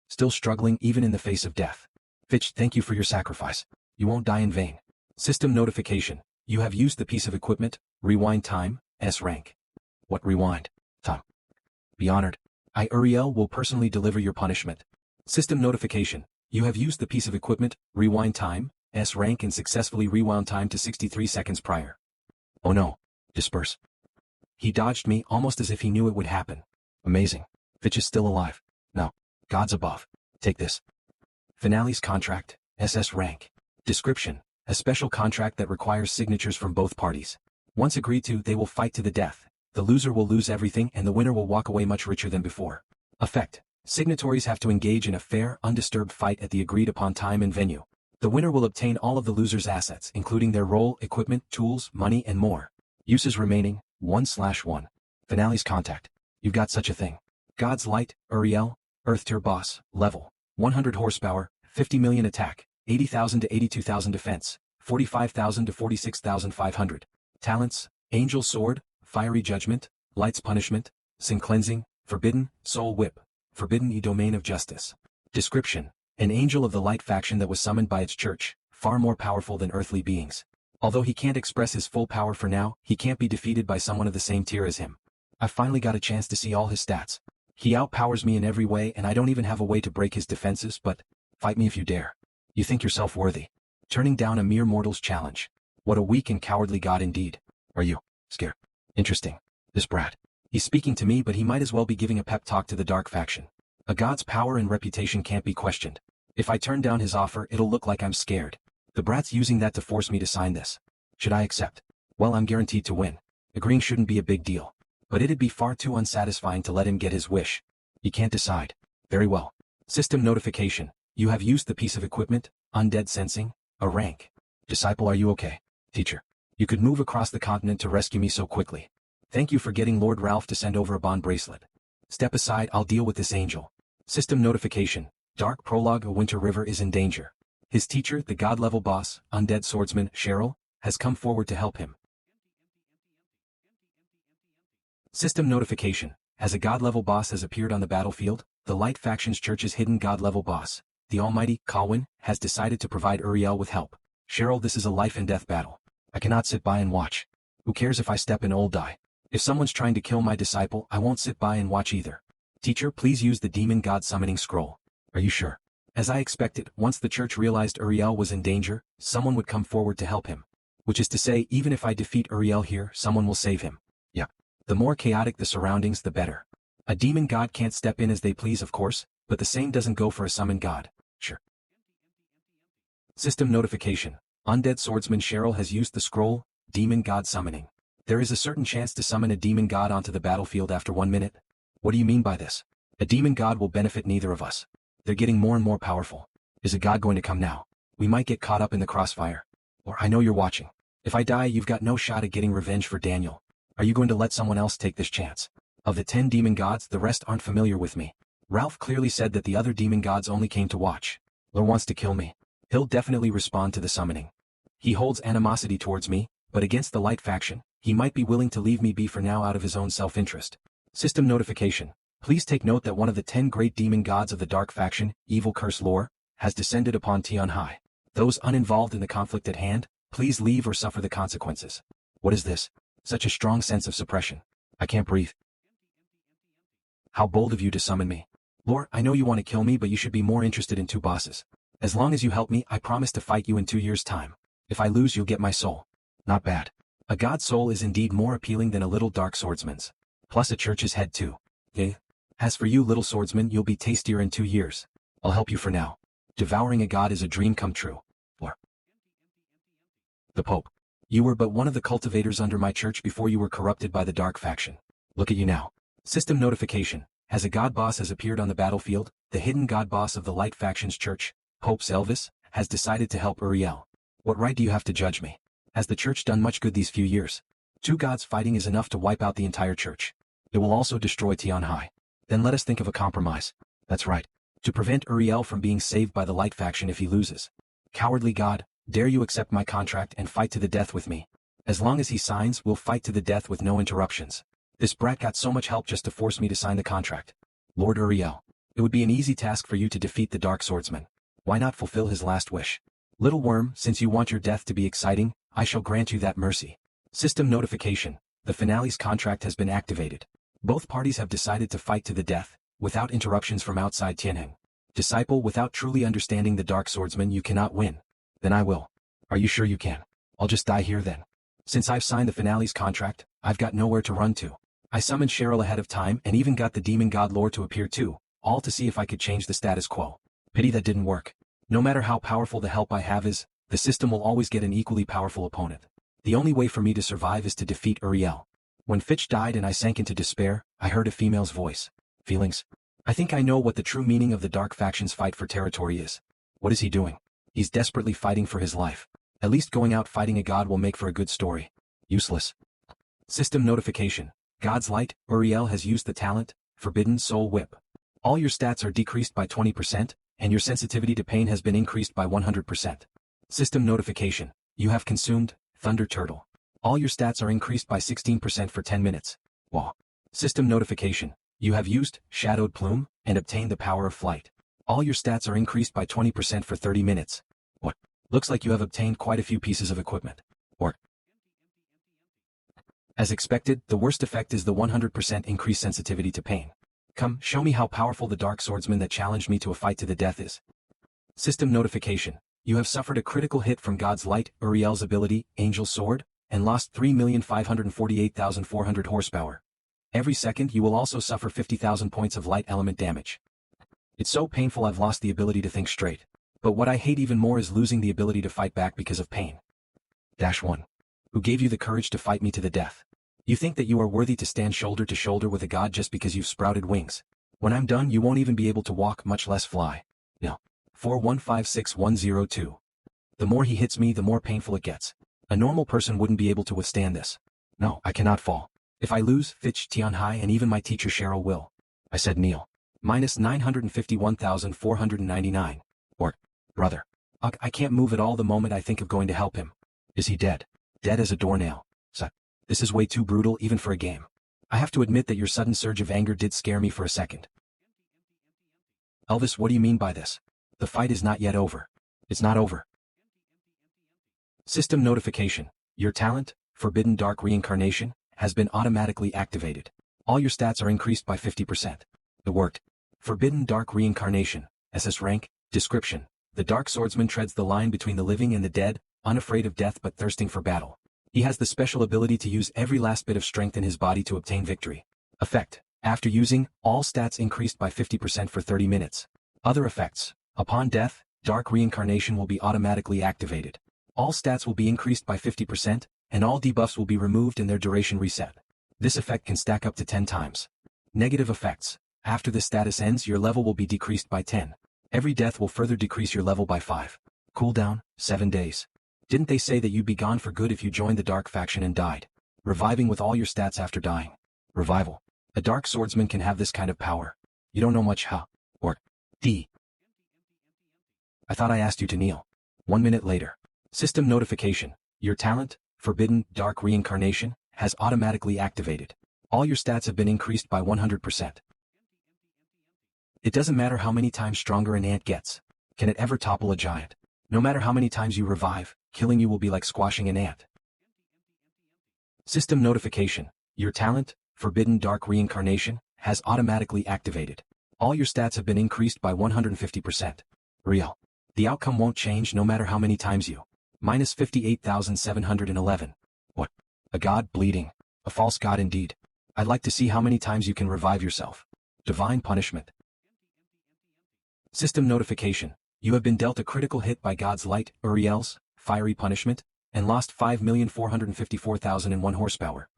Still struggling even in the face of death. Fitch, thank you for your sacrifice. You won't die in vain. System notification. You have used the piece of equipment, Rewind Time, S rank. What rewind? Time. Be honored. Uriel will personally deliver your punishment. System notification. You have used the piece of equipment, Rewind Time, S rank and successfully rewound time to 63 seconds prior. Oh no. Disperse. He dodged me almost as if he knew it would happen. Amazing. Fitch is still alive. No. Gods above. Take this. Finale's contract, SS rank. Description. A special contract that requires signatures from both parties. Once agreed to, they will fight to the death, The loser will lose everything and the winner will walk away much richer than before. Effect. Signatories have to engage in a fair, undisturbed fight at the agreed-upon time and venue. The winner will obtain all of the loser's assets, including their role, equipment, tools, money, and more. Uses remaining, 1/1. Finale's contact. You've got such a thing. God's Light, Uriel, Earth Tier Boss, Level. 100 horsepower, 50 million attack, 80,000 to 82,000 defense, 45,000 to 46,500. Talents, Angel Sword, Fiery Judgment, Light's Punishment, Sin Cleansing, Forbidden, Soul Whip, Forbidden Domain of Justice. Description. An angel of the light faction that was summoned by its church, far more powerful than earthly beings. Although he can't express his full power for now, he can't be defeated by someone of the same tier as him. I finally got a chance to see all his stats. He outpowers me in every way and I don't even have a way to break his defenses, but fight me if you dare. You think yourself worthy. Turning down a mere mortal's challenge. What a weak and cowardly god indeed. Are you scared? Interesting. This brat. He's speaking to me, but he might as well be giving a pep talk to the dark faction. A god's power and reputation can't be questioned. If I turn down his offer, it'll look like I'm scared. The brat's using that to force me to sign this. Should I accept? Well, I'm guaranteed to win. Agreeing shouldn't be a big deal. But it'd be far too unsatisfying to let him get his wish. He can't decide. Very well. System notification. You have used the piece of equipment, undead sensing, a rank. Disciple, are you okay? Teacher. You could move across the continent to rescue me so quickly. Thank you for getting Lord Ralph to send over a bond bracelet. Step aside, I'll deal with this angel. System notification. Dark Prologue, a winter river is in danger. His teacher, the god-level boss, undead swordsman, Cheryl, has come forward to help him. System notification. As a god-level boss has appeared on the battlefield, the Light Faction's church's hidden god-level boss, the almighty, Kalwin, has decided to provide Uriel with help. Cheryl, this is a life and death battle. I cannot sit by and watch. Who cares if I step in old die? If someone's trying to kill my disciple, I won't sit by and watch either. Teacher, please use the demon god summoning scroll. Are you sure? As I expected, once the church realized Uriel was in danger, someone would come forward to help him. Which is to say, even if I defeat Uriel here, someone will save him. Yeah. The more chaotic the surroundings, the better. A demon god can't step in as they please, of course, but the same doesn't go for a summoned god. Sure. System notification. Undead swordsman Cheryl has used the scroll, demon god summoning. There is a certain chance to summon a demon god onto the battlefield after 1 minute. What do you mean by this? A demon god will benefit neither of us. They're getting more and more powerful. Is a god going to come now? We might get caught up in the crossfire. Or I know you're watching. If I die, you've got no shot at getting revenge for Daniel. Are you going to let someone else take this chance? Of the 10 demon gods, the rest aren't familiar with me. Ralph clearly said that the other demon gods only came to watch. Lor wants to kill me. He'll definitely respond to the summoning. He holds animosity towards me, but against the Light faction, he might be willing to leave me be for now out of his own self-interest. System notification. Please take note that one of the 10 great demon gods of the dark faction, Evil Curse Lore, has descended upon Tion High. Those uninvolved in the conflict at hand, please leave or suffer the consequences. What is this? Such a strong sense of suppression. I can't breathe. How bold of you to summon me. Lore, I know you want to kill me, but you should be more interested in 2 bosses. As long as you help me, I promise to fight you in 2 years' time. If I lose, you'll get my soul. Not bad. A god's soul is indeed more appealing than a little dark swordsman's. Plus a church's head too. Eh? As for you, little swordsman, you'll be tastier in 2 years. I'll help you for now. Devouring a god is a dream come true. Or the Pope. You were but one of the cultivators under my church before you were corrupted by the dark faction. Look at you now. System notification. As a god boss has appeared on the battlefield, the hidden god boss of the Light faction's church, Pope Elvis, has decided to help Uriel. What right do you have to judge me? Has the church done much good these few years? 2 gods fighting is enough to wipe out the entire church. It will also destroy Tion High. Then let us think of a compromise. That's right. To prevent Uriel from being saved by the Light faction if he loses. Cowardly god, dare you accept my contract and fight to the death with me? As long as he signs, we'll fight to the death with no interruptions. This brat got so much help just to force me to sign the contract. Lord Uriel. It would be an easy task for you to defeat the Dark Swordsman. Why not fulfill his last wish? Little worm, since you want your death to be exciting, I shall grant you that mercy. System notification. The finale's contract has been activated. Both parties have decided to fight to the death, without interruptions from outside Tianheng. Disciple, without truly understanding the Dark Swordsman, you cannot win. Then I will. Are you sure you can? I'll just die here then. Since I've signed the finale's contract, I've got nowhere to run to. I summoned Cheryl ahead of time and even got the demon god Lore to appear too, all to see if I could change the status quo. Pity that didn't work. No matter how powerful the help I have is, the system will always get an equally powerful opponent. The only way for me to survive is to defeat Uriel. When Fitch died and I sank into despair, I heard a female's voice. Feelings? I think I know what the true meaning of the dark faction's fight for territory is. What is he doing? He's desperately fighting for his life. At least going out fighting a god will make for a good story. Useless. System notification. God's Light, Uriel has used the talent, Forbidden Soul Whip. All your stats are decreased by 20%, and your sensitivity to pain has been increased by 100%. System notification. You have consumed, Thunder Turtle. All your stats are increased by 16% for 10 minutes. Wow. System notification. You have used, Shadowed Plume, and obtained the power of flight. All your stats are increased by 20% for 30 minutes. What? Looks like you have obtained quite a few pieces of equipment. Or, as expected, the worst effect is the 100% increased sensitivity to pain. Come, show me how powerful the Dark Swordsman that challenged me to a fight to the death is. System notification. You have suffered a critical hit from God's Light, Uriel's ability, Angel Sword, and lost 3,548,400 horsepower. Every second you will also suffer 50,000 points of light element damage. It's so painful I've lost the ability to think straight. But what I hate even more is losing the ability to fight back because of pain. -1. Who gave you the courage to fight me to the death? You think that you are worthy to stand shoulder to shoulder with a god just because you've sprouted wings. When I'm done you won't even be able to walk, much less fly. No. 4156102. The more he hits me the more painful it gets. A normal person wouldn't be able to withstand this. No, I cannot fall. If I lose, Fitch, Tianhai and even my teacher Cheryl will. I said Neil. -951,499. Or, brother. I can't move at all the moment I think of going to help him. Is he dead? Dead as a doornail. So, this is way too brutal even for a game. I have to admit that your sudden surge of anger did scare me for a second. Elvis, what do you mean by this? The fight is not yet over. It's not over. System notification. Your talent, Forbidden Dark Reincarnation, has been automatically activated. All your stats are increased by 50%. The word. Forbidden Dark Reincarnation. SS rank. Description. The Dark Swordsman treads the line between the living and the dead, unafraid of death but thirsting for battle. He has the special ability to use every last bit of strength in his body to obtain victory. Effect. After using, all stats increased by 50% for 30 minutes. Other effects. Upon death, Dark Reincarnation will be automatically activated. All stats will be increased by 50%, and all debuffs will be removed and their duration reset. This effect can stack up to 10 times. Negative effects. After the status ends your level will be decreased by 10. Every death will further decrease your level by 5. Cooldown, 7 days. Didn't they say that you'd be gone for good if you joined the Dark Faction and died? Reviving with all your stats after dying. Revival. A Dark Swordsman can have this kind of power. You don't know much, huh? Or, D. I thought I asked you to kneel. 1 minute later. System notification. Your talent, Forbidden Dark Reincarnation, has automatically activated. All your stats have been increased by 100%. It doesn't matter how many times stronger an ant gets. Can it ever topple a giant? No matter how many times you revive, killing you will be like squashing an ant. System notification. Your talent, Forbidden Dark Reincarnation, has automatically activated. All your stats have been increased by 150%. Real. The outcome won't change no matter how many times you. -58,711. What? A god bleeding. A false god indeed. I'd like to see how many times you can revive yourself. Divine punishment. System notification. You have been dealt a critical hit by God's Light, Uriel's, fiery punishment, and lost 5,454,001 horsepower.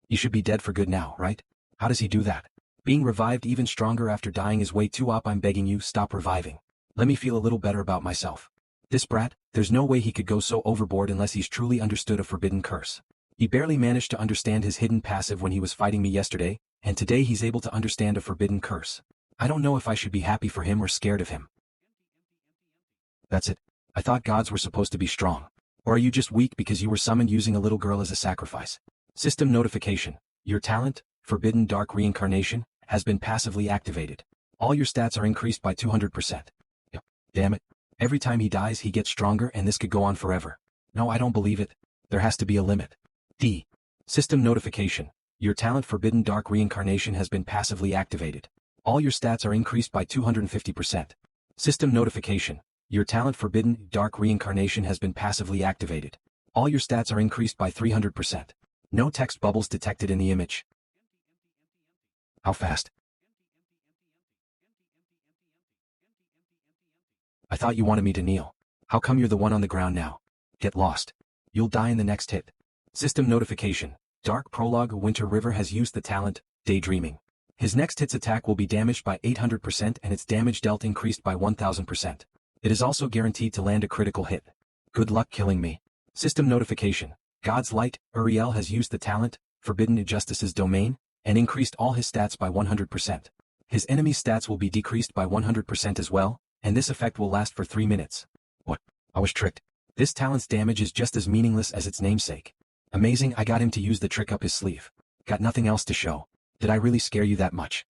He should be dead for good now, right? How does he do that? Being revived even stronger after dying is way too up. I'm begging you, stop reviving. Let me feel a little better about myself. This brat, there's no way he could go so overboard unless he's truly understood a forbidden curse. He barely managed to understand his hidden passive when he was fighting me yesterday, and today he's able to understand a forbidden curse. I don't know if I should be happy for him or scared of him. That's it. I thought gods were supposed to be strong. Or are you just weak because you were summoned using a little girl as a sacrifice? System notification. Your talent, Forbidden Dark Reincarnation, has been passively activated. All your stats are increased by 200%. Damn it. Every time he dies he gets stronger and this could go on forever. No, I don't believe it. There has to be a limit. D. System notification. Your talent Forbidden Dark Reincarnation has been passively activated. All your stats are increased by 250%. System notification. Your talent Forbidden Dark Reincarnation has been passively activated. All your stats are increased by 300%. No text bubbles detected in the image. How fast? I thought you wanted me to kneel. How come you're the one on the ground now? Get lost. You'll die in the next hit. System notification. Dark Prologue Winter River has used the talent, Daydreaming. His next hit's attack will be damaged by 800% and its damage dealt increased by 1000%. It is also guaranteed to land a critical hit. Good luck killing me. System notification. God's Light, Uriel has used the talent, Forbidden Injustice's Domain, and increased all his stats by 100%. His enemy's stats will be decreased by 100% as well, and this effect will last for 3 minutes. What? I was tricked. This talent's damage is just as meaningless as its namesake. Amazing, I got him to use the trick up his sleeve. Got nothing else to show. Did I really scare you that much?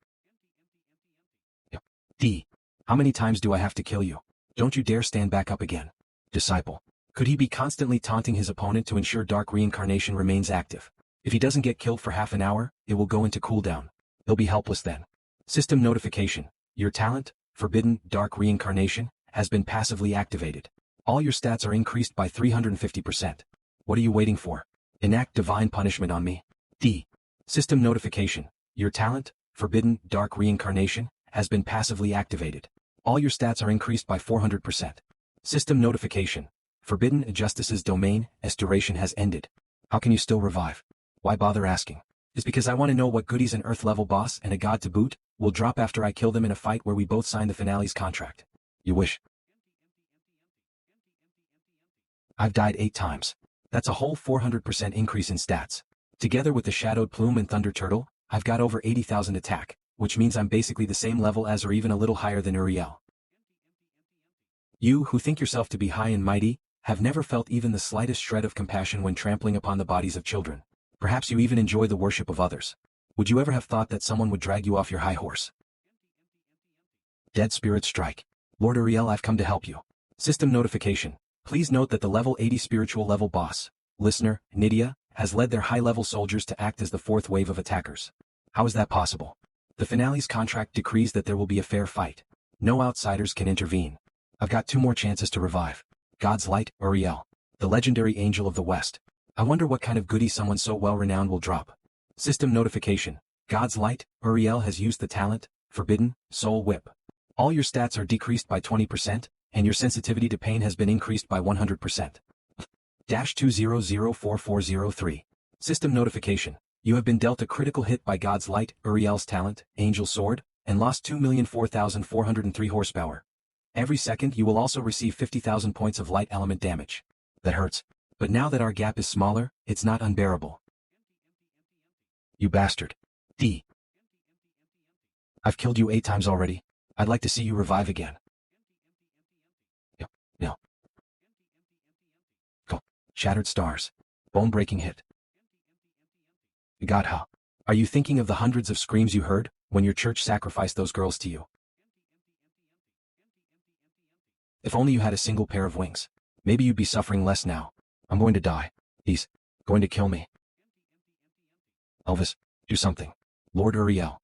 D. How many times do I have to kill you? Don't you dare stand back up again. Disciple. Could he be constantly taunting his opponent to ensure Dark Reincarnation remains active? If he doesn't get killed for half an hour, it will go into cooldown. He'll be helpless then. System notification. Your talent, Forbidden Dark Reincarnation, has been passively activated. All your stats are increased by 350%. What are you waiting for? Enact divine punishment on me. D. System notification. Your talent, Forbidden Dark Reincarnation, has been passively activated. All your stats are increased by 400%. System notification. Forbidden Injustice's Domain, its duration has ended. How can you still revive? Why bother asking? It's because I want to know what goodies an Earth-level boss and a god to boot will drop after I kill them in a fight where we both sign the finale's contract. You wish. I've died 8 times. That's a whole 400% increase in stats. Together with the Shadowed Plume and Thunder Turtle, I've got over 80,000 attack, which means I'm basically the same level as or even a little higher than Uriel. You, who think yourself to be high and mighty, have never felt even the slightest shred of compassion when trampling upon the bodies of children. Perhaps you even enjoy the worship of others. Would you ever have thought that someone would drag you off your high horse? Dead Spirit Strike. Lord Uriel, I've come to help you. System notification. Please note that the level 80 spiritual level boss, listener, Nydia, has led their high-level soldiers to act as the 4th wave of attackers. How is that possible? The finale's contract decrees that there will be a fair fight. No outsiders can intervene. I've got 2 more chances to revive. God's Light, Uriel, the legendary angel of the West. I wonder what kind of goodie someone so well-renowned will drop. System notification. God's Light, Uriel has used the talent, Forbidden Soul Whip. All your stats are decreased by 20%, and your sensitivity to pain has been increased by 100%. -2004403. System notification. You have been dealt a critical hit by God's Light, Uriel's talent, Angel Sword, and lost 2,004,403 horsepower. Every second you will also receive 50,000 points of light element damage. That hurts. But now that our gap is smaller, it's not unbearable. You bastard. D. I've killed you 8 times already. I'd like to see you revive again. No. Go. Shattered Stars. Bone-breaking hit. God, how? Are you thinking of the hundreds of screams you heard when your church sacrificed those girls to you? If only you had a single pair of wings. Maybe you'd be suffering less now. I'm going to die. He's going to kill me. Elvis, do something. Lord Uriel.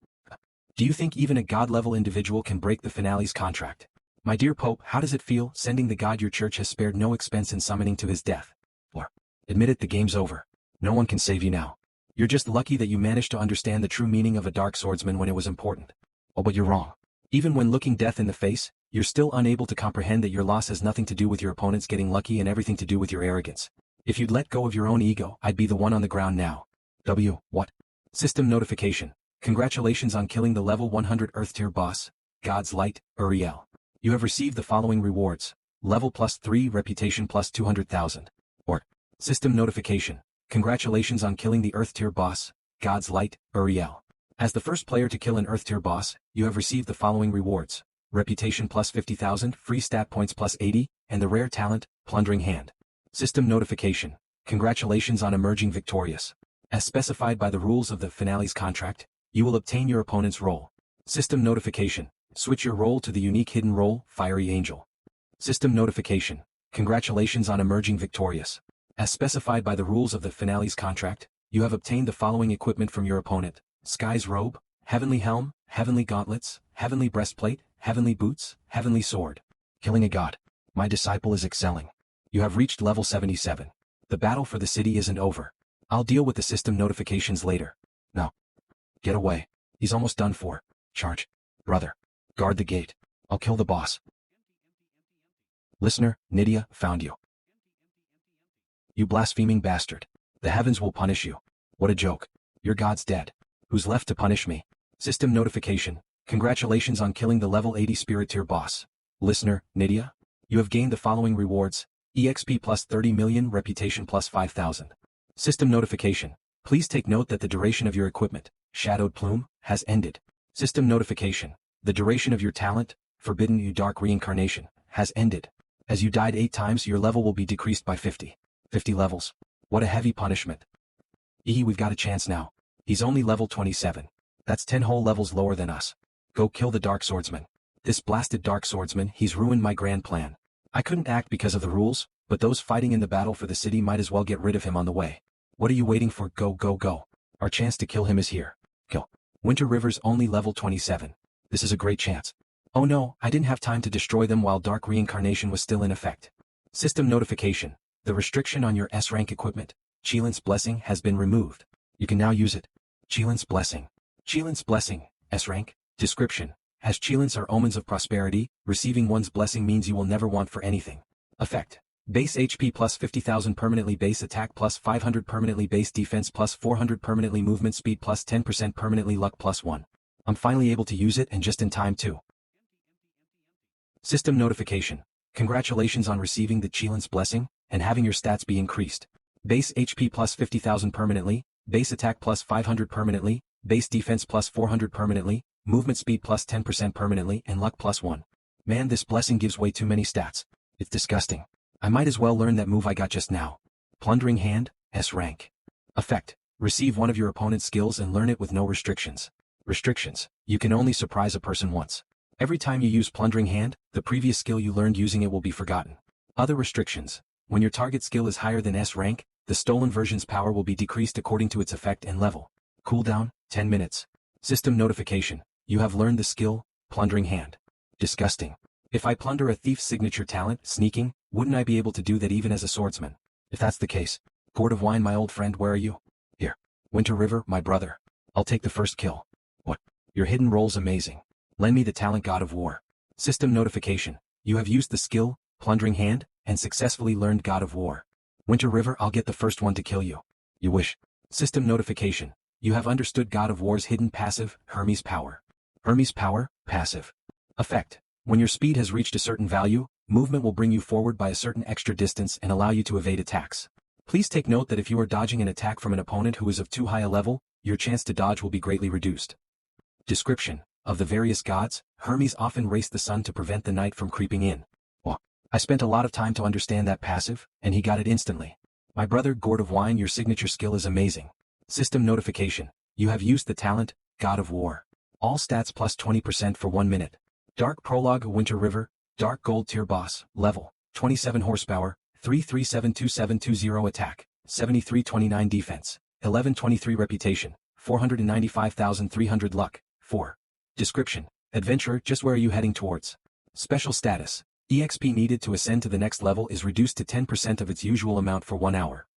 Do you think even a god-level individual can break the finale's contract? My dear Pope, how does it feel sending the god your church has spared no expense in summoning to his death? Or, admit it, the game's over. No one can save you now. You're just lucky that you managed to understand the true meaning of a dark swordsman when it was important. Oh, but you're wrong. Even when looking death in the face, you're still unable to comprehend that your loss has nothing to do with your opponents getting lucky and everything to do with your arrogance. If you'd let go of your own ego, I'd be the one on the ground now. What? System notification. Congratulations on killing the level 100 Earth tier boss, God's Light, Uriel. You have received the following rewards. Level +3, reputation +200,000. Or, system notification. Congratulations on killing the Earth tier boss, God's Light, Uriel. As the first player to kill an Earth tier boss, you have received the following rewards. Reputation +50,000, free stat points +80, and the rare talent, Plundering Hand. System notification. Congratulations on emerging victorious. As specified by the rules of the finale's contract, you will obtain your opponent's role. System notification. Switch your role to the unique hidden role, Fiery Angel. System notification. Congratulations on emerging victorious. As specified by the rules of the finale's contract, you have obtained the following equipment from your opponent. Sky's Robe, Heavenly Helm, Heavenly Gauntlets, Heavenly Breastplate, Heavenly Boots, Heavenly Sword. Killing a god. My disciple is excelling. You have reached level 77. The battle for the city isn't over. I'll deal with the system notifications later. No. Get away. He's almost done for. Charge. Brother. Guard the gate. I'll kill the boss. Listener, Nydia, found you. You blaspheming bastard. The heavens will punish you. What a joke. Your god's dead. Who's left to punish me? System notification. Congratulations on killing the level 80 spirit tier boss. Listener, Nydia? You have gained the following rewards. EXP plus 30 million, reputation plus 5,000. System notification. Please take note that the duration of your equipment, Shadowed Plume, has ended. System notification. The duration of your talent, Forbidden You Dark Reincarnation, has ended. As you died 8 times, your level will be decreased by 50. 50 levels. What a heavy punishment. We've got a chance now. He's only level 27. That's 10 whole levels lower than us. Go kill the Dark Swordsman. This blasted Dark Swordsman, he's ruined my grand plan. I couldn't act because of the rules, but those fighting in the battle for the city might as well get rid of him on the way. What are you waiting for? Go, go, go. Our chance to kill him is here. Kill. Winter River's only level 27. This is a great chance. Oh no, I didn't have time to destroy them while Dark Reincarnation was still in effect. System notification. The restriction on your S-rank equipment, Cheelant's Blessing, has been removed. You can now use it. Cheelant's Blessing. Cheelant's Blessing, S-rank. Description. As Cheelants are omens of prosperity, receiving one's blessing means you will never want for anything. Effect. Base HP plus 50,000 permanently, base attack plus 500 permanently, base defense plus 400 permanently, movement speed plus 10% permanently, luck plus 1. I'm finally able to use it, and just in time too. System notification. Congratulations on receiving the Cheelant's Blessing, and having your stats be increased. Base HP plus 50,000 permanently, base attack plus 500 permanently, base defense plus 400 permanently, movement speed plus 10% permanently, and luck plus 1. Man, this blessing gives way too many stats. It's disgusting. I might as well learn that move I got just now. Plundering Hand, S rank. Effect. Receive one of your opponent's skills and learn it with no restrictions. Restrictions. You can only surprise a person once. Every time you use Plundering Hand, the previous skill you learned using it will be forgotten. Other restrictions. When your target skill is higher than S rank, the stolen version's power will be decreased according to its effect and level. Cooldown, 10 minutes. System notification. You have learned the skill, Plundering Hand. Disgusting. If I plunder a thief's signature talent, sneaking, wouldn't I be able to do that even as a swordsman? If that's the case, Gourd of Wine, my old friend, where are you? Here. Winter River, my brother. I'll take the first kill. What? Your hidden roll's amazing. Lend me the talent, God of War. System notification. You have used the skill, Plundering Hand, and successfully learned God of War. Winter River, I'll get the first one to kill you. You wish. System notification. You have understood God of War's hidden passive, Hermes Power. Hermes Power, passive. Effect. When your speed has reached a certain value, movement will bring you forward by a certain extra distance and allow you to evade attacks. Please take note that if you are dodging an attack from an opponent who is of too high a level, your chance to dodge will be greatly reduced. Description. Of the various gods, Hermes often raced the sun to prevent the night from creeping in. Well, I spent a lot of time to understand that passive, and he got it instantly. My brother Gourd of Wine, your signature skill is amazing. System notification. You have used the talent, God of War. All stats plus 20% for 1 minute. Dark Prologue, Winter River, Dark Gold Tier Boss, level, 27 horsepower, 3372720 attack, 7329 defense, 1123 reputation, 495,300 luck, 4. Description. Adventurer, just where are you heading towards? Special status. EXP needed to ascend to the next level is reduced to 10% of its usual amount for 1 hour.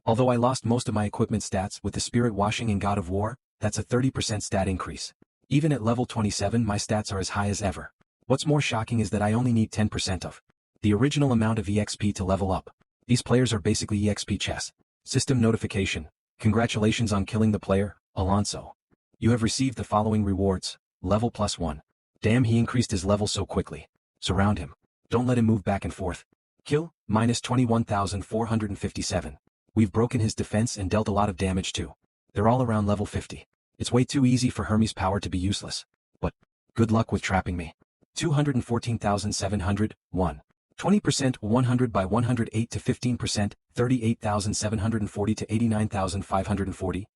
Although I lost most of my equipment stats with the Spirit Washing in God of War, that's a 30% stat increase. Even at level 27 my stats are as high as ever. What's more shocking is that I only need 10% of the original amount of EXP to level up. These players are basically EXP chess. System notification. Congratulations on killing the player, Alonso. You have received the following rewards. Level plus 1. Damn, he increased his level so quickly. Surround him. Don't let him move back and forth. Kill, minus 21,457. We've broken his defense and dealt a lot of damage too. They're all around level 50. It's way too easy for Hermes' power to be useless. But, good luck with trapping me. 214,700, 1. 20% 100 by 108 to 15%, 38,740 to 89,540.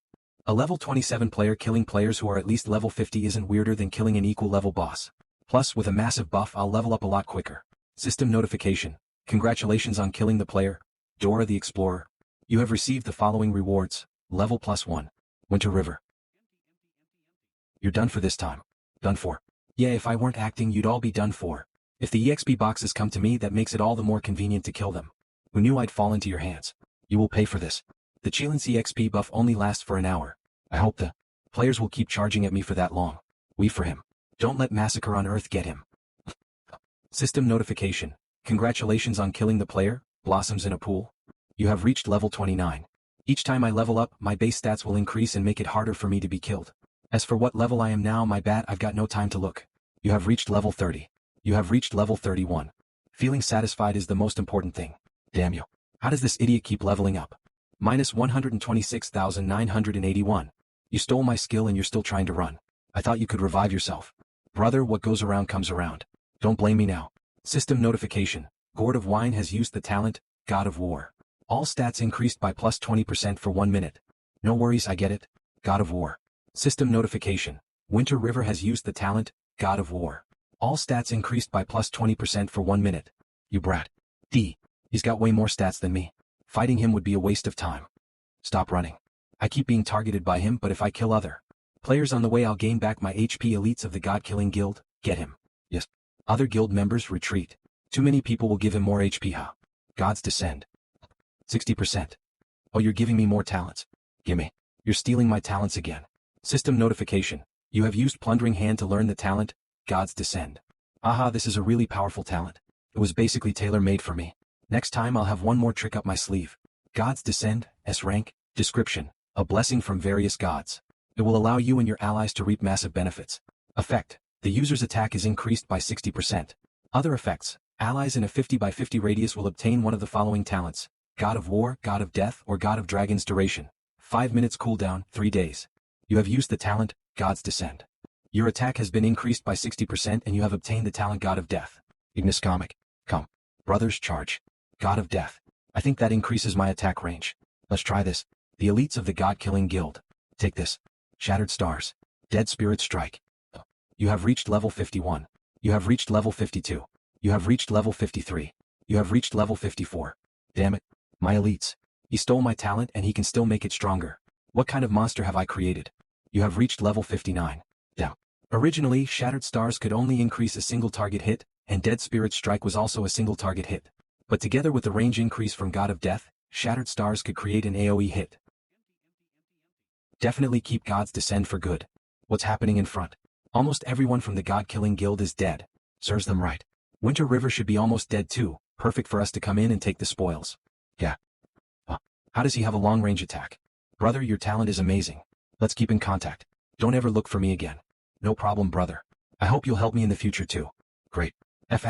A level 27 player killing players who are at least level 50 isn't weirder than killing an equal level boss. Plus, with a massive buff I'll level up a lot quicker. System notification. Congratulations on killing the player, Dora the Explorer. You have received the following rewards. Level plus 1. Winter River. You're done for this time. Done for. Yeah, if I weren't acting you'd all be done for. If the EXP boxes come to me that makes it all the more convenient to kill them. Who knew I'd fall into your hands? You will pay for this. The Cheelant's EXP buff only lasts for an hour. I hope the players will keep charging at me for that long. We for him. Don't let Massacre on Earth get him. System notification. Congratulations on killing the player, Blossoms in a Pool. You have reached level 29. Each time I level up, my base stats will increase and make it harder for me to be killed. As for what level I am now, my bad, I've got no time to look. You have reached level 30. You have reached level 31. Feeling satisfied is the most important thing. Damn you. How does this idiot keep leveling up? Minus 126,981. You stole my skill and you're still trying to run. I thought you could revive yourself. Brother, what goes around comes around. Don't blame me now. System notification. Gourd of Wine has used the talent, God of War. All stats increased by plus 20% for 1 minute. No worries, I get it. God of War. System notification. Winter River has used the talent, God of War. All stats increased by plus 20% for 1 minute. You brat. D. He's got way more stats than me. Fighting him would be a waste of time. Stop running. I keep being targeted by him, but if I kill other players on the way, I'll gain back my HP. Elites of the God-killing guild, get him. Yes. Other guild members, retreat. Too many people will give him more HP. Huh? Gods descend. 60%. Oh, you're giving me more talents. Gimme. You're stealing my talents again. System notification. You have used Plundering Hand to learn the talent, Gods descend. Aha, this is a really powerful talent. It was basically tailor-made for me. Next time I'll have one more trick up my sleeve. Gods descend, S rank, description. A blessing from various gods. It will allow you and your allies to reap massive benefits. Effect. The user's attack is increased by 60%. Other effects. Allies in a 50 by 50 radius will obtain one of the following talents. God of War, God of Death, or God of Dragons. Duration. 5 minutes. Cooldown, 3 days. You have used the talent, Gods Descend. Your attack has been increased by 60% and you have obtained the talent God of Death. Ignis Comic. Come. Brothers, charge. God of Death. I think that increases my attack range. Let's try this. The elites of the God-killing guild. Take this. Shattered Stars. Dead Spirit Strike. You have reached level 51. You have reached level 52. You have reached level 53. You have reached level 54. Damn it. My elites. He stole my talent and he can still make it stronger. What kind of monster have I created? You have reached level 59. Damn. Originally, Shattered Stars could only increase a single target hit, and Dead Spirit Strike was also a single target hit. But together with the range increase from God of Death, Shattered Stars could create an AoE hit. Definitely keep Gods Descend for good. What's happening in front? Almost everyone from the God-killing guild is dead. Serves them right. Winter River should be almost dead too, perfect for us to come in and take the spoils. Yeah. How does he have a long-range attack? Brother, your talent is amazing. Let's keep in contact. Don't ever look for me again. No problem, brother. I hope you'll help me in the future too. Great. F***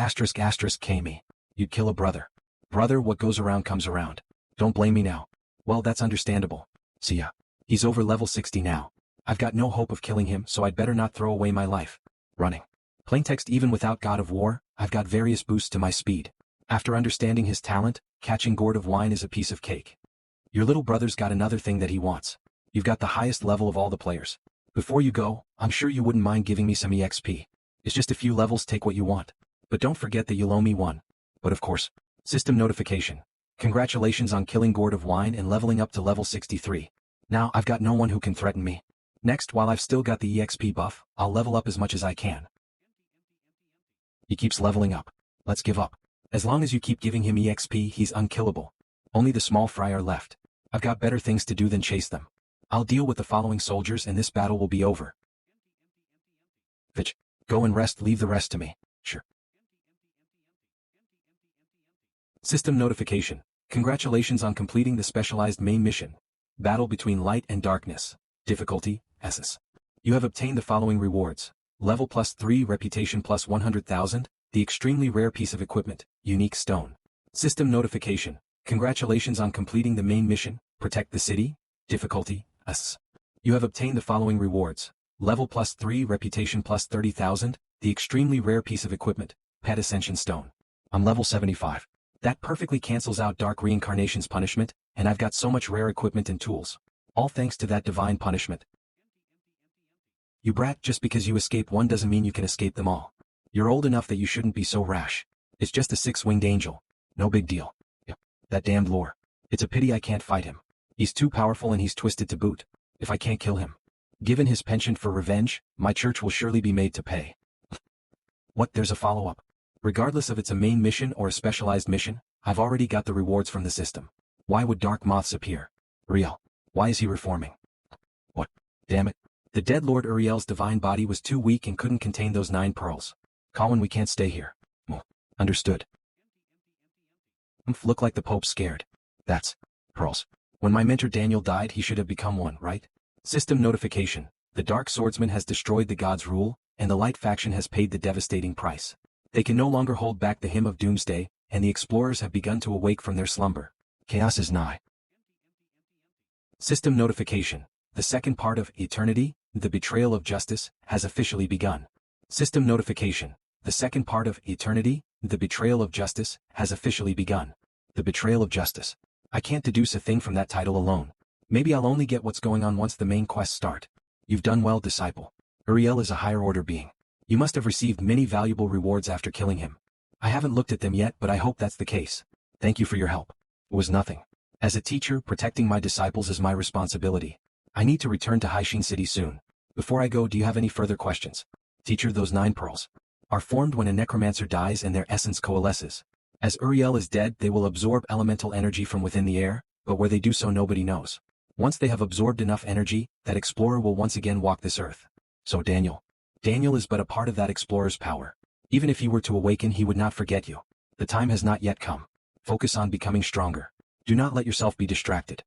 K me. You'd kill a brother. Brother, what goes around comes around. Don't blame me now. Well, that's understandable. See ya. He's over level 60 now. I've got no hope of killing him, so I'd better not throw away my life. Running. Plaintext. Even without God of War, I've got various boosts to my speed. After understanding his talent, catching Gourd of Wine is a piece of cake. Your little brother's got another thing that he wants. You've got the highest level of all the players. Before you go, I'm sure you wouldn't mind giving me some EXP. It's just a few levels, take what you want. But don't forget that you'll owe me one. But of course. System notification. Congratulations on killing Gourd of Wine and leveling up to level 63. Now I've got no one who can threaten me. Next, while I've still got the EXP buff, I'll level up as much as I can. He keeps leveling up. Let's give up. As long as you keep giving him EXP, he's unkillable. Only the small fry are left. I've got better things to do than chase them. I'll deal with the following soldiers and this battle will be over. Fitch. Go and rest, leave the rest to me. Sure. System notification. Congratulations on completing the specialized main mission. Battle between light and darkness. Difficulty, SS. You have obtained the following rewards. Level +3, reputation +100,000, the extremely rare piece of equipment, unique stone. System notification. Congratulations on completing the main mission, protect the city. Difficulty, SS. You have obtained the following rewards. Level +3, reputation +30,000, the extremely rare piece of equipment, Pet Ascension Stone. I'm level 75. That perfectly cancels out Dark Reincarnation's punishment, and I've got so much rare equipment and tools. All thanks to that divine punishment. You brat, just because you escape one doesn't mean you can escape them all. You're old enough that you shouldn't be so rash. It's just a 6-winged angel. No big deal. Yep. That damned lore. It's a pity I can't fight him. He's too powerful and he's twisted to boot. If I can't kill him. Given his penchant for revenge, my church will surely be made to pay. What? There's a follow-up. Regardless of it's a main mission or a specialized mission, I've already got the rewards from the system. Why would dark moths appear? Uriel. Why is he reforming? What? Damn it. The dead Lord Uriel's divine body was too weak and couldn't contain those 9 pearls. Colin, we can't stay here. Understood. Look like the Pope's scared. That's pearls. When my mentor Daniel died, he should have become one, right? System notification. The Dark Swordsman has destroyed the God's rule, and the Light faction has paid the devastating price. They can no longer hold back the hymn of doomsday, and the explorers have begun to awake from their slumber. Chaos is nigh. System notification. The second part of Eternity, the Betrayal of Justice, has officially begun. System notification. The second part of Eternity, the Betrayal of Justice, has officially begun. The Betrayal of Justice. I can't deduce a thing from that title alone. Maybe I'll only get what's going on once the main quests start. You've done well, disciple. Uriel is a higher order being. You must have received many valuable rewards after killing him. I haven't looked at them yet, but I hope that's the case. Thank you for your help. It was nothing. As a teacher, protecting my disciples is my responsibility. I need to return to Haishin City soon. Before I go, do you have any further questions? Teacher, those 9 pearls are formed when a necromancer dies and their essence coalesces. As Uriel is dead, they will absorb elemental energy from within the air, but where they do so nobody knows. Once they have absorbed enough energy, that explorer will once again walk this earth. So Daniel is but a part of that explorer's power. Even if he were to awaken, he would not forget you. The time has not yet come. Focus on becoming stronger. Do not let yourself be distracted.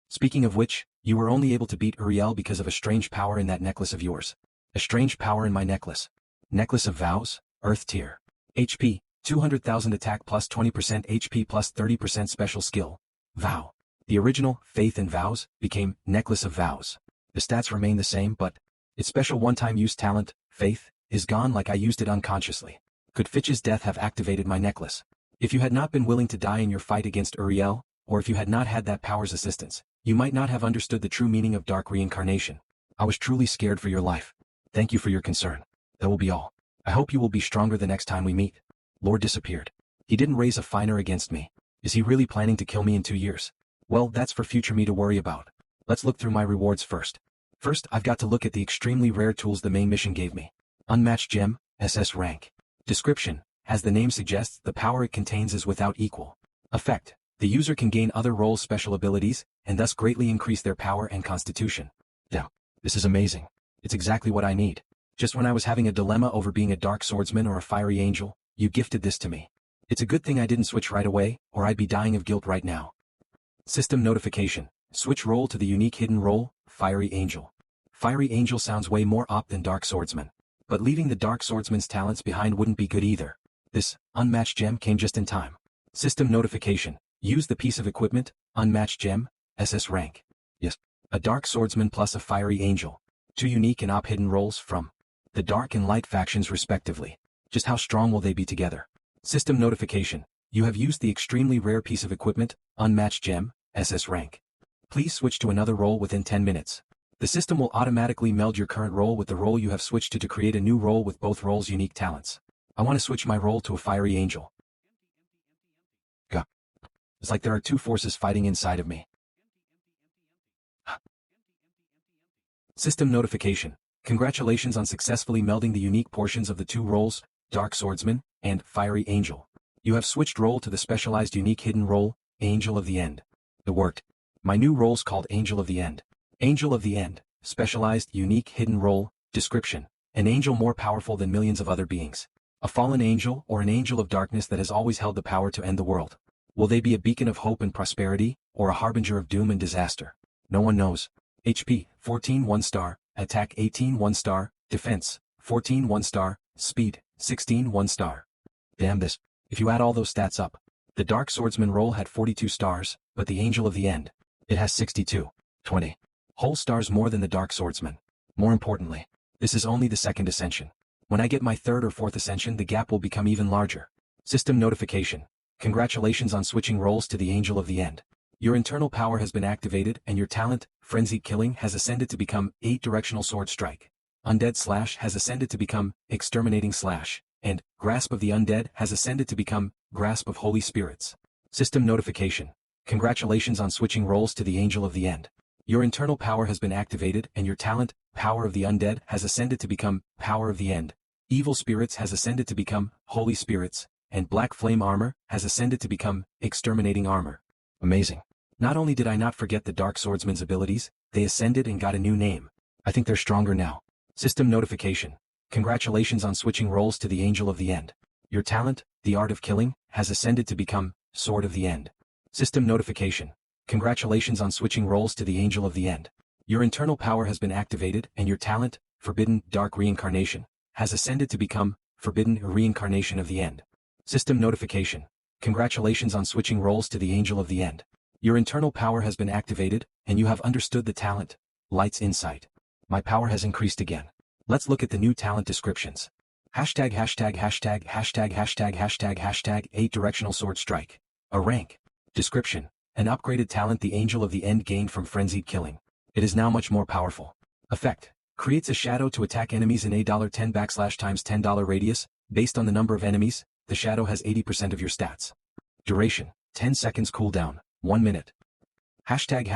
Speaking of which, you were only able to beat Uriel because of a strange power in that necklace of yours. A strange power in my necklace. Necklace of Vows, Earth Tier. HP, 200,000 attack plus 20% HP plus 30% special skill. Vow. The original, Faith and Vows, became Necklace of Vows. The stats remain the same, but its special one-time use talent, Faith, is gone like I used it unconsciously. Could Fitch's death have activated my necklace? If you had not been willing to die in your fight against Uriel, or if you had not had that power's assistance, you might not have understood the true meaning of dark reincarnation. I was truly scared for your life. Thank you for your concern. That will be all. I hope you will be stronger the next time we meet. Lord disappeared. He didn't raise a finer against me. Is he really planning to kill me in 2 years? Well, that's for future me to worry about. Let's look through my rewards first. First, I've got to look at the extremely rare tools the main mission gave me. Unmatched Gem, SS rank. Description. As the name suggests, the power it contains is without equal. Effect. The user can gain other roles' special abilities, and thus greatly increase their power and constitution. Damn, this is amazing. It's exactly what I need. Just when I was having a dilemma over being a dark swordsman or a fiery angel, you gifted this to me. It's a good thing I didn't switch right away, or I'd be dying of guilt right now. System notification. Switch role to the unique hidden role, Fiery Angel. Fiery Angel sounds way more op than Dark Swordsman. But leaving the Dark Swordsman's talents behind wouldn't be good either. This unmatched gem came just in time. System notification. Use the piece of equipment, Unmatched Gem, SS rank. Yes. A Dark Swordsman plus a Fiery Angel. 2 unique and op hidden roles from the Dark and Light factions respectively. Just how strong will they be together? System notification. You have used the extremely rare piece of equipment, Unmatched Gem, SS rank. Please switch to another role within 10 minutes. The system will automatically meld your current role with the role you have switched to create a new role with both roles' unique talents. I want to switch my role to a Fiery Angel. Gah. It's like there are 2 forces fighting inside of me. System notification. Congratulations on successfully melding the unique portions of the 2 roles, Dark Swordsman and Fiery Angel. You have switched role to the specialized unique hidden role, Angel of the End. It worked. My new role's called Angel of the End. Angel of the End, specialized unique hidden role, description. An angel more powerful than millions of other beings. A fallen angel or an angel of darkness that has always held the power to end the world. Will they be a beacon of hope and prosperity, or a harbinger of doom and disaster? No one knows. HP, 14 1-star, Attack 18 1-star, Defense, 14 1-star, Speed, 16 1-star. Damn this. If you add all those stats up, the Dark Swordsman role had 42 stars, but the Angel of the End, it has 62. 20. Whole stars more than the Dark Swordsman. More importantly, this is only the second ascension. When I get my 3rd or 4th ascension, the gap will become even larger. System notification. Congratulations on switching roles to the Angel of the End. Your internal power has been activated and your talent, Frenzied Killing, has ascended to become 8 Directional Sword Strike. Undead Slash has ascended to become Exterminating Slash, and Grasp of the Undead has ascended to become Grasp of Holy Spirits. System notification. Congratulations on switching roles to the Angel of the End. Your internal power has been activated and your talent, Power of the Undead, has ascended to become Power of the End. Evil Spirits has ascended to become Holy Spirits, and Black Flame Armor has ascended to become Exterminating Armor. Amazing. Not only did I not forget the Dark Swordsman's abilities, they ascended and got a new name. I think they're stronger now. System notification. Congratulations on switching roles to the Angel of the End. Your talent, the Art of Killing, has ascended to become Sword of the End. System notification. Congratulations on switching roles to the Angel of the End. Your internal power has been activated and your talent, Forbidden Dark Reincarnation, has ascended to become Forbidden Reincarnation of the End. System notification. Congratulations on switching roles to the Angel of the End. Your internal power has been activated, and you have understood the talent, Light's Insight. My power has increased again. Let's look at the new talent descriptions. Hashtag 8 Directional Sword Strike. A rank. Description. An upgraded talent the Angel of the End gained from Frenzied Killing. It is now much more powerful. Effect. Creates a shadow to attack enemies in a $10 × $10 radius. Based on the number of enemies, the shadow has 80% of your stats. Duration. 10 seconds cooldown. 1 minute. Hashtag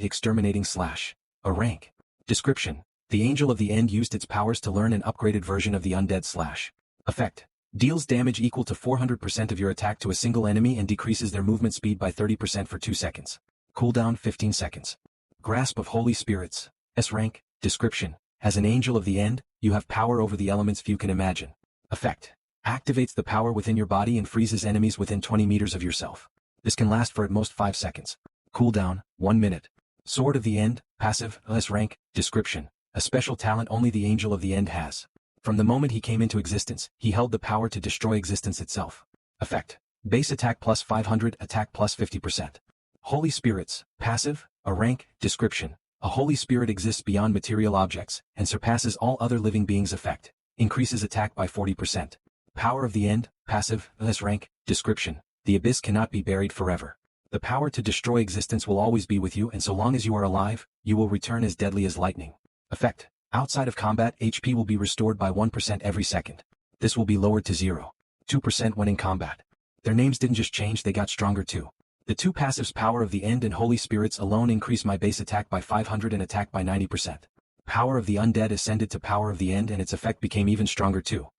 Exterminating Slash. A rank. Description. The Angel of the End used its powers to learn an upgraded version of the Undead Slash. Effect. Deals damage equal to 400% of your attack to a single enemy and decreases their movement speed by 30% for 2 seconds. Cooldown 15 seconds. Grasp of Holy Spirits. S rank. Description. As an Angel of the End, you have power over the elements few can imagine. Effect. Activates the power within your body and freezes enemies within 20 meters of yourself. This can last for at most 5 seconds. Cooldown, 1 minute. Sword of the End, passive, S rank. Description. A special talent only the Angel of the End has. From the moment he came into existence, he held the power to destroy existence itself. Effect. Base attack plus 500, attack plus 50%. Holy Spirits, passive, a rank. Description. A Holy Spirit exists beyond material objects, and surpasses all other living beings. Effect. Increases attack by 40%. Power of the End, passive, S rank. Description. The abyss cannot be buried forever. The power to destroy existence will always be with you, and so long as you are alive, you will return as deadly as lightning. Effect. Outside of combat, HP will be restored by 1% every second. This will be lowered to 0. 2% when in combat. Their names didn't just change, they got stronger too. The two passives Power of the End and Holy Spirits alone increase my base attack by 500 and attack by 90%. Power of the Undead ascended to Power of the End and its effect became even stronger too.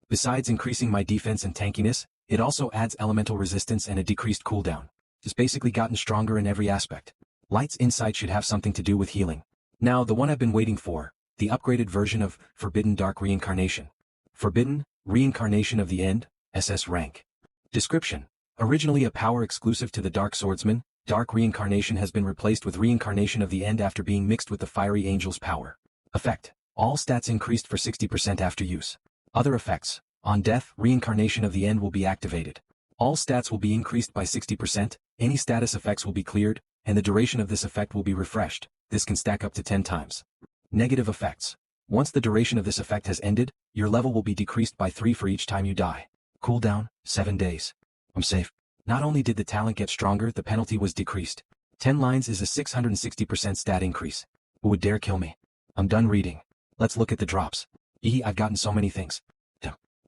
Besides increasing my defense and tankiness, it also adds elemental resistance and a decreased cooldown. It's basically gotten stronger in every aspect. Light's Insight should have something to do with healing. Now the one I've been waiting for, the upgraded version of Forbidden Dark Reincarnation. Forbidden Reincarnation of the End, SS rank. Description. Originally a power exclusive to the Dark Swordsman, Dark Reincarnation has been replaced with Reincarnation of the End after being mixed with the Fiery Angel's power. Effect. All stats increased for 60% after use. Other effects. On death, Reincarnation of the End will be activated. All stats will be increased by 60%, any status effects will be cleared, and the duration of this effect will be refreshed. This can stack up to 10 times. Negative effects. Once the duration of this effect has ended, your level will be decreased by 3 for each time you die. Cooldown, 7 days. I'm safe. Not only did the talent get stronger, the penalty was decreased. 10 lines is a 660% stat increase. Who would dare kill me? I'm done reading. Let's look at the drops. I've gotten so many things.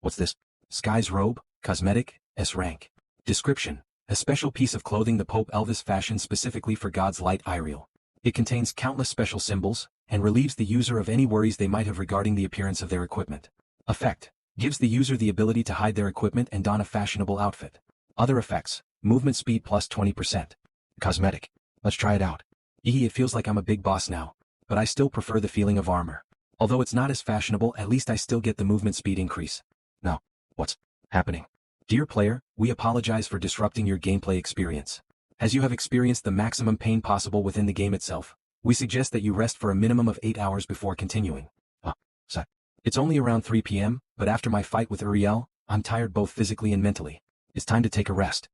What's this? Sky's Robe, Cosmetic, S rank. Description. A special piece of clothing the Pope Elvis fashioned specifically for God's light Iriel. It contains countless special symbols, and relieves the user of any worries they might have regarding the appearance of their equipment. Effect. Gives the user the ability to hide their equipment and don a fashionable outfit. Other effects. Movement speed plus 20%. Cosmetic. Let's try it out. It feels like I'm a big boss now. But I still prefer the feeling of armor. Although it's not as fashionable, at least I still get the movement speed increase. Now, what's happening? Dear player, we apologize for disrupting your gameplay experience. As you have experienced the maximum pain possible within the game itself, we suggest that you rest for a minimum of 8 hours before continuing. It's only around 3 p.m., but after my fight with Uriel, I'm tired both physically and mentally. It's time to take a rest.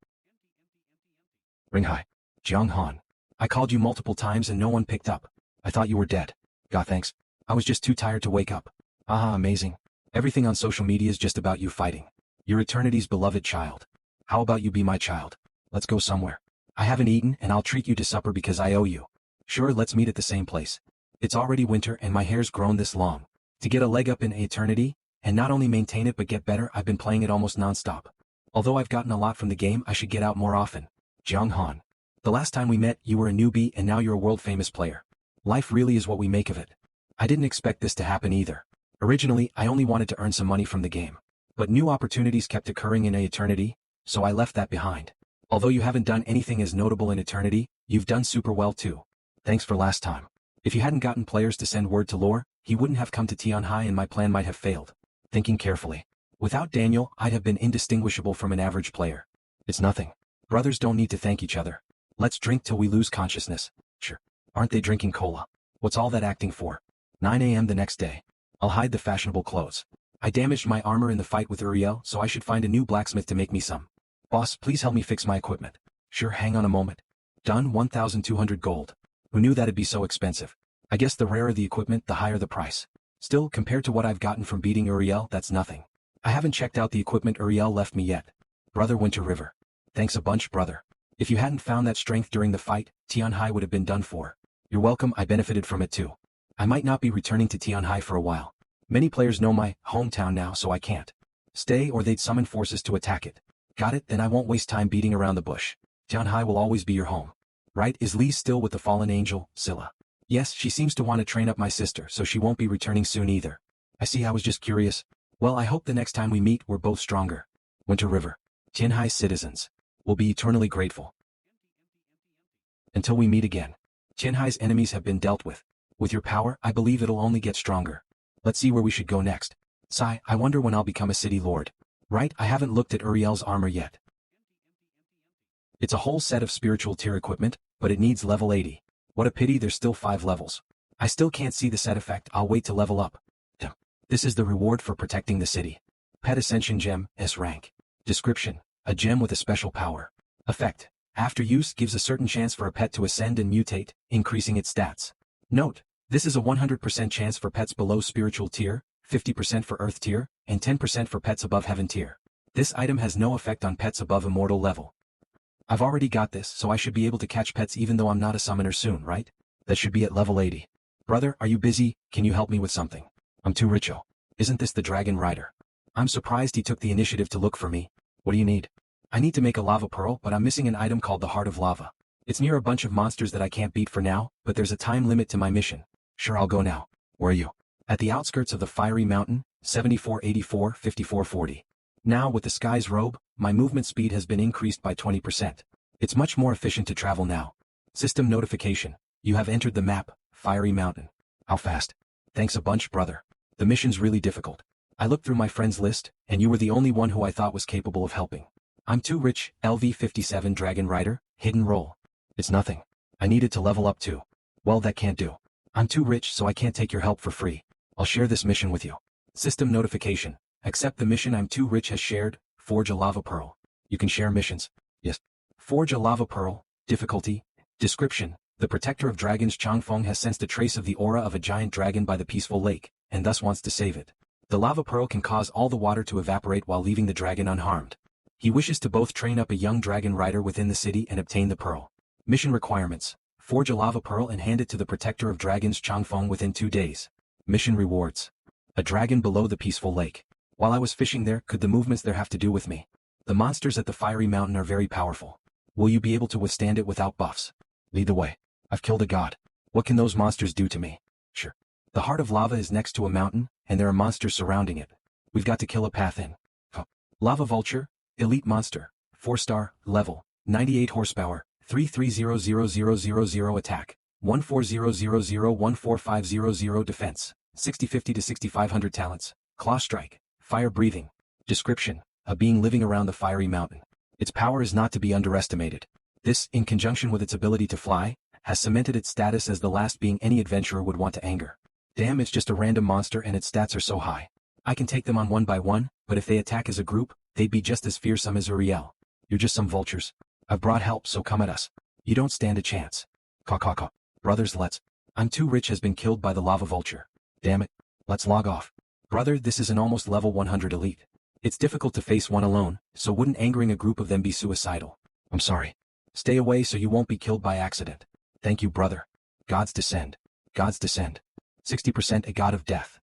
Ring hi. Jiang Han. I called you multiple times and no one picked up. I thought you were dead. God thanks. I was just too tired to wake up. Amazing. Everything on social media is just about you fighting. You're eternity's beloved child. How about you be my child? Let's go somewhere. I haven't eaten and I'll treat you to supper because I owe you. Sure, let's meet at the same place. It's already winter and my hair's grown this long. To get a leg up in eternity, and not only maintain it but get better, I've been playing it almost non-stop. Although I've gotten a lot from the game, I should get out more often. Jiang Han. The last time we met, you were a newbie and now you're a world-famous player. Life really is what we make of it. I didn't expect this to happen either. Originally, I only wanted to earn some money from the game. But new opportunities kept occurring in eternity, so I left that behind. Although you haven't done anything as notable in eternity, you've done super well too. Thanks for last time. If you hadn't gotten players to send word to Lore, he wouldn't have come to Tianhai and my plan might have failed. Thinking carefully. Without Daniel, I'd have been indistinguishable from an average player. It's nothing. Brothers don't need to thank each other. Let's drink till we lose consciousness. Sure. Aren't they drinking cola? What's all that acting for? 9 a.m. the next day. I'll hide the fashionable clothes. I damaged my armor in the fight with Uriel, so I should find a new blacksmith to make me some. Boss, please help me fix my equipment. Sure, hang on a moment. Done. 1,200 gold. Who knew that'd be so expensive? I guess the rarer the equipment, the higher the price. Still, compared to what I've gotten from beating Uriel, that's nothing. I haven't checked out the equipment Uriel left me yet. Brother Winter River. Thanks a bunch, brother. If you hadn't found that strength during the fight, Tianhai would have been done for. You're welcome, I benefited from it too. I might not be returning to Tianhai for a while. Many players know my hometown now, so I can't stay or they'd summon forces to attack it. Got it? Then I won't waste time beating around the bush. Tianhai will always be your home. Right? Is Lee still with the fallen angel, Scylla? Yes, she seems to want to train up my sister, so she won't be returning soon either. I see, I was just curious. Well, I hope the next time we meet we're both stronger. Winter River. Tianhai's citizens will be eternally grateful. Until we meet again. Tianhai's enemies have been dealt with. With your power, I believe it'll only get stronger. Let's see where we should go next. Sigh, I wonder when I'll become a city lord. Right, I haven't looked at Uriel's armor yet. It's a whole set of spiritual tier equipment, but it needs level 80. What a pity there's still 5 levels. I still can't see the set effect, I'll wait to level up. This is the reward for protecting the city. Pet Ascension Gem, S rank. Description: a gem with a special power. Effect: after use gives a certain chance for a pet to ascend and mutate, increasing its stats. Note: this is a 100% chance for pets below spiritual tier, 50% for earth tier, and 10% for pets above heaven tier. This item has no effect on pets above immortal level. I've already got this, so I should be able to catch pets even though I'm not a summoner soon, right? That should be at level 80. Brother, are you busy? Can you help me with something? I'm too richo. Isn't this the dragon rider? I'm surprised he took the initiative to look for me. What do you need? I need to make a lava pearl, but I'm missing an item called the Heart of Lava. It's near a bunch of monsters that I can't beat for now, but there's a time limit to my mission. Sure, I'll go now. Where are you? At the outskirts of the fiery mountain, 7484 5440. Now with the sky's robe, my movement speed has been increased by 20%. It's much more efficient to travel now. System notification: you have entered the map, Fiery Mountain. How fast? Thanks a bunch, brother. The mission's really difficult. I looked through my friends list, and you were the only one who I thought was capable of helping. I'm too rich. LV57 Dragon Rider, hidden role. It's nothing. I needed to level up too. Well, that can't do. I'm too rich, so I can't take your help for free. I'll share this mission with you. System notification: accept the mission I'm too rich has shared, forge a lava pearl. You can share missions. Yes. Forge a lava pearl. Difficulty. Description: the protector of dragons Changfeng has sensed a trace of the aura of a giant dragon by the peaceful lake, and thus wants to save it. The lava pearl can cause all the water to evaporate while leaving the dragon unharmed. He wishes to both train up a young dragon rider within the city and obtain the pearl. Mission requirements: forge a lava pearl and hand it to the protector of dragons Changfeng within 2 days. Mission rewards: a dragon below the peaceful lake. While I was fishing there, could the movements there have to do with me? The monsters at the fiery mountain are very powerful. Will you be able to withstand it without buffs? Lead the way. I've killed a god. What can those monsters do to me? Sure. The Heart of Lava is next to a mountain, and there are monsters surrounding it. We've got to kill a path in. Lava Vulture, Elite Monster, 4-star, level, 98 horsepower, 330000 attack, 14000 defense, 6050 to 6500 talents, Claw Strike, Fire Breathing. Description: a being living around the fiery mountain. Its power is not to be underestimated. This, in conjunction with its ability to fly, has cemented its status as the last being any adventurer would want to anger. Damn, it's just a random monster and its stats are so high. I can take them on one by one, but if they attack as a group, they'd be just as fearsome as Uriel. You're just some vultures. I've brought help, so come at us. You don't stand a chance. Caw. Brothers, let's. I'm too rich has been killed by the lava vulture. Damn it. Let's log off. Brother, this is an almost level 100 elite. It's difficult to face one alone, so wouldn't angering a group of them be suicidal? I'm sorry. Stay away so you won't be killed by accident. Thank you, brother. Gods descend. Gods descend. 60% a god of death.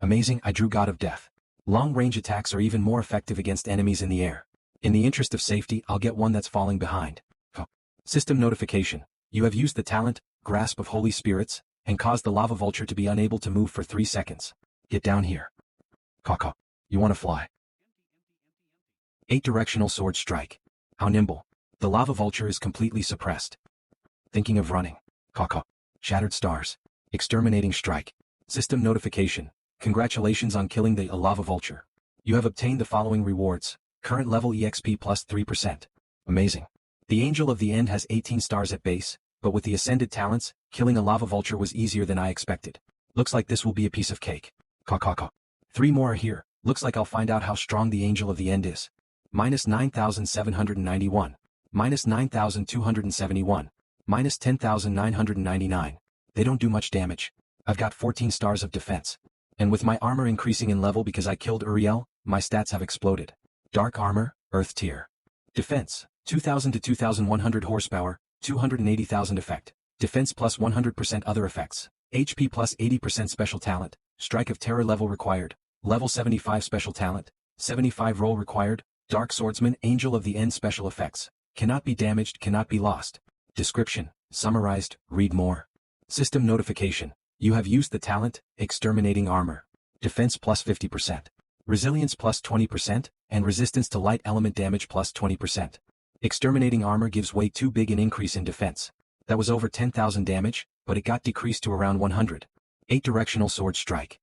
Amazing, I drew god of death. Long-range attacks are even more effective against enemies in the air. In the interest of safety, I'll get one that's falling behind. System notification: you have used the talent, Grasp of Holy Spirits, and caused the lava vulture to be unable to move for 3 seconds. Get down here. Caw. You want to fly? 8-directional sword strike. How nimble. The lava vulture is completely suppressed. Thinking of running. Caw. Shattered stars. Exterminating strike. System notification: congratulations on killing the lava vulture. You have obtained the following rewards: current level EXP plus 3%. Amazing. The Angel of the End has 18 stars at base, but with the ascended talents, killing a lava vulture was easier than I expected. Looks like this will be a piece of cake. Caw caw caw. 3 more are here. Looks like I'll find out how strong the Angel of the End is. Minus 9,791. Minus 9,271. Minus 10,999. They don't do much damage. I've got 14 stars of defense. And with my armor increasing in level because I killed Uriel, my stats have exploded. Dark armor, Earth tier. Defense, 2,000 to 2,100 horsepower, 280,000 effect. Defense plus 100% other effects. HP plus 80% special talent. Strike of terror level required. Level 75 special talent. 75 roll required. Dark swordsman, Angel of the End special effects. Cannot be damaged, cannot be lost. Description, summarized, read more. System notification. You have used the talent, exterminating armor. Defense plus 50%. Resilience plus 20%, and resistance to light element damage plus 20%. Exterminating armor gives way too big an increase in defense. That was over 10,000 damage, but it got decreased to around 100. 8 directional sword strike.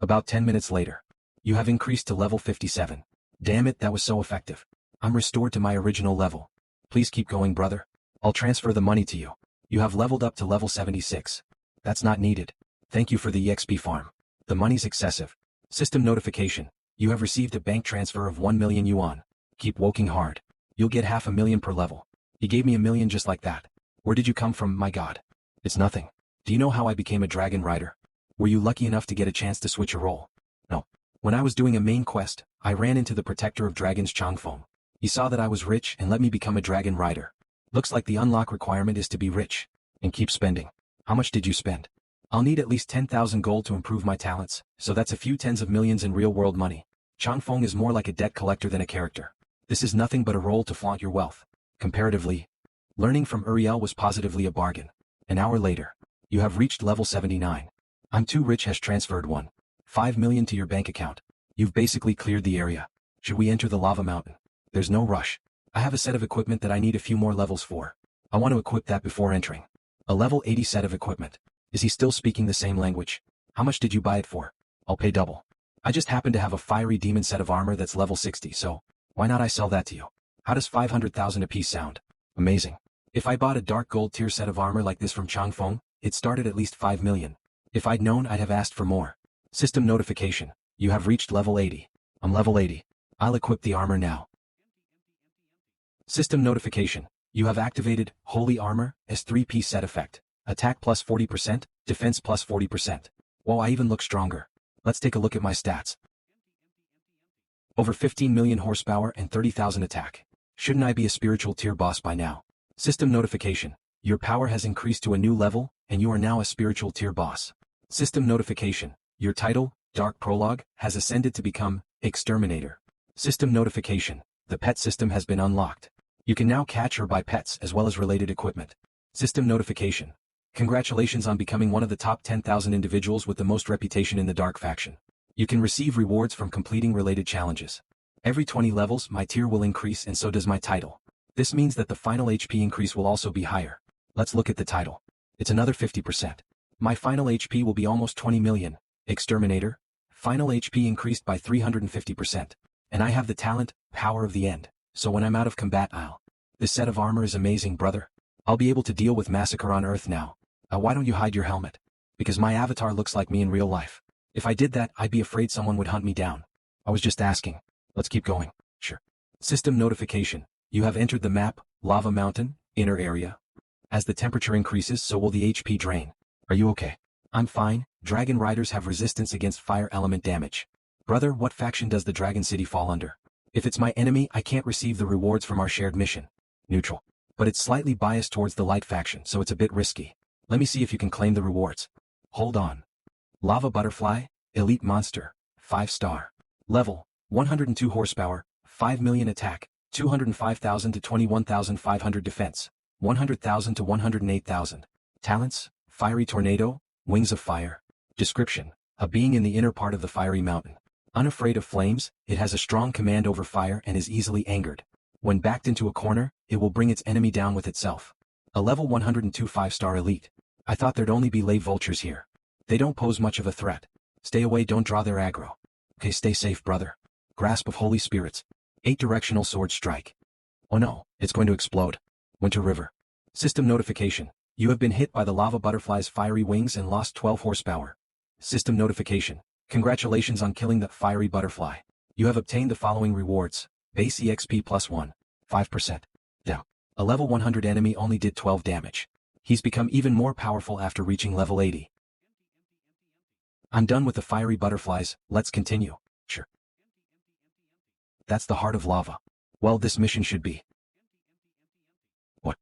About 10 minutes later. You have increased to level 57. Damn it, that was so effective. I'm restored to my original level. Please keep going, brother. I'll transfer the money to you. You have leveled up to level 76. That's not needed. Thank you for the EXP farm. The money's excessive. System notification. You have received a bank transfer of 1 million yuan. Keep working hard. You'll get 500,000 per level. He gave me 1 million just like that. Where did you come from, my god? It's nothing. Do you know how I became a dragon rider? Were you lucky enough to get a chance to switch a role? No. When I was doing a main quest, I ran into the protector of dragons Changfeng. He saw that I was rich and let me become a dragon rider. Looks like the unlock requirement is to be rich. And keep spending. How much did you spend? I'll need at least 10,000 gold to improve my talents, so that's a few tens of millions in real-world money. Changfeng is more like a debt collector than a character. This is nothing but a role to flaunt your wealth. Comparatively, learning from Uriel was positively a bargain. An hour later, you have reached level 79. I'm too rich has transferred 1.5 million to your bank account. You've basically cleared the area. Should we enter the lava mountain? There's no rush. I have a set of equipment that I need a few more levels for. I want to equip that before entering. A level 80 set of equipment. Is he still speaking the same language? How much did you buy it for? I'll pay double. I just happen to have a fiery demon set of armor that's level 60, so why not I sell that to you? How does 500,000 apiece sound? Amazing. If I bought a dark gold tier set of armor like this from Changfeng, it started at least 5 million. If I'd known, I'd have asked for more. System notification. You have reached level 80. I'm level 80. I'll equip the armor now. System notification. You have activated Holy Armor as 3-piece set effect. Attack plus 40%, defense plus 40%. Whoa, I even look stronger. Let's take a look at my stats. Over 15 million horsepower and 30,000 attack. Shouldn't I be a spiritual tier boss by now? System notification. Your power has increased to a new level, and you are now a spiritual tier boss. System notification. Your title, Dark Prologue, has ascended to become Exterminator. System notification. The pet system has been unlocked. You can now catch or buy pets as well as related equipment. System notification. Congratulations on becoming one of the top 10,000 individuals with the most reputation in the Dark faction. You can receive rewards from completing related challenges. Every 20 levels, my tier will increase and so does my title. This means that the final HP increase will also be higher. Let's look at the title. It's another 50%. My final HP will be almost 20 million. Exterminator. Final HP increased by 350%. And I have the talent, Power of the End. So when I'm out of combat this set of armor is amazing, brother. I'll be able to deal with massacre on Earth now. Why don't you hide your helmet? Because my avatar looks like me in real life. If I did that, I'd be afraid someone would hunt me down. I was just asking. Let's keep going. Sure. System notification. You have entered the map, Lava Mountain, inner area. As the temperature increases, so will the HP drain. Are you okay? I'm fine. Dragon riders have resistance against fire element damage. Brother, what faction does the Dragon City fall under? If it's my enemy, I can't receive the rewards from our shared mission. Neutral. But it's slightly biased towards the light faction, so it's a bit risky. Let me see if you can claim the rewards. Hold on. Lava Butterfly, Elite Monster, 5-star. Level, 102 horsepower, 5 million attack, 205,000 to 21,500 defense, 100,000 to 108,000. Talents, Fiery Tornado, Wings of Fire. Description, a being in the inner part of the fiery mountain. Unafraid of flames, it has a strong command over fire and is easily angered. When backed into a corner, it will bring its enemy down with itself. A level 102 5-star elite. I thought there'd only be lay vultures here. They don't pose much of a threat. Stay away, don't draw their aggro. Okay, stay safe, brother. Grasp of Holy Spirits. 8 directional sword strike. Oh no, it's going to explode. Winter River. System notification. You have been hit by the lava butterfly's fiery wings and lost 12 horsepower. System notification. Congratulations on killing the fiery butterfly. You have obtained the following rewards. Base EXP plus 1. 5%. Down. A level 100 enemy only did 12 damage. He's become even more powerful after reaching level 80. I'm done with the fiery butterflies, let's continue. Sure. That's the heart of lava. Well, this mission should be. What?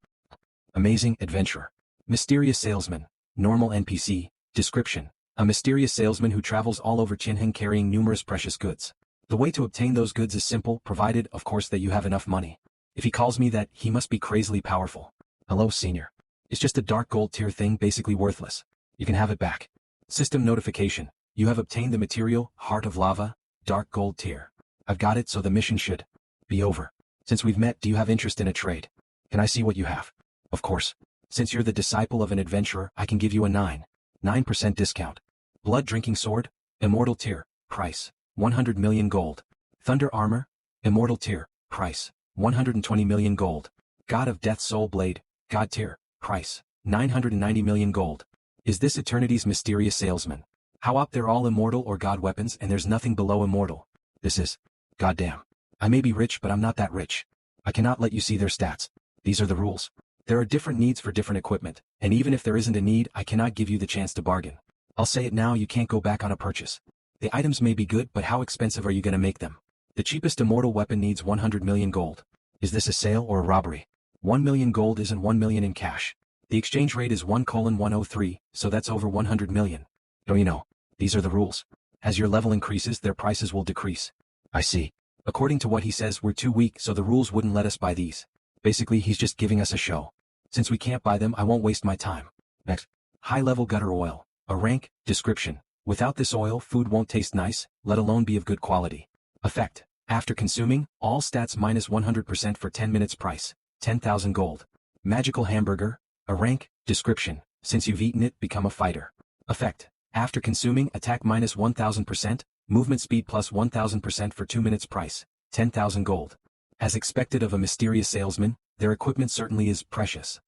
Amazing adventurer. Mysterious salesman. Normal NPC. Description. A mysterious salesman who travels all over Qingheng carrying numerous precious goods. The way to obtain those goods is simple, provided, of course, that you have enough money. If he calls me that, he must be crazily powerful. Hello, senior. It's just a dark gold tier thing, basically worthless. You can have it back. System notification. You have obtained the material, Heart of Lava, dark gold tier. I've got it, so the mission should be over. Since we've met, do you have interest in a trade? Can I see what you have? Of course. Since you're the disciple of an adventurer, I can give you a 9% discount. Blood drinking sword, immortal tier, price, 100 million gold. Thunder armor, immortal tier, price, 120 million gold. God of Death soul blade, god tier, price, 990 million gold. Is this eternity's mysterious salesman? How up they're all immortal or god weapons and there's nothing below immortal. This is, goddamn. I may be rich but I'm not that rich. I cannot let you see their stats. These are the rules. There are different needs for different equipment, and even if there isn't a need, I cannot give you the chance to bargain. I'll say it now, you can't go back on a purchase. The items may be good, but how expensive are you gonna make them? The cheapest immortal weapon needs 100 million gold. Is this a sale or a robbery? 1 million gold isn't 1 million in cash. The exchange rate is 1:103, so that's over 100 million. Don't you know? These are the rules. As your level increases, their prices will decrease. I see. According to what he says, we're too weak, so the rules wouldn't let us buy these. Basically, he's just giving us a show. Since we can't buy them, I won't waste my time. Next. High-level gutter oil. A rank, description. Without this oil, food won't taste nice, let alone be of good quality. Effect. After consuming, all stats minus 100% for 10 minutes price. 10,000 gold. Magical hamburger. A rank, description. Since you've eaten it, become a fighter. Effect. After consuming, attack minus 1000%, movement speed plus 1000% for 2 minutes price. 10,000 gold. As expected of a mysterious salesman, their equipment certainly is precious.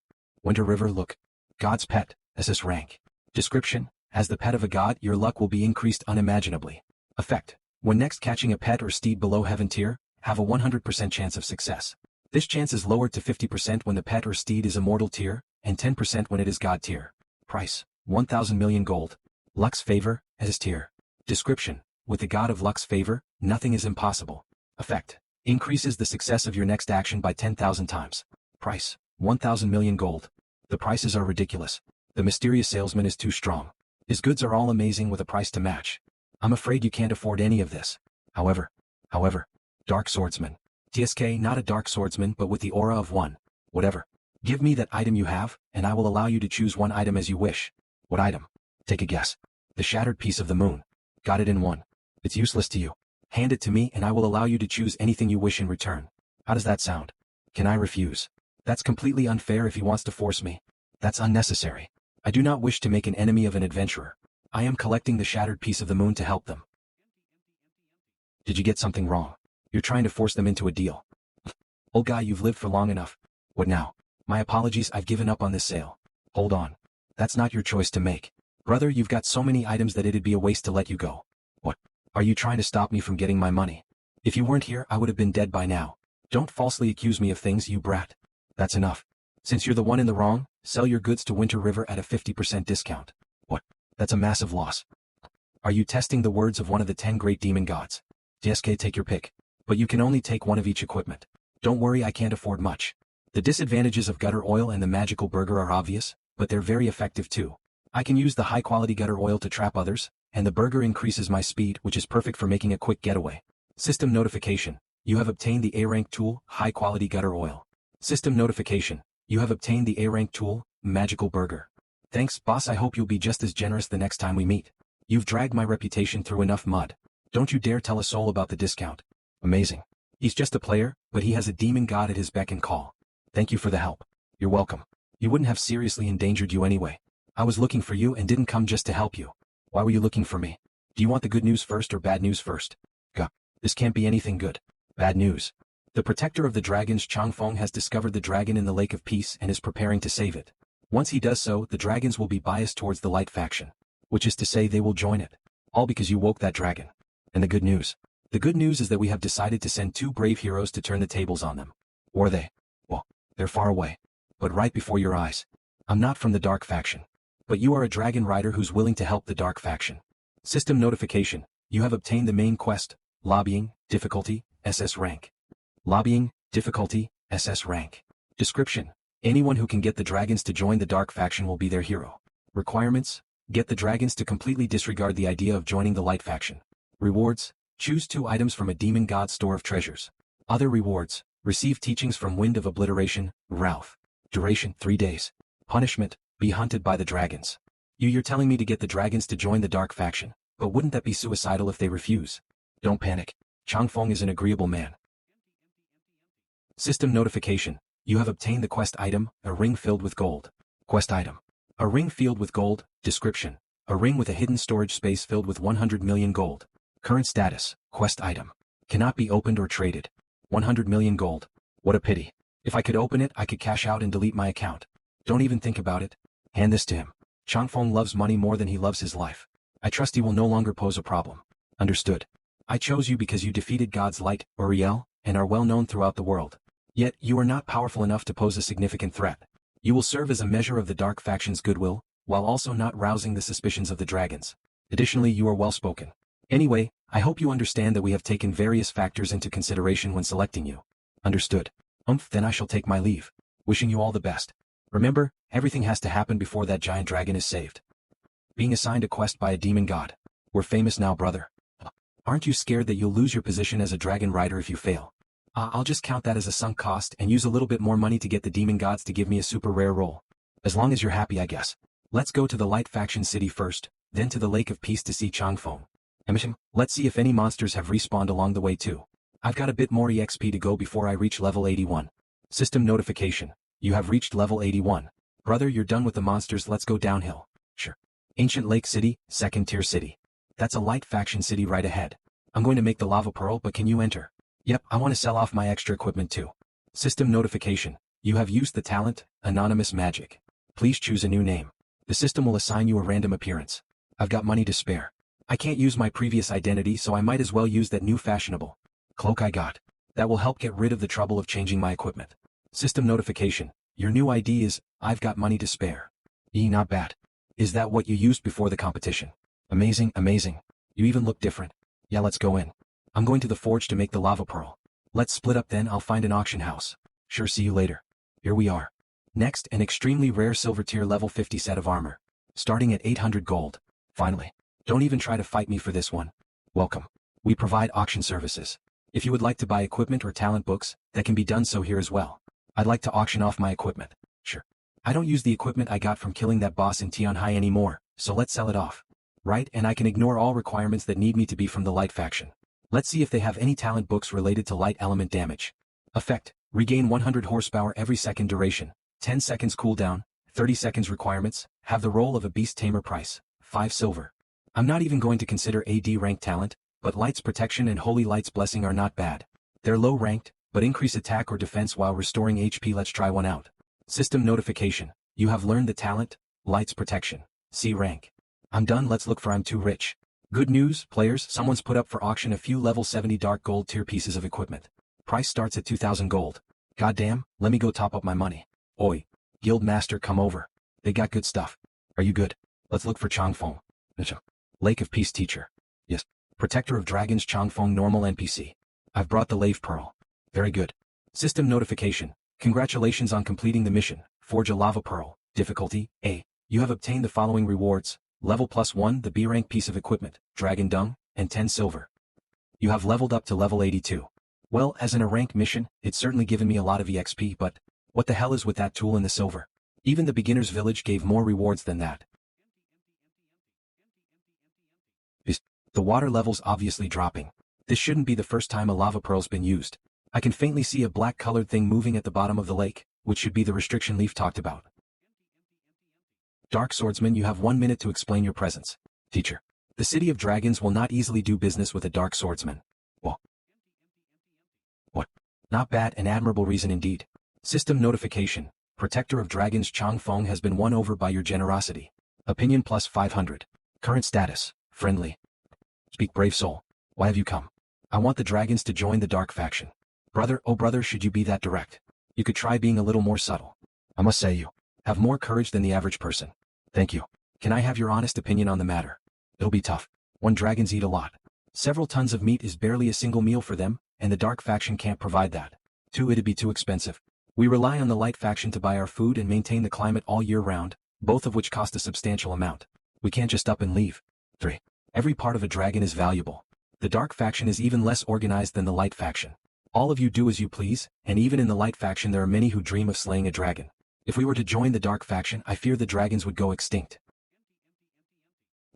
Winter River look. God's pet, SS rank. Description. As the pet of a god, your luck will be increased unimaginably. Effect. When next catching a pet or steed below heaven tier, have a 100% chance of success. This chance is lowered to 50% when the pet or steed is immortal tier, and 10% when it is god tier. Price. 1,000 million gold. Luck's favor, SS tier. Description. With the god of luck's favor, nothing is impossible. Effect. Increases the success of your next action by 10,000 times. Price. 1,000 million gold. The prices are ridiculous. The mysterious salesman is too strong. His goods are all amazing with a price to match. I'm afraid you can't afford any of this. However, Dark Swordsman. TSK not a dark swordsman but with the aura of one. Whatever. Give me that item you have, and I will allow you to choose one item as you wish. What item? Take a guess. The shattered piece of the moon. Got it in one. It's useless to you. Hand it to me and I will allow you to choose anything you wish in return. How does that sound? Can I refuse? That's completely unfair if he wants to force me. That's unnecessary. I do not wish to make an enemy of an adventurer. I am collecting the shattered piece of the moon to help them. Did you get something wrong? You're trying to force them into a deal. Old guy, you've lived for long enough. What now? My apologies, I've given up on this sale. Hold on. That's not your choice to make. Brother, you've got so many items that it'd be a waste to let you go. What? Are you trying to stop me from getting my money? If you weren't here, I would have been dead by now. Don't falsely accuse me of things, you brat. That's enough. Since you're the one in the wrong, sell your goods to Winter River at a 50% discount. What? That's a massive loss. Are you testing the words of one of the 10 great demon gods? TSK, take your pick. But you can only take one of each equipment. Don't worry, I can't afford much. The disadvantages of gutter oil and the magical burger are obvious, but they're very effective too. I can use the high-quality gutter oil to trap others, and the burger increases my speed, which is perfect for making a quick getaway. System notification. You have obtained the A-rank tool, high-quality gutter oil. System notification. You have obtained the A-rank tool, magical burger. Thanks, boss. I hope you'll be just as generous the next time we meet. You've dragged my reputation through enough mud. Don't you dare tell a soul about the discount. Amazing. He's just a player, but he has a demon god at his beck and call. Thank you for the help. You're welcome. You wouldn't have seriously endangered you anyway. I was looking for you and didn't come just to help you. Why were you looking for me? Do you want the good news first or bad news first? Gah. This can't be anything good. Bad news. The protector of the dragons Changfeng has discovered the dragon in the Lake of Peace and is preparing to save it. Once he does so, the dragons will be biased towards the light faction, which is to say they will join it. All because you woke that dragon. And the good news? The good news is that we have decided to send 2 brave heroes to turn the tables on them. Or they? Well, they're far away. But right before your eyes. I'm not from the dark faction. But you are a dragon rider who's willing to help the dark faction. System notification. You have obtained the main quest, Lobbying, difficulty, SS rank. Lobbying, difficulty, SS rank. Description. Anyone who can get the dragons to join the dark faction will be their hero. Requirements. Get the dragons to completely disregard the idea of joining the light faction. Rewards. Choose 2 items from a demon god store of treasures. Other rewards. Receive teachings from Wind of Obliteration, Ralph. Duration 3 days. Punishment. Be hunted by the dragons. You're telling me to get the dragons to join the dark faction, but wouldn't that be suicidal if they refuse? Don't panic. Changfeng is an agreeable man. System notification. You have obtained the quest item, a ring filled with gold. Quest item. A ring filled with gold. Description. A ring with a hidden storage space filled with 100 million gold. Current status. Quest item. Cannot be opened or traded. 100 million gold. What a pity. If I could open it, I could cash out and delete my account. Don't even think about it. Hand this to him. Changfeng loves money more than he loves his life. I trust he will no longer pose a problem. Understood. I chose you because you defeated God's light, Uriel, and are well known throughout the world. Yet, you are not powerful enough to pose a significant threat. You will serve as a measure of the dark faction's goodwill, while also not rousing the suspicions of the dragons. Additionally, you are well spoken. Anyway, I hope you understand that we have taken various factors into consideration when selecting you. Understood. Then I shall take my leave. Wishing you all the best. Remember, everything has to happen before that giant dragon is saved. Being assigned a quest by a demon god. We're famous now, brother. Aren't you scared that you'll lose your position as a dragon rider if you fail? I'll just count that as a sunk cost and use a little bit more money to get the demon gods to give me a super rare role. As long as you're happy, I guess. Let's go to the light faction city first, then to the Lake of Peace to see Changfeng. Let's see if any monsters have respawned along the way too. I've got a bit more EXP to go before I reach level 81. System notification. You have reached level 81. Brother, you're done with the monsters, let's go downhill. Sure. Ancient Lake City, 2nd tier city. That's a light faction city right ahead. I'm going to make the lava pearl, but can you enter? Yep, I want to sell off my extra equipment too. System notification. You have used the talent, Anonymous Magic. Please choose a new name. The system will assign you a random appearance. I've got money to spare. I can't use my previous identity, so I might as well use that new fashionable cloak I got. That will help get rid of the trouble of changing my equipment. System notification. Your new ID is, I've got money to spare. Not bad. Is that what you used before the competition? Amazing, amazing. You even look different. Yeah, let's go in. I'm going to the forge to make the lava pearl. Let's split up then, I'll find an auction house. Sure, see you later. Here we are. Next, an extremely rare silver tier level 50 set of armor. Starting at 800 gold. Finally. Don't even try to fight me for this one. Welcome. We provide auction services. If you would like to buy equipment or talent books, that can be done so here as well. I'd like to auction off my equipment. Sure. I don't use the equipment I got from killing that boss in Tianhai anymore, so let's sell it off. Right, and I can ignore all requirements that need me to be from the light faction. Let's see if they have any talent books related to light element damage. Effect. Regain 100 horsepower every second duration. 10 seconds cooldown. 30 seconds requirements. Have the role of a beast tamer price. 5 silver. I'm not even going to consider AD rank talent, but Light's Protection and Holy Light's Blessing are not bad. They're low ranked, but increase attack or defense while restoring HP. Let's try one out. System notification. You have learned the talent, Light's Protection. C rank. I'm done, let's look for I'm too rich. Good news, players, someone's put up for auction a few level 70 dark gold tier pieces of equipment. Price starts at 2,000 gold. Goddamn, let me go top up my money. Oi. Guild Master, come over. They got good stuff. Are you good? Let's look for Changfeng. Lake of Peace teacher. Yes. Protector of Dragons Changfeng normal NPC. I've brought the Lave Pearl. Very good. System notification. Congratulations on completing the mission. Forge a lava pearl. Difficulty, A. You have obtained the following rewards. Level +1 the B rank piece of equipment, dragon dung, and 10 silver. You have leveled up to level 82. Well, as in a rank mission, it's certainly given me a lot of EXP, but what the hell is with that tool and the silver? Even the beginner's village gave more rewards than that. The water level's obviously dropping. This shouldn't be the first time a lava pearl's been used. I can faintly see a black colored thing moving at the bottom of the lake, which should be the restriction leaf talked about. Dark Swordsman, you have 1 minute to explain your presence. Teacher. The City of Dragons will not easily do business with a Dark Swordsman. Well. What? Not bad, an admirable reason indeed. System notification. Protector of Dragons Chang Feng has been won over by your generosity. Opinion plus 500. Current status. Friendly. Speak, brave soul. Why have you come? I want the dragons to join the dark faction. Brother, oh brother, should you be that direct? You could try being a little more subtle. I must say you have more courage than the average person. Thank you. Can I have your honest opinion on the matter? It'll be tough. One, dragons eat a lot. Several tons of meat is barely a single meal for them, and the dark faction can't provide that. 2, it'd be too expensive. We rely on the light faction to buy our food and maintain the climate all year round, both of which cost a substantial amount. We can't just up and leave. 3. Every part of a dragon is valuable. The dark faction is even less organized than the light faction. All of you do as you please, and even in the light faction there are many who dream of slaying a dragon. If we were to join the dark faction, I fear the dragons would go extinct.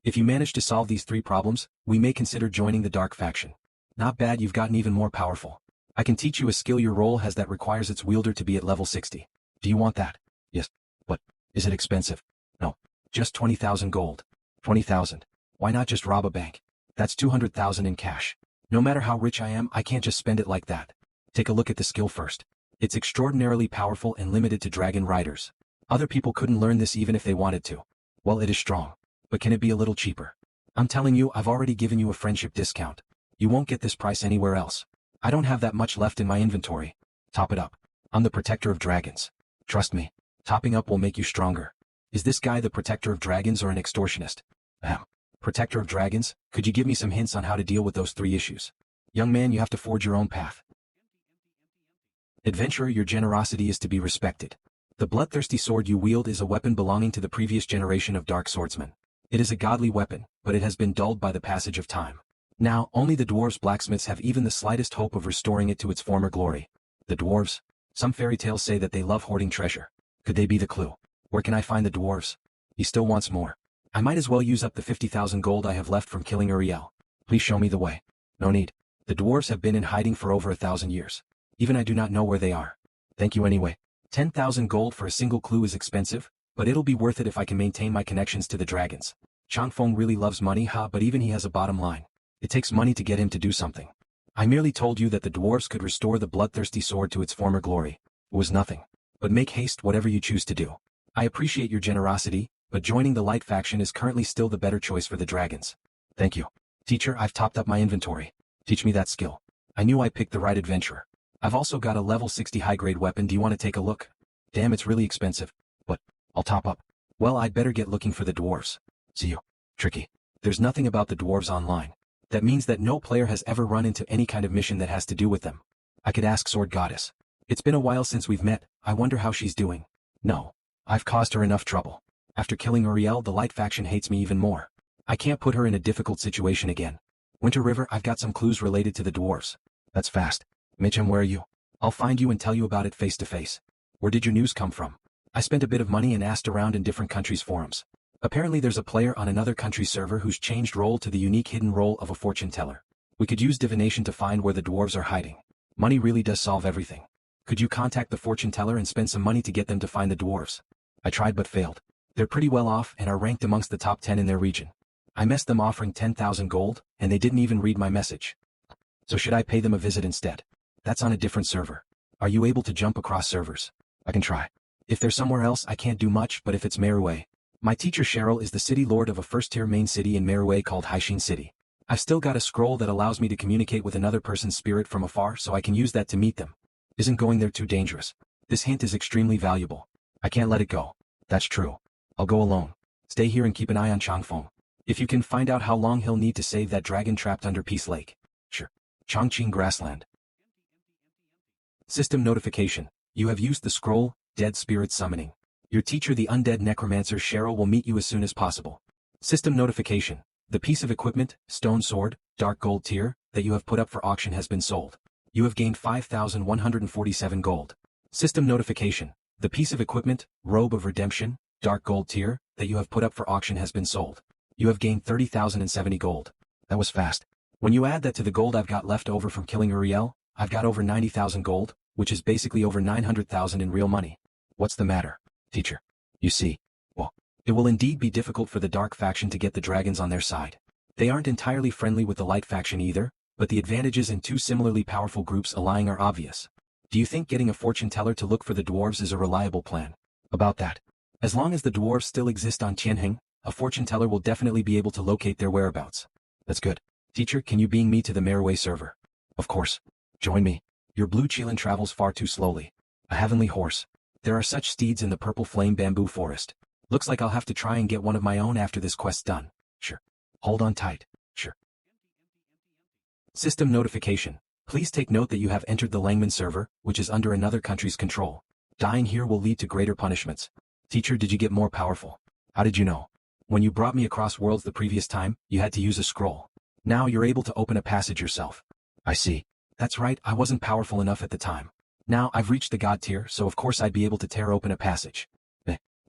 If you manage to solve these 3 problems, we may consider joining the dark faction. Not bad, you've gotten even more powerful. I can teach you a skill your role has that requires its wielder to be at level 60. Do you want that? Yes. But, is it expensive? No. Just 20,000 gold. 20,000. Why not just rob a bank? That's 200,000 in cash. No matter how rich I am, I can't just spend it like that. Take a look at the skill first. It's extraordinarily powerful and limited to dragon riders. Other people couldn't learn this even if they wanted to. Well, it is strong. But can it be a little cheaper? I'm telling you, I've already given you a friendship discount. You won't get this price anywhere else. I don't have that much left in my inventory. Top it up. I'm the protector of dragons. Trust me. Topping up will make you stronger. Is this guy the protector of dragons or an extortionist? Protector of dragons, could you give me some hints on how to deal with those 3 issues? Young man, you have to forge your own path. Adventurer, your generosity is to be respected. The bloodthirsty sword you wield is a weapon belonging to the previous generation of dark swordsmen. It is a godly weapon, but it has been dulled by the passage of time. Now, only the dwarves' blacksmiths have even the slightest hope of restoring it to its former glory. The dwarves? Some fairy tales say that they love hoarding treasure. Could they be the clue? Where can I find the dwarves? He still wants more. I might as well use up the 50,000 gold I have left from killing Uriel. Please show me the way. No need. The dwarves have been in hiding for over 1,000 years. Even I do not know where they are. Thank you anyway. 10,000 gold for a single clue is expensive, but it'll be worth it if I can maintain my connections to the dragons. Chang Feng really loves money, but even he has a bottom line. It takes money to get him to do something. I merely told you that the dwarves could restore the bloodthirsty sword to its former glory. It was nothing. But make haste whatever you choose to do. I appreciate your generosity, but joining the light faction is currently still the better choice for the dragons. Thank you. Teacher, I've topped up my inventory. Teach me that skill. I knew I picked the right adventurer. I've also got a level 60 high-grade weapon. Do you want to take a look? Damn, it's really expensive. But I'll top up. Well, I'd better get looking for the dwarves. See you. Tricky. There's nothing about the dwarves online. That means that no player has ever run into any kind of mission that has to do with them. I could ask Sword Goddess. It's been a while since we've met. I wonder how she's doing. No. I've caused her enough trouble. After killing Uriel, the light faction hates me even more. I can't put her in a difficult situation again. Winter River, I've got some clues related to the dwarves. That's fast. Mitchum, where are you? I'll find you and tell you about it face to face. Where did your news come from? I spent a bit of money and asked around in different countries' forums. Apparently there's a player on another country's server who's changed role to the unique hidden role of a fortune teller. We could use divination to find where the dwarves are hiding. Money really does solve everything. Could you contact the fortune teller and spend some money to get them to find the dwarves? I tried but failed. They're pretty well off and are ranked amongst the top 10 in their region. I messed them offering 10,000 gold, and they didn't even read my message. So should I pay them a visit instead? That's on a different server. Are you able to jump across servers? I can try. If they're somewhere else I can't do much, but if it's Merue. My teacher Cheryl is the city lord of a first-tier main city in Merue called Haishin City. I've still got a scroll that allows me to communicate with another person's spirit from afar, so I can use that to meet them. Isn't going there too dangerous? This hint is extremely valuable. I can't let it go. That's true. I'll go alone. Stay here and keep an eye on Changfeng. If you can find out how long he'll need to save that dragon trapped under Peace Lake. Sure. Chongqing Grassland. System notification. You have used the scroll, Dead Spirit Summoning. Your teacher the undead necromancer Cheryl will meet you as soon as possible. System notification. The piece of equipment, stone sword, dark gold tier, that you have put up for auction has been sold. You have gained 5,147 gold. System notification. The piece of equipment, robe of redemption, dark gold tier, that you have put up for auction has been sold. You have gained 30,070 gold. That was fast. When you add that to the gold I've got left over from killing Uriel, I've got over 90,000 gold, which is basically over 900,000 in real money. What's the matter, teacher? You see, well, it will indeed be difficult for the dark faction to get the dragons on their side. They aren't entirely friendly with the light faction either, but the advantages in two similarly powerful groups allying are obvious. Do you think getting a fortune teller to look for the dwarves is a reliable plan? About that. As long as the dwarves still exist on Tianheng, a fortune teller will definitely be able to locate their whereabouts. That's good. Teacher, can you beam me to the Merway server? Of course. Join me. Your blue Qilin travels far too slowly. A heavenly horse. There are such steeds in the purple flame bamboo forest. Looks like I'll have to try and get one of my own after this quest's done. Sure. Hold on tight. Sure. System notification. Please take note that you have entered the Langman server, which is under another country's control. Dying here will lead to greater punishments. Teacher, did you get more powerful? How did you know? When you brought me across worlds the previous time, you had to use a scroll. Now you're able to open a passage yourself. I see. That's right, I wasn't powerful enough at the time. Now I've reached the god tier, so of course I'd be able to tear open a passage.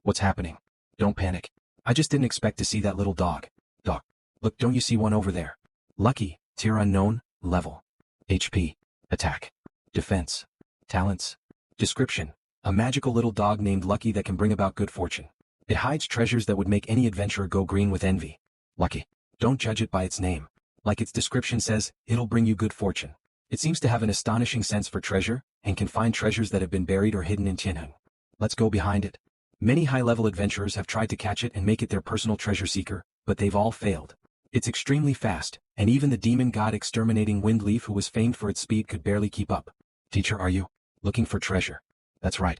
What's happening? Don't panic. I just didn't expect to see that little dog. Dog. Look, don't you see one over there? Lucky, tier unknown, level. HP. Attack. Defense. Talents. Description. A magical little dog named Lucky that can bring about good fortune. It hides treasures that would make any adventurer go green with envy. Lucky. Don't judge it by its name. Like its description says, it'll bring you good fortune. It seems to have an astonishing sense for treasure, and can find treasures that have been buried or hidden in Tianheng. Let's go behind it. Many high-level adventurers have tried to catch it and make it their personal treasure seeker, but they've all failed. It's extremely fast, and even the demon god exterminating Windleaf who was famed for its speed could barely keep up. Teacher, are you looking for treasure? That's right.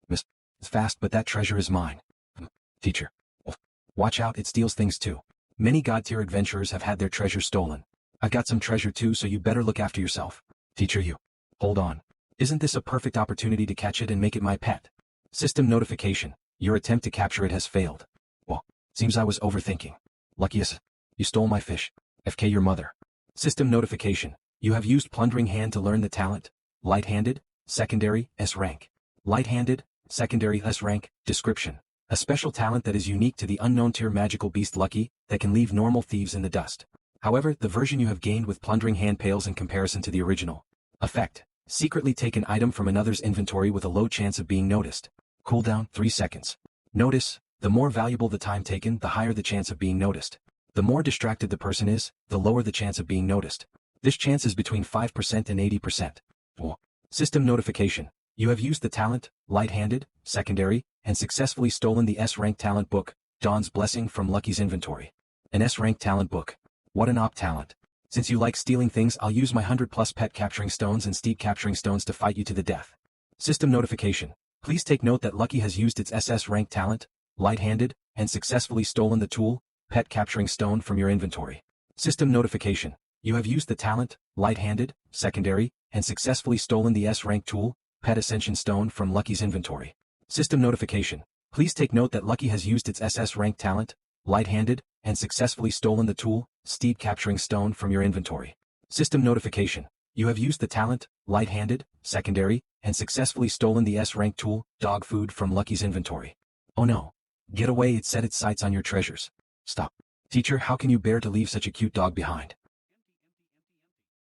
Miss, it's fast, but that treasure is mine. Teacher. Watch out, it steals things too. Many god-tier adventurers have had their treasure stolen. I've got some treasure too, so you better look after yourself. Teacher, you. Hold on. Isn't this a perfect opportunity to catch it and make it my pet? System notification. Your attempt to capture it has failed. Well, seems I was overthinking. Luckiest. You stole my fish. FK your mother. System notification. You have used plundering hand to learn the talent. Light-handed, secondary, S rank. Light-handed, secondary, S rank. Description. A special talent that is unique to the unknown tier magical beast Lucky, that can leave normal thieves in the dust. However, the version you have gained with plundering hand pales in comparison to the original. Effect. Secretly take an item from another's inventory with a low chance of being noticed. Cooldown, 3 seconds. Notice, the more valuable the time taken, the higher the chance of being noticed. The more distracted the person is, the lower the chance of being noticed. This chance is between 5% and 80%. System notification. You have used the talent, light-handed, secondary, and successfully stolen the S-rank talent book, Dawn's Blessing, from Lucky's inventory. An S-rank talent book. What an op talent. Since you like stealing things, I'll use my 100+ pet capturing stones and steed capturing stones to fight you to the death. System notification. Please take note that Lucky has used its SS rank talent, light-handed, and successfully stolen the tool, pet capturing stone, from your inventory. System notification. You have used the talent, light-handed, secondary, and successfully stolen the S-rank tool, pet ascension stone, from Lucky's inventory. System notification. Please take note that Lucky has used its SS rank talent, light-handed, and successfully stolen the tool, steed capturing stone, from your inventory. System notification. You have used the talent, light-handed, secondary, and successfully stolen the S-rank tool, dog food, from Lucky's inventory. Oh no. Get away, it set its sights on your treasures. Stop. Teacher, how can you bear to leave such a cute dog behind?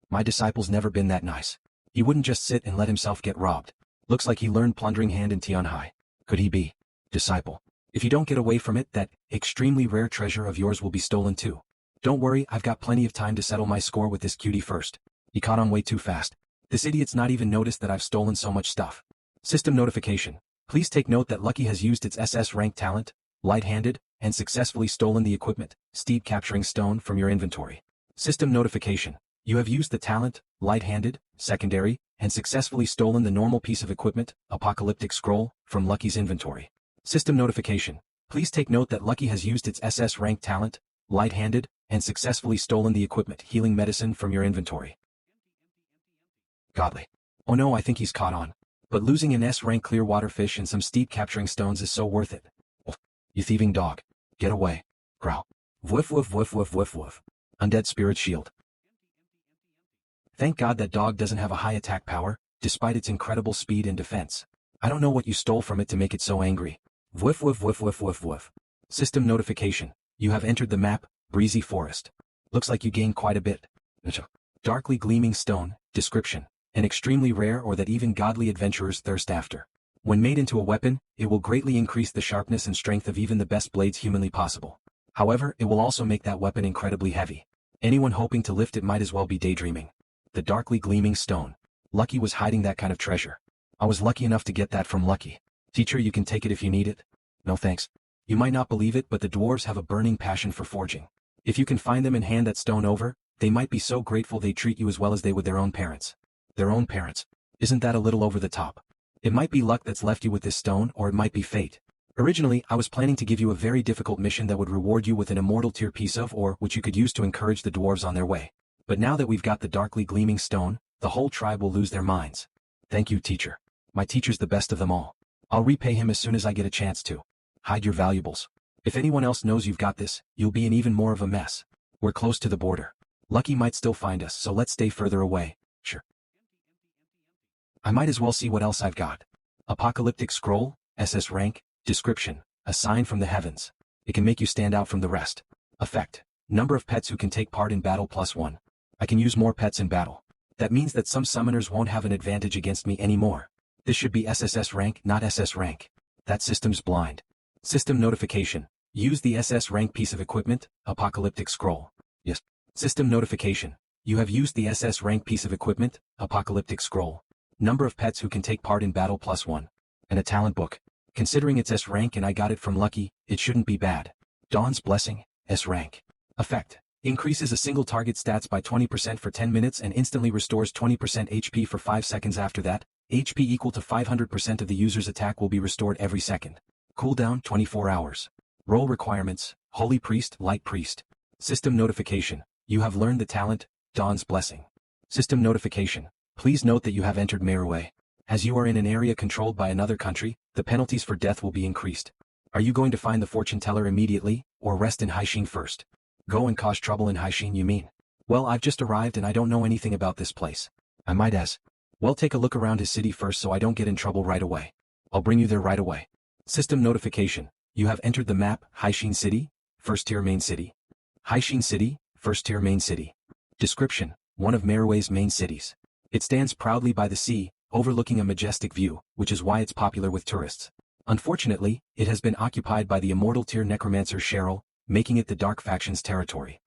My disciple's never been that nice. He wouldn't just sit and let himself get robbed. Looks like he learned plundering hand in Tianhai. Could he be? Disciple. If you don't get away from it, that extremely rare treasure of yours will be stolen too. Don't worry, I've got plenty of time to settle my score with this cutie first. He caught on way too fast. This idiot's not even noticed that I've stolen so much stuff. System notification. Please take note that Lucky has used its SS rank talent, light-handed, and successfully stolen the equipment, steed capturing stone, from your inventory. System notification. You have used the talent, light-handed, secondary, and successfully stolen the normal piece of equipment, apocalyptic scroll, from Lucky's inventory. System notification. Please take note that Lucky has used its SS rank talent, light-handed, and successfully stolen the equipment, healing medicine, from your inventory. Godly. Oh no, I think he's caught on. But losing an S-rank clear water fish and some steed capturing stones is so worth it. You thieving dog. Get away. Growl. Woof woof woof woof woof woof. Undead spirit shield. Thank God that dog doesn't have a high attack power, despite its incredible speed and defense. I don't know what you stole from it to make it so angry. Woof woof woof woof woof woof. System notification. You have entered the map, Breezy Forest. Looks like you gained quite a bit. Darkly gleaming stone. Description. An extremely rare or that even godly adventurers thirst after. When made into a weapon, it will greatly increase the sharpness and strength of even the best blades humanly possible. However, it will also make that weapon incredibly heavy. Anyone hoping to lift it might as well be daydreaming. The darkly gleaming stone. Lucky was hiding that kind of treasure. I was lucky enough to get that from Lucky. Teacher, you can take it if you need it. No thanks. You might not believe it, but the dwarves have a burning passion for forging. If you can find them and hand that stone over, they might be so grateful they treat you as well as they would their own parents. Their own parents. Isn't that a little over the top? It might be luck that's left you with this stone, or it might be fate. Originally, I was planning to give you a very difficult mission that would reward you with an immortal tier piece of ore which you could use to encourage the dwarves on their way. But now that we've got the darkly gleaming stone, the whole tribe will lose their minds. Thank you, teacher. My teacher's the best of them all. I'll repay him as soon as I get a chance to. Hide your valuables. If anyone else knows you've got this, you'll be in even more of a mess. We're close to the border. Lucky might still find us, so let's stay further away. Sure. I might as well see what else I've got. Apocalyptic scroll, SS rank, description, a sign from the heavens. It can make you stand out from the rest. Effect, number of pets who can take part in battle +1. I can use more pets in battle. That means that some summoners won't have an advantage against me anymore. This should be SSS rank, not SS rank. That system's blind. System notification. Use the SS rank piece of equipment, apocalyptic scroll. Yes. System notification. You have used the SS rank piece of equipment, apocalyptic scroll. Number of pets who can take part in battle +1. And a talent book. Considering it's S rank and I got it from Lucky, it shouldn't be bad. Dawn's Blessing, S rank. Effect. Increases a single target stats by 20% for 10 minutes and instantly restores 20% HP for 5 seconds after that. HP equal to 500% of the user's attack will be restored every second. Cooldown 24 hours. Role requirements, Holy Priest, Light Priest. System notification. You have learned the talent, Dawn's Blessing. System notification. Please note that you have entered Manhwa. As you are in an area controlled by another country, the penalties for death will be increased. Are you going to find the fortune teller immediately, or rest in Haishin first? Go and cause trouble in Haishin, you mean? Well, I've just arrived and I don't know anything about this place. I might as well take a look around his city first so I don't get in trouble right away. I'll bring you there right away. System notification. You have entered the map, Haishin City, first tier main city. Haishin City, first tier main city. Description, one of Manhwa's main cities. It stands proudly by the sea, overlooking a majestic view, which is why it's popular with tourists. Unfortunately, it has been occupied by the immortal tier necromancer Cheryl, making it the Dark Faction's territory.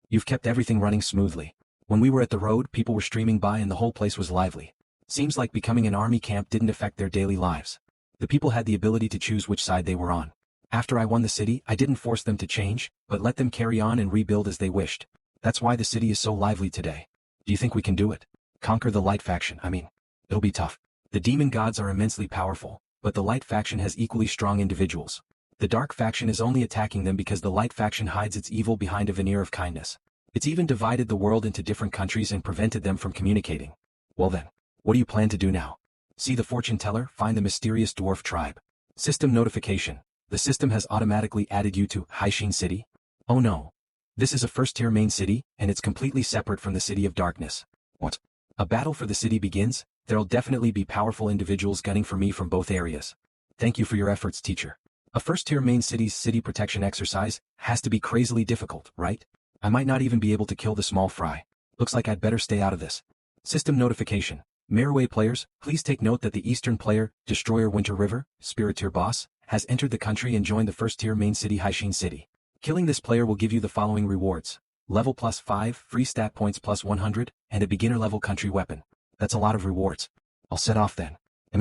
You've kept everything running smoothly. When we were at the road, people were streaming by and the whole place was lively. Seems like becoming an army camp didn't affect their daily lives. The people had the ability to choose which side they were on. After I won the city, I didn't force them to change, but let them carry on and rebuild as they wished. That's why the city is so lively today. Do you think we can do it? Conquer the Light Faction, I mean. It'll be tough. The demon gods are immensely powerful, but the Light Faction has equally strong individuals. The Dark Faction is only attacking them because the Light Faction hides its evil behind a veneer of kindness. It's even divided the world into different countries and prevented them from communicating. Well then, what do you plan to do now? See the fortune teller, find the mysterious dwarf tribe. System notification. The system has automatically added you to Haishin City. Oh no. This is a first-tier main city, and it's completely separate from the City of Darkness. What? A battle for the city begins? There'll definitely be powerful individuals gunning for me from both areas. Thank you for your efforts, teacher. A first-tier main city's city protection exercise has to be crazily difficult, right? I might not even be able to kill the small fry. Looks like I'd better stay out of this. System notification. Manhwa players, please take note that the Eastern player, Destroyer Winter River, Spirit Tier Boss, has entered the country and joined the first-tier main city Haishin City. Killing this player will give you the following rewards. Level +5, free stat points +100, and a beginner-level country weapon. That's a lot of rewards. I'll set off then.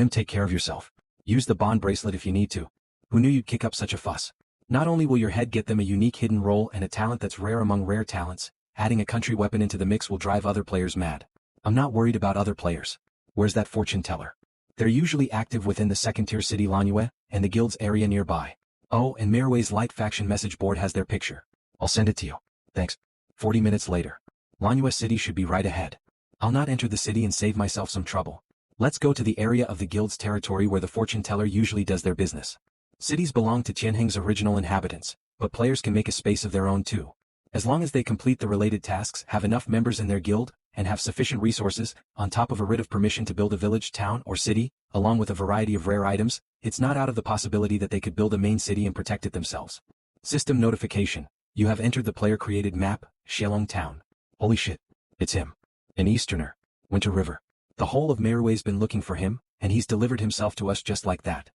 Take care of yourself. Use the bond bracelet if you need to. Who knew you'd kick up such a fuss? Not only will your head get them a unique hidden role and a talent that's rare among rare talents, adding a country weapon into the mix will drive other players mad. I'm not worried about other players. Where's that fortune teller? They're usually active within the second-tier city Manhwa and the guild's area nearby. Oh, and Manhwa's Light Faction message board has their picture. I'll send it to you. Thanks. 40 minutes later. Manhwa City should be right ahead. I'll not enter the city and save myself some trouble. Let's go to the area of the guild's territory where the fortune teller usually does their business. Cities belong to Tianheng's original inhabitants, but players can make a space of their own too. As long as they complete the related tasks, have enough members in their guild, and have sufficient resources, on top of a writ of permission to build a village, town, or city, along with a variety of rare items, it's not out of the possibility that they could build a main city and protect it themselves. System notification. You have entered the player-created map, Shelong Town. Holy shit. It's him. An Easterner. Winter River. The whole of Manhwa's been looking for him, and he's delivered himself to us just like that.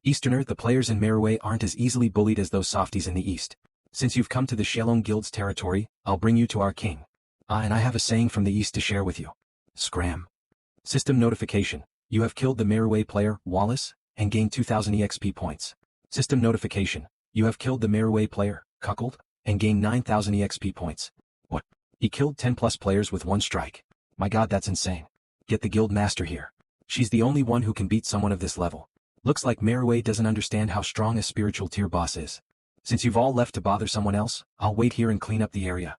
Easterner, the players in Manhwa aren't as easily bullied as those softies in the East. Since you've come to the Shelong Guild's territory, I'll bring you to our king. And I have a saying from the East to share with you. Scram. System notification. You have killed the Merway player, Wallace, and gained 2000 EXP points. System notification. You have killed the Merway player, Cuckold, and gained 9000 EXP points. What? He killed 10 plus players with one strike. My god, that's insane. Get the guild master here. She's the only one who can beat someone of this level. Looks like Merway doesn't understand how strong a spiritual tier boss is. Since you've all left to bother someone else, I'll wait here and clean up the area.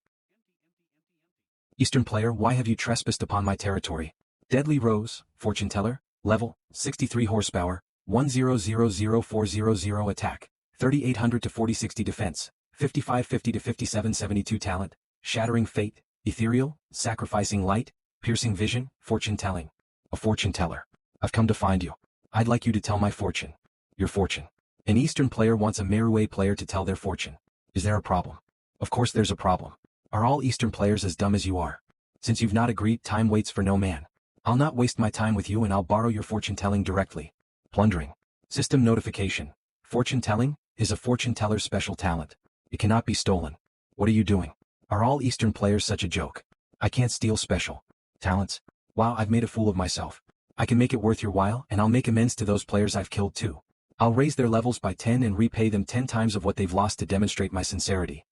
Eastern player, why have you trespassed upon my territory? Deadly Rose, Fortune Teller, level, 63 horsepower, 1000400 attack, 3800 to 4060 defense, 5550 to 5772 talent, Shattering Fate, Ethereal, Sacrificing Light, Piercing Vision, Fortune Telling. A fortune teller. I've come to find you. I'd like you to tell my fortune. Your fortune. An Eastern player wants a Merway player to tell their fortune. Is there a problem? Of course there's a problem. Are all Eastern players as dumb as you are? Since you've not agreed, time waits for no man. I'll not waste my time with you and I'll borrow your fortune telling directly. Plundering. System notification. Fortune telling is a fortune teller's special talent. It cannot be stolen. What are you doing? Are all Eastern players such a joke? I can't steal special talents. Wow, I've made a fool of myself. I can make it worth your while and I'll make amends to those players I've killed too. I'll raise their levels by 10 and repay them 10 times of what they've lost to demonstrate my sincerity.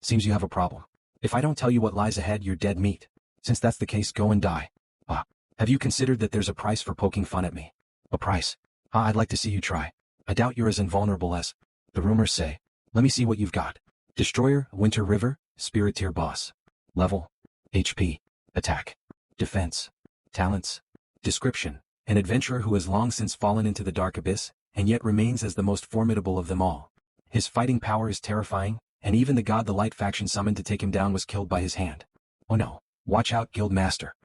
Seems you have a problem. If I don't tell you what lies ahead, you're dead meat. Since that's the case, go and die. Have you considered that there's a price for poking fun at me? A price? I'd like to see you try. I doubt you're as invulnerable as the rumors say. Let me see what you've got. Destroyer, Winter River, Spirit Tier Boss. Level. HP. Attack. Defense. Talents. Description. An adventurer who has long since fallen into the dark abyss, and yet remains as the most formidable of them all. His fighting power is terrifying, and even the god the Light faction summoned to take him down was killed by his hand. Oh no. Watch out, Guild Master.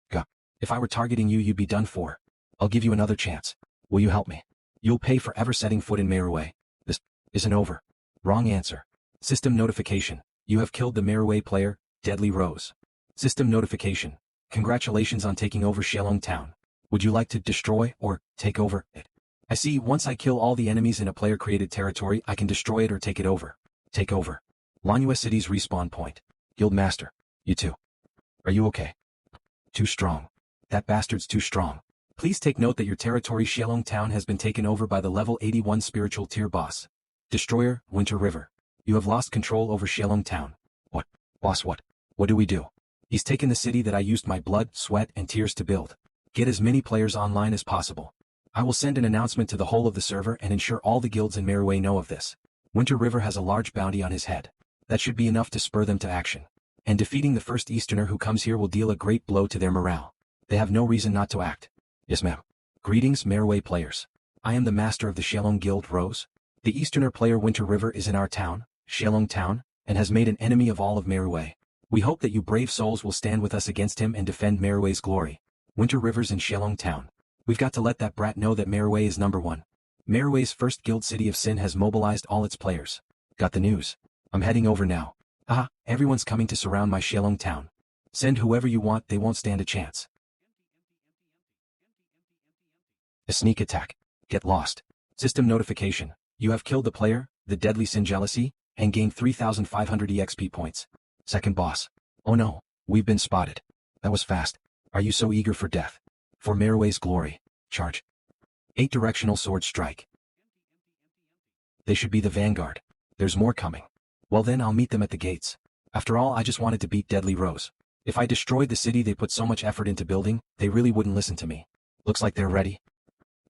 Gah. If I were targeting you, you'd be done for. I'll give you another chance. Will you help me? You'll pay for ever setting foot in Merway. This isn't over. Wrong answer. System notification. You have killed the Merway player, Deadly Rose. System notification. Congratulations on taking over Shelong Town. Would you like to destroy or take over it? I see, once I kill all the enemies in a player-created territory, I can destroy it or take it over. Take over. Manhua City's respawn point. Guild Master. You too. Are you okay? Too strong. That bastard's too strong. Please take note that your territory Shelong Town has been taken over by the level 81 spiritual tier boss. Destroyer, Winter River. You have lost control over Shelong Town. What? Boss, what? What do we do? He's taken the city that I used my blood, sweat, and tears to build. Get as many players online as possible. I will send an announcement to the whole of the server and ensure all the guilds in Merway know of this. Winter River has a large bounty on his head. That should be enough to spur them to action. And defeating the first Easterner who comes here will deal a great blow to their morale. They have no reason not to act. Yes, ma'am. Greetings, Merway players. I am the master of the Shelong Guild, Rose. The Easterner player Winter River is in our town, Shelong Town, and has made an enemy of all of Merway. We hope that you brave souls will stand with us against him and defend Merway's glory. Winter River's in Shelong Town. We've got to let that brat know that Merway is number one. Merway's first guild City of Sin has mobilized all its players. Got the news. I'm heading over now. Everyone's coming to surround my Shelong Town. Send whoever you want, they won't stand a chance. A sneak attack. Get lost. System notification. You have killed the player, the Deadly Sin Jealousy, and gained 3,500 EXP points. Second boss. Oh no, we've been spotted. That was fast. Are you so eager for death? For Merway's glory. Charge. 8 directional sword strike. They should be the vanguard. There's more coming. Well then I'll meet them at the gates. After all, I just wanted to beat Deadly Rose. If I destroyed the city they put so much effort into building, they really wouldn't listen to me. Looks like they're ready.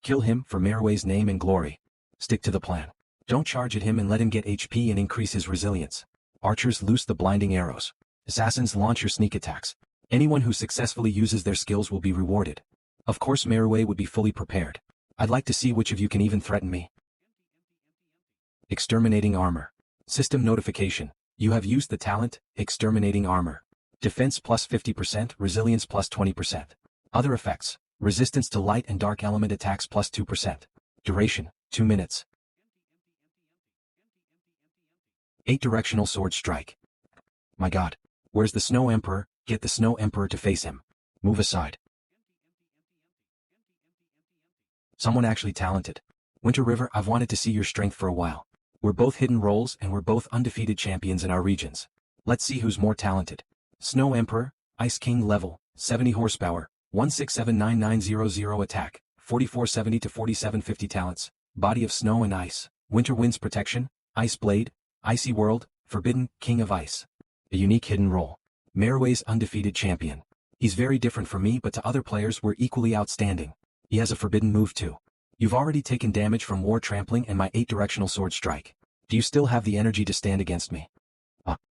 Kill him for Merway's name and glory. Stick to the plan. Don't charge at him and let him get HP and increase his resilience. Archers, loose the blinding arrows. Assassins, launch your sneak attacks. Anyone who successfully uses their skills will be rewarded. Of course Merway would be fully prepared. I'd like to see which of you can even threaten me. Exterminating Armor. System notification. You have used the talent, Exterminating Armor. Defense plus 50%, resilience plus 20%. Other effects. Resistance to light and dark element attacks plus 2%. Duration, 2 minutes. 8 directional sword strike. My god. Where's the Snow Emperor? Get the Snow Emperor to face him. Move aside. Someone actually talented. Winter River, I've wanted to see your strength for a while. We're both hidden roles and we're both undefeated champions in our regions. Let's see who's more talented. Snow Emperor, Ice King level, 70 horsepower, 1679900 attack, 4470 to 4750 talents, body of snow and ice, winter winds protection, ice blade, icy world, forbidden, king of ice. A unique hidden role. Merue's undefeated champion. He's very different from me, but to other players we're equally outstanding. He has a forbidden move too. You've already taken damage from war trampling and my 8-directional sword strike. Do you still have the energy to stand against me?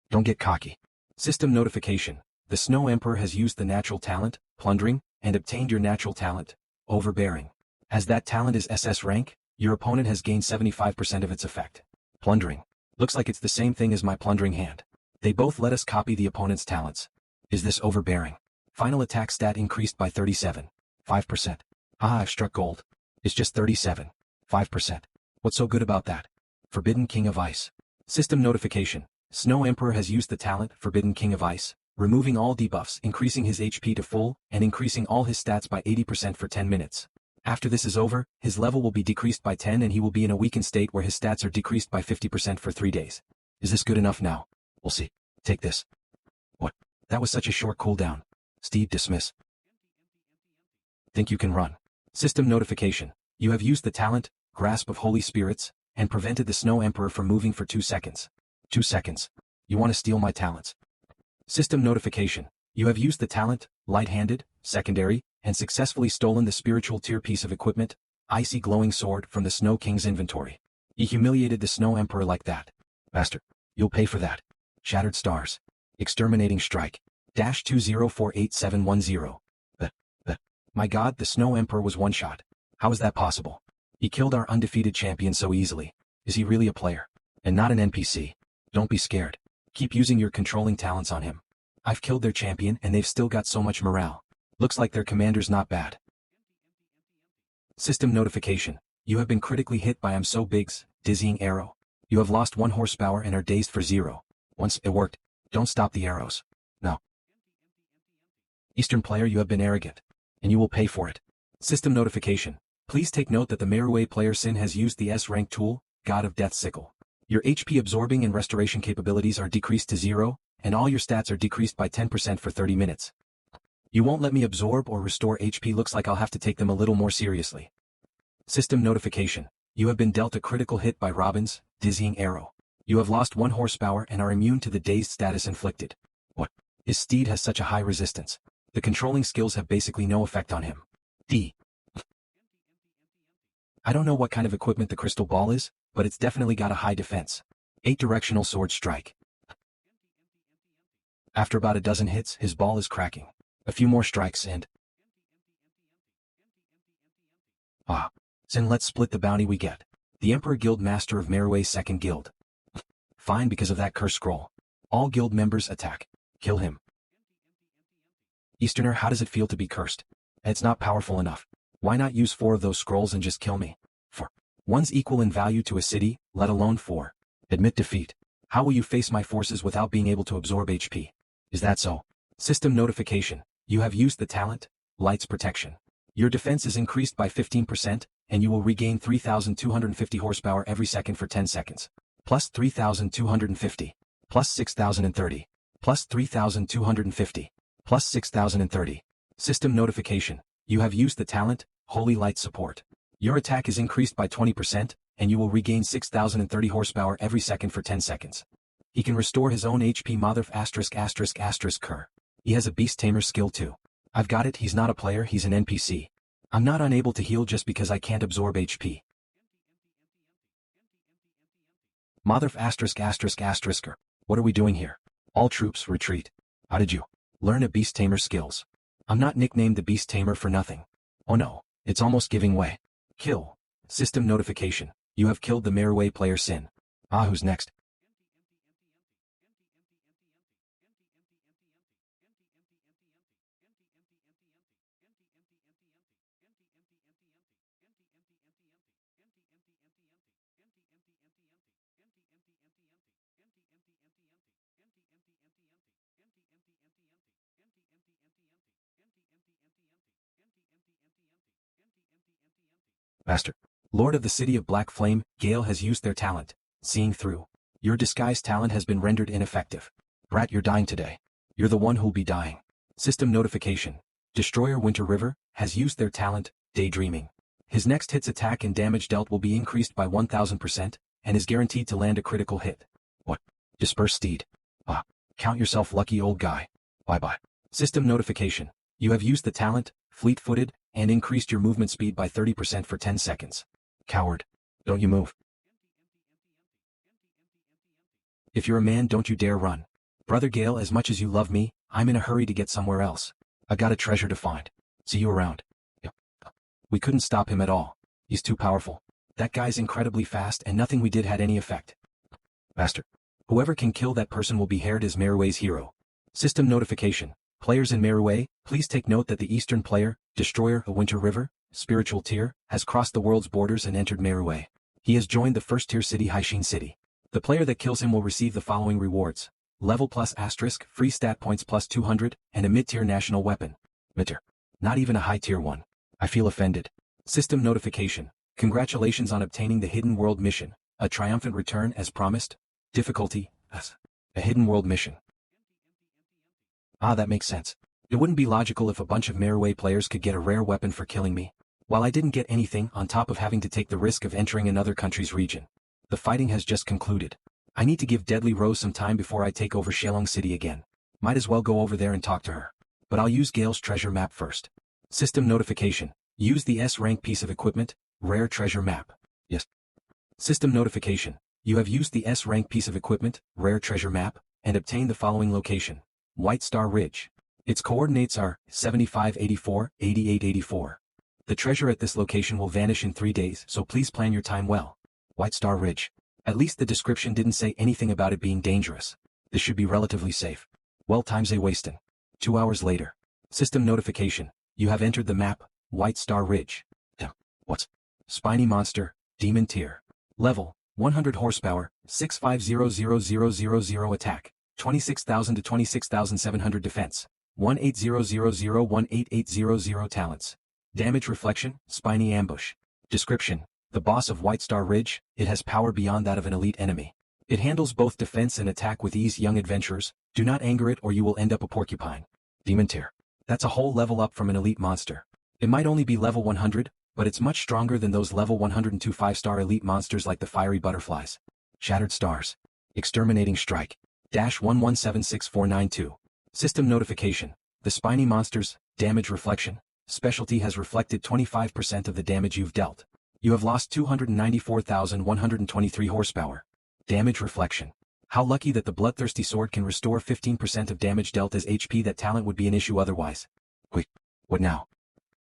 Don't get cocky. System notification. The Snow Emperor has used the natural talent, plundering, and obtained your natural talent, overbearing. As that talent is SS rank, your opponent has gained 75% of its effect. Plundering. Looks like it's the same thing as my plundering hand. They both let us copy the opponent's talents. Is this overbearing? Final attack stat increased by 37.5%. I've struck gold. It's just 37.5%. What's so good about that? Forbidden King of Ice. System notification. Snow Emperor has used the talent Forbidden King of Ice, removing all debuffs, increasing his HP to full, and increasing all his stats by 80% for 10 minutes. After this is over, his level will be decreased by 10 and he will be in a weakened state where his stats are decreased by 50% for 3 days. Is this good enough now? We'll see. Take this. What? That was such a short cooldown. Steve, dismiss. Think you can run. System notification. You have used the talent, Grasp of Holy Spirits, and prevented the Snow Emperor from moving for 2 seconds. 2 seconds. You want to steal my talents? System notification. You have used the talent, Light-Handed, Secondary, and successfully stolen the spiritual tier piece of equipment, Icy Glowing Sword, from the Snow King's inventory. He humiliated the Snow Emperor like that. Bastard. You'll pay for that. Shattered Stars. Exterminating Strike. -20487110. My god, the Snow Emperor was one shot. How is that possible? He killed our undefeated champion so easily. Is he really a player? And not an NPC? Don't be scared. Keep using your controlling talents on him. I've killed their champion and they've still got so much morale. Looks like their commander's not bad. System notification. You have been critically hit by I'm So Big's dizzying arrow. You have lost 1 horsepower and are dazed for 0. Once it worked. Don't stop the arrows. No. Eastern player, you have been arrogant. And you will pay for it. System notification. Please take note that the Merue player Sin has used the S-rank tool, God of Death Sickle. Your HP absorbing and restoration capabilities are decreased to 0, and all your stats are decreased by 10% for 30 minutes. You won't let me absorb or restore HP. Looks like I'll have to take them a little more seriously. System notification. You have been dealt a critical hit by Robin's dizzying arrow. You have lost 1 horsepower and are immune to the dazed status inflicted. What? His steed has such a high resistance. The controlling skills have basically no effect on him. I don't know what kind of equipment the crystal ball is, but it's definitely got a high defense. 8-directional sword strike. After about a dozen hits, his ball is cracking. A few more strikes and... Sin, let's split the bounty we get. The Emperor Guild Master of Merue's second guild. Fine, because of that curse scroll. All guild members attack. Kill him. Easterner, how does it feel to be cursed? It's not powerful enough. Why not use 4 of those scrolls and just kill me? 4. One's equal in value to a city, let alone 4. Admit defeat. How will you face my forces without being able to absorb HP? Is that so? System notification. You have used the talent, Light's Protection. Your defense is increased by 15%, and you will regain 3,250 horsepower every second for 10 seconds. Plus 3,250. Plus 6,030. Plus 3,250. Plus 6,030. System notification. You have used the talent, Holy Light Support. Your attack is increased by 20%, and you will regain 6,030 horsepower every second for 10 seconds. He can restore his own HP Mother ******. He has a Beast Tamer skill too. I've got it, he's not a player, he's an NPC. I'm not unable to heal just because I can't absorb HP. Mother ******. What are we doing here? All troops, retreat. How did you learn a Beast Tamer skills? I'm not nicknamed the Beast Tamer for nothing. Oh no, it's almost giving way. Kill. System notification. You have killed the Merue player Sin. Who's next? Master. Lord of the City of Black Flame, Gale has used their talent, Seeing Through. Your disguise talent has been rendered ineffective. Brat, you're dying today. You're the one who'll be dying. System notification. Destroyer Winter River has used their talent, Daydreaming. His next hit's attack and damage dealt will be increased by 1000%, and is guaranteed to land a critical hit. What? Disperse Steed. Ah, count yourself lucky old guy. Bye-bye. System notification. You have used the talent, Fleet-footed, and increased your movement speed by 30% for 10 seconds. Coward. Don't you move. If you're a man, don't you dare run. Brother Gale, as much as you love me, I'm in a hurry to get somewhere else. I got a treasure to find. See you around. Yep. We couldn't stop him at all. He's too powerful. That guy's incredibly fast and nothing we did had any effect. Master. Whoever can kill that person will be haired as Merue's hero. System notification. Players in Merue, please take note that the Eastern player, Destroyer of Winter River, Spiritual Tier, has crossed the world's borders and entered Merue. He has joined the first-tier city Haishin City. The player that kills him will receive the following rewards. Level plus asterisk, free stat points plus 200, and a mid-tier national weapon. Mid-tier. Not even a high-tier one. I feel offended. System notification. Congratulations on obtaining the Hidden World mission. A triumphant return as promised. Difficulty, S. A Hidden World mission. Ah, that makes sense. It wouldn't be logical if a bunch of Merue players could get a rare weapon for killing me, while I didn't get anything on top of having to take the risk of entering another country's region. The fighting has just concluded. I need to give Deadly Rose some time before I take over Shelong City again. Might as well go over there and talk to her. But I'll use Gale's treasure map first. System notification. Use the S-rank piece of equipment, rare treasure map. Yes. System notification. You have used the S-rank piece of equipment, rare treasure map, and obtained the following location. White Star Ridge. Its coordinates are 7584, 8884. The treasure at this location will vanish in 3 days, so please plan your time well. White Star Ridge. At least the description didn't say anything about it being dangerous. This should be relatively safe. Well, time's a wasting. 2 hours later. System notification. You have entered the map, White Star Ridge. What's? Spiny monster, demon tier. Level, 100 horsepower, 6500000 attack, 26,000 to 26,700 defense, 1800188800 talents. Damage reflection, spiny ambush. Description. The boss of White Star Ridge, it has power beyond that of an elite enemy. It handles both defense and attack with ease. Young adventurers, do not anger it or you will end up a porcupine. Demon tier. That's a whole level up from an elite monster. It might only be level 100, but it's much stronger than those level 102 5-star elite monsters like the fiery butterflies. Shattered Stars. Exterminating Strike. -11769492. System notification. The spiny monster's damage reflection specialty has reflected 25% of the damage you've dealt. You have lost 294,123 horsepower. Damage reflection. How lucky that the bloodthirsty sword can restore 15% of damage dealt as HP. That talent would be an issue otherwise. Wait, what now?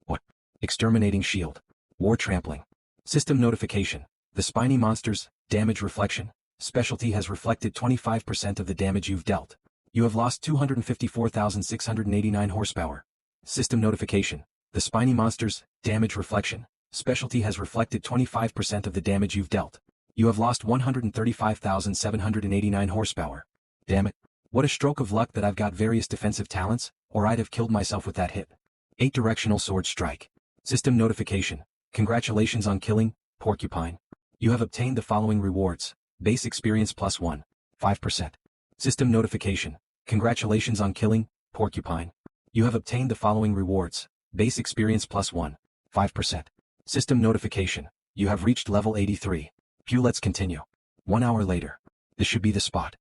What? Exterminating Shield. War Trampling. System notification. The spiny monster's damage reflection specialty has reflected 25% of the damage you've dealt. You have lost 254,689 horsepower. System notification. The spiny monster's damage reflection specialty has reflected 25% of the damage you've dealt. You have lost 135,789 horsepower. Damn it. What a stroke of luck that I've got various defensive talents, or I'd have killed myself with that hit. 8 Directional Sword Strike. System notification. Congratulations on killing Porcupine. You have obtained the following rewards. Base experience +1, 5%. System notification. Congratulations on killing Porcupine. You have obtained the following rewards. Base experience +1, 5%. System notification. You have reached level 83. Phew, let's continue. 1 hour later. This should be the spot.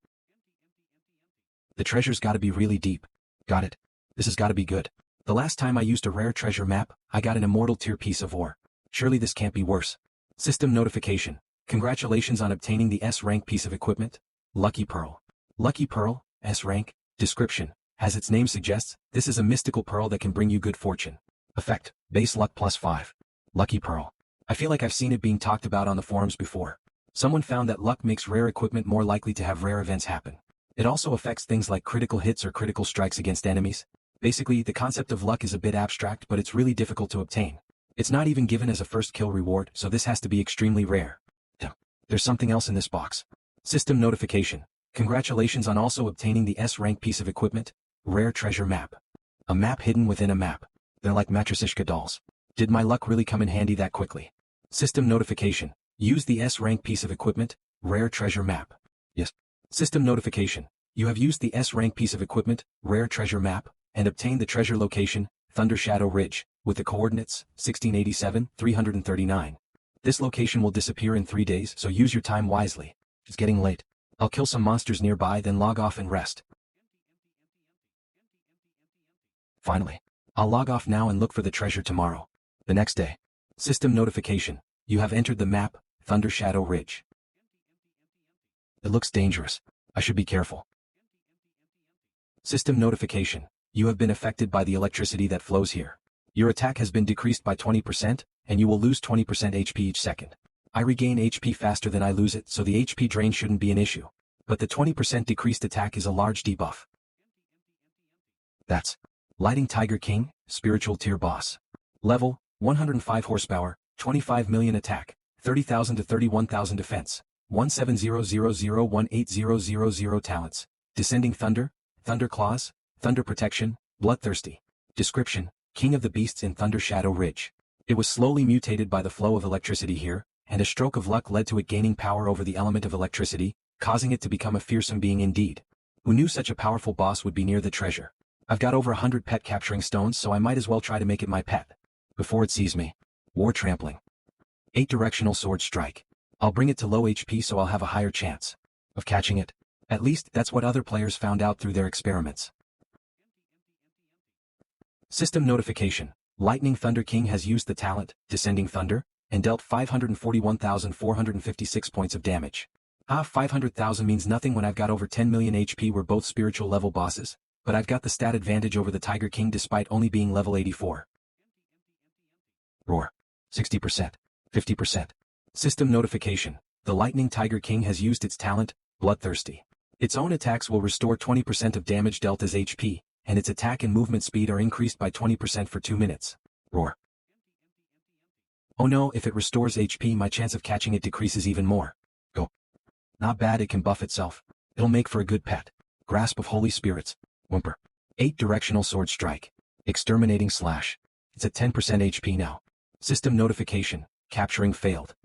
The treasure's gotta be really deep. Got it. This has gotta be good. The last time I used a rare treasure map, I got an immortal tier piece of ore. Surely this can't be worse. System notification. Congratulations on obtaining the S-rank piece of equipment. Lucky Pearl. Lucky Pearl, S-rank. Description. As its name suggests, this is a mystical pearl that can bring you good fortune. Effect. Base luck +5. Lucky Pearl. I feel like I've seen it being talked about on the forums before. Someone found that luck makes rare equipment more likely to have rare events happen. It also affects things like critical hits or critical strikes against enemies. Basically, the concept of luck is a bit abstract, but it's really difficult to obtain. It's not even given as a first kill reward, so this has to be extremely rare. There's something else in this box. System notification. Congratulations on also obtaining the S-rank piece of equipment, rare treasure map. A map hidden within a map. They're like Matryoshka dolls. Did my luck really come in handy that quickly? System notification. Use the S-rank piece of equipment, rare treasure map. Yes. System notification. You have used the S-rank piece of equipment, rare treasure map, and obtain the treasure location, Thunder Shadow Ridge, with the coordinates, 1687, 339. This location will disappear in 3 days, so use your time wisely. It's getting late. I'll kill some monsters nearby, then log off and rest. Finally. I'll log off now and look for the treasure tomorrow. The next day. System notification. You have entered the map, Thunder Shadow Ridge. It looks dangerous. I should be careful. System notification. You have been affected by the electricity that flows here. Your attack has been decreased by 20%, and you will lose 20% HP each second. I regain HP faster than I lose it, so the HP drain shouldn't be an issue. But the 20% decreased attack is a large debuff. That's Lighting Tiger King, Spiritual Tier Boss. Level, 105 horsepower, 25 million attack, 30,000 to 31,000 defense, 17001800 talents. Descending Thunder, Thunder Claws, Thunder Protection, Bloodthirsty. Description, King of the Beasts in Thunder Shadow Ridge. It was slowly mutated by the flow of electricity here, and a stroke of luck led to it gaining power over the element of electricity, causing it to become a fearsome being indeed. Who knew such a powerful boss would be near the treasure? I've got over 100 pet capturing stones, so I might as well try to make it my pet. Before it sees me. War Trampling. 8 Directional Sword Strike. I'll bring it to low HP so I'll have a higher chance of catching it. At least that's what other players found out through their experiments. System notification. Lightning Thunder King has used the talent, Descending Thunder, and dealt 541,456 points of damage. 500,000 means nothing when I've got over 10 million HP. We're both spiritual level bosses, but I've got the stat advantage over the Tiger King despite only being level 84. Roar. 60%. 50%. System notification. The Lightning Tiger King has used its talent, Bloodthirsty. Its own attacks will restore 20% of damage dealt as HP, and its attack and movement speed are increased by 20% for 2 minutes. Roar. Oh no, if it restores HP, my chance of catching it decreases even more. Go. Not bad, it can buff itself. It'll make for a good pet. Grasp of Holy Spirits. Whimper. 8 Directional Sword Strike. Exterminating Slash. It's at 10% HP now. System notification. Capturing failed.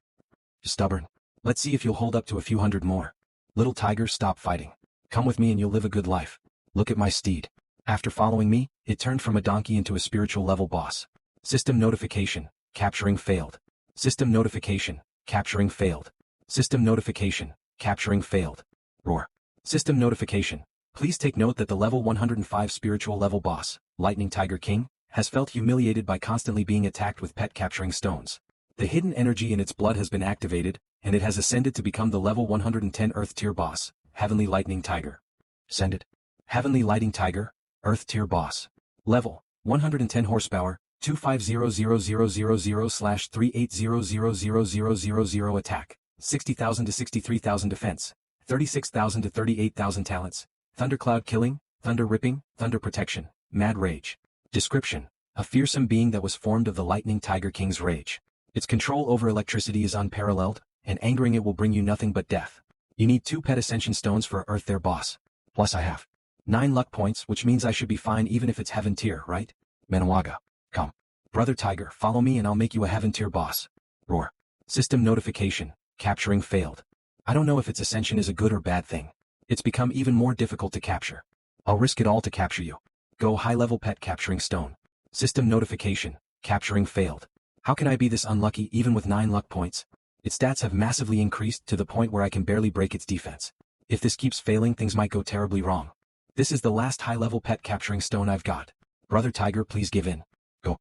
Stubborn. Let's see if you'll hold up to a few hundred more. Little tiger, stop fighting. Come with me and you'll live a good life. Look at my steed. After following me, it turned from a donkey into a spiritual level boss. System notification. Capturing failed. System notification. Capturing failed. System notification. Capturing failed. Roar. System notification. Please take note that the level 105 spiritual level boss, Lightning Tiger King, has felt humiliated by constantly being attacked with pet capturing stones. The hidden energy in its blood has been activated, and it has ascended to become the level 110 Earth Tier boss, Heavenly Lightning Tiger. Send it. Heavenly Lightning Tiger, Earth Tier boss. Level, 110 horsepower, 250,000/380,000,000 attack, 60,000 to 63,000 defense, 36,000 to 38,000 talents, Thundercloud Killing, Thunder Ripping, Thunder Protection, Mad Rage. Description, a fearsome being that was formed of the Lightning Tiger King's rage. Its control over electricity is unparalleled, and angering it will bring you nothing but death. You need 2 pet ascension stones for Earth Tier boss. Plus I have 9 luck points, which means I should be fine even if it's Heaven Tier, right? Manhwa. Come. Brother Tiger, follow me and I'll make you a Heaven Tier boss. Roar. System notification. Capturing failed. I don't know if its ascension is a good or bad thing. It's become even more difficult to capture. I'll risk it all to capture you. Go high-level pet capturing stone. System notification. Capturing failed. How can I be this unlucky even with 9 luck points? Its stats have massively increased to the point where I can barely break its defense. If this keeps failing, things might go terribly wrong. This is the last high-level pet capturing stone I've got. Brother Tiger, please give in. Go.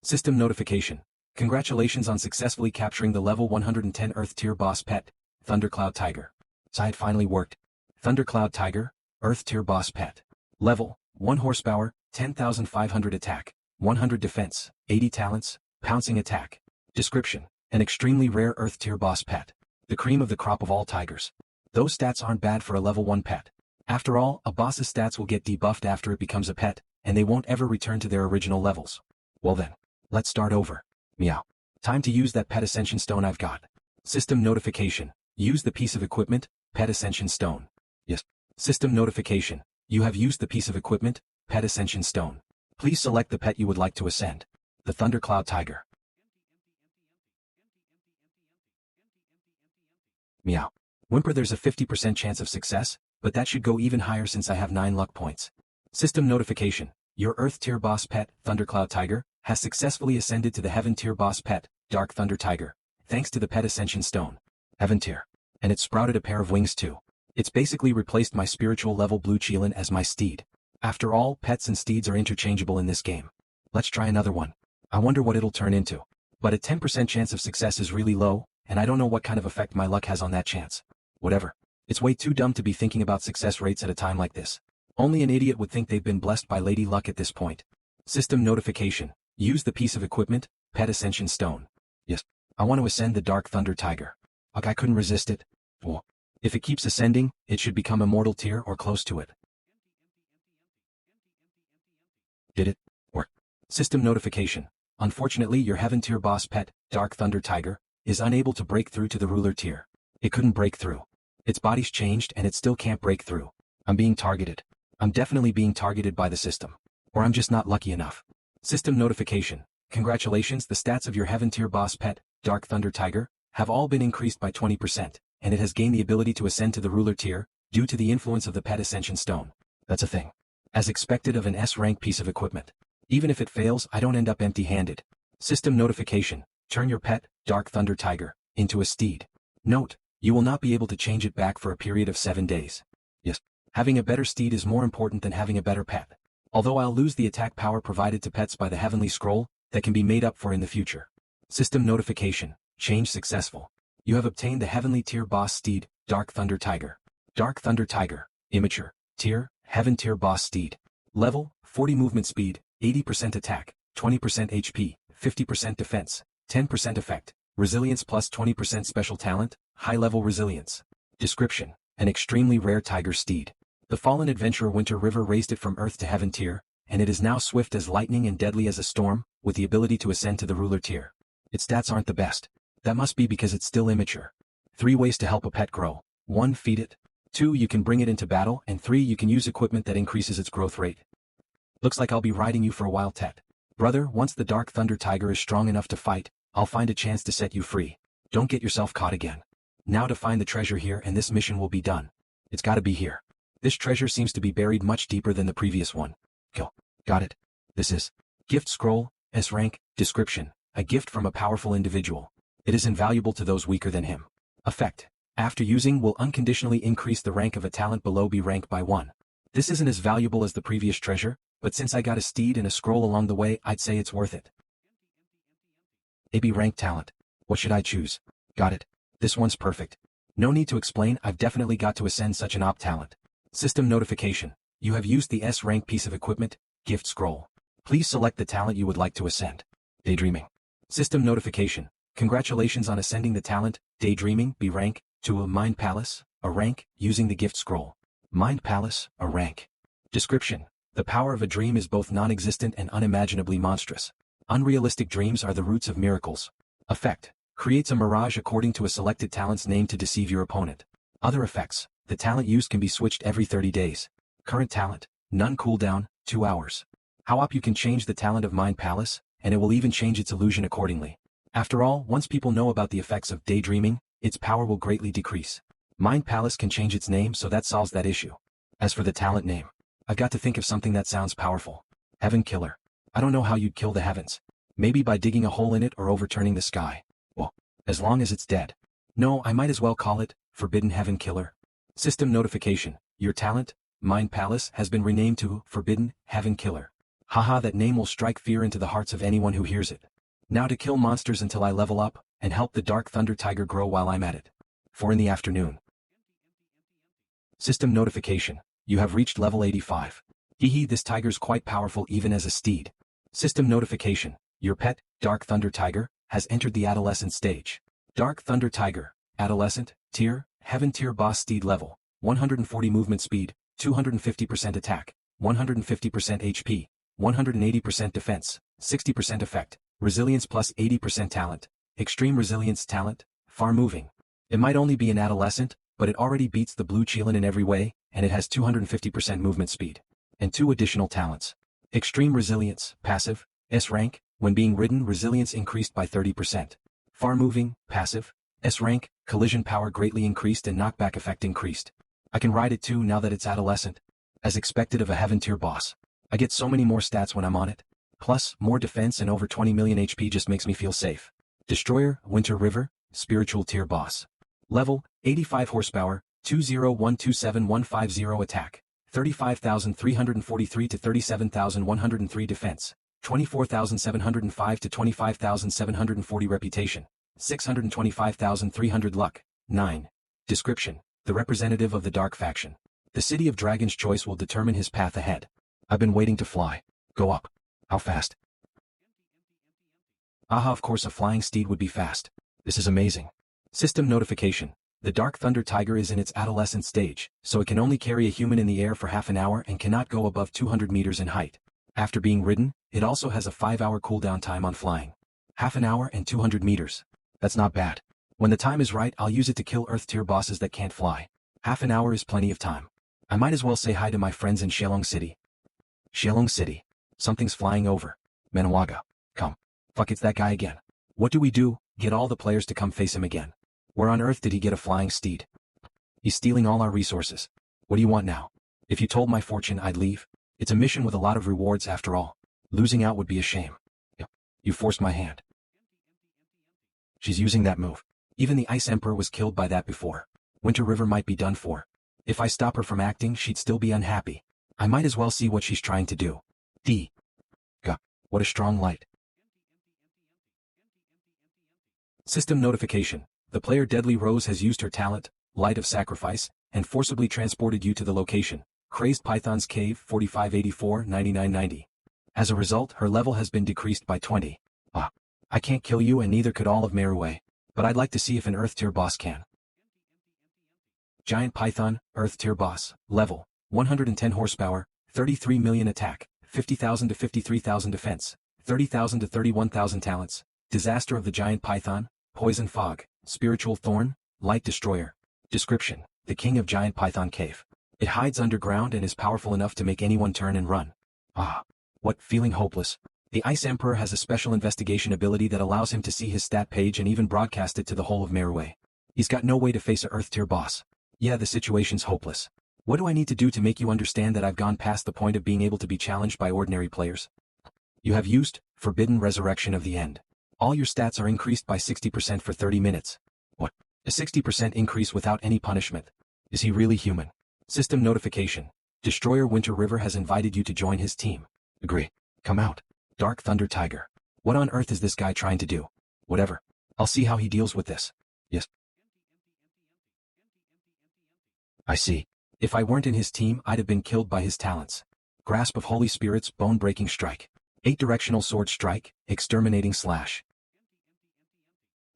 System notification. Congratulations on successfully capturing the level 110 Earth Tier boss pet, Thundercloud Tiger. So it finally worked. Thundercloud Tiger, Earth Tier boss pet. Level, 1 horsepower, 10,500 attack, 100 defense, 80 talents, pouncing attack. Description, an extremely rare Earth Tier boss pet. The cream of the crop of all tigers. Those stats aren't bad for a level 1 pet. After all, a boss's stats will get debuffed after it becomes a pet, and they won't ever return to their original levels. Well then, let's start over. Meow. Time to use that pet ascension stone I've got. System notification. Use the piece of equipment, pet ascension stone. Yes. System notification. You have used the piece of equipment, pet ascension stone. Please select the pet you would like to ascend. The Thundercloud Tiger. Meow. Whimper, there's a 50% chance of success, but that should go even higher since I have 9 luck points. System notification. Your Earth tier boss pet, Thundercloud Tiger, has successfully ascended to the Heaven tier boss pet, Dark Thunder Tiger, thanks to the pet ascension stone. Heaven tier. And it sprouted a pair of wings too. It's basically replaced my spiritual level blue Qilin as my steed. After all, pets and steeds are interchangeable in this game. Let's try another one. I wonder what it'll turn into. But a 10% chance of success is really low, and I don't know what kind of effect my luck has on that chance. Whatever. It's way too dumb to be thinking about success rates at a time like this. Only an idiot would think they've been blessed by Lady Luck at this point. System notification. Use the piece of equipment, Pet Ascension Stone. Yes. I want to ascend the Dark Thunder Tiger. Like I couldn't resist it. Well, if it keeps ascending, it should become immortal tier or close to it. Did it? Work. System notification. Unfortunately, your Heaven tier boss pet, Dark Thunder Tiger, is unable to break through to the ruler tier. It couldn't break through. Its body's changed and it still can't break through. I'm being targeted. I'm definitely being targeted by the system. Or I'm just not lucky enough. System notification. Congratulations, the stats of your Heaven tier boss pet, Dark Thunder Tiger, have all been increased by 20%, and it has gained the ability to ascend to the ruler tier, due to the influence of the Pet Ascension Stone. That's a thing. As expected of an S-rank piece of equipment. Even if it fails, I don't end up empty-handed. System notification. Turn your pet, Dark Thunder Tiger, into a steed. Note, you will not be able to change it back for a period of 7 days. Yes, having a better steed is more important than having a better pet. Although I'll lose the attack power provided to pets by the Heavenly Scroll, that can be made up for in the future. System notification. Change successful. You have obtained the Heavenly tier boss steed, Dark Thunder Tiger. Dark Thunder Tiger. Immature. Tier, Heaven tier boss steed. Level, 40 movement speed, 80% attack, 20% HP, 50% defense, 10% effect, resilience plus 20% special talent, high-level resilience. Description. An extremely rare tiger steed. The fallen adventurer Winter River raised it from Earth to Heaven tier, and it is now swift as lightning and deadly as a storm, with the ability to ascend to the ruler tier. Its stats aren't the best. That must be because it's still immature. 3 ways to help a pet grow. 1. Feed it. 2. You can bring it into battle, and 3. You can use equipment that increases its growth rate. Looks like I'll be riding you for a while, Tet. Brother, once the Dark Thunder Tiger is strong enough to fight, I'll find a chance to set you free. Don't get yourself caught again. Now to find the treasure here and this mission will be done. It's gotta be here. This treasure seems to be buried much deeper than the previous one. Kill. Got it. This is Gift Scroll, S-Rank, Description, a gift from a powerful individual. It is invaluable to those weaker than him. Effect. After using will unconditionally increase the rank of a talent below B rank by 1. This isn't as valuable as the previous treasure, but since I got a steed and a scroll along the way, I'd say it's worth it. AB rank talent. What should I choose? Got it. This one's perfect. No need to explain, I've definitely got to ascend such an op talent. System notification. You have used the S rank piece of equipment, Gift Scroll. Please select the talent you would like to ascend. Daydreaming. System notification. Congratulations on ascending the talent, Daydreaming, B rank, to a Mind Palace, a rank, using the Gift Scroll. Mind Palace, a rank. Description. The power of a dream is both non-existent and unimaginably monstrous. Unrealistic dreams are the roots of miracles. Effect. Creates a mirage according to a selected talent's name to deceive your opponent. Other effects. The talent used can be switched every 30 days. Current talent. None cooldown, 2 hours. How up you can change the talent of Mind Palace, and it will even change its illusion accordingly. After all, once people know about the effects of daydreaming, its power will greatly decrease. Mind Palace can change its name, so that solves that issue. As for the talent name, I've got to think of something that sounds powerful. Heaven Killer. I don't know how you'd kill the heavens. Maybe by digging a hole in it or overturning the sky. Well, as long as it's dead. No, I might as well call it Forbidden Heaven Killer. System notification. Your talent, Mind Palace, has been renamed to Forbidden Heaven Killer. Haha, that name will strike fear into the hearts of anyone who hears it. Now to kill monsters until I level up, and help the Dark Thunder Tiger grow while I'm at it. 4 in the afternoon. System notification. You have reached level 85. Hehe, this tiger's quite powerful even as a steed. System notification. Your pet, Dark Thunder Tiger, has entered the adolescent stage. Dark Thunder Tiger, adolescent, tier, Heaven tier boss steed level, 140 movement speed, 250% attack, 150% HP, 180% defense, 60% effect, resilience plus 80% talent, extreme resilience talent, far moving. It might only be an adolescent, but it already beats the blue Qilin in every way, and it has 250% movement speed. And 2 additional talents. Extreme resilience, passive, S rank, when being ridden resilience increased by 30%. Far moving, passive, S rank, collision power greatly increased and knockback effect increased. I can ride it too now that it's adolescent. As expected of a heaven tier boss. I get so many more stats when I'm on it. Plus, more defense and over 20 million HP just makes me feel safe. Destroyer, Winter River, spiritual tier boss. Level, 85 horsepower, 20127-150 attack, 35,343 to 37,103 defense, 24,705 to 25,740 reputation, 625,300 luck. 9. Description. The representative of the Dark Faction. The City of Dragon's choice will determine his path ahead. I've been waiting to fly. Go up. How fast? Aha, of course a flying steed would be fast. This is amazing. System notification. The Dark Thunder Tiger is in its adolescent stage, so it can only carry a human in the air for half an hour and cannot go above 200 meters in height. After being ridden, it also has a 5-hour cooldown time on flying. Half an hour and 200 meters. That's not bad. When the time is right, I'll use it to kill Earth tier bosses that can't fly. Half an hour is plenty of time. I might as well say hi to my friends in Shelong City. Shelong City. Something's flying over. Manhwa. Come. Fuck, it's that guy again. What do? Get all the players to come face him again. Where on earth did he get a flying steed? He's stealing all our resources. What do you want now? If you told my fortune, I'd leave. It's a mission with a lot of rewards after all. Losing out would be a shame. You forced my hand. She's using that move. Even the Ice Emperor was killed by that before. Winter River might be done for. If I stop her from acting, she'd still be unhappy. I might as well see what she's trying to do. What a strong light. System notification. The player Deadly Rose has used her talent, Light of Sacrifice, and forcibly transported you to the location, Crazed Python's Cave 4584-9990. As a result, her level has been decreased by 20. I can't kill you and neither could all of Manhwa, but I'd like to see if an Earth tier boss can. Giant Python, Earth tier boss, level, 110 horsepower, 33 million attack, 50,000 to 53,000 defense, 30,000 to 31,000 talents, Disaster of the Giant Python, Poison Fog, Spiritual Thorn, Light Destroyer. Description. The King of Giant Python Cave. It hides underground and is powerful enough to make anyone turn and run. What, feeling hopeless? The Ice Emperor has a special investigation ability that allows him to see his stat page and even broadcast it to the whole of Manhwa. He's got no way to face a Earth tier boss. Yeah, the situation's hopeless. What do I need to do to make you understand that I've gone past the point of being able to be challenged by ordinary players? You have used Forbidden Resurrection of the End. All your stats are increased by 60% for 30 minutes. What? A 60% increase without any punishment. Is he really human? System notification. Destroyer Winter River has invited you to join his team. Agree. Come out. Dark Thunder Tiger. What on earth is this guy trying to do? Whatever. I'll see how he deals with this. Yes. I see. If I weren't in his team, I'd have been killed by his talents. Grasp of Holy Spirits, Bone-Breaking Strike. 8-Directional Sword Strike, Exterminating Slash.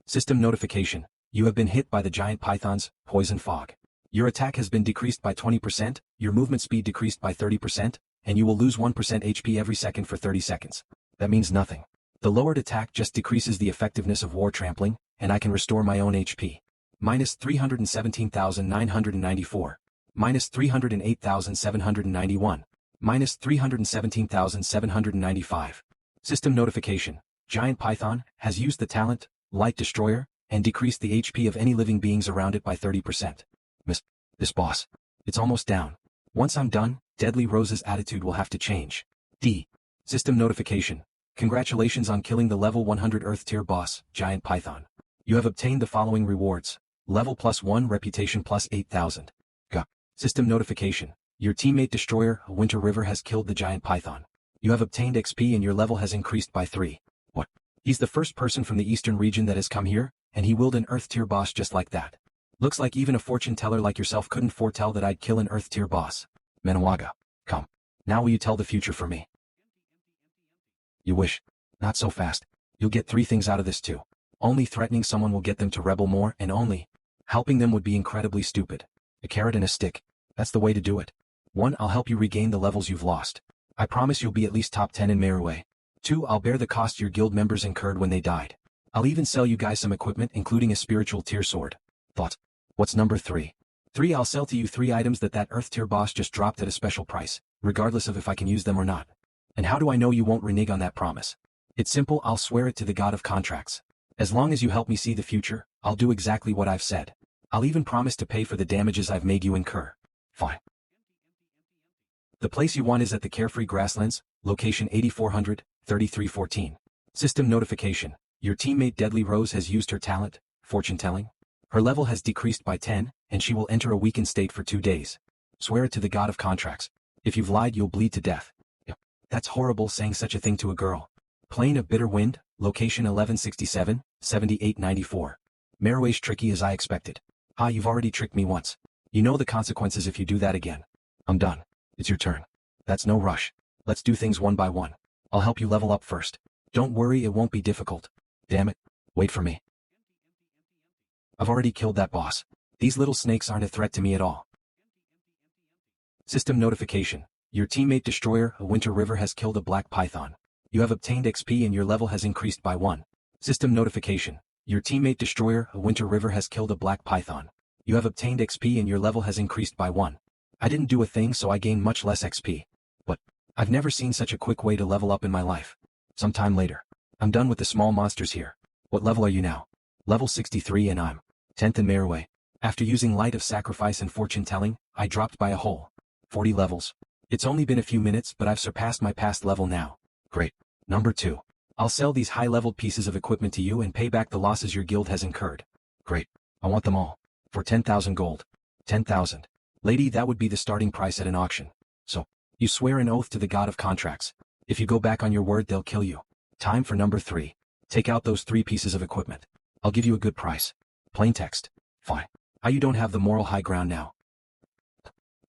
System notification. You have been hit by the Giant Python's Poison Fog. Your attack has been decreased by 20%, your movement speed decreased by 30%, and you will lose 1% HP every second for 30 seconds. That means nothing. The lowered attack just decreases the effectiveness of War Trampling, and I can restore my own HP. Minus 317,994. Minus 308,791. Minus 317,795. System notification. Giant Python has used the talent, Light Destroyer, and decreased the HP of any living beings around it by 30%. This boss. It's almost down. Once I'm done, Deadly Rose's attitude will have to change. System notification. Congratulations on killing the level 100 Earth tier boss, Giant Python. You have obtained the following rewards. Level +1, reputation +8,000. System notification. Your teammate Destroyer, Winter River has killed the Giant Python. You have obtained XP and your level has increased by 3. What? He's the first person from the eastern region that has come here, and he willed an Earth tier boss just like that. Looks like even a fortune teller like yourself couldn't foretell that I'd kill an Earth tier boss. Manhwa. Come. Now will you tell the future for me? You wish. Not so fast. You'll get 3 things out of this too. Only threatening someone will get them to rebel more, and only helping them would be incredibly stupid. A carrot and a stick. That's the way to do it. 1. I'll help you regain the levels you've lost. I promise you'll be at least top 10 in Manhwa. 2. I'll bear the cost your guild members incurred when they died. I'll even sell you guys some equipment including a spiritual tier sword. Thoughts? What's number 3? 3. I'll sell to you 3 items that Earth tier boss just dropped at a special price, regardless of if I can use them or not. And how do I know you won't renege on that promise? It's simple, I'll swear it to the god of contracts. As long as you help me see the future, I'll do exactly what I've said. I'll even promise to pay for the damages I've made you incur. Fine. The place you want is at the Carefree Grasslands, location 8400, 3314. System notification. Your teammate Deadly Rose has used her talent, fortune telling. Her level has decreased by 10, and she will enter a weakened state for 2 days. Swear it to the god of contracts. If you've lied, you'll bleed to death. That's horrible saying such a thing to a girl. Plain of Bitter Wind, location 1167, 7894. Marroway's tricky as I expected. Ah, you've already tricked me once. You know the consequences if you do that again. I'm done. It's your turn. That's no rush. Let's do things one by one. I'll help you level up first. Don't worry, it won't be difficult. Damn it. Wait for me. I've already killed that boss. These little snakes aren't a threat to me at all. System notification. Your teammate Destroyer, a Winter River, has killed a black python. You have obtained XP and your level has increased by 1. System notification. Your teammate Destroyer, a Winter River, has killed a black python. You have obtained XP and your level has increased by 1. I didn't do a thing, so I gained much less XP. But I've never seen such a quick way to level up in my life. Sometime later. I'm done with the small monsters here. What level are you now? Level 63 and I'm 10th in Marroway. After using Light of Sacrifice and Fortune Telling, I dropped by a whole 40 levels. It's only been a few minutes, but I've surpassed my past level now. Great. Number 2. I'll sell these high-leveled pieces of equipment to you and pay back the losses your guild has incurred. Great. I want them all. For 10,000 gold. 10,000. Lady, that would be the starting price at an auction. So, you swear an oath to the god of contracts. If you go back on your word, they'll kill you. Time for number 3. Take out those 3 pieces of equipment. I'll give you a good price. Plain text. Fine. How you don't have the moral high ground now?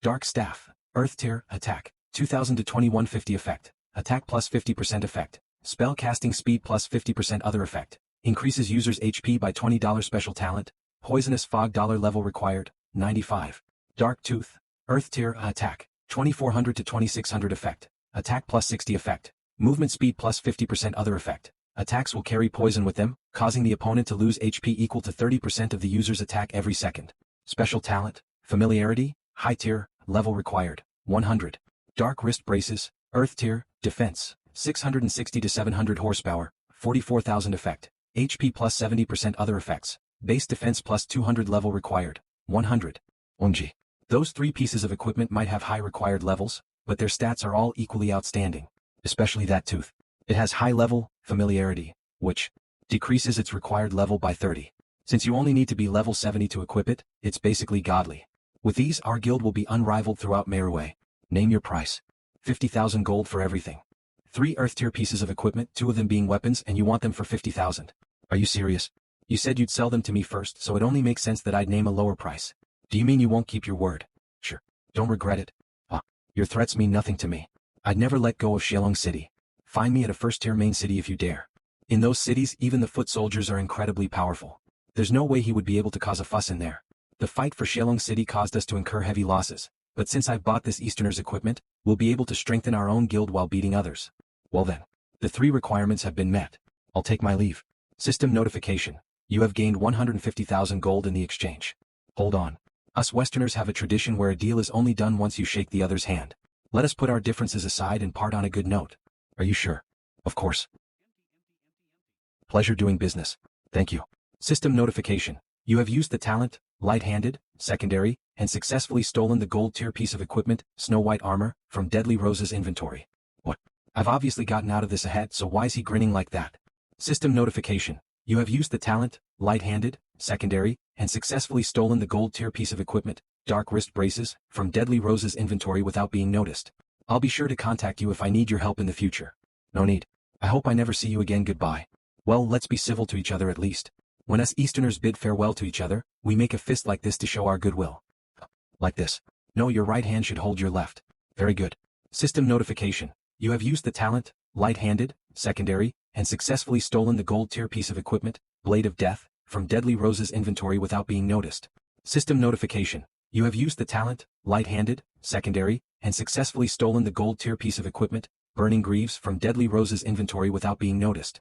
Dark Staff. Earth Tier, attack. 2000 to 2150 effect. Attack plus 50% effect. Spell casting speed plus 50% other effect. Increases user's HP by $20 special talent. Poisonous Fog level required, 95. Dark Tooth. Earth Tier, attack. 2400 to 2600 effect. Attack plus 60 effect. Movement speed plus 50% other effect. Attacks will carry poison with them, causing the opponent to lose HP equal to 30% of the user's attack every second. Special talent. Familiarity. High Tier, level required, 100. Dark Wrist Braces. Earth Tier, defense. 660 to 700 horsepower, 44,000 effect. HP plus 70% other effects. Base defense plus 200 level required, 100. OMG. Those 3 pieces of equipment might have high required levels, but their stats are all equally outstanding. Especially that tooth. It has high level, familiarity, which decreases its required level by 30. Since you only need to be level 70 to equip it, it's basically godly. With these, our guild will be unrivaled throughout Marroway. Name your price. 50,000 gold for everything. 3 Earth Tier pieces of equipment, 2 of them being weapons, and you want them for 50,000. Are you serious? You said you'd sell them to me first, so it only makes sense that I'd name a lower price. Do you mean you won't keep your word? Sure. Don't regret it. Your threats mean nothing to me. I'd never let go of Shillong City. Find me at a first-tier main city if you dare. In those cities, even the foot soldiers are incredibly powerful. There's no way he would be able to cause a fuss in there. The fight for Shillong City caused us to incur heavy losses, but since I've bought this Easterner's equipment, we'll be able to strengthen our own guild while beating others. Well then, the 3 requirements have been met. I'll take my leave. System notification. You have gained 150,000 gold in the exchange. Hold on. Us Westerners have a tradition where a deal is only done once you shake the other's hand. Let us put our differences aside and part on a good note. Are you sure? Of course. Pleasure doing business. Thank you. System notification. You have used the talent, light-handed, secondary, and successfully stolen the gold tier piece of equipment, Snow White armor, from Deadly Rose's inventory. What? I've obviously gotten out of this ahead, so why is he grinning like that? System notification. You have used the talent, light-handed, secondary, and successfully stolen the gold tier piece of equipment, Dark Wrist Braces, from Deadly Rose's inventory without being noticed. I'll be sure to contact you if I need your help in the future. No need. I hope I never see you again. Goodbye. Well, let's be civil to each other at least. When us Easterners bid farewell to each other, we make a fist like this to show our goodwill. Like this. No, your right hand should hold your left. Very good. System notification. You have used the talent, light-handed, secondary, and successfully stolen the gold tier piece of equipment, Blade of Death, from Deadly Rose's inventory without being noticed. System notification. You have used the talent, light-handed, secondary, and successfully stolen the gold tier piece of equipment, Burning Greaves, from Deadly Rose's inventory without being noticed.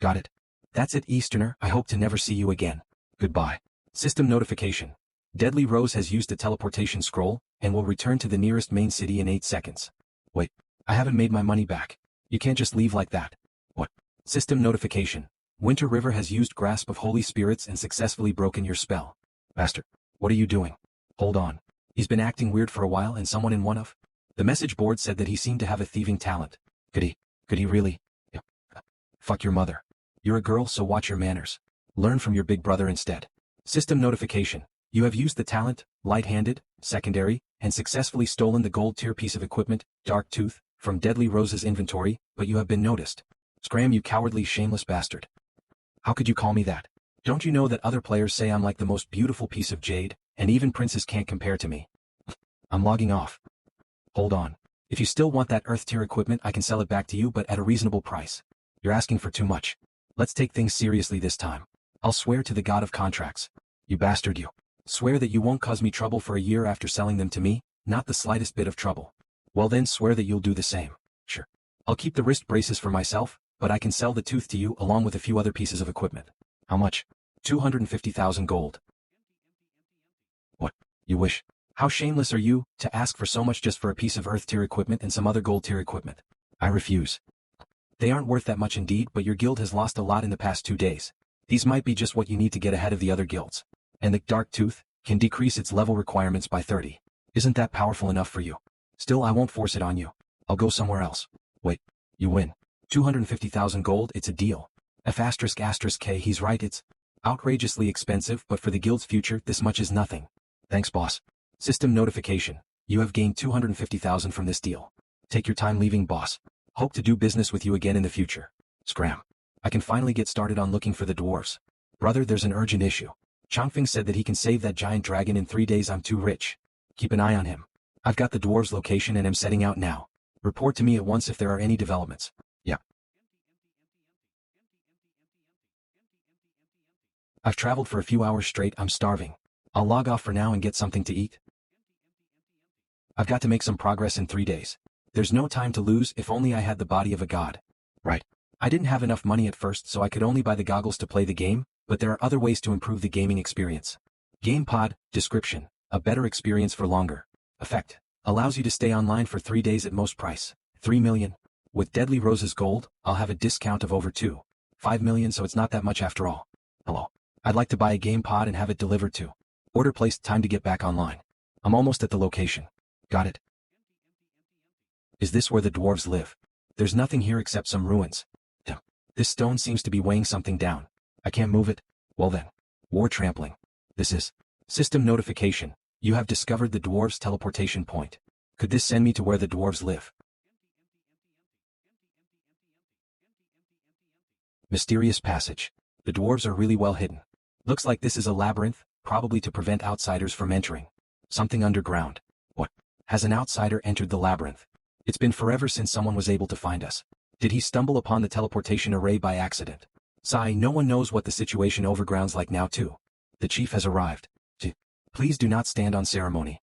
Got it. That's it, Easterner. I hope to never see you again. Goodbye. System notification. Deadly Rose has used the teleportation scroll, and will return to the nearest main city in 8 seconds. Wait. I haven't made my money back. You can't just leave like that. What? System notification. Winter River has used Grasp of Holy Spirits and successfully broken your spell. Master. What are you doing? Hold on. He's been acting weird for a while and someone in one of The message board said that he seemed to have a thieving talent. Could he really? Yeah. Fuck your mother. You're a girl, so watch your manners. Learn from your big brother instead. System notification. You have used the talent, light-handed, secondary, and successfully stolen the gold tier piece of equipment, Dark Tooth, from Deadly Rose's inventory, but you have been noticed. Scram, you cowardly, shameless bastard. How could you call me that? Don't you know that other players say I'm like the most beautiful piece of jade, and even princes can't compare to me? I'm logging off. Hold on. If you still want that Earth tier equipment, I can sell it back to you, but at a reasonable price. You're asking for too much. Let's take things seriously this time. I'll swear to the god of contracts. You bastard, you. Swear that you won't cause me trouble for a year after selling them to me, not the slightest bit of trouble. Well then swear that you'll do the same. Sure. I'll keep the wrist braces for myself, but I can sell the tooth to you along with a few other pieces of equipment. How much? 250,000 gold. What? You wish? How shameless are you, to ask for so much just for a piece of Earth tier equipment and some other gold tier equipment? I refuse. They aren't worth that much indeed, but your guild has lost a lot in the past 2 days. These might be just what you need to get ahead of the other guilds. And the Dark Tooth can decrease its level requirements by 30. Isn't that powerful enough for you? Still, I won't force it on you. I'll go somewhere else. Wait. You win. 250,000 gold, it's a deal. F***K, he's right, it's outrageously expensive, but for the guild's future, this much is nothing. Thanks, boss. System notification. You have gained 250,000 from this deal. Take your time leaving, boss. Hope to do business with you again in the future. Scram. I can finally get started on looking for the dwarves. Brother, there's an urgent issue. Changfeng said that he can save that giant dragon in 3 days. I'm too rich. Keep an eye on him. I've got the dwarves' location and am setting out now. Report to me at once if there are any developments. Yeah. I've traveled for a few hours straight. I'm starving. I'll log off for now and get something to eat. I've got to make some progress in 3 days. There's no time to lose. If only I had the body of a god. Right. I didn't have enough money at first, so I could only buy the goggles to play the game, but there are other ways to improve the gaming experience. GamePod, description, a better experience for longer. Effect, allows you to stay online for 3 days at most price, 3 million. With Deadly Rose's gold, I'll have a discount of over 5 million, so it's not that much after all. Hello. I'd like to buy a GamePod and have it delivered to. Order placed, time to get back online. I'm almost at the location. Got it. Is this where the dwarves live? There's nothing here except some ruins. Damn. This stone seems to be weighing something down. I can't move it. Well then. War trampling. This is. System notification. You have discovered the dwarves' teleportation point. Could this send me to where the dwarves live? Mysterious passage. The dwarves are really well hidden. Looks like this is a labyrinth, probably to prevent outsiders from entering. Something underground. What? Has an outsider entered the labyrinth? It's been forever since someone was able to find us. Did he stumble upon the teleportation array by accident? Sigh, no one knows what the situation overground's like now too. The chief has arrived. Please do not stand on ceremony.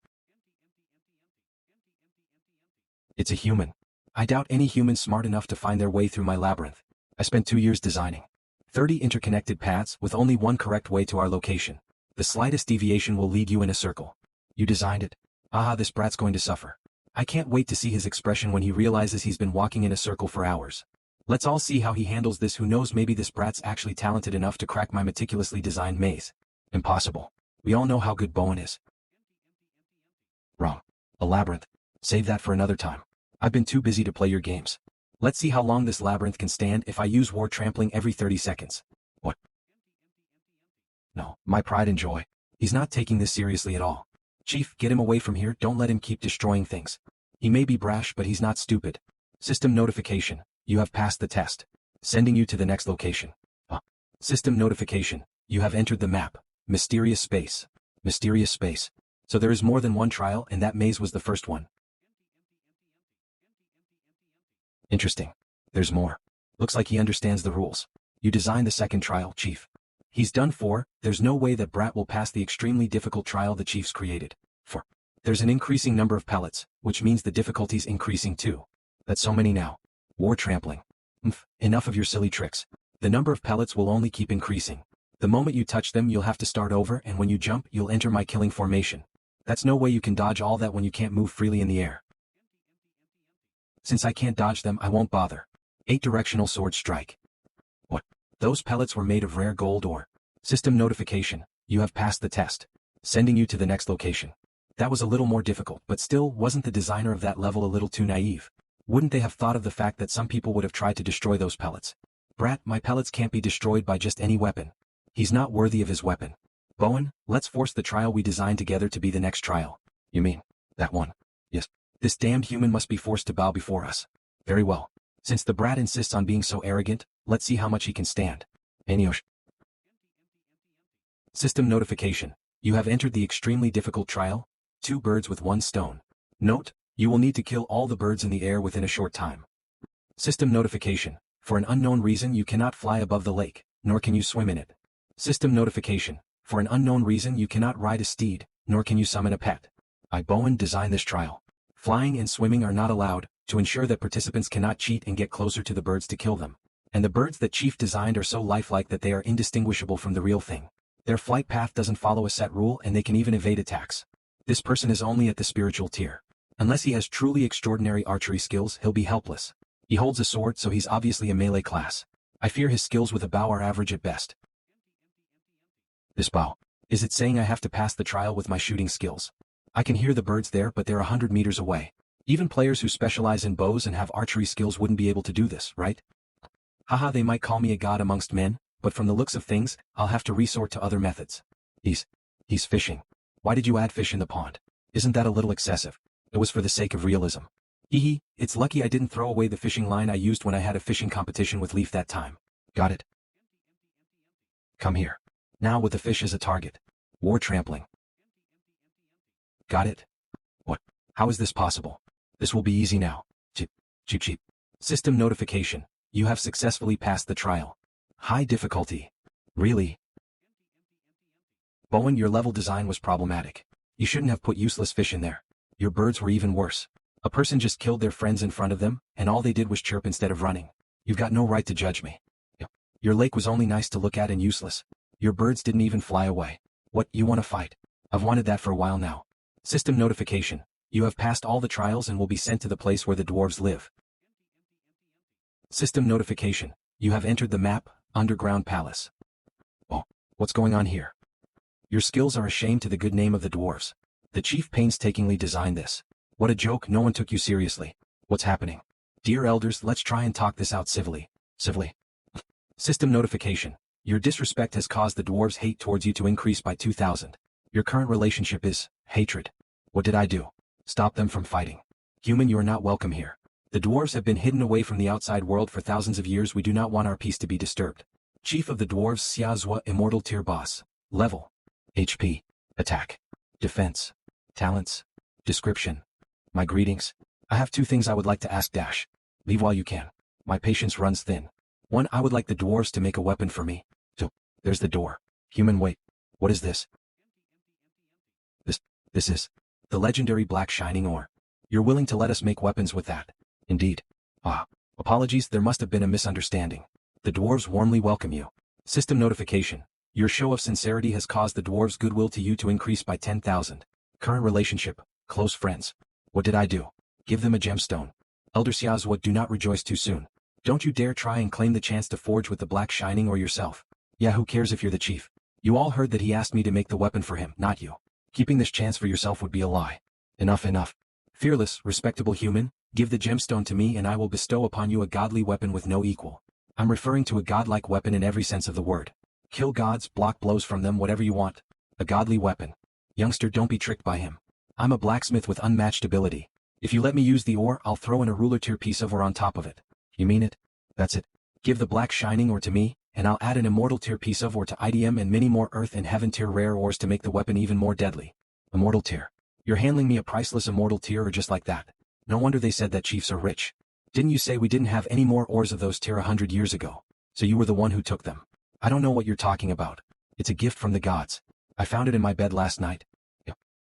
It's a human. I doubt any human smart enough to find their way through my labyrinth. I spent 2 years designing 30 interconnected paths with only one correct way to our location. The slightest deviation will lead you in a circle. You designed it. Ah, this brat's going to suffer. I can't wait to see his expression when he realizes he's been walking in a circle for hours. Let's all see how he handles this. Who knows, maybe this brat's actually talented enough to crack my meticulously designed maze. Impossible. We all know how good Bowen is. Wrong. A labyrinth. Save that for another time. I've been too busy to play your games. Let's see how long this labyrinth can stand if I use war trampling every 30 seconds. What? No, my pride and joy. He's not taking this seriously at all. Chief, get him away from here. Don't let him keep destroying things. He may be brash, but he's not stupid. System notification. You have passed the test. Sending you to the next location. System notification. You have entered the map. Mysterious space. Mysterious space. So there is more than one trial, and that maze was the first one. Interesting. There's more. Looks like he understands the rules. You designed the second trial, Chief. He's done 4. There's no way that brat will pass the extremely difficult trial the Chief's created. 4. There's an increasing number of pellets, which means the difficulty's increasing too. That's so many now. War trampling. Enough of your silly tricks. The number of pellets will only keep increasing. The moment you touch them, you'll have to start over, and when you jump, you'll enter my killing formation. That's no way you can dodge all that when you can't move freely in the air. Since I can't dodge them, I won't bother. 8 directional sword strike. What? Those pellets were made of rare gold ore. System notification. You have passed the test. Sending you to the next location. That was a little more difficult, but still, wasn't the designer of that level a little too naive? Wouldn't they have thought of the fact that some people would have tried to destroy those pellets? Brat, my pellets can't be destroyed by just any weapon. He's not worthy of his weapon. Bowen, let's force the trial we designed together to be the next trial. You mean, that one? Yes. This damned human must be forced to bow before us. Very well. Since the brat insists on being so arrogant, let's see how much he can stand. Aniosh. System notification. You have entered the extremely difficult trial. 2 birds with 1 stone. Note, you will need to kill all the birds in the air within a short time. System notification. For an unknown reason you cannot fly above the lake, nor can you swim in it. System notification. For an unknown reason you cannot ride a steed, nor can you summon a pet. I, Bowen, designed this trial. Flying and swimming are not allowed, to ensure that participants cannot cheat and get closer to the birds to kill them. And the birds that Chief designed are so lifelike that they are indistinguishable from the real thing. Their flight path doesn't follow a set rule and they can even evade attacks. This person is only at the spiritual tier. Unless he has truly extraordinary archery skills, he'll be helpless. He holds a sword, so he's obviously a melee class. I fear his skills with a bow are average at best. This bow. Is it saying I have to pass the trial with my shooting skills? I can hear the birds there, but they're 100 meters away. Even players who specialize in bows and have archery skills wouldn't be able to do this, right? Haha, they might call me a god amongst men, but from the looks of things, I'll have to resort to other methods. He's fishing. Why did you add fish in the pond? Isn't that a little excessive? It was for the sake of realism. Hehe, it's lucky I didn't throw away the fishing line I used when I had a fishing competition with Leaf that time. Got it? Come here. Now with the fish as a target. War trampling. Got it? What? How is this possible? This will be easy now. Cheap. System notification. You have successfully passed the trial. High difficulty. Really? Bowen, your level design was problematic. You shouldn't have put useless fish in there. Your birds were even worse. A person just killed their friends in front of them, and all they did was chirp instead of running. You've got no right to judge me. Your lake was only nice to look at and useless. Your birds didn't even fly away. What, you want to fight? I've wanted that for a while now. System notification. You have passed all the trials and will be sent to the place where the dwarves live. System notification. You have entered the map, Underground Palace. Oh, what's going on here? Your skills are a shame to the good name of the dwarves. The chief painstakingly designed this. What a joke, no one took you seriously. What's happening? Dear elders, let's try and talk this out civilly. System notification. Your disrespect has caused the dwarves' hate towards you to increase by 2,000. Your current relationship is hatred. What did I do? Stop them from fighting. Human, you are not welcome here. The dwarves have been hidden away from the outside world for thousands of years. We do not want our peace to be disturbed. Chief of the dwarves, Xiazhua, immortal tier boss. Level. HP. Attack. Defense. Talents. Description. My greetings. I have 2 things I would like to ask Dash. Leave while you can. My patience runs thin. 1. I would like the dwarves to make a weapon for me. 2. There's the door. Human, wait. What is this? This is the legendary black shining ore. You're willing to let us make weapons with that? Indeed. Apologies, there must have been a misunderstanding. The dwarves warmly welcome you. System notification. Your show of sincerity has caused the dwarves' goodwill to you to increase by 10,000. Current relationship, close friends. What did I do? Give them a gemstone. Elder Xiazhua, do not rejoice too soon. Don't you dare try and claim the chance to forge with the black shining or yourself. Yeah, who cares if you're the chief? You all heard that he asked me to make the weapon for him, not you. Keeping this chance for yourself would be a lie. Enough. Fearless, respectable human, give the gemstone to me and I will bestow upon you a godly weapon with no equal. I'm referring to a godlike weapon in every sense of the word. Kill gods, block blows from them, whatever you want. A godly weapon. Youngster, don't be tricked by him. I'm a blacksmith with unmatched ability. If you let me use the ore, I'll throw in a ruler tier piece of ore on top of it. You mean it? That's it. Give the black shining ore to me, and I'll add an immortal tier piece of ore to IDM and many more earth and heaven tier rare ores to make the weapon even more deadly. Immortal tier. You're handling me a priceless immortal tier or just like that? No wonder they said that chiefs are rich. Didn't you say we didn't have any more ores of those tier 100 years ago? So you were the one who took them. I don't know what you're talking about. It's a gift from the gods. I found it in my bed last night.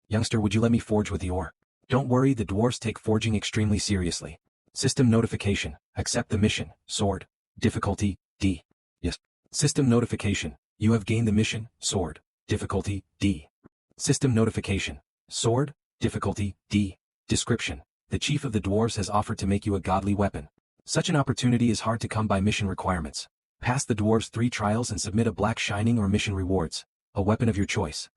Youngster, would you let me forge with the ore? Don't worry, the dwarves take forging extremely seriously. System notification. Accept the mission. Sword. Difficulty, D. Yes. System notification. You have gained the mission. Sword. Difficulty, D. System notification. Sword. Difficulty, D. Description. The chief of the dwarves has offered to make you a godly weapon. Such an opportunity is hard to come by. Mission requirements. Pass the dwarves 3 trials and submit a black shining or mission rewards. A weapon of your choice.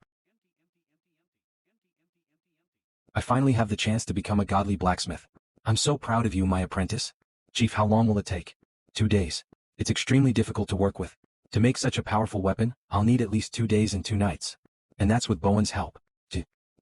I finally have the chance to become a godly blacksmith. I'm so proud of you, my apprentice. Chief, how long will it take? 2 days. It's extremely difficult to work with. To make such a powerful weapon, I'll need at least 2 days and 2 nights. And that's with Bowen's help.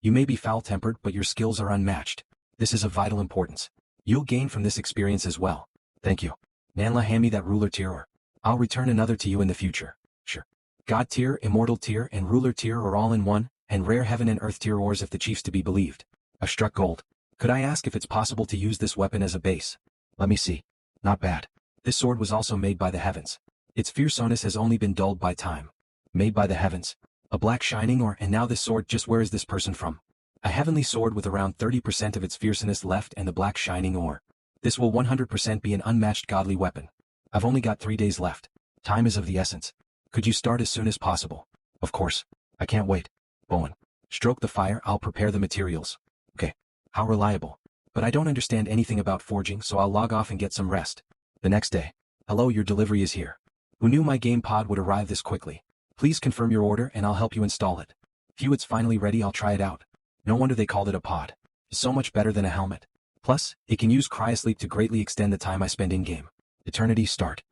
You may be foul-tempered, but your skills are unmatched. This is of vital importance. You'll gain from this experience as well. Thank you. Nanla, hand me that ruler tier, or I'll return another to you in the future. Sure. God tier, immortal tier, and ruler tier are all in one, and rare heaven and earth tier ores if the chief's to be believed. I've struck gold. Could I ask if it's possible to use this weapon as a base? Let me see. Not bad. This sword was also made by the heavens. Its fierceness has only been dulled by time. Made by the heavens. A black shining ore, and now this sword, just where is this person from? A heavenly sword with around 30% of its fierceness left and the black shining ore. This will 100% be an unmatched godly weapon. I've only got 3 days left. Time is of the essence. Could you start as soon as possible? Of course. I can't wait. Bowen. Stroke the fire, I'll prepare the materials. Okay. How reliable. But I don't understand anything about forging, so I'll log off and get some rest. The next day. Hello, your delivery is here. Who knew my game pod would arrive this quickly? Please confirm your order and I'll help you install it. Phew, it's finally ready, I'll try it out. No wonder they called it a pod. It's so much better than a helmet. Plus, it can use cryosleep to greatly extend the time I spend in-game. Eternity start.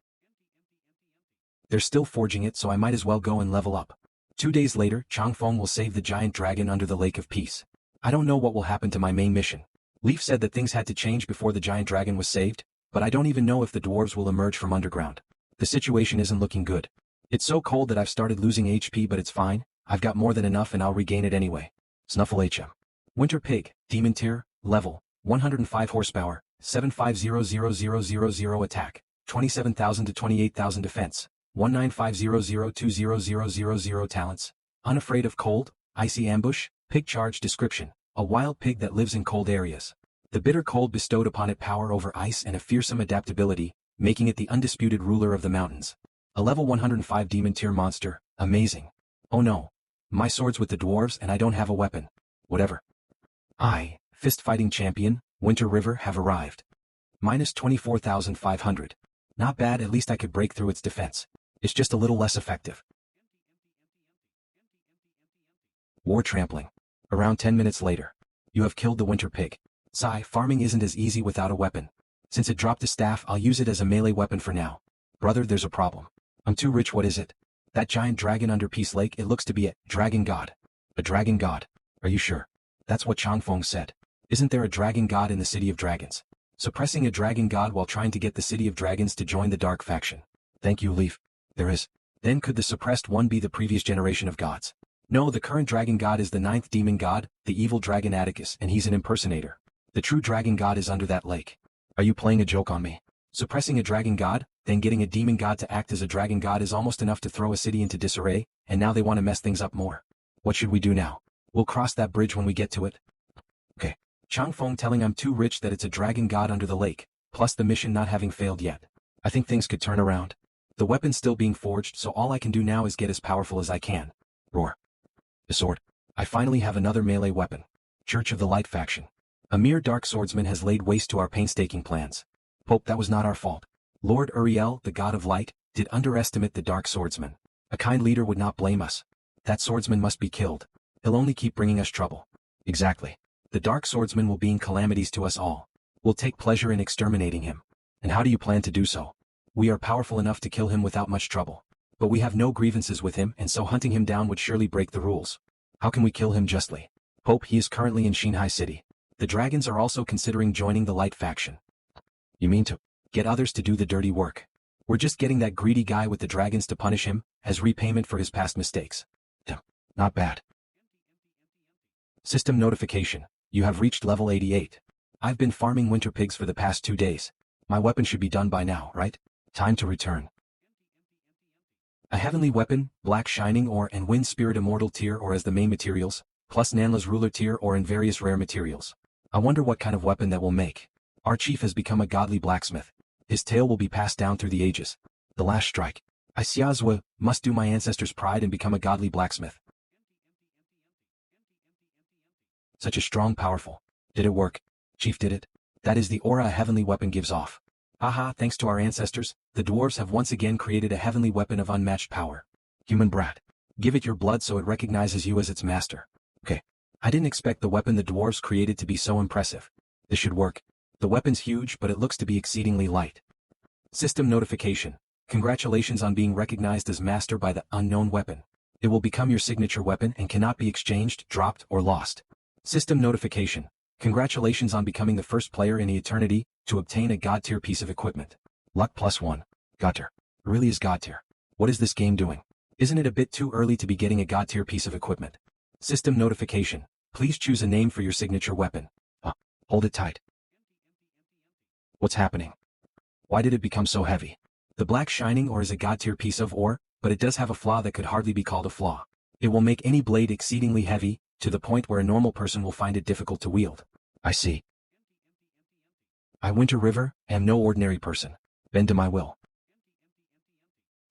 They're still forging it, so I might as well go and level up. 2 days later, Changfeng will save the giant dragon under the Lake of Peace. I don't know what will happen to my main mission. Leaf said that things had to change before the giant dragon was saved, but I don't even know if the dwarves will emerge from underground. The situation isn't looking good. It's so cold that I've started losing HP, but it's fine. I've got more than enough and I'll regain it anyway. Snuffle HM. Winter Pig, Demon Tier, Level, 105 horsepower, 750000 attack, 27,000 to 28,000 defense, 19500200000 talents. Unafraid of cold, icy ambush, pig charge description. A wild pig that lives in cold areas. The bitter cold bestowed upon it power over ice and a fearsome adaptability, making it the undisputed ruler of the mountains. A level 105 demon tier monster, amazing. Oh no. My sword's with the dwarves and I don't have a weapon. Whatever. I, fist fighting champion, Winter River, have arrived. Minus 24,500. Not bad, at least I could break through its defense. It's just a little less effective. War trampling. Around 10 minutes later. You have killed the winter pig. Sigh, farming isn't as easy without a weapon. Since it dropped a staff, I'll use it as a melee weapon for now. Brother, there's a problem. I'm too rich, what is it? That giant dragon under Peace Lake, it looks to be a dragon god. A dragon god? Are you sure? That's what Changfeng said. Isn't there a dragon god in the City of Dragons? Suppressing a dragon god while trying to get the City of Dragons to join the dark faction. Thank you, Leaf. There is. Then could the suppressed one be the previous generation of gods? No, the current dragon god is the 9th demon god, the evil dragon Atticus, and he's an impersonator. The true dragon god is under that lake. Are you playing a joke on me? Suppressing a dragon god, then getting a demon god to act as a dragon god is almost enough to throw a city into disarray, and now they want to mess things up more. What should we do now? We'll cross that bridge when we get to it. Okay. Changfeng telling I'm too rich that it's a dragon god under the lake, plus the mission not having failed yet. I think things could turn around. The weapon's still being forged, so all I can do now is get as powerful as I can. Roar. The sword. I finally have another melee weapon. Church of the Light faction. A mere dark swordsman has laid waste to our painstaking plans. Pope, that was not our fault. Lord Uriel, the god of light, did underestimate the dark swordsman. A kind leader would not blame us. That swordsman must be killed. He'll only keep bringing us trouble. Exactly. The dark swordsman will bring calamities to us all. We'll take pleasure in exterminating him. And how do you plan to do so? We are powerful enough to kill him without much trouble. But we have no grievances with him, and so hunting him down would surely break the rules. How can we kill him justly? Pope, he is currently in Xinhai City. The dragons are also considering joining the Light faction. You mean to get others to do the dirty work? We're just getting that greedy guy with the dragons to punish him, as repayment for his past mistakes. Not bad. System notification. You have reached level 88. I've been farming winter pigs for the past 2 days. My weapon should be done by now, right? Time to return. A heavenly weapon, black shining ore and wind spirit immortal tier or as the main materials, plus Nanla's ruler tier or in various rare materials. I wonder what kind of weapon that will make. Our chief has become a godly blacksmith. His tale will be passed down through the ages. The last strike. I Xiazwa must do my ancestors' pride and become a godly blacksmith. Such a strong, powerful. Did it work? Chief did it. That is the aura a heavenly weapon gives off. Haha, thanks to our ancestors, the dwarves have once again created a heavenly weapon of unmatched power. Human brat. Give it your blood so it recognizes you as its master. Okay. I didn't expect the weapon the dwarves created to be so impressive. This should work. The weapon's huge, but it looks to be exceedingly light. System notification. Congratulations on being recognized as master by the unknown weapon. It will become your signature weapon and cannot be exchanged, dropped, or lost. System notification. Congratulations on becoming the first player in the eternity to obtain a god tier piece of equipment. Luck +1. God tier. Really is god tier. What is this game doing? Isn't it a bit too early to be getting a god tier piece of equipment? System notification. Please choose a name for your signature weapon. Hold it tight. What's happening? Why did it become so heavy? The black shining ore is a god tier piece of ore, but it does have a flaw that could hardly be called a flaw. It will make any blade exceedingly heavy, to the point where a normal person will find it difficult to wield. I see. I, Winter River, am no ordinary person. Bend to my will.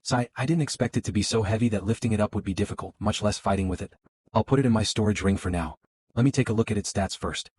Sigh, I didn't expect it to be so heavy that lifting it up would be difficult, much less fighting with it. I'll put it in my storage ring for now. Let me take a look at its stats first.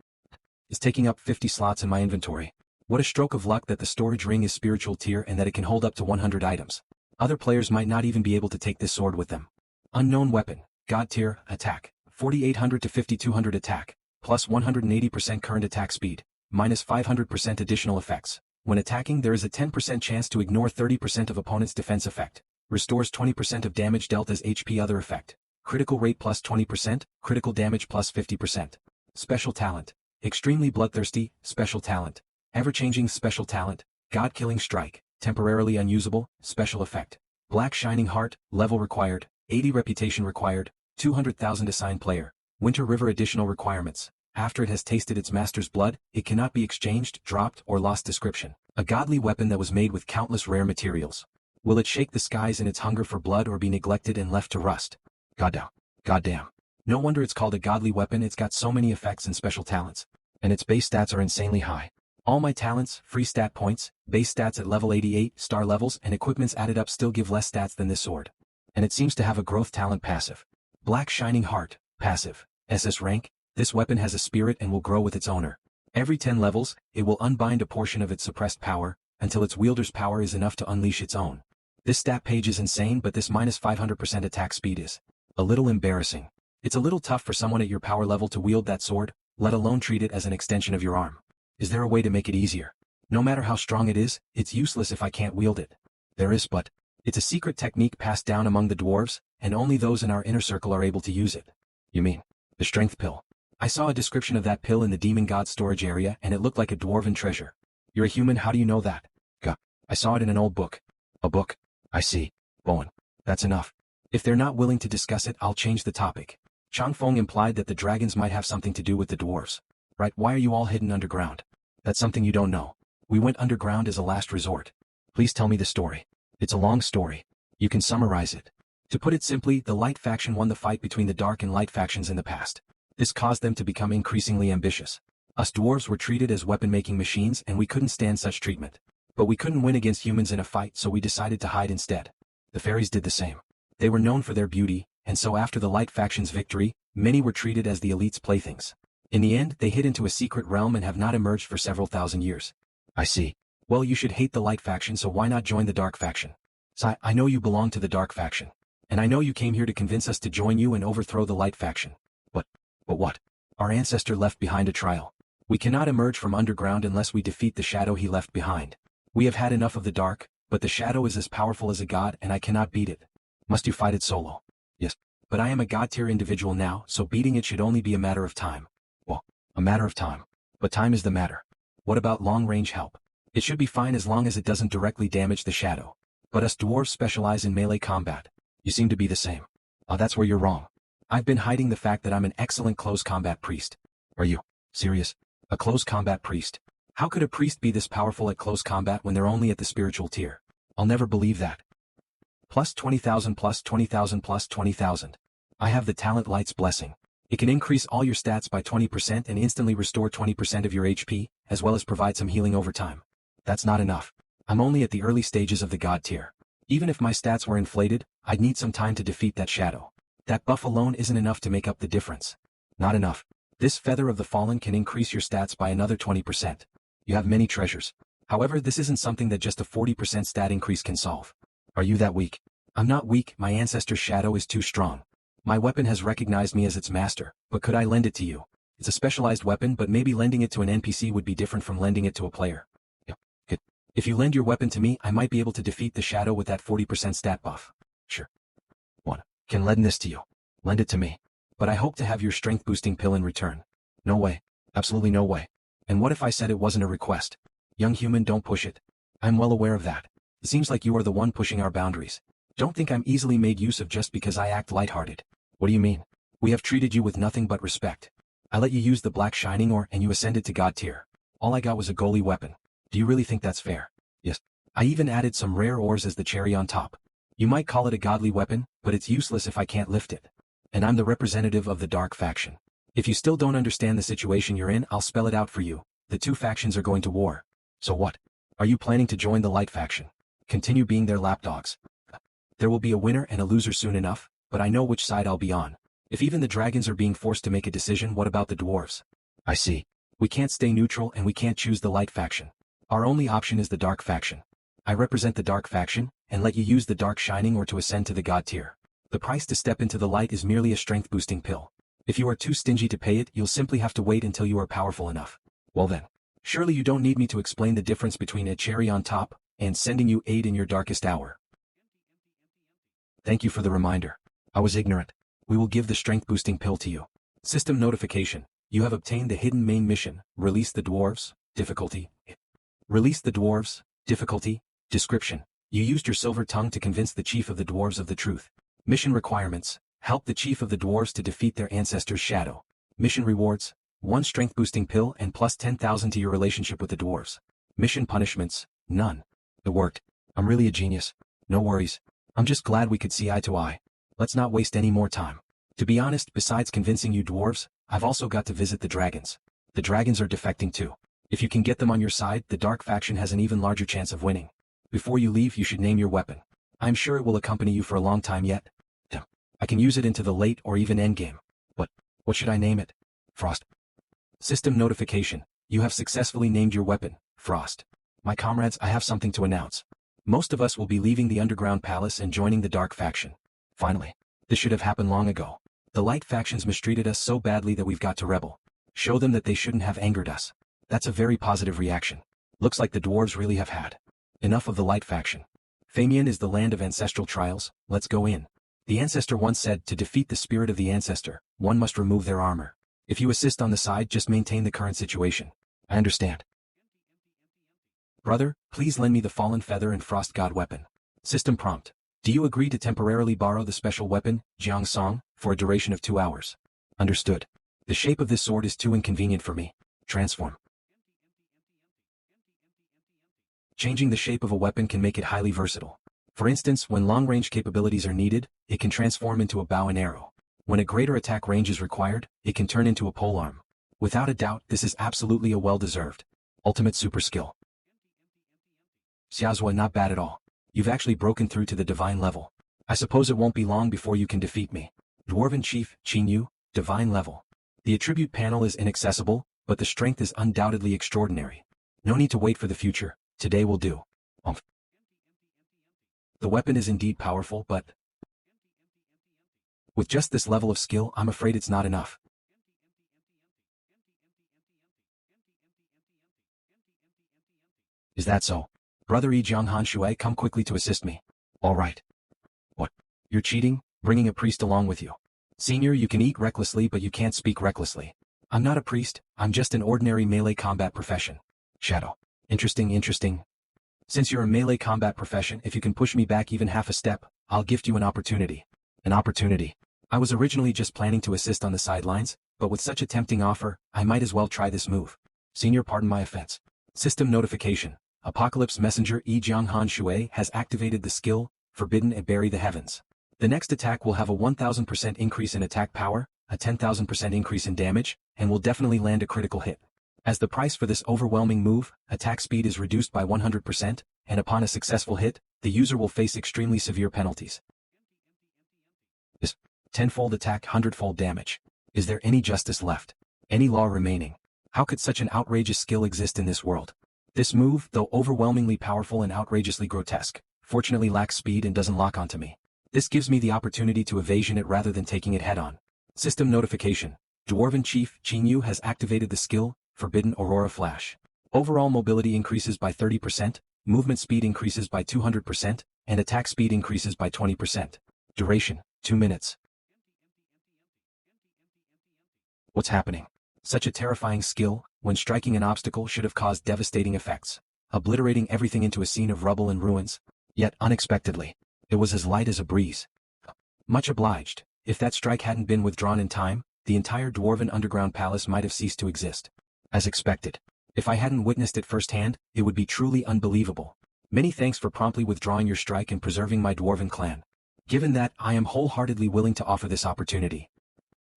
It's taking up 50 slots in my inventory. What a stroke of luck that the storage ring is spiritual tier and that it can hold up to 100 items. Other players might not even be able to take this sword with them. Unknown weapon, god tier, attack, 4800 to 5200 attack, plus 180% current attack speed, minus 500% additional effects. When attacking, there is a 10% chance to ignore 30% of opponent's defense effect. Restores 20% of damage dealt as HP other effect. Critical rate plus 20%, critical damage plus 50%. Special talent. Extremely bloodthirsty, special talent. Ever-changing special talent. God-killing strike. Temporarily unusable, special effect. Black shining heart, level required. 80 reputation required. 200,000 assigned player. Winter River additional requirements. After it has tasted its master's blood, it cannot be exchanged, dropped, or lost. Description. A godly weapon that was made with countless rare materials. Will it shake the skies in its hunger for blood or be neglected and left to rust? Goddamn. No wonder it's called a godly weapon, it's got so many effects and special talents. And its base stats are insanely high. All my talents, free stat points, base stats at level 88, star levels, and equipments added up still give less stats than this sword. And it seems to have a growth talent passive. Black shining heart, passive. SS rank, this weapon has a spirit and will grow with its owner. Every 10 levels, it will unbind a portion of its suppressed power, until its wielder's power is enough to unleash its own. This stat page is insane, but this minus 500% attack speed is a little embarrassing. It's a little tough for someone at your power level to wield that sword, let alone treat it as an extension of your arm. Is there a way to make it easier? No matter how strong it is, it's useless if I can't wield it. There is, but it's a secret technique passed down among the dwarves, and only those in our inner circle are able to use it. You mean the strength pill? I saw a description of that pill in the demon god storage area and it looked like a dwarven treasure. You're a human, how do you know that? I saw it in an old book. A book? I see. Bowen. That's enough. If they're not willing to discuss it, I'll change the topic. Changfeng implied that the dragons might have something to do with the dwarves. Right, why are you all hidden underground? That's something you don't know. We went underground as a last resort. Please tell me the story. It's a long story. You can summarize it. To put it simply, the light faction won the fight between the dark and light factions in the past. This caused them to become increasingly ambitious. Us dwarves were treated as weapon-making machines and we couldn't stand such treatment. But we couldn't win against humans in a fight, so we decided to hide instead. The fairies did the same. They were known for their beauty, and so after the light faction's victory, many were treated as the elite's playthings. In the end, they hid into a secret realm and have not emerged for several thousand years. I see. Well, you should hate the light faction, so why not join the dark faction? I know you belong to the dark faction. And I know you came here to convince us to join you and overthrow the light faction. But what? Our ancestor left behind a trial. We cannot emerge from underground unless we defeat the shadow he left behind. We have had enough of the dark, but the shadow is as powerful as a god and I cannot beat it. Must you fight it solo? Yes. But I am a god-tier individual now, so beating it should only be a matter of time. Well, a matter of time. But time is the matter. What about long-range help? It should be fine as long as it doesn't directly damage the shadow. But us dwarves specialize in melee combat. You seem to be the same. That's where you're wrong. I've been hiding the fact that I'm an excellent close combat priest. Are you serious? A close combat priest? How could a priest be this powerful at close combat when they're only at the spiritual tier? I'll never believe that. Plus 20,000 plus 20,000 plus 20,000. I have the talent Light's Blessing. It can increase all your stats by 20% and instantly restore 20% of your HP, as well as provide some healing over time. That's not enough. I'm only at the early stages of the god tier. Even if my stats were inflated, I'd need some time to defeat that shadow. That buff alone isn't enough to make up the difference. Not enough. This Feather of the Fallen can increase your stats by another 20%. You have many treasures. However, this isn't something that just a 40% stat increase can solve. Are you that weak? I'm not weak, my ancestor's shadow is too strong. My weapon has recognized me as its master, but could I lend it to you? It's a specialized weapon, but maybe lending it to an NPC would be different from lending it to a player. Yeah, good. If you lend your weapon to me, I might be able to defeat the shadow with that 40% stat buff. Sure. 1. Can lend this to you. Lend it to me. But I hope to have your strength boosting pill in return. No way. Absolutely no way. And what if I said it wasn't a request? Young human, don't push it. I'm well aware of that. It seems like you are the one pushing our boundaries. Don't think I'm easily made use of just because I act lighthearted. What do you mean? We have treated you with nothing but respect. I let you use the black shining ore and you ascended to god tier. All I got was a goalie weapon. Do you really think that's fair? Yes. I even added some rare ores as the cherry on top. You might call it a godly weapon, but it's useless if I can't lift it. And I'm the representative of the dark faction. If you still don't understand the situation you're in, I'll spell it out for you. The two factions are going to war. So what? Are you planning to join the light faction? Continue being their lapdogs? There will be a winner and a loser soon enough, but I know which side I'll be on. If even the dragons are being forced to make a decision, what about the dwarves? I see. We can't stay neutral and we can't choose the light faction. Our only option is the dark faction. I represent the dark faction, and let you use the dark shining or to ascend to the god tier. The price to step into the light is merely a strength boosting pill. If you are too stingy to pay it, you'll simply have to wait until you are powerful enough. Well then, surely you don't need me to explain the difference between a cherry on top and sending you aid in your darkest hour. Thank you for the reminder. I was ignorant. We will give the strength boosting pill to you. System notification. You have obtained the hidden main mission. Release the dwarves. Difficulty. Release the dwarves. Difficulty. Description. You used your silver tongue to convince the chief of the dwarves of the truth. Mission requirements. Help the chief of the dwarves to defeat their ancestor's shadow. Mission rewards. 1 strength boosting pill and plus 10,000 to your relationship with the dwarves. Mission punishments. None. It worked. I'm really a genius. No worries. I'm just glad we could see eye to eye. Let's not waste any more time. To be honest, besides convincing you dwarves, I've also got to visit the dragons. The dragons are defecting too. If you can get them on your side, the dark faction has an even larger chance of winning. Before you leave, you should name your weapon. I'm sure it will accompany you for a long time yet. I can use it into the late or even endgame. But what should I name it? Frost. System notification. You have successfully named your weapon, Frost. My comrades, I have something to announce. Most of us will be leaving the underground palace and joining the dark faction. Finally. This should have happened long ago. The light factions mistreated us so badly that we've got to rebel. Show them that they shouldn't have angered us. That's a very positive reaction. Looks like the dwarves really have had enough of the light faction. Famian is the land of ancestral trials. Let's go in. The ancestor once said, to defeat the spirit of the ancestor, one must remove their armor. If you assist on the side, just maintain the current situation. I understand. Brother, please lend me the fallen feather and frost god weapon. System prompt. Do you agree to temporarily borrow the special weapon, Jiang Song, for a duration of 2 hours? Understood. The shape of this sword is too inconvenient for me. Transform. Changing the shape of a weapon can make it highly versatile. For instance, when long-range capabilities are needed, it can transform into a bow and arrow. When a greater attack range is required, it can turn into a polearm. Without a doubt, this is absolutely a well-deserved ultimate super skill. Xiaozhua, not bad at all. You've actually broken through to the divine level. I suppose it won't be long before you can defeat me. Dwarven Chief, Qin Yu, divine level. The attribute panel is inaccessible, but the strength is undoubtedly extraordinary. No need to wait for the future. Today will do. The weapon is indeed powerful, but with just this level of skill, I'm afraid it's not enough. Is that so? Brother Yi Jianghan Shui, come quickly to assist me. All right. What? You're cheating, bringing a priest along with you. Senior, you can eat recklessly, but you can't speak recklessly. I'm not a priest, I'm just an ordinary melee combat profession. Shadow. Interesting. Since you're a melee combat profession, if you can push me back even half a step, I'll gift you an opportunity. An opportunity. I was originally just planning to assist on the sidelines, but with such a tempting offer, I might as well try this move. Senior, pardon my offense. System notification. Apocalypse Messenger Yi Jianghan Shui has activated the skill, Forbidden and Bury the Heavens. The next attack will have a 1000% increase in attack power, a 10,000% increase in damage, and will definitely land a critical hit. As the price for this overwhelming move, attack speed is reduced by 100%, and upon a successful hit, the user will face extremely severe penalties. This 10-fold attack, 100-fold damage. Is there any justice left? Any law remaining? How could such an outrageous skill exist in this world? This move, though overwhelmingly powerful and outrageously grotesque, fortunately lacks speed and doesn't lock onto me. This gives me the opportunity to evasion it rather than taking it head-on. System notification. Dwarven Chief Qingyu has activated the skill, Forbidden Aurora Flash. Overall mobility increases by 30%, movement speed increases by 200%, and attack speed increases by 20%. Duration, 2 minutes. What's happening? Such a terrifying skill, when striking an obstacle, should have caused devastating effects, obliterating everything into a scene of rubble and ruins. Yet, unexpectedly, it was as light as a breeze. Much obliged. If that strike hadn't been withdrawn in time, the entire dwarven underground palace might have ceased to exist. As expected. If I hadn't witnessed it firsthand, it would be truly unbelievable. Many thanks for promptly withdrawing your strike and preserving my dwarven clan. Given that, I am wholeheartedly willing to offer this opportunity.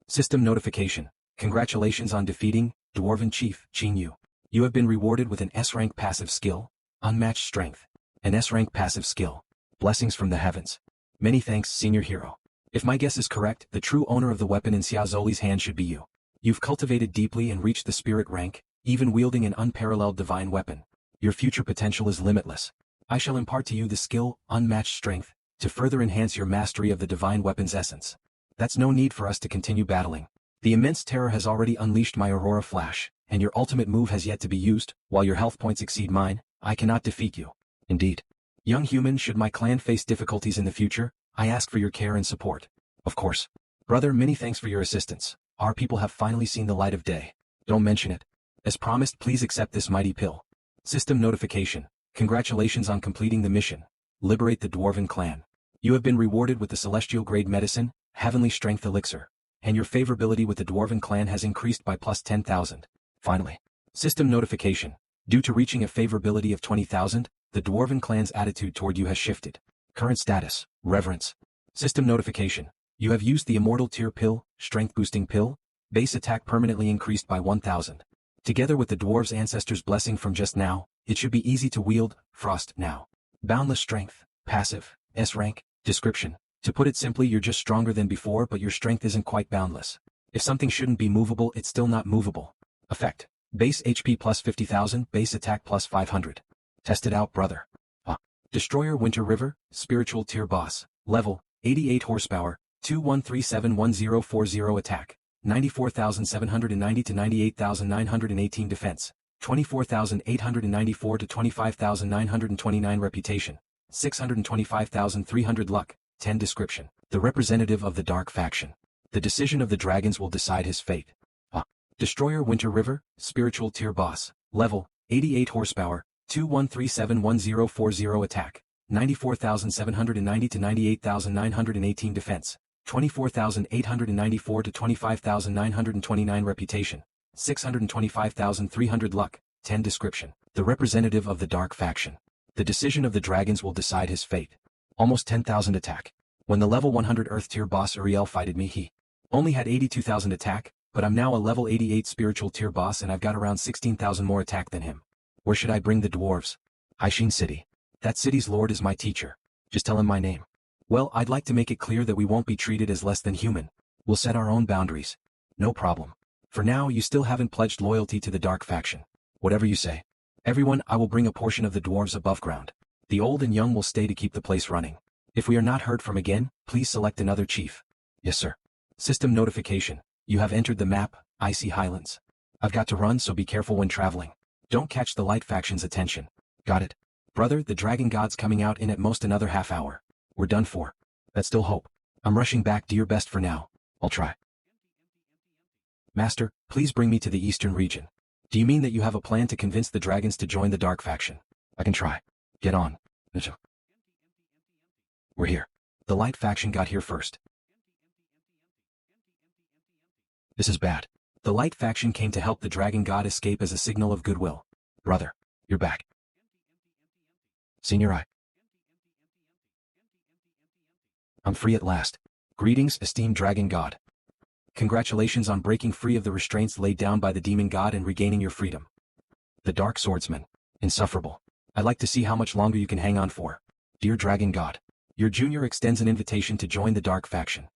System notification. Congratulations on defeating Dwarven Chief Qingyu. You have been rewarded with an S-rank passive skill, Unmatched Strength. An S-rank passive skill. Blessings from the heavens. Many thanks, senior hero. If my guess is correct, the true owner of the weapon in Xiaozoli's hand should be you. You've cultivated deeply and reached the spirit rank, even wielding an unparalleled divine weapon. Your future potential is limitless. I shall impart to you the skill, Unmatched Strength, to further enhance your mastery of the divine weapon's essence. That's no need for us to continue battling. The immense terror has already unleashed my Aurora Flash, and your ultimate move has yet to be used. While your health points exceed mine, I cannot defeat you. Indeed. Young human, should my clan face difficulties in the future, I ask for your care and support. Of course. Brother, many thanks for your assistance. Our people have finally seen the light of day. Don't mention it. As promised, please accept this mighty pill. System notification. Congratulations on completing the mission. Liberate the Dwarven clan. You have been rewarded with the celestial grade medicine, Heavenly Strength Elixir. And your favorability with the Dwarven clan has increased by plus 10,000. Finally. System notification. Due to reaching a favorability of 20,000, the Dwarven clan's attitude toward you has shifted. Current status, Reverence. System notification. You have used the Immortal Tier Pill, Strength Boosting Pill. Base attack permanently increased by 1,000. Together with the Dwarves' Ancestors' blessing from just now, it should be easy to wield. Frost now. Boundless Strength, Passive, S-rank. Description. To put it simply, you're just stronger than before, but your strength isn't quite boundless. If something shouldn't be movable, it's still not movable. Effect. Base HP plus 50,000, base attack plus 500. Test it out, brother. Destroyer Winter River, Spiritual Tier Boss. Level, 88 horsepower, 21371040 attack, 94,790 to 98,918 defense, 24,894 to 25,929 reputation, 625,300 luck. 10 description. The representative of the Dark Faction. The decision of the dragons will decide his fate. Destroyer Winter River, Spiritual Tier Boss. Level, 88 horsepower, 21371040 attack, 94,790 to 98,918 defense, 24,894 to 25,929 reputation, 625,300 luck. 10 description. The representative of the Dark Faction. The decision of the dragons will decide his fate. Almost 10,000 attack. When the level 100 Earth Tier boss Uriel fighted me, he only had 82,000 attack, but I'm now a level 88 Spiritual Tier boss and I've got around 16,000 more attack than him. Where should I bring the dwarves? Aishin City. That city's lord is my teacher. Just tell him my name. Well, I'd like to make it clear that we won't be treated as less than human. We'll set our own boundaries. No problem. For now, you still haven't pledged loyalty to the Dark Faction. Whatever you say. Everyone, I will bring a portion of the dwarves above ground. The old and young will stay to keep the place running. If we are not heard from again, please select another chief. Yes, sir. System notification. You have entered the map, Icy Highlands. I've got to run, so be careful when traveling. Don't catch the Light Faction's attention. Got it. Brother, the Dragon God's coming out in at most another half hour. We're done for. That's still hope. I'm rushing back. Do your best for now. I'll try. Master, please bring me to the eastern region. Do you mean that you have a plan to convince the dragons to join the Dark Faction? I can try. Get on. We're here. The Light Faction got here first. This is bad. The Light Faction came to help the Dragon God escape as a signal of goodwill. Brother, you're back. Senior, I'm free at last. Greetings, esteemed Dragon God. Congratulations on breaking free of the restraints laid down by the Demon God and regaining your freedom. The Dark Swordsman. Insufferable. I'd like to see how much longer you can hang on for. Dear Dragon God, your junior extends an invitation to join the Dark Faction.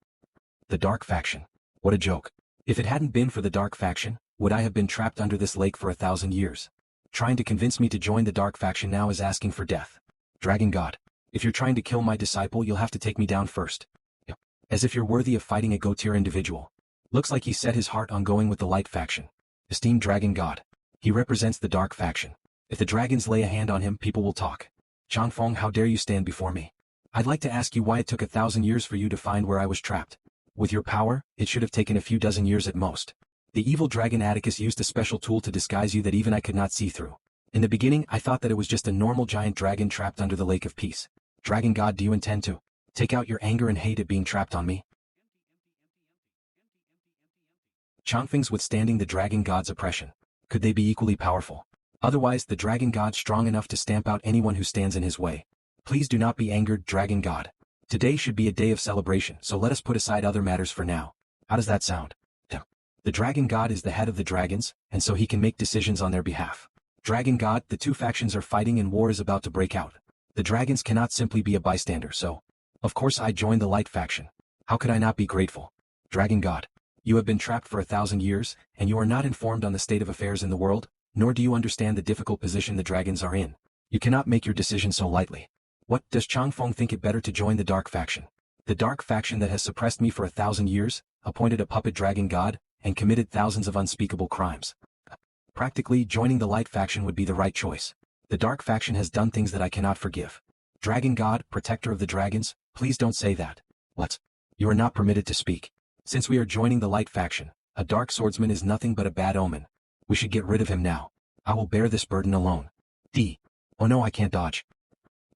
The Dark Faction. What a joke. If it hadn't been for the Dark Faction, would I have been trapped under this lake for 1,000 years? Trying to convince me to join the Dark Faction now is asking for death. Dragon God. If you're trying to kill my disciple, you'll have to take me down first. Yep. As if you're worthy of fighting a go-tier individual. Looks like he set his heart on going with the light faction. Esteemed dragon god. He represents the dark faction. If the dragons lay a hand on him, people will talk. Changfeng, how dare you stand before me? I'd like to ask you why it took 1,000 years for you to find where I was trapped. With your power, it should have taken a few dozen years at most. The evil dragon Atticus used a special tool to disguise you that even I could not see through. In the beginning, I thought that it was just a normal giant dragon trapped under the Lake of Peace. Dragon god, do you intend to take out your anger and hate at being trapped on me? Changfeng's withstanding the dragon god's oppression. Could they be equally powerful? Otherwise, the dragon god strong enough to stamp out anyone who stands in his way. Please do not be angered, dragon god. Today should be a day of celebration, so let us put aside other matters for now. How does that sound? The dragon god is the head of the dragons, and so he can make decisions on their behalf. Dragon god, the two factions are fighting and war is about to break out. The dragons cannot simply be a bystander, so of course I joined the light faction. How could I not be grateful? Dragon god, you have been trapped for 1,000 years, and you are not informed on the state of affairs in the world, nor do you understand the difficult position the dragons are in. You cannot make your decision so lightly. What, does Changfeng think it better to join the dark faction? The dark faction that has suppressed me for 1,000 years, appointed a puppet dragon god, and committed thousands of unspeakable crimes. Practically, joining the light faction would be the right choice. The dark faction has done things that I cannot forgive. Dragon god, protector of the dragons, please don't say that. What? You are not permitted to speak. Since we are joining the light faction, a dark swordsman is nothing but a bad omen. We should get rid of him now. I will bear this burden alone. Oh no, I can't dodge.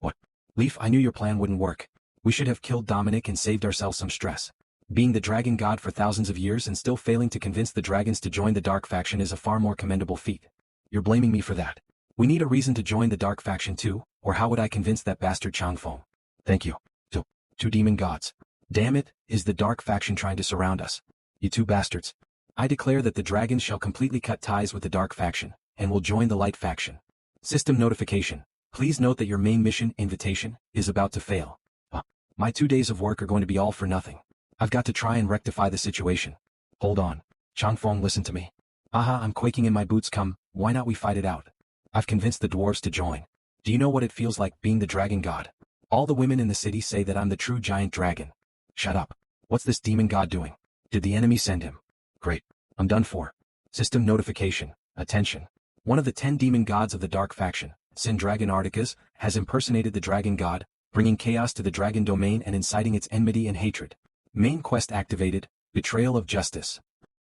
What? Leaf, I knew your plan wouldn't work. We should have killed Dominic and saved ourselves some stress. Being the dragon god for thousands of years and still failing to convince the dragons to join the dark faction is a far more commendable feat. You're blaming me for that. We need a reason to join the dark faction too, or how would I convince that bastard Changfeng? Thank you. Two demon gods. Damn it, is the dark faction trying to surround us? You two bastards. I declare that the dragons shall completely cut ties with the dark faction, and will join the light faction. System notification. Please note that your main mission, invitation, is about to fail. My 2 days of work are going to be all for nothing. I've got to try and rectify the situation. Hold on. Changfeng, listen to me. Aha, I'm quaking in my boots. Come, why not we fight it out? I've convinced the dwarves to join. Do you know what it feels like being the dragon god? All the women in the city say that I'm the true giant dragon. Shut up. What's this demon god doing? Did the enemy send him? Great. I'm done for. System notification. Attention. One of the 10 demon gods of the dark faction, Sin Dragon Articus, has impersonated the dragon god, bringing chaos to the dragon domain and inciting its enmity and hatred. Main quest activated, Betrayal of Justice.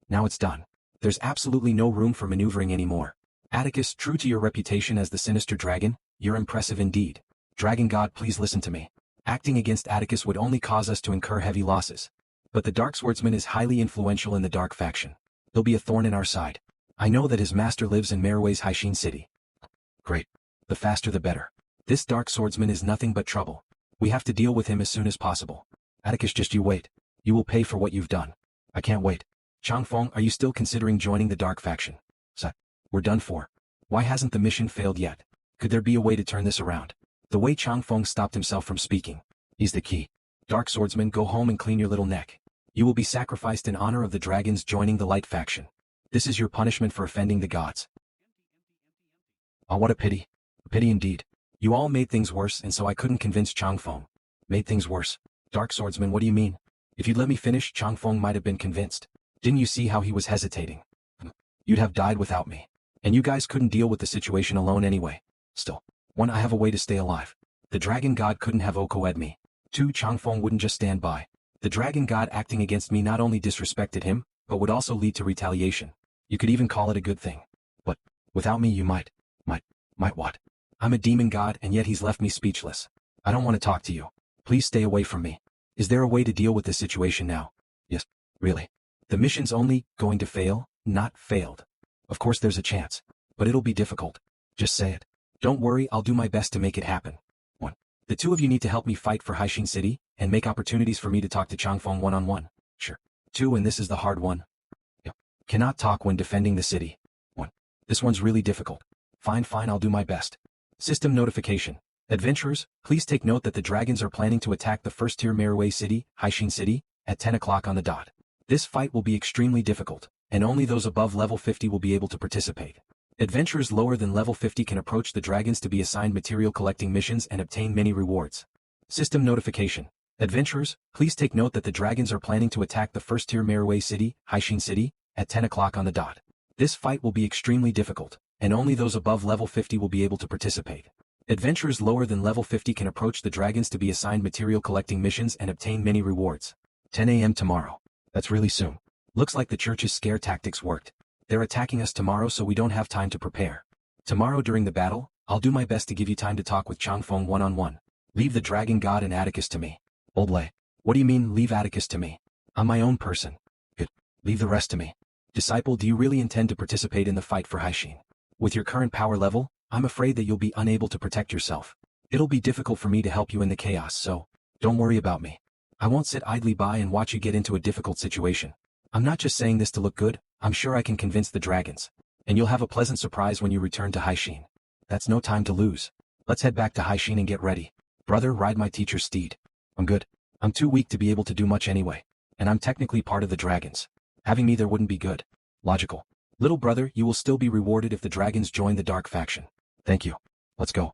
Now it's done. There's absolutely no room for maneuvering anymore. Atticus, true to your reputation as the sinister dragon, you're impressive indeed. Dragon god, please listen to me. Acting against Atticus would only cause us to incur heavy losses. But the dark swordsman is highly influential in the dark faction. He'll be a thorn in our side. I know that his master lives in Merway's Haishin city. Great. The faster the better. This dark swordsman is nothing but trouble. We have to deal with him as soon as possible. Atticus, just you wait. You will pay for what you've done. I can't wait. Changfeng, are you still considering joining the dark faction? We're done for. Why hasn't the mission failed yet? Could there be a way to turn this around? The way Changfeng stopped himself from speaking. He's the key. Dark swordsman, go home and clean your little neck. You will be sacrificed in honor of the dragons joining the light faction. This is your punishment for offending the gods. Oh, what a pity. A pity indeed. You all made things worse, and so I couldn't convince Changfeng. Made things worse. Dark swordsman, what do you mean? If you'd let me finish, Changfeng might have been convinced. Didn't you see how he was hesitating? You'd have died without me. And you guys couldn't deal with the situation alone anyway. Still, one, I have a way to stay alive. The dragon god couldn't have OKO'd me. 2, Changfeng wouldn't just stand by. The dragon god acting against me not only disrespected him, but would also lead to retaliation. You could even call it a good thing. But, without me you might what? I'm a demon god and yet he's left me speechless. I don't want to talk to you. Please stay away from me. Is there a way to deal with this situation now? Yes, really. The mission's only going to fail, not failed. Of course there's a chance, but it'll be difficult. Just say it. Don't worry, I'll do my best to make it happen. 1. The two of you need to help me fight for Haishin City, and make opportunities for me to talk to Changfeng one-on-one. Sure. 2, and this is the hard one. Yep. Cannot talk when defending the city. 1. This one's really difficult. Fine, I'll do my best. System notification. Adventurers, please take note that the dragons are planning to attack the first-tier Merway City, Haishin City, at 10 o'clock on the dot. This fight will be extremely difficult, and only those above level 50 will be able to participate. Adventurers lower than level 50 can approach the dragons to be assigned material collecting missions and obtain many rewards. System notification. Adventurers, please take note that the dragons are planning to attack the first-tier Merway City, Haishin City, at 10 o'clock on the dot. This fight will be extremely difficult, and only those above level 50 will be able to participate. Adventurers lower than level 50 can approach the dragons to be assigned material collecting missions and obtain many rewards. 10 a.m. tomorrow. That's really soon. Looks like the church's scare tactics worked. They're attacking us tomorrow so we don't have time to prepare. Tomorrow during the battle, I'll do my best to give you time to talk with Changfeng one-on-one. Leave the dragon god and Atticus to me. Old Lei. What do you mean, leave Atticus to me? I'm my own person. Good. Leave the rest to me. Disciple, do you really intend to participate in the fight for Haishin? With your current power level, I'm afraid that you'll be unable to protect yourself. It'll be difficult for me to help you in the chaos, so don't worry about me. I won't sit idly by and watch you get into a difficult situation. I'm not just saying this to look good, I'm sure I can convince the dragons. And you'll have a pleasant surprise when you return to Haishin. That's no time to lose. Let's head back to Haishin and get ready. Brother, ride my teacher's steed. I'm good. I'm too weak to be able to do much anyway. And I'm technically part of the dragons. Having me there wouldn't be good. Logical. Little brother, you will still be rewarded if the dragons join the dark faction. Thank you. Let's go.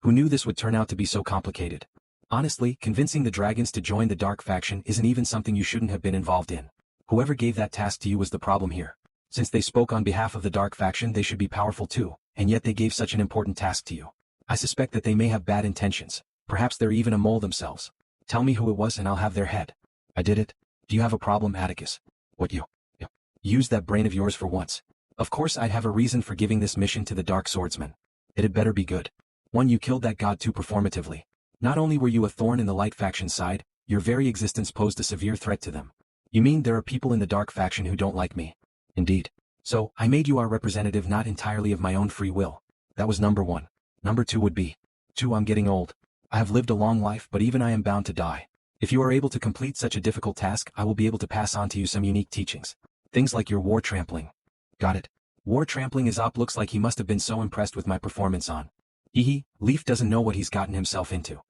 Who knew this would turn out to be so complicated? Honestly, convincing the dragons to join the dark faction isn't even something you shouldn't have been involved in. Whoever gave that task to you was the problem here. Since they spoke on behalf of the dark faction, they should be powerful too, and yet they gave such an important task to you. I suspect that they may have bad intentions. Perhaps they're even a mole themselves. Tell me who it was and I'll have their head. I did it. Do you have a problem, Atticus? What you? Use that brain of yours for once. Of course I'd have a reason for giving this mission to the Dark Swordsman. It had better be good. One, you killed that god too performatively. Not only were you a thorn in the light faction side, your very existence posed a severe threat to them. You mean there are people in the dark faction who don't like me? Indeed. So, I made you our representative not entirely of my own free will. That was number one. Number two would be. 2. I'm getting old. I have lived a long life but even I am bound to die. If you are able to complete such a difficult task, I will be able to pass on to you some unique teachings. Things like your war trampling. Got it. War trampling is up. Looks like he must have been so impressed with my performance on. Leaf doesn't know what he's gotten himself into.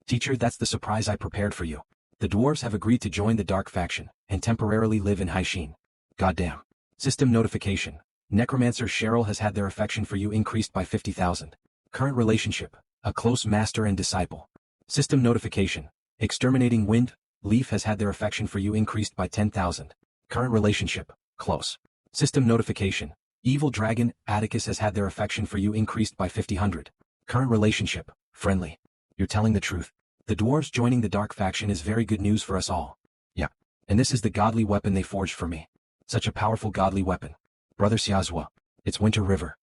Teacher, that's the surprise I prepared for you. The dwarves have agreed to join the dark faction, and temporarily live in Haishin. Goddamn. System notification. Necromancer Cheryl has had their affection for you increased by 50,000. Current relationship. A close master and disciple. System notification. Exterminating Wind. Leaf has had their affection for you increased by 10,000. Current relationship. Close. System notification. Evil Dragon, Atticus has had their affection for you increased by 50,000. Current relationship. Friendly. You're telling the truth. The dwarves joining the dark faction is very good news for us all. Yeah. And this is the godly weapon they forged for me. Such a powerful godly weapon. Brother Xiazhua. It's Winter River.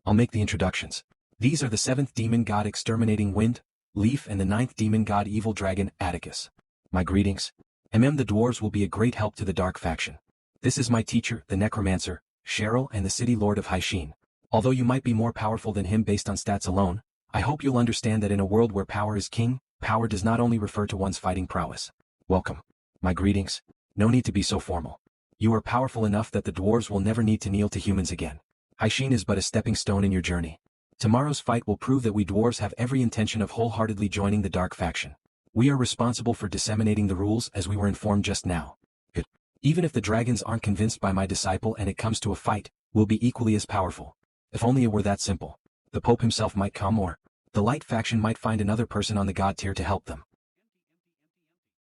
I'll make the introductions. These are the 7th demon god Exterminating Wind, Leaf, and the 9th demon god Evil Dragon, Atticus. My greetings. The dwarves will be a great help to the dark faction. This is my teacher, the necromancer, Cheryl, and the city lord of Haishin. Although you might be more powerful than him based on stats alone, I hope you'll understand that in a world where power is king, power does not only refer to one's fighting prowess. Welcome. My greetings. No need to be so formal. You are powerful enough that the dwarves will never need to kneel to humans again. Haishin is but a stepping stone in your journey. Tomorrow's fight will prove that we dwarves have every intention of wholeheartedly joining the dark faction. We are responsible for disseminating the rules as we were informed just now. Good. Even if the dragons aren't convinced by my disciple and it comes to a fight, we'll be equally as powerful. If only it were that simple. The Pope himself might come or the light faction might find another person on the god tier to help them.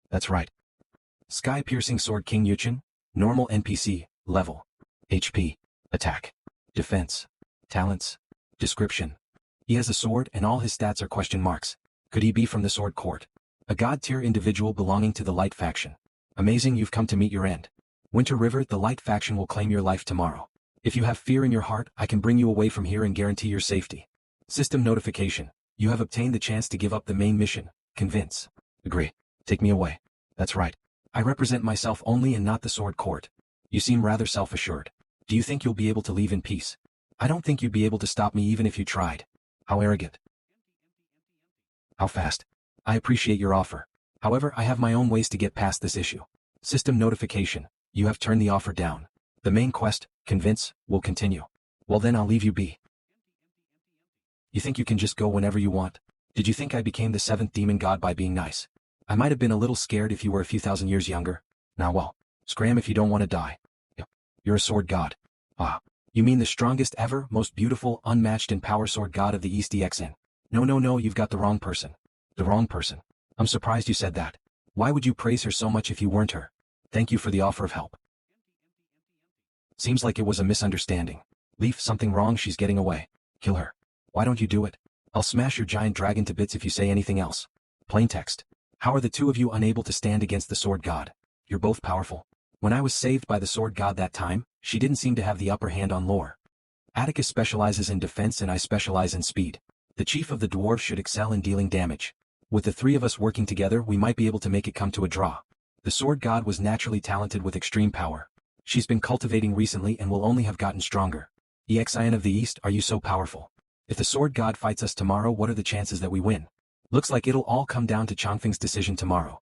That's right. Sky-piercing sword King Yuchen, normal NPC, level, HP, attack, defense, talents, description. He has a sword and all his stats are question marks. Could he be from the Sword Court? A god tier individual belonging to the light faction. Amazing, you've come to meet your end. Winter River, the light faction will claim your life tomorrow. If you have fear in your heart, I can bring you away from here and guarantee your safety. System notification. You have obtained the chance to give up the main mission. Convince. Agree. Take me away. That's right. I represent myself only and not the Sword Court. You seem rather self-assured. Do you think you'll be able to leave in peace? I don't think you'd be able to stop me even if you tried. How arrogant. How fast. I appreciate your offer. However, I have my own ways to get past this issue. System notification. You have turned the offer down. The main quest, convince, will continue. Well then I'll leave you be. You think you can just go whenever you want? Did you think I became the 7th demon god by being nice? I might have been a little scared if you were a few thousand years younger. Now well, scram if you don't want to die. You're a sword god. Ah, You mean the strongest ever, most beautiful, unmatched and power sword god of the East EXN? No, you've got the wrong person. The wrong person. I'm surprised you said that. Why would you praise her so much if you weren't her? Thank you for the offer of help. Seems like it was a misunderstanding. Leaf, something wrong, she's getting away. Kill her. Why don't you do it? I'll smash your giant dragon to bits if you say anything else. Plain text. How are the two of you unable to stand against the sword god? You're both powerful. When I was saved by the sword god that time, she didn't seem to have the upper hand on lore. Atticus specializes in defense and I specialize in speed. The chief of the dwarves should excel in dealing damage. With the three of us working together, we might be able to make it come to a draw. The sword god was naturally talented with extreme power. She's been cultivating recently and will only have gotten stronger. EXIN of the East, are you so powerful? If the sword god fights us tomorrow, what are the chances that we win? Looks like it'll all come down to Changfeng's decision tomorrow.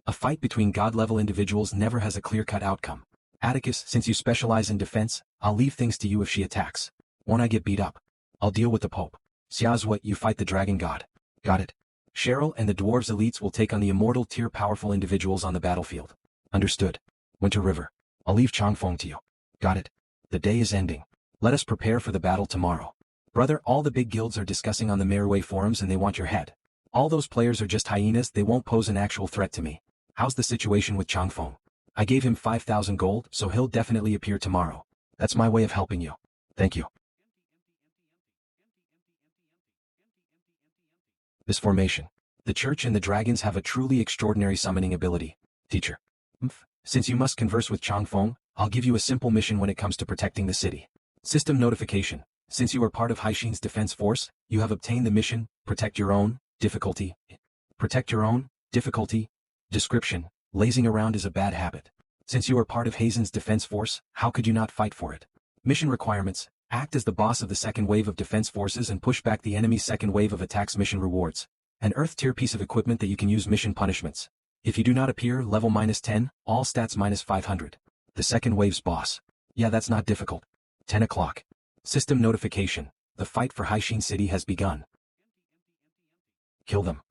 A fight between god-level individuals never has a clear-cut outcome. Atticus, since you specialize in defense, I'll leave things to you if she attacks. Won't I get beat up? I'll deal with the Pope. Xiazhua, you fight the dragon god. Got it. Cheryl and the dwarves elites will take on the immortal tier powerful individuals on the battlefield. Understood. Winter River. I'll leave Changfeng to you. Got it. The day is ending. Let us prepare for the battle tomorrow. Brother, all the big guilds are discussing on the Merway forums and they want your head. All those players are just hyenas, they won't pose an actual threat to me. How's the situation with Changfeng? I gave him 5,000 gold, so he'll definitely appear tomorrow. That's my way of helping you. Thank you. This formation. The church and the dragons have a truly extraordinary summoning ability. Teacher. Since you must converse with Changfeng, I'll give you a simple mission when it comes to protecting the city. System notification. Since you are part of Haixin's defense force, you have obtained the mission, protect your own, difficulty. Protect your own, difficulty. Description. Lazing around is a bad habit. Since you are part of Hazen's defense force, how could you not fight for it? Mission requirements. Act as the boss of the second wave of defense forces and push back the enemy's second wave of attacks. Mission rewards. An Earth tier piece of equipment that you can use. Mission punishments. If you do not appear, level -10, all stats -500. The second wave's boss. Yeah, that's not difficult. 10 o'clock. System notification. The fight for Haixin City has begun. Kill them.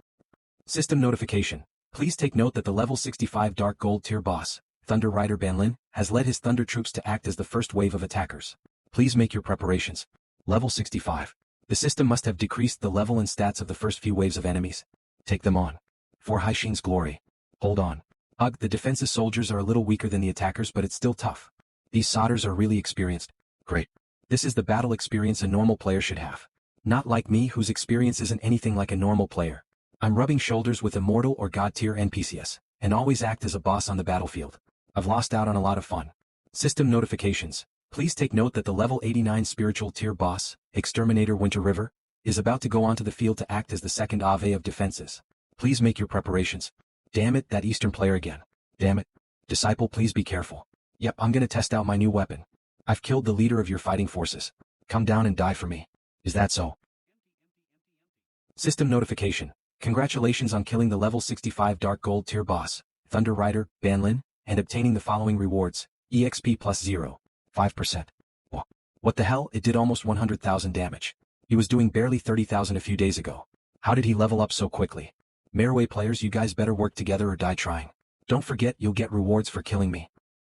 System notification. Please take note that the level 65 Dark Gold tier boss, Thunder Rider Banlin, has led his Thunder troops to act as the first wave of attackers. Please make your preparations. Level 65. The system must have decreased the level and stats of the first few waves of enemies. Take them on. For Haixin's glory. Hold on. Ugh, the defensive soldiers are a little weaker than the attackers, but it's still tough. These solders are really experienced. Great. This is the battle experience a normal player should have. Not like me, whose experience isn't anything like a normal player. I'm rubbing shoulders with immortal or god tier NPCs, and always act as a boss on the battlefield. I've lost out on a lot of fun. System notifications. Please take note that the level 89 spiritual tier boss, Exterminator Winter River, is about to go onto the field to act as the second Ave of defenses. Please make your preparations. Damn it, that Eastern player again. Damn it. Disciple, please be careful. Yep, I'm gonna test out my new weapon. I've killed the leader of your fighting forces. Come down and die for me. Is that so? System notification. Congratulations on killing the level 65 Dark Gold tier boss, Thunder Rider, Banlin, and obtaining the following rewards. EXP plus 0.5%. What the hell, it did almost 100,000 damage. He was doing barely 30,000 a few days ago. How did he level up so quickly? Merway players, you guys better work together or die trying. Don't forget, you'll get rewards for killing me.